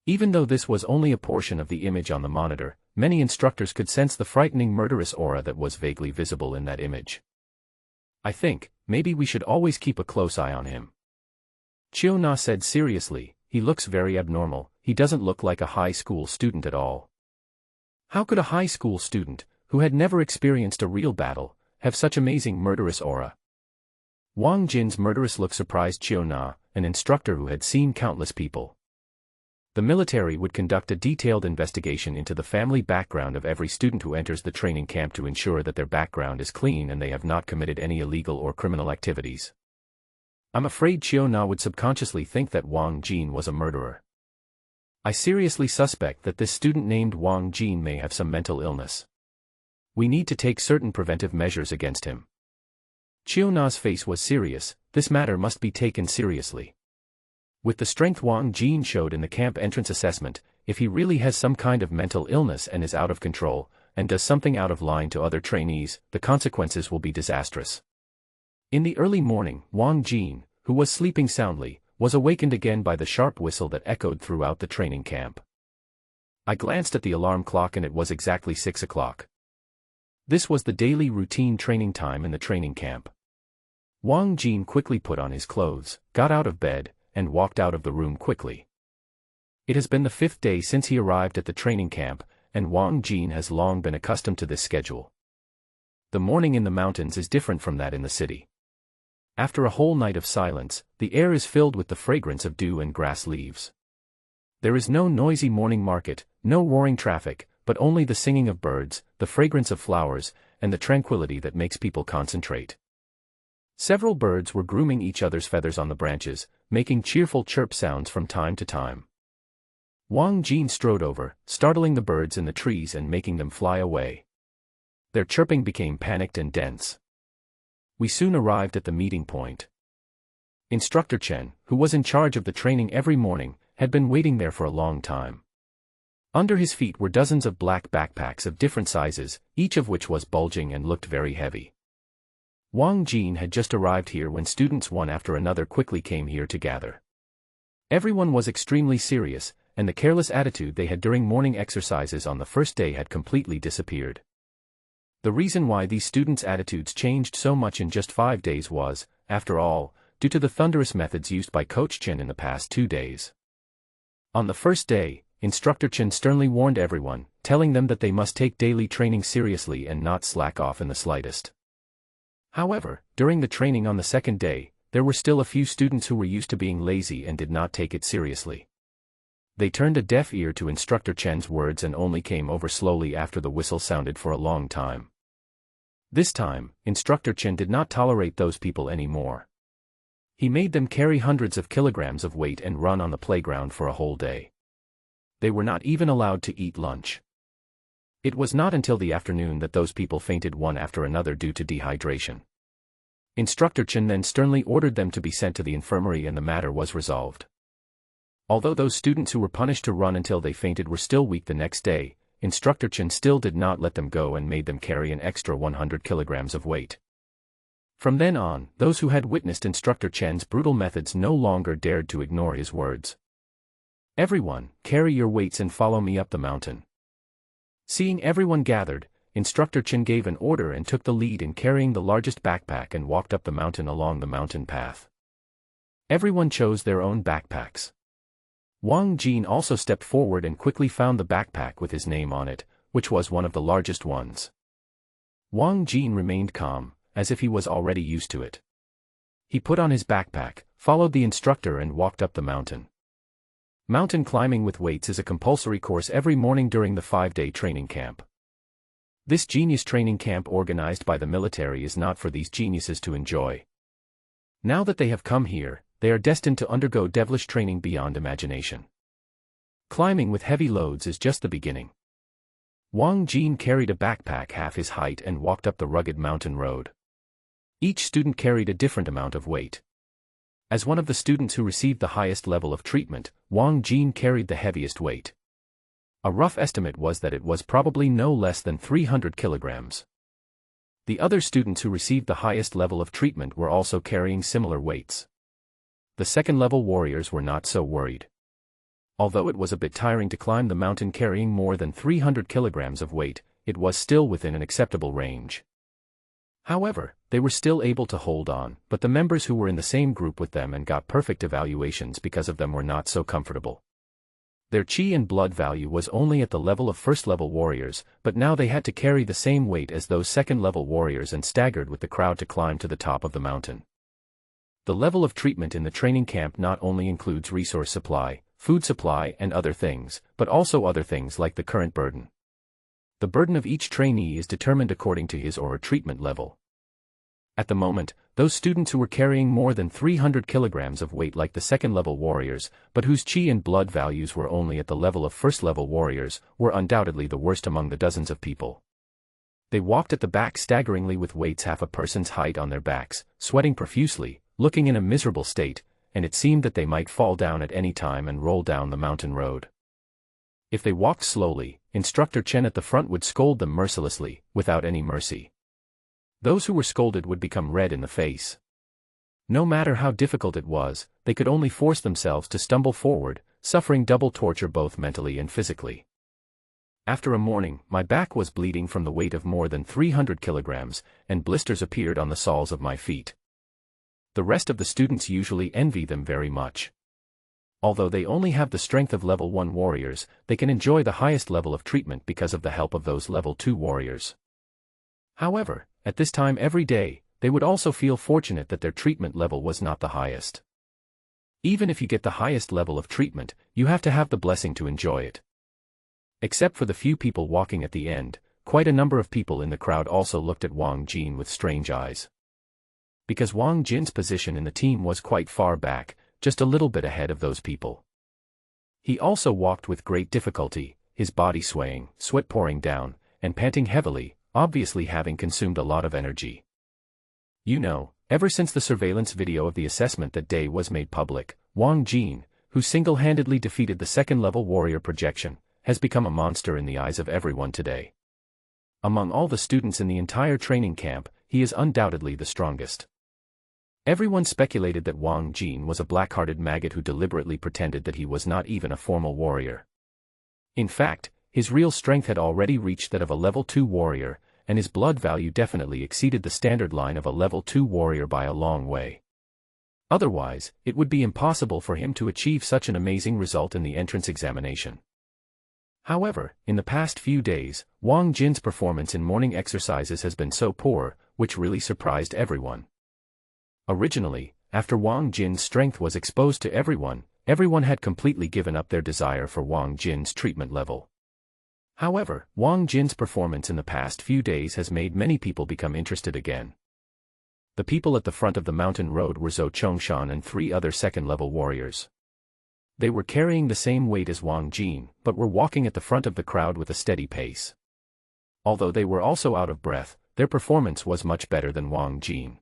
Even though this was only a portion of the image on the monitor, many instructors could sense the frightening murderous aura that was vaguely visible in that image. I think, maybe we should always keep a close eye on him. Qiu Na said seriously, he looks very abnormal, he doesn't look like a high school student at all. How could a high school student, who had never experienced a real battle, have such amazing murderous aura? Wang Jin's murderous look surprised Qiu Na, an instructor who had seen countless people. The military would conduct a detailed investigation into the family background of every student who enters the training camp to ensure that their background is clean and they have not committed any illegal or criminal activities. I'm afraid Qiu Na would subconsciously think that Wang Jin was a murderer. I seriously suspect that this student named Wang Jin may have some mental illness. We need to take certain preventive measures against him. Qiu Na's face was serious, this matter must be taken seriously. With the strength Wang Jin showed in the camp entrance assessment, if he really has some kind of mental illness and is out of control, and does something out of line to other trainees, the consequences will be disastrous. In the early morning, Wang Jin, who was sleeping soundly, was awakened again by the sharp whistle that echoed throughout the training camp. I glanced at the alarm clock and it was exactly 6 o'clock. This was the daily routine training time in the training camp. Wang Jin quickly put on his clothes, got out of bed, and walked out of the room quickly. It has been the 5th day since he arrived at the training camp, and Wang Jin has long been accustomed to this schedule. The morning in the mountains is different from that in the city. After a whole night of silence, the air is filled with the fragrance of dew and grass leaves. There is no noisy morning market, no roaring traffic, but only the singing of birds, the fragrance of flowers, and the tranquility that makes people concentrate. Several birds were grooming each other's feathers on the branches, making cheerful chirp sounds from time to time. Wang Jin strode over, startling the birds in the trees and making them fly away. Their chirping became panicked and dense. We soon arrived at the meeting point. Instructor Chen, who was in charge of the training every morning, had been waiting there for a long time. Under his feet were dozens of black backpacks of different sizes, each of which was bulging and looked very heavy. Wang Jin had just arrived here when students one after another quickly came here to gather. Everyone was extremely serious, and the careless attitude they had during morning exercises on the first day had completely disappeared. The reason why these students' attitudes changed so much in just 5 days was, after all, due to the thunderous methods used by Coach Chen in the past 2 days. On the first day, Instructor Chen sternly warned everyone, telling them that they must take daily training seriously and not slack off in the slightest. However, during the training on the second day, there were still a few students who were used to being lazy and did not take it seriously. They turned a deaf ear to Instructor Chen's words and only came over slowly after the whistle sounded for a long time. This time, Instructor Chen did not tolerate those people anymore. He made them carry hundreds of kilograms of weight and run on the playground for a whole day. They were not even allowed to eat lunch. It was not until the afternoon that those people fainted one after another due to dehydration. Instructor Chen then sternly ordered them to be sent to the infirmary and the matter was resolved. Although those students who were punished to run until they fainted were still weak the next day, Instructor Chen still did not let them go and made them carry an extra 100 kilograms of weight. From then on, those who had witnessed Instructor Chen's brutal methods no longer dared to ignore his words. "Everyone, carry your weights and follow me up the mountain." Seeing everyone gathered, Instructor Chen gave an order and took the lead in carrying the largest backpack and walked up the mountain along the mountain path. Everyone chose their own backpacks. Wang Jin also stepped forward and quickly found the backpack with his name on it, which was one of the largest ones. Wang Jin remained calm, as if he was already used to it. He put on his backpack, followed the instructor and walked up the mountain. Mountain climbing with weights is a compulsory course every morning during the 5-day training camp. This genius training camp organized by the military is not for these geniuses to enjoy. Now that they have come here, they are destined to undergo devilish training beyond imagination. Climbing with heavy loads is just the beginning. Wang Jin carried a backpack half his height and walked up the rugged mountain road. Each student carried a different amount of weight. As one of the students who received the highest level of treatment, Wang Jin carried the heaviest weight. A rough estimate was that it was probably no less than 300 kilograms. The other students who received the highest level of treatment were also carrying similar weights. The second-level warriors were not so worried. Although it was a bit tiring to climb the mountain carrying more than 300 kilograms of weight, it was still within an acceptable range. However, they were still able to hold on, but the members who were in the same group with them and got perfect evaluations because of them were not so comfortable. Their chi and blood value was only at the level of first-level warriors, but now they had to carry the same weight as those second-level warriors and staggered with the crowd to climb to the top of the mountain. The level of treatment in the training camp not only includes resource supply, food supply and other things, but also other things like the current burden. The burden of each trainee is determined according to his or her treatment level. At the moment, those students who were carrying more than 300 kilograms of weight like the second-level warriors, but whose chi and blood values were only at the level of first-level warriors, were undoubtedly the worst among the dozens of people. They walked at the back staggeringly with weights half a person's height on their backs, sweating profusely, looking in a miserable state, and it seemed that they might fall down at any time and roll down the mountain road. If they walked slowly, Instructor Chen at the front would scold them mercilessly, without any mercy. Those who were scolded would become red in the face. No matter how difficult it was, they could only force themselves to stumble forward, suffering double torture both mentally and physically. After a morning, my back was bleeding from the weight of more than 300 kilograms, and blisters appeared on the soles of my feet. The rest of the students usually envy them very much. Although they only have the strength of level 1 warriors, they can enjoy the highest level of treatment because of the help of those level 2 warriors. However, at this time every day, they would also feel fortunate that their treatment level was not the highest. Even if you get the highest level of treatment, you have to have the blessing to enjoy it. Except for the few people walking at the end, quite a number of people in the crowd also looked at Wang Jin with strange eyes. Because Wang Jin's position in the team was quite far back, just a little bit ahead of those people. He also walked with great difficulty, his body swaying, sweat pouring down, and panting heavily, obviously having consumed a lot of energy. You know, ever since the surveillance video of the assessment that day was made public, Wang Jin, who single-handedly defeated the second-level warrior projection, has become a monster in the eyes of everyone today. Among all the students in the entire training camp, he is undoubtedly the strongest. Everyone speculated that Wang Jin was a black-hearted maggot who deliberately pretended that he was not even a formal warrior. In fact, his real strength had already reached that of a level 2 warrior, and his blood value definitely exceeded the standard line of a level 2 warrior by a long way. Otherwise, it would be impossible for him to achieve such an amazing result in the entrance examination. However, in the past few days, Wang Jin's performance in morning exercises has been so poor, which really surprised everyone. Originally, after Wang Jin's strength was exposed to everyone had completely given up their desire for Wang Jin's treatment level. However, Wang Jin's performance in the past few days has made many people become interested again. The people at the front of the mountain road were Zhou Chongshan and 3 other second-level warriors. They were carrying the same weight as Wang Jin, but were walking at the front of the crowd with a steady pace. Although they were also out of breath, their performance was much better than Wang Jin.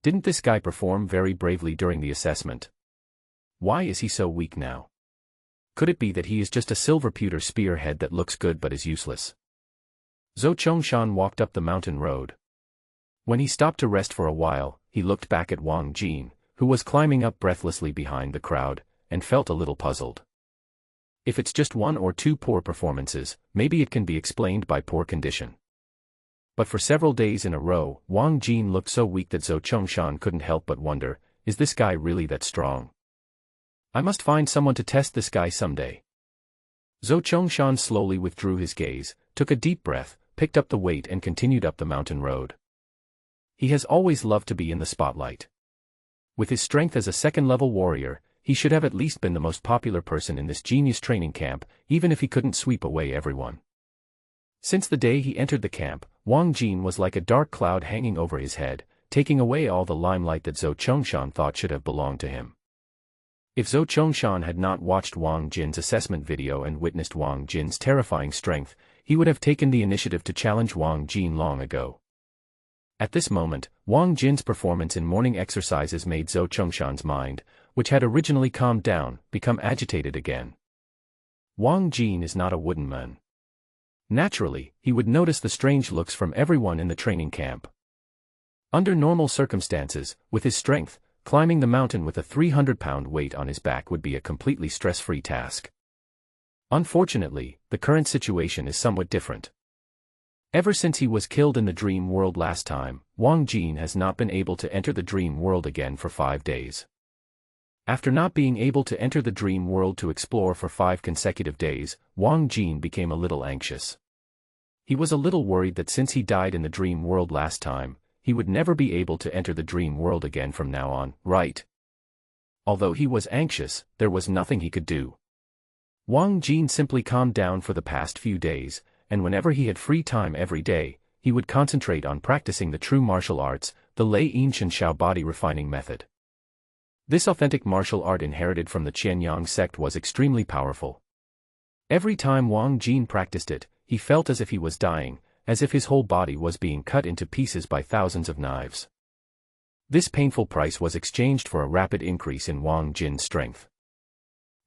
Didn't this guy perform very bravely during the assessment? Why is he so weak now? Could it be that he is just a silver pewter spearhead that looks good but is useless? Zhou Chongshan walked up the mountain road. When he stopped to rest for a while, he looked back at Wang Jin, who was climbing up breathlessly behind the crowd, and felt a little puzzled. If it's just 1 or 2 poor performances, maybe it can be explained by poor condition. But for several days in a row, Wang Jin looked so weak that Zhou Chongshan couldn't help but wonder, is this guy really that strong? I must find someone to test this guy someday. Zhou Chongshan slowly withdrew his gaze, took a deep breath, picked up the weight and continued up the mountain road. He has always loved to be in the spotlight. With his strength as a second-level warrior, he should have at least been the most popular person in this genius training camp, even if he couldn't sweep away everyone. Since the day he entered the camp, Wang Jin was like a dark cloud hanging over his head, taking away all the limelight that Zhou Chongshan thought should have belonged to him. If Zhou Chongshan had not watched Wang Jin's assessment video and witnessed Wang Jin's terrifying strength, he would have taken the initiative to challenge Wang Jin long ago. At this moment, Wang Jin's performance in morning exercises made Zhou Chongshan's mind, which had originally calmed down, become agitated again. Wang Jin is not a wooden man. Naturally, he would notice the strange looks from everyone in the training camp. Under normal circumstances, with his strength, climbing the mountain with a 300-pound weight on his back would be a completely stress-free task. Unfortunately, the current situation is somewhat different. Ever since he was killed in the dream world last time, Wang Jin has not been able to enter the dream world again for 5 days. After not being able to enter the dream world to explore for 5 consecutive days, Wang Jin became a little anxious. He was a little worried that since he died in the dream world last time, he would never be able to enter the dream world again from now on, right? Although he was anxious, there was nothing he could do. Wang Jin simply calmed down for the past few days, and whenever he had free time every day, he would concentrate on practicing the true martial arts, the Lei Yin Shen Shao body refining method. This authentic martial art inherited from the Qianyang sect was extremely powerful. Every time Wang Jin practiced it, he felt as if he was dying, as if his whole body was being cut into pieces by thousands of knives. This painful price was exchanged for a rapid increase in Wang Jin's strength.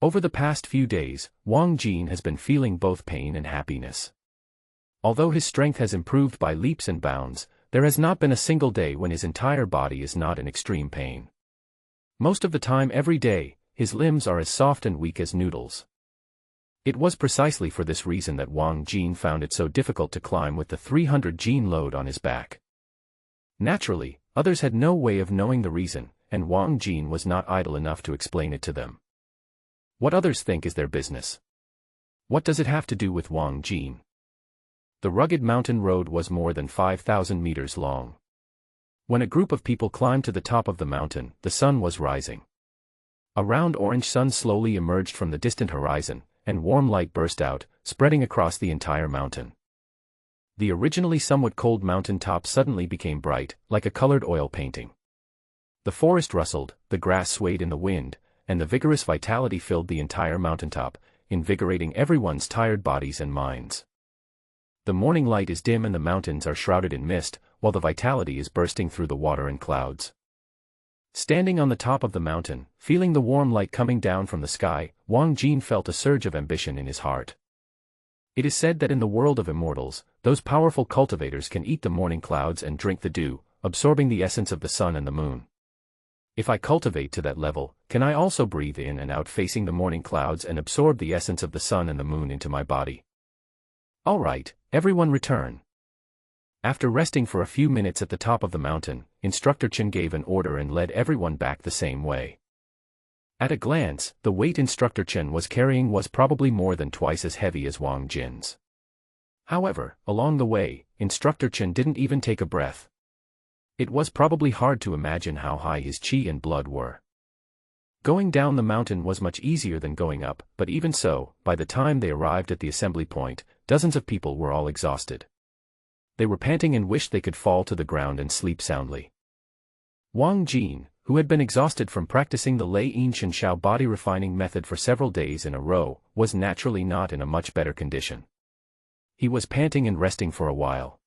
Over the past few days, Wang Jin has been feeling both pain and happiness. Although his strength has improved by leaps and bounds, there has not been a single day when his entire body is not in extreme pain. Most of the time every day, his limbs are as soft and weak as noodles. It was precisely for this reason that Wang Jin found it so difficult to climb with the 300 gene load on his back. Naturally, Others had no way of knowing the reason, and Wang Jin was not idle enough to explain it to them. What others think is their business. What does it have to do with Wang Jin? The rugged mountain road was more than 5,000 meters long. When a group of people climbed to the top of the mountain, the sun was rising. A round orange sun slowly emerged from the distant horizon, and warm light burst out, spreading across the entire mountain. The originally somewhat cold mountain top suddenly became bright, like a colored oil painting. The forest rustled, the grass swayed in the wind, and the vigorous vitality filled the entire mountaintop, invigorating everyone's tired bodies and minds. The morning light is dim and the mountains are shrouded in mist, while the vitality is bursting through the water and clouds. Standing on the top of the mountain, feeling the warm light coming down from the sky, Wang Jin felt a surge of ambition in his heart. It is said that in the world of immortals, those powerful cultivators can eat the morning clouds and drink the dew, absorbing the essence of the sun and the moon. If I cultivate to that level, can I also breathe in and out facing the morning clouds and absorb the essence of the sun and the moon into my body? All right, everyone return. After resting for a few minutes at the top of the mountain, Instructor Chen gave an order and led everyone back the same way. At a glance, the weight Instructor Chen was carrying was probably more than twice as heavy as Wang Jin's. However, along the way, Instructor Chen didn't even take a breath. It was probably hard to imagine how high his qi and blood were. Going down the mountain was much easier than going up, but even so, by the time they arrived at the assembly point, dozens of people were all exhausted. They were panting and wished they could fall to the ground and sleep soundly. Wang Jin, who had been exhausted from practicing the Lei Yin Shen Shao body refining method for several days in a row, was naturally not in a much better condition. He was panting and resting for a while.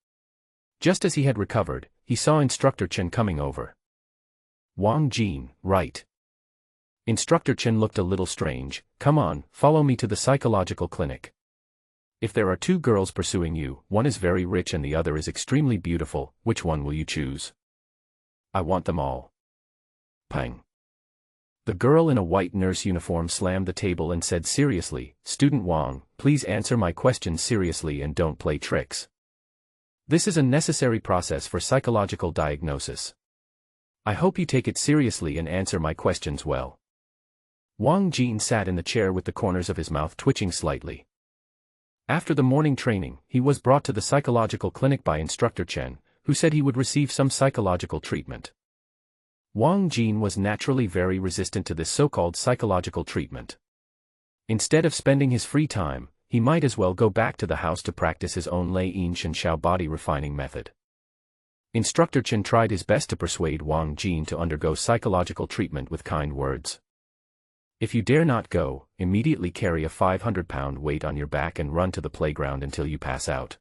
Just as he had recovered, he saw Instructor Chen coming over. Wang Jin, right. Instructor Chen looked a little strange. Come on, follow me to the psychological clinic. If there are two girls pursuing you, one is very rich and the other is extremely beautiful, which one will you choose? I want them all. Pang. The girl in a white nurse uniform slammed the table and said seriously, Student Wang, please answer my questions seriously and don't play tricks. This is a necessary process for psychological diagnosis. I hope you take it seriously and answer my questions well. Wang Jin sat in the chair with the corners of his mouth twitching slightly. After the morning training, he was brought to the psychological clinic by Instructor Chen, who said he would receive some psychological treatment. Wang Jin was naturally very resistant to this so-called psychological treatment. Instead of spending his free time, he might as well go back to the house to practice his own Lei Yin Shen Shao body refining method. Instructor Chen tried his best to persuade Wang Jin to undergo psychological treatment with kind words. If you dare not go, immediately carry a 500-pound weight on your back and run to the playground until you pass out.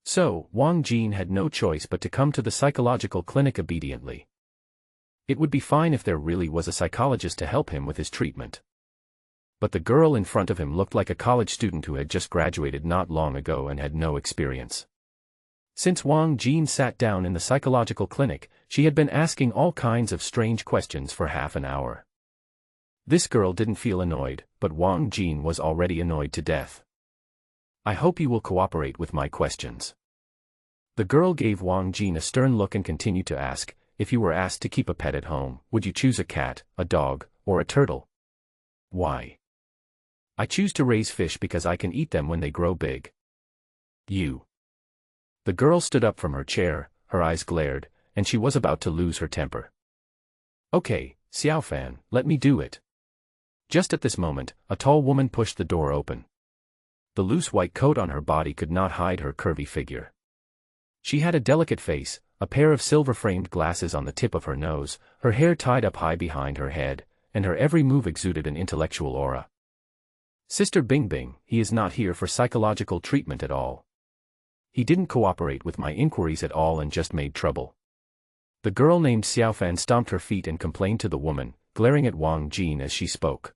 So, Wang Jin had no choice but to come to the psychological clinic obediently. It would be fine if there really was a psychologist to help him with his treatment. But the girl in front of him looked like a college student who had just graduated not long ago and had no experience. Since Wang Jin sat down in the psychological clinic, she had been asking all kinds of strange questions for half an hour. This girl didn't feel annoyed, but Wang Jin was already annoyed to death. I hope you will cooperate with my questions. The girl gave Wang Jin a stern look and continued to ask, if you were asked to keep a pet at home, would you choose a cat, a dog, or a turtle? Why? I choose to raise fish because I can eat them when they grow big. You. The girl stood up from her chair, her eyes glared, and she was about to lose her temper. Okay, Xiaofan, let me do it. Just at this moment, a tall woman pushed the door open. The loose white coat on her body could not hide her curvy figure. She had a delicate face, a pair of silver-framed glasses on the tip of her nose, her hair tied up high behind her head, and her every move exuded an intellectual aura. Sister Bingbing, he is not here for psychological treatment at all. He didn't cooperate with my inquiries at all and just made trouble. The girl named Xiaofan stomped her feet and complained to the woman, glaring at Wang Jin as she spoke.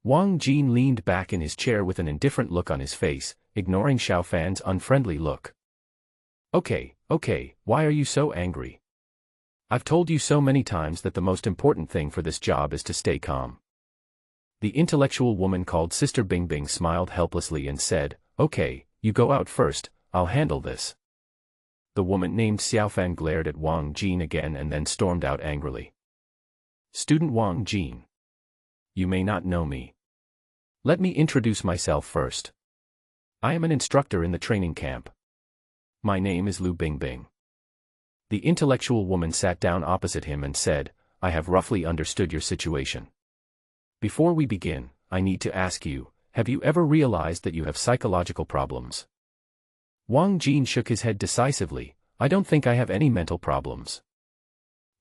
Wang Jin leaned back in his chair with an indifferent look on his face, ignoring Xiaofan's unfriendly look. Okay, why are you so angry? I've told you so many times that the most important thing for this job is to stay calm. The intellectual woman called Sister Bingbing smiled helplessly and said, okay, you go out first, I'll handle this. The woman named Xiaofan glared at Wang Jin again and then stormed out angrily. Student Wang Jin. You may not know me. Let me introduce myself first. I am an instructor in the training camp. My name is Lu Bingbing. The intellectual woman sat down opposite him and said, I have roughly understood your situation. Before we begin, I need to ask you, have you ever realized that you have psychological problems? Wang Jin shook his head decisively. I don't think I have any mental problems.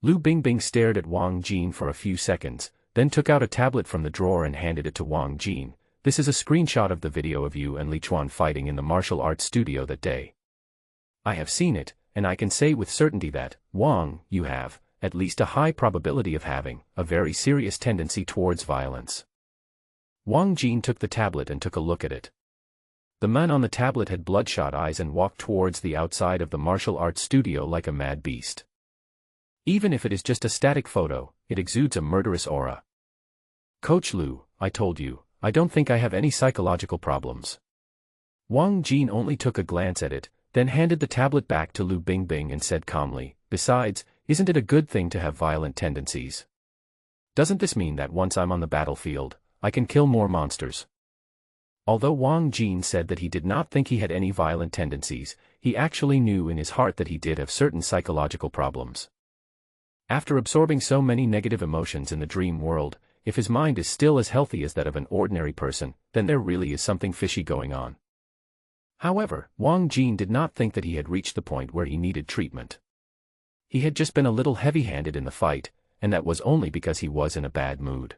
Lu Bingbing stared at Wang Jin for a few seconds, then took out a tablet from the drawer and handed it to Wang Jin. This is a screenshot of the video of you and Li Chuan fighting in the martial arts studio that day. I have seen it, and I can say with certainty that, Wang, you have, at least a high probability of having, a very serious tendency towards violence. Wang Jin took the tablet and took a look at it. The man on the tablet had bloodshot eyes and walked towards the outside of the martial arts studio like a mad beast. Even if it is just a static photo, it exudes a murderous aura. Coach Lu, I told you, I don't think I have any psychological problems. Wang Jin only took a glance at it, then handed the tablet back to Lu Bingbing and said calmly, besides, isn't it a good thing to have violent tendencies? Doesn't this mean that once I'm on the battlefield, I can kill more monsters? Although Wang Jin said that he did not think he had any violent tendencies, he actually knew in his heart that he did have certain psychological problems. After absorbing so many negative emotions in the dream world, if his mind is still as healthy as that of an ordinary person, then there really is something fishy going on. However, Wang Jin did not think that he had reached the point where he needed treatment. He had just been a little heavy-handed in the fight, and that was only because he was in a bad mood.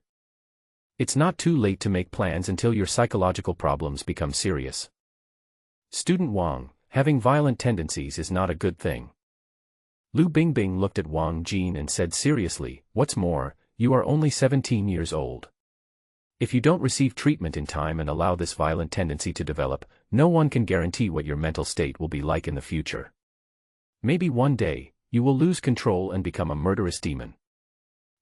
It's not too late to make plans until your psychological problems become serious. Student Wang, having violent tendencies is not a good thing. Lu Bingbing looked at Wang Jin and said seriously, what's more, you are only 17 years old. If you don't receive treatment in time and allow this violent tendency to develop, no one can guarantee what your mental state will be like in the future. Maybe one day, you will lose control and become a murderous demon.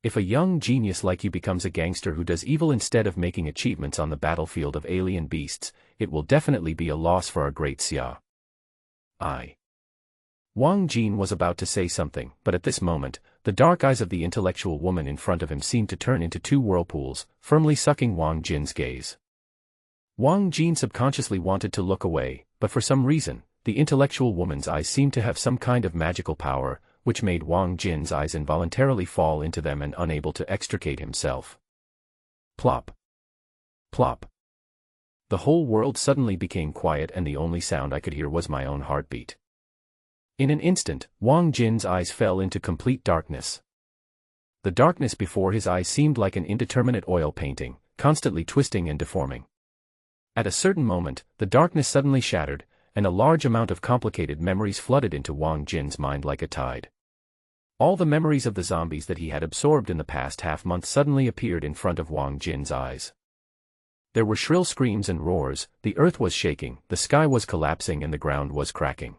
If a young genius like you becomes a gangster who does evil instead of making achievements on the battlefield of alien beasts, it will definitely be a loss for our great Xia. Wang Jin was about to say something, but at this moment, the dark eyes of the intellectual woman in front of him seemed to turn into two whirlpools, firmly sucking Wang Jin's gaze. Wang Jin subconsciously wanted to look away, but for some reason, the intellectual woman's eyes seemed to have some kind of magical power, which made Wang Jin's eyes involuntarily fall into them and unable to extricate himself. Plop. Plop. The whole world suddenly became quiet and the only sound I could hear was my own heartbeat. In an instant, Wang Jin's eyes fell into complete darkness. The darkness before his eyes seemed like an indeterminate oil painting, constantly twisting and deforming. At a certain moment, the darkness suddenly shattered, and a large amount of complicated memories flooded into Wang Jin's mind like a tide. All the memories of the zombies that he had absorbed in the past half-month suddenly appeared in front of Wang Jin's eyes. There were shrill screams and roars, the earth was shaking, the sky was collapsing and the ground was cracking.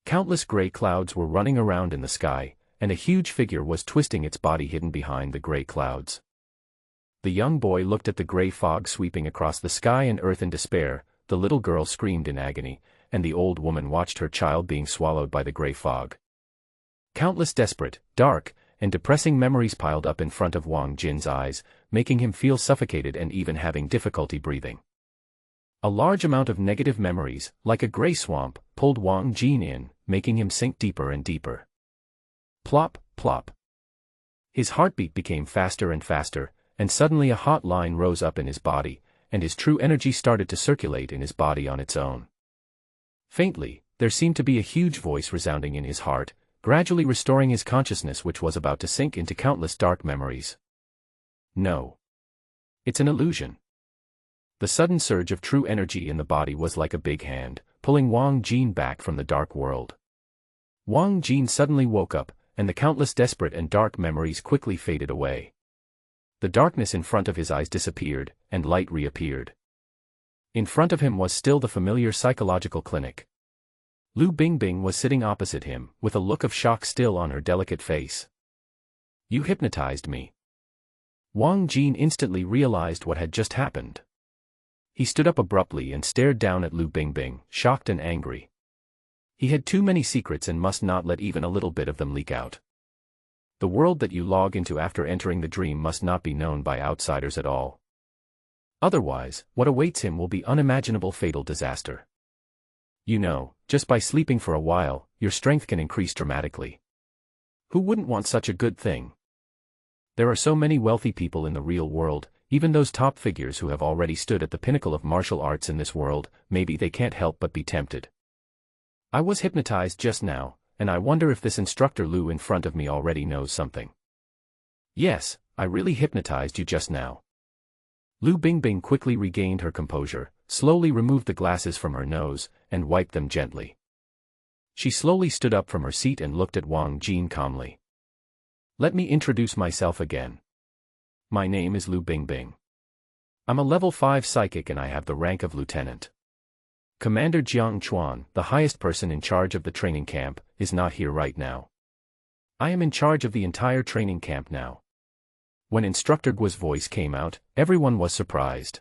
Countless gray clouds were running around in the sky, and a huge figure was twisting its body hidden behind the gray clouds. The young boy looked at the gray fog sweeping across the sky and earth in despair, the little girl screamed in agony, and the old woman watched her child being swallowed by the gray fog. Countless desperate, dark, and depressing memories piled up in front of Wang Jin's eyes, making him feel suffocated and even having difficulty breathing. A large amount of negative memories, like a gray swamp, pulled Wang Jin in, making him sink deeper and deeper. Plop, plop. His heartbeat became faster and faster, and suddenly a hot line rose up in his body, and his true energy started to circulate in his body on its own. Faintly, there seemed to be a huge voice resounding in his heart, gradually restoring his consciousness which was about to sink into countless dark memories. No. It's an illusion. The sudden surge of true energy in the body was like a big hand, pulling Wang Jin back from the dark world. Wang Jin suddenly woke up, and the countless desperate and dark memories quickly faded away. The darkness in front of his eyes disappeared, and light reappeared. In front of him was still the familiar psychological clinic. Lu Bingbing was sitting opposite him, with a look of shock still on her delicate face. You hypnotized me. Wang Jin instantly realized what had just happened. He stood up abruptly and stared down at Lu Bingbing, shocked and angry. He had too many secrets and must not let even a little bit of them leak out. The world that you log into after entering the dream must not be known by outsiders at all. Otherwise, what awaits him will be unimaginable fatal disaster. You know, just by sleeping for a while, your strength can increase dramatically. Who wouldn't want such a good thing? There are so many wealthy people in the real world, even those top figures who have already stood at the pinnacle of martial arts in this world, maybe they can't help but be tempted. I was hypnotized just now, and I wonder if this instructor Lu in front of me already knows something. Yes, I really hypnotized you just now. Lu Bingbing quickly regained her composure, slowly removed the glasses from her nose, and wiped them gently. She slowly stood up from her seat and looked at Wang Jin calmly. Let me introduce myself again. My name is Lu Bingbing. I'm a level 5 psychic and I have the rank of lieutenant. Commander Jiang Chuan, the highest person in charge of the training camp, is not here right now. I am in charge of the entire training camp now. When Instructor Guo's voice came out, everyone was surprised.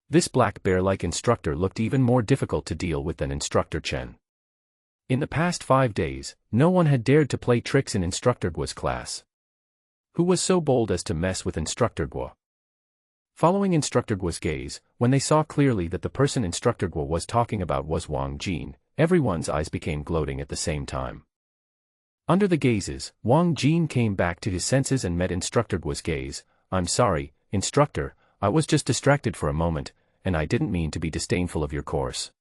This black bear-like instructor looked even more difficult to deal with than Instructor Chen. In the past 5 days, no one had dared to play tricks in Instructor Guo's class. Who was so bold as to mess with Instructor Guo? Following Instructor Guo's gaze, when they saw clearly that the person Instructor Guo was talking about was Wang Jin, everyone's eyes became gloating at the same time. Under the gazes, Wang Jin came back to his senses and met Instructor Guo's gaze. I'm sorry, Instructor, I was just distracted for a moment, and I didn't mean to be disdainful of your course.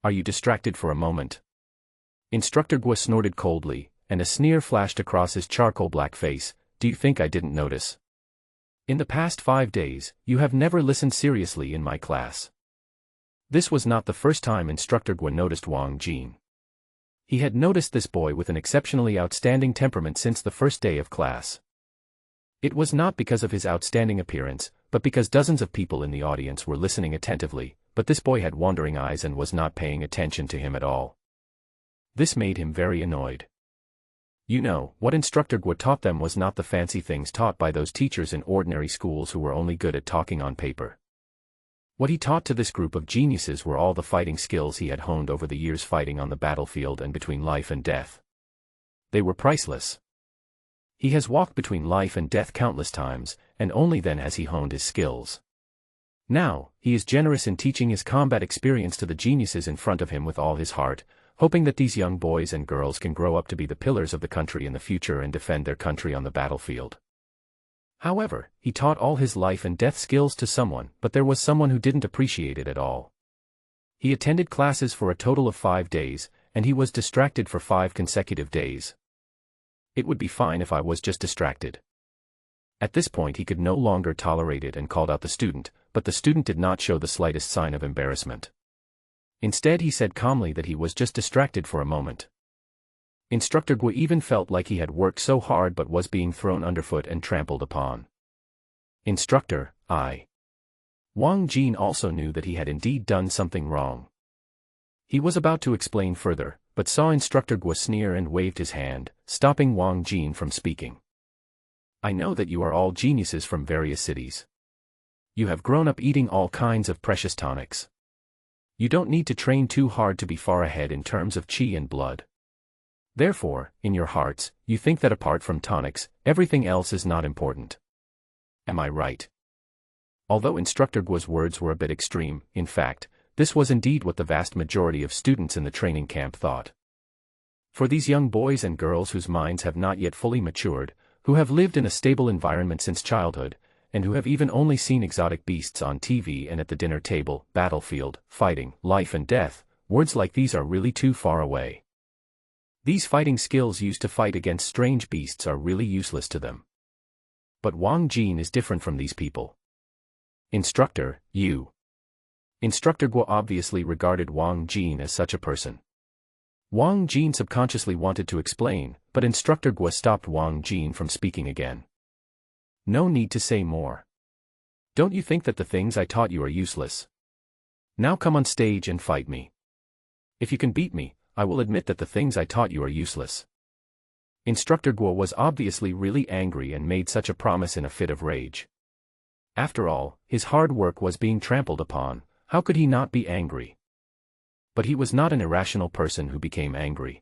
Are you distracted for a moment? Instructor Guo snorted coldly, and a sneer flashed across his charcoal black face. Do you think I didn't notice? In the past 5 days, you have never listened seriously in my class. This was not the first time Instructor Guo noticed Wang Jin. He had noticed this boy with an exceptionally outstanding temperament since the first day of class. It was not because of his outstanding appearance, but because dozens of people in the audience were listening attentively, but this boy had wandering eyes and was not paying attention to him at all. This made him very annoyed. You know, what Instructor Guo taught them was not the fancy things taught by those teachers in ordinary schools who were only good at talking on paper. What he taught to this group of geniuses were all the fighting skills he had honed over the years fighting on the battlefield and between life and death. They were priceless. He has walked between life and death countless times, and only then has he honed his skills. Now, he is generous in teaching his combat experience to the geniuses in front of him with all his heart, hoping that these young boys and girls can grow up to be the pillars of the country in the future and defend their country on the battlefield. However, he taught all his life and death skills to someone, but there was someone who didn't appreciate it at all. He attended classes for a total of 5 days, and he was distracted for 5 consecutive days. It would be fine if I was just distracted. At this point he could no longer tolerate it and called out the student, but the student did not show the slightest sign of embarrassment. Instead he said calmly that he was just distracted for a moment. Instructor Guo even felt like he had worked so hard but was being thrown underfoot and trampled upon. Instructor, Wang Jin also knew that he had indeed done something wrong. He was about to explain further, but saw Instructor Guo sneer and waved his hand, stopping Wang Jin from speaking. I know that you are all geniuses from various cities. You have grown up eating all kinds of precious tonics. You don't need to train too hard to be far ahead in terms of qi and blood. Therefore, in your hearts, you think that apart from tonics, everything else is not important. Am I right? Although Instructor Guo's words were a bit extreme, in fact, this was indeed what the vast majority of students in the training camp thought. For these young boys and girls whose minds have not yet fully matured, who have lived in a stable environment since childhood, and who have even only seen exotic beasts on TV and at the dinner table, battlefield, fighting, life and death, words like these are really too far away. These fighting skills used to fight against strange beasts are really useless to them. But Wang Jin is different from these people. Instructor, you. Instructor Guo obviously regarded Wang Jin as such a person. Wang Jin subconsciously wanted to explain, but Instructor Guo stopped Wang Jin from speaking again. No need to say more. Don't you think that the things I taught you are useless? Now come on stage and fight me. If you can beat me, I will admit that the things I taught you are useless. Instructor Guo was obviously really angry and made such a promise in a fit of rage. After all, his hard work was being trampled upon, how could he not be angry? But he was not an irrational person who became angry.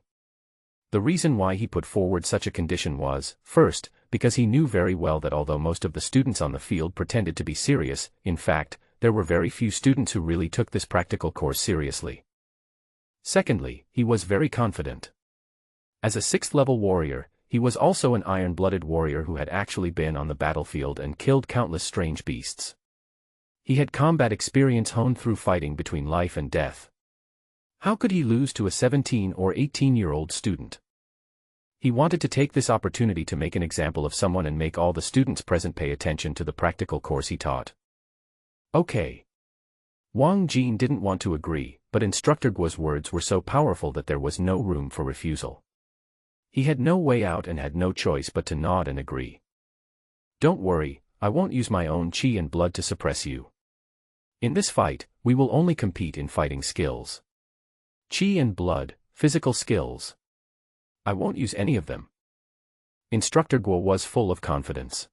The reason why he put forward such a condition was, first, because he knew very well that although most of the students on the field pretended to be serious, in fact, there were very few students who really took this practical course seriously. Secondly, he was very confident. As a 6th-level warrior, he was also an iron-blooded warrior who had actually been on the battlefield and killed countless strange beasts. He had combat experience honed through fighting between life and death. How could he lose to a 17 or 18-year-old student? He wanted to take this opportunity to make an example of someone and make all the students present pay attention to the practical course he taught. Okay. Wang Jin didn't want to agree, but Instructor Guo's words were so powerful that there was no room for refusal. He had no way out and had no choice but to nod and agree. Don't worry, I won't use my own qi and blood to suppress you. In this fight, we will only compete in fighting skills. Qi and blood, physical skills. I won't use any of them. Instructor Guo was full of confidence.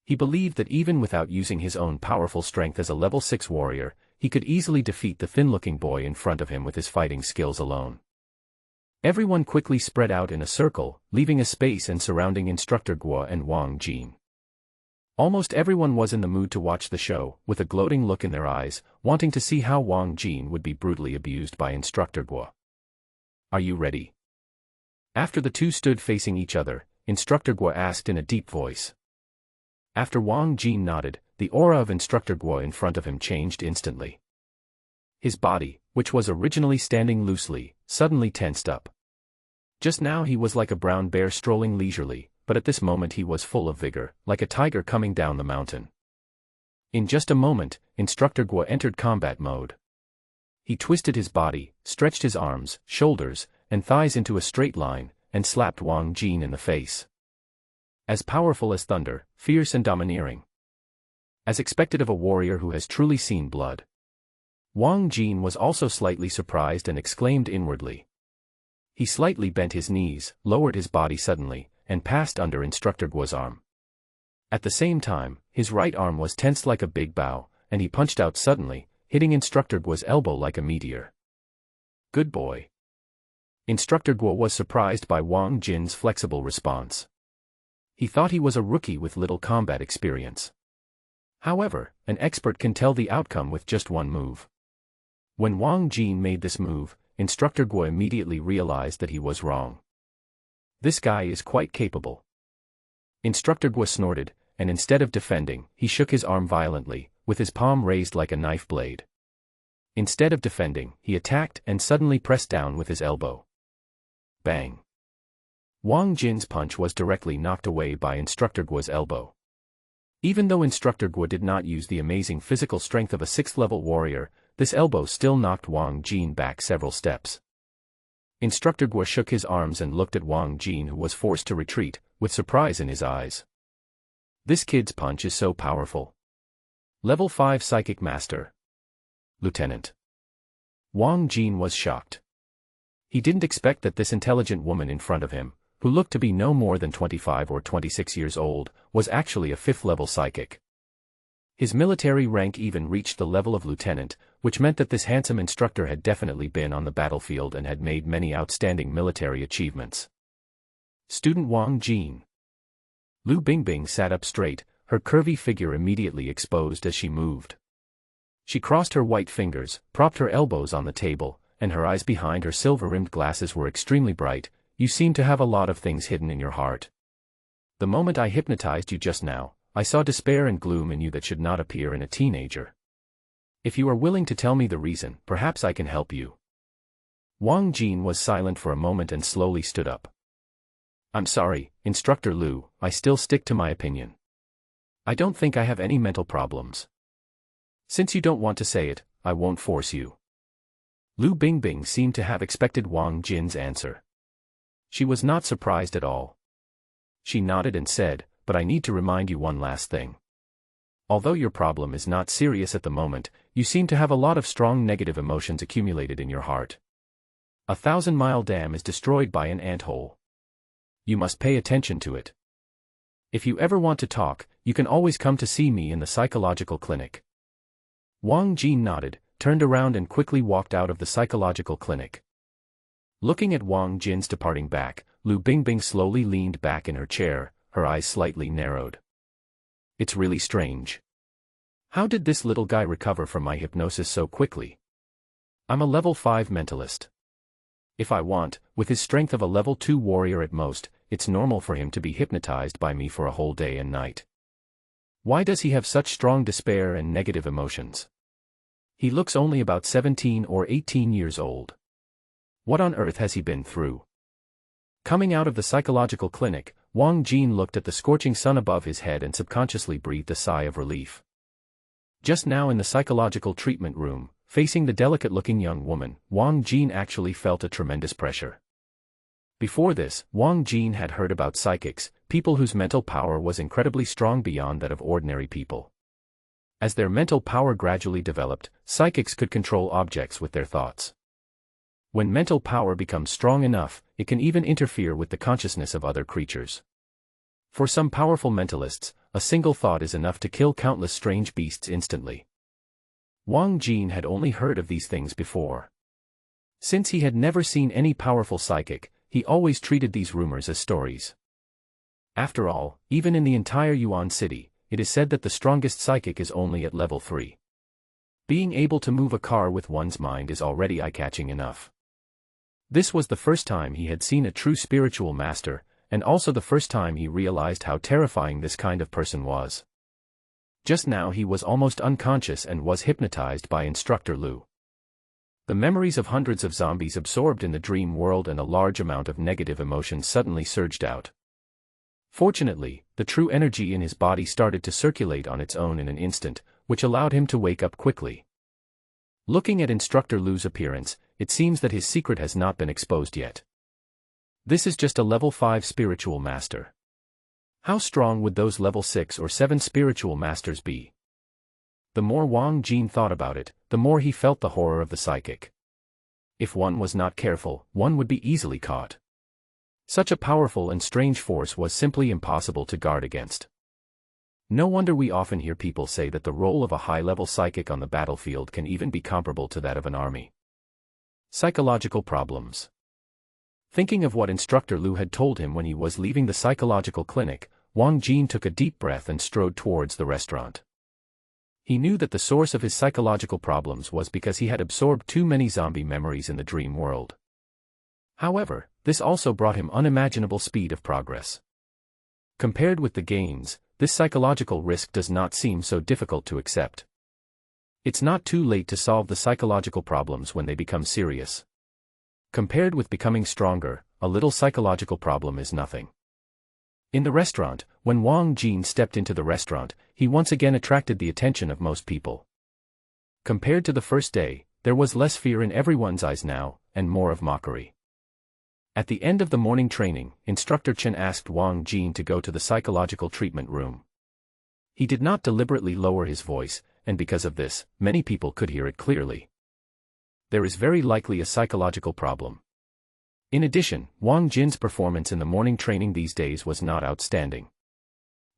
He believed that even without using his own powerful strength as a level 6 warrior, he could easily defeat the thin-looking boy in front of him with his fighting skills alone. Everyone quickly spread out in a circle, leaving a space and surrounding Instructor Guo and Wang Jin. Almost everyone was in the mood to watch the show, with a gloating look in their eyes, wanting to see how Wang Jin would be brutally abused by Instructor Guo. Are you ready? After the two stood facing each other, Instructor Guo asked in a deep voice. After Wang Jin nodded, the aura of Instructor Guo in front of him changed instantly. His body, which was originally standing loosely, suddenly tensed up. Just now he was like a brown bear strolling leisurely, but at this moment he was full of vigor, like a tiger coming down the mountain. In just a moment, Instructor Guo entered combat mode. He twisted his body, stretched his arms, shoulders, and thighs into a straight line, and slapped Wang Jin in the face. As powerful as thunder, fierce and domineering. As expected of a warrior who has truly seen blood. Wang Jin was also slightly surprised and exclaimed inwardly. He slightly bent his knees, lowered his body suddenly, and passed under Instructor Guo's arm. At the same time, his right arm was tensed like a big bow, and he punched out suddenly, hitting Instructor Guo's elbow like a meteor. Good boy. Instructor Guo was surprised by Wang Jin's flexible response. He thought he was a rookie with little combat experience. However, an expert can tell the outcome with just one move. When Wang Jin made this move, Instructor Guo immediately realized that he was wrong. This guy is quite capable. Instructor Guo snorted, and instead of defending, he shook his arm violently, with his palm raised like a knife blade. Instead of defending, he attacked and suddenly pressed down with his elbow. Bang! Wang Jin's punch was directly knocked away by Instructor Guo's elbow. Even though Instructor Guo did not use the amazing physical strength of a 6th-level warrior, this elbow still knocked Wang Jin back several steps. Instructor Guo shook his arms and looked at Wang Jin, who was forced to retreat, with surprise in his eyes. This kid's punch is so powerful. Level 5 Psychic Master. Lieutenant. Wang Jin was shocked. He didn't expect that this intelligent woman in front of him, who looked to be no more than 25 or 26 years old, was actually a 5th-level psychic. His military rank even reached the level of lieutenant, which meant that this handsome instructor had definitely been on the battlefield and had made many outstanding military achievements. Student Wang Jin. Lu Bingbing sat up straight, her curvy figure immediately exposed as she moved. She crossed her white fingers, propped her elbows on the table, and her eyes behind her silver-rimmed glasses were extremely bright. You seem to have a lot of things hidden in your heart. The moment I hypnotized you just now, I saw despair and gloom in you that should not appear in a teenager. If you are willing to tell me the reason, perhaps I can help you. Wang Jin was silent for a moment and slowly stood up. I'm sorry, Instructor Lu, I still stick to my opinion. I don't think I have any mental problems. Since you don't want to say it, I won't force you. Lu Bingbing seemed to have expected Wang Jin's answer. She was not surprised at all. She nodded and said, but I need to remind you one last thing. Although your problem is not serious at the moment, you seem to have a lot of strong negative emotions accumulated in your heart. A 1,000-mile dam is destroyed by an anthole. You must pay attention to it. If you ever want to talk, you can always come to see me in the psychological clinic. Wang Jin nodded, turned around and quickly walked out of the psychological clinic. Looking at Wang Jin's departing back, Lu Bingbing slowly leaned back in her chair, her eyes slightly narrowed. It's really strange. How did this little guy recover from my hypnosis so quickly? I'm a level 5 mentalist. If I want, with his strength of a level 2 warrior at most, it's normal for him to be hypnotized by me for a whole day and night. Why does he have such strong despair and negative emotions? He looks only about 17 or 18 years old. What on earth has he been through? Coming out of the psychological clinic, Wang Jin looked at the scorching sun above his head and subconsciously breathed a sigh of relief. Just now in the psychological treatment room, facing the delicate-looking young woman, Wang Jin actually felt a tremendous pressure. Before this, Wang Jin had heard about psychics, people whose mental power was incredibly strong beyond that of ordinary people. As their mental power gradually developed, psychics could control objects with their thoughts. When mental power becomes strong enough, it can even interfere with the consciousness of other creatures. For some powerful mentalists, a single thought is enough to kill countless strange beasts instantly. Wang Jin had only heard of these things before. Since he had never seen any powerful psychic, he always treated these rumors as stories. After all, even in the entire Yuan city, it is said that the strongest psychic is only at level 3. Being able to move a car with one's mind is already eye-catching enough. This was the first time he had seen a true spiritual master, and also the first time he realized how terrifying this kind of person was. Just now he was almost unconscious and was hypnotized by Instructor Lu. The memories of hundreds of zombies absorbed in the dream world and a large amount of negative emotions suddenly surged out. Fortunately, the true energy in his body started to circulate on its own in an instant, which allowed him to wake up quickly. Looking at Instructor Lu's appearance, it seems that his secret has not been exposed yet. This is just a level 5 spiritual master. How strong would those level 6 or 7 spiritual masters be? The more Wang Jin thought about it, the more he felt the horror of the psychic. If one was not careful, one would be easily caught. Such a powerful and strange force was simply impossible to guard against. No wonder we often hear people say that the role of a high-level psychic on the battlefield can even be comparable to that of an army. Psychological problems. Thinking of what Instructor Lu had told him when he was leaving the psychological clinic, Wang Jin took a deep breath and strode towards the restaurant. He knew that the source of his psychological problems was because he had absorbed too many zombie memories in the dream world. However, this also brought him unimaginable speed of progress. Compared with the gains, this psychological risk does not seem so difficult to accept. It's not too late to solve the psychological problems when they become serious. Compared with becoming stronger, a little psychological problem is nothing. In the restaurant, when Wang Jin stepped into the restaurant, he once again attracted the attention of most people. Compared to the first day, there was less fear in everyone's eyes now, and more of mockery. At the end of the morning training, Instructor Chen asked Wang Jin to go to the psychological treatment room. He did not deliberately lower his voice, and because of this, many people could hear it clearly. There is very likely a psychological problem. In addition, Wang Jin's performance in the morning training these days was not outstanding.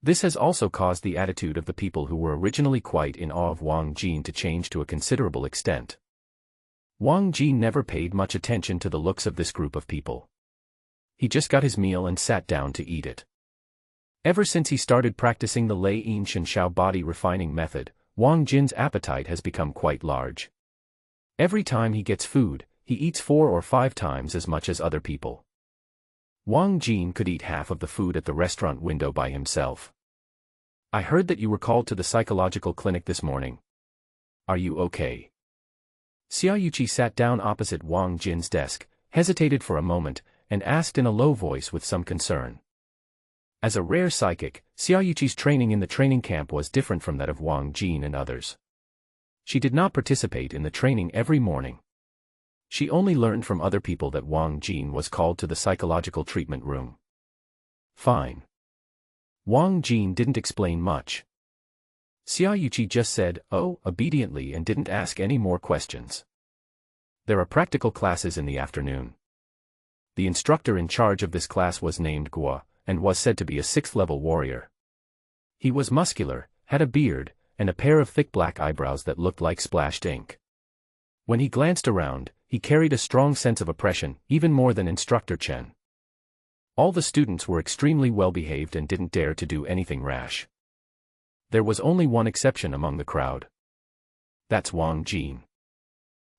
This has also caused the attitude of the people who were originally quite in awe of Wang Jin to change to a considerable extent. Wang Jin never paid much attention to the looks of this group of people. He just got his meal and sat down to eat it. Ever since he started practicing the Lei Yin Shen Shao body refining method, Wang Jin's appetite has become quite large. Every time he gets food, he eats 4 or 5 times as much as other people. Wang Jin could eat half of the food at the restaurant window by himself. I heard that you were called to the psychological clinic this morning. Are you okay? Xiaoyuqi sat down opposite Wang Jin's desk, hesitated for a moment, and asked in a low voice with some concern. As a rare psychic, Xiaoyuqi's training in the training camp was different from that of Wang Jin and others. She did not participate in the training every morning. She only learned from other people that Wang Jin was called to the psychological treatment room. Fine. Wang Jin didn't explain much. Xiaoyuqi just said, "Oh," obediently and didn't ask any more questions. There are practical classes in the afternoon. The instructor in charge of this class was named Guo, and was said to be a 6th-level warrior. He was muscular, had a beard, and a pair of thick black eyebrows that looked like splashed ink. When he glanced around, he carried a strong sense of oppression, even more than Instructor Chen. All the students were extremely well-behaved and didn't dare to do anything rash. There was only one exception among the crowd. That's Wang Jin.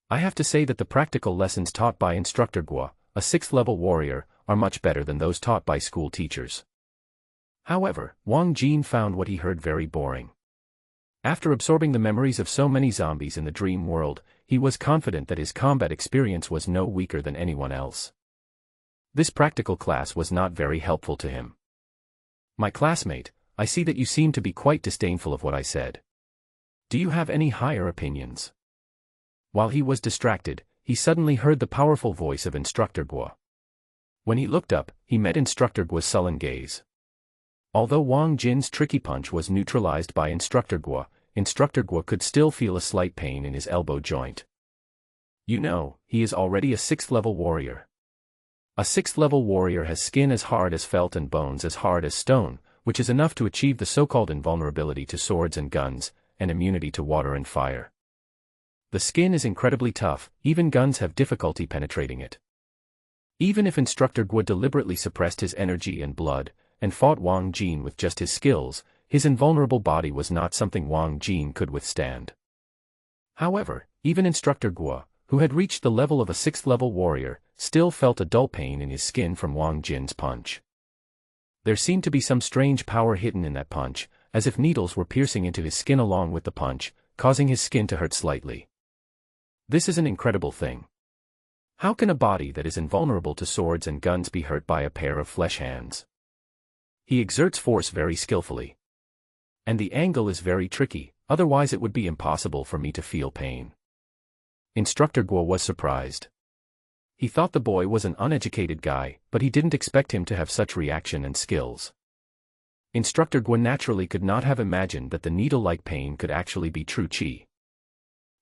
I have to say that the practical lessons taught by Instructor Guo, a 6th-level warrior, are much better than those taught by school teachers. However, Wang Jin found what he heard very boring. After absorbing the memories of so many zombies in the dream world, he was confident that his combat experience was no weaker than anyone else. This practical class was not very helpful to him. My classmate, I see that you seem to be quite disdainful of what I said. Do you have any higher opinions? While he was distracted, he suddenly heard the powerful voice of Instructor Guo. When he looked up, he met Instructor Guo's sullen gaze. Although Wang Jin's tricky punch was neutralized by Instructor Guo could still feel a slight pain in his elbow joint. You know, he is already a 6th-level warrior. A 6th-level warrior has skin as hard as felt and bones as hard as stone, which is enough to achieve the so-called invulnerability to swords and guns, and immunity to water and fire. The skin is incredibly tough, even guns have difficulty penetrating it. Even if Instructor Guo deliberately suppressed his energy and blood, and fought Wang Jin with just his skills, his invulnerable body was not something Wang Jin could withstand. However, even Instructor Guo, who had reached the level of a 6th-level warrior, still felt a dull pain in his skin from Wang Jin's punch. There seemed to be some strange power hidden in that punch, as if needles were piercing into his skin along with the punch, causing his skin to hurt slightly. This is an incredible thing. How can a body that is invulnerable to swords and guns be hurt by a pair of flesh hands? He exerts force very skillfully. And the angle is very tricky, otherwise it would be impossible for me to feel pain. Instructor Guo was surprised. He thought the boy was an uneducated guy, but he didn't expect him to have such reaction and skills. Instructor Guo naturally could not have imagined that the needle-like pain could actually be true qi.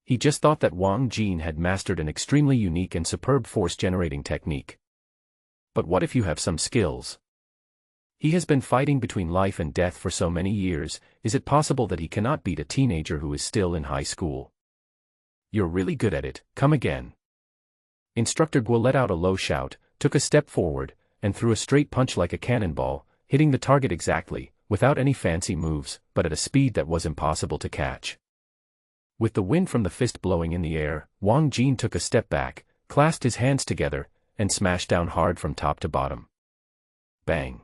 He just thought that Wang Jin had mastered an extremely unique and superb force-generating technique. But what if you have some skills? He has been fighting between life and death for so many years, is it possible that he cannot beat a teenager who is still in high school? You're really good at it, come again. Instructor Guo let out a low shout, took a step forward, and threw a straight punch like a cannonball, hitting the target exactly, without any fancy moves, but at a speed that was impossible to catch. With the wind from the fist blowing in the air, Wang Jin took a step back, clasped his hands together, and smashed down hard from top to bottom. Bang!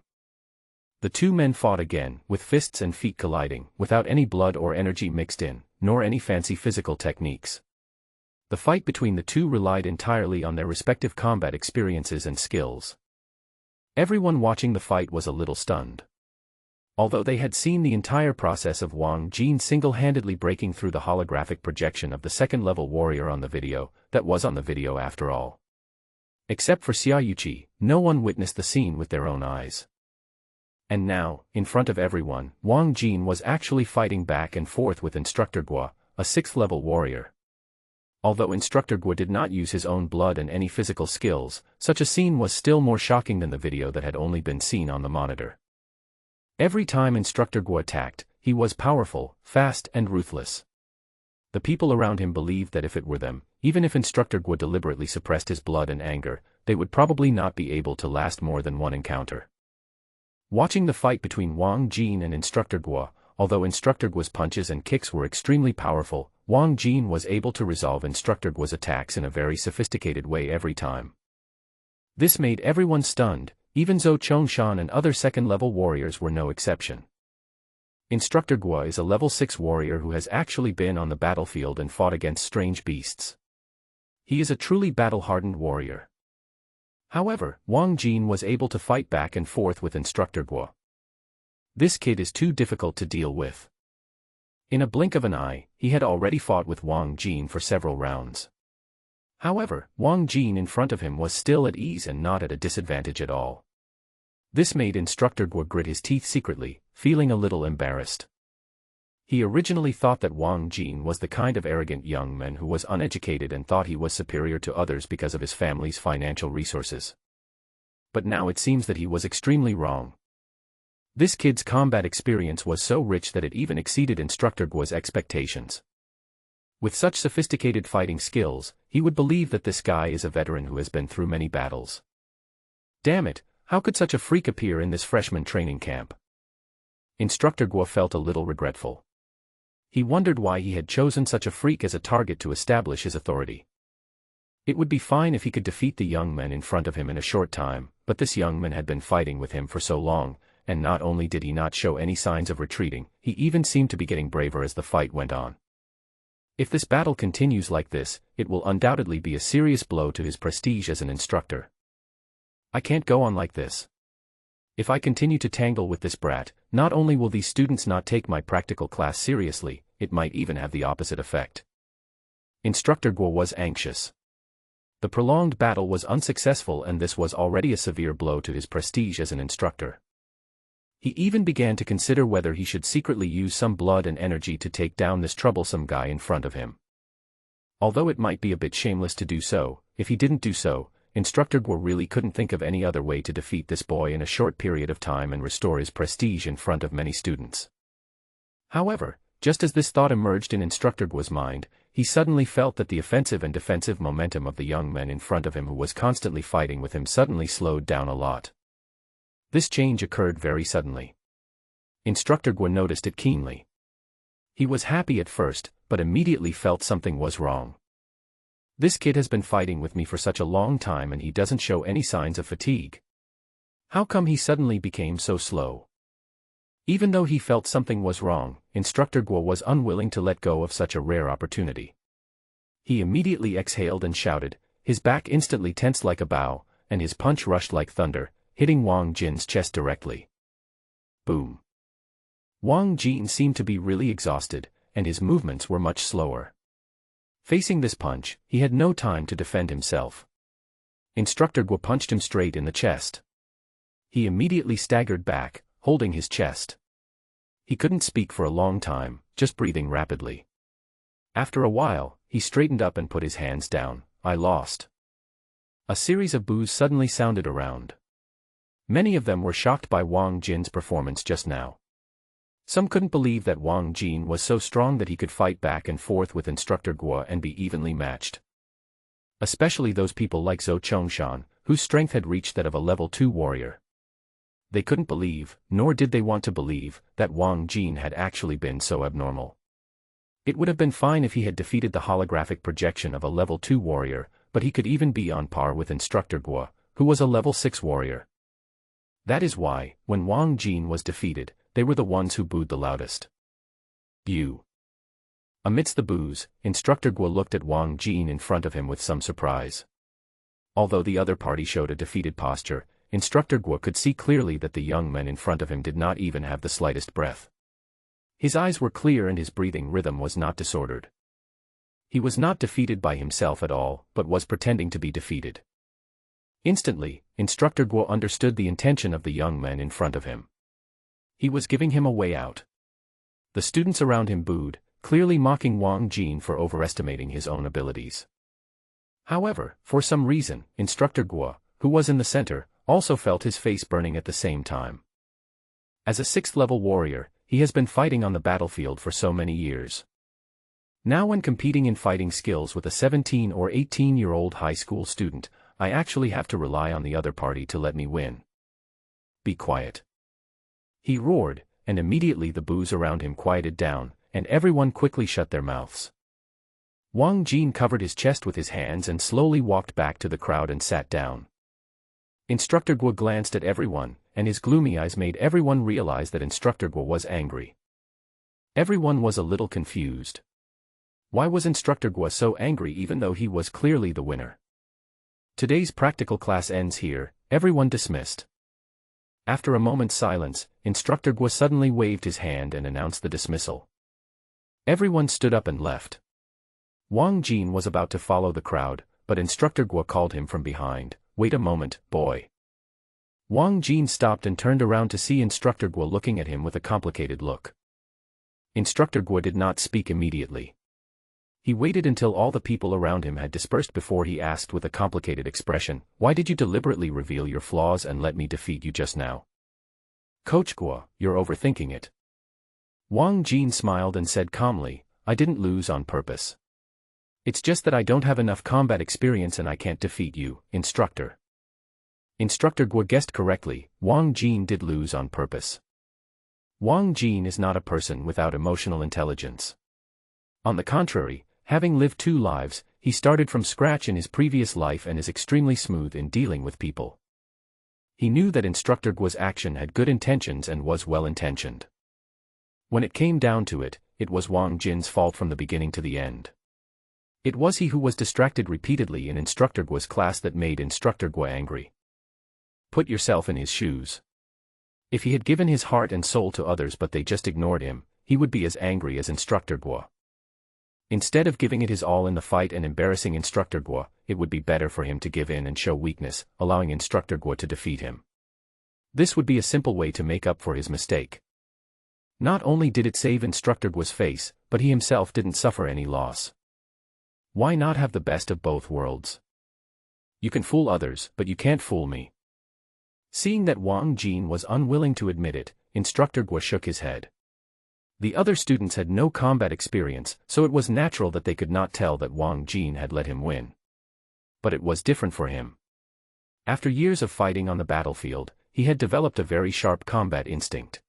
The two men fought again, with fists and feet colliding, without any blood or energy mixed in, nor any fancy physical techniques. The fight between the two relied entirely on their respective combat experiences and skills. Everyone watching the fight was a little stunned. Although they had seen the entire process of Wang Jin single-handedly breaking through the holographic projection of the 2nd-level warrior on the video, that was on the video after all. Except for Xia Yuqi, no one witnessed the scene with their own eyes. And now, in front of everyone, Wang Jin was actually fighting back and forth with Instructor Guo, a 6th-level warrior. Although Instructor Guo did not use his own blood and any physical skills, such a scene was still more shocking than the video that had only been seen on the monitor. Every time Instructor Guo attacked, he was powerful, fast and ruthless. The people around him believed that if it were them, even if Instructor Guo deliberately suppressed his blood and anger, they would probably not be able to last more than one encounter. Watching the fight between Wang Jin and Instructor Guo, although Instructor Guo's punches and kicks were extremely powerful, Wang Jin was able to resolve Instructor Guo's attacks in a very sophisticated way every time. This made everyone stunned, even Zhou Chongshan and other 2nd-level warriors were no exception. Instructor Guo is a level 6 warrior who has actually been on the battlefield and fought against strange beasts. He is a truly battle-hardened warrior. However, Wang Jin was able to fight back and forth with Instructor Guo. This kid is too difficult to deal with. In a blink of an eye, he had already fought with Wang Jin for several rounds. However, Wang Jin in front of him was still at ease and not at a disadvantage at all. This made Instructor Guo grit his teeth secretly, feeling a little embarrassed. He originally thought that Wang Jin was the kind of arrogant young man who was uneducated and thought he was superior to others because of his family's financial resources. But now it seems that he was extremely wrong. This kid's combat experience was so rich that it even exceeded Instructor Guo's expectations. With such sophisticated fighting skills, he would believe that this guy is a veteran who has been through many battles. Damn it, how could such a freak appear in this freshman training camp? Instructor Guo felt a little regretful. He wondered why he had chosen such a freak as a target to establish his authority. It would be fine if he could defeat the young men in front of him in a short time, but this young man had been fighting with him for so long, and not only did he not show any signs of retreating, he even seemed to be getting braver as the fight went on. If this battle continues like this, it will undoubtedly be a serious blow to his prestige as an instructor. I can't go on like this. If I continue to tangle with this brat, not only will these students not take my practical class seriously, it might even have the opposite effect. Instructor Guo was anxious. The prolonged battle was unsuccessful, and this was already a severe blow to his prestige as an instructor. He even began to consider whether he should secretly use some blood and energy to take down this troublesome guy in front of him. Although it might be a bit shameless to do so, if he didn't do so, Instructor Guo really couldn't think of any other way to defeat this boy in a short period of time and restore his prestige in front of many students. However, just as this thought emerged in Instructor Guo's mind, he suddenly felt that the offensive and defensive momentum of the young man in front of him who was constantly fighting with him suddenly slowed down a lot. This change occurred very suddenly. Instructor Guo noticed it keenly. He was happy at first, but immediately felt something was wrong. This kid has been fighting with me for such a long time and he doesn't show any signs of fatigue. How come he suddenly became so slow? Even though he felt something was wrong, Instructor Guo was unwilling to let go of such a rare opportunity. He immediately exhaled and shouted, his back instantly tensed like a bow, and his punch rushed like thunder, hitting Wang Jin's chest directly. Boom. Wang Jin seemed to be really exhausted, and his movements were much slower. Facing this punch, he had no time to defend himself. Instructor Guo punched him straight in the chest. He immediately staggered back, holding his chest. He couldn't speak for a long time, just breathing rapidly. After a while, he straightened up and put his hands down. I lost. A series of boos suddenly sounded around. Many of them were shocked by Wang Jin's performance just now. Some couldn't believe that Wang Jin was so strong that he could fight back and forth with Instructor Guo and be evenly matched. Especially those people like Zhou Chongshan, whose strength had reached that of a level 2 warrior. They couldn't believe, nor did they want to believe, that Wang Jin had actually been so abnormal. It would have been fine if he had defeated the holographic projection of a level 2 warrior, but he could even be on par with Instructor Guo, who was a level 6 warrior. That is why, when Wang Jin was defeated, they were the ones who booed the loudest. You. Amidst the boos, Instructor Guo looked at Wang Jin in front of him with some surprise. Although the other party showed a defeated posture, Instructor Guo could see clearly that the young man in front of him did not even have the slightest breath. His eyes were clear and his breathing rhythm was not disordered. He was not defeated by himself at all, but was pretending to be defeated. Instantly, Instructor Guo understood the intention of the young man in front of him. He was giving him a way out. The students around him booed, clearly mocking Wang Jin for overestimating his own abilities. However, for some reason, Instructor Guo, who was in the center, also felt his face burning at the same time. As a 6th-level warrior, he has been fighting on the battlefield for so many years. Now when competing in fighting skills with a 17 or 18-year-old high school student, I actually have to rely on the other party to let me win. Be quiet. He roared, and immediately the boos around him quieted down, and everyone quickly shut their mouths. Wang Jin covered his chest with his hands and slowly walked back to the crowd and sat down. Instructor Guo glanced at everyone, and his gloomy eyes made everyone realize that Instructor Guo was angry. Everyone was a little confused. Why was Instructor Guo so angry even though he was clearly the winner? Today's practical class ends here, everyone dismissed. After a moment's silence, Instructor Guo suddenly waved his hand and announced the dismissal. Everyone stood up and left. Wang Jin was about to follow the crowd, but Instructor Guo called him from behind. Wait a moment, boy. Wang Jin stopped and turned around to see Instructor Guo looking at him with a complicated look. Instructor Guo did not speak immediately. He waited until all the people around him had dispersed before he asked with a complicated expression, "Why did you deliberately reveal your flaws and let me defeat you just now?" "Coach Guo, you're overthinking it." Wang Jin smiled and said calmly, "I didn't lose on purpose. It's just that I don't have enough combat experience and I can't defeat you, instructor. Instructor Guo guessed correctly, Wang Jin did lose on purpose. Wang Jin is not a person without emotional intelligence. On the contrary, having lived 2 lives, he started from scratch in his previous life and is extremely smooth in dealing with people. He knew that Instructor Guo's action had good intentions and was well-intentioned. When it came down to it, it was Wang Jin's fault from the beginning to the end. It was he who was distracted repeatedly in Instructor Guo's class that made Instructor Guo angry. Put yourself in his shoes. If he had given his heart and soul to others but they just ignored him, he would be as angry as Instructor Guo. Instead of giving it his all in the fight and embarrassing Instructor Guo, it would be better for him to give in and show weakness, allowing Instructor Guo to defeat him. This would be a simple way to make up for his mistake. Not only did it save Instructor Guo's face, but he himself didn't suffer any loss. Why not have the best of both worlds? You can fool others, but you can't fool me. Seeing that Wang Jin was unwilling to admit it, Instructor Guo shook his head. The other students had no combat experience, so it was natural that they could not tell that Wang Jin had let him win. But it was different for him. After years of fighting on the battlefield, he had developed a very sharp combat instinct.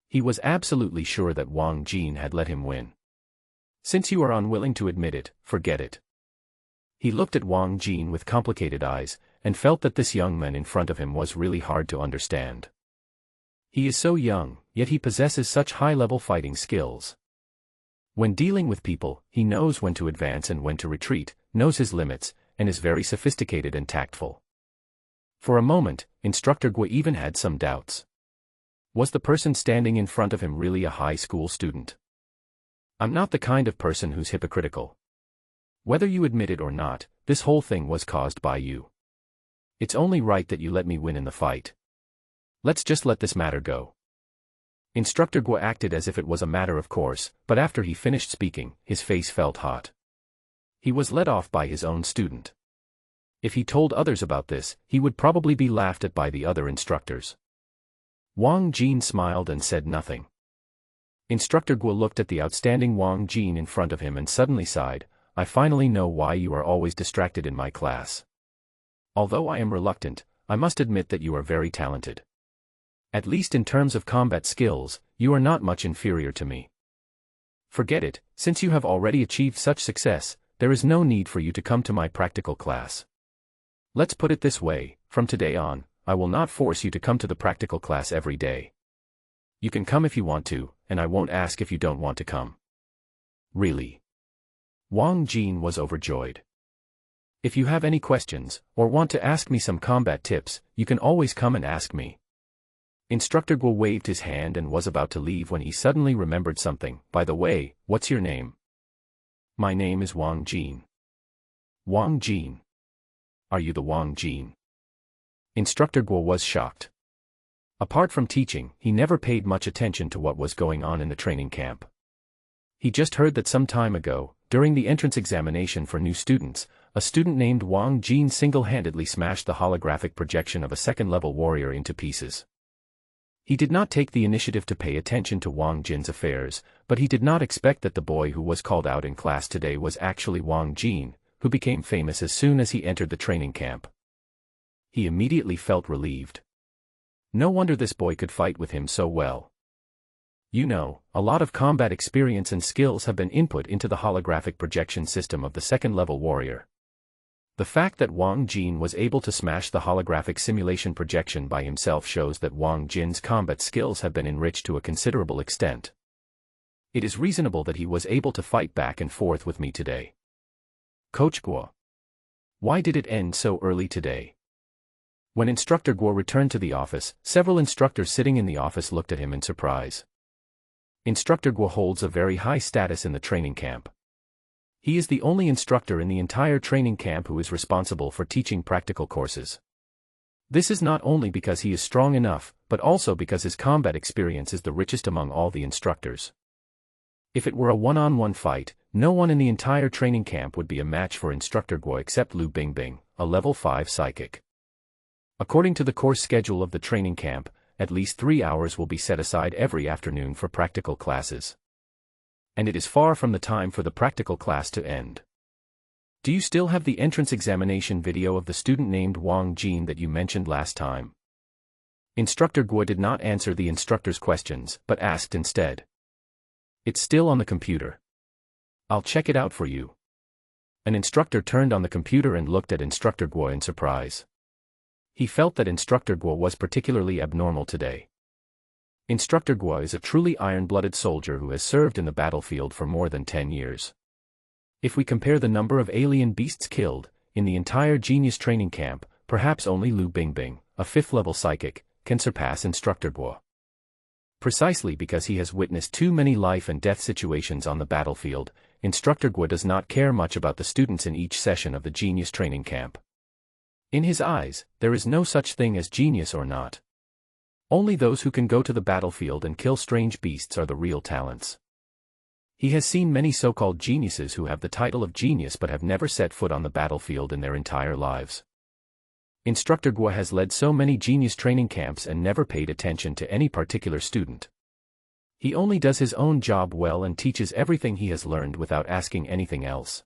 He was absolutely sure that Wang Jin had let him win. Since you are unwilling to admit it, forget it. He looked at Wang Jin with complicated eyes, and felt that this young man in front of him was really hard to understand. He is so young, yet he possesses such high-level fighting skills. When dealing with people, he knows when to advance and when to retreat, knows his limits, and is very sophisticated and tactful. For a moment, Instructor Guo even had some doubts. Was the person standing in front of him really a high school student? I'm not the kind of person who's hypocritical. Whether you admit it or not, this whole thing was caused by you. It's only right that you let me win in the fight. Let's just let this matter go. Instructor Guo acted as if it was a matter of course, but after he finished speaking, his face felt hot. He was let off by his own student. If he told others about this, he would probably be laughed at by the other instructors. Wang Jin smiled and said nothing. Instructor Guo looked at the outstanding Wang Jin in front of him and suddenly sighed, I finally know why you are always distracted in my class. Although I am reluctant, I must admit that you are very talented. At least in terms of combat skills, you are not much inferior to me. Forget it, since you have already achieved such success, there is no need for you to come to my practical class. Let's put it this way, from today on, I will not force you to come to the practical class every day. You can come if you want to, and I won't ask if you don't want to come. Really? Wang Jin was overjoyed. If you have any questions, or want to ask me some combat tips, you can always come and ask me. Instructor Guo waved his hand and was about to leave when he suddenly remembered something. By the way, what's your name? My name is Wang Jin. Wang Jin. Are you the Wang Jin? Instructor Guo was shocked. Apart from teaching, he never paid much attention to what was going on in the training camp. He just heard that some time ago, during the entrance examination for new students, a student named Wang Jin single-handedly smashed the holographic projection of a second-level warrior into pieces. He did not take the initiative to pay attention to Wang Jin's affairs, but he did not expect that the boy who was called out in class today was actually Wang Jin, who became famous as soon as he entered the training camp. He immediately felt relieved. No wonder this boy could fight with him so well. You know, a lot of combat experience and skills have been input into the holographic projection system of the second-level warrior. The fact that Wang Jin was able to smash the holographic simulation projection by himself shows that Wang Jin's combat skills have been enriched to a considerable extent. It is reasonable that he was able to fight back and forth with me today. Coach Guo. Why did it end so early today? When Instructor Guo returned to the office, several instructors sitting in the office looked at him in surprise. Instructor Guo holds a very high status in the training camp. He is the only instructor in the entire training camp who is responsible for teaching practical courses. This is not only because he is strong enough, but also because his combat experience is the richest among all the instructors. If it were a one-on-one fight, no one in the entire training camp would be a match for Instructor Guo except Lu Bingbing, a level 5 psychic. According to the course schedule of the training camp, at least 3 hours will be set aside every afternoon for practical classes. And it is far from the time for the practical class to end. Do you still have the entrance examination video of the student named Wang Jin that you mentioned last time? Instructor Guo did not answer the instructor's questions, but asked instead. It's still on the computer. I'll check it out for you. An instructor turned on the computer and looked at Instructor Guo in surprise. He felt that Instructor Guo was particularly abnormal today. Instructor Guo is a truly iron-blooded soldier who has served in the battlefield for more than 10 years. If we compare the number of alien beasts killed in the entire Genius training camp, perhaps only Lu Bingbing, a 5th-level psychic, can surpass Instructor Guo. Precisely because he has witnessed too many life and death situations on the battlefield, Instructor Guo does not care much about the students in each session of the Genius training camp. In his eyes, there is no such thing as genius or not. Only those who can go to the battlefield and kill strange beasts are the real talents. He has seen many so-called geniuses who have the title of genius but have never set foot on the battlefield in their entire lives. Instructor Guo has led so many genius training camps and never paid attention to any particular student. He only does his own job well and teaches everything he has learned without asking anything else.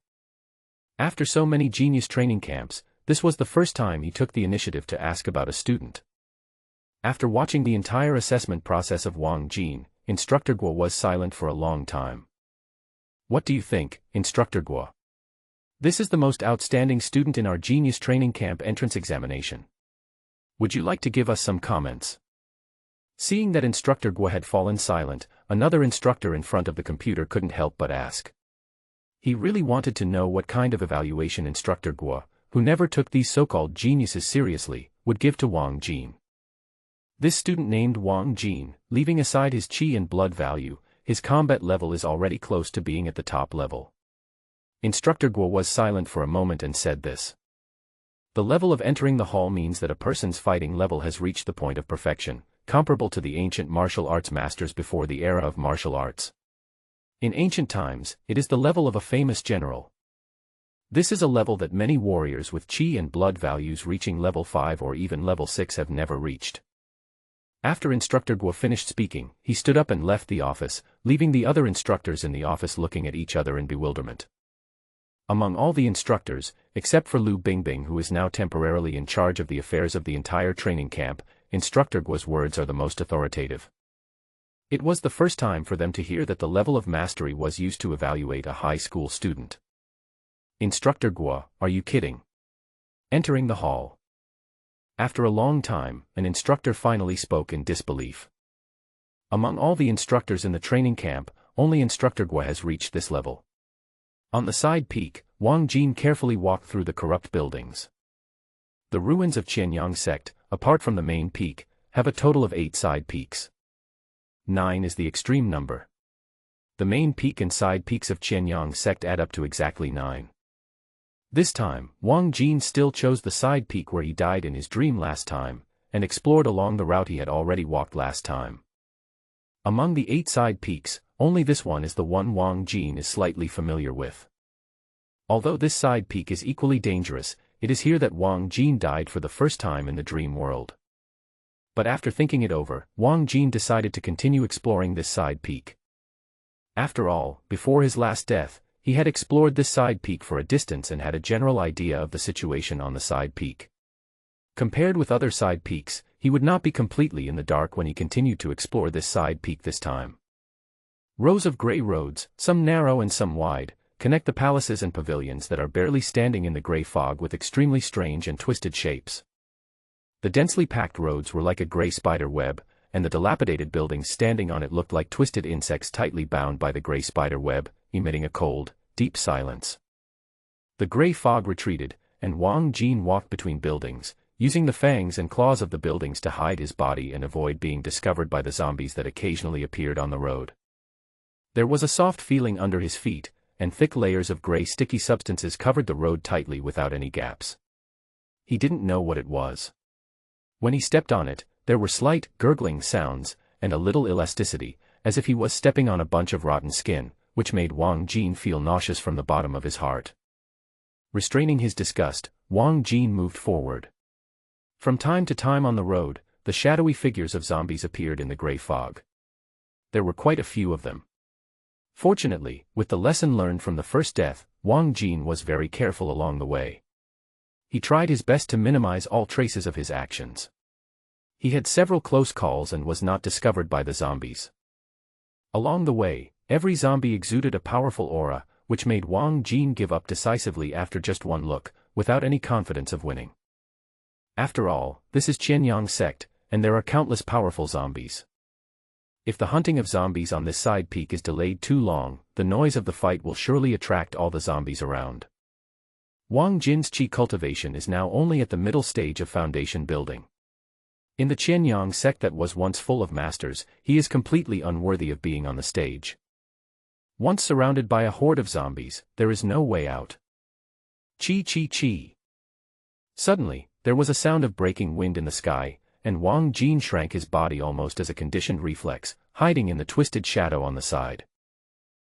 After so many genius training camps, this was the first time he took the initiative to ask about a student. After watching the entire assessment process of Wang Jin, Instructor Guo was silent for a long time. What do you think, Instructor Guo? This is the most outstanding student in our Genius Training Camp entrance examination. Would you like to give us some comments? Seeing that Instructor Guo had fallen silent, another instructor in front of the computer couldn't help but ask. He really wanted to know what kind of evaluation Instructor Guo, who never took these so-called geniuses seriously, would give to Wang Jin. This student named Wang Jin, leaving aside his chi and blood value, his combat level is already close to being at the top level. Instructor Guo was silent for a moment and said this. The level of entering the hall means that a person's fighting level has reached the point of perfection, comparable to the ancient martial arts masters before the era of martial arts. In ancient times, it is the level of a famous general. This is a level that many warriors with chi and blood values reaching level 5 or even level 6 have never reached. After Instructor Guo finished speaking, he stood up and left the office, leaving the other instructors in the office looking at each other in bewilderment. Among all the instructors, except for Lu Bingbing who is now temporarily in charge of the affairs of the entire training camp, Instructor Guo's words are the most authoritative. It was the first time for them to hear that the level of mastery was used to evaluate a high school student. Instructor Guo, are you kidding? Entering the hall. After a long time, an instructor finally spoke in disbelief. Among all the instructors in the training camp, only Instructor Guo has reached this level. On the side peak, Wang Jin carefully walked through the corrupt buildings. The ruins of Qianyang sect, apart from the main peak, have a total of 8 side peaks. 9 is the extreme number. The main peak and side peaks of Qianyang sect add up to exactly 9. This time, Wang Jin still chose the side peak where he died in his dream last time, and explored along the route he had already walked last time. Among the 8 side peaks, only this one is the one Wang Jin is slightly familiar with. Although this side peak is equally dangerous, it is here that Wang Jin died for the first time in the dream world. But after thinking it over, Wang Jin decided to continue exploring this side peak. After all, before his last death, he had explored this side peak for a distance and had a general idea of the situation on the side peak. Compared with other side peaks, he would not be completely in the dark when he continued to explore this side peak this time. Rows of gray roads, some narrow and some wide, connect the palaces and pavilions that are barely standing in the gray fog with extremely strange and twisted shapes. The densely packed roads were like a gray spider web, and the dilapidated buildings standing on it looked like twisted insects tightly bound by the gray spider web, emitting a cold, deep silence. The gray fog retreated, and Wang Jin walked between buildings, using the fangs and claws of the buildings to hide his body and avoid being discovered by the zombies that occasionally appeared on the road. There was a soft feeling under his feet, and thick layers of gray sticky substances covered the road tightly without any gaps. He didn't know what it was. When he stepped on it, there were slight, gurgling sounds, and a little elasticity, as if he was stepping on a bunch of rotten skin, which made Wang Jin feel nauseous from the bottom of his heart. Restraining his disgust, Wang Jin moved forward. From time to time on the road, the shadowy figures of zombies appeared in the gray fog. There were quite a few of them. Fortunately, with the lesson learned from the first death, Wang Jin was very careful along the way. He tried his best to minimize all traces of his actions. He had several close calls and was not discovered by the zombies. Along the way, every zombie exuded a powerful aura, which made Wang Jin give up decisively after just one look, without any confidence of winning. After all, this is Qianyang sect, and there are countless powerful zombies. If the hunting of zombies on this side peak is delayed too long, the noise of the fight will surely attract all the zombies around. Wang Jin's qi cultivation is now only at the middle stage of foundation building. In the Qianyang sect that was once full of masters, he is completely unworthy of being on the stage. Once surrounded by a horde of zombies, there is no way out. Chi chi chi. Suddenly, there was a sound of breaking wind in the sky, and Wang Jin shrank his body almost as a conditioned reflex, hiding in the twisted shadow on the side.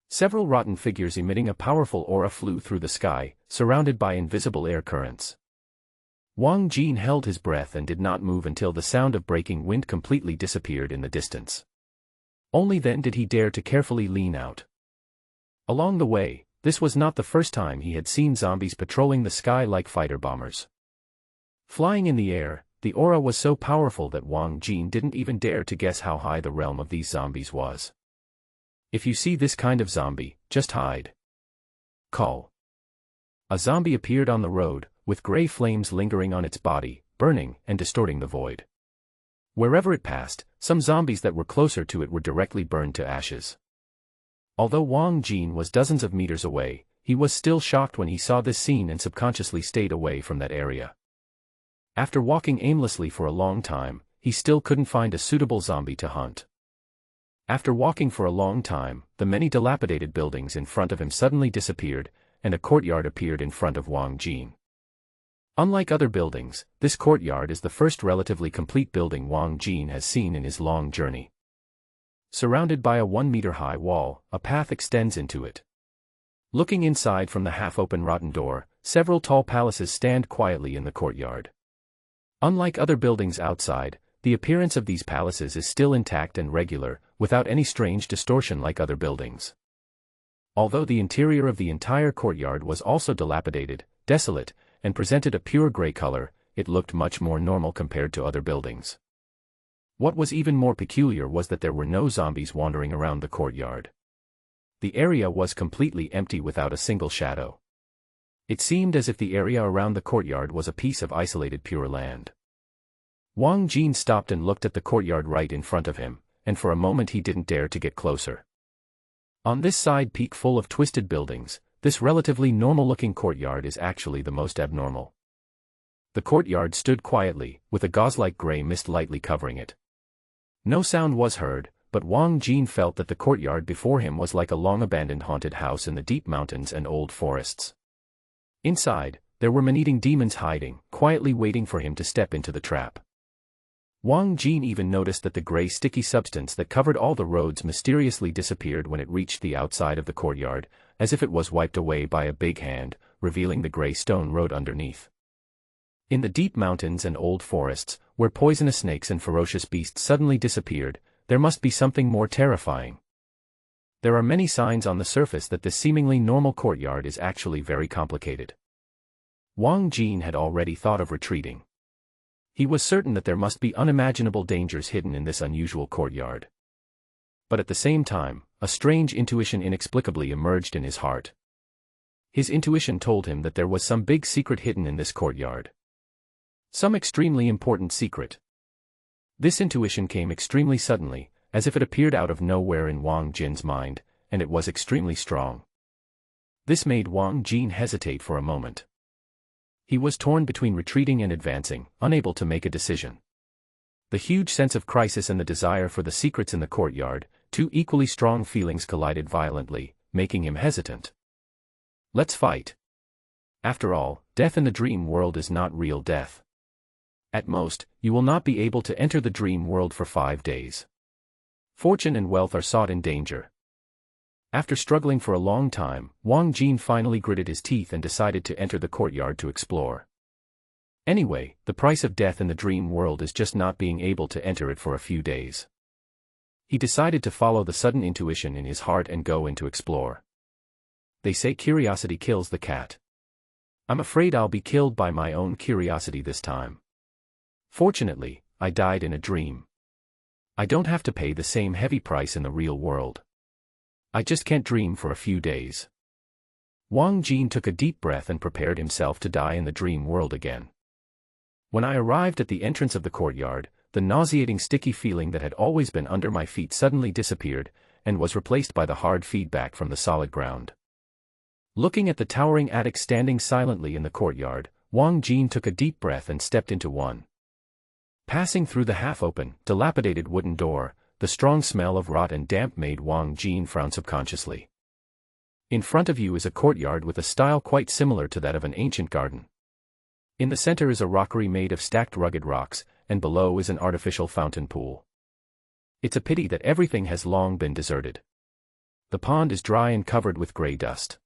Several rotten figures emitting a powerful aura flew through the sky, surrounded by invisible air currents. Wang Jin held his breath and did not move until the sound of breaking wind completely disappeared in the distance. Only then did he dare to carefully lean out. Along the way, this was not the first time he had seen zombies patrolling the sky like fighter bombers. Flying in the air, the aura was so powerful that Wang Jin didn't even dare to guess how high the realm of these zombies was. If you see this kind of zombie, just hide. Call. A zombie appeared on the road, with gray flames lingering on its body, burning and distorting the void. Wherever it passed, some zombies that were closer to it were directly burned to ashes. Although Wang Jin was dozens of meters away, he was still shocked when he saw this scene and subconsciously stayed away from that area. After walking aimlessly for a long time, he still couldn't find a suitable zombie to hunt. After walking for a long time, the many dilapidated buildings in front of him suddenly disappeared, and a courtyard appeared in front of Wang Jin. Unlike other buildings, this courtyard is the first relatively complete building Wang Jin has seen in his long journey. Surrounded by a 1-meter-high wall, a path extends into it. Looking inside from the half-open rotten door, several tall palaces stand quietly in the courtyard. Unlike other buildings outside, the appearance of these palaces is still intact and regular, without any strange distortion like other buildings. Although the interior of the entire courtyard was also dilapidated, desolate, and presented a pure gray color, it looked much more normal compared to other buildings. What was even more peculiar was that there were no zombies wandering around the courtyard. The area was completely empty without a single shadow. It seemed as if the area around the courtyard was a piece of isolated pure land. Wang Jin stopped and looked at the courtyard right in front of him, and for a moment he didn't dare to get closer. On this side peak full of twisted buildings, this relatively normal-looking courtyard is actually the most abnormal. The courtyard stood quietly, with a gauze-like gray mist lightly covering it. No sound was heard, but Wang Jin felt that the courtyard before him was like a long-abandoned haunted house in the deep mountains and old forests. Inside, there were man-eating demons hiding, quietly waiting for him to step into the trap. Wang Jin even noticed that the gray sticky substance that covered all the roads mysteriously disappeared when it reached the outside of the courtyard, as if it was wiped away by a big hand, revealing the gray stone road underneath. In the deep mountains and old forests, where poisonous snakes and ferocious beasts suddenly disappeared, there must be something more terrifying. There are many signs on the surface that this seemingly normal courtyard is actually very complicated. Wang Jin had already thought of retreating. He was certain that there must be unimaginable dangers hidden in this unusual courtyard. But at the same time, a strange intuition inexplicably emerged in his heart. His intuition told him that there was some big secret hidden in this courtyard. Some extremely important secret. This intuition came extremely suddenly, as if it appeared out of nowhere in Wang Jin's mind, and it was extremely strong. This made Wang Jin hesitate for a moment. He was torn between retreating and advancing, unable to make a decision. The huge sense of crisis and the desire for the secrets in the courtyard, two equally strong feelings collided violently, making him hesitant. Let's fight. After all, death in the dream world is not real death. At most, you will not be able to enter the dream world for 5 days. Fortune and wealth are sought in danger. After struggling for a long time, Wang Jin finally gritted his teeth and decided to enter the courtyard to explore. Anyway, the price of death in the dream world is just not being able to enter it for a few days. He decided to follow the sudden intuition in his heart and go in to explore. They say curiosity kills the cat. I'm afraid I'll be killed by my own curiosity this time. Fortunately, I died in a dream. I don't have to pay the same heavy price in the real world. I just can't dream for a few days. Wang Jin took a deep breath and prepared himself to die in the dream world again. When I arrived at the entrance of the courtyard, the nauseating sticky feeling that had always been under my feet suddenly disappeared, and was replaced by the hard feedback from the solid ground. Looking at the towering attic standing silently in the courtyard, Wang Jin took a deep breath and stepped into one. Passing through the half-open, dilapidated wooden door, the strong smell of rot and damp made Wang Jin frown subconsciously. In front of you is a courtyard with a style quite similar to that of an ancient garden. In the center is a rockery made of stacked rugged rocks, and below is an artificial fountain pool. It's a pity that everything has long been deserted. The pond is dry and covered with gray dust.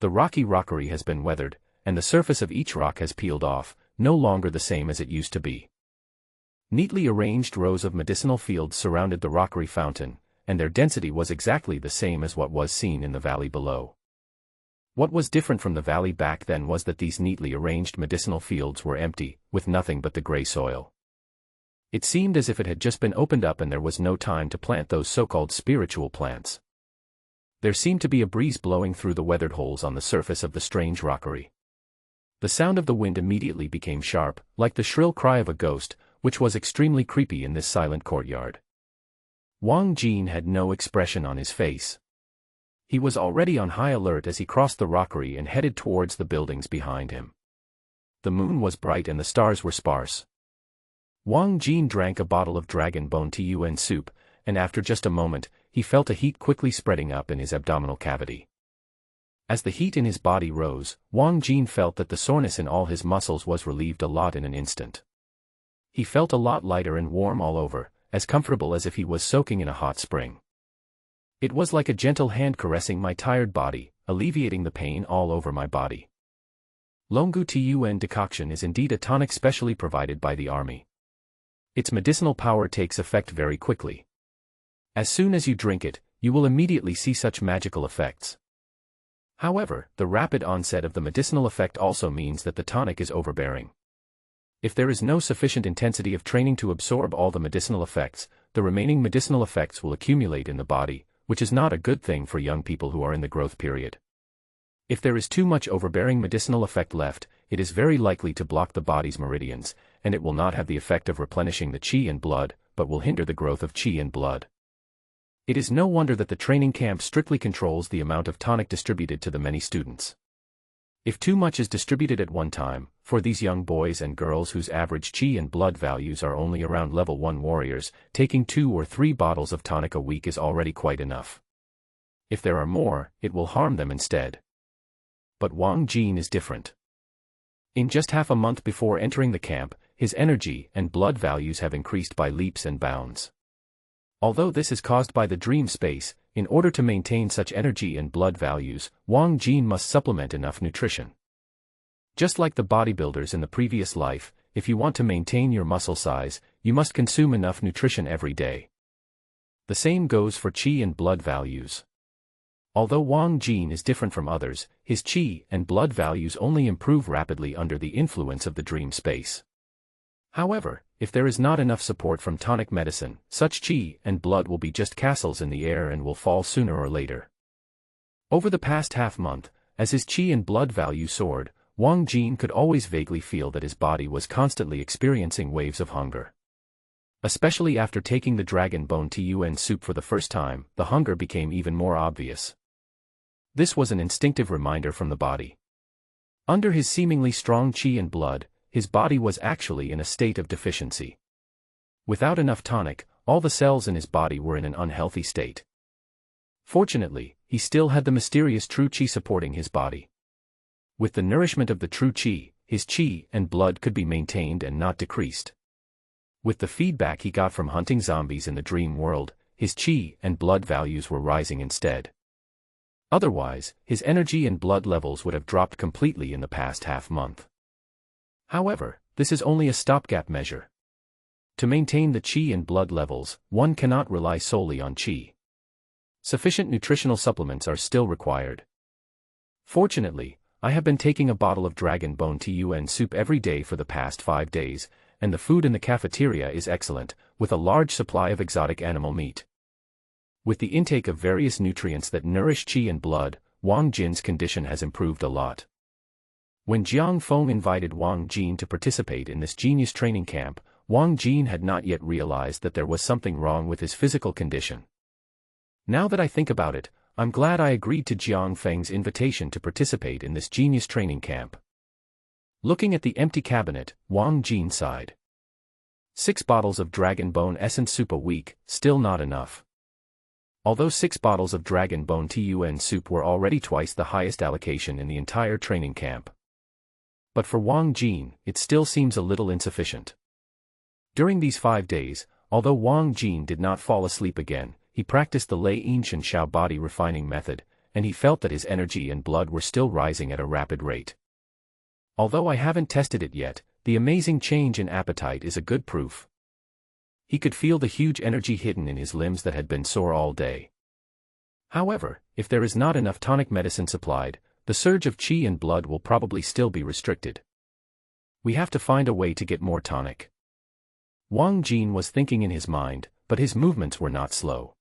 The rocky rockery has been weathered, and the surface of each rock has peeled off, no longer the same as it used to be. Neatly arranged rows of medicinal fields surrounded the rockery fountain, and their density was exactly the same as what was seen in the valley below. What was different from the valley back then was that these neatly arranged medicinal fields were empty, with nothing but the gray soil. It seemed as if it had just been opened up and there was no time to plant those so-called spiritual plants. There seemed to be a breeze blowing through the weathered holes on the surface of the strange rockery. The sound of the wind immediately became sharp, like the shrill cry of a ghost, which was extremely creepy in this silent courtyard. Wang Jin had no expression on his face. He was already on high alert as he crossed the rockery and headed towards the buildings behind him. The moon was bright and the stars were sparse. Wang Jin drank a bottle of dragon bone tun soup, and after just a moment, he felt a heat quickly spreading up in his abdominal cavity. As the heat in his body rose, Wang Jin felt that the soreness in all his muscles was relieved a lot in an instant. He felt a lot lighter and warm all over, as comfortable as if he was soaking in a hot spring. It was like a gentle hand caressing my tired body, alleviating the pain all over my body. Longu Tun decoction is indeed a tonic specially provided by the army. Its medicinal power takes effect very quickly. As soon as you drink it, you will immediately see such magical effects. However, the rapid onset of the medicinal effect also means that the tonic is overbearing. If there is no sufficient intensity of training to absorb all the medicinal effects, the remaining medicinal effects will accumulate in the body, which is not a good thing for young people who are in the growth period. If there is too much overbearing medicinal effect left, it is very likely to block the body's meridians, and it will not have the effect of replenishing the qi and blood, but will hinder the growth of qi and blood. It is no wonder that the training camp strictly controls the amount of tonic distributed to the many students. If too much is distributed at one time, for these young boys and girls whose average qi and blood values are only around level 1 warriors, taking 2 or 3 bottles of tonic a week is already quite enough. If there are more, it will harm them instead. But Wang Jin is different. In just half a month before entering the camp, his energy and blood values have increased by leaps and bounds. Although this is caused by the dream space, in order to maintain such energy and blood values, Wang Jin must supplement enough nutrition. Just like the bodybuilders in the previous life, if you want to maintain your muscle size, you must consume enough nutrition every day. The same goes for qi and blood values. Although Wang Jin is different from others, his qi and blood values only improve rapidly under the influence of the dream space. However, if there is not enough support from tonic medicine, such qi and blood will be just castles in the air and will fall sooner or later. Over the past half-month, as his qi and blood value soared, Wang Jin could always vaguely feel that his body was constantly experiencing waves of hunger. Especially after taking the dragon bone tun soup for the first time, the hunger became even more obvious. This was an instinctive reminder from the body. Under his seemingly strong qi and blood, his body was actually in a state of deficiency. Without enough tonic, all the cells in his body were in an unhealthy state. Fortunately, he still had the mysterious true qi supporting his body. With the nourishment of the true qi, his qi and blood could be maintained and not decreased. With the feedback he got from hunting zombies in the dream world, his qi and blood values were rising instead. Otherwise, his energy and blood levels would have dropped completely in the past half-month. However, this is only a stopgap measure. To maintain the qi and blood levels, one cannot rely solely on qi. Sufficient nutritional supplements are still required. Fortunately, I have been taking a bottle of dragon bone tun soup every day for the past 5 days, and the food in the cafeteria is excellent, with a large supply of exotic animal meat. With the intake of various nutrients that nourish qi and blood, Wang Jin's condition has improved a lot. When Jiang Feng invited Wang Jin to participate in this genius training camp, Wang Jin had not yet realized that there was something wrong with his physical condition. Now that I think about it, I'm glad I agreed to Jiang Feng's invitation to participate in this genius training camp. Looking at the empty cabinet, Wang Jin sighed. 6 bottles of dragon bone essence soup a week, still not enough. Although 6 bottles of dragon bone tun soup were already twice the highest allocation in the entire training camp. But for Wang Jin, it still seems a little insufficient. During these 5 days, although Wang Jin did not fall asleep again, he practiced the Lei Yin Shen Shao body refining method, and he felt that his energy and blood were still rising at a rapid rate. Although I haven't tested it yet, the amazing change in appetite is a good proof. He could feel the huge energy hidden in his limbs that had been sore all day. However, if there is not enough tonic medicine supplied, the surge of qi and blood will probably still be restricted. We have to find a way to get more tonic. Wang Jin was thinking in his mind, but his movements were not slow.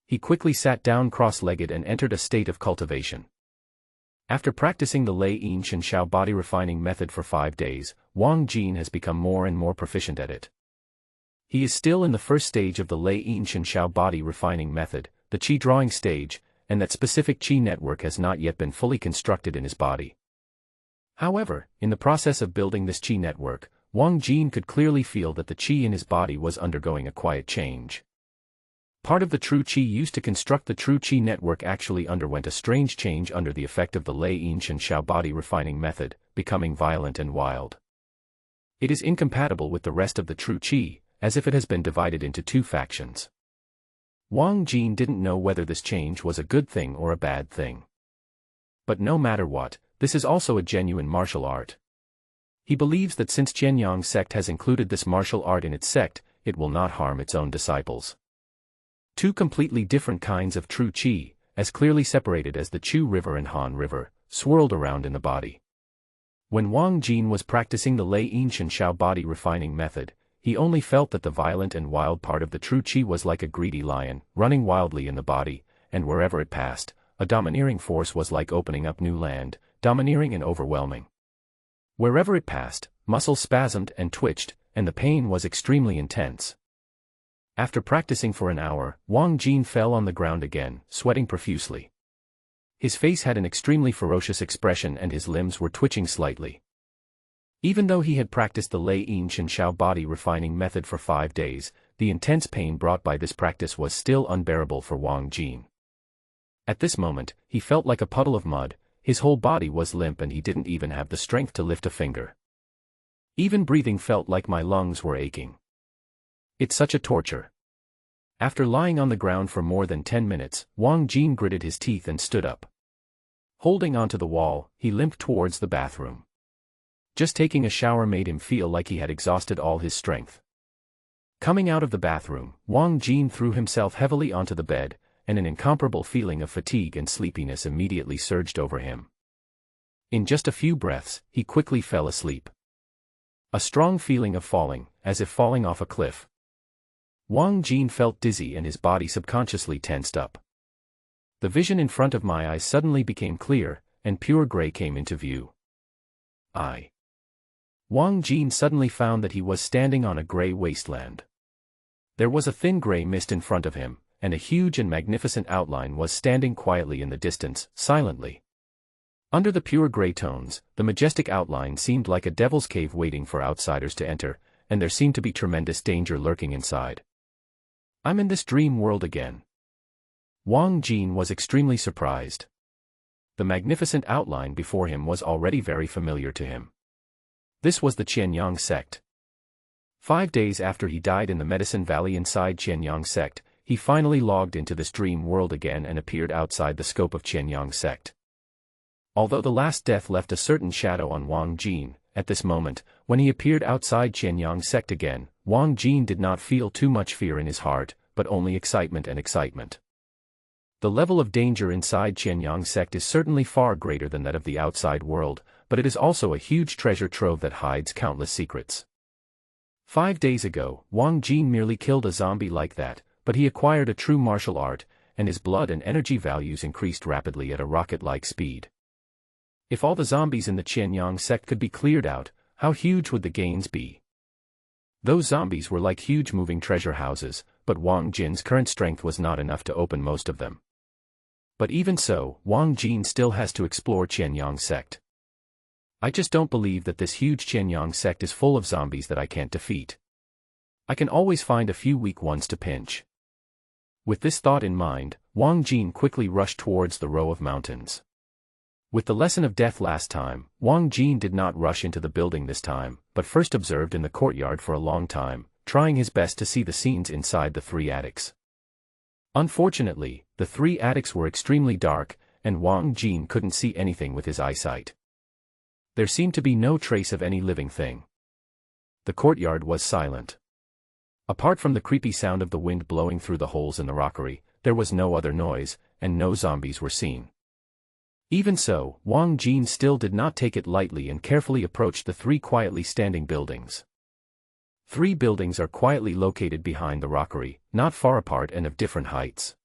He quickly sat down cross-legged and entered a state of cultivation. After practicing the Lei Yin Shen Shao body refining method for 5 days, Wang Jin has become more and more proficient at it. He is still in the first stage of the Lei Yin Shen Shao body refining method, the qi drawing stage, and that specific qi network has not yet been fully constructed in his body. However, in the process of building this qi network, Wang Jin could clearly feel that the qi in his body was undergoing a quiet change. Part of the true qi used to construct the true qi network actually underwent a strange change under the effect of the Lei Yin Shen Shao body refining method, becoming violent and wild. It is incompatible with the rest of the true qi, as if it has been divided into 2 factions. Wang Jin didn't know whether this change was a good thing or a bad thing. But no matter what, this is also a genuine martial art. He believes that since Qianyang sect has included this martial art in its sect, it will not harm its own disciples. 2 completely different kinds of true qi, as clearly separated as the Chu River and Han River, swirled around in the body. When Wang Jin was practicing the Lei Yin Shen Shao body refining method, he only felt that the violent and wild part of the true qi was like a greedy lion, running wildly in the body, and wherever it passed, a domineering force was like opening up new land, domineering and overwhelming. Wherever it passed, muscles spasmed and twitched, and the pain was extremely intense. After practicing for an hour, Wang Jin fell on the ground again, sweating profusely. His face had an extremely ferocious expression and his limbs were twitching slightly. Even though he had practiced the Lei Yin Shen Shao body refining method for 5 days, the intense pain brought by this practice was still unbearable for Wang Jin. At this moment, he felt like a puddle of mud, his whole body was limp and he didn't even have the strength to lift a finger. Even breathing felt like my lungs were aching. It's such a torture. After lying on the ground for more than 10 minutes, Wang Jin gritted his teeth and stood up. Holding onto the wall, he limped towards the bathroom. Just taking a shower made him feel like he had exhausted all his strength. Coming out of the bathroom, Wang Jin threw himself heavily onto the bed, and an incomparable feeling of fatigue and sleepiness immediately surged over him. In just a few breaths, he quickly fell asleep. A strong feeling of falling, as if falling off a cliff. Wang Jin felt dizzy and his body subconsciously tensed up. The vision in front of my eyes suddenly became clear, and pure gray came into view. Wang Jin suddenly found that he was standing on a gray wasteland. There was a thin gray mist in front of him, and a huge and magnificent outline was standing quietly in the distance, silently. Under the pure gray tones, the majestic outline seemed like a devil's cave waiting for outsiders to enter, and there seemed to be tremendous danger lurking inside. I'm in this dream world again. Wang Jin was extremely surprised. The magnificent outline before him was already very familiar to him. This was the Qianyang sect. 5 days after he died in the Medicine Valley inside Qianyang sect, he finally logged into this dream world again and appeared outside the scope of Qianyang sect. Although the last death left a certain shadow on Wang Jin, at this moment, when he appeared outside Qianyang sect again, Wang Jin did not feel too much fear in his heart, but only excitement and excitement. The level of danger inside Qianyang sect is certainly far greater than that of the outside world, but it is also a huge treasure trove that hides countless secrets. 5 days ago, Wang Jin merely killed a zombie like that, but he acquired a true martial art, and his blood and energy values increased rapidly at a rocket-like speed. If all the zombies in the Qianyang sect could be cleared out, how huge would the gains be? Those zombies were like huge moving treasure houses, but Wang Jin's current strength was not enough to open most of them. But even so, Wang Jin still has to explore Qianyang sect. I just don't believe that this huge Qianyang sect is full of zombies that I can't defeat. I can always find a few weak ones to pinch. With this thought in mind, Wang Jin quickly rushed towards the row of mountains. With the lesson of death last time, Wang Jin did not rush into the building this time, but first observed in the courtyard for a long time, trying his best to see the scenes inside the 3 attics. Unfortunately, the 3 attics were extremely dark, and Wang Jin couldn't see anything with his eyesight. There seemed to be no trace of any living thing. The courtyard was silent. Apart from the creepy sound of the wind blowing through the holes in the rockery, there was no other noise, and no zombies were seen. Even so, Wang Jin still did not take it lightly and carefully approached the 3 quietly standing buildings. 3 buildings are quietly located behind the rockery, not far apart and of different heights.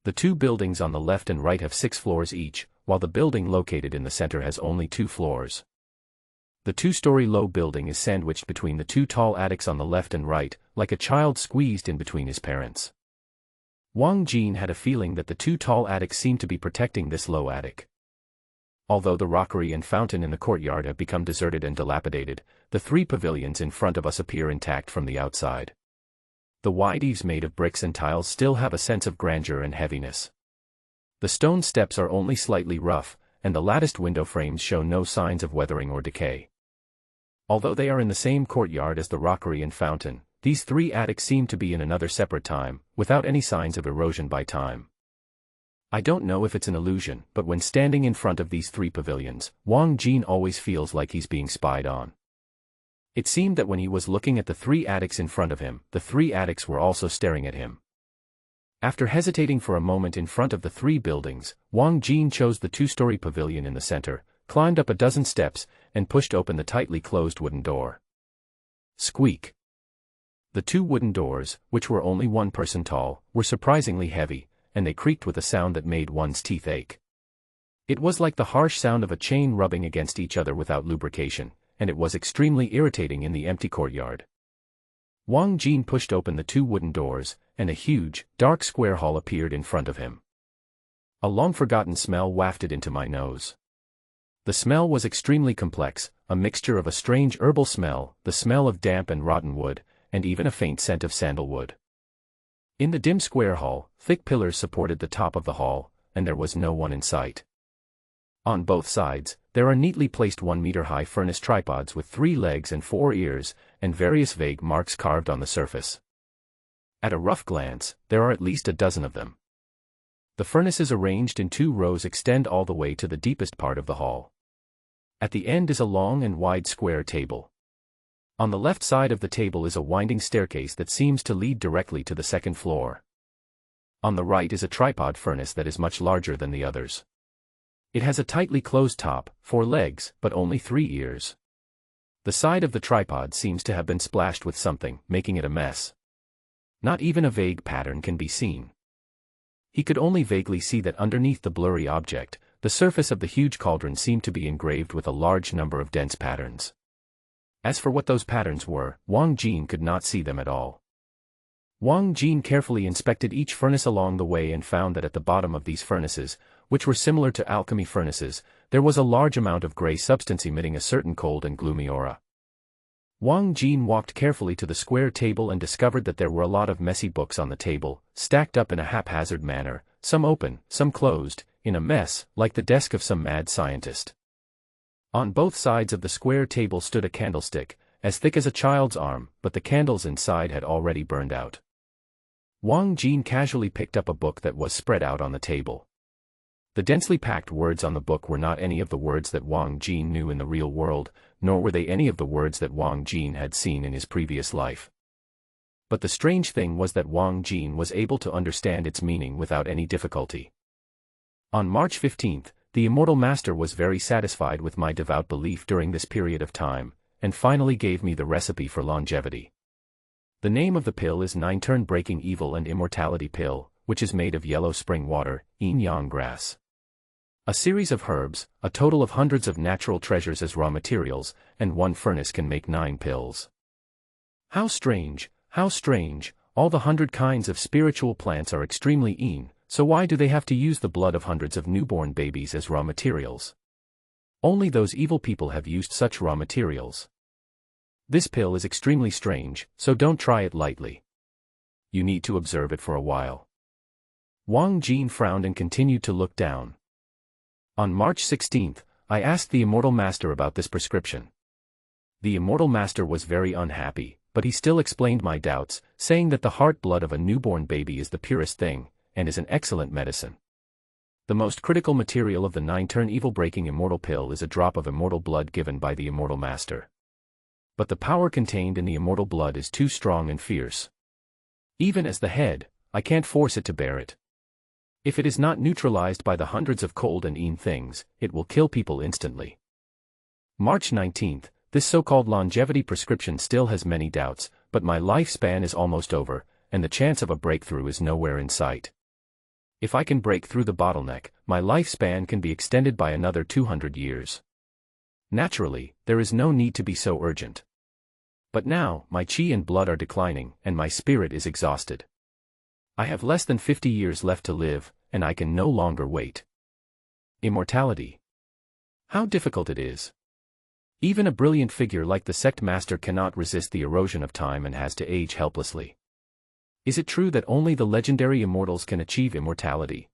The 2 buildings on the left and right have 6 floors each, while the building located in the center has only 2 floors. The 2-story low building is sandwiched between the 2 tall attics on the left and right, like a child squeezed in between his parents. Wang Jin had a feeling that the 2 tall attics seemed to be protecting this low attic. Although the rockery and fountain in the courtyard have become deserted and dilapidated, the 3 pavilions in front of us appear intact from the outside. The wide eaves made of bricks and tiles still have a sense of grandeur and heaviness. The stone steps are only slightly rough, and the latticed window frames show no signs of weathering or decay. Although they are in the same courtyard as the rockery and fountain, these 3 attics seem to be in another separate time, without any signs of erosion by time. I don't know if it's an illusion, but when standing in front of these 3 pavilions, Wang Jin always feels like he's being spied on. It seemed that when he was looking at the 3 attics in front of him, the 3 attics were also staring at him. After hesitating for a moment in front of the 3 buildings, Wang Jin chose the 2-story pavilion in the center, climbed up a dozen steps, and pushed open the tightly closed wooden door. Squeak! The 2 wooden doors, which were only 1 person tall, were surprisingly heavy, and they creaked with a sound that made one's teeth ache. It was like the harsh sound of a chain rubbing against each other without lubrication, and it was extremely irritating in the empty courtyard. Wang Jin pushed open the 2 wooden doors, and a huge, dark square hall appeared in front of him. A long-forgotten smell wafted into my nose. The smell was extremely complex, a mixture of a strange herbal smell, the smell of damp and rotten wood, and even a faint scent of sandalwood. In the dim square hall, thick pillars supported the top of the hall, and there was no one in sight. On both sides, there are neatly placed 1-meter-high furnace tripods with 3 legs and 4 ears, and various vague marks carved on the surface. At a rough glance, there are at least a dozen of them. The furnaces arranged in 2 rows extend all the way to the deepest part of the hall. At the end is a long and wide square table. On the left side of the table is a winding staircase that seems to lead directly to the 2nd floor. On the right is a tripod furnace that is much larger than the others. It has a tightly closed top, 4 legs, but only 3 ears. The side of the tripod seems to have been splashed with something, making it a mess. Not even a vague pattern can be seen. He could only vaguely see that underneath the blurry object, the surface of the huge cauldron seemed to be engraved with a large number of dense patterns. As for what those patterns were, Wang Jin could not see them at all. Wang Jin carefully inspected each furnace along the way and found that at the bottom of these furnaces, which were similar to alchemy furnaces, there was a large amount of gray substance emitting a certain cold and gloomy aura. Wang Jin walked carefully to the square table and discovered that there were a lot of messy books on the table, stacked up in a haphazard manner, some open, some closed, in a mess, like the desk of some mad scientist. On both sides of the square table stood a candlestick, as thick as a child's arm, but the candles inside had already burned out. Wang Jin casually picked up a book that was spread out on the table. The densely packed words on the book were not any of the words that Wang Jin knew in the real world, nor were they any of the words that Wang Jin had seen in his previous life. But the strange thing was that Wang Jin was able to understand its meaning without any difficulty. On March 15th, the Immortal Master was very satisfied with my devout belief during this period of time, and finally gave me the recipe for longevity. The name of the pill is 9-turn Breaking Evil and Immortality Pill, which is made of yellow spring water, yin-yang grass, a series of herbs, a total of hundreds of natural treasures as raw materials, and one furnace can make 9 pills. How strange, all the 100 kinds of spiritual plants are extremely yin, so why do they have to use the blood of hundreds of newborn babies as raw materials? Only those evil people have used such raw materials. This pill is extremely strange, so don't try it lightly. You need to observe it for a while. Wang Jin frowned and continued to look down. On March 16th, I asked the Immortal Master about this prescription. The Immortal Master was very unhappy, but he still explained my doubts, saying that the heart blood of a newborn baby is the purest thing, and is an excellent medicine. The most critical material of the 9-turn evil-breaking immortal pill is a drop of immortal blood given by the Immortal Master. But the power contained in the immortal blood is too strong and fierce. Even as the head, I can't force it to bear it. If it is not neutralized by the hundreds of cold and yin things, it will kill people instantly. March 19th, this so-called longevity prescription still has many doubts, but my lifespan is almost over, and the chance of a breakthrough is nowhere in sight. If I can break through the bottleneck, my lifespan can be extended by another 200 years. Naturally, there is no need to be so urgent. But now, my qi and blood are declining, and my spirit is exhausted. I have less than 50 years left to live, and I can no longer wait. Immortality. How difficult it is. Even a brilliant figure like the sect master cannot resist the erosion of time and has to age helplessly. Is it true that only the legendary immortals can achieve immortality?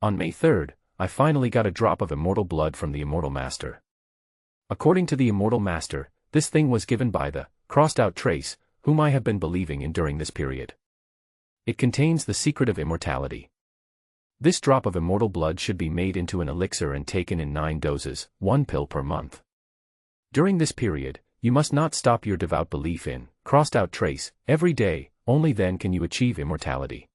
On May 3rd, I finally got a drop of immortal blood from the Immortal Master. According to the Immortal Master, this thing was given by the crossed-out trace, whom I have been believing in during this period. It contains the secret of immortality. This drop of immortal blood should be made into an elixir and taken in 9 doses, 1 pill per month. During this period, you must not stop your devout belief in crossed-out trace every day. Only then can you achieve immortality.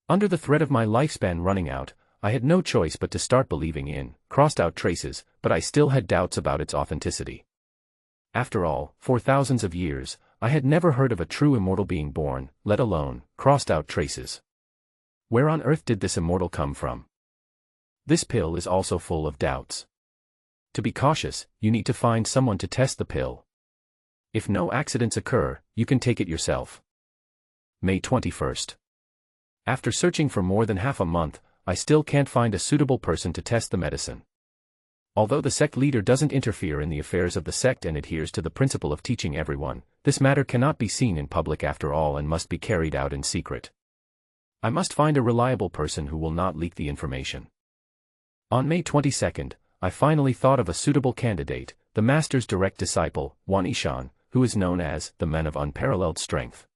Under the threat of my lifespan running out, I had no choice but to start believing in crossed-out traces, but I still had doubts about its authenticity. After all, for thousands of years, I had never heard of a true immortal being born, let alone crossed-out traces. Where on earth did this immortal come from? This pill is also full of doubts. To be cautious, you need to find someone to test the pill. If no accidents occur, you can take it yourself. May 21st. After searching for more than half a month, I still can't find a suitable person to test the medicine. Although the sect leader doesn't interfere in the affairs of the sect and adheres to the principle of teaching everyone, this matter cannot be seen in public after all and must be carried out in secret. I must find a reliable person who will not leak the information. On May 22nd, I finally thought of a suitable candidate, the Master's direct disciple, Wan Yishan, who is known as the man of unparalleled strength.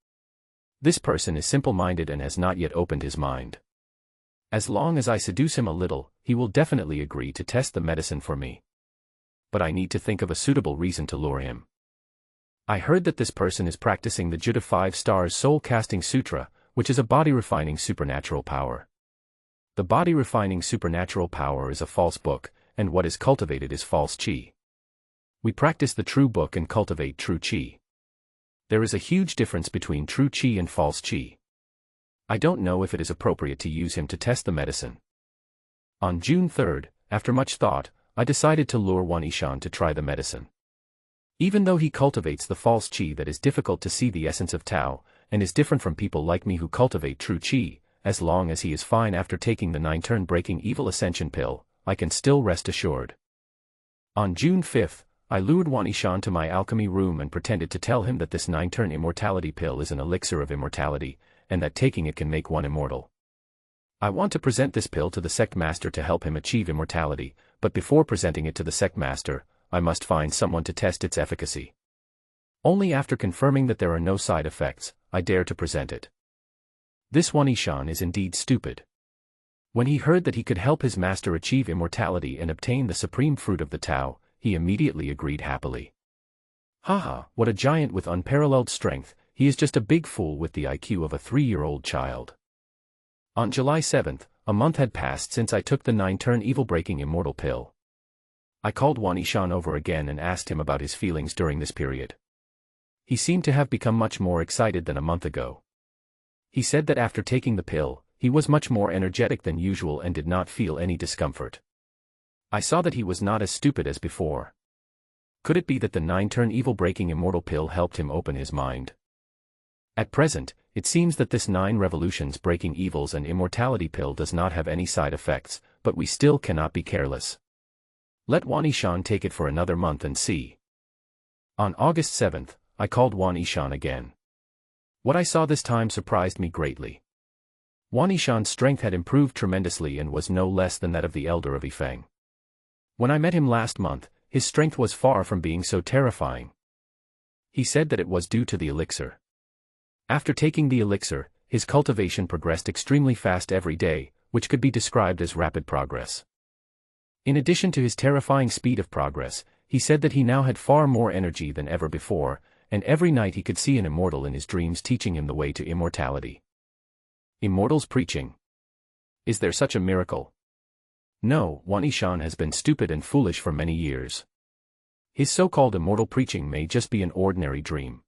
This person is simple-minded and has not yet opened his mind. As long as I seduce him a little, he will definitely agree to test the medicine for me. But I need to think of a suitable reason to lure him. I heard that this person is practicing the Juta 5 Stars Soul-Casting Sutra, which is a body-refining supernatural power. The body-refining supernatural power is a false book, and what is cultivated is false qi. We practice the true book and cultivate true qi. There is a huge difference between true qi and false qi. I don't know if it is appropriate to use him to test the medicine. On June 3rd, after much thought, I decided to lure Wan Yishan to try the medicine. Even though he cultivates the false qi that is difficult to see the essence of Tao, and is different from people like me who cultivate true qi, as long as he is fine after taking the 9-turn breaking evil ascension pill, I can still rest assured. On June 5th, I lured Wan Yishan to my alchemy room and pretended to tell him that this 9-turn immortality pill is an elixir of immortality, and that taking it can make one immortal. I want to present this pill to the sect master to help him achieve immortality, but before presenting it to the sect master, I must find someone to test its efficacy. Only after confirming that there are no side effects, I dare to present it. This Wan Yishan is indeed stupid. When he heard that he could help his master achieve immortality and obtain the supreme fruit of the Tao, he immediately agreed happily. Haha, what a giant with unparalleled strength, he is just a big fool with the IQ of a 3-year-old child. On July 7th, a month had passed since I took the 9-turn evil-breaking immortal pill. I called Wanishan over again and asked him about his feelings during this period. He seemed to have become much more excited than a month ago. He said that after taking the pill, he was much more energetic than usual and did not feel any discomfort. I saw that he was not as stupid as before. Could it be that the 9-turn evil-breaking immortal pill helped him open his mind? At present, it seems that this 9 revolutions breaking evils and immortality pill does not have any side effects, but we still cannot be careless. Let Wanishan take it for another month and see. On August 7th, I called Wanishan again. What I saw this time surprised me greatly. Wanishan's strength had improved tremendously and was no less than that of the elder of Yifeng. When I met him last month, his strength was far from being so terrifying. He said that it was due to the elixir. After taking the elixir, his cultivation progressed extremely fast every day, which could be described as rapid progress. In addition to his terrifying speed of progress, he said that he now had far more energy than ever before, and every night he could see an immortal in his dreams teaching him the way to immortality. Immortals preaching. Is there such a miracle? No, Wanishan has been stupid and foolish for many years. His so-called immortal preaching may just be an ordinary dream.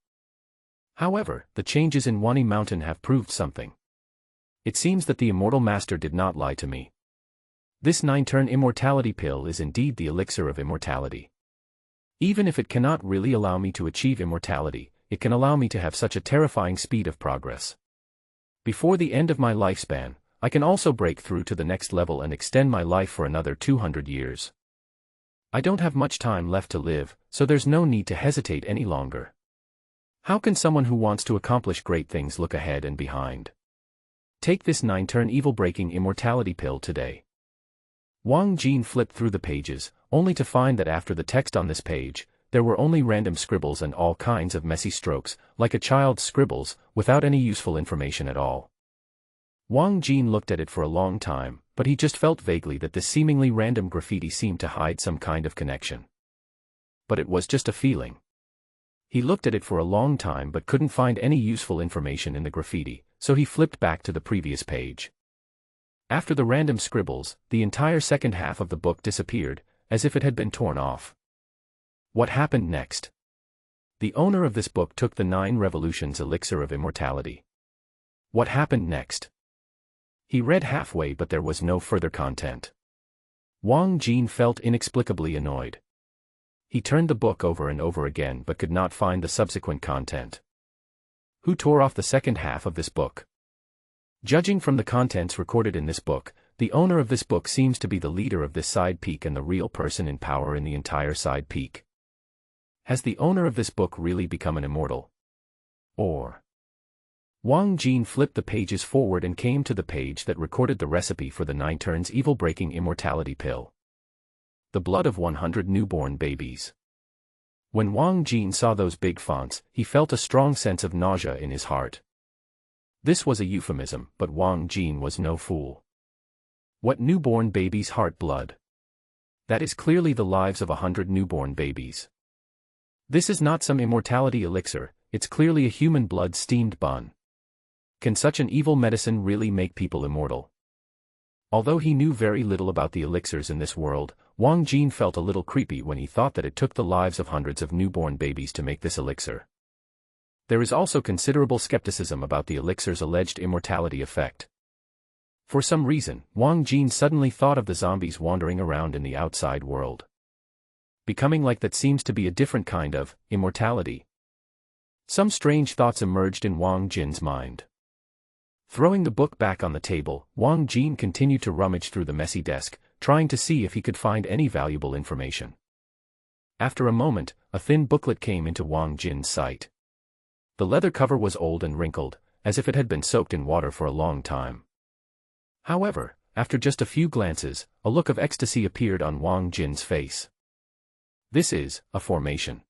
However, the changes in Wani Mountain have proved something. It seems that the immortal master did not lie to me. This 9-turn immortality pill is indeed the elixir of immortality. Even if it cannot really allow me to achieve immortality, it can allow me to have such a terrifying speed of progress. Before the end of my lifespan, I can also break through to the next level and extend my life for another 200 years. I don't have much time left to live, so there's no need to hesitate any longer. How can someone who wants to accomplish great things look ahead and behind? Take this 9-turn evil-breaking immortality pill today. Wang Jin flipped through the pages, only to find that after the text on this page, there were only random scribbles and all kinds of messy strokes, like a child's scribbles, without any useful information at all. Wang Jin looked at it for a long time, but he just felt vaguely that this seemingly random graffiti seemed to hide some kind of connection. But it was just a feeling. He looked at it for a long time but couldn't find any useful information in the graffiti, so he flipped back to the previous page. After the random scribbles, the entire second half of the book disappeared, as if it had been torn off. What happened next? The owner of this book took the 9 revolutions elixir of immortality. What happened next? He read halfway but there was no further content. Wang Jin felt inexplicably annoyed. He turned the book over and over again but could not find the subsequent content. Who tore off the second half of this book? Judging from the contents recorded in this book, the owner of this book seems to be the leader of this side peak and the real person in power in the entire side peak. Has the owner of this book really become an immortal? Or... Wang Jin flipped the pages forward and came to the page that recorded the recipe for the 9 turns evil-breaking immortality pill. The blood of 100 newborn babies. When Wang Jin saw those big fonts, he felt a strong sense of nausea in his heart. This was a euphemism, but Wang Jin was no fool. What newborn babies' heart blood? That is clearly the lives of 100 newborn babies. This is not some immortality elixir, it's clearly a human blood steamed bun. Can such an evil medicine really make people immortal? Although he knew very little about the elixirs in this world, Wang Jin felt a little creepy when he thought that it took the lives of hundreds of newborn babies to make this elixir. There is also considerable skepticism about the elixir's alleged immortality effect. For some reason, Wang Jin suddenly thought of the zombies wandering around in the outside world. Becoming like that seems to be a different kind of immortality. Some strange thoughts emerged in Wang Jin's mind. Throwing the book back on the table, Wang Jin continued to rummage through the messy desk, trying to see if he could find any valuable information. After a moment, a thin booklet came into Wang Jin's sight. The leather cover was old and wrinkled, as if it had been soaked in water for a long time. However, after just a few glances, a look of ecstasy appeared on Wang Jin's face. This is a formation.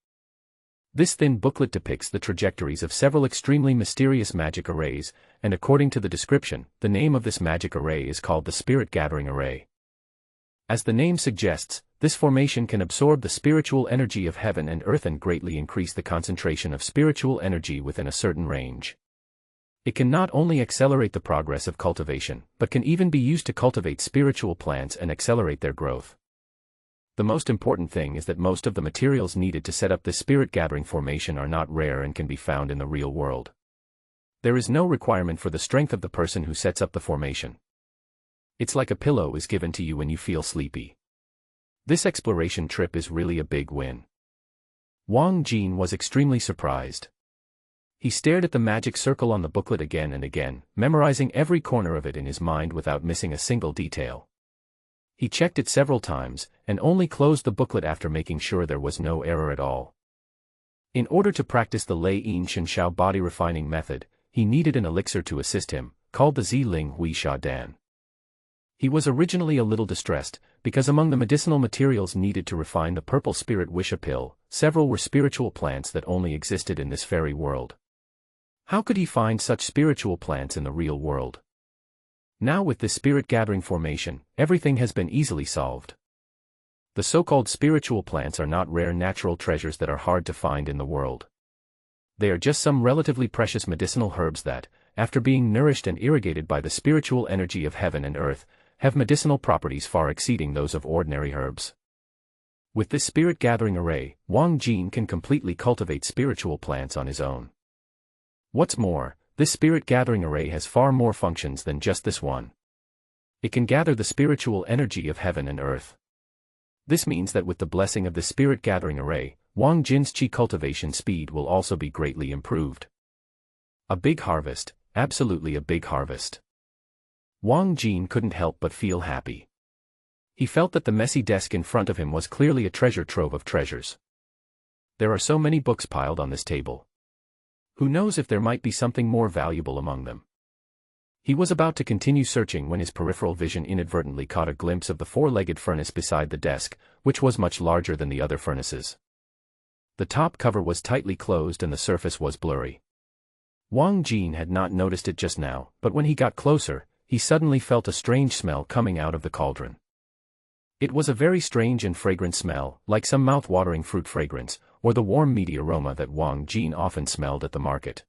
This thin booklet depicts the trajectories of several extremely mysterious magic arrays, and according to the description, the name of this magic array is called the Spirit Gathering Array. As the name suggests, this formation can absorb the spiritual energy of heaven and earth and greatly increase the concentration of spiritual energy within a certain range. It can not only accelerate the progress of cultivation, but can even be used to cultivate spiritual plants and accelerate their growth. The most important thing is that most of the materials needed to set up this spirit-gathering formation are not rare and can be found in the real world. There is no requirement for the strength of the person who sets up the formation. It's like a pillow is given to you when you feel sleepy. This exploration trip is really a big win. Wang Jin was extremely surprised. He stared at the magic circle on the booklet again and again, memorizing every corner of it in his mind without missing a single detail. He checked it several times, and only closed the booklet after making sure there was no error at all. In order to practice the Lei Yin Shen Shao body refining method, he needed an elixir to assist him, called the Zi Ling Hui Sha Dan. He was originally a little distressed, because among the medicinal materials needed to refine the purple spirit wisha pill, several were spiritual plants that only existed in this fairy world. How could he find such spiritual plants in the real world? Now with this spirit-gathering formation, everything has been easily solved. The so-called spiritual plants are not rare natural treasures that are hard to find in the world. They are just some relatively precious medicinal herbs that, after being nourished and irrigated by the spiritual energy of heaven and earth, have medicinal properties far exceeding those of ordinary herbs. With this spirit-gathering array, Wang Jin can completely cultivate spiritual plants on his own. What's more, this spirit-gathering array has far more functions than just this one. It can gather the spiritual energy of heaven and earth. This means that with the blessing of the spirit-gathering array, Wang Jin's qi cultivation speed will also be greatly improved. A big harvest, absolutely a big harvest. Wang Jin couldn't help but feel happy. He felt that the messy desk in front of him was clearly a treasure trove of treasures. There are so many books piled on this table. Who knows if there might be something more valuable among them? He was about to continue searching when his peripheral vision inadvertently caught a glimpse of the four-legged furnace beside the desk, which was much larger than the other furnaces. The top cover was tightly closed and the surface was blurry. Wang Jin had not noticed it just now, but when he got closer, he suddenly felt a strange smell coming out of the cauldron. It was a very strange and fragrant smell, like some mouth-watering fruit fragrance, or the warm meaty aroma that Wang Jin often smelled at the market.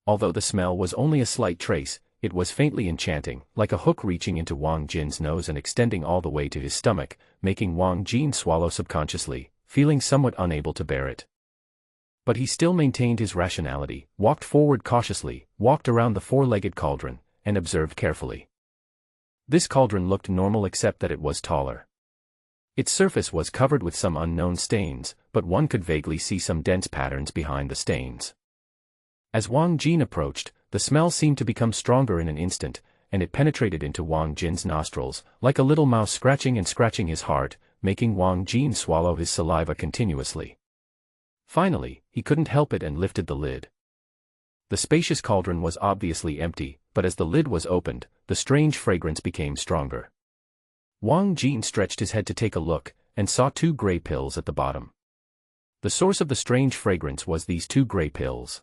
Although the smell was only a slight trace, it was faintly enchanting, like a hook reaching into Wang Jin's nose and extending all the way to his stomach, making Wang Jin swallow subconsciously, feeling somewhat unable to bear it. But he still maintained his rationality, walked forward cautiously, walked around the four-legged cauldron, and observed carefully. This cauldron looked normal except that it was taller. Its surface was covered with some unknown stains, but one could vaguely see some dense patterns behind the stains. As Wang Jin approached, the smell seemed to become stronger in an instant, and it penetrated into Wang Jin's nostrils, like a little mouse scratching and scratching his heart, making Wang Jin swallow his saliva continuously. Finally, he couldn't help it and lifted the lid. The spacious cauldron was obviously empty, but as the lid was opened, the strange fragrance became stronger. Wang Jin stretched his head to take a look, and saw two gray pills at the bottom. The source of the strange fragrance was these two gray pills.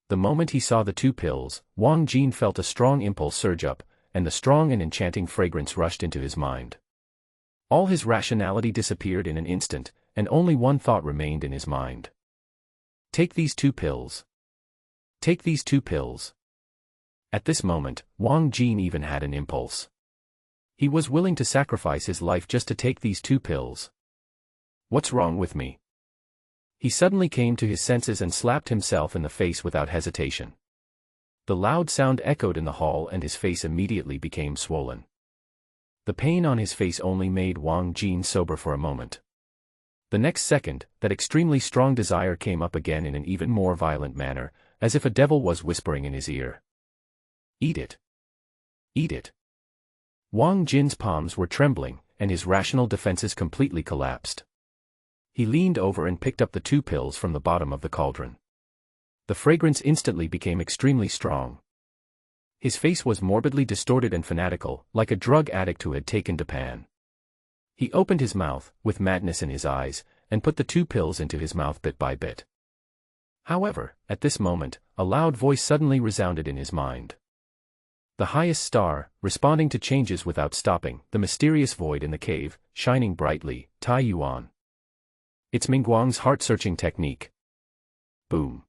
The moment he saw the two pills, Wang Jin felt a strong impulse surge up, and the strong and enchanting fragrance rushed into his mind. All his rationality disappeared in an instant, and only one thought remained in his mind. Take these two pills. Take these two pills. At this moment, Wang Jin even had an impulse. He was willing to sacrifice his life just to take these two pills. What's wrong with me? He suddenly came to his senses and slapped himself in the face without hesitation. The loud sound echoed in the hall and his face immediately became swollen. The pain on his face only made Wang Jin sober for a moment. The next second, that extremely strong desire came up again in an even more violent manner, as if a devil was whispering in his ear. Eat it. Eat it. Wang Jin's palms were trembling, and his rational defenses completely collapsed. He leaned over and picked up the two pills from the bottom of the cauldron. The fragrance instantly became extremely strong. His face was morbidly distorted and fanatical, like a drug addict who had taken Japan. He opened his mouth, with madness in his eyes, and put the two pills into his mouth bit by bit. However, at this moment, a loud voice suddenly resounded in his mind. The highest star, responding to changes without stopping, the mysterious void in the cave, shining brightly, Tai Yuan. It's Mingguang's heart-searching technique. Boom.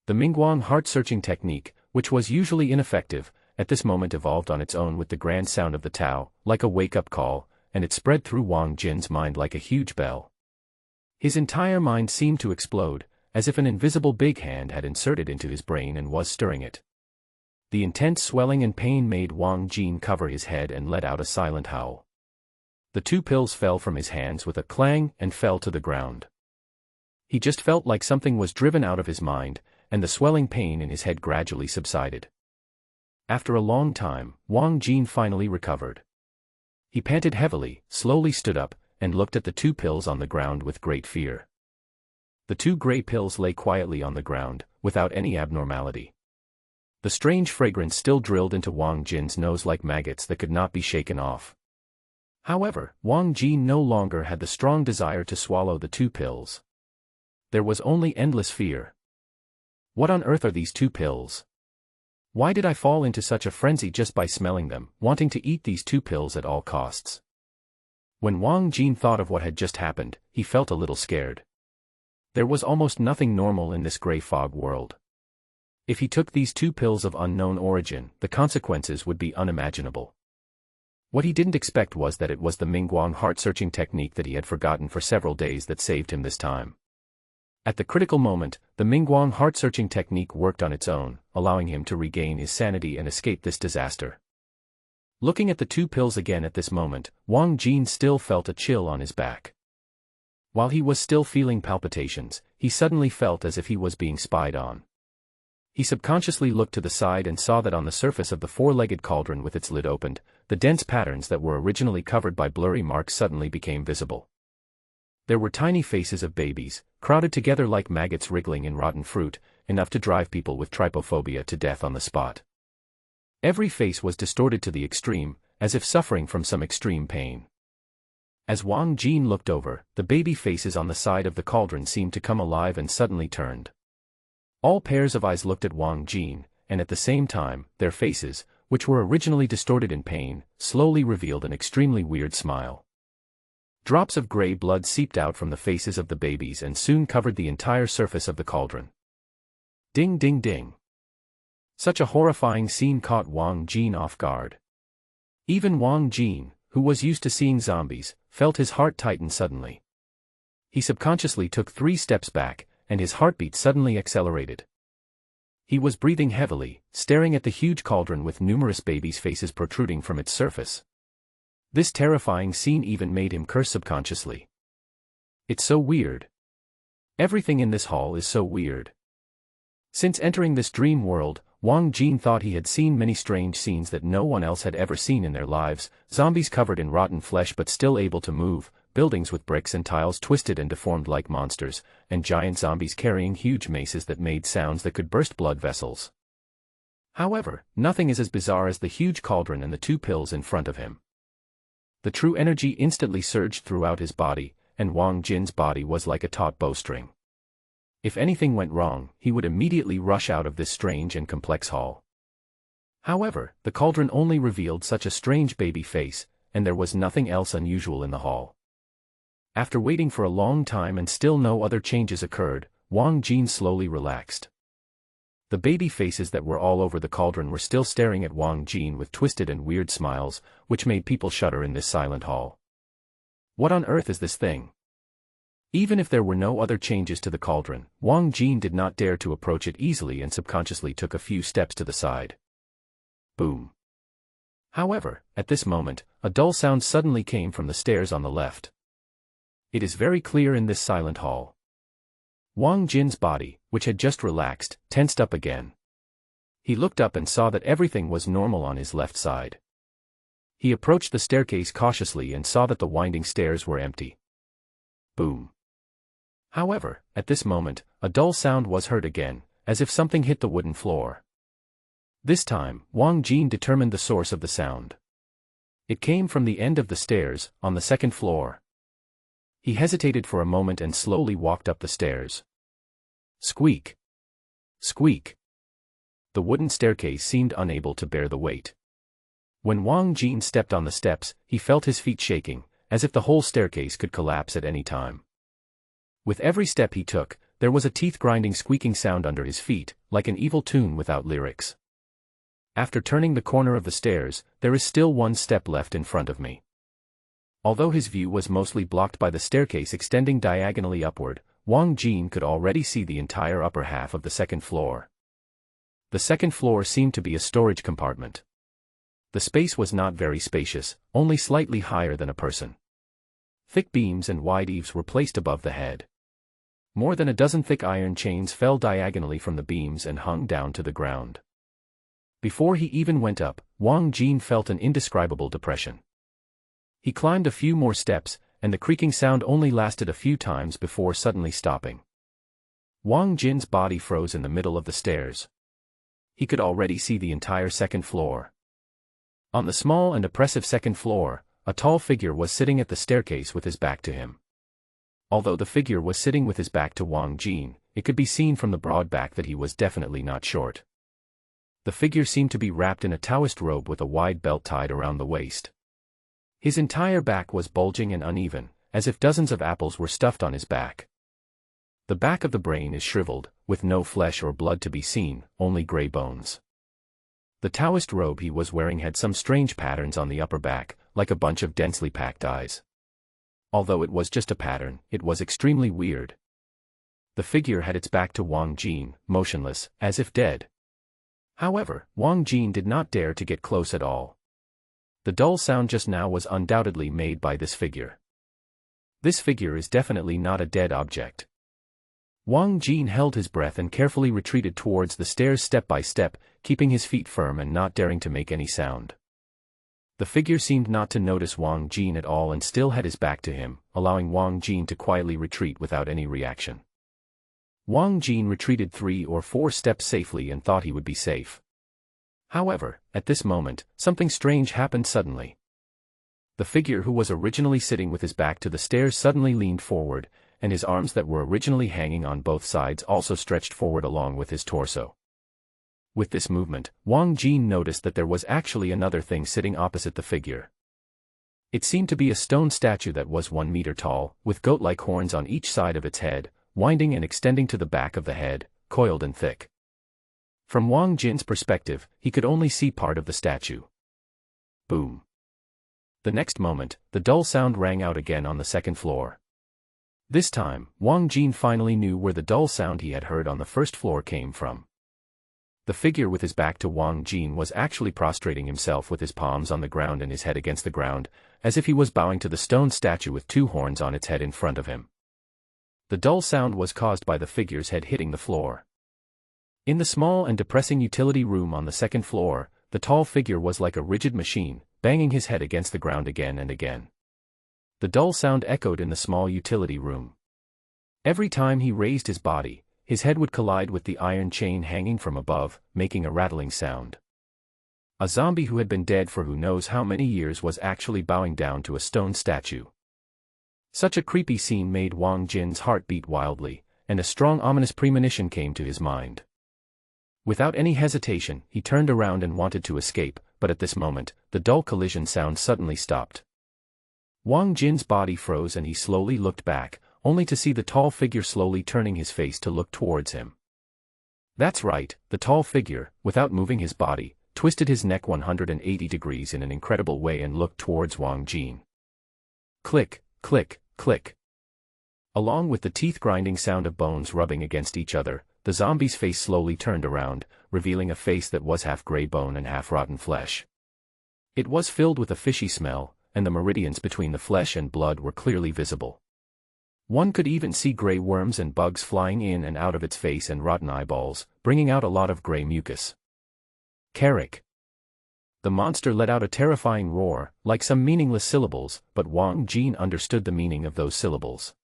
The Mingguang heart-searching technique, which was usually ineffective, at this moment evolved on its own with the grand sound of the Tao, like a wake-up call, and it spread through Wang Jin's mind like a huge bell. His entire mind seemed to explode, as if an invisible big hand had inserted into his brain and was stirring it. The intense swelling and pain made Wang Jin cover his head and let out a silent howl. The 2 pills fell from his hands with a clang and fell to the ground. He just felt like something was driven out of his mind, and the swelling pain in his head gradually subsided. After a long time, Wang Jin finally recovered. He panted heavily, slowly stood up, and looked at the 2 pills on the ground with great fear. The 2 gray pills lay quietly on the ground, without any abnormality. The strange fragrance still drilled into Wang Jin's nose like maggots that could not be shaken off. However, Wang Jin no longer had the strong desire to swallow the 2 pills. There was only endless fear. What on earth are these 2 pills? Why did I fall into such a frenzy just by smelling them, wanting to eat these 2 pills at all costs? When Wang Jin thought of what had just happened, he felt a little scared. There was almost nothing normal in this gray fog world. If he took these 2 pills of unknown origin, the consequences would be unimaginable. What he didn't expect was that it was the Mingguang heart-searching technique that he had forgotten for several days that saved him this time. At the critical moment, the Mingguang heart-searching technique worked on its own, allowing him to regain his sanity and escape this disaster. Looking at the 2 pills again at this moment, Wang Jin still felt a chill on his back. While he was still feeling palpitations, he suddenly felt as if he was being spied on. He subconsciously looked to the side and saw that on the surface of the 4-legged cauldron with its lid opened, the dense patterns that were originally covered by blurry marks suddenly became visible. There were tiny faces of babies, crowded together like maggots wriggling in rotten fruit, enough to drive people with trypophobia to death on the spot. Every face was distorted to the extreme, as if suffering from some extreme pain. As Wang Jin looked over, the baby faces on the side of the cauldron seemed to come alive and suddenly turned. All pairs of eyes looked at Wang Jin, and at the same time, their faces, which were originally distorted in pain, slowly revealed an extremely weird smile. Drops of gray blood seeped out from the faces of the babies and soon covered the entire surface of the cauldron. Ding ding ding. Such a horrifying scene caught Wang Jin off guard. Even Wang Jin, who was used to seeing zombies, felt his heart tighten suddenly. He subconsciously took 3 steps back, and his heartbeat suddenly accelerated. He was breathing heavily, staring at the huge cauldron with numerous babies' faces protruding from its surface. This terrifying scene even made him curse subconsciously. It's so weird. Everything in this hall is so weird. Since entering this dream world, Wang Jin thought he had seen many strange scenes that no one else had ever seen in their lives, zombies covered in rotten flesh but still able to move, buildings with bricks and tiles twisted and deformed like monsters, and giant zombies carrying huge maces that made sounds that could burst blood vessels. However, nothing is as bizarre as the huge cauldron and the 2 pills in front of him. The true energy instantly surged throughout his body, and Wang Jin's body was like a taut bowstring. If anything went wrong, he would immediately rush out of this strange and complex hall. However, the cauldron only revealed such a strange baby face, and there was nothing else unusual in the hall. After waiting for a long time and still no other changes occurred, Wang Jin slowly relaxed. The baby faces that were all over the cauldron were still staring at Wang Jin with twisted and weird smiles, which made people shudder in this silent hall. What on earth is this thing? Even if there were no other changes to the cauldron, Wang Jin did not dare to approach it easily and subconsciously took a few steps to the side. Boom. However, at this moment, a dull sound suddenly came from the stairs on the left. It is very clear in this silent hall. Wang Jin's body, which had just relaxed, tensed up again. He looked up and saw that everything was normal on his left side. He approached the staircase cautiously and saw that the winding stairs were empty. Boom. However, at this moment, a dull sound was heard again, as if something hit the wooden floor. This time, Wang Jin determined the source of the sound. It came from the end of the stairs, on the 2nd floor. He hesitated for a moment and slowly walked up the stairs. Squeak. Squeak. the wooden staircase seemed unable to bear the weight. When Wang Jin stepped on the steps, he felt his feet shaking, as if the whole staircase could collapse at any time. With every step he took, there was a teeth-grinding squeaking sound under his feet, like an evil tune without lyrics. After turning the corner of the stairs, there is still one step left in front of me. Although his view was mostly blocked by the staircase extending diagonally upward, Wang Jin could already see the entire upper half of the second floor. The second floor seemed to be a storage compartment. The space was not very spacious, only slightly higher than a person. Thick beams and wide eaves were placed above the head. More than a dozen thick iron chains fell diagonally from the beams and hung down to the ground. Before he even went up, Wang Jin felt an indescribable depression. He climbed a few more steps, and the creaking sound only lasted a few times before suddenly stopping. Wang Jin's body froze in the middle of the stairs. He could already see the entire second floor. On the small and oppressive second floor, a tall figure was sitting at the staircase with his back to him. Although the figure was sitting with his back to Wang Jin, it could be seen from the broad back that he was definitely not short. The figure seemed to be wrapped in a Taoist robe with a wide belt tied around the waist. His entire back was bulging and uneven, as if dozens of apples were stuffed on his back. The back of the brain is shriveled, with no flesh or blood to be seen, only gray bones. The Taoist robe he was wearing had some strange patterns on the upper back, like a bunch of densely packed eyes. Although it was just a pattern, it was extremely weird. The figure had its back to Wang Jin, motionless, as if dead. However, Wang Jin did not dare to get close at all. The dull sound just now was undoubtedly made by this figure. This figure is definitely not a dead object. Wang Jin held his breath and carefully retreated towards the stairs step by step, keeping his feet firm and not daring to make any sound. The figure seemed not to notice Wang Jin at all and still had his back to him, allowing Wang Jin to quietly retreat without any reaction. Wang Jin retreated 3 or 4 steps safely and thought he would be safe. However, at this moment, something strange happened suddenly. The figure who was originally sitting with his back to the stairs suddenly leaned forward, and his arms that were originally hanging on both sides also stretched forward along with his torso. With this movement, Wang Jin noticed that there was actually another thing sitting opposite the figure. It seemed to be a stone statue that was 1 meter tall, with goat-like horns on each side of its head, winding and extending to the back of the head, coiled and thick. From Wang Jin's perspective, he could only see part of the statue. Boom. The next moment, the dull sound rang out again on the second floor. This time, Wang Jin finally knew where the dull sound he had heard on the first floor came from. The figure with his back to Wang Jin was actually prostrating himself with his palms on the ground and his head against the ground, as if he was bowing to the stone statue with 2 horns on its head in front of him. The dull sound was caused by the figure's head hitting the floor. In the small and depressing utility room on the second floor, the tall figure was like a rigid machine, banging his head against the ground again and again. The dull sound echoed in the small utility room. Every time he raised his body, his head would collide with the iron chain hanging from above, making a rattling sound. A zombie who had been dead for who knows how many years was actually bowing down to a stone statue. Such a creepy scene made Wang Jin's heart beat wildly, and a strong ominous premonition came to his mind. Without any hesitation, he turned around and wanted to escape, but at this moment, the dull collision sound suddenly stopped. Wang Jin's body froze and he slowly looked back, only to see the tall figure slowly turning his face to look towards him. That's right, the tall figure, without moving his body, twisted his neck 180 degrees in an incredible way and looked towards Wang Jin. Click, click, click. Along with the teeth-grinding sound of bones rubbing against each other, the zombie's face slowly turned around, revealing a face that was half gray bone and half rotten flesh. It was filled with a fishy smell, and the meridians between the flesh and blood were clearly visible. One could even see gray worms and bugs flying in and out of its face and rotten eyeballs, bringing out a lot of gray mucus. Carrick. The monster let out a terrifying roar, like some meaningless syllables, but Wang Jin understood the meaning of those syllables.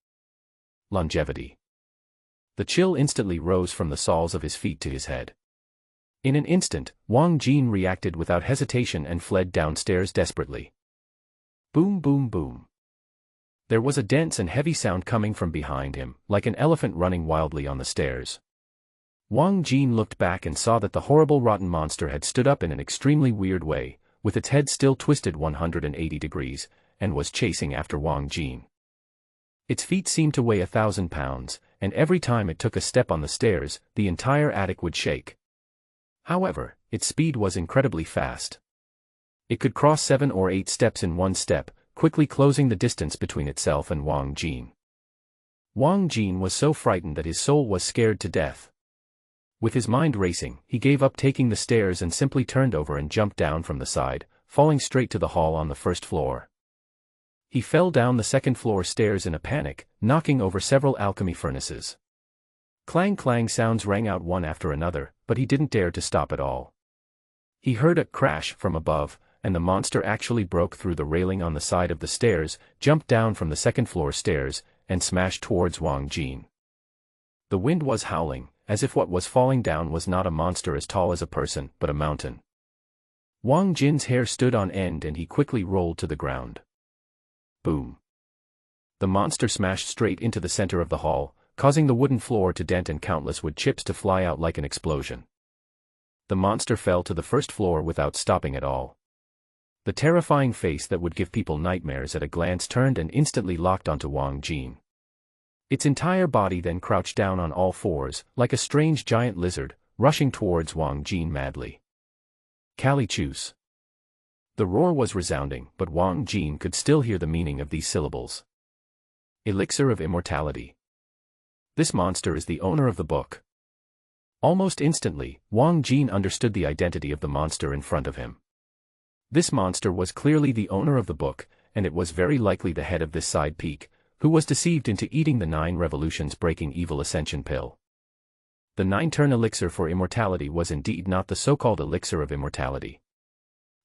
Longevity. The chill instantly rose from the soles of his feet to his head. In an instant, Wang Jin reacted without hesitation and fled downstairs desperately. Boom, boom, boom. There was a dense and heavy sound coming from behind him, like an elephant running wildly on the stairs. Wang Jin looked back and saw that the horrible rotten monster had stood up in an extremely weird way, with its head still twisted 180 degrees, and was chasing after Wang Jin. Its feet seemed to weigh 1,000 pounds, and every time it took a step on the stairs, the entire attic would shake. However, its speed was incredibly fast. It could cross 7 or 8 steps in one step, quickly closing the distance between itself and Wang Jin. Wang Jin was so frightened that his soul was scared to death. With his mind racing, he gave up taking the stairs and simply turned over and jumped down from the side, falling straight to the hall on the first floor. He fell down the second-floor stairs in a panic, knocking over several alchemy furnaces. Clang-clang sounds rang out one after another, but he didn't dare to stop at all. He heard a crash from above, and the monster actually broke through the railing on the side of the stairs, jumped down from the second-floor stairs, and smashed towards Wang Jin. The wind was howling, as if what was falling down was not a monster as tall as a person, but a mountain. Wang Jin's hair stood on end and he quickly rolled to the ground. Boom. The monster smashed straight into the center of the hall, causing the wooden floor to dent and countless wood chips to fly out like an explosion. The monster fell to the first floor without stopping at all. The terrifying face that would give people nightmares at a glance turned and instantly locked onto Wang Jin. Its entire body then crouched down on all fours, like a strange giant lizard, rushing towards Wang Jin madly. Kali Chus. The roar was resounding, but Wang Jin could still hear the meaning of these syllables. Elixir of Immortality. This monster is the owner of the book. Almost instantly, Wang Jin understood the identity of the monster in front of him. This monster was clearly the owner of the book, and it was very likely the head of this side peak, who was deceived into eating the 9 revolutions breaking evil ascension pill. The 9-turn elixir for immortality was indeed not the so-called elixir of immortality.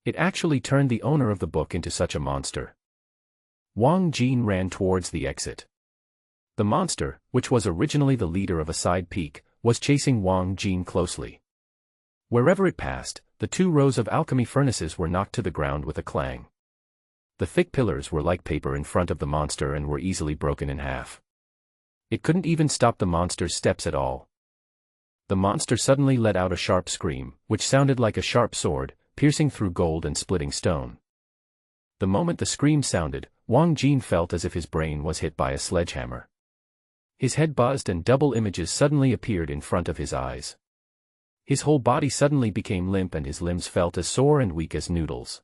It actually turned the owner of the book into such a monster. Wang Jin ran towards the exit. The monster, which was originally the leader of a side peak, was chasing Wang Jin closely. Wherever it passed, the 2 rows of alchemy furnaces were knocked to the ground with a clang. The thick pillars were like paper in front of the monster and were easily broken in half. It couldn't even stop the monster's steps at all. The monster suddenly let out a sharp scream, which sounded like a sharp sword, piercing through gold and splitting stone. The moment the scream sounded, Wang Jin felt as if his brain was hit by a sledgehammer. His head buzzed and double images suddenly appeared in front of his eyes. His whole body suddenly became limp and his limbs felt as sore and weak as noodles.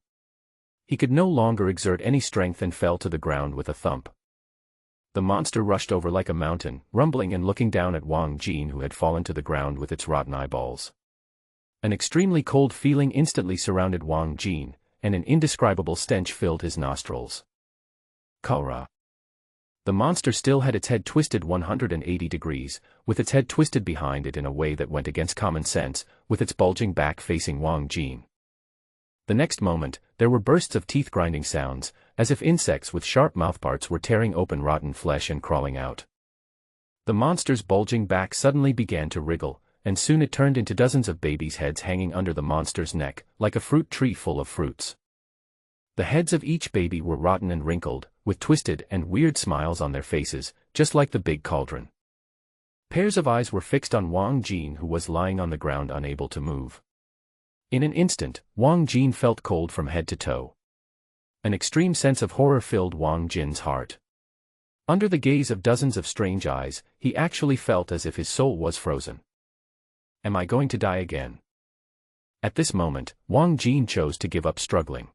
He could no longer exert any strength and fell to the ground with a thump. The monster rushed over like a mountain, rumbling and looking down at Wang Jin, who had fallen to the ground with its rotten eyeballs. An extremely cold feeling instantly surrounded Wang Jin, and an indescribable stench filled his nostrils. Kara. The monster still had its head twisted 180 degrees, with its head twisted behind it in a way that went against common sense, with its bulging back facing Wang Jin. The next moment, there were bursts of teeth-grinding sounds, as if insects with sharp mouthparts were tearing open rotten flesh and crawling out. The monster's bulging back suddenly began to wriggle, and soon it turned into dozens of babies' heads hanging under the monster's neck, like a fruit tree full of fruits. The heads of each baby were rotten and wrinkled, with twisted and weird smiles on their faces, just like the big cauldron. Pairs of eyes were fixed on Wang Jin, who was lying on the ground unable to move. In an instant, Wang Jin felt cold from head to toe. An extreme sense of horror filled Wang Jin's heart. Under the gaze of dozens of strange eyes, he actually felt as if his soul was frozen. Am I going to die again? At this moment, Wang Jin chose to give up struggling.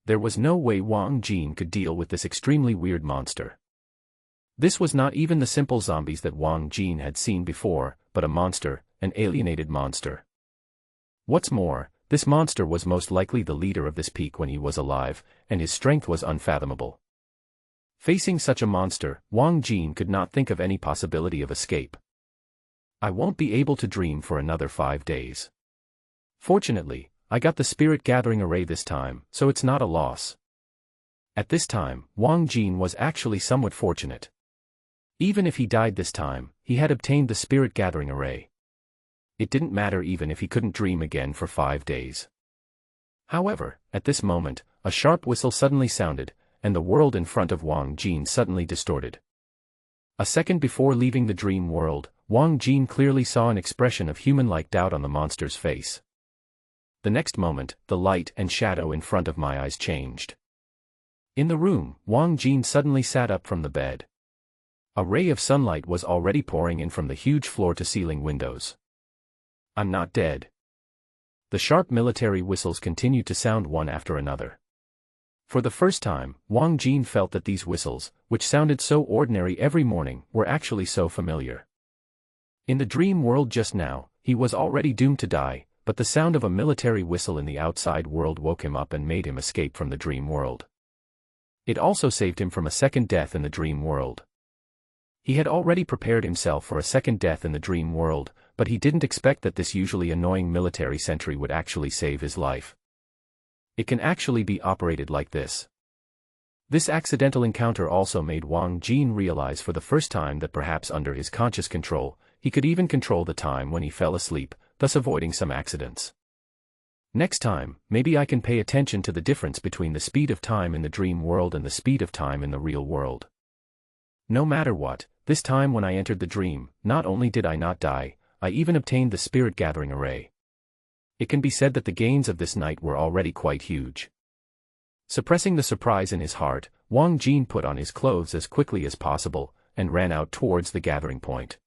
There was no way Wang Jin could deal with this extremely weird monster. This was not even the simple zombies that Wang Jin had seen before, but a monster, an alienated monster. What's more, this monster was most likely the leader of this peak when he was alive, and his strength was unfathomable. Facing such a monster, Wang Jin could not think of any possibility of escape. I won't be able to dream for another 5 days. Fortunately, I got the spirit gathering array this time, so it's not a loss. At this time, Wang Jin was actually somewhat fortunate. Even if he died this time, he had obtained the spirit gathering array. It didn't matter even if he couldn't dream again for 5 days. However, at this moment, a sharp whistle suddenly sounded, and the world in front of Wang Jin suddenly distorted. A second before leaving the dream world, Wang Jin clearly saw an expression of human-like doubt on the monster's face. The next moment, the light and shadow in front of my eyes changed. In the room, Wang Jin suddenly sat up from the bed. A ray of sunlight was already pouring in from the huge floor-to-ceiling windows. I'm not dead. The sharp military whistles continued to sound one after another. For the first time, Wang Jin felt that these whistles, which sounded so ordinary every morning, were actually so familiar. In the dream world just now, he was already doomed to die, but the sound of a military whistle in the outside world woke him up and made him escape from the dream world. It also saved him from a second death in the dream world. He had already prepared himself for a second death in the dream world, but he didn't expect that this usually annoying military sentry would actually save his life. It can actually be operated like this. This accidental encounter also made Wang Jin realize for the first time that perhaps under his conscious control, he could even control the time when he fell asleep, thus avoiding some accidents. Next time, maybe I can pay attention to the difference between the speed of time in the dream world and the speed of time in the real world. No matter what, this time when I entered the dream, not only did I not die, I even obtained the spirit gathering array. It can be said that the gains of this night were already quite huge. Suppressing the surprise in his heart, Wang Jin put on his clothes as quickly as possible, and ran out towards the gathering point.